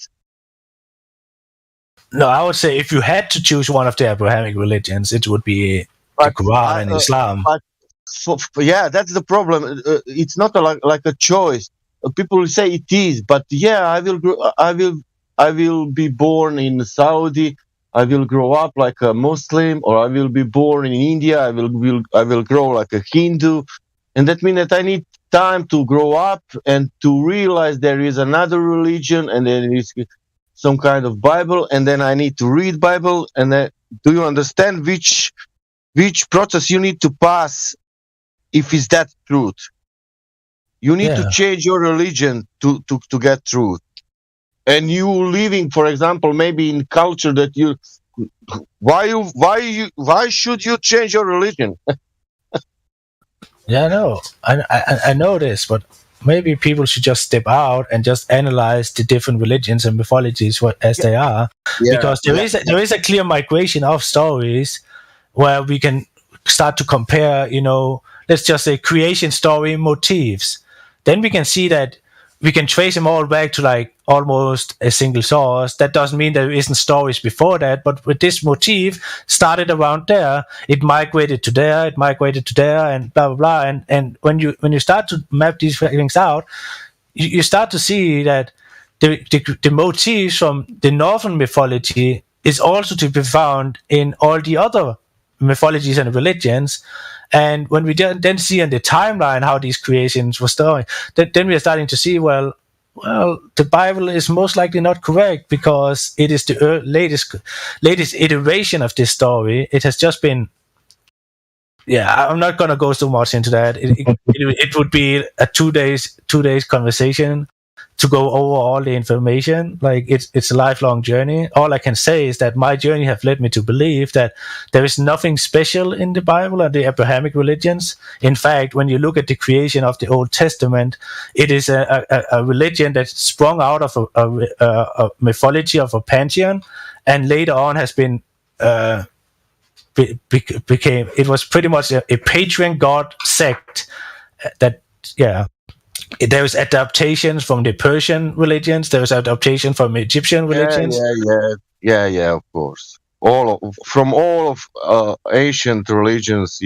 No, I would say if you had to choose one of the Abrahamic religions, it would be the Quran and Islam. yeah, that's the problem. It's not like a choice. People say it is, but yeah, I will be born in Saudi. I will grow up like a Muslim, or I will be born in India. I will grow like a Hindu, and that means that I need time to grow up and to realize there is another religion, and there is some kind of Bible, and then I need to read Bible. And then, do you understand which process you need to pass if it's that truth? You need to change your religion to get truth. And you living, for example, maybe in culture that you, why should you change your religion? Yeah, I know. I know this, but maybe people should just step out and just analyze the different religions and mythologies as they are, because there is a clear migration of stories where we can start to compare. Let's just say creation story motifs. Then we can see that we can trace them all back to like almost a single source. That doesn't mean there isn't stories before that, but with this motif started around there, it migrated to there, and blah blah blah. And when you start to map these things out, you start to see that the motifs from the northern mythology is also to be found in all the other mythologies and religions. And when we then see in the timeline how these creations were starting, then we are starting to see, well, the Bible is most likely not correct, because it is the latest iteration of this story. It has just been, I'm not going to go so much into that. It would be a 2 days conversation to go over all the information. Like it's a lifelong journey. All I can say is that my journey have led me to believe that there is nothing special in the Bible and the Abrahamic religions. In fact, when you look at the creation of the Old Testament, it is a religion that sprung out of a mythology of a pantheon, and later on has been became. It was pretty much a patron god sect that there was adaptations from the Persian religions. There was adaptation from Egyptian religions. Yeah, of course. From all of ancient religions,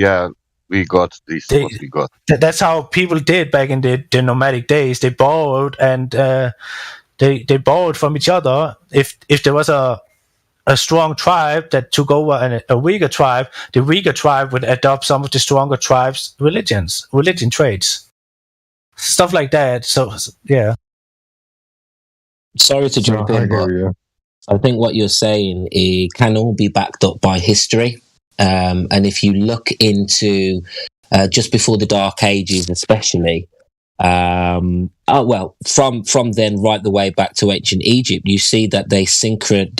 we got this. What we got. That's how people did back in the nomadic days. They borrowed, and they borrowed from each other. If there was a strong tribe that took over a weaker tribe, the weaker tribe would adopt some of the stronger tribes' religion traits. Stuff like that. So yeah. Sorry to jump in, but I think what you're saying, it can all be backed up by history. And if you look into just before the Dark Ages, especially, from then right the way back to ancient Egypt, you see that they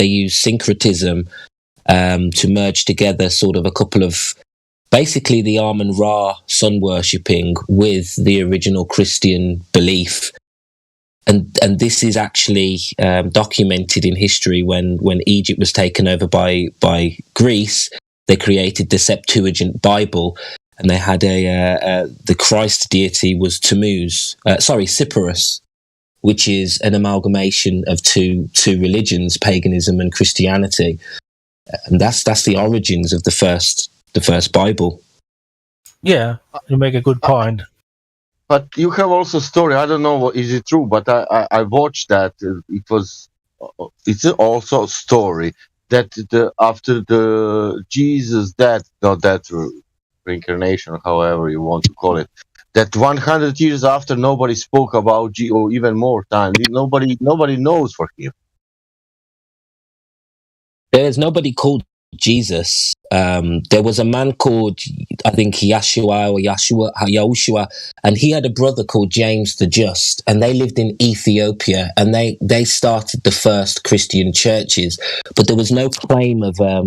use syncretism to merge together sort of a couple of. Basically, the Amun-Ra sun worshipping with the original Christian belief, and this is actually documented in history. When Egypt was taken over by Greece, they created the Septuagint Bible, and they had the Christ deity was Cyperus, which is an amalgamation of two religions, paganism and Christianity, and that's the origins of the first Bible. Yeah, you make a good point. But you have also a story. I don't know is it true, but I watched that. It's also a story that after the Jesus death, not that reincarnation, however you want to call it, that 100 years after nobody spoke about or even more time. Nobody knows for him. There's nobody called Jesus. There was a man called, I think, Yahushua, and he had a brother called James the Just, and they lived in Ethiopia, and they started the first Christian churches, but there was no claim of a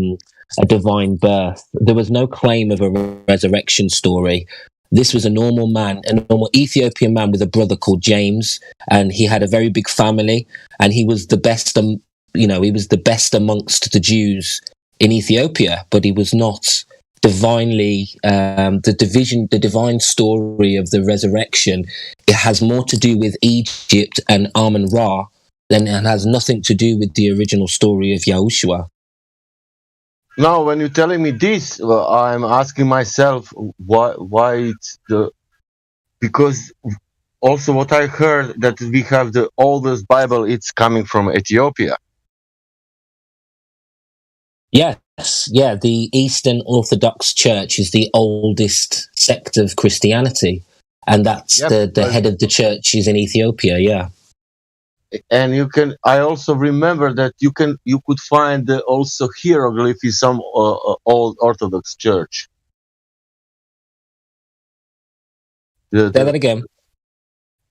divine birth. There was no claim of a resurrection story. This was a normal Ethiopian man with a brother called James, and he had a very big family, and he was the best, he was the best amongst the Jews in Ethiopia, but he was not divinely the divine story of the resurrection. It has more to do with Egypt and Amun-Ra than it has nothing to do with the original story of Yahushua. Now, when you're telling me this, I'm asking myself why it's the because also what I heard that we have the oldest Bible. It's coming from Ethiopia. Yes, yeah. The Eastern Orthodox Church is the oldest sect of Christianity, and that's Yep, the but- head of the church is in Ethiopia. Yeah. And you can. I also remember that you could find also hieroglyph in some old Orthodox church. Say that again.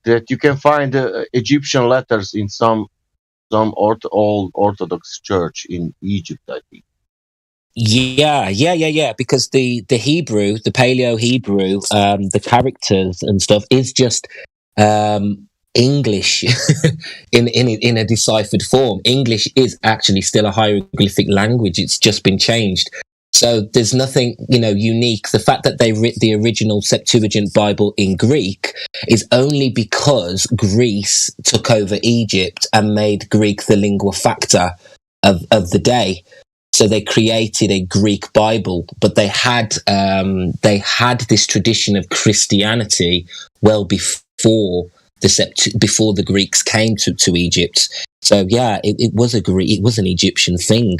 That you can find Egyptian letters in some old Orthodox church in Egypt, I think. Yeah. Because the Hebrew, the Paleo Hebrew, the characters and stuff is just English in a deciphered form. English is actually still a hieroglyphic language. It's just been changed. So there's nothing, unique. The fact that they writ the original Septuagint Bible in Greek is only because Greece took over Egypt and made Greek the lingua franca of the day. So they created a Greek Bible, but they had this tradition of Christianity well before before the Greeks came to Egypt. So yeah, it was an Egyptian thing.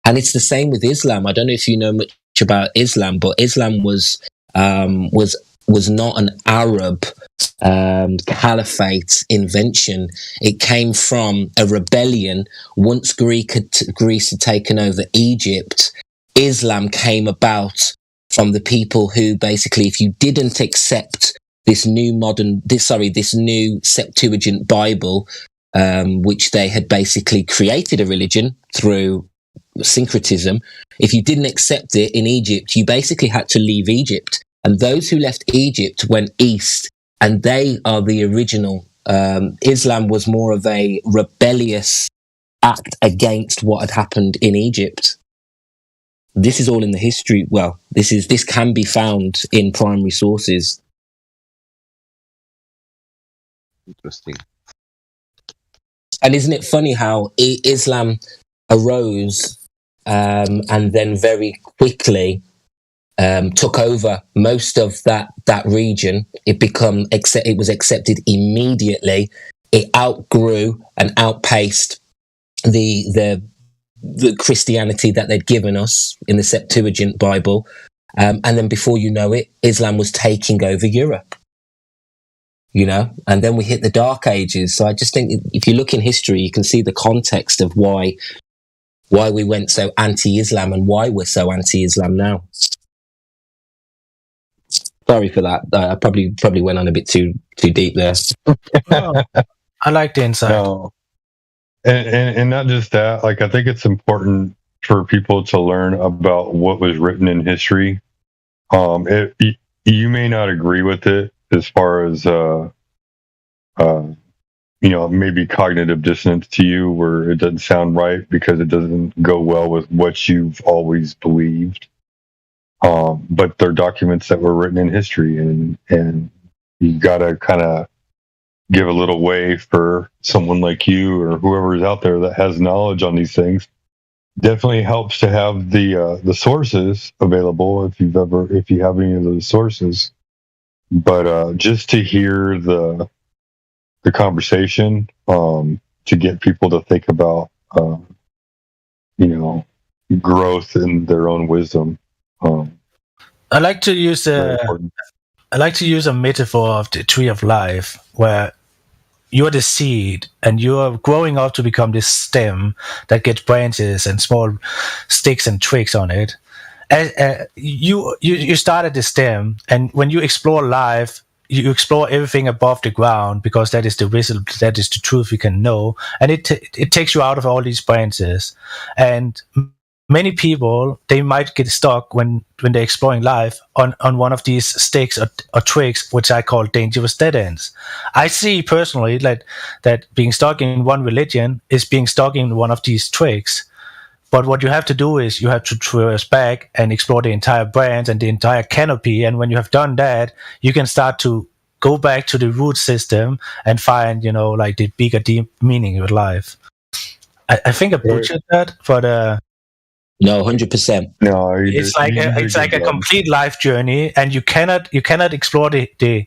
And it's the same with Islam. I don't know if you know much about Islam, but Islam was not an Arab caliphate invention. It came from a rebellion. Once Greece had taken over Egypt, Islam came about from the people who basically, if you didn't accept this new Septuagint Bible, which they had basically created a religion through syncretism. If you didn't accept it in Egypt, you basically had to leave Egypt. And those who left Egypt went east, and they are the original. Islam was more of a rebellious act against what had happened in Egypt. This is all in the history. Well, this can be found in primary sources. Interesting. And isn't it funny how Islam arose and then very quickly took over most of that region. It was accepted immediately. It outgrew and outpaced the Christianity that they'd given us in the Septuagint Bible, and then before you know it, Islam was taking over Europe. And then we hit the Dark Ages. So I just think if you look in history, you can see the context of why we went so anti-Islam and why we're so anti-Islam now. Sorry for that. I probably went on a bit too deep there. No, I like the insight. No. And not just that, like, I think it's important for people to learn about what was written in history. You may not agree with it as far as, maybe cognitive dissonance to you, where it doesn't sound right because it doesn't go well with what you've always believed. But they're documents that were written in history, and you got to kind of give a little way for someone like you or whoever is out there that has knowledge on these things. Definitely helps to have the sources available if you have any of those sources. But just to hear the conversation, to get people to think about growth in their own wisdom. I like to use a metaphor of the tree of life, where you're the seed and you're growing up to become this stem that gets branches and small sticks and twigs on it. You start at the stem, and when you explore life, you explore everything above the ground, because that is the result, that is the truth we can know, and it takes you out of all these branches. And many people, they might get stuck when they're exploring life on one of these sticks or twigs, which I call dangerous dead ends. I see personally that being stuck in one religion is being stuck in one of these twigs. But what you have to do is you have to traverse back and explore the entire branch and the entire canopy. And when you have done that, you can start to go back to the root system and find, the bigger, deep meaning of life. I think I butchered that, but No, 100%. No, It's like a complete life journey, and you cannot explore the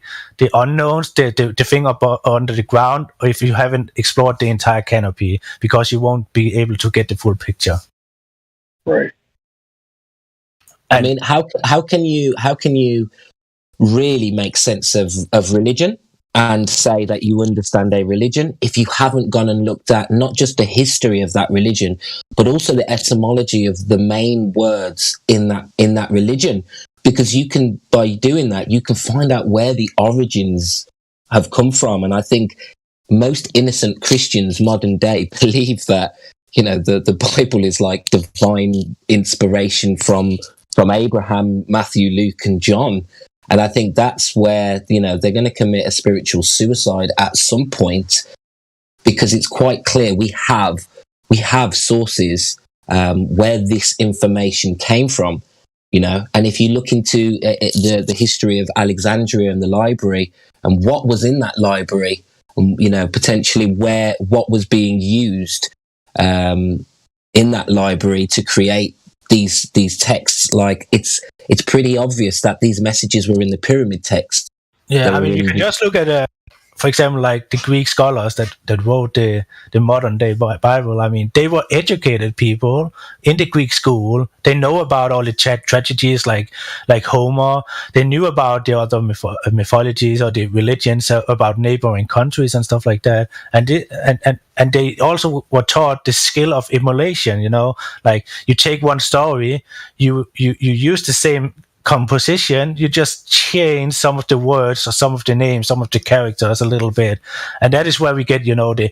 unknowns, the thing up under the ground, if you haven't explored the entire canopy, because you won't be able to get the full picture. Right. I mean, how can you really make sense of religion and say that you understand a religion if you haven't gone and looked at not just the history of that religion, but also the etymology of the main words in that religion? Because you can, by doing that, you can find out where the origins have come from. And I think most innocent Christians modern day believe that, you know, the Bible is like divine inspiration from Abraham, Matthew, Luke, and John. And I think that's where, you know, they're going to commit a spiritual suicide at some point, because it's quite clear we have sources where this information came from, you know. And if you look into the history of Alexandria and the library and what was in that library, you know, potentially what was being used in that library to create these texts, like it's pretty obvious that these messages were in the pyramid text. Yeah, I mean, you can just look at, for example, like the Greek scholars that wrote the modern day Bible. I mean, they were educated people in the Greek school. They know about all the tragedies like Homer. They knew about the other mythologies or the religions about neighboring countries and stuff like that. And they also were taught the skill of emulation. You know, like you take one story, you use the same composition, you just change some of the words or some of the names, some of the characters a little bit, and that is where we get, you know, the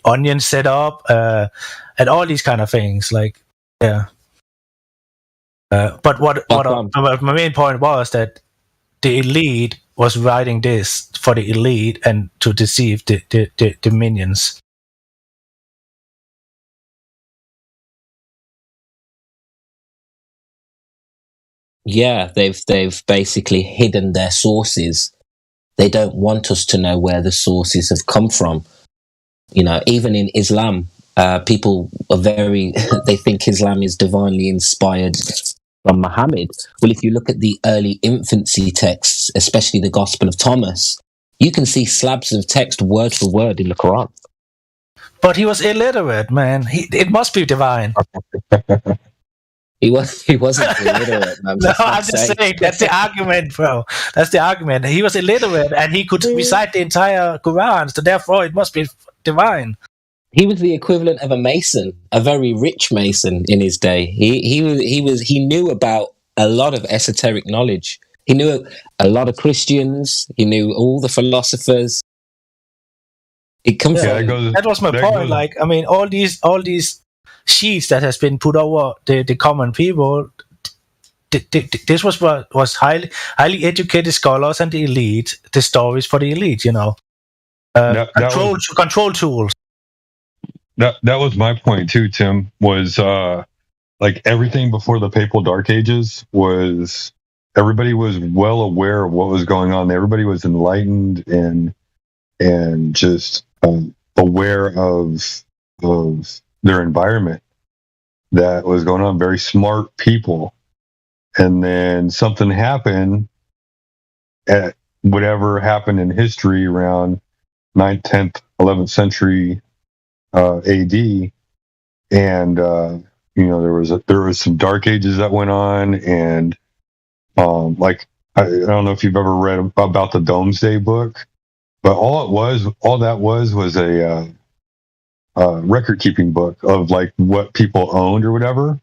onion set up and all these kind of things. Like, yeah. But what my main point was that the elite was writing this for the elite and to deceive the minions. Yeah, they've basically hidden their sources. They don't want us to know where the sources have come from. You know, even in Islam, people are they think Islam is divinely inspired from Muhammad. Well, if you look at the early infancy texts, especially the Gospel of Thomas, you can see slabs of text word for word in the Quran. But he was illiterate, man. It must be divine. He wasn't illiterate. No, I'm just saying that's the argument, bro. That's the argument. He was illiterate and he could recite the entire Quran, so therefore it must be divine. He was the equivalent of a mason, a very rich mason in his day. He knew about a lot of esoteric knowledge. He knew a lot of Christians. He knew all the philosophers. It comes from that was my point. Like, I mean, all these sheets that has been put over the common people. This was what was highly educated scholars and the elite. The stories for the elite, you know, control tools. That was my point too, Tim. Was like everything before the Papal Dark Ages was everybody was well aware of what was going on. Everybody was enlightened and just aware of their environment that was going on. Very smart people. And then something happened at whatever happened in history around 9th, 10th, 11th century AD. And, you know, there was some dark ages that went on. And like, I don't know if you've ever read about the Domesday Book, but all that was a record keeping book of like what people owned or whatever.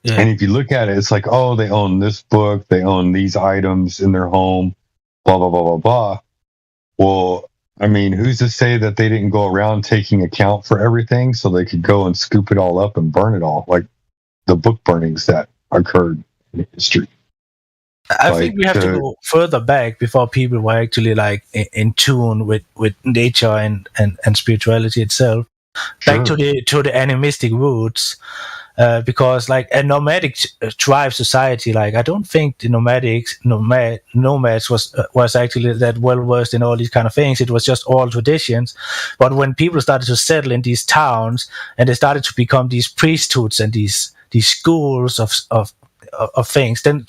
Yeah. And if you look at it, it's like, oh, they own this book, they own these items in their home, blah, blah, blah, blah, blah. Well, I mean, who's to say that they didn't go around taking account for everything so they could go and scoop it all up and burn it all, like the book burnings that occurred in history. I think we have to go further back before people were actually like in tune with nature and spirituality itself. Sure. Back to the animistic roots, because like a nomadic tribe society, like I don't think the nomads was actually that well versed in all these kind of things. It was just all traditions. But when people started to settle in these towns and they started to become these priesthoods and these these schools of things, then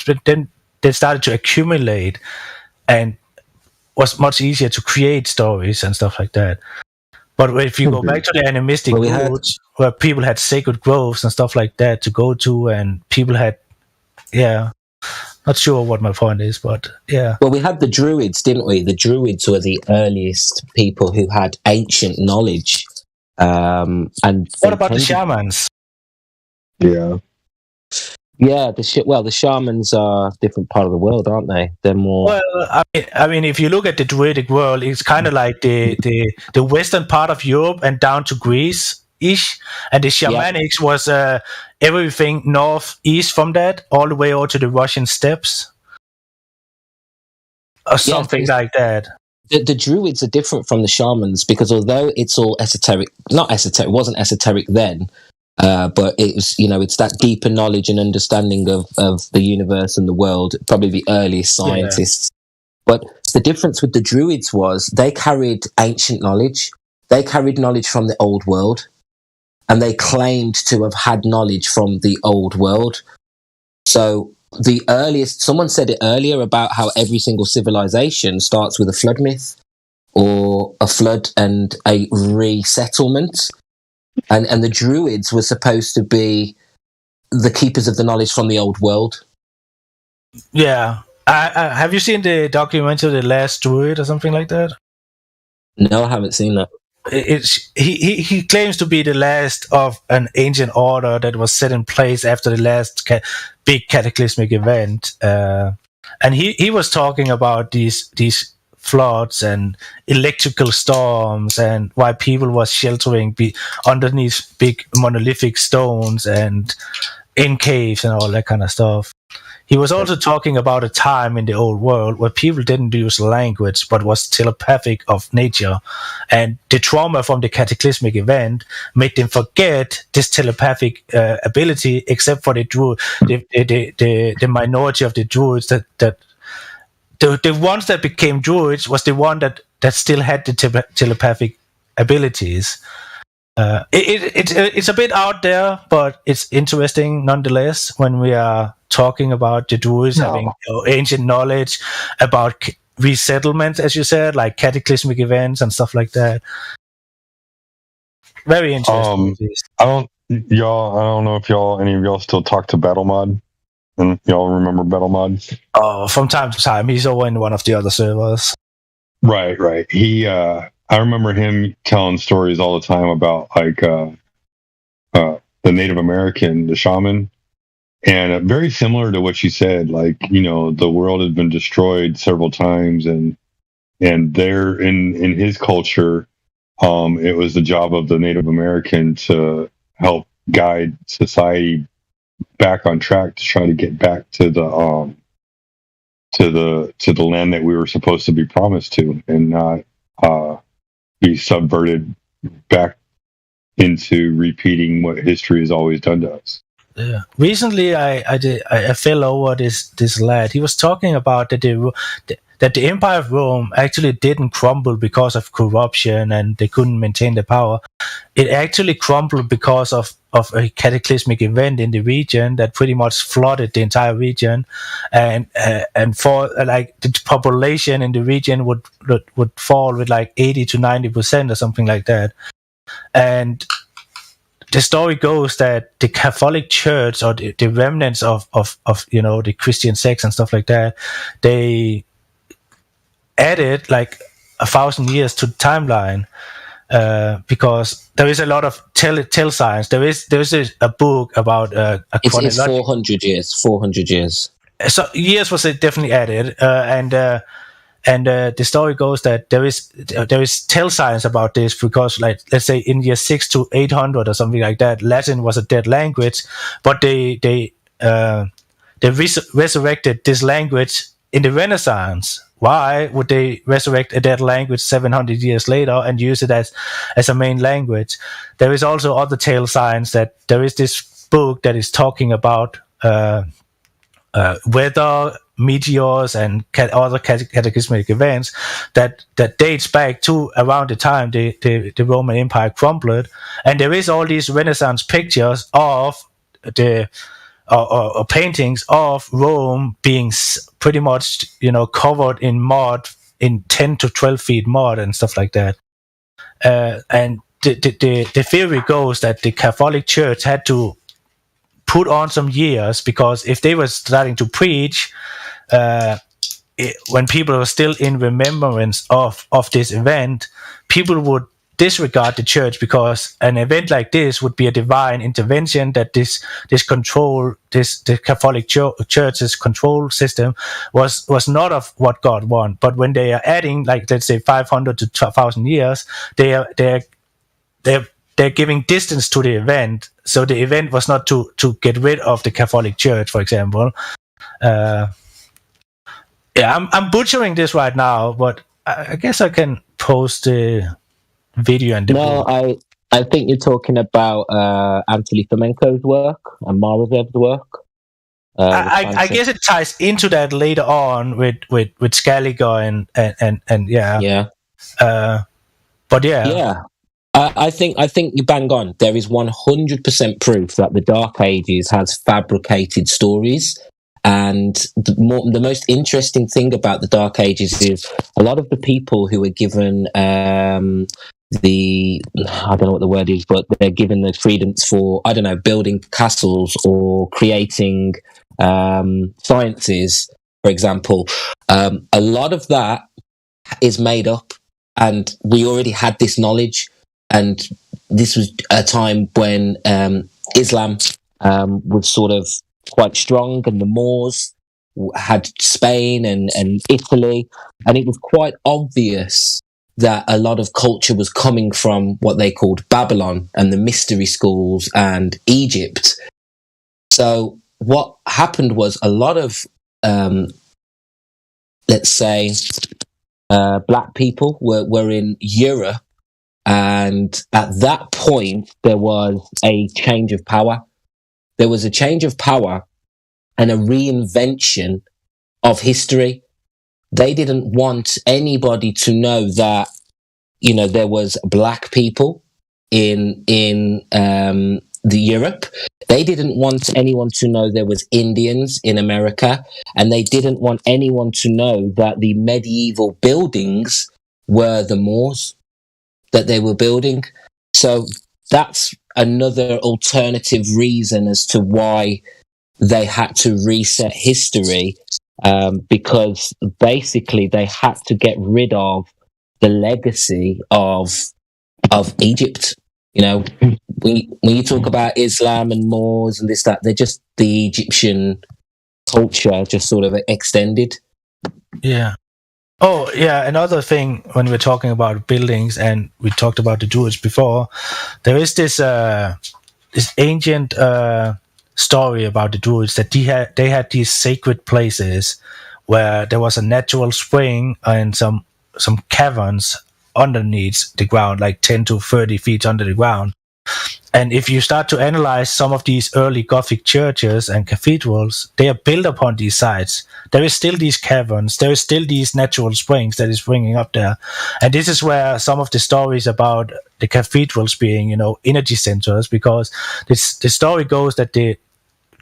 they started to accumulate, and was much easier to create stories and stuff like that. But if you go back to the animistic roots, where people had sacred groves and stuff like that to go to, and people had, not sure what my point is, but yeah. Well, we had the Druids, didn't we? The Druids were the earliest people who had ancient knowledge. And what about the shamans? Yeah. Yeah, the shamans are a different part of the world, aren't they? They're more. Well, I mean, if you look at the Druidic world, it's kind of like the western part of Europe and down to Greece-ish, and the shamanics was everything northeast from that, all the way over to the Russian steppes, or something like that. The Druids are different from the shamans because although it's all esoteric, it wasn't esoteric then. But it was, it's that deeper knowledge and understanding of the universe and the world, probably the earliest scientists. But the difference with the Druids was they carried ancient knowledge. They carried knowledge from the old world, and they claimed to have had knowledge from the old world. So the earliest, someone said it earlier about how every single civilization starts with a flood myth or a flood and a resettlement. And the Druids were supposed to be the keepers of the knowledge from the old world. Yeah. Have you seen the documentary The Last Druid or something like that? No, I haven't seen that. He claims to be the last of an ancient order that was set in place after the last big cataclysmic event. And he was talking about these floods and electrical storms and why people was sheltering underneath big monolithic stones and in caves and all that kind of stuff. He was also talking about a time in the old world where people didn't use language but was telepathic of nature, and the trauma from the cataclysmic event made them forget this telepathic ability, except for the minority of the Druids that the ones that became Druids was the one that still had the telepathic abilities. It's a bit out there, but it's interesting nonetheless when we are talking about the Druids having ancient knowledge about resettlements, as you said, like cataclysmic events and stuff like that. Very interesting. I don't know if any of y'all still talk to BattleMod. And y'all remember BattleMod? Oh, from time to time, he's over in one of the other servers. Right. He, I remember him telling stories all the time about the Native American, the shaman, and very similar to what you said. The world has been destroyed several times, and there in his culture, it was the job of the Native American to help guide society back on track to try to get back to the land that we were supposed to be promised to, and not be subverted back into repeating what history has always done to us. Yeah. Recently, I fell over this lad. He was talking about that the Empire of Rome actually didn't crumble because of corruption and they couldn't maintain the power. It actually crumbled because of a cataclysmic event in the region that pretty much flooded the entire region, and for the population in the region would fall with 80 to 90% or something like that. And the story goes that the Catholic Church, or the remnants of the Christian sects and stuff like that, they added 1,000 years to the timeline, because there is a lot of tell signs. There is a book about it's 400 years. 400 years. So years was definitely added, and the story goes that there is tell signs about this, because let's say in year 6 to 800 or something like that, Latin was a dead language, but they resurrected this language in the Renaissance. Why would they resurrect a dead language 700 years later and use it as a main language? There is also other tale signs that there is this book that is talking about weather, meteors, and other cataclysmic events that dates back to around the time the Roman Empire crumbled. And there is all these Renaissance pictures of or paintings of Rome being pretty much, covered in mud, in 10 to 12 feet mud and stuff like that. And the theory goes that the Catholic Church had to put on some years, because if they were starting to preach when people were still in remembrance of this event, people would disregard the church, because an event like this would be a divine intervention, that this the Catholic Church's control system was not of what God wanted. But when they are adding, like, let's say 500 to 1,000 years, they're giving distance to the event. So the event was not to get rid of the Catholic Church, for example. I'm butchering this right now, but I guess I can post the video and the No, book. I think you're talking about Anatoly Fomenko's work and Morozev's work. I guess it ties into that later on with Scaliger and yeah. But yeah. Yeah. I think you bang on. There is 100% proof that the Dark Ages has fabricated stories. And the most interesting thing about the Dark Ages is a lot of the people who were given I don't know what the word is, but they're given the freedoms for, I don't know, building castles or creating sciences, for example. A lot of that is made up, and we already had this knowledge. And this was a time when Islam was sort of quite strong, and the Moors had Spain and Italy, and it was quite obvious that a lot of culture was coming from what they called Babylon and the mystery schools and Egypt. So what happened was a lot of, let's say, black people were in Europe, and at that point there was a change of power. There was a change of power and a reinvention of history. They didn't want anybody to know that, there was black people in the Europe. They didn't want anyone to know there was Indians in America, and they didn't want anyone to know that the medieval buildings were the Moors that they were building. So that's another alternative reason as to why they had to reset history, because basically they had to get rid of the legacy of Egypt. When you talk about Islam and Moors and this, that, they're just the Egyptian culture just sort of extended. Yeah. Oh, yeah. Another thing, when we're talking about buildings, and we talked about the Druids before, there is this ancient story about the Druids, that they had these sacred places where there was a natural spring and some caverns underneath the ground, like 10 to 30 feet under the ground. And if you start to analyze some of these early Gothic churches and cathedrals, they are built upon these sites. There is still these caverns. There is still these natural springs that is springing up there. And this is where some of the stories about the cathedrals being, energy centers, because the story goes that the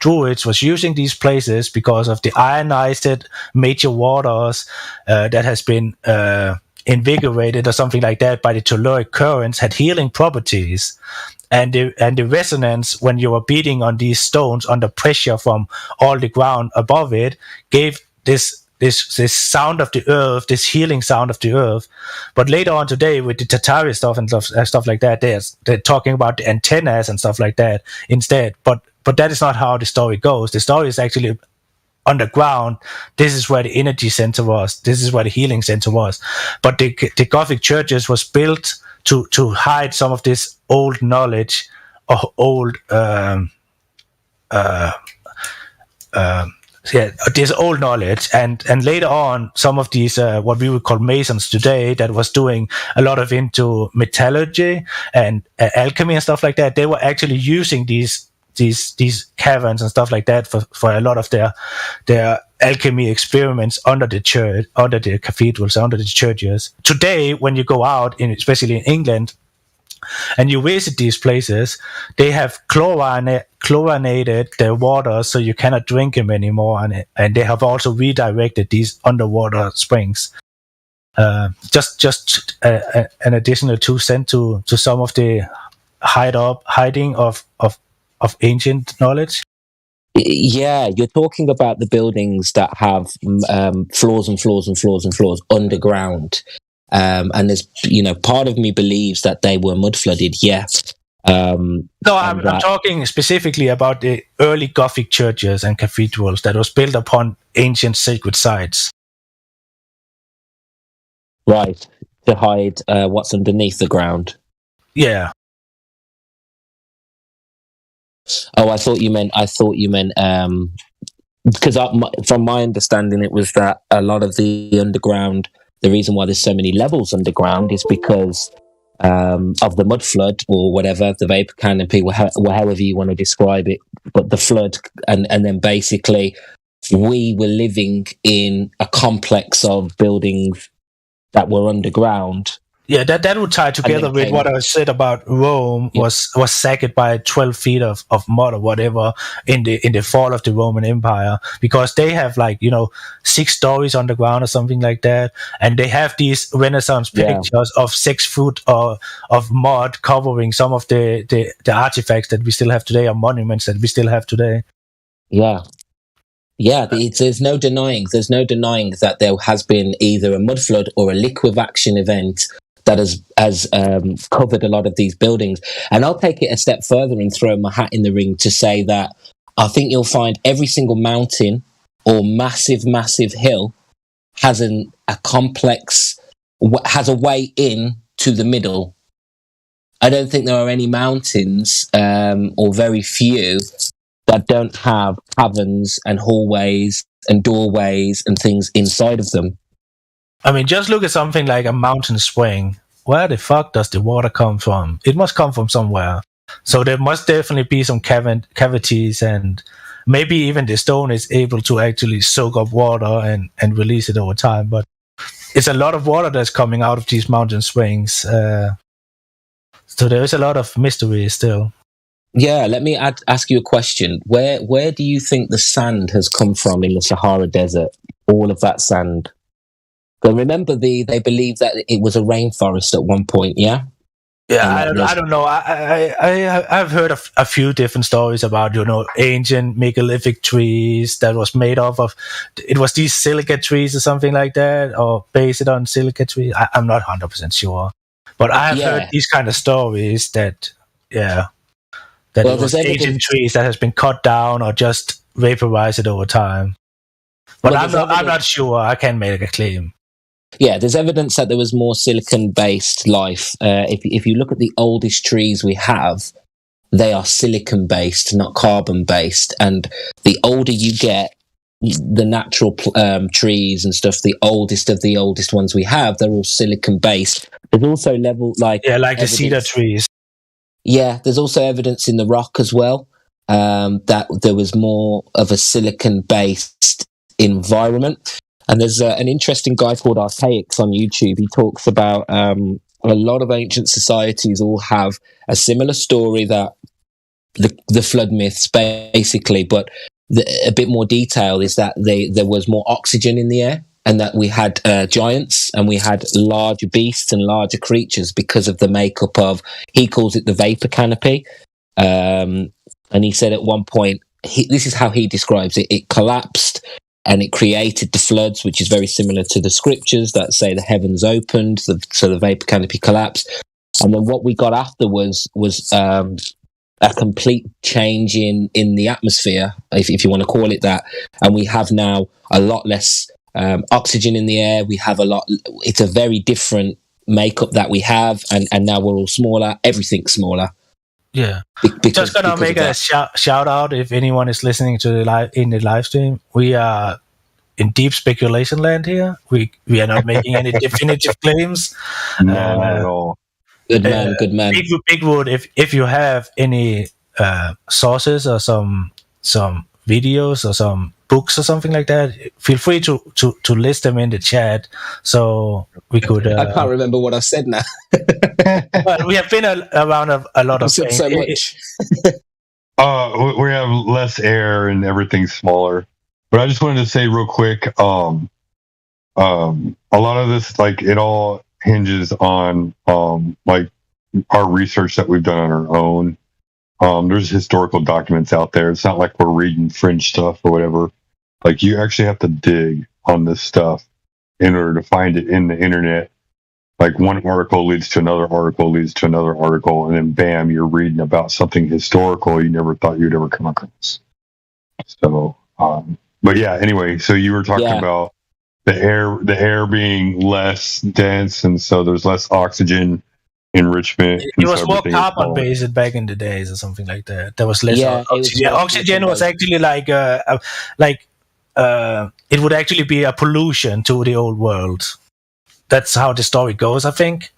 Druids was using these places because of the ionized major waters that has been invigorated or something like that by the telluric currents, had healing properties. And the resonance when you were beating on these stones under pressure from all the ground above it gave this sound of the earth, this healing sound of the earth. But later on today, with the Tatari stuff and stuff like that, they're talking about the antennas and stuff like that instead. But that is not how the story goes. The story is actually underground. This is where the energy center was. This is where the healing center was. But the Gothic churches was built to hide some of this old knowledge, or old this old knowledge, and later on, some of these what we would call Masons today, that was doing a lot of into metallurgy and alchemy and stuff like that, they were actually using these caverns and stuff like that for a lot of their alchemy experiments under the church, under the cathedrals, under the churches. Today, when you go out, especially in England, and you visit these places, they have chlorinated the water, so you cannot drink them anymore, and they have also redirected these underwater springs. Just an additional 2 cents to some of the hiding of ancient knowledge. Yeah, you're talking about the buildings that have floors and floors and floors and floors underground. And there's, part of me believes that they were mud flooded. Yes. No, I'm talking specifically about the early Gothic churches and cathedrals that was built upon ancient sacred sites. Right, to hide what's underneath the ground. Yeah. Oh, I thought you meant. Because from my understanding, it was that a lot of the underground. The reason why there's so many levels underground is because of the mud flood or whatever, the vapor canopy, however you want to describe it. But the flood, and then basically we were living in a complex of buildings that were underground. Yeah, that would tie together with what I said about Rome was sacked by 12 feet of mud or whatever in the fall of the Roman Empire, because they have 6 stories underground or something like that, and they have these Renaissance pictures of 6 foot of mud covering some of the artifacts that we still have today, or monuments that we still have today. Yeah. Yeah, there's no denying that there has been either a mud flood or a liquefaction event that has covered a lot of these buildings. And I'll take it a step further and throw my hat in the ring to say that I think you'll find every single mountain or massive hill has a way in to the middle. I don't think there are any mountains, or very few, that don't have caverns and hallways and doorways and things inside of them. I mean, just look at something like a mountain spring. Where the fuck does the water come from? It must come from somewhere. So there must definitely be some cavities, and maybe even the stone is able to actually soak up water and release it over time. But it's a lot of water that's coming out of these mountain springs. So there is a lot of mystery still. Yeah, let me ask you a question. Where do you think the sand has come from in the Sahara Desert? All of that sand. So remember, they believe that it was a rainforest at one point, yeah? Yeah, I don't know. I've heard a few different stories about, ancient megalithic trees that was made of it was these silica trees or something like that, or based on silica trees. I'm not 100% sure. But I've heard these kind of stories that it was ancient trees that has been cut down or just vaporized over time. But I'm not sure. I can't make a claim. Yeah, there's evidence that there was more silicon-based life. If you look at the oldest trees we have, they are silicon-based, not carbon-based. And the older you get, the natural trees and stuff, the oldest of the oldest ones we have, they're all silicon-based. There's also like the cedar trees. Yeah, there's also evidence in the rock as well, that there was more of a silicon-based environment. And there's an interesting guy called Archaics on YouTube. He talks about a lot of ancient societies all have a similar story, that the flood myths, basically, but a bit more detail is that there was more oxygen in the air, and that we had giants and we had larger beasts and larger creatures because of the makeup of, he calls it the vapor canopy. And he said at one point, this is how he describes it, it collapsed, and it created the floods, which is very similar to the scriptures that say the heavens opened, so the vapor canopy collapsed. And then what we got after was a complete change in the atmosphere, if you want to call it that. And we have now a lot less oxygen in the air. We have it's a very different makeup that we have, and now we're all smaller, everything's smaller. Yeah. Just gonna make a shout out if anyone is listening to the live stream. We are in deep speculation land here. We are not making any definitive claims. No, not at all. Good man. Bigwood, if you have any sources or some videos or some books or something like that, feel free to list them in the chat so we could. I can't remember what I've said now. Well, we have been around a lot of I've said things. so much. We have less air and everything's smaller. But I just wanted to say real quick, a lot of this, like, it all hinges on like our research that we've done on our own. There's historical documents out there. It's not like we're reading fringe stuff or whatever. Like, you actually have to dig on this stuff in order to find it in the internet. Like, one article leads to another article, leads to another article, and then bam, you're reading about something historical you never thought you'd ever come across. So, but yeah, anyway, so you were talking about the air being less dense, and so there's less oxygen enrichment. It was more carbon based back in the days or something like that. There was less oxygen. Oxygen was actually like it would actually be a pollution to the old world. That's how the story goes, I think.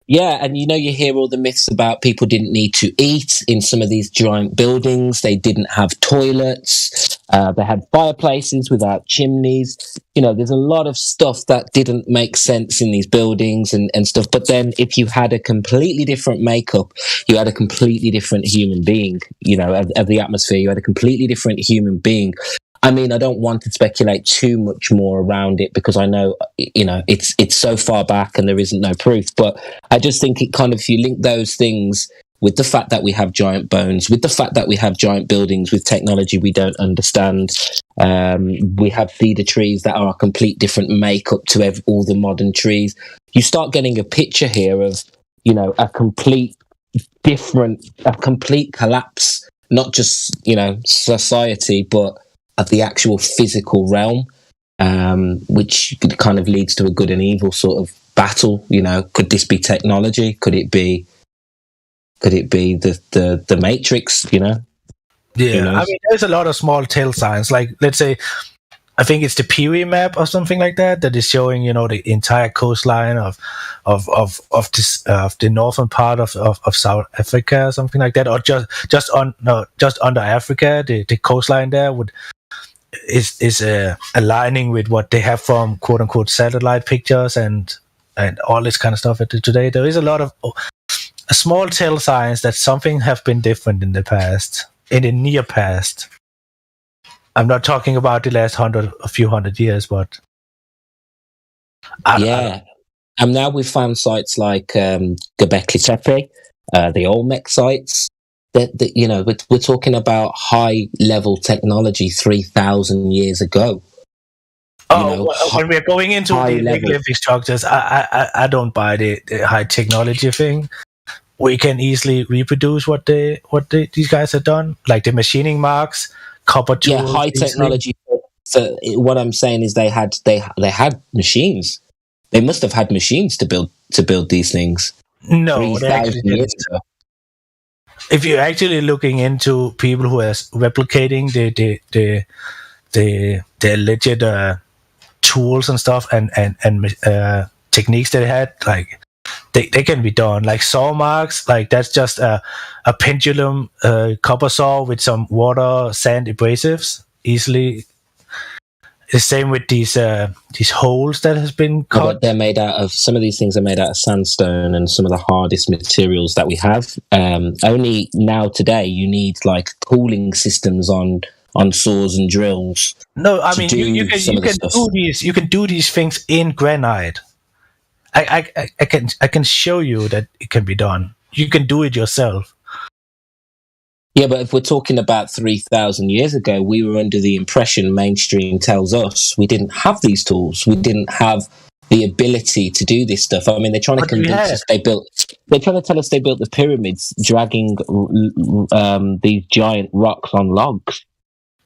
Yeah, and you hear all the myths about people didn't need to eat in some of these giant buildings. They didn't have toilets. They had fireplaces without chimneys. There's a lot of stuff that didn't make sense in these buildings and stuff. But then if you had a completely different makeup, you had a completely different human being, of the atmosphere. You had a completely different human being. I mean, I don't want to speculate too much more around it because I know, it's so far back and there isn't no proof. But I just think it kind of, if you link those things with the fact that we have giant bones, with the fact that we have giant buildings with technology we don't understand, we have cedar trees that are a complete different makeup to all the modern trees. You start getting a picture here of, a complete collapse, not just, society, but of the actual physical realm, which kind of leads to a good and evil sort of battle. Could this be technology? Could it be the Matrix? Yeah, I mean, there's a lot of small tail signs. Like, let's say, I think it's the Peary map or something like that is showing, the entire coastline of the northern part of South Africa or something like that, or just under Africa, the coastline there is aligning with what they have from quote unquote satellite pictures and all this kind of stuff today. There is a lot of small tail signs that something have been different in the near past. I'm not talking about the last a few hundred years, but and now we've found sites like Göbekli Tepe, the Olmec sites. That we're talking about high level technology 3,000 years ago. When we're going into the megalithic structures, I don't buy the high technology thing. We can easily reproduce what these guys have done, like the machining marks, copper tools. Yeah, high technology. So what I'm saying is they had machines. They must have had machines to build these things. No, they actually didn't. If you're actually looking into people who are replicating the alleged tools and stuff and techniques they had, like they can be done. Like saw marks, like that's just a pendulum copper saw with some water sand abrasives, easily. The same with these holes that has been cut. But they're made out of, some of these things are made out of sandstone and some of the hardest materials that we have. Only now today you need like cooling systems on saws and drills. No, I mean you can do these things in granite. I can show you that it can be done. You can do it yourself. Yeah, but if we're talking about 3,000 years ago, we were under the impression mainstream tells us we didn't have these tools. We didn't have the ability to do this stuff. I mean, they're trying to convince us they're trying to tell us they built the pyramids dragging these giant rocks on logs.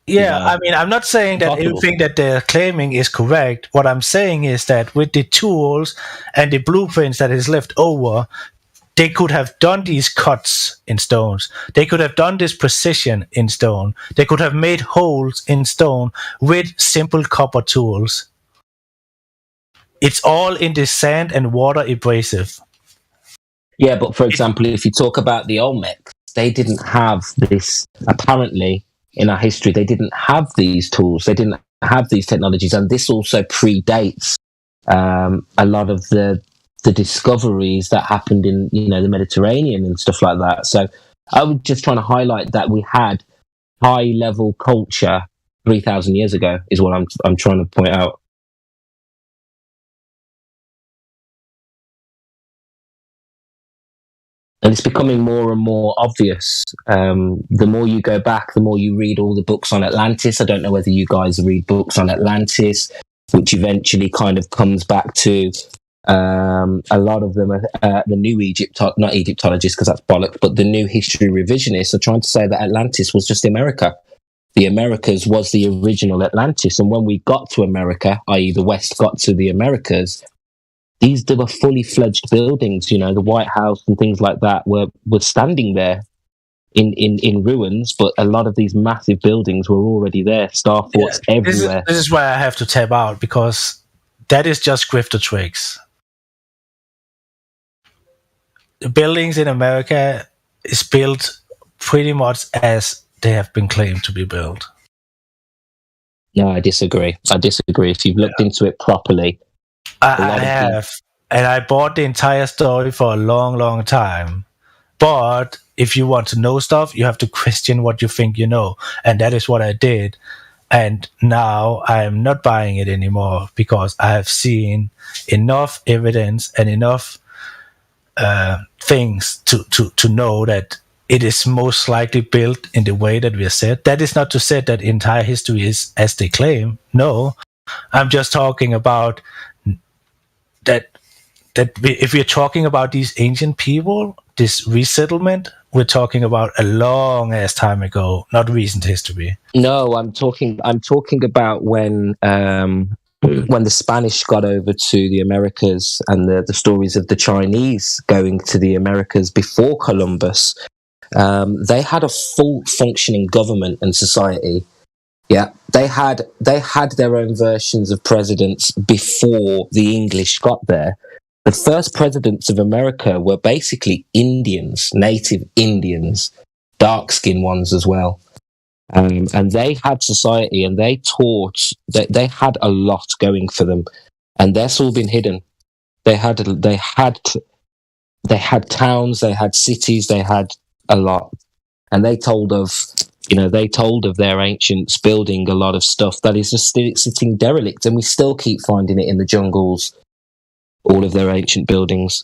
Yeah, I mean, I'm not saying that everything that they're claiming is correct. What I'm saying is that with the tools and the blueprints that is left over, they could have done these cuts in stones. They could have done this precision in stone. They could have made holes in stone with simple copper tools. It's all in the sand and water abrasive. Yeah, but for example, if you talk about the Olmecs, they didn't have this, apparently, in our history, they didn't have these tools, they didn't have these technologies, and this also predates a lot of the discoveries that happened in the Mediterranean and stuff like that. So I was just trying to highlight that we had high level culture 3,000 years ago is what I'm trying to point out. And it's becoming more and more obvious. The more you go back, the more you read all the books on Atlantis. I don't know whether you guys read books on Atlantis, which eventually kind of comes back to a lot of them, the new not Egyptologists, because that's bollocks, but the new history revisionists are trying to say that Atlantis was just America. The Americas was the original Atlantis. And when we got to America, i.e. the West got to the Americas, they were fully fledged buildings. The White House and things like that were standing there in ruins, but a lot of these massive buildings were already there. Star forts everywhere. This is where I have to tap out, because that is just grifter tricks. The buildings in America is built pretty much as they have been claimed to be built. No, I disagree. If you've looked into it properly, I have, and I bought the entire story for a long, long time. But if you want to know stuff, you have to question what you think you know, and that is what I did. And now I am not buying it anymore, because I have seen enough evidence and enough things to know that it is most likely built in the way that we are said. That is not to say that entire history is as they claim. No, I'm just talking about that if we're talking about these ancient people, this resettlement, we're talking about a long ass time ago, not recent history. No, I'm talking about when the Spanish got over to the Americas, and the stories of the Chinese going to the Americas before Columbus. They had a full functioning government and society. Yeah, they had their own versions of presidents before the English got there. The first presidents of America were basically Indians, native Indians, dark-skinned ones as well. And they had society, and they taught. They had a lot going for them, and that's all been hidden. They had towns, they had cities, they had a lot, and they told of their ancients building a lot of stuff that is just sitting derelict, and we still keep finding it in the jungles. All of their ancient buildings.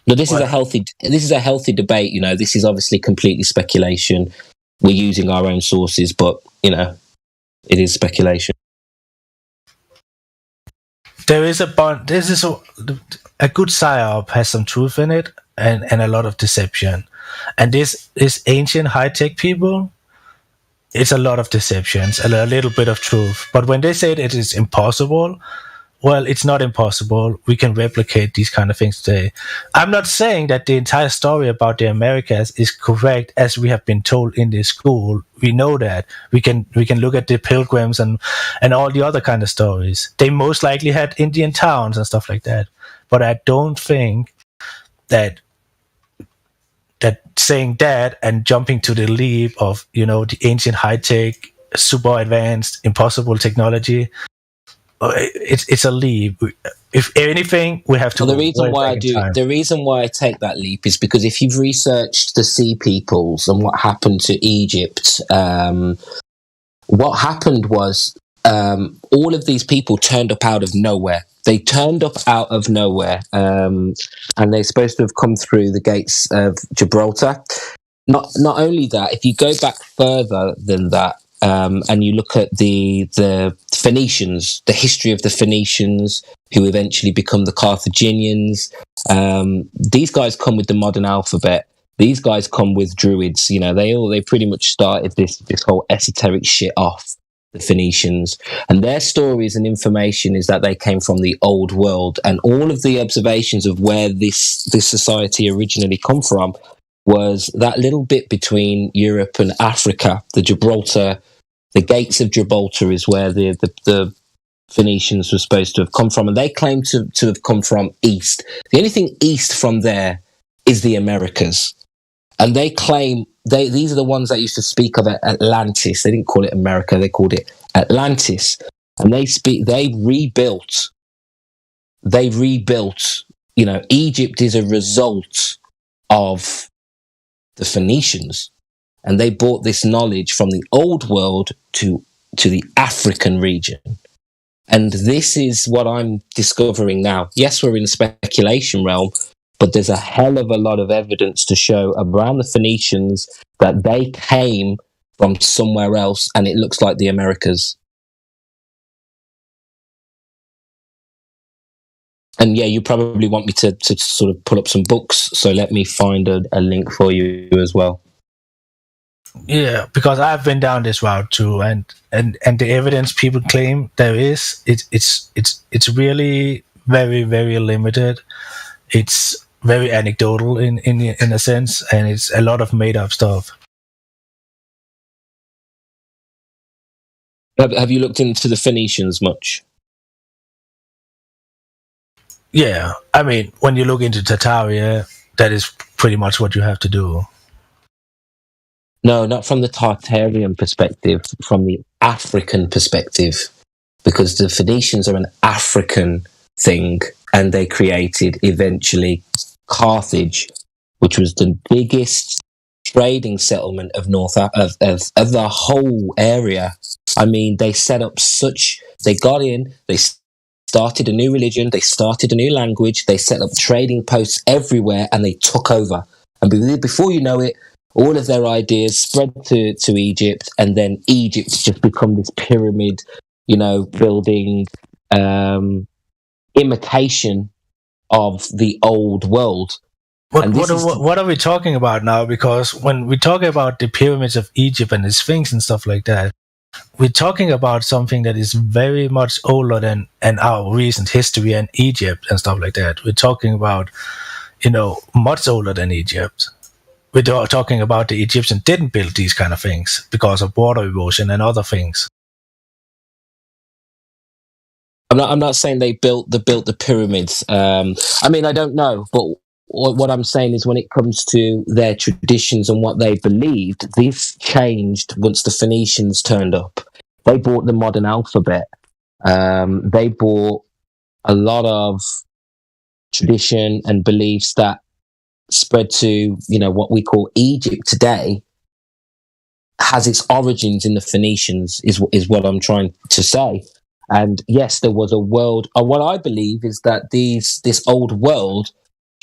But this is a healthy debate. This is obviously completely speculation. We're using our own sources, but it is speculation. There is a good psyop has some truth in it, and a lot of deception. And this ancient high-tech people, it's a lot of deceptions and a little bit of truth. But when they say it is impossible, well, it's not impossible. We can replicate these kind of things today. I'm not saying that the entire story about the Americas is correct as we have been told in this school. We know that. We can look at the Pilgrims and all the other kind of stories. They most likely had Indian towns and stuff like that. But I don't think that saying that and jumping to the leap of the ancient high-tech, super advanced, impossible technology, it's a leap. If anything, we have to. Well, the reason why I take that leap is because if you've researched the Sea Peoples and what happened to Egypt, what happened was all of these people turned up out of nowhere. They turned up out of nowhere, and they're supposed to have come through the gates of Gibraltar. Not only that, if you go back further than that, and you look at the Phoenicians, the history of the Phoenicians, who eventually become the Carthaginians, these guys come with the modern alphabet. These guys come with druids. They pretty much started this whole esoteric shit off. The Phoenicians, and their stories and information is that they came from the old world, and all of the observations of where this society originally come from was that little bit between Europe and Africa. The gates of Gibraltar is where the Phoenicians were supposed to have come from, and they claim to have come from east. The only thing east from there is the Americas. and they claim these are the ones that used to speak of Atlantis. They didn't call it America; they called it Atlantis. And they rebuilt. You know, Egypt is a result of the Phoenicians, and they brought this knowledge from the old world to the African region. And this is what I'm discovering now. Yes, we're in the speculation realm, but there's a hell of a lot of evidence to show around the Phoenicians that they came from somewhere else, and it looks like the Americas. And yeah, you probably want me to sort of pull up some books, so let me find a link for you as well. Yeah, because I've been down this route too, and the evidence people claim there is, it's really very, very limited. It's very anecdotal in a sense, and it's a lot of made up stuff. Have you looked into the Phoenicians much? Yeah, I mean, when you look into Tartaria, that is pretty much what you have to do. No, not from the Tartarian perspective, from the African perspective, because the Phoenicians are an African thing, and they created eventually Carthage, which was the biggest trading settlement of of the whole area. I mean, they set up they got in, they started a new religion, they started a new language, they set up trading posts everywhere, and they took over. And before you know it, all of their ideas spread to Egypt, and then Egypt's just become this pyramid, you know, building imitation of the old world. What are we talking about now? Because when we talk about the pyramids of Egypt and the Sphinx and stuff like that, we're talking about something that is very much older than our recent history and Egypt and stuff like that. We're talking about, you know, much older than Egypt. We're talking about the Egyptians didn't build these kind of things because of water erosion and other things. I'm not saying they built the pyramids. I mean, I don't know, but what I'm saying is when it comes to their traditions and what they believed, this changed once the Phoenicians turned up. They brought the modern alphabet. They brought a lot of tradition and beliefs that spread to, you know, what we call Egypt today, has its origins in the Phoenicians, is what I'm trying to say. And yes, there was a world. What I believe is that this old world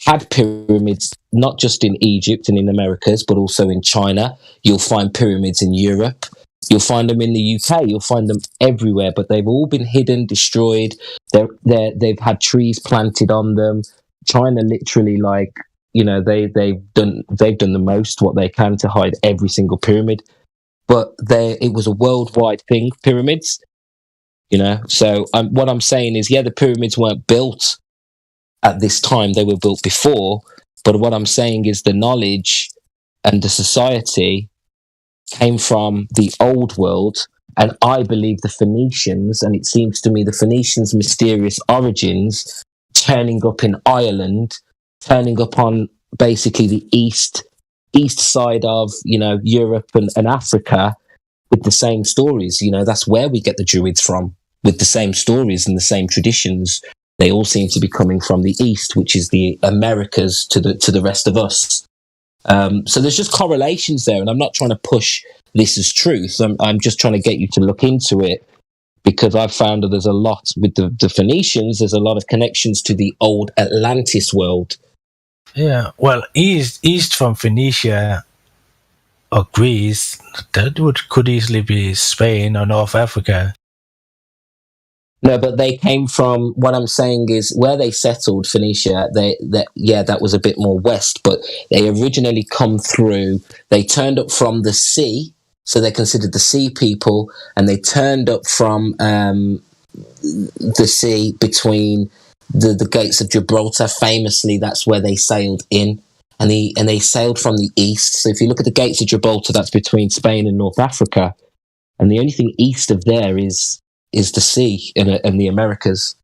had pyramids, not just in Egypt and in Americas, but also in China. You'll find pyramids in Europe. You'll find them in the UK. You'll find them everywhere, but they've all been hidden, destroyed. They've had trees planted on them. China literally, like, you know, they've done the most what they can to hide every single pyramid. But it was a worldwide thing, pyramids. You know, so what I'm saying is, yeah, the pyramids weren't built at this time; they were built before. But what I'm saying is, the knowledge and the society came from the old world, and I believe the Phoenicians, and it seems to me the Phoenicians' mysterious origins, turning up in Ireland, turning up on basically the east side of, you know, Europe and Africa, with the same stories. You know, that's where we get the Druids from, with the same stories and the same traditions. They all seem to be coming from the East, which is the Americas, to the rest of us. So there's just correlations there, and I'm not trying to push this as truth. I'm just trying to get you to look into it, because I've found that there's a lot with the Phoenicians. There's a lot of connections to the old Atlantis world. Yeah, well, east from Phoenicia or Greece, that could easily be Spain or North Africa. No, but they came from, what I'm saying is, where they settled, Phoenicia, that was a bit more west, but they originally come through, they turned up from the sea, so they're considered the sea people, and they turned up from the sea between the gates of Gibraltar. Famously, that's where they sailed in. And they sailed from the east. So if you look at the gates of Gibraltar, that's between Spain and North Africa. And the only thing east of there is the sea and the Americas.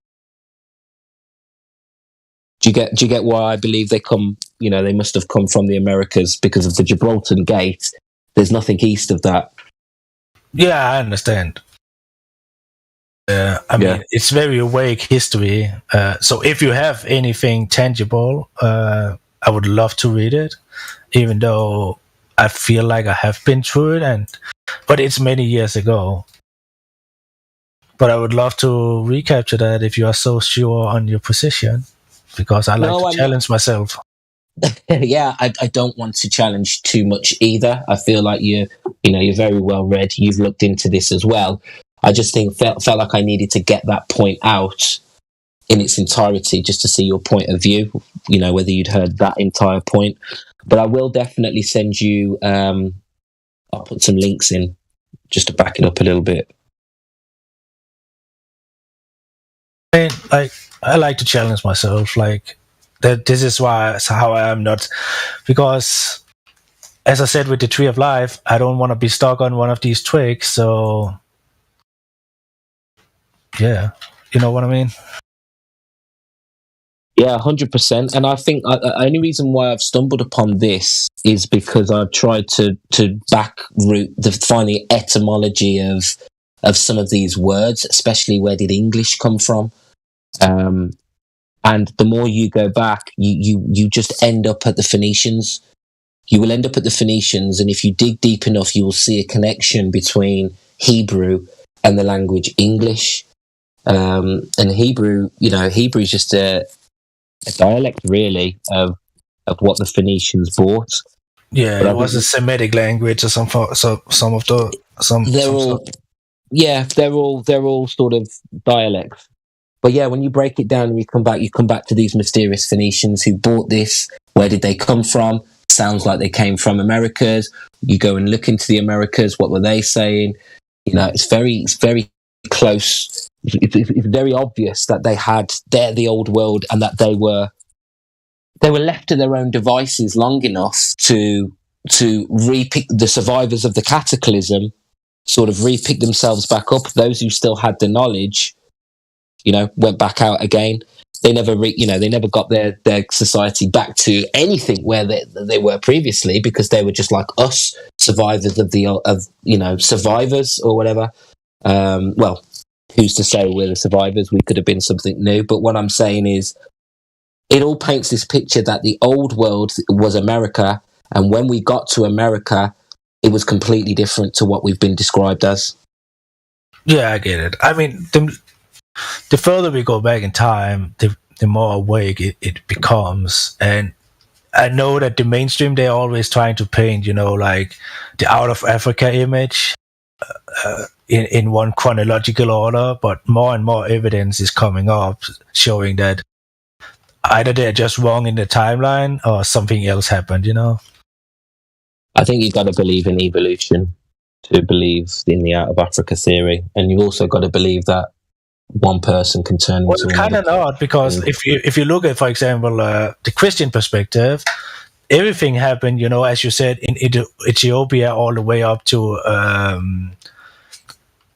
Do you get why I believe they come they must have come from the Americas because of the Gibraltar Gate. There's nothing east of that. Yeah, I understand. I mean, it's very vague history. So if you have anything tangible, I would love to read it, even though I feel like I have been through it, but it's many years ago. But I would love to recapture that if you are so sure on your position, because I like to challenge myself. Yeah, I don't want to challenge too much either. I feel like you're very well read. You've looked into this as well. I just felt like I needed to get that point out in its entirety, just to see your point of view. Whether you'd heard that entire point. But I will definitely send you. I'll put some links in just to back it up a little bit. I like to challenge myself. Like that. This is how I am not, because as I said with the Tree of Life, I don't want to be stuck on one of these tricks. So yeah, you know what I mean. Yeah, 100%. And I think the only reason why I've stumbled upon this is because I've tried to find the etymology of some of these words, especially where did English come from. And the more you go back, you just end up at the Phoenicians. You will end up at the Phoenicians, and if you dig deep enough, you will see a connection between Hebrew and the language English. And Hebrew is just a dialect, really, of what the Phoenicians brought. Yeah, but it was a Semitic language or some of the they're all sort of dialects. But yeah, when you break it down and you come back to these mysterious Phoenicians who bought this. Where did they come from? Sounds like they came from Americas. You go and look into the Americas. What were they saying? It's very close. It's very obvious that they're the old world, and that they were left to their own devices long enough to repick the survivors of the cataclysm, sort of repick themselves back up. Those who still had the knowledge, went back out again. They never, they never got their society back to anything where they were previously, because they were just like us, survivors survivors or whatever. Well, who's to say we're the survivors? We could have been something new. But what I'm saying is, it all paints this picture that the old world was America, and when we got to America, it was completely different to what we've been described as. Yeah, I get it. I mean, the further we go back in time, the more awake it becomes. And I know that the mainstream, they're always trying to paint, like the out of Africa image in one chronological order, but more and more evidence is coming up showing that either they're just wrong in the timeline or something else happened, I think you've got to believe in evolution to believe in the out of Africa theory. And you've also got to believe that one person can turn into another. Kind of not, because if you look at, for example, the Christian perspective, everything happened, as you said, in Ethiopia all the way up to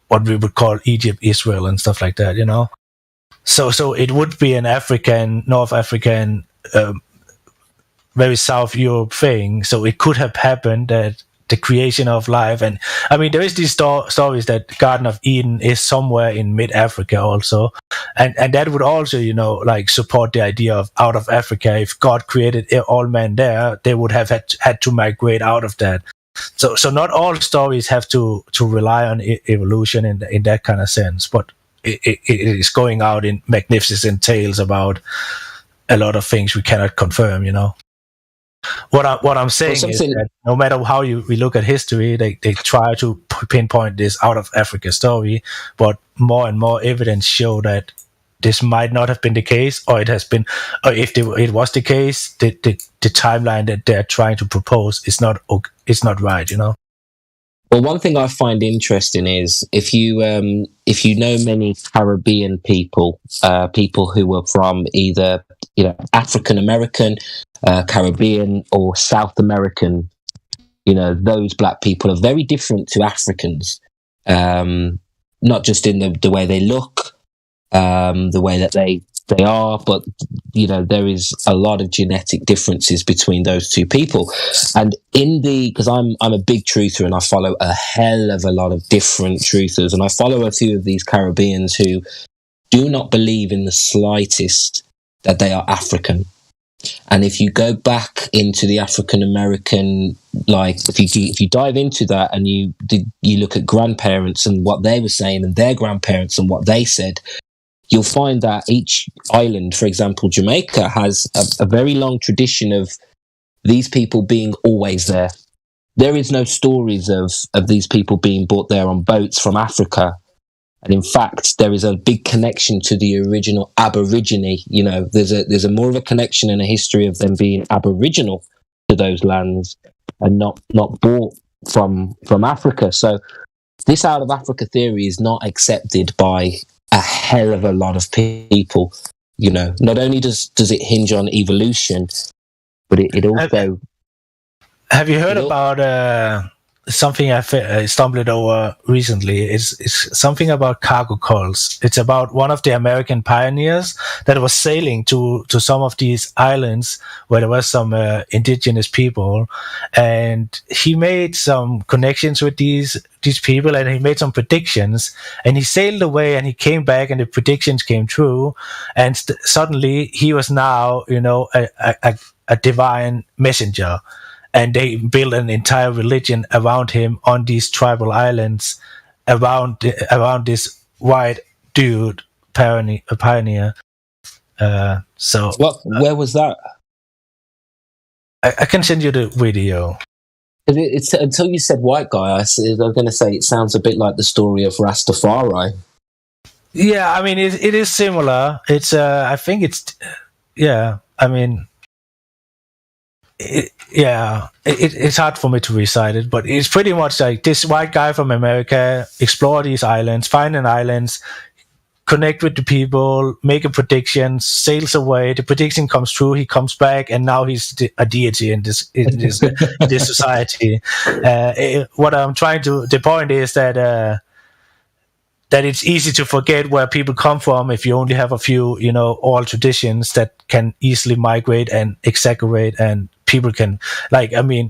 what we would call Egypt, Israel, and stuff like that, So it would be an North African, very South Europe thing. So it could have happened that the creation of life, and I mean, there is these stories that Garden of Eden is somewhere in mid-Africa also, and that would also, support the idea of out of Africa. If God created all men there, they would have had to migrate out of that. So not all stories have to rely on evolution in that kind of sense, but it is going out in magnificent tales about a lot of things we cannot confirm, What I'm saying is that no matter how we look at history, they try to pinpoint this out of Africa story, but more and more evidence show that this might not have been the case, or it has been, or if it was the case, the timeline that they're trying to propose is not right, Well, one thing I find interesting is if you know many Caribbean people who were from either African American, Caribbean, or South American, those black people are very different to Africans, not just in the way they look, the way that they they are, but there is a lot of genetic differences between those two people. And because I'm a big truther and I follow a hell of a lot of different truthers, and I follow a few of these Caribbeans who do not believe in the slightest that they are African. And if you go back into the African American, if you dive into that and you look at grandparents and what they were saying and their grandparents and what they said, you'll find that each island, for example, Jamaica, has a very long tradition of these people being always there. There is no stories of these people being brought there on boats from Africa. And in fact, there is a big connection to the original Aborigine. There's a more of a connection and a history of them being Aboriginal to those lands and not bought from Africa. So this out of Africa theory is not accepted by a hell of a lot of people. Not only does it hinge on evolution, but it also. Have you heard about something I stumbled over recently? It's something about cargo cults. It's about one of the American pioneers that was sailing to some of these islands where there was some indigenous people, and he made some connections with these people, and he made some predictions, and he sailed away and he came back and the predictions came true, and suddenly he was now a divine messenger. And they built an entire religion around him on these tribal islands, around this white dude pioneer. So where was that? I can send you the video. It's until you said white guy, I was going to say it sounds a bit like the story of Rastafari. Yeah, I mean it is similar. It's I think it's I mean. It's hard for me to recite it, but it's pretty much like this white guy from America explore these islands, find an islands, connect with the people, make a prediction, sails away. The prediction comes true. He comes back, and now he's a deity in this this society. What I'm trying to the point is that it's easy to forget where people come from if you only have a few, old traditions that can easily migrate and exaggerate, and people can, do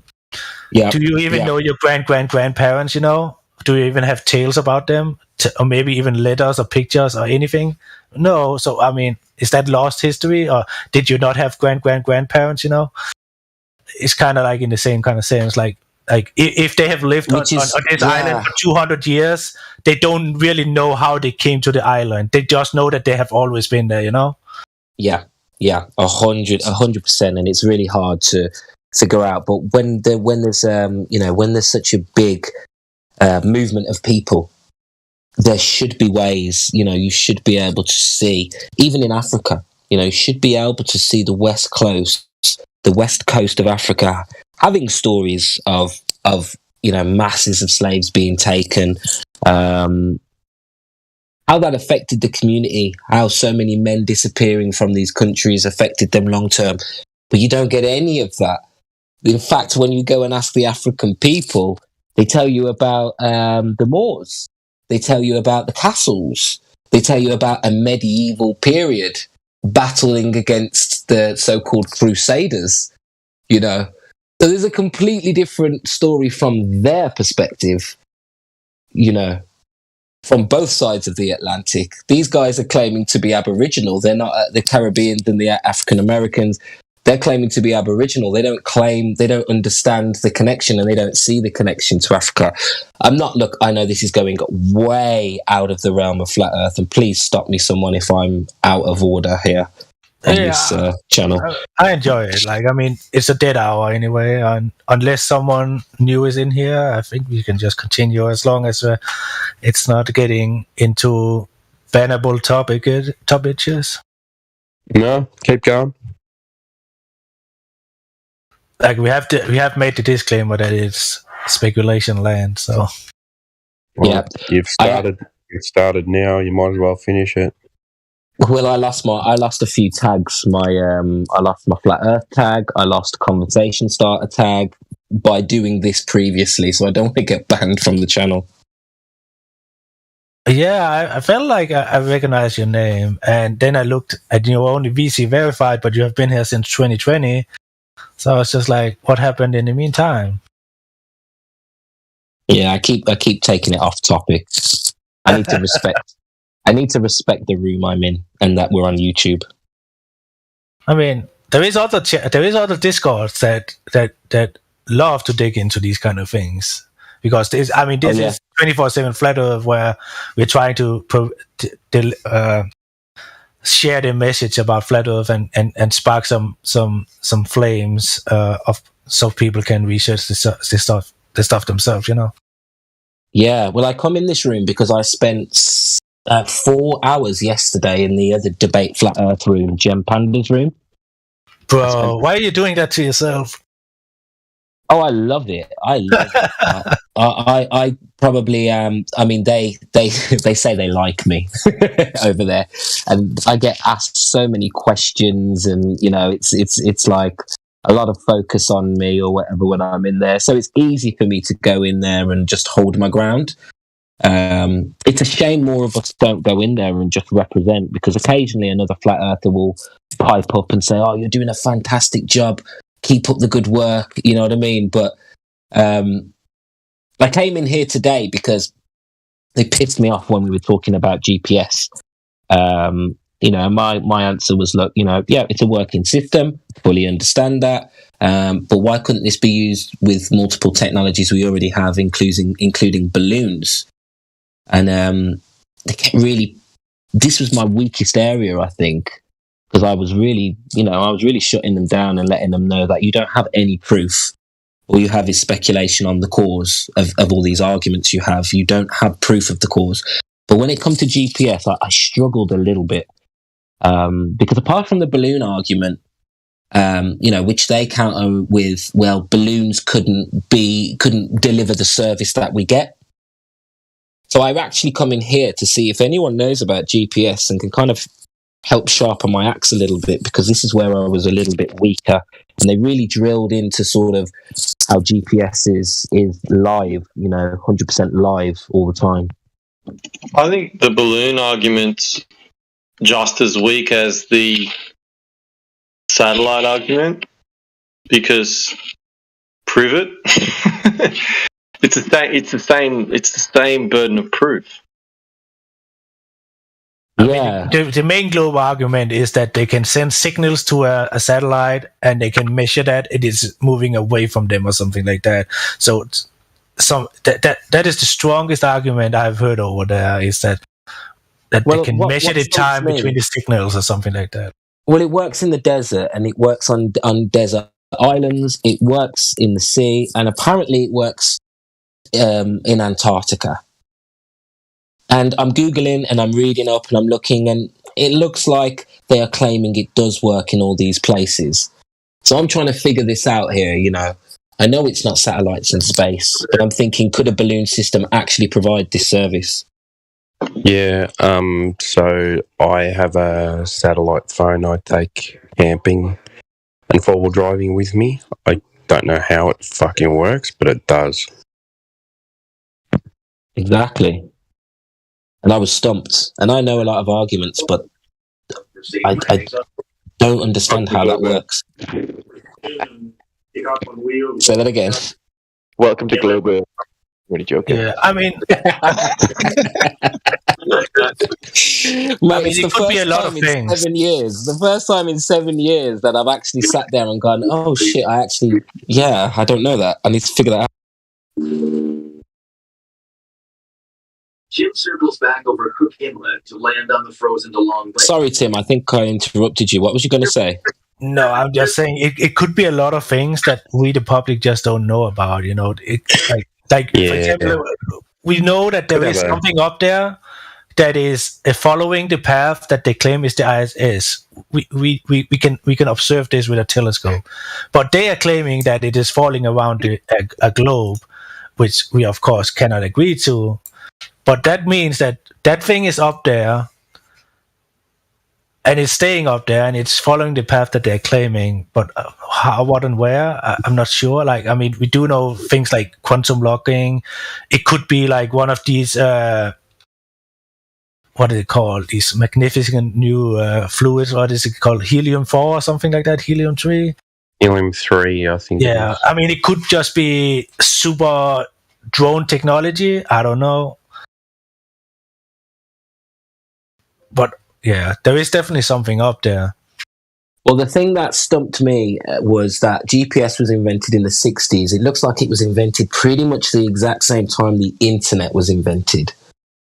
you even know your grandparents, Do you even have tales about them? Or maybe even letters or pictures or anything? No. So, is that lost history? Or did you not have grandparents, It's kind of like in the same kind of sense, like if they have lived on this island for 200 years, they don't really know how they came to the island. They just know that they have always been there, Yeah, 100%, and it's really hard to figure out. But when there's such a big movement of people, there should be ways. You should be able to see, even in Africa. You should be able to see the west coast of Africa having stories of masses of slaves being taken, how that affected the community, how so many men disappearing from these countries affected them long term. But you don't get any of that. In fact, when you go and ask the African people, they tell you about the Moors. They tell you about the castles. They tell you about a medieval period battling against the so-called Crusaders, So there's a completely different story from their perspective, from both sides of the Atlantic. These guys are claiming to be Aboriginal. They're not the Caribbeans and the African Americans. They're claiming to be Aboriginal. They don't understand the connection, and they don't see the connection to Africa. I know this is going way out of the realm of Flat Earth, and please stop me, someone, if I'm out of order here on this channel. I enjoy it. It's a dead hour anyway, and unless someone new is in here, I think we can just continue as long as it's not getting into bannable topics. No, keep going. We have made the disclaimer that it's speculation land. So well, you've started. It started now. You might as well finish it. Well, I lost a few tags. I lost my Flat Earth tag. I lost a conversation starter tag by doing this previously, so I don't want to get banned from the channel. Yeah, I felt like I recognized your name, and then I looked at you're only VC verified, but you have been here since 2020. So I was just like, what happened in the meantime? Yeah, I keep taking it off topic. I need to respect. I need to respect the room I'm in, and that we're on YouTube. I mean, there is other Discords that love to dig into these kind of things, because this is 24/7 Flat Earth, where we're trying to share the message about Flat Earth and spark some flames of so people can research the stuff themselves, you know. Yeah, well, I come in this room because I spent 4 hours yesterday in the other debate Flat Earth room, Gem Panda's room. Bro, why are you doing that to yourself? Oh, I love it. I love it. I probably I mean, they say they like me over there, and I get asked so many questions, and you know, it's like a lot of focus on me or whatever when I'm in there. So it's easy for me to go in there and just hold my ground. It's a shame more of us don't go in there and just represent, because occasionally another flat earther will pipe up and say, "Oh, you're doing a fantastic job. Keep up the good work." You know what I mean? But I came in here today because they pissed me off when we were talking about GPS. You know, my answer was, look, you know, yeah, it's a working system, fully understand that, but why couldn't this be used with multiple technologies we already have, including balloons? And they kept really, this was my weakest area, I think, because I was really shutting them down and letting them know that you don't have any proof. All you have is speculation on the cause of all these arguments you have. You don't have proof of the cause. But when it comes to GPS, I struggled a little bit. Because apart from the balloon argument, you know, which they counter with, well, balloons couldn't deliver the service that we get. So I've actually come in here to see if anyone knows about GPS and can kind of help sharpen my axe a little bit, because this is where I was a little bit weaker. And they really drilled into sort of how GPS is live, you know, 100% live all the time. I think the balloon argument's just as weak as the satellite argument, because prove it. It's the same burden of proof. Yeah. I mean, the main global argument is that they can send signals to a satellite and they can measure that it is moving away from them or something like that. So that is the strongest argument I've heard over there, is that they can measure the time between the signals or something like that. Well, it works in the desert, and it works on desert islands. It works in the sea, and apparently it works in Antarctica. And I'm Googling and I'm reading up and I'm looking, and it looks like they are claiming it does work in all these places. So I'm trying to figure this out here, you know. I know it's not satellites in space, but I'm thinking, could a balloon system actually provide this service? Yeah, so I have a satellite phone I take camping and four-wheel driving with me. I don't know how it fucking works, but it does. Exactly. And I was stumped. And I know a lot of arguments, but I don't understand how that works. Say that again. Welcome to Global. Really joking. Yeah, I mean, Mate, it could be a lot of things. 7 years. The first time in 7 years that I've actually sat there and gone, oh shit, I don't know that. I need to figure that out. Jim circles back over Cook Inlet to land on the frozen DeLong Lake. Sorry, Tim, I think I interrupted you. What was you going to say? No, I'm just saying it could be a lot of things that we, the public, just don't know about. You know, for example, we know that there is something up there that is following the path that they claim is the ISS. We can observe this with a telescope, but they are claiming that it is falling around a globe, which we of course cannot agree to. But that means that thing is up there, and it's staying up there, and it's following the path that they're claiming. But how, what, and where, I'm not sure. Like, I mean, we do know things like quantum locking. It could be like one of these what is it called? These magnificent new fluids. What is it called? Helium-4 or something like that? Helium-3? Helium-3, I think. Yeah, I mean, it could just be super drone technology. I don't know. But yeah, there is definitely something up there. Well, the thing that stumped me was that GPS was invented in the 60s. It looks like it was invented pretty much the exact same time the internet was invented.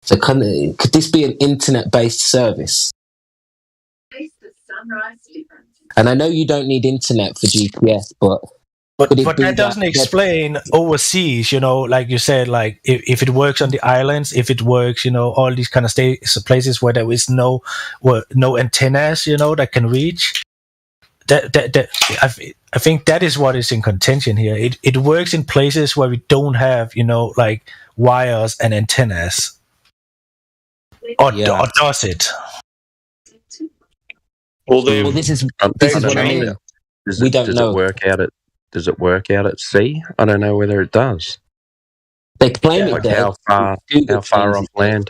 So could this be an internet-based service? And I know you don't need internet for GPS, but that doesn't explain overseas, like you said, like if it works on the islands, if it works, all these kind of places where there is no antennas, that can reach. I think that is what is in contention here. It works in places where we don't have, like wires and antennas. Or does it? Well, this is what I mean. We don't know. Does it work out at sea? I don't know whether it does. They claim it does. How far off land?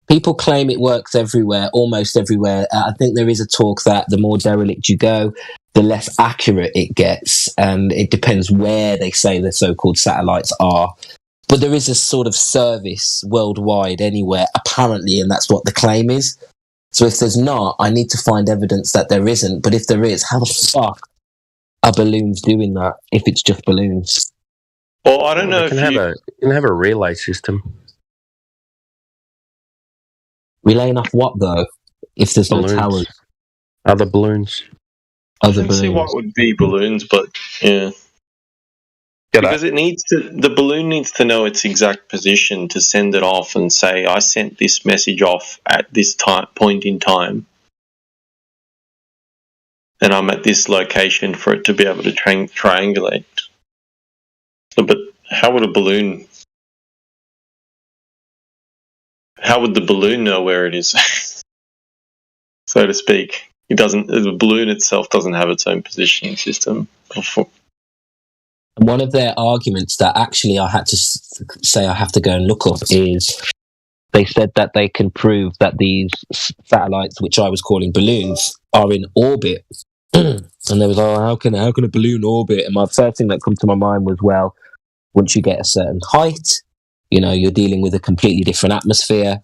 People claim it works everywhere, almost everywhere. I think there is a talk that the more derelict you go, the less accurate it gets, and it depends where they say the so-called satellites are. But there is a sort of service worldwide anywhere, apparently, and that's what the claim is. So if there's not, I need to find evidence that there isn't. But if there is, how the fuck are balloons doing that if it's just balloons? Well, I don't know if you can have a relay system. Relaying off what, though? If there's balloons. No towers? Other balloons. I can see what would be balloons, but yeah. Because the balloon needs to know its exact position to send it off and say, I sent this message off at this point in time. And I'm at this location for it to be able to triangulate. So, but how would the balloon know where it is, so to speak? The balloon itself doesn't have its own positioning system. And one of their arguments that actually I had to say I have to go and look up is they said that they can prove that these satellites, which I was calling balloons, are in orbit. And they was like, how can a balloon orbit? And my first thing that come to my mind was, well, once you get a certain height, you're dealing with a completely different atmosphere.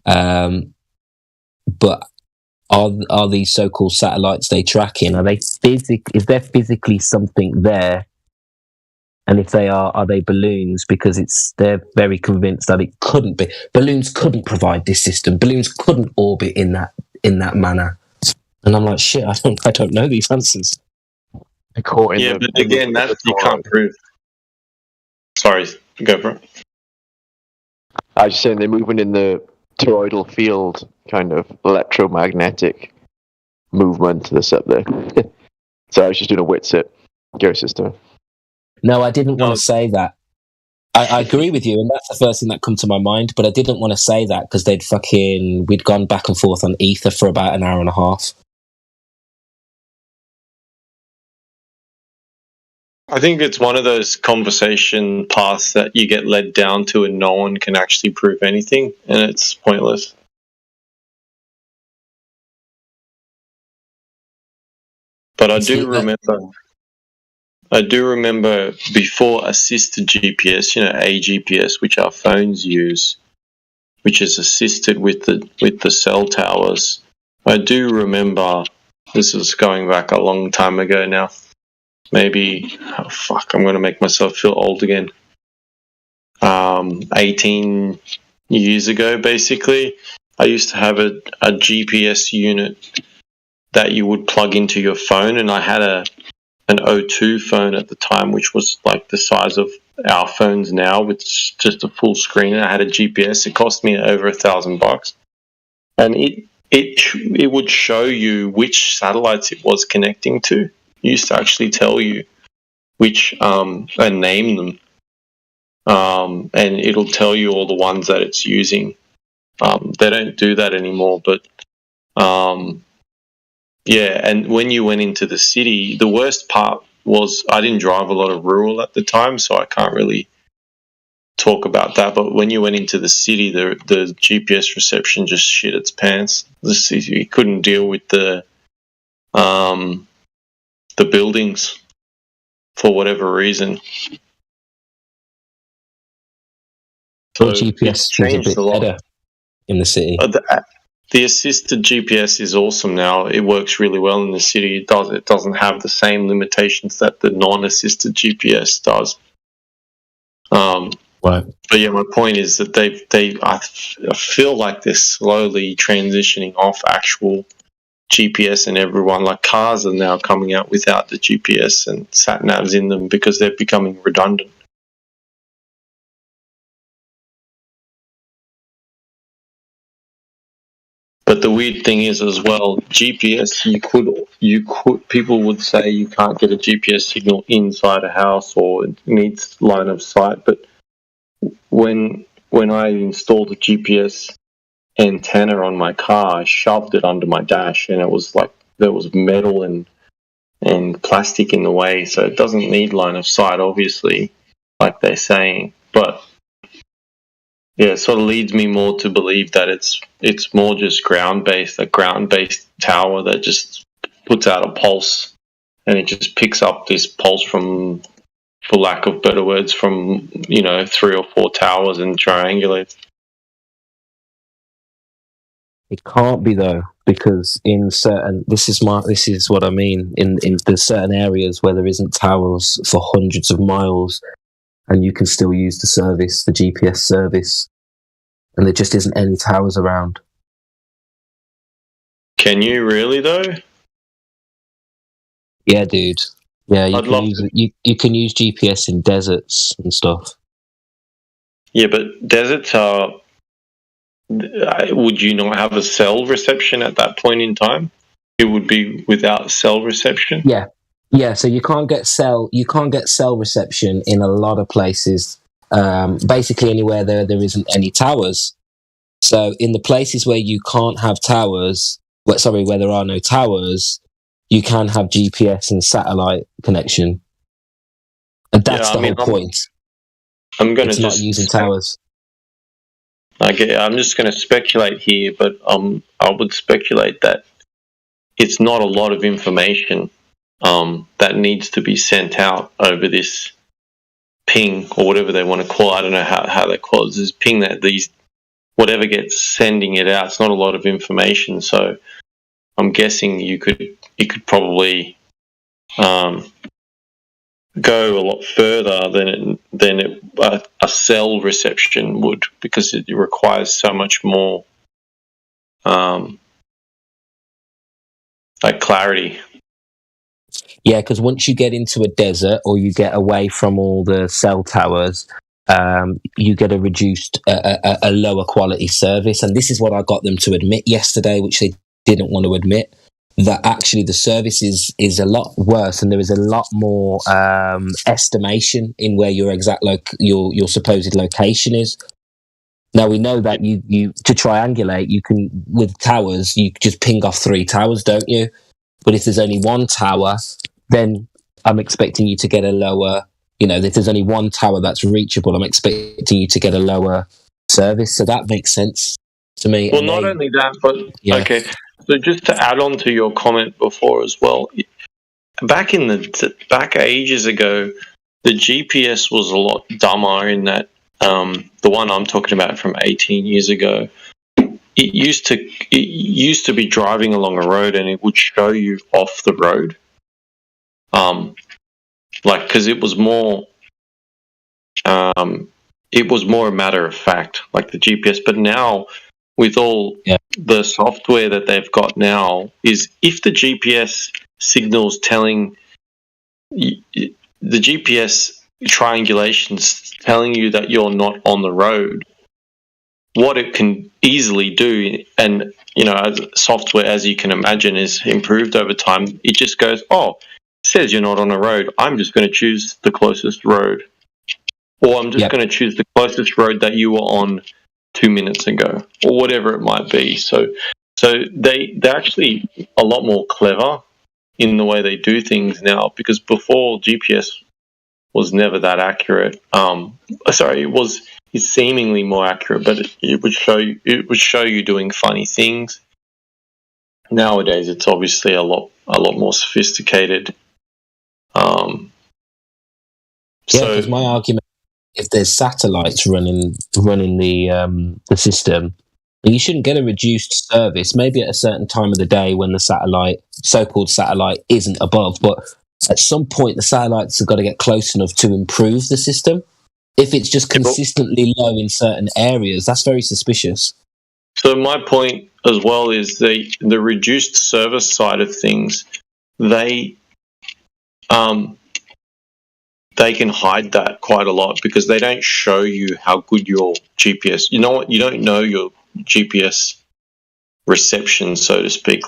But are these so-called satellites they tracking? Is there physically something there? And if they are they balloons? Because they're very convinced that it couldn't be. Balloons couldn't provide this system. Balloons couldn't orbit in that manner. And I'm like, shit, I don't know these answers. But again, that you can't prove. Sorry, go for it. I was just saying they're moving in the toroidal field, kind of electromagnetic movement that's up there. So I was just doing a Witsit. Go, sister. No, I didn't want to say that. I agree with you, and that's the first thing that come to my mind, but I didn't want to say that because we'd gone back and forth on Ether for about an hour and a half. I think it's one of those conversation paths that you get led down to and no one can actually prove anything, and it's pointless. But I do remember before assisted GPS, AGPS, which our phones use, which is assisted with the cell towers. I do remember, this is going back a long time ago now. Maybe, I'm going to make myself feel old again. 18 years ago, basically, I used to have a GPS unit that you would plug into your phone, and I had an O2 phone at the time, which was like the size of our phones now, with just a full screen. And I had a GPS. It cost me over $1,000, and it would show you which satellites it was connecting to. It used to actually tell you which and name them, and it'll tell you all the ones that it's using. They don't do that anymore, but yeah. And when you went into the city, the worst part was I didn't drive a lot of rural at the time, so I can't really talk about that, but when you went into the city, the GPS reception just shit its pants. You couldn't deal with the buildings for whatever reason. Or GPS was a bit better in the city. The assisted GPS is awesome now. It works really well in the city. It doesn't have the same limitations that the non-assisted GPS does. Right. But yeah, my point is that I feel like they're slowly transitioning off actual GPS, and everyone, like cars are now coming out without the GPS and sat navs in them because they're becoming redundant. But the weird thing is as well, GPS, people would say you can't get a GPS signal inside a house or it needs line of sight. But when I installed a GPS antenna on my car, I shoved it under my dash, and it was like there was metal and plastic in the way, so it doesn't need line of sight, obviously, like they're saying. But yeah, it sort of leads me more to believe that it's more just ground-based, a ground-based tower that just puts out a pulse, and it just picks up this pulse from, for lack of better words, from 3 or 4 towers and triangulates. It can't be though, because in certain this is what I mean in the certain areas where there isn't towers for hundreds of miles, and you can still use the GPS service, and there just isn't any towers around. Can you really though? Yeah, dude. Yeah, you can use GPS in deserts and stuff. Yeah, but deserts are. Would you not have a cell reception at that point in time? It would be without cell reception. Yeah. So you can't get cell reception in a lot of places. Basically, anywhere there isn't any towers. So in the places where you can't have towers, where there are no towers, you can have GPS and satellite connection, and that's the whole point. I'm going to not using towers. I'm just going to speculate here, but I would speculate that it's not a lot of information that needs to be sent out over this ping or whatever they want to call it. I don't know how they call it. This ping that whatever gets sending it out. It's not a lot of information, so I'm guessing you could probably go a lot further than a cell reception would, because it requires so much more like clarity. Yeah, because once you get into a desert or you get away from all the cell towers, you get a reduced, a lower quality service. And this is what I got them to admit yesterday, which they didn't want to admit, that actually the service is a lot worse, and there is a lot more estimation in where your exact your supposed location is. Now we know that you to triangulate, you can, with towers, you just ping off 3 towers, don't you? But if there's only 1 tower, then I'm expecting you to get a lower, if there's only 1 tower that's reachable, I'm expecting you to get a lower service. So that makes sense to me. Well, not only that, but okay. So just to add on to your comment before as well, back ages ago, the GPS was a lot dumber in that the one I'm talking about from 18 years ago, it used to be driving along a road and it would show you off the road, because it was more a matter of fact, like the GPS. But now, with all the software that they've got now, is if the GPS signal's telling the GPS triangulation's telling you that you're not on the road, what it can easily do, and as software, as you can imagine, is improved over time, it just goes, it says you're not on a road, I'm just going to choose the closest road, or I'm just going to choose the closest road that you were on 2 minutes ago, or whatever it might be. So they're actually a lot more clever in the way they do things now, because before GPS was never that accurate. It's seemingly more accurate, but it would show you doing funny things. Nowadays, it's obviously a lot more sophisticated. Because my argument, if there's satellites running the system, you shouldn't get a reduced service. Maybe at a certain time of the day when the so-called satellite, isn't above, but at some point the satellites have got to get close enough to improve the system. If it's just consistently low in certain areas, that's very suspicious. So my point as well is the reduced service side of things. They can hide that quite a lot because they don't show you how good your GPS. You know what? You don't know your GPS reception, so to speak.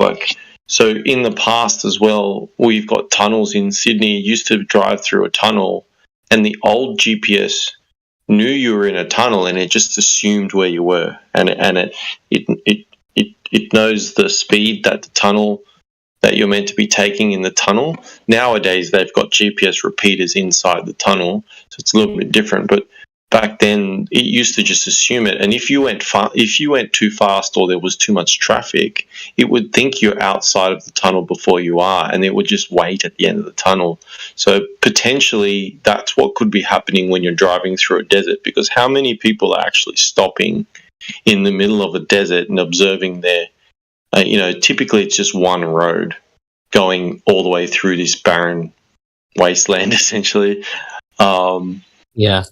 So in the past as well, we've got tunnels in Sydney. You used to drive through a tunnel, and the old GPS knew you were in a tunnel, and it just assumed where you were, and it knows the speed that the tunnel that you're meant to be taking in the tunnel. Nowadays, they've got GPS repeaters inside the tunnel, so it's a little bit different. But back then, it used to just assume it. And if you went too fast or there was too much traffic, it would think you're outside of the tunnel before you are, and it would just wait at the end of the tunnel. So potentially, that's what could be happening when you're driving through a desert. Because how many people are actually stopping in the middle of a desert and observing their typically it's just one road going all the way through this barren wasteland, essentially. Yeah.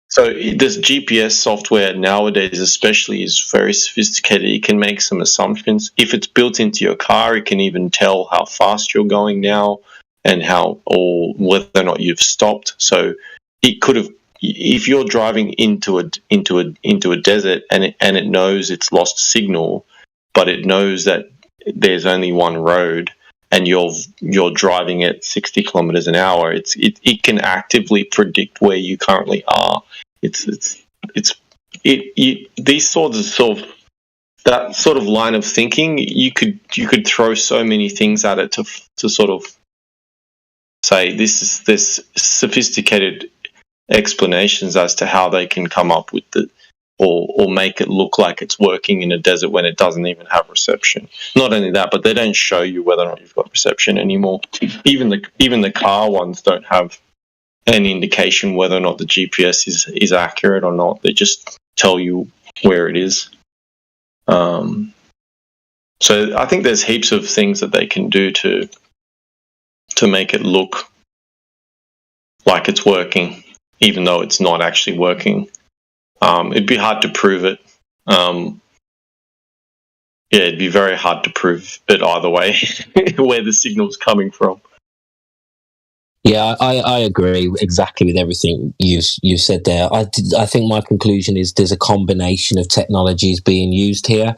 So this GPS software nowadays, especially, is very sophisticated. It can make some assumptions. If it's built into your car, it can even tell how fast you're going now and or whether or not you've stopped. So it could have, if you're driving into a desert and it knows it's lost signal, but it knows that there's only one road and you're driving at 60 kilometers an hour, it can actively predict where you currently are. These sorts of that sort of line of thinking, you could throw so many things at it to sort of say this sophisticated explanations as to how they can come up with or make it look like it's working in a desert when it doesn't even have reception. Not only that, but they don't show you whether or not you've got reception anymore. Even the car ones don't have any indication whether or not the GPS is accurate or not. They just tell you where it is. So I think there's heaps of things that they can do to make it look like it's working, even though it's not actually working. It'd be hard to prove it. It'd be very hard to prove it either way, where the signal's coming from. Yeah, I agree exactly with everything you said there. I think my conclusion is there's a combination of technologies being used here,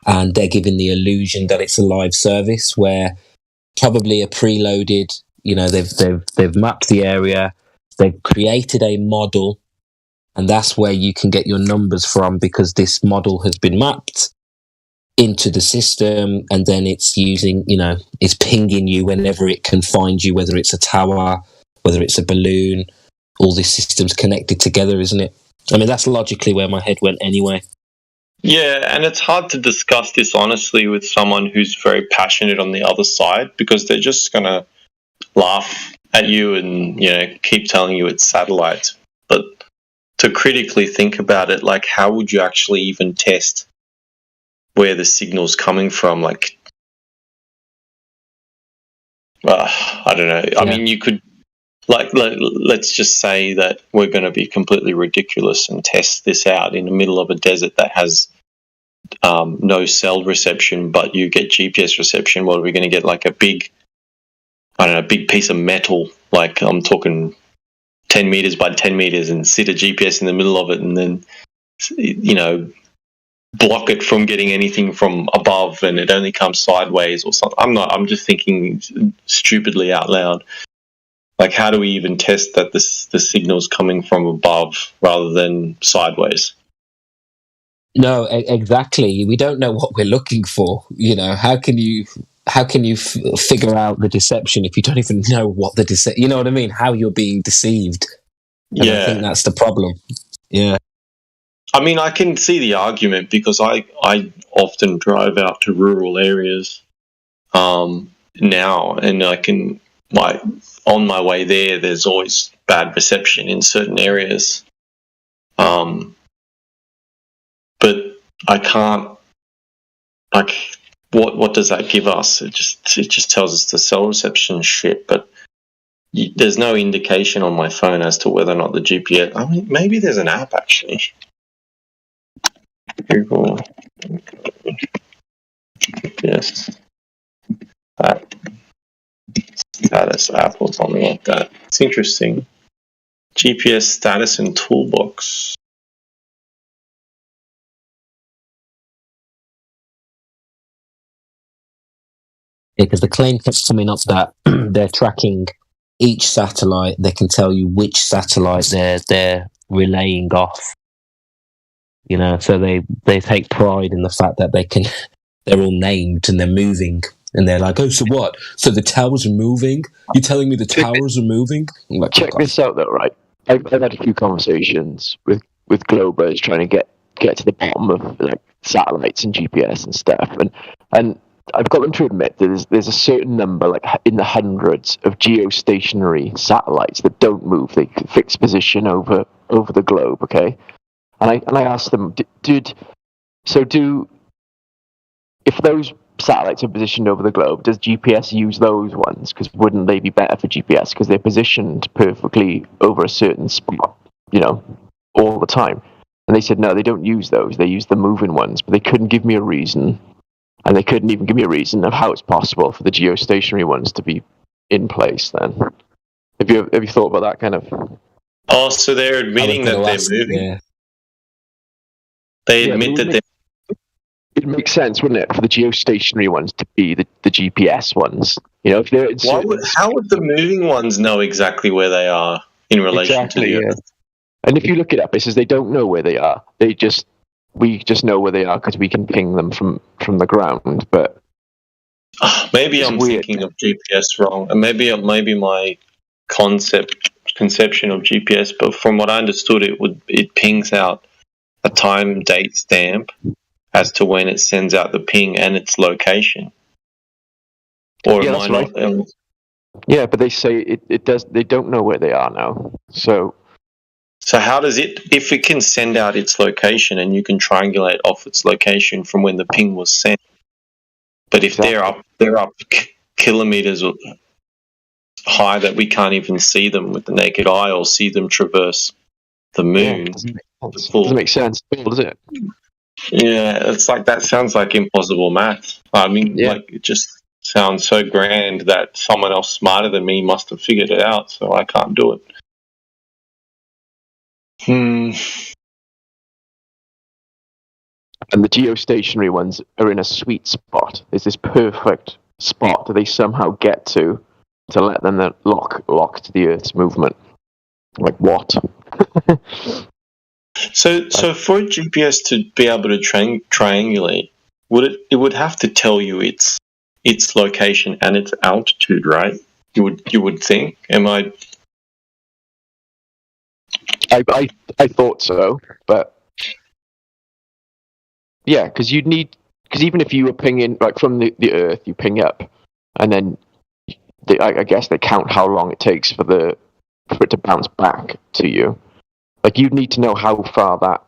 and they're giving the illusion that it's a live service where probably a preloaded. They've mapped the area, they've created a model, and that's where you can get your numbers from because this model has been mapped into the system, and then it's using, it's pinging you whenever it can find you, whether it's a tower, whether it's a balloon. All these systems connected together, isn't it? I mean, that's logically where my head went anyway. Yeah, and it's hard to discuss this honestly with someone who's very passionate on the other side because they're just going to laugh at you and, keep telling you it's satellites. But to critically think about it, like, how would you actually even test where the signal's coming from? I don't know. Yeah. I mean, you could, let's just say that we're going to be completely ridiculous and test this out in the middle of a desert that has no cell reception, but you get GPS reception. What are we going to get? Like a big piece of metal, like I'm talking 10 meters by 10 meters, and sit a GPS in the middle of it, and then, block it from getting anything from above, and it only comes sideways or something. I'm just thinking stupidly out loud. Like, how do we even test that the signal's coming from above rather than sideways? No, exactly. We don't know what we're looking for. How can you how can you figure out the deception if you don't even know what the you know what I mean? How you're being deceived. And I think that's the problem. Yeah. I mean, I can see the argument because I often drive out to rural areas now, and I can, like, on my way there, there's always bad reception in certain areas. But I can't, like, what does that give us? It just tells us the cell reception shit, but there's no indication on my phone as to whether or not the GPS. I mean, maybe there's an app actually. Google GPS status app or something like that. It's interesting. GPS status and toolbox. Yeah, because the claim kept coming up that they're tracking each satellite. They can tell you which satellite they're relaying off. You know, so they take pride in the fact that they're all named and they're moving, and they're like, oh, so what? So the towers are moving? You're telling me the towers are moving? Like, check this out, though, right? I've had a few conversations with Globers trying to get to the bottom of like satellites and GPS and stuff, and I've got them to admit that there's a certain number, like in the hundreds, of geostationary satellites that don't move. They fix position over the globe, okay? And I asked them, if those satellites are positioned over the globe, does GPS use those ones? Because wouldn't they be better for GPS? Because they're positioned perfectly over a certain spot, you know, all the time. And they said, no, they don't use those. They use the moving ones. But they couldn't give me a reason. And they couldn't even give me a reason of how it's possible for the geostationary ones to be in place then. Have you thought about that kind of... Oh, so they're admitting that they're moving? Yeah. They admit that they're... It makes sense, wouldn't it, for the geostationary ones to be the GPS ones? You know, if they're how would the moving ones know exactly where they are in relation to the Earth? And if you look it up, it says they don't know where they are. We just know where they are because we can ping them from the ground. But maybe I'm thinking of GPS wrong, and maybe my conception of GPS. But from what I understood, it pings out a time date stamp as to when it sends out the ping and its location. Or yeah, am I not? Right. Yeah, but they say it does. They don't know where they are now. So how does it? If it can send out its location and you can triangulate off its location from when the ping was sent, but if they're up kilometers high that we can't even see them with the naked eye or see them traverse the moon, doesn't make sense, does it? Yeah, it's like that sounds like impossible math. I mean, like it just sounds so grand that someone else smarter than me must have figured it out, so I can't do it. And the geostationary ones are in a sweet spot. There's this perfect spot that they somehow get to let them lock to the Earth's movement. Like what? So for a GPS to be able to triangulate, it would have to tell you its location and its altitude, right? You would think. Am I? I thought so, but yeah, because even if you were pinging like from the Earth, you ping up, and then I guess they count how long it takes for it to bounce back to you. Like you'd need to know how far that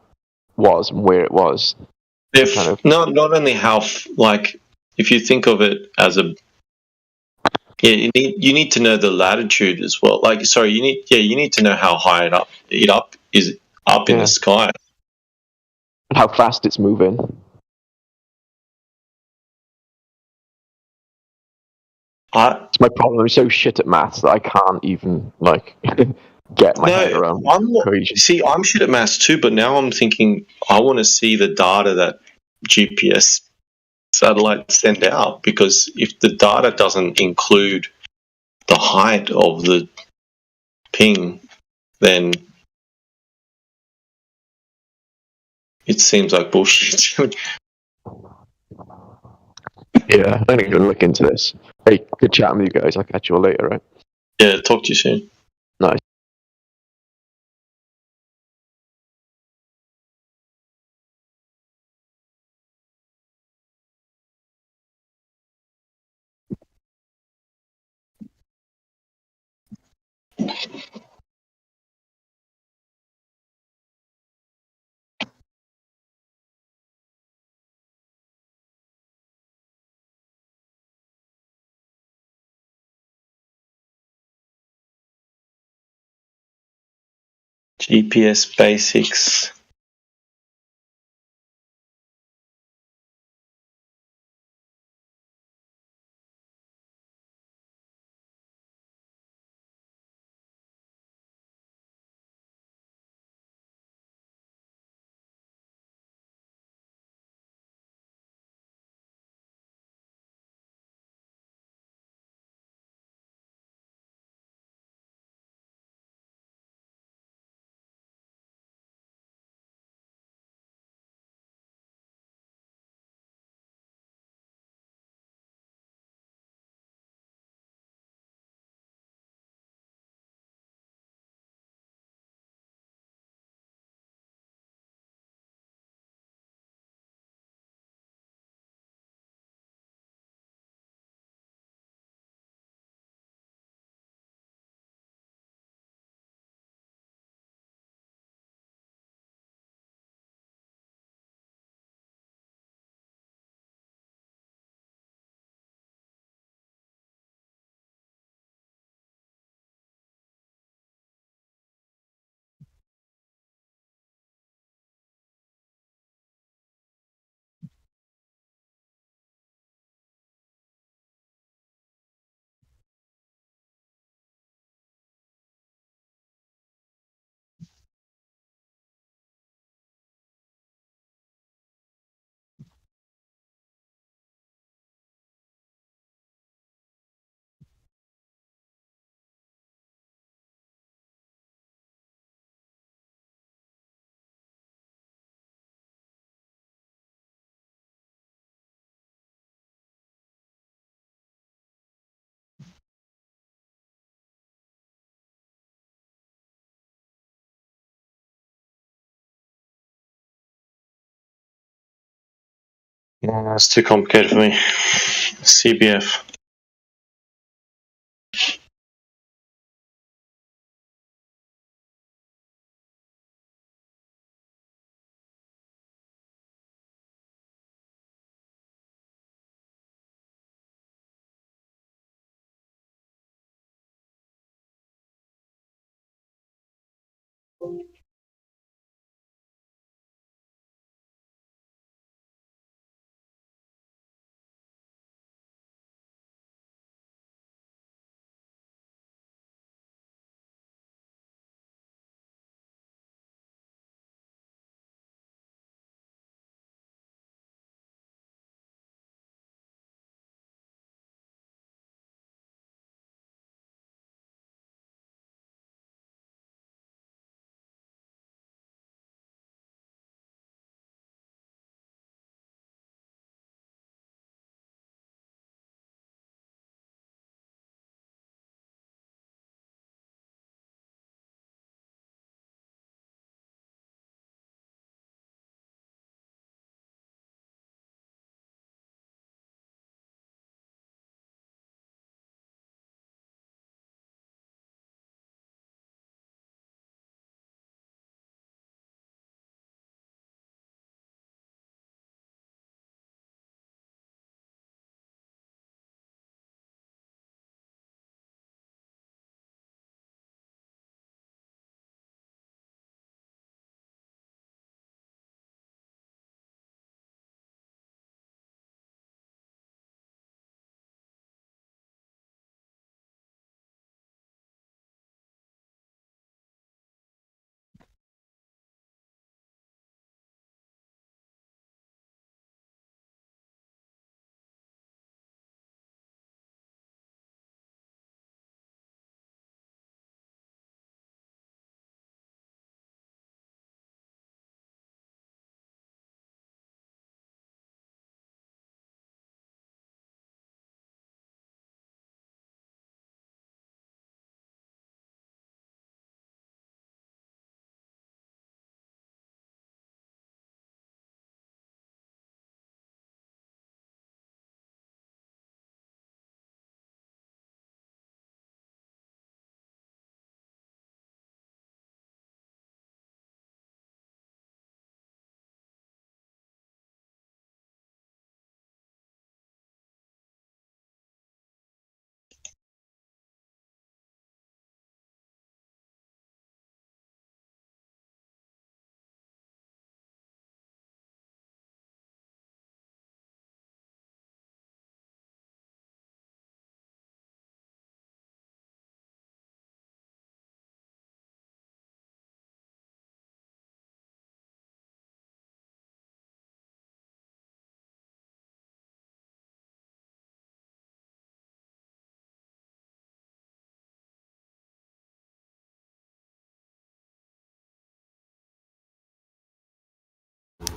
was and where it was. Not only how, like if you think of it as you need to know the latitude as well. Like you need to know how high it is up in the sky. And how fast it's moving. It's my problem. I'm so shit at maths that I can't even get my head around. I'm shit at maths too, but now I'm thinking I want to see the data that GPS satellites send out, because if the data doesn't include the height of the ping, then it seems like bullshit. Yeah, I'm going to look into this. Hey, good chatting with you guys. I'll catch you all later, right? Yeah, talk to you soon. Nice. GPS basics. That's too complicated for me. CBF.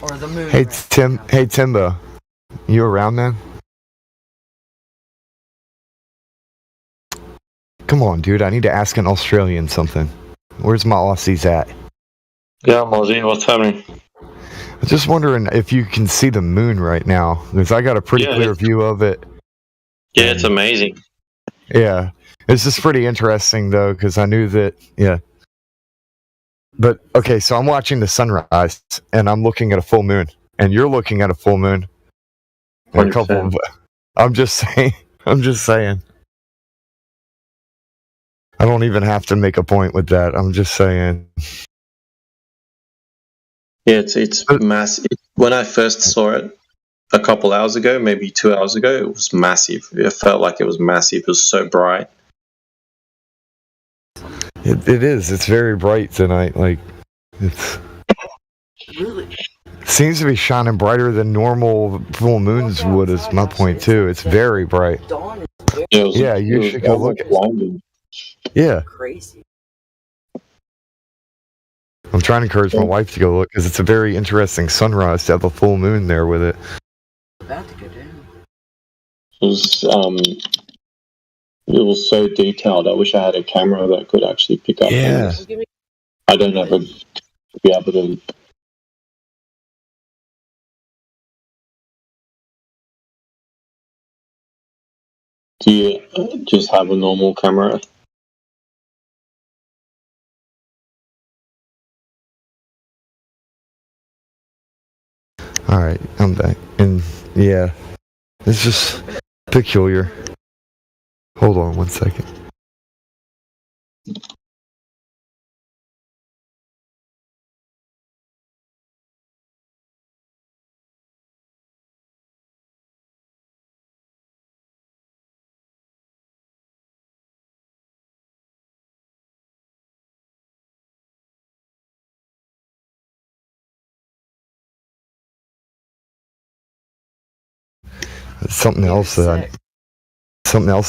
Or the moon. Hey Tim. Hey Timbo, you around, man? Come on, dude. I need to ask an Australian something. Where's my Aussies at? Yeah, Mozzie, what's happening? I'm just wondering if you can see the moon right now, because I got a pretty clear view of it. Yeah, it's amazing. Yeah, it's just pretty interesting though, because I knew that. Yeah. But okay, so I'm watching the sunrise, and I'm looking at a full moon, and you're looking at a full moon. And a couple of, I'm just saying. I'm just saying. I don't even have to make a point with that. I'm just saying. Yeah, it's massive. When I first saw it a couple hours ago, maybe 2 hours ago, it was massive. It felt like it was massive. It was so bright. It is. It's very bright tonight. Like, it's Really? seems to be shining brighter than normal full moons would. Is my point too. It's very bright. Yeah, you should go look at. Yeah, Crazy. I'm trying to encourage my wife to go look because it's a very interesting sunrise to have a full moon there with it. About to go down. It was so detailed. I wish I had a camera that could actually pick up. Yeah. Things. I don't know if I'd be able to. Do you just have a normal camera? All right, I'm back, and yeah, it's just peculiar. Hold on one second. Something else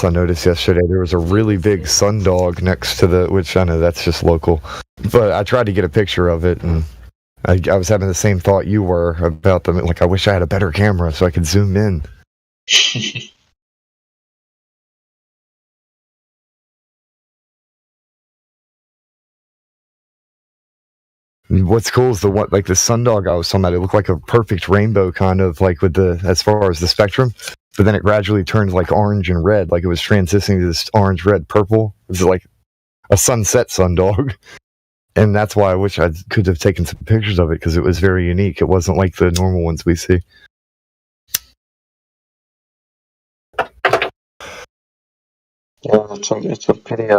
I noticed yesterday. There was a really big sundog next to the, which I know that's just local, but I tried to get a picture of it, and I was having the same thought you were about them. Like, I wish I had a better camera so I could zoom in. What's cool is the one, like the sundog I was talking about. It looked like a perfect rainbow, kind of like with the, as far as the spectrum, but then it gradually turned like orange and red, like it was transitioning to this orange, red, purple. It was like a sunset sundog, and that's why I wish I could have taken some pictures of it, because it was very unique. It wasn't like the normal ones we see. Yeah, it's a pity.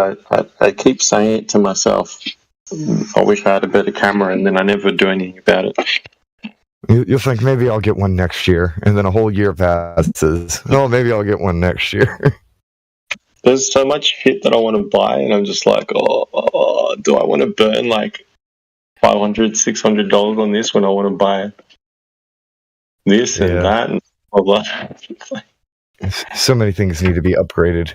I keep saying it to myself. I wish I had a better camera, and then I never do anything about it. You'll think maybe I'll get one next year, and then a whole year passes. Oh, maybe I'll get one next year. There's so much shit that I want to buy, and I'm just like, do I want to burn like $500, $600 on this when I want to buy this and that and blah blah? So many things need to be upgraded.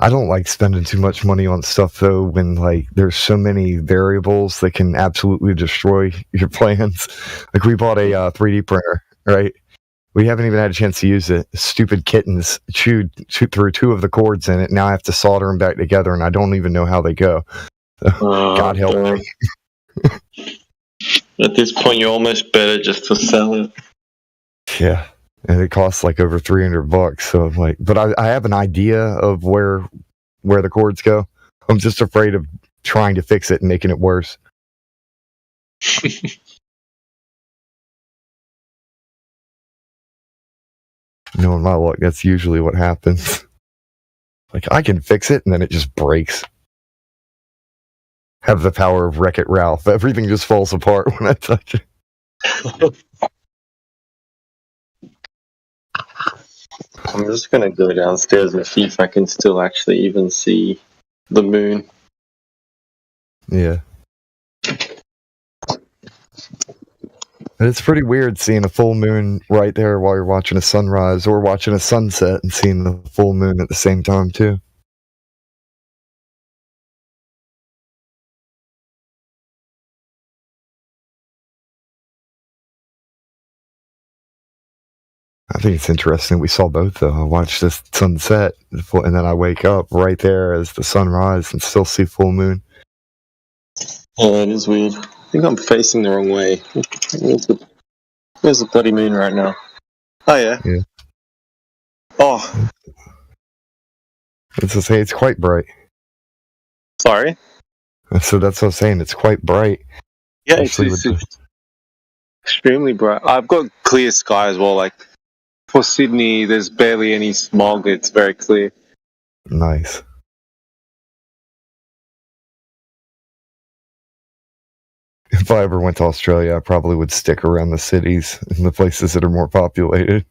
I don't like spending too much money on stuff though, when like there's so many variables that can absolutely destroy your plans. Like, we bought a 3D printer, right? We haven't even had a chance to use it. Stupid kittens chewed through 2 of the cords in it. Now I have to solder them back together, and I don't even know how they go. God help me. At this point, you're almost better just to sell it. Yeah. And it costs like over $300. So I'm like, but I have an idea of where the cords go. I'm just afraid of trying to fix it and making it worse. Knowing my luck, that's usually what happens. Like, I can fix it, and then it just breaks. Have the power of Wreck-It Ralph. Everything just falls apart when I touch it. I'm just going to go downstairs and see if I can still actually even see the moon. Yeah. It's pretty weird seeing a full moon right there while you're watching a sunrise, or watching a sunset and seeing the full moon at the same time, too. think it's interesting. We saw both, though. I watched the sunset, and then I wake up right there as the sunrise and still see full moon. Oh, it is weird. I think I'm facing the wrong way. Where's the bloody moon right now? Oh, yeah. Oh, It's to say it's quite bright. sorry. So that's what I'm saying. It's quite bright. Yeah, Especially with it's extremely bright. I've got clear sky as well. Like, for Sydney, there's barely any smog. It's very clear. Nice. If I ever went to Australia, I probably would stick around the cities and the places that are more populated.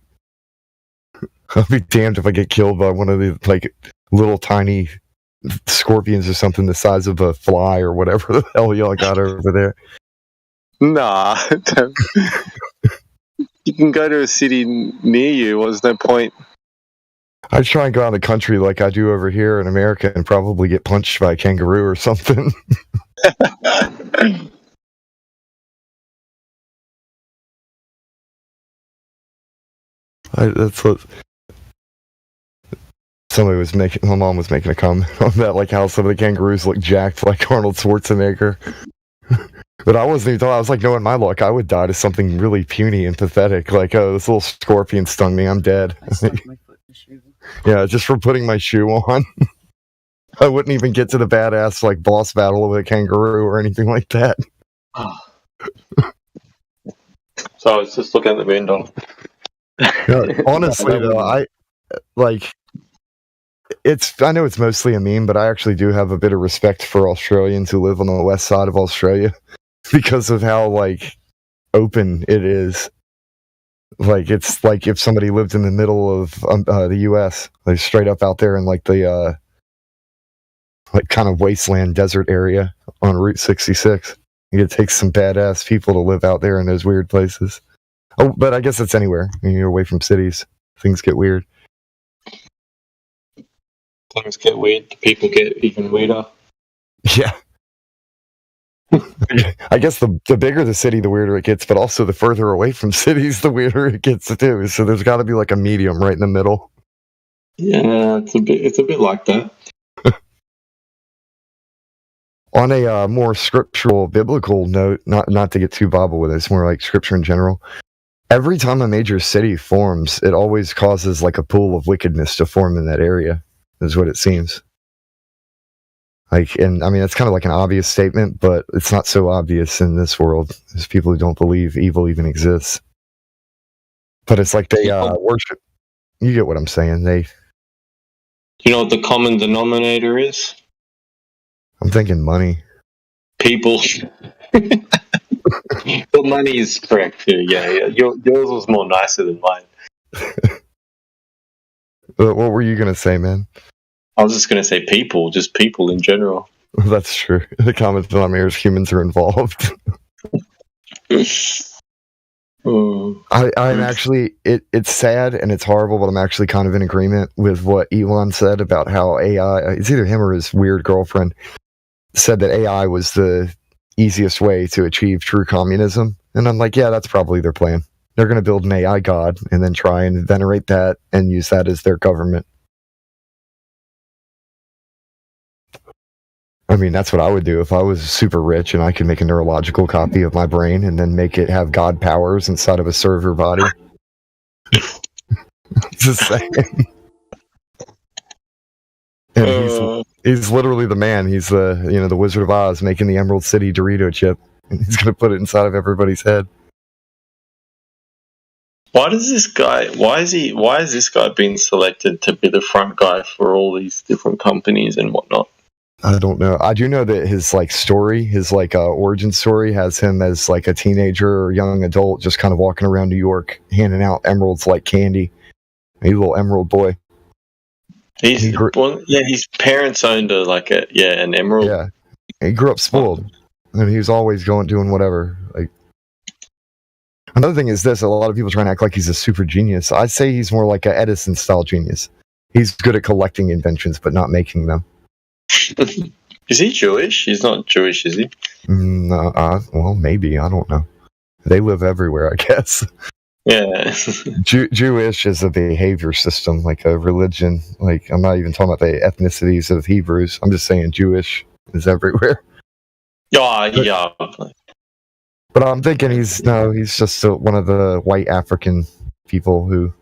I'll be damned if I get killed by one of the like little tiny scorpions or something the size of a fly or whatever the hell y'all got over there. Nah. You can go to a city near you. What's no point? I'd try and go out in the country like I do over here in America and probably get punched by a kangaroo or something. That's what somebody was making. My mom was making a comment on that, like how some of the kangaroos look jacked like Arnold Schwarzenegger. But I wasn't even thought. I was like, knowing my luck, I would die to something really puny and pathetic, like, oh, this little scorpion stung me, I'm dead. Yeah, just for putting my shoe on. I wouldn't even get to the badass like boss battle with a kangaroo or anything like that. So I was just looking at the window. Yeah, honestly, though, I like. I know it's mostly a meme, but I actually do have a bit of respect for Australians who live on the west side of Australia because of how like open it is. Like it's like if somebody lived in the middle of the U.S., like straight up out there in like the like kind of wasteland desert area on Route 66. It takes some badass people to live out there in those weird places. Oh, but I guess it's anywhere. When you're away from cities, things get weird. Things get weird. The people get even weirder. Yeah. I guess the bigger the city, the weirder it gets, but also the further away from cities, the weirder it gets too. So there's got to be like a medium right in the middle. Yeah, it's a bit like that. On a more scriptural, biblical note, not to get too bobble with it, it's more like scripture in general. Every time a major city forms, it always causes like a pool of wickedness to form in that area, is what it seems. Like, and I mean, it's kind of like an obvious statement, but it's not so obvious in this world. There's people who don't believe evil even exists. But it's like they worship. You get what I'm saying? You know what the common denominator is? I'm thinking money. People. But money is correct too. Yeah. Yours was more nicer than mine. What were you gonna say, man? I was just gonna say people, just people in general. That's true. The common denominator is humans are involved. I'm actually it's sad and it's horrible, but I'm actually kind of in agreement with what Elon said about how AI. It's either him or his weird girlfriend said that AI was the easiest way to achieve true communism, and I'm like, yeah, that's probably their plan. They're going to build an AI god and then try and venerate that and use that as their government. I mean, that's what I would do if I was super rich and I could make a neurological copy of my brain and then make it have god powers inside of a server body. Just saying. And he's literally the man. He's the Wizard of Oz making the Emerald City Dorito chip. And he's going to put it inside of everybody's head. Why is this guy being selected to be the front guy for all these different companies and whatnot? I don't know. I do know that his story, his origin story, has him as like a teenager or young adult, just kind of walking around New York, handing out emeralds like candy. He's a little emerald boy. His parents owned an emerald. Yeah, he grew up spoiled, and he was always doing whatever. Like, another thing is this: a lot of people try and act like he's a super genius. I'd say he's more like an Edison style genius. He's good at collecting inventions, but not making them. Is he Jewish? He's not Jewish, is he? Well, maybe. I don't know. They live everywhere, I guess. Yeah. Jewish is a behavior system, like a religion. Like, I'm not even talking about the ethnicities of Hebrews. I'm just saying Jewish is everywhere. Yeah. But I'm thinking he's just one of the white African people who,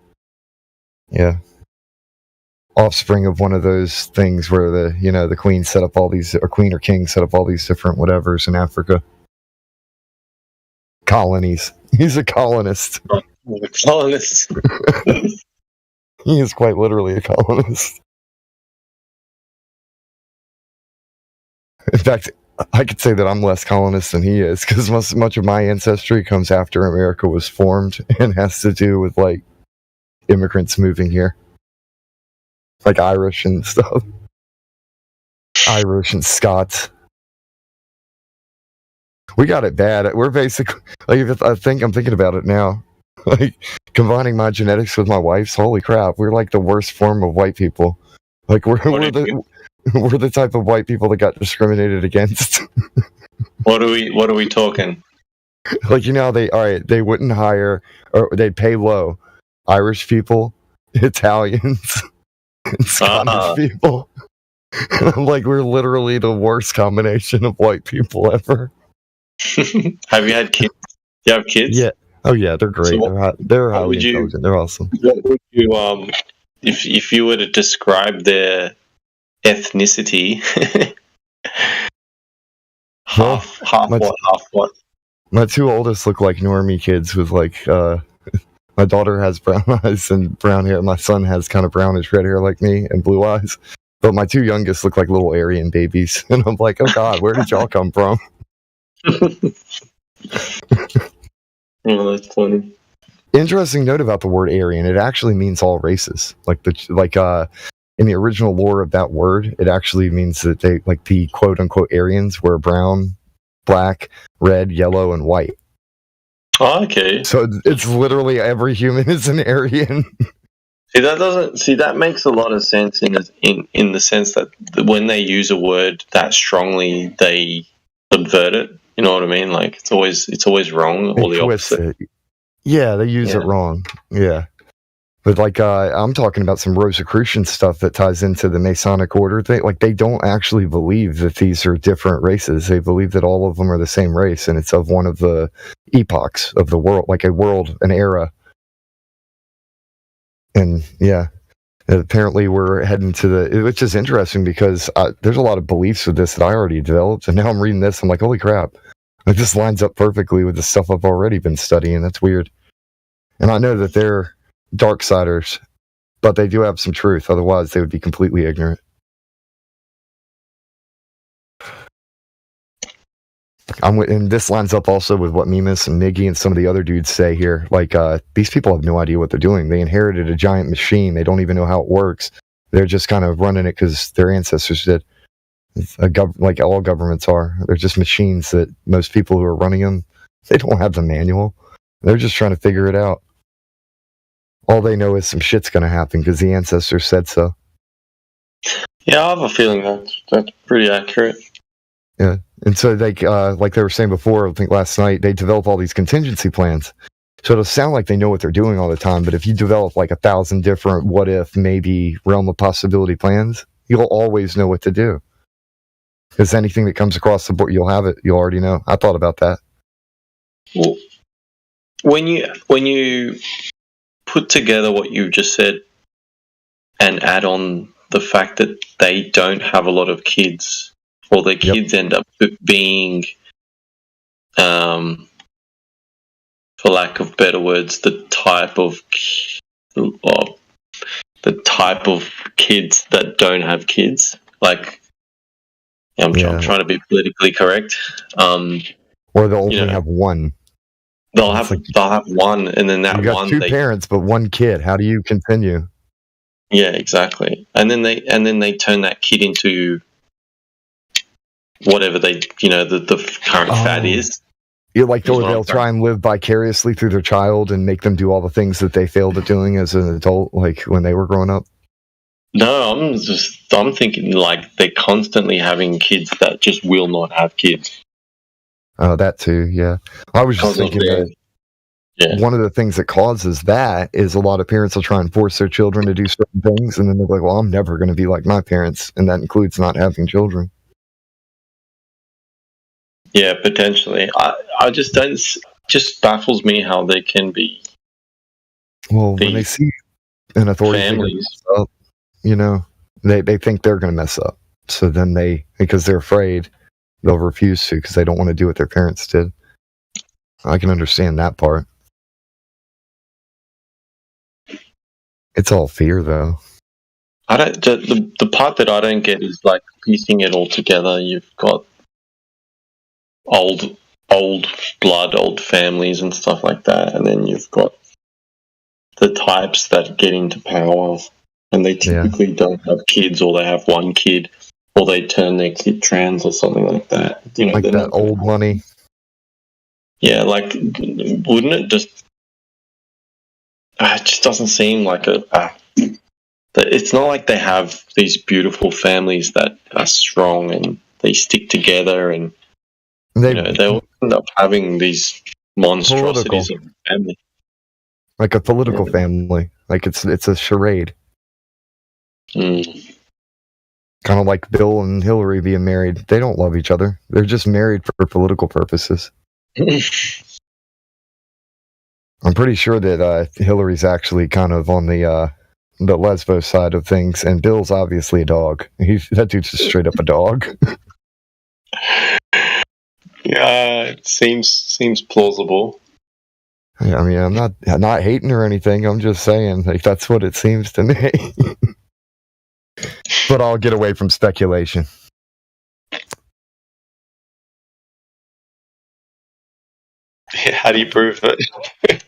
offspring of one of those things where the queen set up all these, or queen or king set up all these different whatevers in Africa. Colonies. He's a colonist. Colonist. He is quite literally a colonist. In fact, I could say that I'm less colonist than he is, because much of my ancestry comes after America was formed and has to do with, like, immigrants moving here. Like Irish and stuff. Irish and Scots. We got it bad. We're basically, like, I'm thinking about it now. Like, combining my genetics with my wife's, holy crap, we're like the worst form of white people. Like, we're the type of white people that got discriminated against. What are we talking? Like, they wouldn't hire, or they'd pay low Irish people, Italians, and Scottish people. And I'm like, we're literally the worst combination of white people ever. Have you had kids? You have kids? Yeah. Oh yeah, they're great. So they're highly intelligent. They're awesome. What would you if you were to describe their ethnicity? half what? My two oldest look like normie kids with, like, my daughter has brown eyes and brown hair. My son has kind of brownish red hair like me and blue eyes. But my two youngest look like little Aryan babies. And I'm like, oh God, where did y'all come from? Oh, that's funny. Interesting note about the word Aryan. It actually means all races. In the original lore of that word, it actually means that they, like, the quote unquote Aryans were brown, black, red, yellow, and white. Oh, okay. So it's literally every human is an Aryan. That makes a lot of sense in the sense that when they use a word that strongly, they subvert it. You know what I mean? Like, it's always wrong or the opposite. Yeah, they use it wrong. Yeah. But, like, I'm talking about some Rosicrucian stuff that ties into the Masonic order. They don't actually believe that these are different races. They believe that all of them are the same race, and it's of one of the epochs of the world, like an era. And, yeah. Apparently we're heading to which is interesting because there's a lot of beliefs with this that I already developed, and now I'm reading this, I'm like, holy crap. Like, this lines up perfectly with the stuff I've already been studying. That's weird. And I know that they're darksiders, but they do have some truth. Otherwise, they would be completely ignorant. And this lines up also with what Mimas and Miggy and some of the other dudes say here. Like, these people have no idea what they're doing. They inherited a giant machine. They don't even know how it works. They're just kind of running it because their ancestors did. Like all governments are. They're just machines that most people who are running them, they don't have the manual. They're just trying to figure it out. All they know is some shit's going to happen because the ancestors said so. Yeah, I have a feeling that's pretty accurate. Yeah, and so like they were saying before, I think last night, they develop all these contingency plans. So it'll sound like they know what they're doing all the time, but if you develop like 1,000 different what if, maybe, realm of possibility plans, you'll always know what to do. Because anything that comes across the board, you'll have it. You'll already know. I thought about that. Well, when you put together what you just said and add on the fact that they don't have a lot of kids, or their kids end up being, for lack of better words, the type of kids that don't have kids. Like, I'm trying to be politically correct. Or they'll only have one. They'll have one, and then that you got one. Two parents, but one kid. How do you continue? Yeah, exactly. And then they turn that kid into whatever the current fad is. You're like, they'll try and live vicariously through their child and make them do all the things that they failed at doing as an adult, like when they were growing up. No, I'm thinking like they're constantly having kids that just will not have kids. Oh, that too, yeah. I was just thinking that one of the things that causes that is a lot of parents will try and force their children to do certain things, and then they're like, well, I'm never going to be like my parents, and that includes not having children. Yeah, potentially. I just don't. Just baffles me how they can be. Well, when they see an authority figure mess up, you know, they think they're going to mess up. So then because they're afraid, they'll refuse to because they don't want to do what their parents did. I can understand that part. It's all fear, though. I don't. The part that I don't get is like piecing it all together. You've got old blood, old families and stuff like that, and then you've got the types that get into power, and they typically don't have kids, or they have one kid, or they turn their kid trans or something like that. You know, like that old money. Yeah, like wouldn't it just? It just doesn't seem like it's not like they have these beautiful families that are strong and they stick together, and they'll end up having these monstrosities in the family. Like a political family. Like it's a charade. Kind of like Bill and Hillary being married. They don't love each other. They're just married for political purposes. I'm pretty sure that Hillary's actually kind of on the lesbo side of things, and Bill's obviously a dog. That dude's just straight up a dog. Yeah, it seems plausible. Yeah, I mean, I'm not hating or anything. I'm just saying, like, that's what it seems to me. But I'll get away from speculation. How do you prove it?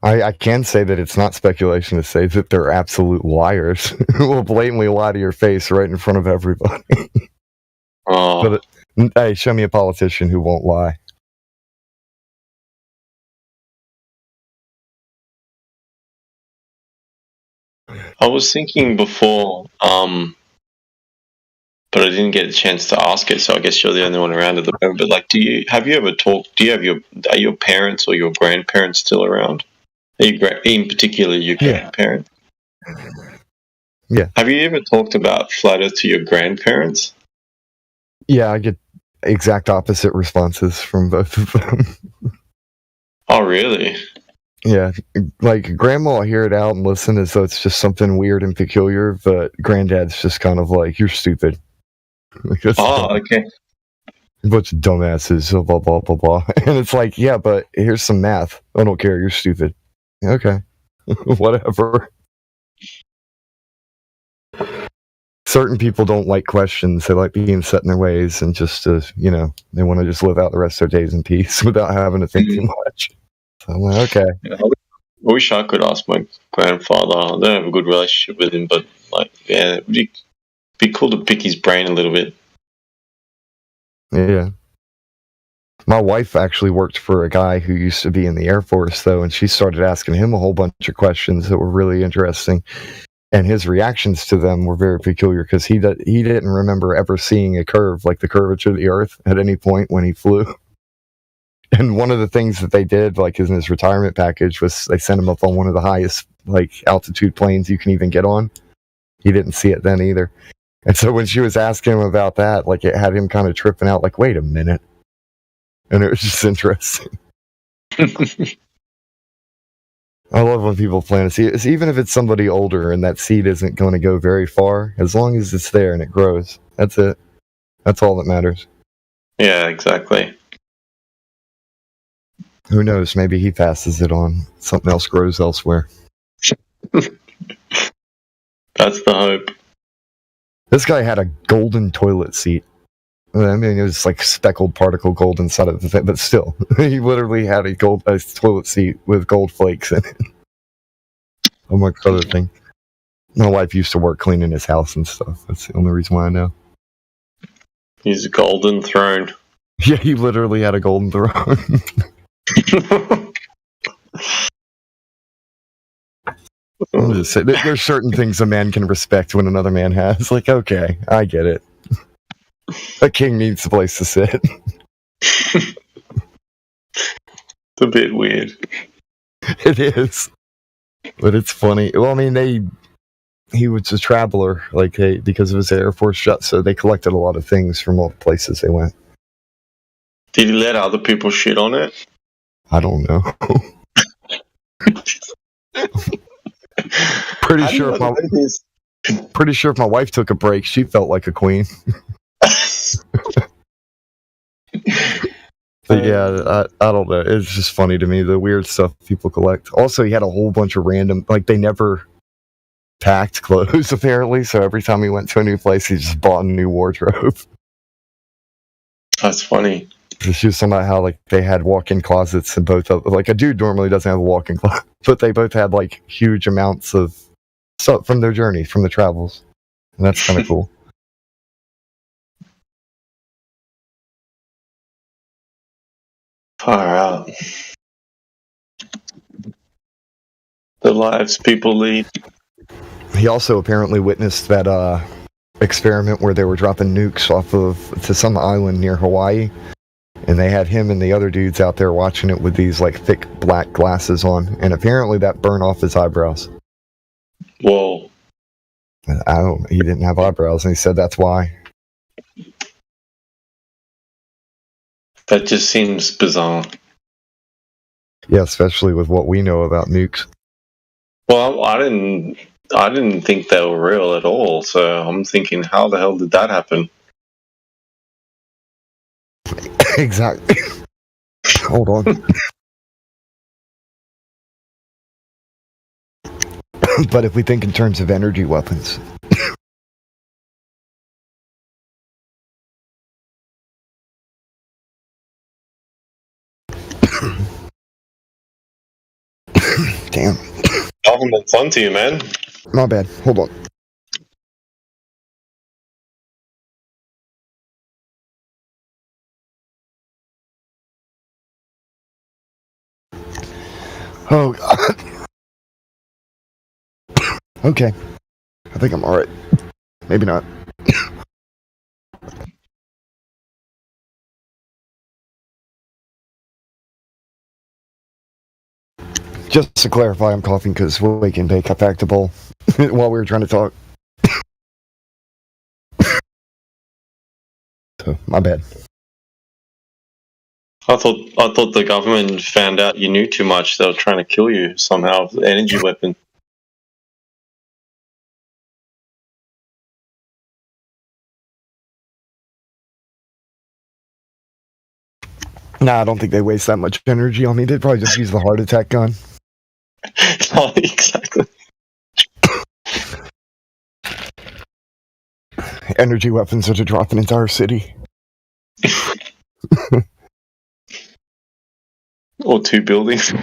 I can say that it's not speculation to say that they're absolute liars who will blatantly lie to your face right in front of everybody. But hey, show me a politician who won't lie. I was thinking before, but I didn't get a chance to ask it, so I guess you're the only one around at the moment. But like, are your parents or your grandparents still around? In particular, your grandparents? Yeah. Have you ever talked about Flat Earth to your grandparents? Yeah, I get exact opposite responses from both of them. Oh, really? Yeah, like Grandma will hear it out and listen as though it's just something weird and peculiar, but Granddad's just kind of like, you're stupid. Like, okay. A bunch of dumbasses, blah, blah, blah, blah. And it's like, yeah, but here's some math. I don't care, you're stupid. Okay. Whatever. Certain people don't like questions. They like being set in their ways and just, they want to just live out the rest of their days in peace without having to think too much. So I'm like, okay. Yeah, I wish I could ask my grandfather. I don't have a good relationship with him, but it'd be cool to pick his brain a little bit. Yeah. My wife actually worked for a guy who used to be in the Air Force, though, and she started asking him a whole bunch of questions that were really interesting. And his reactions to them were very peculiar because he didn't remember ever seeing a curve, like the curvature of the Earth, at any point when he flew. And one of the things that they did, like in his retirement package, was they sent him up on one of the highest altitude planes you can even get on. He didn't see it then either. And so when she was asking him about that, like it had him kind of tripping out, like, wait a minute. And it was just interesting. I love when people plant a seed. Even if it's somebody older and that seed isn't going to go very far, as long as it's there and it grows, that's it. That's all that matters. Yeah, exactly. Who knows? Maybe he passes it on. Something else grows elsewhere. That's the hope. This guy had a golden toilet seat. I mean, it was like speckled particle gold inside of the thing, but still, he literally had a toilet seat with gold flakes in it, amongst other things. My wife used to work cleaning his house and stuff. That's the only reason why I know. His golden throne. Yeah, he literally had a golden throne. I'm just saying, there's certain things a man can respect when another man has. Like, okay, I get it. A king needs a place to sit. a bit weird. It is, but it's funny. Well, I mean, he was a traveler, because of his Air Force jet, so they collected a lot of things from all the places they went. Did he let other people shit on it? I don't know. Pretty sure if my wife took a break, she felt like a queen. But yeah, I don't know. It's just funny to me, the weird stuff people collect. Also, he had a whole bunch of random, they never packed clothes, apparently, so every time he went to a new place, he just bought a new wardrobe. That's funny. It's just about how, they had walk-in closets and both of, a dude normally doesn't have a walk-in closet, but they both had, huge amounts of stuff from their journey, from the travels. And that's kind of cool. Far out. The lives people lead. He also apparently witnessed that experiment where they were dropping nukes to some island near Hawaii, and they had him and the other dudes out there watching it with these thick black glasses on, and apparently that burned off his eyebrows. Whoa. He didn't have eyebrows, and he said that's why. That just seems bizarre. Yeah, especially with what we know about nukes. Well, I didn't think they were real at all, so I'm thinking, how the hell did that happen? Exactly. Hold on. But if we think in terms of energy weapons, damn. Government's onto you, man. My bad. Hold on. Oh, God. Okay. I think I'm alright. Maybe not. Just to clarify, I'm coughing because Wake and Bake, I packed a bowl while we were trying to talk. So, my bad. I thought the government found out you knew too much. They were trying to kill you somehow with energy weapon. Nah, I don't think they waste that much energy on me. They'd probably just use the heart attack gun. Oh, exactly. Energy weapons are to drop an entire city. Or 2 buildings.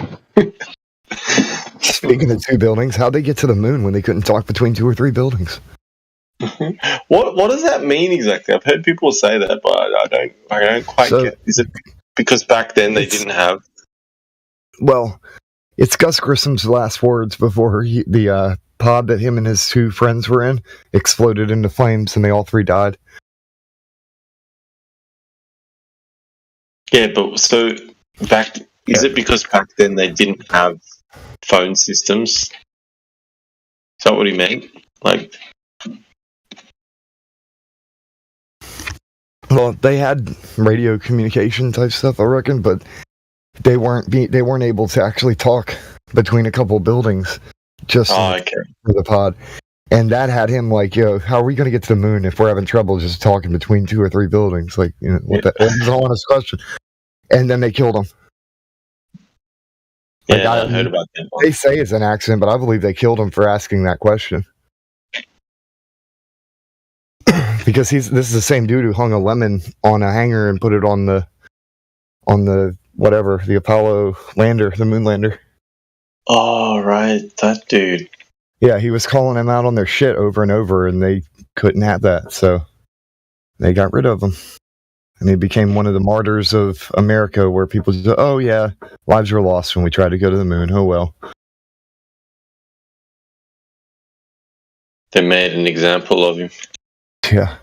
Speaking of 2 buildings, how'd they get to the moon when they couldn't talk between 2 or 3 buildings? What does that mean exactly? I've heard people say that, but I don't quite get. Is it because back then they didn't have? Well, it's Gus Grissom's last words before the pod that him and his 2 friends were in exploded into flames, and they all 3 died. Yeah, but so is it because back then they didn't have phone systems? Is that what he meant? Well, they had radio communication type stuff, I reckon, but they weren't able to actually talk between a couple buildings just for the pod. And that had him yo, how are we going to get to the moon if we're having trouble just talking between 2 or 3 buildings? What that was an honest question. And then they killed him. Yeah, I heard about that. They say it's an accident, but I believe they killed him for asking that question. Because this is the same dude who hung a lemon on a hanger and put it on the whatever, the Apollo lander, the moon lander. Oh, right, that dude. Yeah, he was calling them out on their shit over and over, and they couldn't have that, so they got rid of him. And he became one of the martyrs of America, where people just, oh yeah, lives were lost when we tried to go to the moon. Oh well. They made an example of him. Yeah.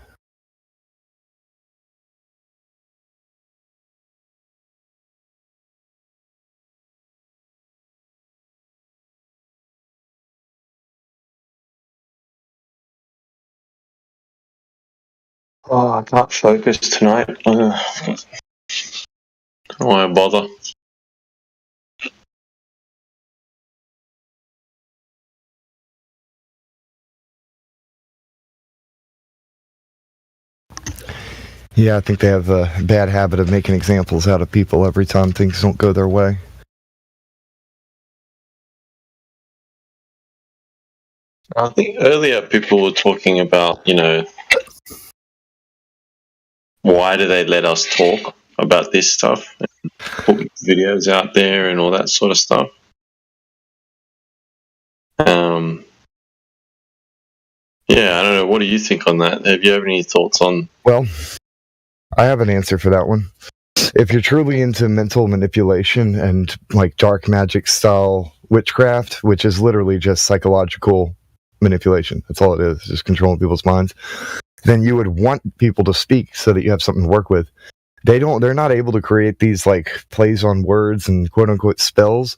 Oh, I can't focus tonight. Don't want to bother. Yeah, I think they have a bad habit of making examples out of people every time things don't go their way. I think earlier people were talking about, why do they let us talk about this stuff? Put videos out there and all that sort of stuff. Yeah, I don't know. What do you think on that? Have you have any thoughts on? Well, I have an answer for that one. If you're truly into mental manipulation and like dark magic style witchcraft, which is literally just psychological manipulation, that's all it is, just controlling people's minds, then you would want people to speak so that you have something to work with. They're not able to create these like plays on words and quote unquote spells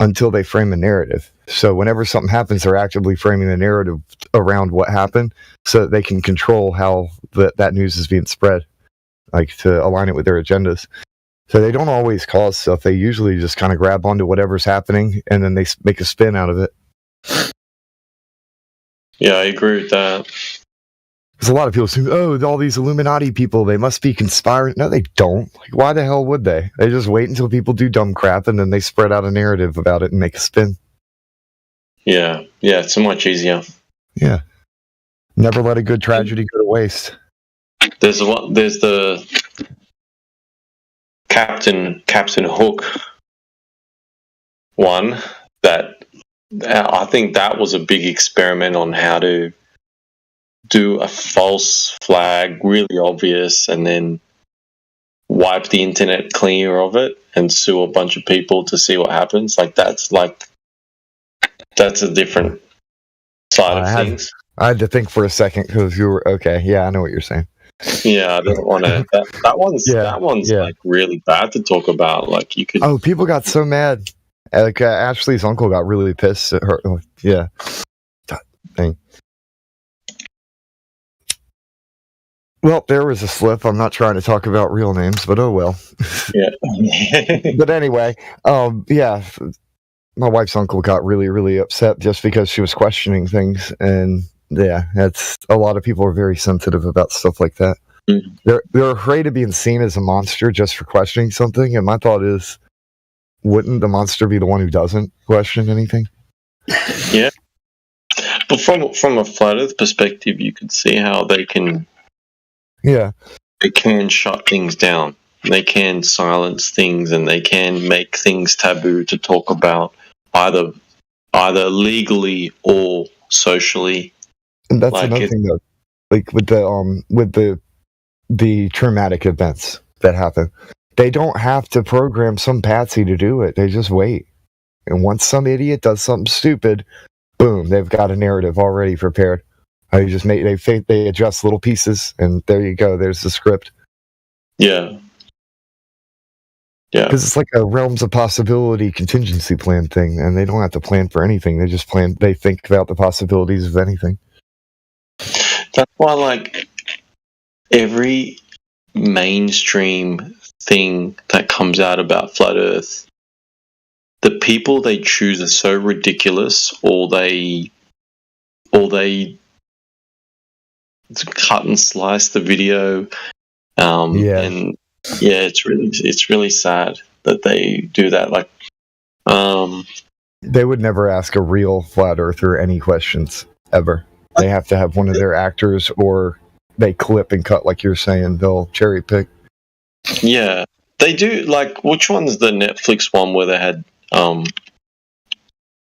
until they frame a narrative. So whenever something happens, they're actively framing the narrative around what happened so that they can control how that news is being spread, like to align it with their agendas. So they don't always cause stuff. They usually just kind of grab onto whatever's happening and then they make a spin out of it. Yeah, I agree with that. There's a lot of people saying, oh, all these Illuminati people, they must be conspiring. No, they don't. Like, why the hell would they? They just wait until people do dumb crap and then they spread out a narrative about it and make a spin. Yeah, it's so much easier. Yeah. Never let a good tragedy go to waste. There's the Captain Hook one that I think that was a big experiment on how to do a false flag really obvious and then wipe the internet clear of it and sue a bunch of people to see what happens. That's a different side of things. I had to think for a second because you were okay. Yeah, I know what you're saying. Yeah, I don't want to. That one's like really bad to talk about. Like you could. Oh, people got so mad. Like Ashley's uncle got really pissed at her. Yeah. Thing. Well, there was a slip. I'm not trying to talk about real names, but oh well. Yeah. But anyway, yeah. My wife's uncle got really, really upset just because she was questioning things, and yeah, that's a lot of people are very sensitive about stuff like that. Mm-hmm. They're afraid of being seen as a monster just for questioning something, and my thought is, wouldn't the monster be the one who doesn't question anything? Yeah, but from a flat Earth perspective, you can see how they can. Yeah, they can shut things down. They can silence things, and they can make things taboo to talk about, either legally or socially. And that's another thing, though. Like with the traumatic events that happen, they don't have to program some patsy to do it. They just wait, and once some idiot does something stupid, boom, they've got a narrative already prepared. They adjust little pieces, and there you go. There's the script. Yeah. Because it's like a realms of possibility contingency plan thing, and they don't have to plan for anything. They just plan. They think about the possibilities of anything. That's why, like, every mainstream thing that comes out about flat Earth, the people they choose are so ridiculous, or they cut and slice the video. And yeah, it's really sad that they do that. Like, they would never ask a real flat earther any questions ever. They have to have one of their actors, or they clip and cut, like you're saying. They'll cherry pick. Yeah, they do. Like, which one's the Netflix one where they had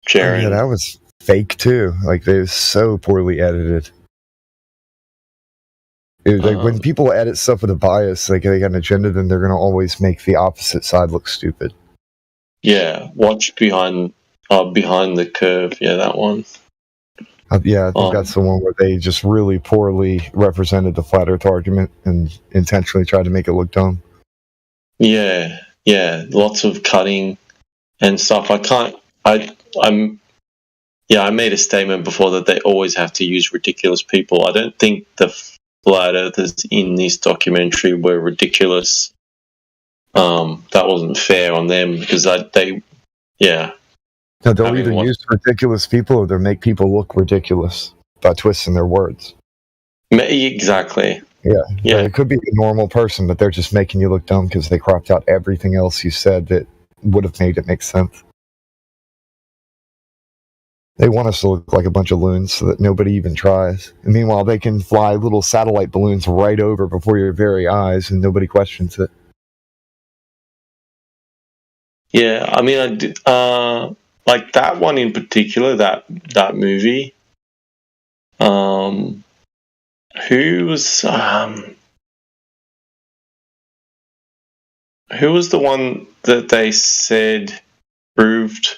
Sharon? Yeah, that was fake too. Like, they were so poorly edited. Like when people edit stuff with a bias, like they got an agenda, then they're going to always make the opposite side look stupid. Yeah, watch Behind the Curve. Yeah, that one. Yeah, I think that's the one where they just really poorly represented the flat Earth argument and intentionally tried to make it look dumb. Yeah, lots of cutting and stuff. I made a statement before that they always have to use ridiculous people. I don't think flat earthers in this documentary were ridiculous. That wasn't fair on them because they No, they'll either use ridiculous people or they'll make people look ridiculous by twisting their words. Exactly. Yeah. It could be a normal person, but they're just making you look dumb because they cropped out everything else you said that would have made it make sense. They want us to look like a bunch of loons so that nobody even tries. And meanwhile, they can fly little satellite balloons right over before your very eyes and nobody questions it. Yeah, I mean, I did, like that one in particular, that movie. Who was the one that they said proved?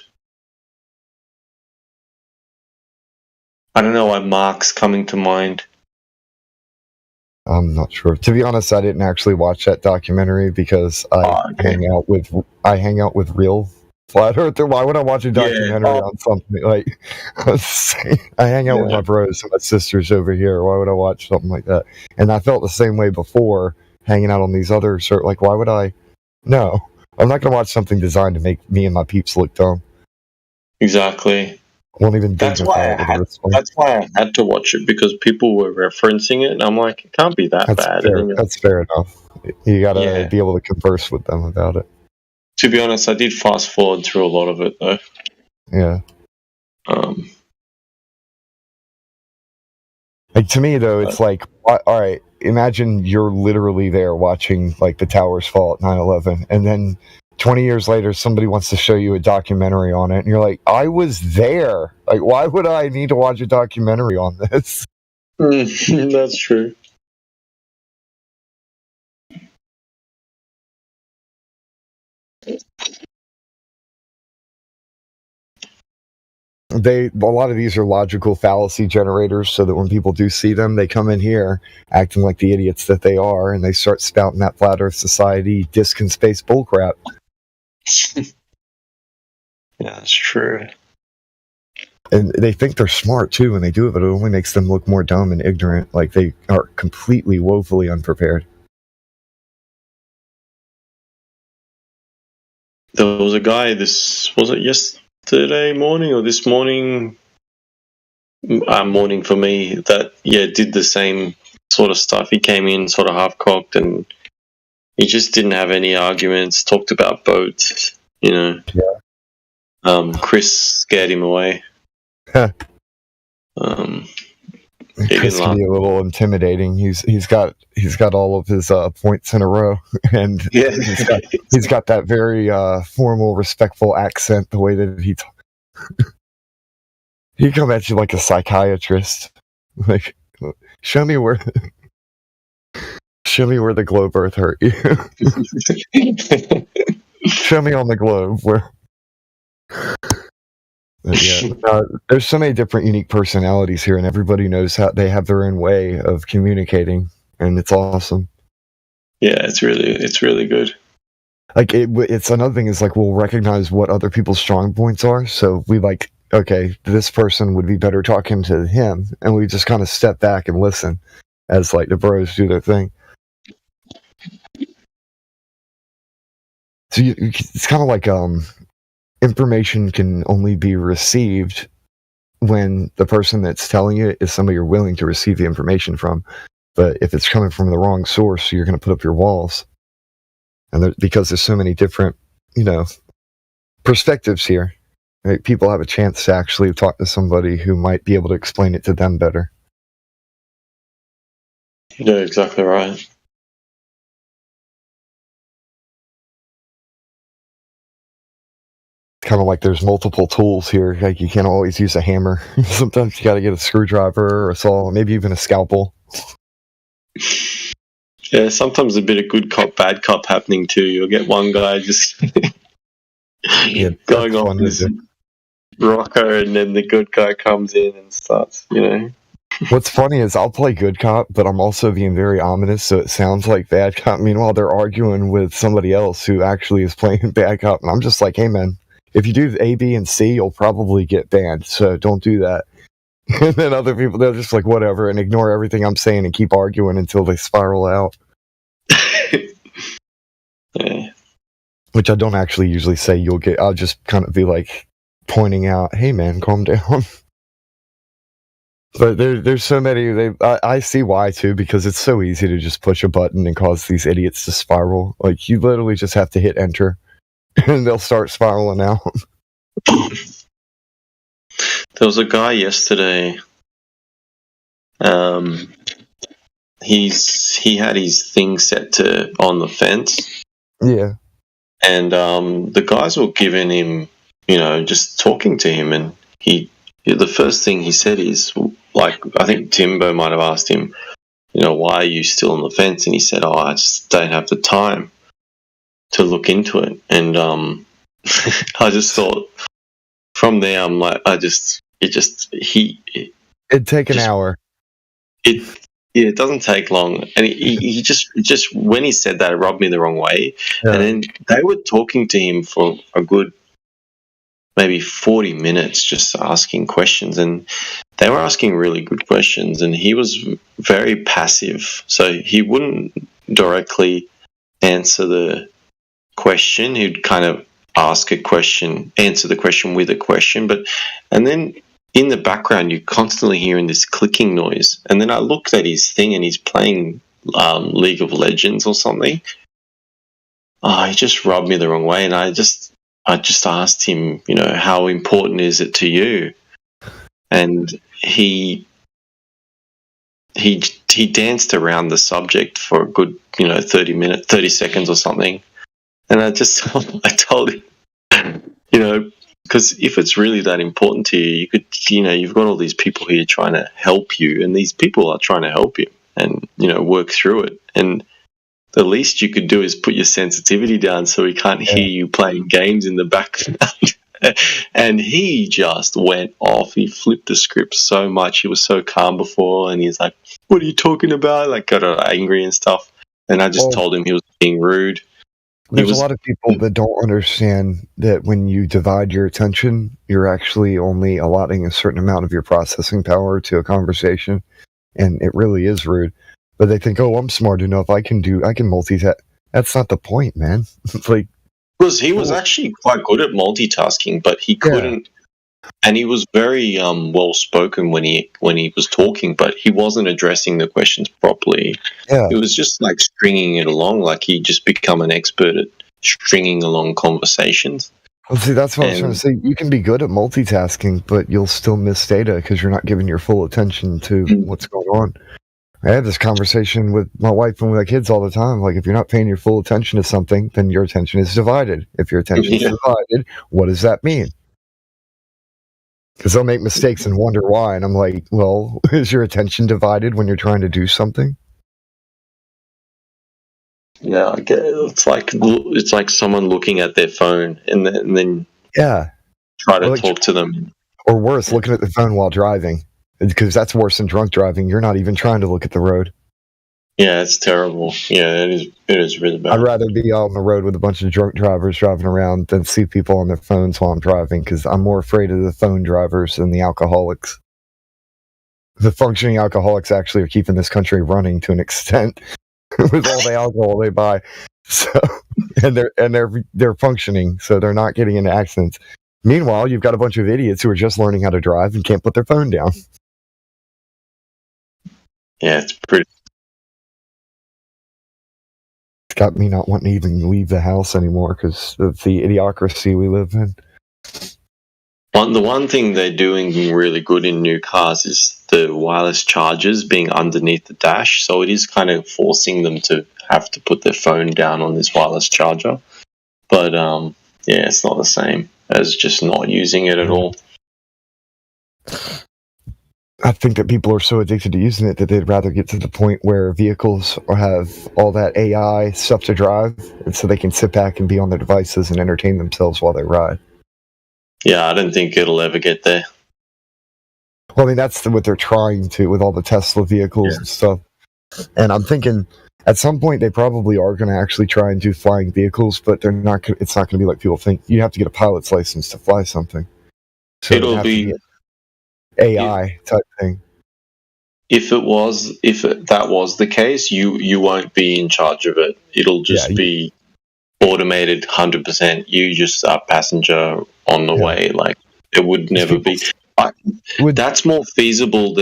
I don't know why Mark's coming to mind. I'm not sure. To be honest, I didn't actually watch that documentary because I hang out with real flat earther. Why would I watch a documentary on something like? I hang out with my bros and my sisters over here. Why would I watch something like that? And I felt the same way before hanging out on these other like. Why would I? No, I'm not going to watch something designed to make me and my peeps look dumb. Exactly. Won't even. That's why I had to watch it because people were referencing it, and I'm like, it can't be that bad. That's fair enough. You got to be able to converse with them about it. To be honest, I did fast forward through a lot of it though. Yeah. Like to me though, it's like, all right, imagine you're literally there watching like the towers fall at 9/11, and then 20 years later, somebody wants to show you a documentary on it, and you're like, I was there. Like, why would I need to watch a documentary on this? That's true. A lot of these are logical fallacy generators, so that when people do see them, they come in here acting like the idiots that they are, and they start spouting that flat Earth Society disc and space bullcrap. Yeah, that's true. And they think they're smart too when they do it, but it only makes them look more dumb and ignorant, like they are completely woefully unprepared. There was a guy, was it yesterday morning or this morning? Morning for me, that did the same sort of stuff. He came in sort of half-cocked and he just didn't have any arguments, talked about boats, Chris scared him away. Chris can be a little intimidating. He's got all of his points in a row, and he's got that very formal, respectful accent. The way that he come at you like a psychiatrist, like show me where the globe Earth hurt you. Show me on the globe where. There's so many different unique personalities here, and everybody knows how they have their own way of communicating, and it's awesome. Yeah, it's really good. Like it's another thing is like we'll recognize what other people's strong points are, so we like, okay, this person would be better talking to him, and we just kind of step back and listen as like the bros do their thing. So it's kind of like information can only be received when the person that's telling you is somebody you're willing to receive the information from. But if it's coming from the wrong source, you're going to put up your walls. And because there's so many different, perspectives here, right? People have a chance to actually talk to somebody who might be able to explain it to them better. Yeah, exactly right. Kind of like there's multiple tools here. Like you can't always use a hammer. Sometimes you got to get a screwdriver or a saw, maybe even a scalpel. Yeah, sometimes a bit of good cop, bad cop happening too. You'll get one guy just going on this rocker, and then the good guy comes in and starts, What's funny is I'll play good cop, but I'm also being very ominous, so it sounds like bad cop. Meanwhile, they're arguing with somebody else who actually is playing bad cop, and I'm just like, hey man, if you do A, B, and C, you'll probably get banned, so don't do that. And then other people, they're just like, whatever, and ignore everything I'm saying and keep arguing until they spiral out. Yeah. Which I don't actually usually say. I'll just kind of be like pointing out, hey man, calm down. But there's so many. I see why too, because it's so easy to just push a button and cause these idiots to spiral. Like you literally just have to hit enter, and they'll start spiraling out. There was a guy yesterday. He had his thing set to on the fence. Yeah. And the guys were giving him, just talking to him, and the first thing he said is, like, I think Timbo might have asked him, why are you still on the fence? And he said, oh, I just don't have the time to look into it. And I just thought, from there, I'm like, it'd take an hour. It doesn't take long, and he just when he said that, it rubbed me the wrong way. Yeah. And then they were talking to him for a good maybe 40 minutes, just asking questions, and they were asking really good questions, and he was very passive, so he wouldn't directly answer the question. He'd kind of ask a question, answer the question with a question, and then in the background, you're constantly hearing this clicking noise. And then I looked at his thing, and he's playing League of Legends or something. Oh, he just rubbed me the wrong way. And I just asked him, how important is it to you? And he danced around the subject for a good, 30 seconds or something. And I told him, because if it's really that important to you, you could, you've got all these people here trying to help you, and these people are trying to help you and, work through it. And the least you could do is put your sensitivity down so he can't hear you playing games in the background. And he just went off. He flipped the script so much. He was so calm before, and he's like, what are you talking about? Like, got angry and stuff. And I just told him he was being rude. There's a lot of people that don't understand that when you divide your attention, you're actually only allotting a certain amount of your processing power to a conversation, and it really is rude. But they think, oh, I'm smart enough, I can multitask. That's not the point, man. It's like, because he was actually quite good at multitasking, but he couldn't. And he was very well spoken when he was talking, but he wasn't addressing the questions properly. Yeah. It was just like stringing it along, like he'd just become an expert at stringing along conversations. Well, see, that's what I was trying to say. You can be good at multitasking, but you'll still miss data because you're not giving your full attention to what's going on. I have this conversation with my wife and with my kids all the time. Like, if you're not paying your full attention to something, then your attention is divided. If your attention is divided, what does that mean? Because they'll make mistakes and wonder why. And I'm like, well, is your attention divided when you're trying to do something? Yeah, I get it. It's like someone looking at their phone and then try to talk to them. Or worse, looking at the phone while driving. Because that's worse than drunk driving. You're not even trying to look at the road. Yeah, it's terrible. Yeah, it is really bad. I'd rather be out on the road with a bunch of drunk drivers driving around than see people on their phones while I'm driving, because I'm more afraid of the phone drivers than the alcoholics. The functioning alcoholics actually are keeping this country running to an extent with all the alcohol they buy. So, and they're functioning, so they're not getting into accidents. Meanwhile, you've got a bunch of idiots who are just learning how to drive and can't put their phone down. Yeah, it's pretty. It's got me not wanting to even leave the house anymore because of the idiocracy we live in. The one thing they're doing really good in new cars is the wireless chargers being underneath the dash, so it is kind of forcing them to have to put their phone down on this wireless charger. But it's not the same as just not using it at all. I think that people are so addicted to using it that they'd rather get to the point where vehicles have all that AI stuff to drive, and so they can sit back and be on their devices and entertain themselves while they ride. Yeah, I don't think it'll ever get there. Well, I mean, that's what they're trying to with all the Tesla vehicles and stuff. And I'm thinking at some point they probably are going to actually try and do flying vehicles, but they're not. It's not going to be like people think. You have to get a pilot's license to fly something. So It'll be AI type thing. If that was the case, you won't be in charge of it. It'll just be automated 100%. You just are passenger on the way. Like it would never be. That's more feasible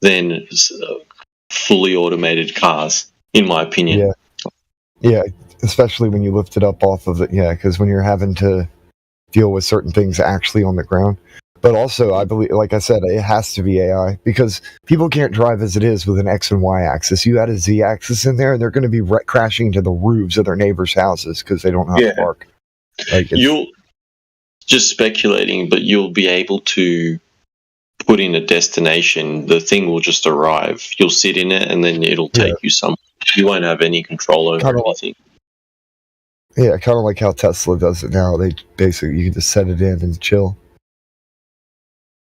than fully automated cars, in my opinion. Yeah, especially when you lift it up off of it. Yeah, because when you're having to deal with certain things actually on the ground. But also, I believe, like I said, it has to be AI because people can't drive as it is with an X and Y axis. You add a Z axis in there, and they're going to be crashing into the roofs of their neighbors' houses because they don't know how to park. Like You'll just speculating, but you'll be able to put in a destination. The thing will just arrive. You'll sit in it, and then it'll take you somewhere. You won't have any control over anything. Yeah, kind of like how Tesla does it now. They basically, you can just set it in and chill.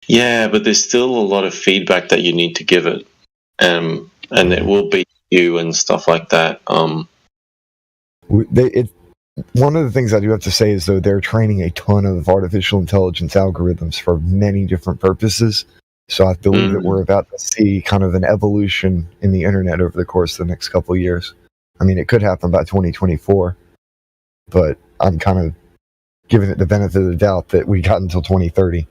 Yeah, but there's still a lot of feedback that you need to give it, and it will be you and stuff like that. One of the things I do have to say is, though, they're training a ton of artificial intelligence algorithms for many different purposes. So I believe that we're about to see kind of an evolution in the internet over the course of the next couple of years. I mean, it could happen by 2024, but I'm kind of giving it the benefit of the doubt that we got until 2030.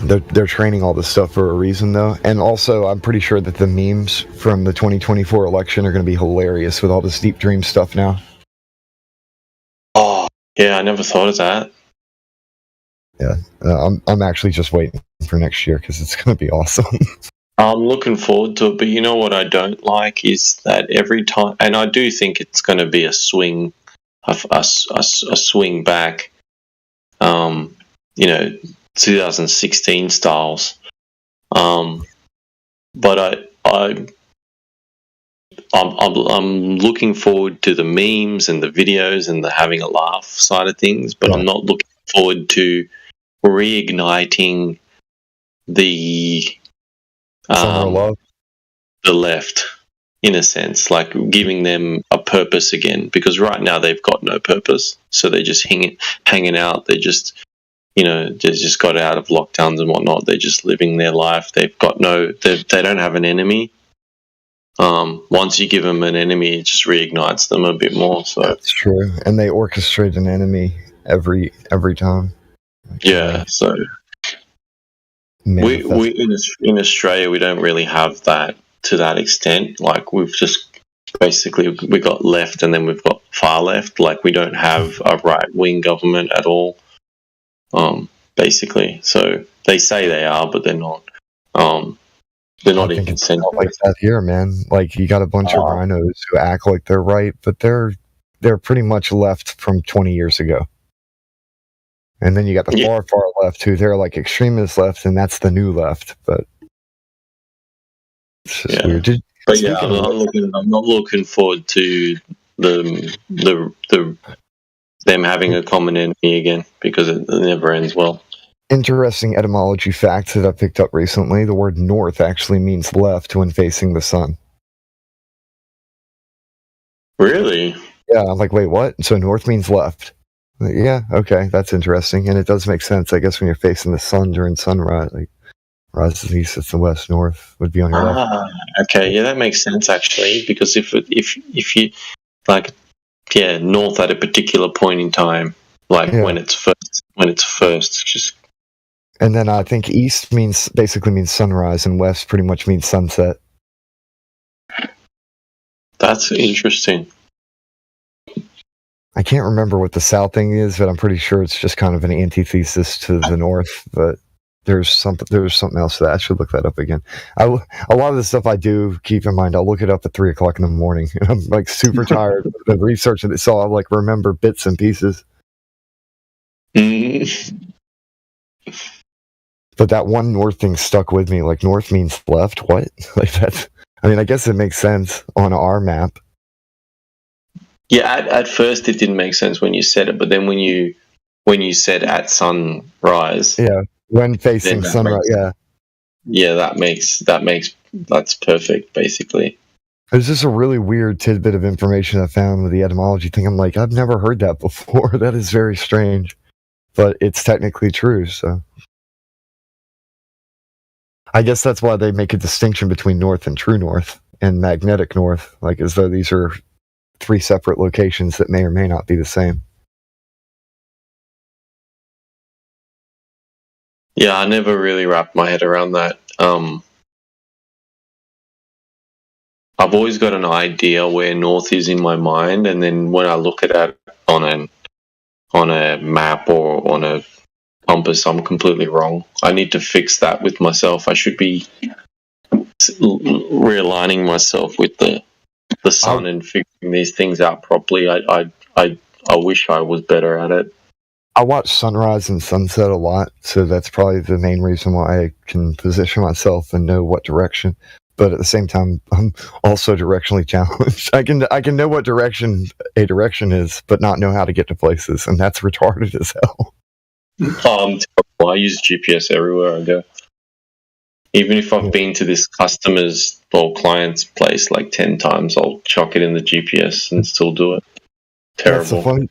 They're training all this stuff for a reason, though. And also, I'm pretty sure that the memes from the 2024 election are going to be hilarious with all this Deep Dream stuff now. Oh, yeah, I never thought of that. Yeah, I'm actually just waiting for next year because it's going to be awesome. I'm looking forward to it, but you know what I don't like is that every time, and I do think it's going to be a swing, a swing back. 2016 styles. But I'm looking forward to the memes and the videos and the having a laugh side of things, but I'm not looking forward to reigniting the left, in a sense, like giving them a purpose again, because right now they've got no purpose, so they're just hanging out. They just they just got out of lockdowns and whatnot. They're just living their life. They've got they don't have an enemy. Once you give them an enemy, it just reignites them a bit more. So that's true, and they orchestrate an enemy every time. Yeah, so we in Australia we don't really have that to that extent. Like we've just basically we got left and then we've got far left. Like we don't have a right wing government at all. Basically, so they say they are, but they're not. They're not even consensual. Like that here, man. Like you got a bunch of rhinos who act like they're right, but they're pretty much left from 20 years ago. And then you got the far left who they're like extremist left, and that's the new left. But it's just weird. But yeah, I'm not looking forward to them having a common enemy again, because it never ends well. Interesting etymology fact that I picked up recently: the word north actually means left when facing the sun. Really? Yeah, I'm like, wait, what? So north means left. Yeah, okay, that's interesting, and it does make sense. I guess when you're facing the sun during sunrise, like rises east, it's the west, north would be on your left. Okay, yeah, that makes sense actually, because if you like, north at a particular point in time, like when it's first, just. And then I think east basically means sunrise, and west pretty much means sunset. That's interesting. I can't remember what the south thing is, but I'm pretty sure it's just kind of an antithesis to the north. But there's something else to that. I should look that up again. A lot of the stuff I do, keep in mind, I'll look it up at 3:00 in the morning. And I'm like super tired of researching it, so I'll like remember bits and pieces. But that one north thing stuck with me. Like north means left. What? Like that's. I mean, I guess it makes sense on our map. Yeah, at first it didn't make sense when you said it, but then when you said at sunrise, when facing sunrise, that's perfect, basically. It's just a really weird tidbit of information I found with the etymology thing. I'm like, I've never heard that before. That is very strange, but it's technically true. So I guess that's why they make a distinction between north and true north and magnetic north, like as though these are 3 separate locations that may or may not be the same. Yeah, I never really wrapped my head around that. I've always got an idea where north is in my mind, and then when I look at it on a map or on a compass, I'm completely wrong. I need to fix that with myself. I should be realigning myself with the sun and figuring these things out properly. I wish I was better at it. I watch sunrise and sunset a lot, so that's probably the main reason why I can position myself and know what direction. But at the same time, I'm also directionally challenged. I can know what direction a direction is, but not know how to get to places, and that's retarded as hell. I use GPS everywhere I go. Even if I've been to this customer's or client's place like 10 times, I'll chuck it in the GPS and still do it. Terrible.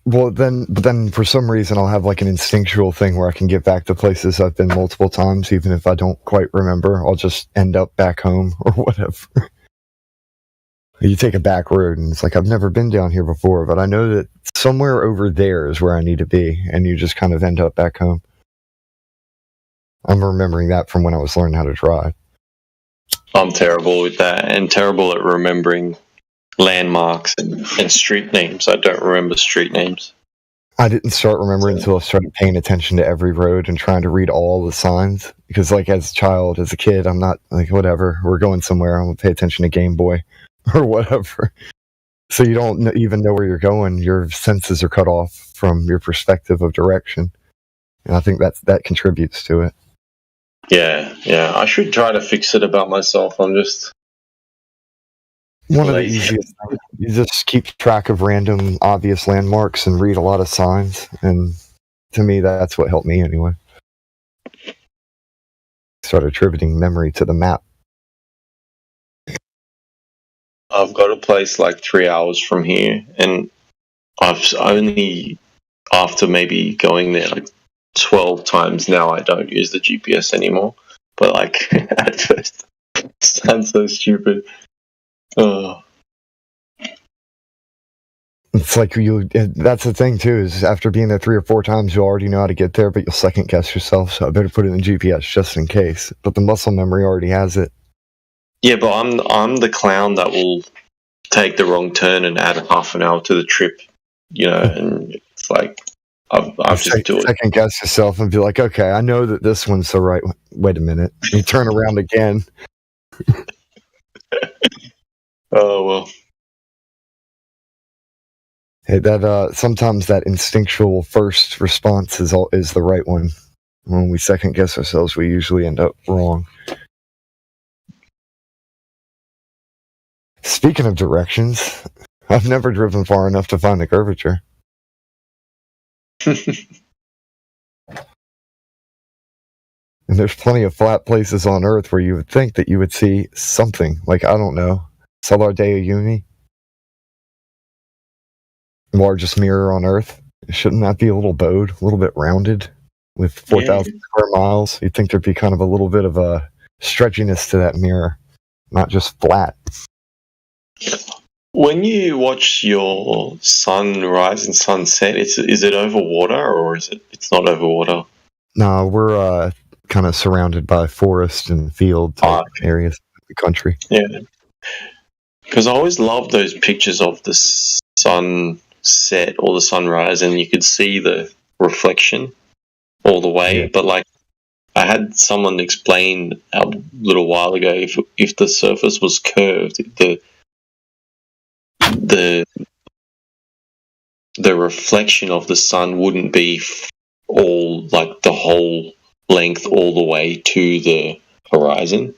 Well, then for some reason I'll have like an instinctual thing where I can get back to places I've been multiple times, even if I don't quite remember. I'll just end up back home or whatever. You take a back road and it's like, I've never been down here before, but I know that somewhere over there is where I need to be, and you just kind of end up back home. I'm remembering that from when I was learning how to drive. I'm terrible with that, and terrible at remembering landmarks and street names. I don't remember street names. I didn't start remembering until I started paying attention to every road and trying to read all the signs. Because, like, as a child, as a kid, I'm not like, whatever, we're going somewhere, I'm going to pay attention to Game Boy or whatever. So you don't even know where you're going. Your senses are cut off from your perspective of direction. And I think that contributes to it. Yeah. I should try to fix it about myself. I'm just... One of the easiest things, you just keep track of random, obvious landmarks and read a lot of signs. And to me, that's what helped me anyway. Start attributing memory to the map. I've got a place like 3 hours from here, and I've only, after maybe going there like 12 times now, I don't use the GPS anymore. But like, at first, it sounds so stupid. Oh. It's like that's the thing too, is after being there 3 or 4 times, you already know how to get there, but you'll second guess yourself, so I better put it in GPS just in case. But the muscle memory already has it. Yeah, but I'm the clown that will take the wrong turn and add half an hour to the trip, and it's like, I've just do it. Second guess yourself and be like, okay, I know that this one's the right one. Wait a minute. You turn around again. Oh, well. Hey, sometimes that instinctual first response is the right one. When we second guess ourselves, we usually end up wrong. Speaking of directions, I've never driven far enough to find the curvature. And there's plenty of flat places on Earth where you would think that you would see something. Like, I don't know, Solar Dea Uni? Largest mirror on Earth. Shouldn't that be a little bowed, a little bit rounded, with 4,000 square miles? You'd think there'd be kind of a little bit of a stretchiness to that mirror, not just flat. When you watch your sunrise and sunset, is it over water, or it's not over water? No, we're kind of surrounded by forest and field type areas of the country. Yeah, because I always love those pictures of the sunset or the sunrise, and you could see the reflection all the way. Yeah. But like, I had someone explain a little while ago, if the surface was curved, the reflection of the sun wouldn't be all like the whole length all the way to the horizon.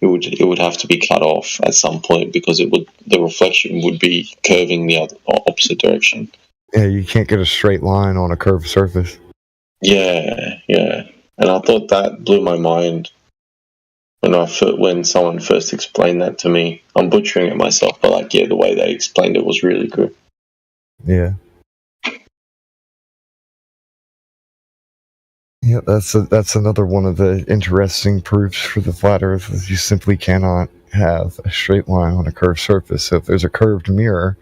It would have to be cut off at some point, because the reflection would be curving the opposite direction. Yeah, you can't get a straight line on a curved surface. Yeah. And I thought that blew my mind. when someone first explained that to me. I'm butchering it myself, but like, yeah, the way they explained it was really good. Yeah. Yeah, that's another one of the interesting proofs for the flat Earth is you simply cannot have a straight line on a curved surface. So if there's a curved mirror,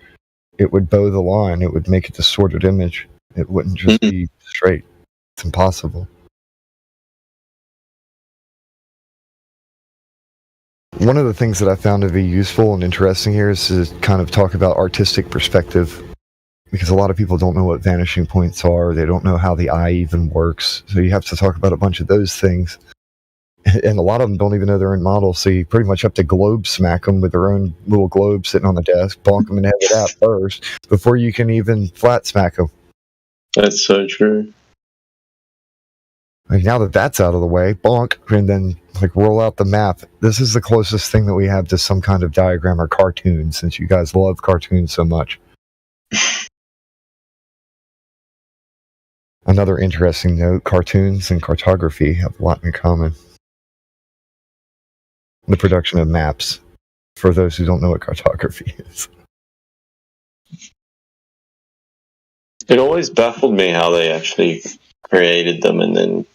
it would bow the line. It would make a distorted image. It wouldn't just be straight. It's impossible. One of the things that I found to be useful and interesting here is to kind of talk about artistic perspective, because a lot of people don't know what vanishing points are. They don't know how the eye even works. So you have to talk about a bunch of those things. And a lot of them don't even know they're in models. So you pretty much have to globe smack them with their own little globe sitting on the desk, bonk them in the head with that first, before you can even flat smack them. That's so true. Like now that that's out of the way, bonk, and then like roll out the map. This is the closest thing that we have to some kind of diagram or cartoon, since you guys love cartoons so much. Another interesting note, cartoons and cartography have a lot in common. The production of maps, for those who don't know what cartography is. It always baffled me how they actually created them, and then,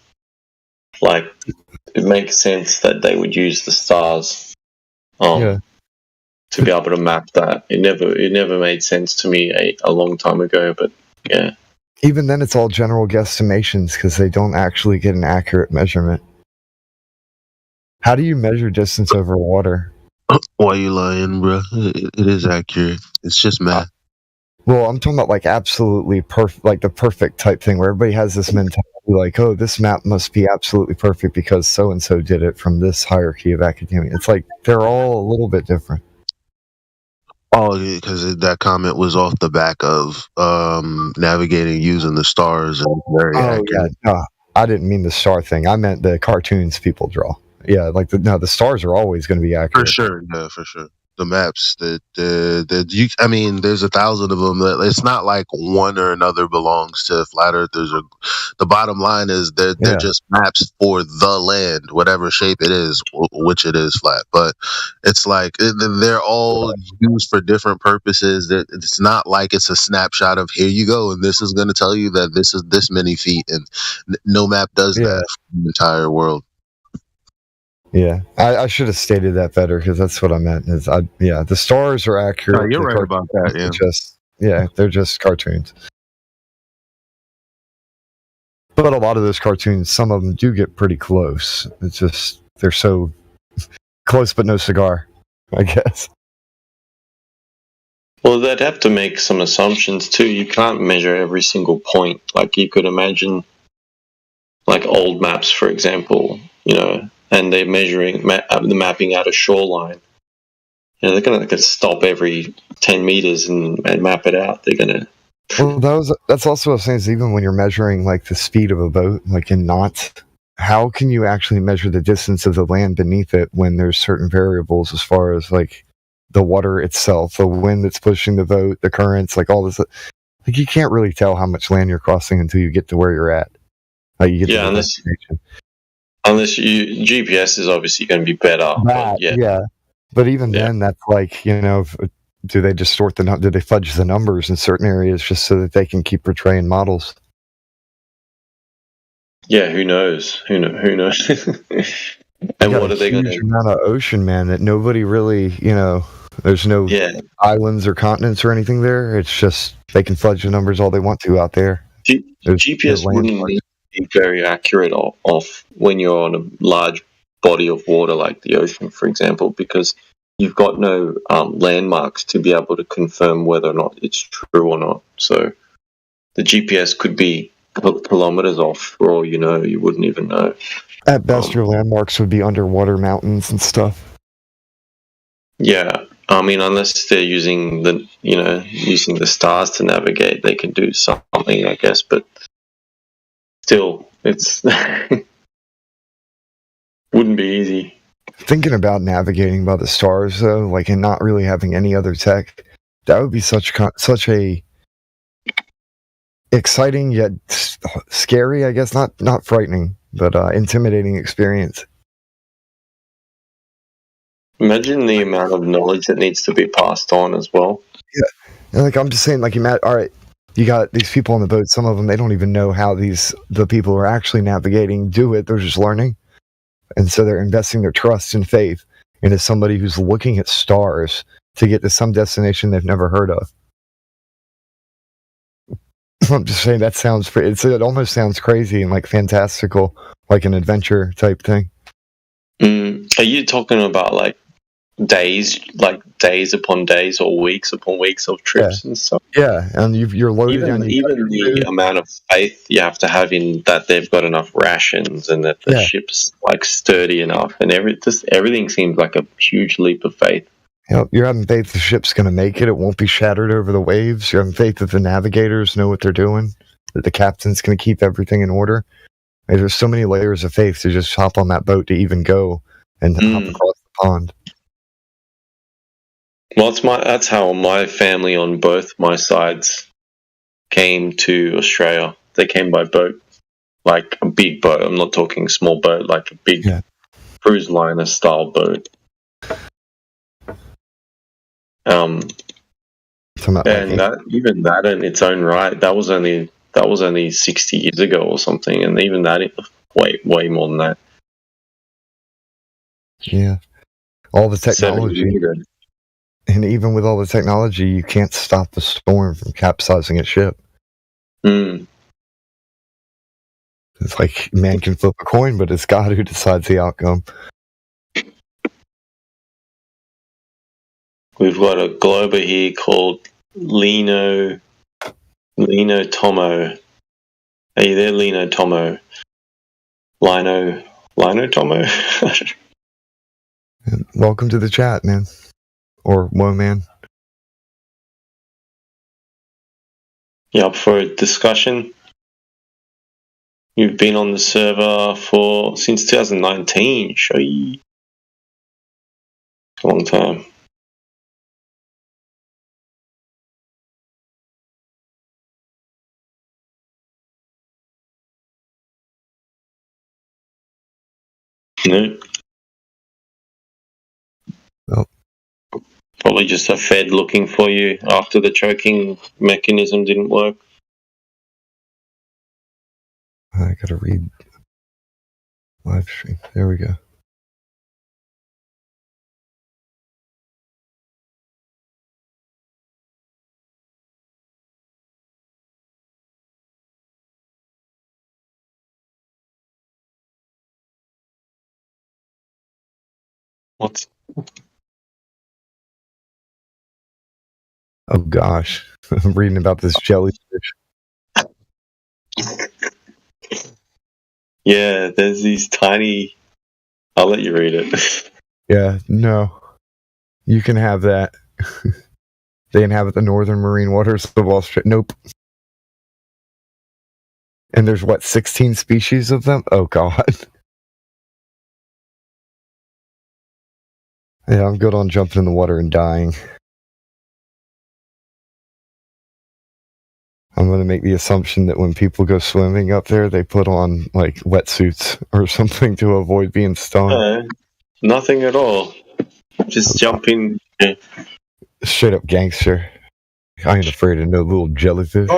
like, it makes sense that they would use the stars to be able to map that. It never made sense to me a long time ago, but yeah. Even then, it's all general guesstimations because they don't actually get an accurate measurement. How do you measure distance over water? Why you lying, bro? It is accurate. It's just math. Well, I'm talking about like absolutely perfect, like the perfect type thing where everybody has this mentality like, oh, this map must be absolutely perfect because so-and-so did it from this hierarchy of academia. It's like they're all a little bit different. Oh, because that comment was off the back of navigating using the stars and very accurate. Yeah, no, I didn't mean the star thing. I meant the cartoons people draw. Yeah, like the stars are always going to be accurate. For sure, yeah, for sure. The maps I mean, there's 1,000 of them. It's not like one or another belongs to flat Earth. The bottom line is they're just maps for the land, whatever shape it is, which it is flat. But it's like they're all used for different purposes. It's not like it's a snapshot of here you go, and this is going to tell you that this is this many feet, and no map does that for the entire world. Yeah, I should have stated that better because that's what I meant. The stars are accurate. No, you're right about that. Yeah, They're just cartoons. But a lot of those cartoons, some of them do get pretty close. It's just they're so close, but no cigar, I guess. Well, they'd have to make some assumptions too. You can't measure every single point. Like you could imagine, like old maps, for example, and they're measuring the mapping out a shoreline. They're going to stop every 10 meters and map it out. They're going to. Well, that's also what I'm saying is even when you're measuring like the speed of a boat, like in knots, how can you actually measure the distance of the land beneath it when there's certain variables as far as like the water itself, the wind that's pushing the boat, the currents, like all this? Like you can't really tell how much land you're crossing until you get to where you're at. Like you get to the destination. Unless GPS is obviously going to be better. But even then, that's like, do they distort do they fudge the numbers in certain areas just so that they can keep portraying models? Yeah, who knows? Who knows? And what are they going to? Huge amount of ocean, man, that nobody really, there's no islands or continents or anything there. It's just they can fudge the numbers all they want to out there. GPS wouldn't be very accurate off when you're on a large body of water like the ocean, for example, because you've got no landmarks to be able to confirm whether or not it's true or not. So the GPS could be kilometers off for all you know. You wouldn't even know. At best, your landmarks would be underwater mountains and stuff. Yeah, I mean, unless they're using the stars to navigate, they can do something, I guess. But still, it's wouldn't be easy. Thinking about navigating by the stars, though, like and not really having any other tech, that would be such a exciting yet scary, I guess, not frightening, but intimidating experience. Imagine the amount of knowledge that needs to be passed on as well. Yeah, and like I'm just saying, like all right, you got these people on the boat. Some of them they don't even know how the people who are actually navigating do it. They're just learning, and so they're investing their trust and faith into somebody who's looking at stars to get to some destination they've never heard of. I'm just saying that sounds. It almost sounds crazy and like fantastical, like an adventure type thing. Are you talking about like days upon days or weeks upon weeks of trips and stuff? Yeah, and you're loaded Even the amount of faith you have to have in that they've got enough rations and that the ship's like sturdy enough, and everything seems like a huge leap of faith. You're having faith the ship's going to make it. It won't be shattered over the waves. You're having faith that the navigators know what they're doing, that the captain's going to keep everything in order. Like, there's so many layers of faith to just hop on that boat to even go and hop across the pond. Well, that's how my family on both my sides came to Australia. They came by boat, like a big boat. I'm not talking small boat, like a big cruise liner style boat. Even that in its own right, that was only 60 years ago or something, and even that way more than that. Yeah, all the technology, and even with all the technology, you can't stop the storm from capsizing a ship. It's like man can flip a coin, but it's God who decides the outcome. We've got a glober here called Lino Tomo. Are you there, Lino Tomo? Lino Tomo? Welcome to the chat, man. Or whoa, man. You up for a discussion? You've been on the server since 2019, Shoy. A long time. No. Oh. Probably just a Fed looking for you after the choking mechanism didn't work. I gotta read live stream. There we go. What? Oh gosh, I'm reading about this jellyfish. Yeah, there's these tiny. I'll let you read it. Yeah, no. You can have that. They inhabit the northern marine waters of Australia. Nope. And there's 16 species of them? Oh god. Yeah, I'm good on jumping in the water and dying. I'm going to make the assumption that when people go swimming up there, they put on, like, wetsuits or something to avoid being stung. No, nothing at all. Just jump in. Yeah. Straight up gangster. I ain't afraid of no little jellyfish.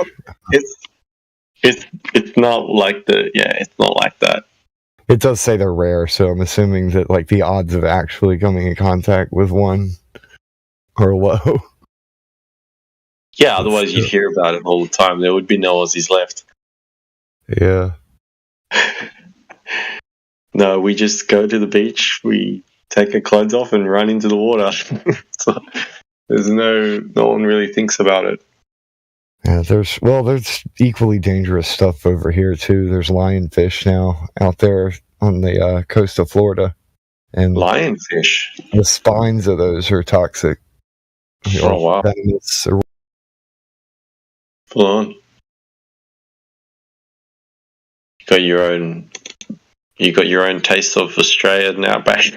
It's not like it's not like that. It does say they're rare, so I'm assuming that, like, the odds of actually coming in contact with one are low. Yeah, otherwise you'd hear about it all the time. There would be no Aussies left. Yeah. No, we just go to the beach, we take our clothes off and run into the water. So there's no one really thinks about it. Yeah, there's equally dangerous stuff over here too. There's lionfish now out there on the coast of Florida, and lionfish. The spines of those are toxic. Oh wow! Venomous or... Full on. You got your own taste of Australia now, babe.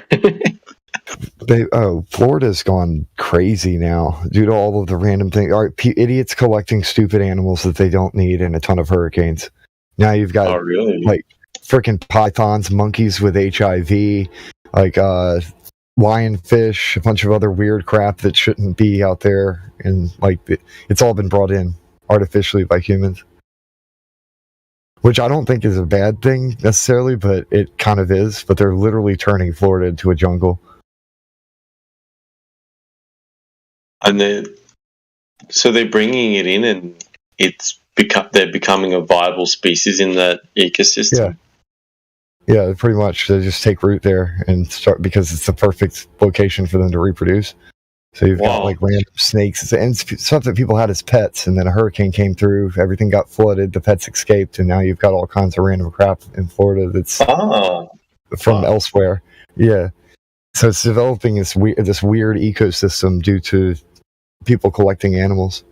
Florida's gone crazy now due to all of the random things. Idiots collecting stupid animals that they don't need in a ton of hurricanes. Now you've got like freaking pythons, monkeys with HIV, like lionfish, a bunch of other weird crap that shouldn't be out there, and like it's all been brought in artificially by humans, which I don't think is a bad thing necessarily, but it kind of is. But they're literally turning Florida into a jungle. And they're bringing it in, and they're becoming a viable species in that ecosystem. Yeah, pretty much. They just take root there and start, because it's the perfect location for them to reproduce. So you've got like random snakes, and it's stuff that people had as pets, and then a hurricane came through, everything got flooded, the pets escaped, and now you've got all kinds of random crap in Florida that's from elsewhere. Yeah. So it's developing this weird ecosystem due to people collecting animals.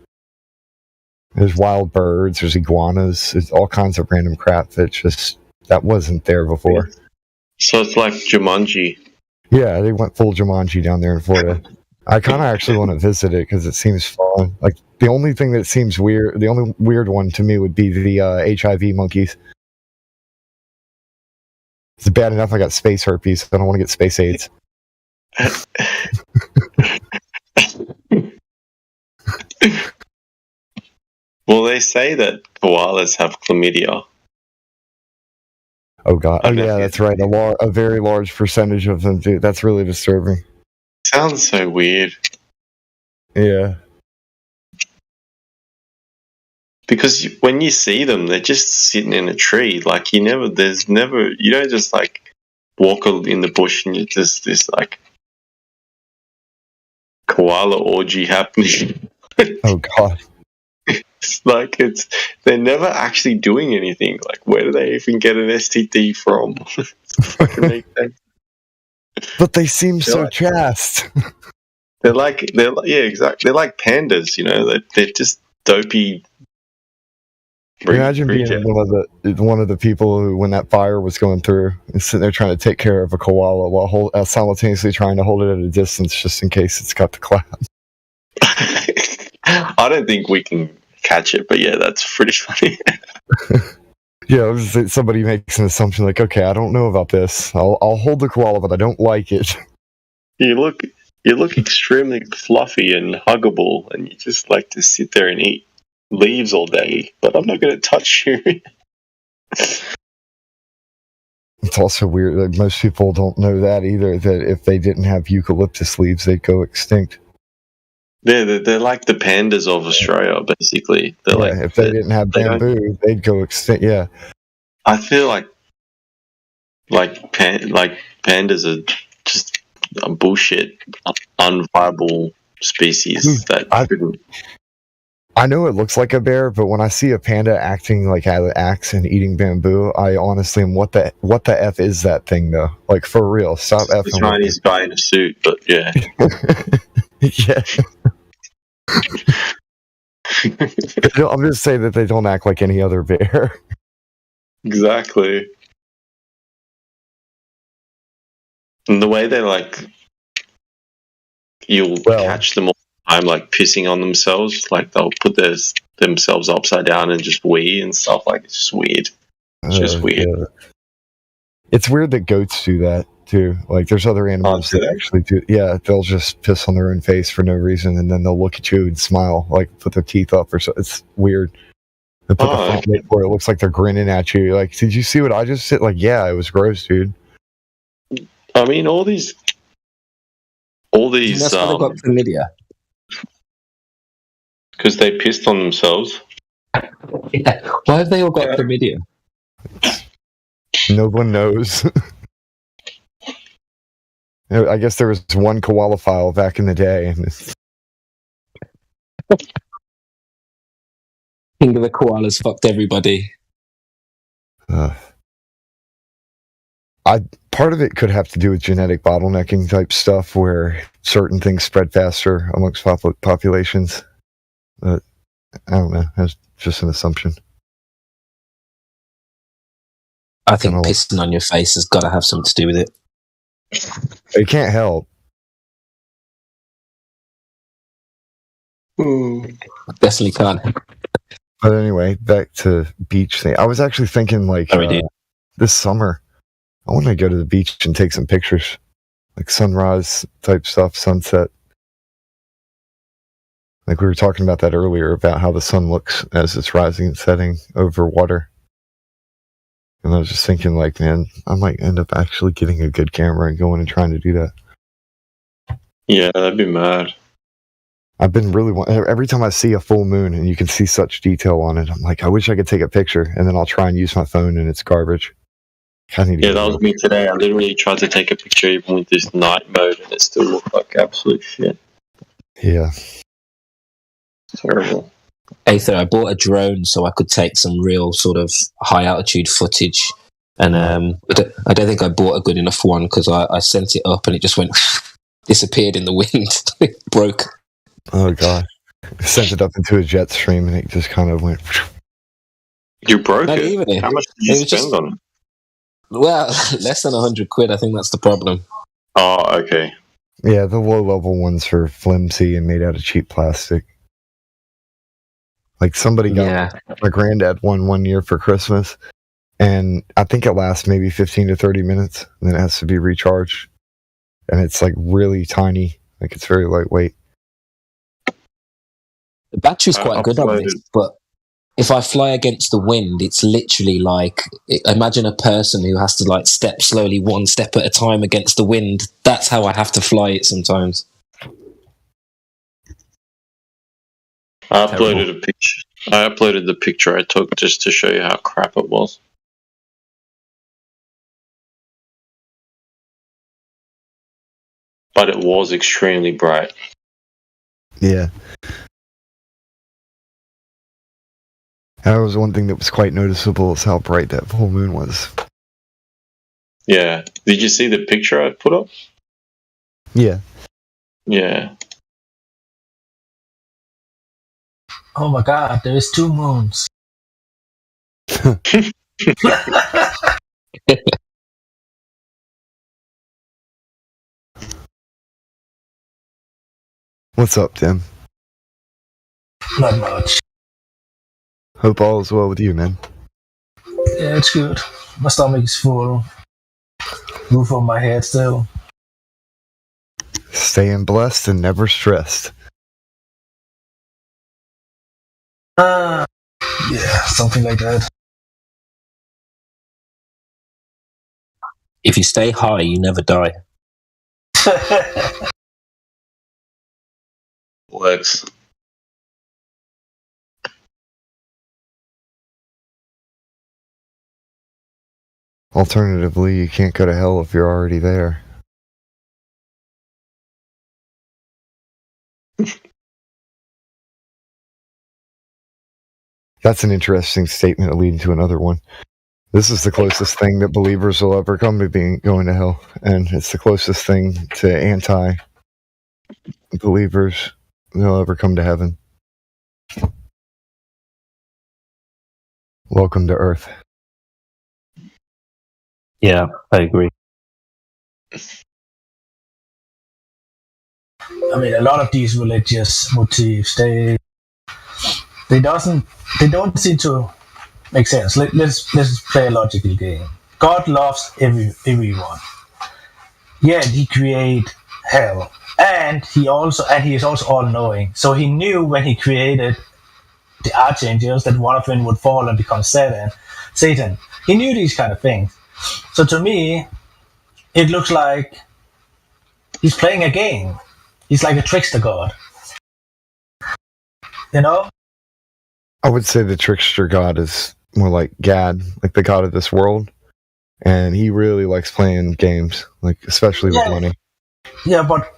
There's wild birds, there's iguanas, there's all kinds of random crap that wasn't there before. So it's like Jumanji. Yeah, they went full Jumanji down there in Florida. I kind of actually want to visit it because it seems fun. Like the only thing that seems weird, the only weird one to me would be the HIV monkeys. It's bad enough I got space herpes. I don't want to get space AIDS. Well, they say that koalas have chlamydia. Oh god! Oh yeah, that's right. A very large percentage of them do. That's really disturbing. Sounds so weird. Yeah. Because when you see them, they're just sitting in a tree. Like you don't just like walk in the bush and it's just this like koala orgy happening. Oh god. It's like they're never actually doing anything. Like where do they even get an STD from? Fucking make sense. But they seem so chaste. They're like exactly. They're like pandas, you know. They're just dopey. Imagine being one of the people who, when that fire was going through, and sitting there trying to take care of a koala while simultaneously trying to hold it at a distance just in case it's got the cloud. I don't think we can catch it, but yeah, that's pretty funny. Yeah, somebody makes an assumption like, okay, I don't know about this. I'll hold the koala, but I don't like it. You look extremely fluffy and huggable, and you just like to sit there and eat leaves all day. But I'm not going to touch you. It's also weird that most people don't know that either. That if they didn't have eucalyptus leaves, they'd go extinct. They're like the pandas of Australia, basically. If they didn't have bamboo, they'd go extinct. Yeah, I feel like pandas are just a bullshit, unviable species I know it looks like a bear, but when I see a panda acting like an axe and eating bamboo, I honestly am, what the F is that thing though? Like for real, stop effing. The Chinese guy in a suit, but yeah. Yeah. I'm just saying that they don't act like any other bear. Exactly. And the way they you'll catch them all the time, like pissing on themselves. Like they'll put themselves upside down and just wee and stuff. Like it's just weird. It's just weird. Yeah. It's weird that goats do that too. Like there's other animals that actually do. Yeah, they'll just piss on their own face for no reason, and then they'll look at you and smile, like put their teeth up or so. It's weird. They put the front lip where it looks like they're grinning at you. Like, did you see what I just said? Like, yeah, it was gross, dude. I mean, all these. That's why they got chlamydia. Because they pissed on themselves. Yeah. Why have they all got chlamydia? No one knows. I guess there was one koala file back in the day. And King of the koalas fucked everybody. Part of it could have to do with genetic bottlenecking type stuff, where certain things spread faster amongst populations. But I don't know. That's just an assumption. I think pissing on your face has got to have something to do with it. It can't help. Definitely can't. But anyway, back to beach thing. I was actually thinking, like, this summer, I want to go to the beach and take some pictures. like sunrise type stuff, sunset. Like we were talking about that earlier, about how the sun looks as it's rising and setting over water. And I was just thinking, like, man, I might end up actually getting a good camera and going and trying to do that. Yeah, that'd be mad. I've been really every time I see a full moon and you can see such detail on it, I'm like, I wish I could take a picture, and then I'll try and use my phone and it's garbage. Yeah, that was me today. I literally tried to take a picture even with this night mode, and it still looked like absolute shit. Yeah. Terrible. Aether, I bought a drone so I could take some real sort of high altitude footage. And I don't think I bought a good enough one because I sent it up and it just went disappeared in the wind. It broke. Oh god! I sent it up into a jet stream and it just kind of went. You broke Not it. even. How much did you spend on it? Well, less than £100. I think that's the problem. Oh, okay. Yeah, the low level ones are flimsy and made out of cheap plastic. Like somebody got my granddad one year for Christmas, and I think it lasts maybe 15 to 30 minutes, and then it has to be recharged. And it's like really tiny, like it's very lightweight. The battery's quite good on this, but if I fly against the wind, it's literally like, imagine a person who has to like step slowly, one step at a time against the wind. That's how I have to fly it sometimes. I uploaded a picture. I uploaded the picture I took just to show you how crap it was. But it was extremely bright. Yeah. That was one thing that was quite noticeable, is how bright that full moon was. Yeah. Did you see the picture I put up? Yeah. Yeah. Oh my god, there is 2 moons. What's up, Tim? Not much. Hope all is well with you, man. Yeah, it's good. My stomach is full. Roof on my head still. Staying blessed and never stressed. Yeah, something like that. If you stay high, you never die. Works. Alternatively, you can't go to hell if you're already there. That's an interesting statement leading to another one. This is the closest thing that believers will ever come to being going to hell, and it's the closest thing to anti-believers they'll ever come to heaven. Welcome to Earth. Yeah, I agree. I mean, a lot of these religious motifs, they don't seem to make sense. Let's play a logical game. God loves everyone. Yeah, he created hell, and he is also all-knowing. So he knew when he created the archangels that one of them would fall and become Satan. He knew these kind of things. So to me, it looks like he's playing a game. He's like a trickster god. You know? I would say the trickster god is more like Gad, like the god of this world. And he really likes playing games, like especially with money. Yeah, but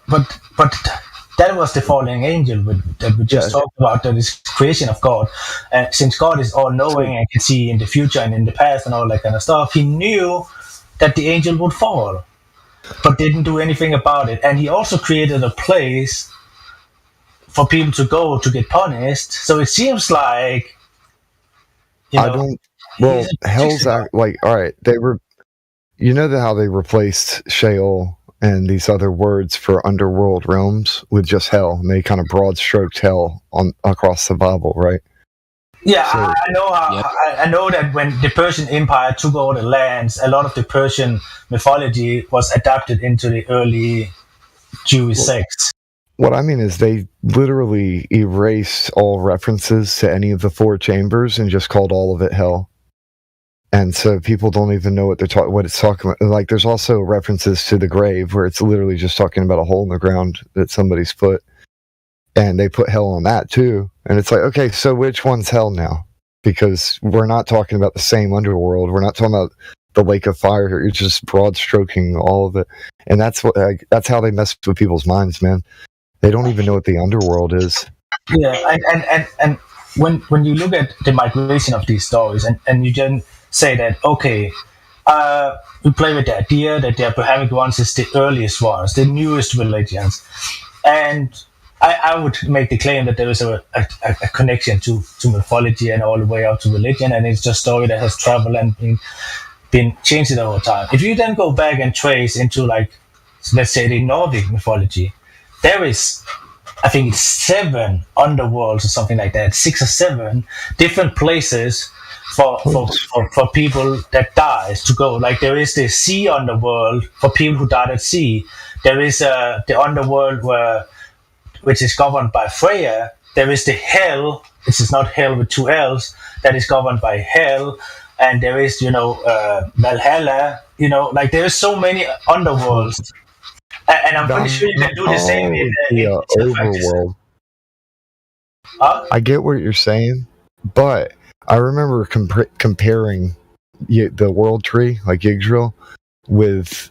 that was the fallen angel that we just talked about, that is creation of God. And since God is all-knowing and can see in the future and in the past and all that kind of stuff, he knew that the angel would fall, but didn't do anything about it. And he also created a place for people to go to get punished. So it seems like, hell's like, all right, they were, how they replaced Sheol and these other words for underworld realms with just hell, and they kind of broad stroked hell across the Bible, right? Yeah, I know how. I know that when the Persian Empire took over the lands, a lot of the Persian mythology was adapted into the early Jewish sects. What I mean is they literally erased all references to any of the four chambers and just called all of it hell. And so people don't even know what it's talking about. Like, there's also references to the grave where it's literally just talking about a hole in the ground that somebody's put. And they put hell on that too. And it's like, okay, so which one's hell now? Because we're not talking about the same underworld. We're not talking about the lake of fire here. You're just broad stroking all of it. And that's how they mess with people's minds, man. They don't even know what the underworld is. Yeah, and when you look at the migration of these stories, and you then say that, okay, we play with the idea that the Abrahamic ones is the earliest ones, the newest religions, and I would make the claim that there is a connection to mythology and all the way up to religion, and it's just a story that has traveled and been changed over time. If you then go back and trace into, like, let's say, the Nordic mythology, there is, I think it's 7 underworlds or something like that, 6 or 7 different places for people that dies to go. Like, there is the sea underworld for people who died at sea. There is the underworld which is governed by Freya. There is the hell, which is not hell with 2 L's, that is governed by hell. And there is, Valhalla, like, there is so many underworlds. And I'm pretty sure you can do the same in the overworld. I get what you're saying, but I remember comparing the world tree, like Yggdrasil, with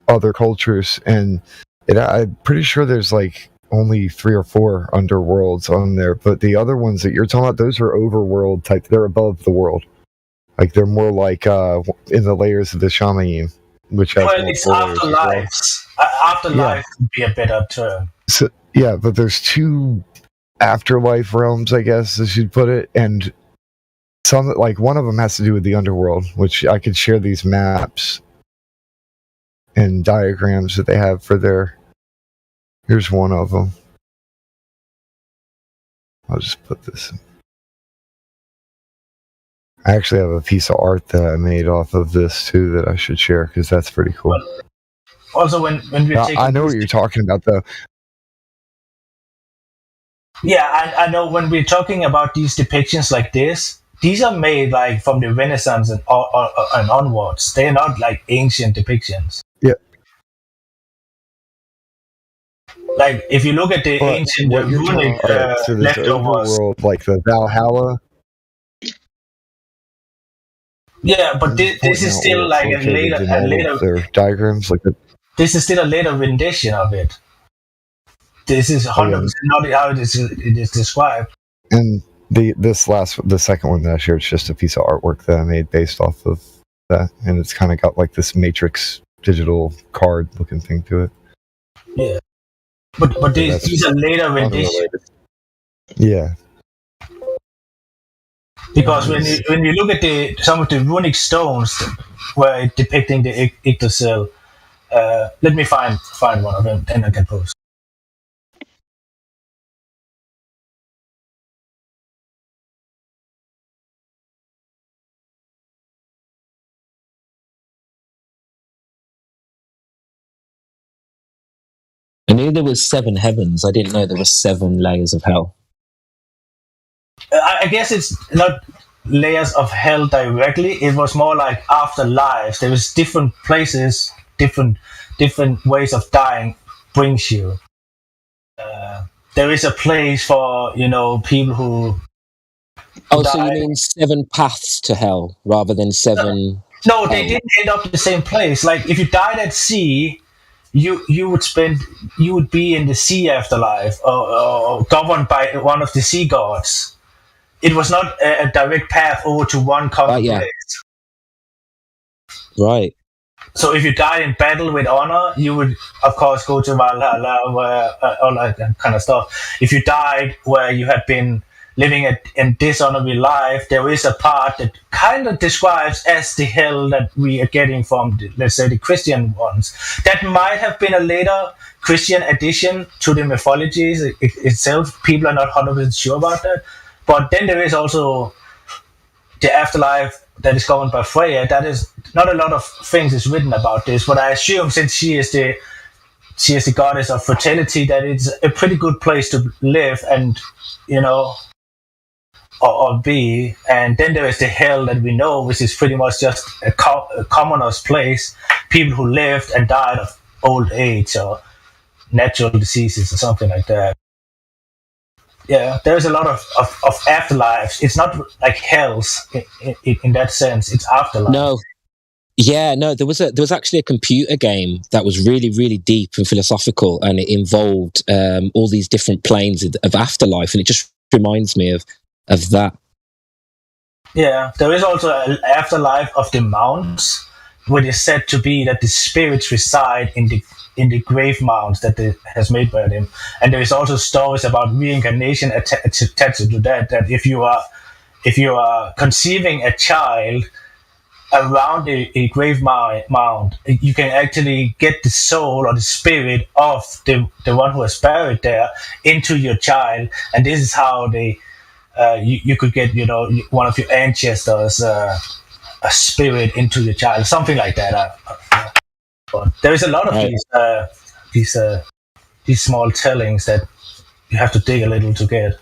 other cultures, and I'm pretty sure there's like only 3 or 4 underworlds on there, but the other ones that you're talking about, those are overworld type. They're above the world. Like, they're more like in the layers of the Shamayim, which has it's afterlives. Afterlife would be a better term. So, yeah, but there's 2 afterlife realms, I guess, as you'd put it, and some, like, one of them has to do with the underworld, which I could share these maps and diagrams that they have for their. Here's one of them. I'll just put this in. I actually have a piece of art that I made off of this too that I should share because that's pretty cool. Also, when we're taking, I know what you're talking about, though. Yeah, I know when we're talking about these depictions like this, these are made like from the Renaissance and onwards. They're not like ancient depictions. Yeah. Like, if you look at the ancient runic leftovers, overworld, like the Valhalla. Yeah, but this is still like a later their diagrams, like this is still a later rendition of it. This is 100% not how it is described. And the second one that I shared, it's just a piece of artwork that I made based off of that, and it's kind of got like this Matrix digital card looking thing to it. Yeah, but these are later renditions. Yeah. Because when you look at some of the runic stones where it's depicting the Yggdrasil, let me find one of them, then I can post. I knew there was 7 heavens. I didn't know there were 7 layers of hell. I guess it's not layers of hell directly. It was more like afterlives. There was different places, different ways of dying brings you. There is a place for people who. Oh, so you mean 7 paths to hell rather than 7? No, they didn't end up in the same place. Like, if you died at sea, you would be in the sea afterlife, or governed by one of the sea gods. It was not a direct path over to one common place. Right. So if you died in battle with honor, you would, of course, go to Valhalla, all that kind of stuff. If you died where you had been living in dishonorable life, there is a part that kind of describes as the hell that we are getting from, let's say, the Christian ones. That might have been a later Christian addition to the mythologies itself. People are not 100% sure about that. But then there is also the afterlife that is governed by Freya. That is not a lot of things is written about this, but I assume since she is the goddess of fertility, that it's a pretty good place to live and, you know, or be. And then there is the hell that we know, which is pretty much just a commoner's place, people who lived and died of old age or natural diseases or something like that. Yeah, there's a lot of afterlives. It's not like hells in that sense. It's afterlife. No. Yeah, no, there was actually a computer game that was really, really deep and philosophical, and it involved all these different planes of afterlife, and it just reminds me of that. Yeah, there is also an afterlife of the mounds, which is said to be that the spirits reside in the grave mounds that they has made by them. And there is also stories about reincarnation attached to that. That if you are conceiving a child around a grave mound, you can actually get the soul or the spirit of the one who is buried there into your child, and this is how they you could get, you know, one of your ancestors a spirit into your child, something like that. But there is a lot of these small tellings that you have to dig a little to get.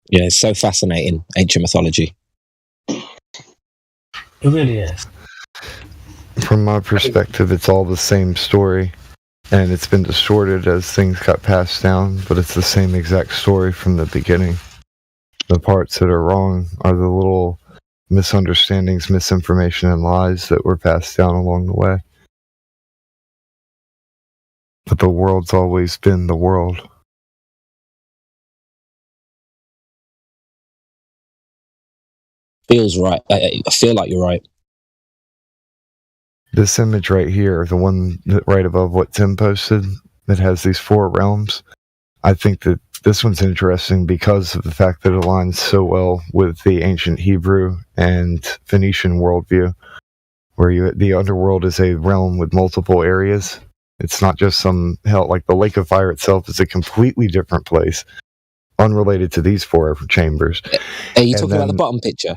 Yeah, it's so fascinating, ancient mythology. It really is. From my perspective, it's all the same story, and it's been distorted as things got passed down, but it's the same exact story from the beginning. The parts that are wrong are the little misunderstandings, misinformation, and lies that were passed down along the way. But the world's always been the world. Feels right. I feel like you're right. This image right here, the one right above what Tim posted, that has these 4 realms, I think that this one's interesting because of the fact that it aligns so well with the ancient Hebrew and Phoenician worldview, where the underworld is a realm with multiple areas. It's not just some hell, like the Lake of Fire itself is a completely different place, unrelated to these 4 chambers. Are you talking about the bottom picture?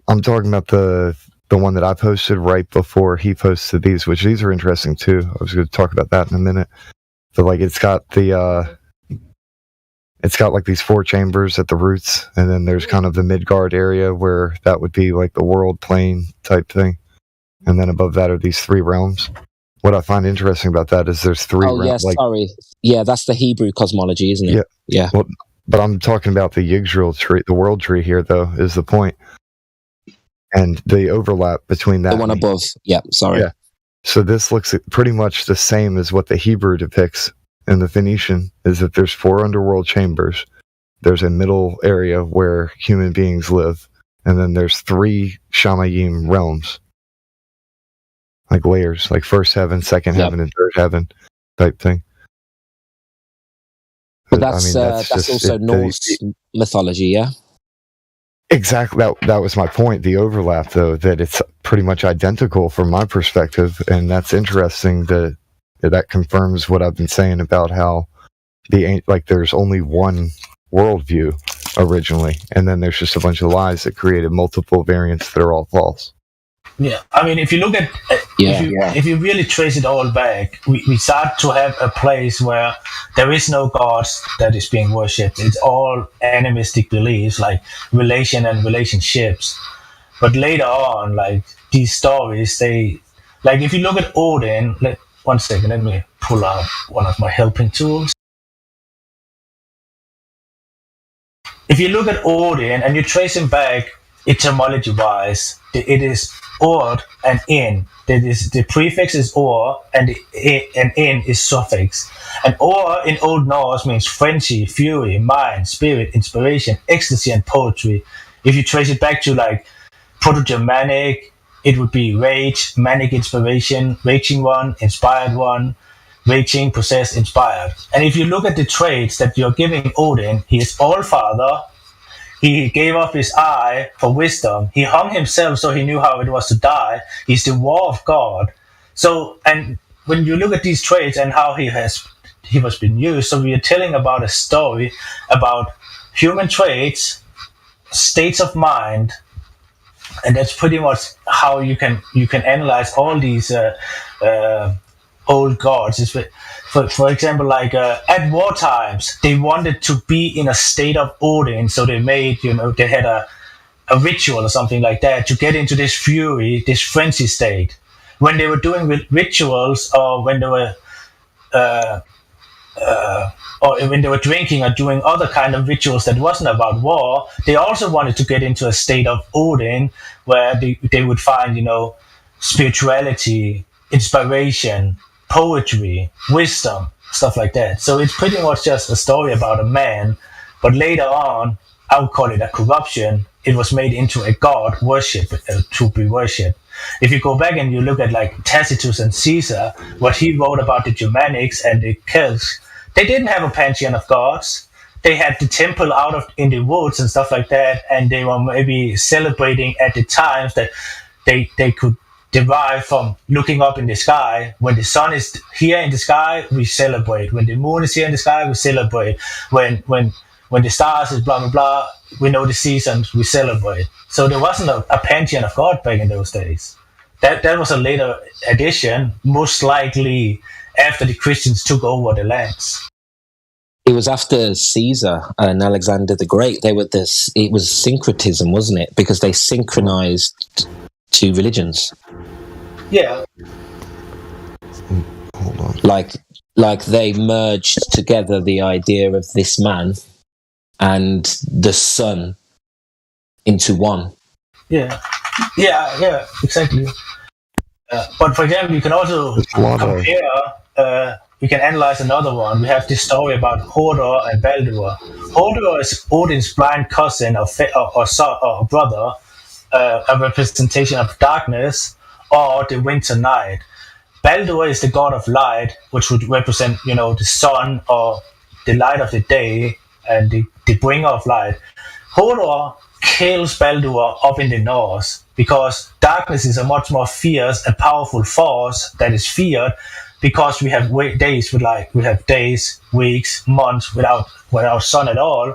I'm talking about the one that I posted right before he posted these, which these are interesting too. I was going to talk about that in a minute. But like it's got like these 4 chambers at the roots, and then there's kind of the Midgard area where that would be like the world plane type thing. And then above that are these 3 realms. What I find interesting about that is there's 3 realms. Oh, yeah, sorry. Yeah, that's the Hebrew cosmology, isn't it? Yeah. Well, but I'm talking about the Yggdrasil tree, the world tree here, though, is the point. And the overlap between that. The one above. Yeah, sorry. Yeah. So this looks pretty much the same as what the Hebrew depicts in the Phoenician, is that there's 4 underworld chambers. There's a middle area where human beings live. And then there's 3 Shamayim realms. Like layers, like first heaven, second heaven, and third heaven type thing. But that's also Norse mythology, yeah? Exactly. That was my point. The overlap, though, that it's pretty much identical from my perspective, and that's interesting. That confirms what I've been saying about how there's only one worldview originally, and then there's just a bunch of lies that created multiple variants that are all false. Yeah, I mean, if you look at if you really trace it all back, we start to have a place where there is no gods that is being worshipped. It's all animistic beliefs, like relation and relationships. But later on, like these stories, if you look at Odin, one second, let me pull out one of my helping tools. If you look at Odin and you trace him back etymology-wise, it is Ord and In. That is, the prefix is Or and In is suffix. And Or in Old Norse means frenzy, fury, mind, spirit, inspiration, ecstasy, and poetry. If you trace it back to like Proto-Germanic, it would be rage, manic inspiration, raging one, inspired one, raging, possessed, inspired. And if you look at the traits that you're giving Odin, he is all-father. He gave up his eye for wisdom. He hung himself so he knew how it was to die. He's the war of God. So, and when you look at these traits and how he was been used, so we are telling about a story about human traits, states of mind, and that's pretty much how you can analyze all these old gods. For example, like at war times, they wanted to be in a state of Odin, so they made, they had a ritual or something like that to get into this fury, this frenzy state. When they were doing rituals, or when they were or when they were drinking or doing other kind of rituals that wasn't about war, they also wanted to get into a state of Odin where they would find, spirituality, inspiration, poetry, wisdom, stuff like that. So it's pretty much just a story about a man, but later on, I would call it a corruption. It was made into a god worship, to be worshipped. If you go back and you look at like Tacitus and Caesar, what he wrote about the Germanics and the Celts, they didn't have a pantheon of gods. They had the temple in the woods and stuff like that, and they were maybe celebrating at the times that they could derive from looking up in the sky. When the sun is here in the sky, we celebrate. When the moon is here in the sky, we celebrate. When the stars is blah blah blah, we know the seasons, we celebrate. So there wasn't a pantheon of God back in those days. That was a later addition, most likely after the Christians took over the lands. It was after Caesar and Alexander the Great. It was syncretism, wasn't it? Because they synchronized two religions. Yeah. Hold on. Like they merged together the idea of this man and the sun into one. Yeah, exactly. But for example, you can also compare. We can analyze another one. We have this story about Hodor and Baldur. Hodor is Odin's blind cousin or brother, a representation of darkness or the winter night. Baldur is the god of light, which would represent, the sun or the light of the day and the bringer of light. Hodor kills Baldur up in the north because darkness is a much more fierce and powerful force that is feared, because we have days with light, we have days, weeks, months without sun at all.